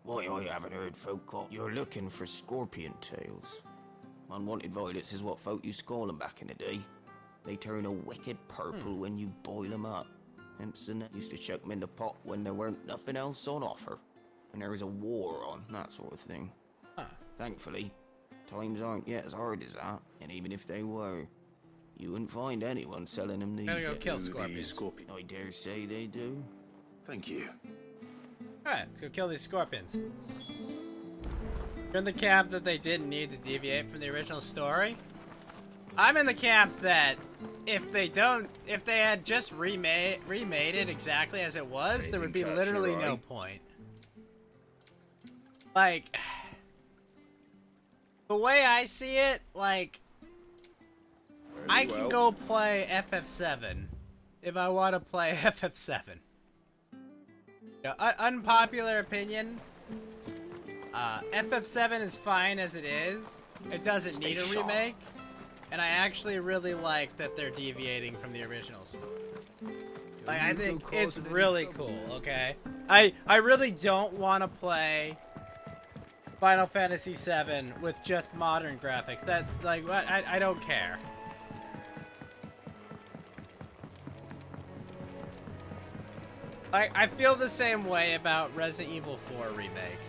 Why, I haven't heard folk call. You're looking for scorpion tails. Unwanted violets is what folk used to call them back in the day. They turn a wicked purple when you boil them up. Hence, the net used to chuck them in the pot when there weren't nothing else on offer. And there was a war on, that sort of thing. Thankfully, times aren't yet as hard as that. And even if they were, you wouldn't find anyone selling them these days. Gotta go kill scorpions. I dare say they do. Thank you. Alright, let's go kill these scorpions. You're in the camp that they didn't need to deviate from the original story. I'm in the camp that if they had just remade it exactly as it was, there would be literally no point. Like, the way I see it, like, I can go play FF7 if I want to play FF7. Unpopular opinion, FF7 is fine as it is. It doesn't need a remake. And I actually really like that they're deviating from the originals. Like, I think it's really cool, okay? I really don't want to play Final Fantasy VII with just modern graphics. That, like, what? I don't care. I feel the same way about Resident Evil 4 Remake.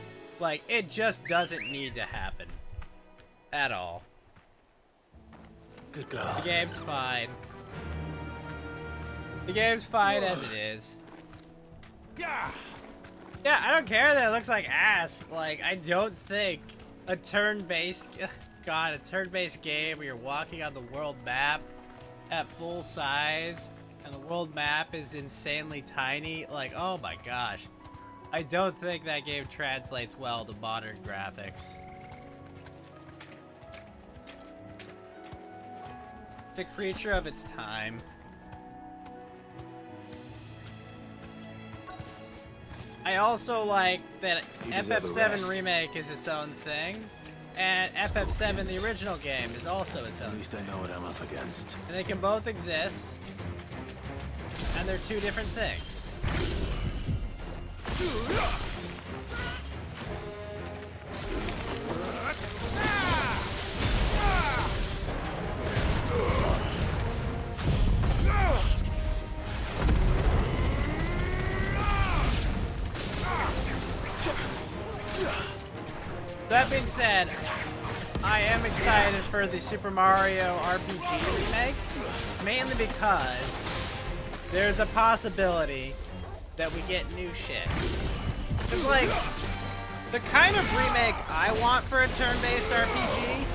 Like, it just doesn't need to happen. At all. Good girl. The game's fine. The game's fine as it is. Yeah, I don't care that it looks like ass. Like, I don't think a turn-based... God, a turn-based game where you're walking on the world map at full size and the world map is insanely tiny. Like, oh my gosh. I don't think that game translates well to modern graphics. It's a creature of its time. I also like that FF7 Remake is its own thing, and FF7 the original game is also its own. At least I know what I'm up against. And they can both exist, and they're two different things. That being said, I am excited for the Super Mario RPG remake, mainly because there's a possibility that we get new shit. Cause like, the kind of remake I want for a turn-based RPG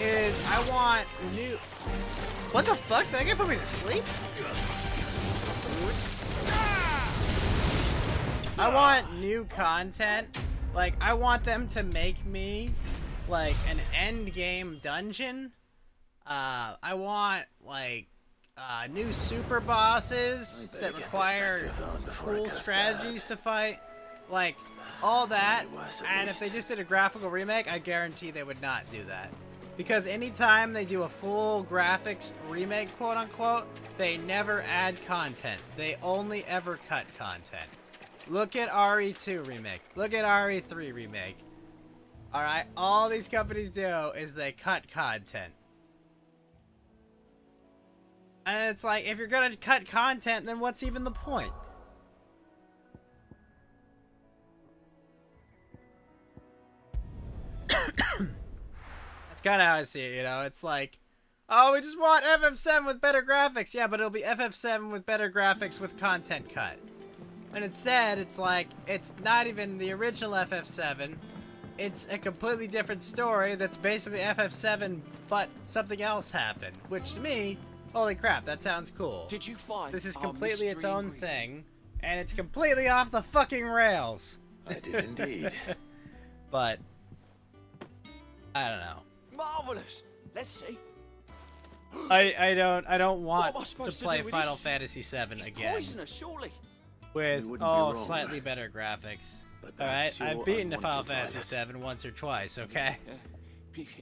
is I want new... What the fuck? Did that guy put me to sleep? I want new content. Like, I want them to make me, like, an end game dungeon. I want, like, new super bosses that require cool strategies to fight. Like, all that. And if they just did a graphical remake, I guarantee they would not do that. Because anytime they do a full graphics remake, quote unquote, they never add content. They only ever cut content. Look at RE2 remake. Look at RE3 remake. Alright, all these companies do is they cut content. And it's like, if you're gonna cut content, then what's even the point? That's kind of how I see it, you know? It's like, oh, we just want FF7 with better graphics. Yeah, but it'll be FF7 with better graphics with content cut. And instead, it's like, it's not even the original FF7. It's a completely different story that's basically FF7, but something else happened. Which, to me, Holy crap, that sounds cool. Did you find This is our completely its mystery own ingredient? thing, and it's completely off the fucking rails. I did indeed. But I don't know. Marvelous. Let's see. I don't What want am I to supposed to play do with Final this? Fantasy VII It's again poisonous, surely. with You wouldn't be wrong. slightly better graphics. All right, that's I've your beaten the Final unwanted Fantasy violet. VII once or twice. Okay,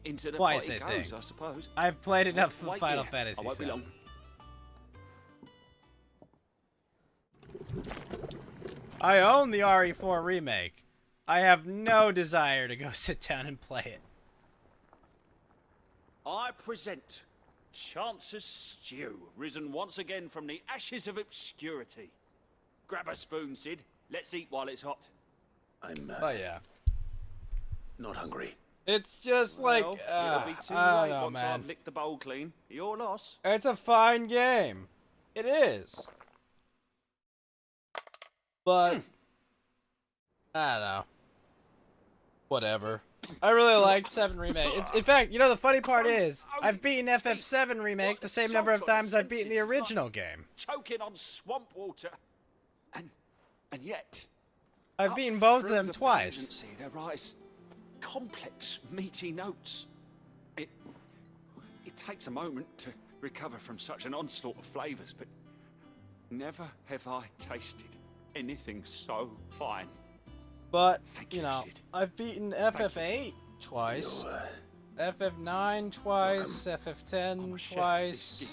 Into the twice pot I it goes, think. I suppose. I've played enough of Wait Final here. Fantasy I won't be VII. long. I own the RE4 remake. I have no desire to go sit down and play it. I present Chance's Stew, risen once again from the ashes of obscurity. Grab a spoon, Sid. Let's eat while it's hot. I'm Oh yeah. not hungry. It's just like, Well, it'll be too I late don't know, once man. I've licked the bowl clean. Your loss. It's a fine game. It is. But, I don't know. Whatever. I really liked 7 Remake. In fact, you know, the funny part is, I've beaten FF7 Remake the same number of times I've beaten the original game. Choking on swamp water. And yet... I've up beaten both of through them the twice. pungency, there rise complex, meaty notes. It takes a moment to recover from such an onslaught of flavors, but never have I tasted anything so fine. But, you know, I've beaten FF8 twice, FF9 twice, FF10 twice,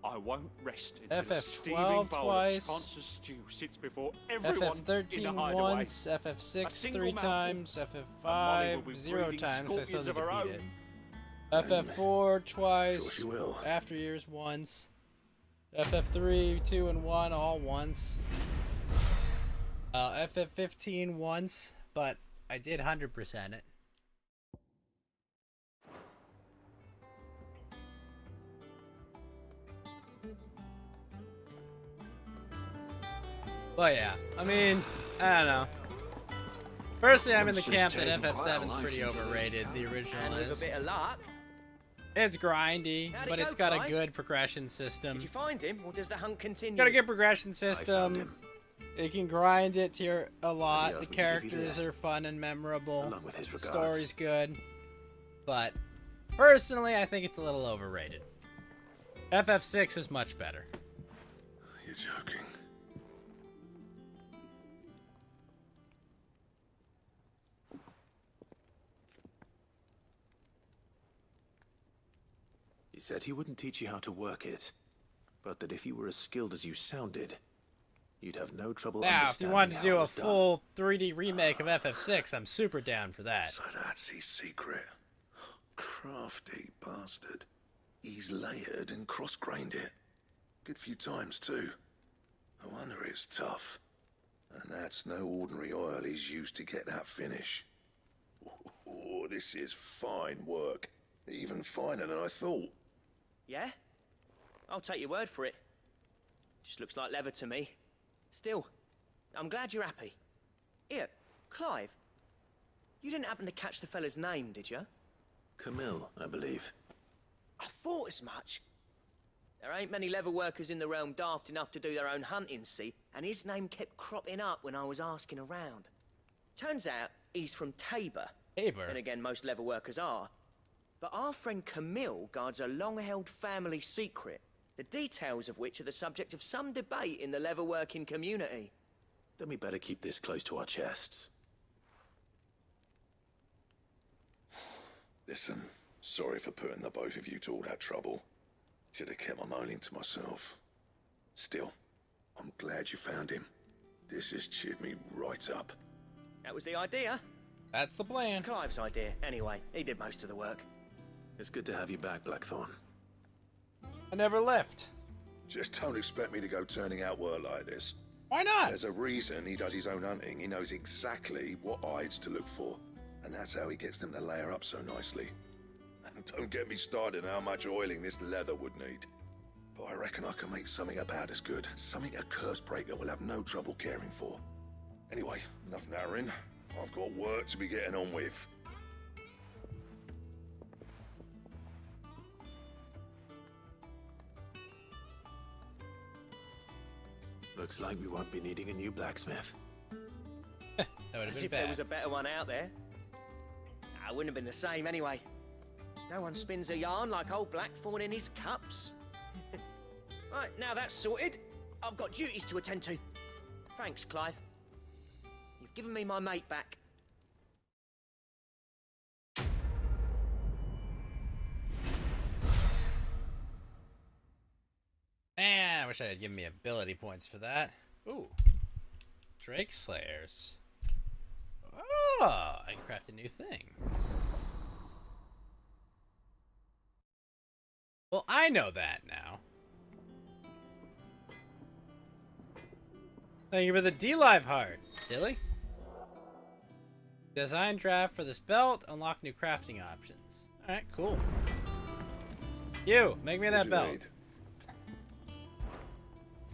I won't rest until a steaming FF12 bowl twice, of Chance's Stew sits before everyone in the FF13 hideaway. once, A FF6 single 3 mouthful, times, and Molly will FF5 be 0 breeding times, I still scorpions need of to her beat own. it. FF4 twice, Sure she will. After Years once, FF3, 2 and 1 all once, FF15 once, but I did 100% it. But yeah, I mean, I don't know. Personally, I'm in the camp that FF7's pretty overrated. The original And with is. a bit of luck. It's grindy, How'd it but go, it's got a Clive? good progression system. Did you find him, or does the hunt continue? Got a good progression system. You can grind it to a lot. The asked me to give you characters this, are fun and memorable. along with his The regards. story's good. But personally, I think it's a little overrated. FF6 is much better. You're joking. He said he wouldn't teach you how to work it, but that if you were as skilled as you sounded, you'd have no trouble Now, if you understanding wanted to how do it a was done. full 3D remake of FF6, I'm super down for that. So that's his secret. Crafty bastard. He's layered and cross-grained it. Good few times, too. No wonder it's tough. And that's no ordinary oil he's used to get that finish. Oh, this is fine work. Even finer than I thought. Yeah? I'll take your word for it. Just looks like leather to me. Still, I'm glad you're happy. Here, Clive. You didn't happen to catch the fella's name, did you? Camille, I believe. I thought as much. There ain't many leather workers in the realm daft enough to do their own hunting, see? And his name kept cropping up when I was asking around. Turns out he's from Tabor. Tabor? And again, most leather workers are. But our friend Camille guards a long-held family secret, the details of which are the subject of some debate in the leather-working community. Then we better keep this close to our chests. Listen, sorry for putting the both of you to all that trouble. Should have kept my moaning to myself. Still, I'm glad you found him. This has cheered me right up. That was the idea. That's the plan. Clive's idea, anyway. He did most of the work. It's good to have you back, Blackthorn. I never left. Just don't expect me to go turning out work like this. Why not? There's a reason he does his own hunting. He knows exactly what hides to look for. And that's how he gets them to layer up so nicely. And don't get me started on how much oiling this leather would need. But I reckon I can make something about as good. Something a Cursebreaker will have no trouble caring for. Anyway, enough narrowing. I've got work to be getting on with. Looks like we won't be needing a new blacksmith. That would have As been if there bad. was a better one out there. Nah, it wouldn't have been the same anyway. No one spins a yarn like old Blackthorn in his cups. Right, now that's sorted, I've got duties to attend to. Thanks, Clive. You've given me my mate back. Man, I wish I had given me ability points for that. Ooh. Drake Slayers. Oh, I can craft a new thing. Well, I know that now. Thank you for the D-Live heart, Tilly. Design draft for this belt. Unlock new crafting options. Alright, cool. You, make me that belt.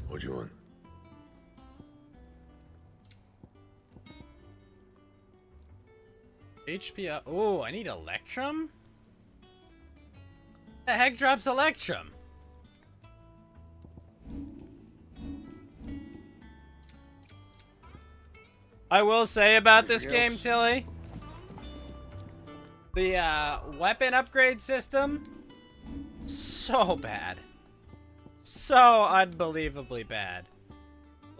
What do you want? HP up. Oh, I need Electrum? The heck drops Electrum? I will say about this game, Tilly, the weapon upgrade system, so bad. So unbelievably bad.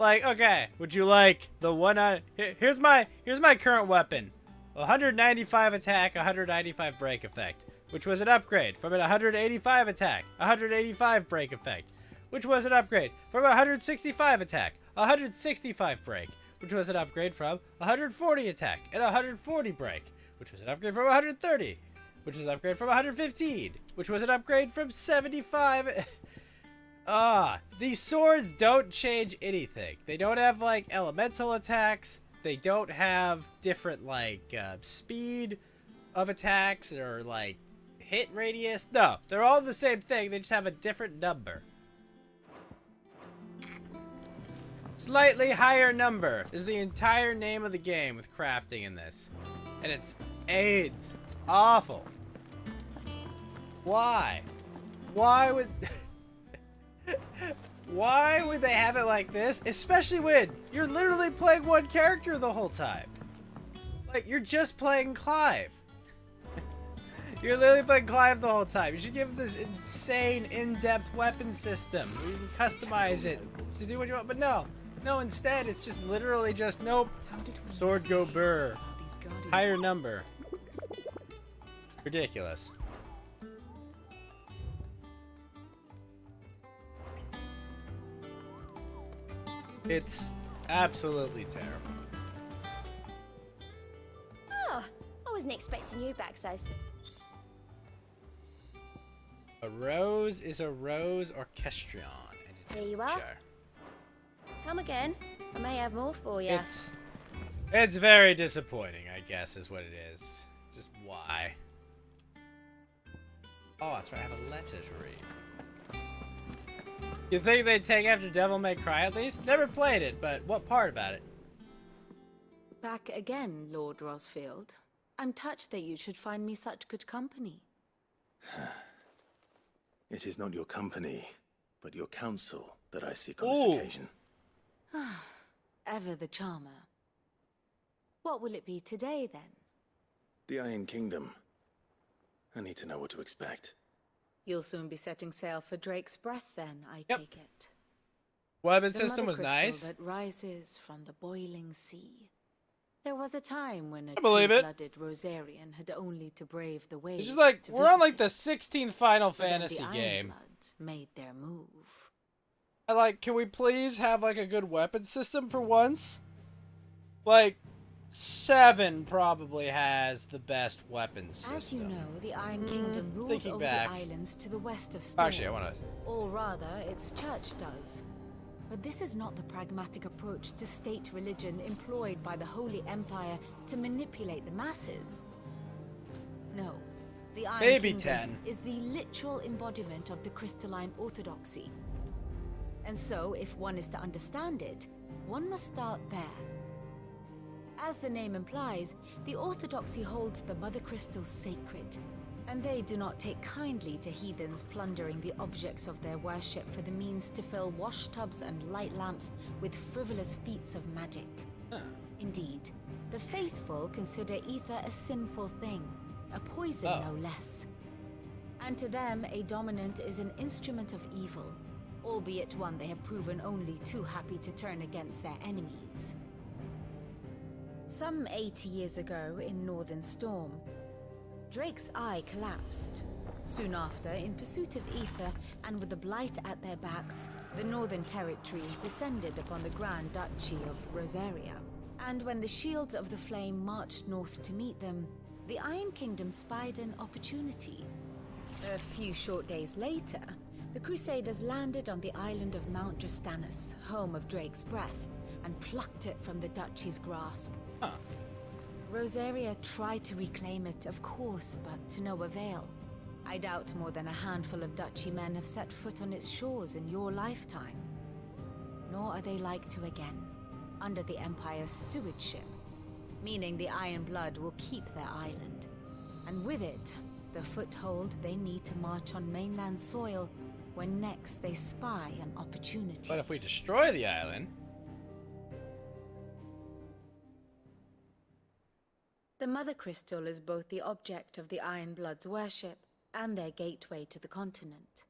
Like, okay, would you like the one on... Here's my current weapon. 195 attack, 195 break effect, which was an upgrade from an 185 attack, 185 break effect, which was an upgrade from 165 attack, 165 break, which was an upgrade from 140 attack and 140 break, which was an upgrade from 130, which was an upgrade from 115, which was an upgrade from 75. These swords don't change anything. They don't have, like, elemental attacks. They don't have different, like, speed of attacks or, like, hit radius. No, they're all the same thing. They just have a different number. Slightly higher number is the entire name of the game with crafting in this. And it's AIDS. It's awful. Why? Why would... Why would they have it like this? Especially when you're literally playing one character the whole time. Like, you're just playing Clive. You're literally playing Clive the whole time. You should give this insane, in-depth weapon system where you can customize it to do what you want. But no. No, instead, it's just literally just, nope. Sword go burr. Higher number. Ridiculous. It's absolutely terrible. Oh, I wasn't expecting you back so soon. A rose is a rose orchestrion. Here you are. Come again. I may have more for you. It's very disappointing, I guess, is what it is. Just why? Oh, that's right. I have a letter to read. You think they'd take after Devil May Cry at least? Never played it, but what part about it? Back again, Lord Rosfield. I'm touched that you should find me such good company. It is not your company, but your counsel that I seek on this occasion. Ever the charmer. What will it be today, then? The Iron Kingdom. I need to know what to expect. You'll soon be setting sail for Drake's Breath, then, I take it. Weapon The system was mother crystal nice. that rises from the boiling sea. There was a time when a I believe it. true-blooded Rosarian had only to brave the waves. It's just like, to we're on visit like the 16th Final But then Fantasy the game. Ironblood made their move. I like, can we please have like a good weapon system for once? Like, 7 probably has the best weapon system. As you know, the Iron Kingdom rules thinking over back. the islands to the west of Storm. Actually, I want to... Or rather, its church does. But this is not the pragmatic approach to state religion employed by the Holy Empire to manipulate the masses. No, the Iron Maybe Kingdom 10. is the literal embodiment of the crystalline orthodoxy. And so, if one is to understand it, one must start there. As the name implies, the orthodoxy holds the Mother Crystals sacred. And they do not take kindly to heathens plundering the objects of their worship for the means to fill washtubs and light lamps with frivolous feats of magic. Indeed, the faithful consider ether a sinful thing, a poison no less. And to them, a dominant is an instrument of evil, albeit one they have proven only too happy to turn against their enemies. Some 80 years ago in Northern Storm, Drake's eye collapsed. Soon after, in pursuit of ether and with the blight at their backs, the Northern Territories descended upon the Grand Duchy of Rosaria. And when the Shields of the Flame marched north to meet them, the Iron Kingdom spied an opportunity. A few short days later, the Crusaders landed on the island of Mount Drastanus, home of Drake's breath, and plucked it from the Duchy's grasp. Rosaria tried to reclaim it, of course, but to no avail. I doubt more than a handful of Duchy men have set foot on its shores in your lifetime. Nor are they like to again, under the Empire's stewardship, meaning the Iron Blood will keep their island, and with it, the foothold they need to march on mainland soil when next they spy an opportunity. But if we destroy the island... The Mother Crystal is both the object of the Iron Blood's worship and their gateway to the continent,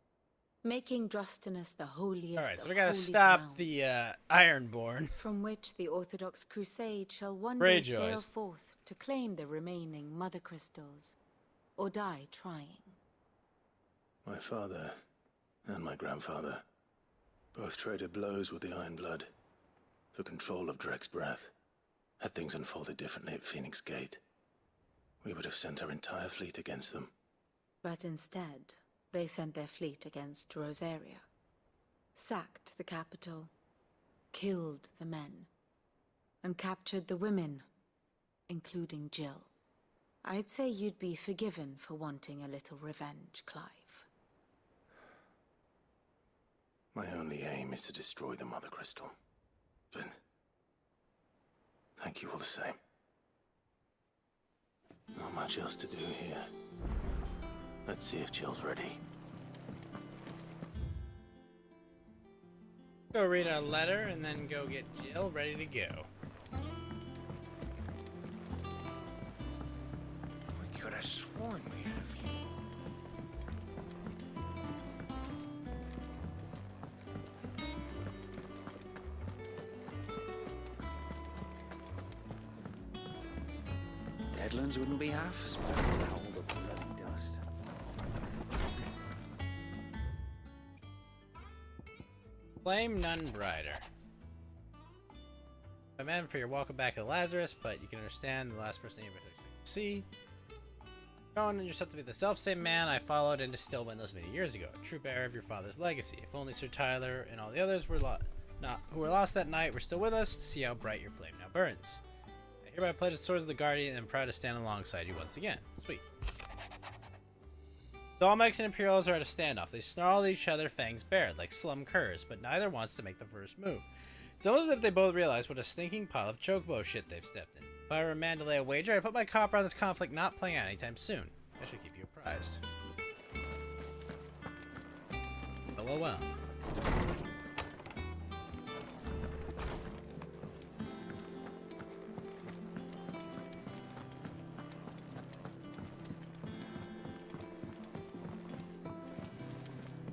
making Drastanus the holiest. Alright, so we gotta stop the Ironborn. From which the Orthodox Crusade shall one day sail forth to claim the remaining Mother Crystals, or die trying. My father and my grandfather both traded blows with the Iron Blood for control of Drake's breath. Had things unfolded differently at Phoenix Gate, we would have sent our entire fleet against them. But instead, they sent their fleet against Rosaria, sacked the capital, killed the men, and captured the women, including Jill. I'd say you'd be forgiven for wanting a little revenge, Clive. My only aim is to destroy the Mother Crystal. But thank you all the same. Not much else to do here. Let's see if Jill's ready. Go read our letter and then go get Jill ready to go. We could have sworn we had a few. Deadlands wouldn't be half as bad without all the bloody dust. Flame none brighter. I'm in for your welcome back to Lazarus, but you can understand the last person you ever expected to see. Shown yourself to be the self-same man I followed and distilled those many years ago, a true bearer of your father's legacy. If only Sir Tyler and all the others were who were lost that night were still with us to see how bright your flame now burns. I hereby pledge the swords of the Guardian and am proud to stand alongside you once again. Sweet. Dalmex and Imperials are at a standoff. They snarl at each other, fangs bared, like slum curs, but neither wants to make the first move. It's almost as if they both realize what a stinking pile of chocobo shit they've stepped in. If I were a man to lay a wager, I'd put my copper on this conflict not playing out anytime soon. I should keep you apprised. Well.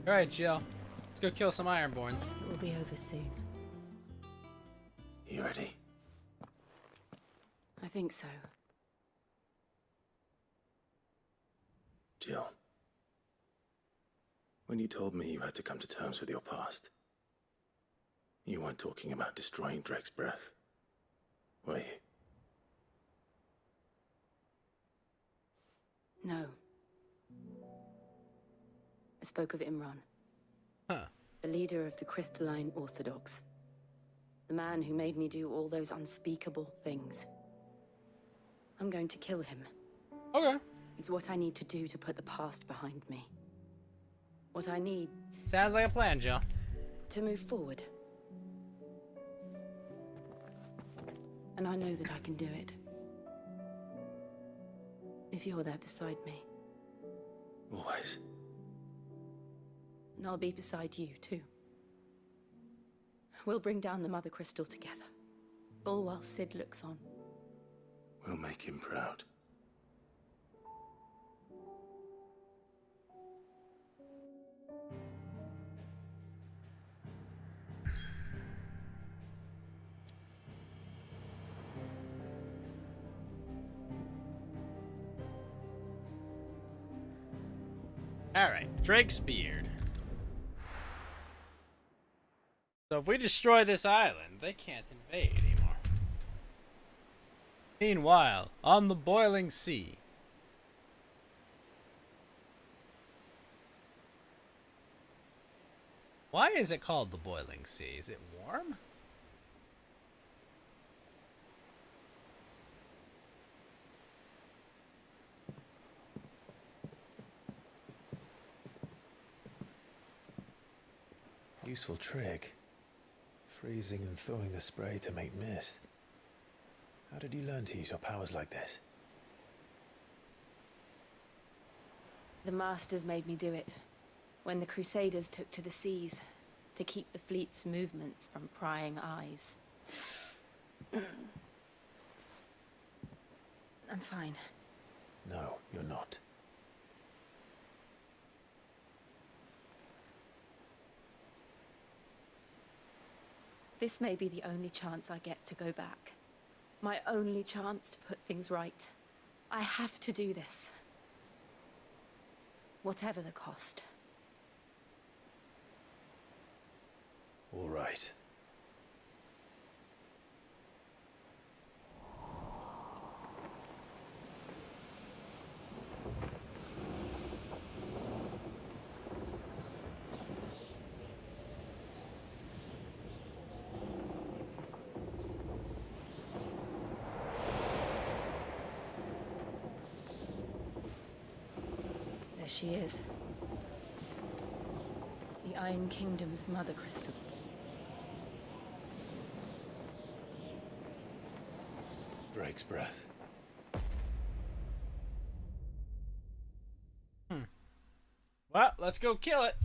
Alright, Jill. Let's go kill some Ironborns. It will be over soon. You ready? I think so. Jill, when you told me you had to come to terms with your past, you weren't talking about destroying Drake's breath, were you? No. I spoke of Imran. Huh. The leader of the Crystalline Orthodox. The man who made me do all those unspeakable things. I'm going to kill him. Okay. It's what I need to do to put the past behind me. What I need... Sounds like a plan, Jill. To move forward. And I know that I can do it. If you're there beside me. Always. And I'll be beside you, too. We'll bring down the Mother Crystal together. All while Cid looks on. We'll make him proud. Alright, Drake's Beard. So if we destroy this island, they can't invade anymore. Meanwhile, on the boiling sea. Why is it called the boiling sea? Is it warm? Useful trick. Freezing and thawing the spray to make mist. How did you learn to use your powers like this? The Masters made me do it. When the Crusaders took to the seas, to keep the fleet's movements from prying eyes. I'm fine. No, you're not. This may be the only chance I get to go back. My only chance to put things right. I have to do this. Whatever the cost. All right. There she is. The Iron Kingdom's Mother Crystal. Drake's breath. Well, let's go kill it.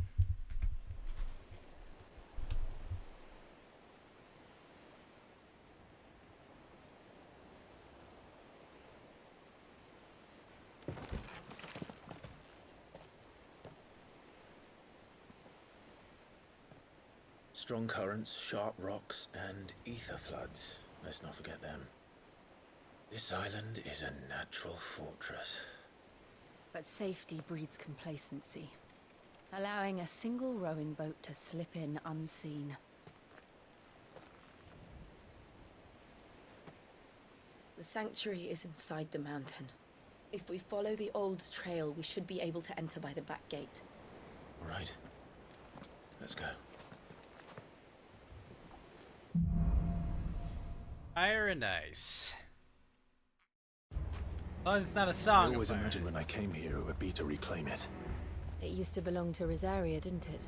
Strong currents, sharp rocks, and ether floods. Let's not forget them. This island is a natural fortress. But safety breeds complacency, allowing a single rowing boat to slip in unseen. The sanctuary is inside the mountain. If we follow the old trail, we should be able to enter by the back gate. All right. Let's go. Fire and ice. As long as it's not a song. I always imagined when I came here it would be to reclaim it. It used to belong to Rosaria, didn't it?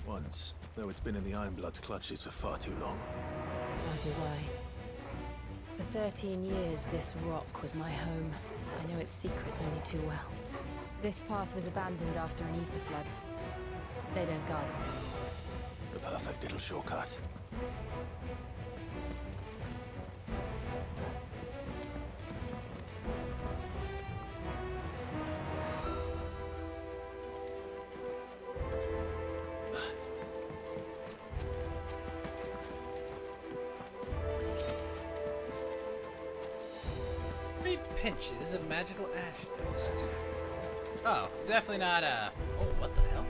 Once, though it's been in the Ironblood's clutches for far too long. As was I. For 13 years, this rock was my home. I know its secrets only too well. This path was abandoned after an ether flood. They don't guard it. The perfect little shortcut. Pinches of magical ash dust. Oh, definitely not oh, what the hell?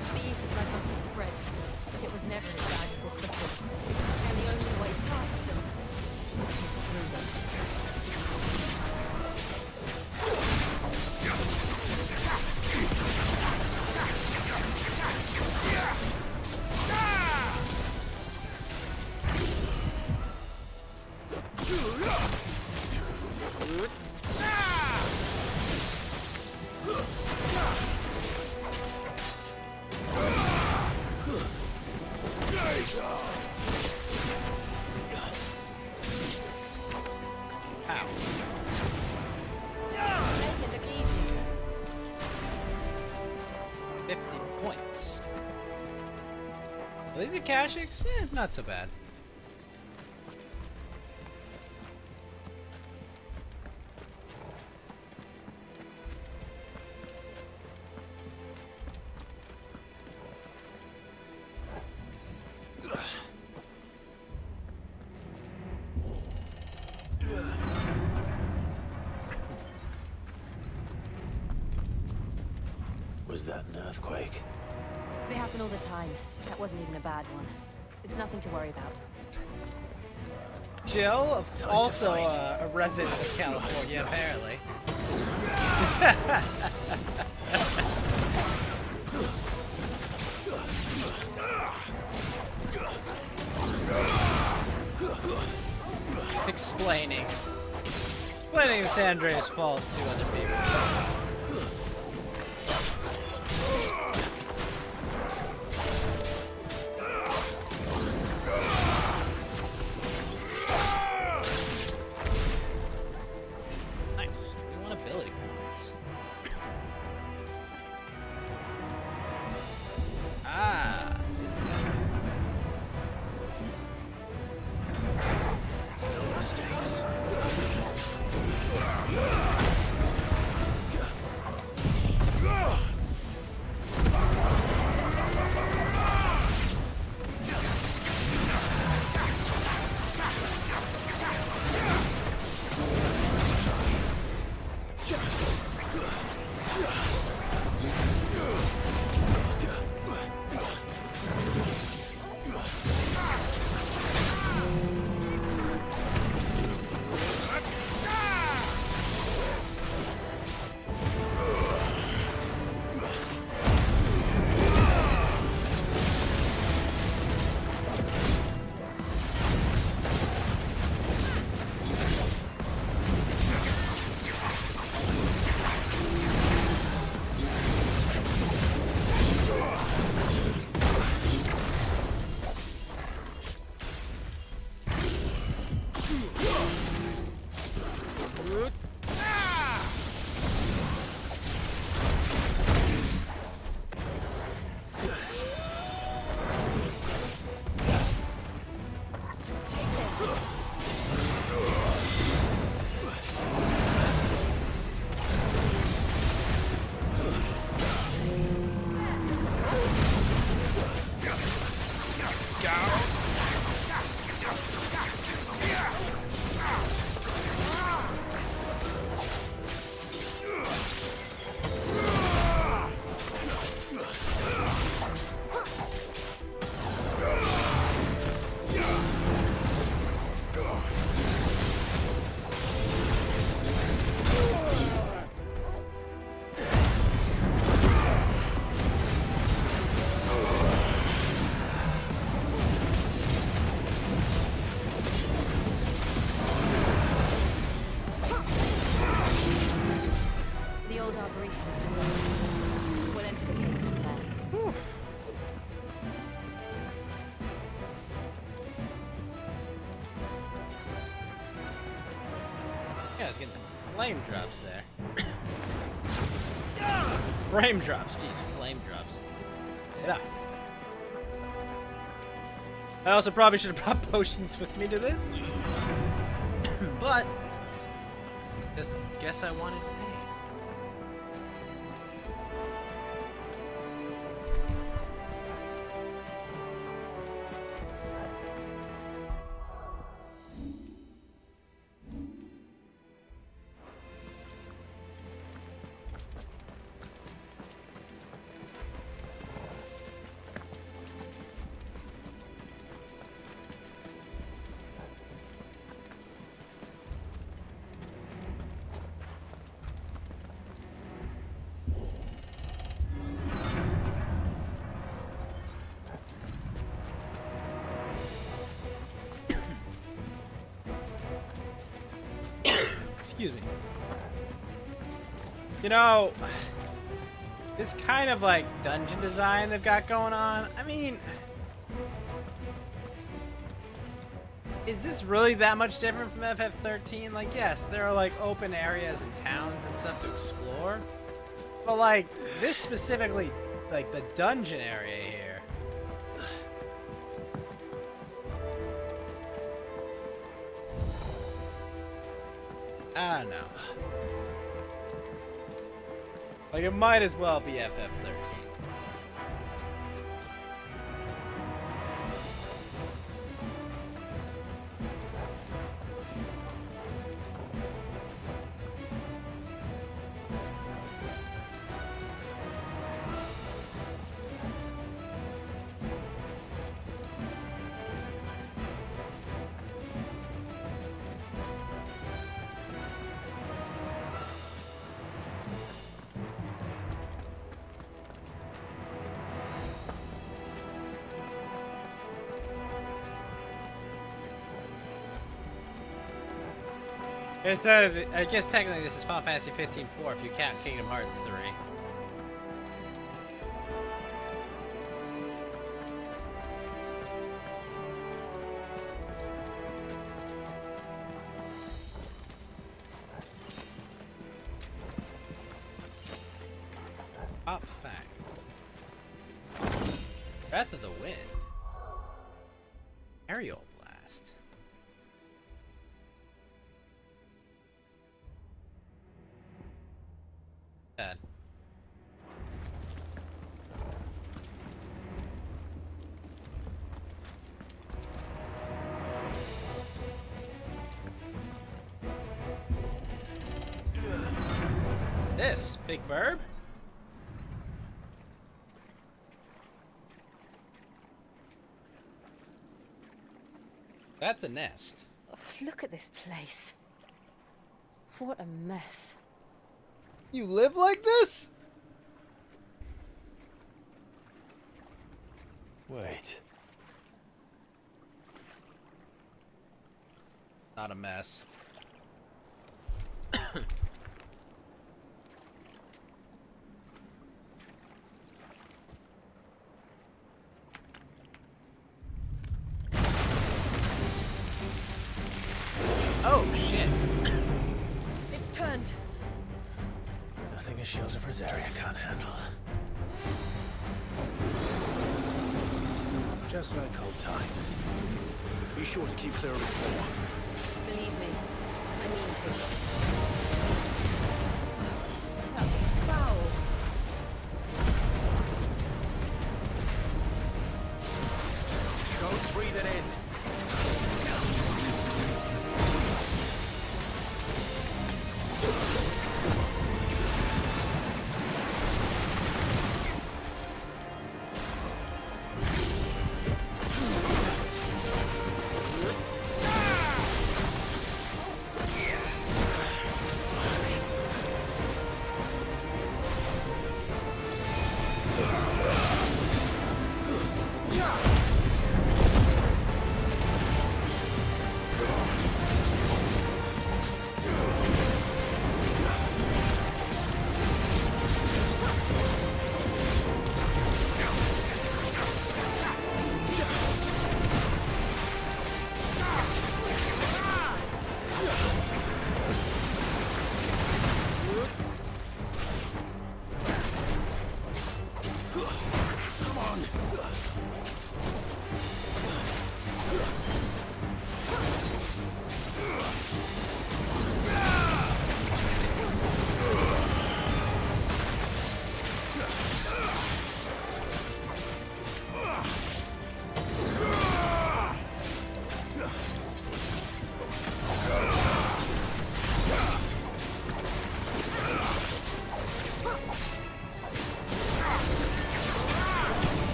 The ether flood must have spread, but it was never as bad as this before. And the only way past them is through them. Are these Akashics? Not so bad. Was that an earthquake? They happen all the time. That wasn't even a bad one. It's nothing to worry about. Jill, also a resident of California, apparently. Explaining San Andreas' fault to other people. Nice, 21 ability points. Ah, this guy. No mistakes. Yeah, I was getting some flame drops there. Frame drops, jeez, flame drops. Yeah. I also probably should have brought potions with me to this. But just guess I wanted pain. Excuse me. You know, this kind of like dungeon design they've got going on, I mean, is this really that much different from FF13? Like, yes, there are like open areas and towns and stuff to explore, but like this specifically, like the dungeon area here, I don't know. Like, it might as well be FF13. It said, I guess technically this is Final Fantasy 15-4 if you count Kingdom Hearts 3. Top facts. Breath of the Wind. Aerial Blast. Bad. This, Big Burb? That's a nest. Ugh, look at this place. What a mess. You live like this? Wait. Not a mess. Oh, shit. It's turned. Nothing a shield of Rosaria can't handle. Just like old times. Be sure to keep clear of his wall. Believe me, I mean to. That's foul. Don't breathe it in.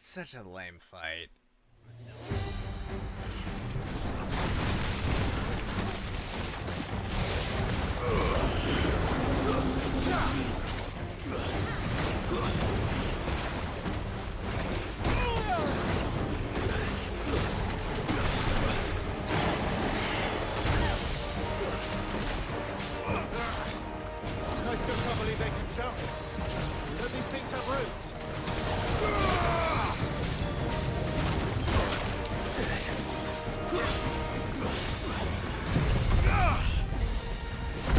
That's such a lame fight. I still can't believe they can jump. Don't these things have roots?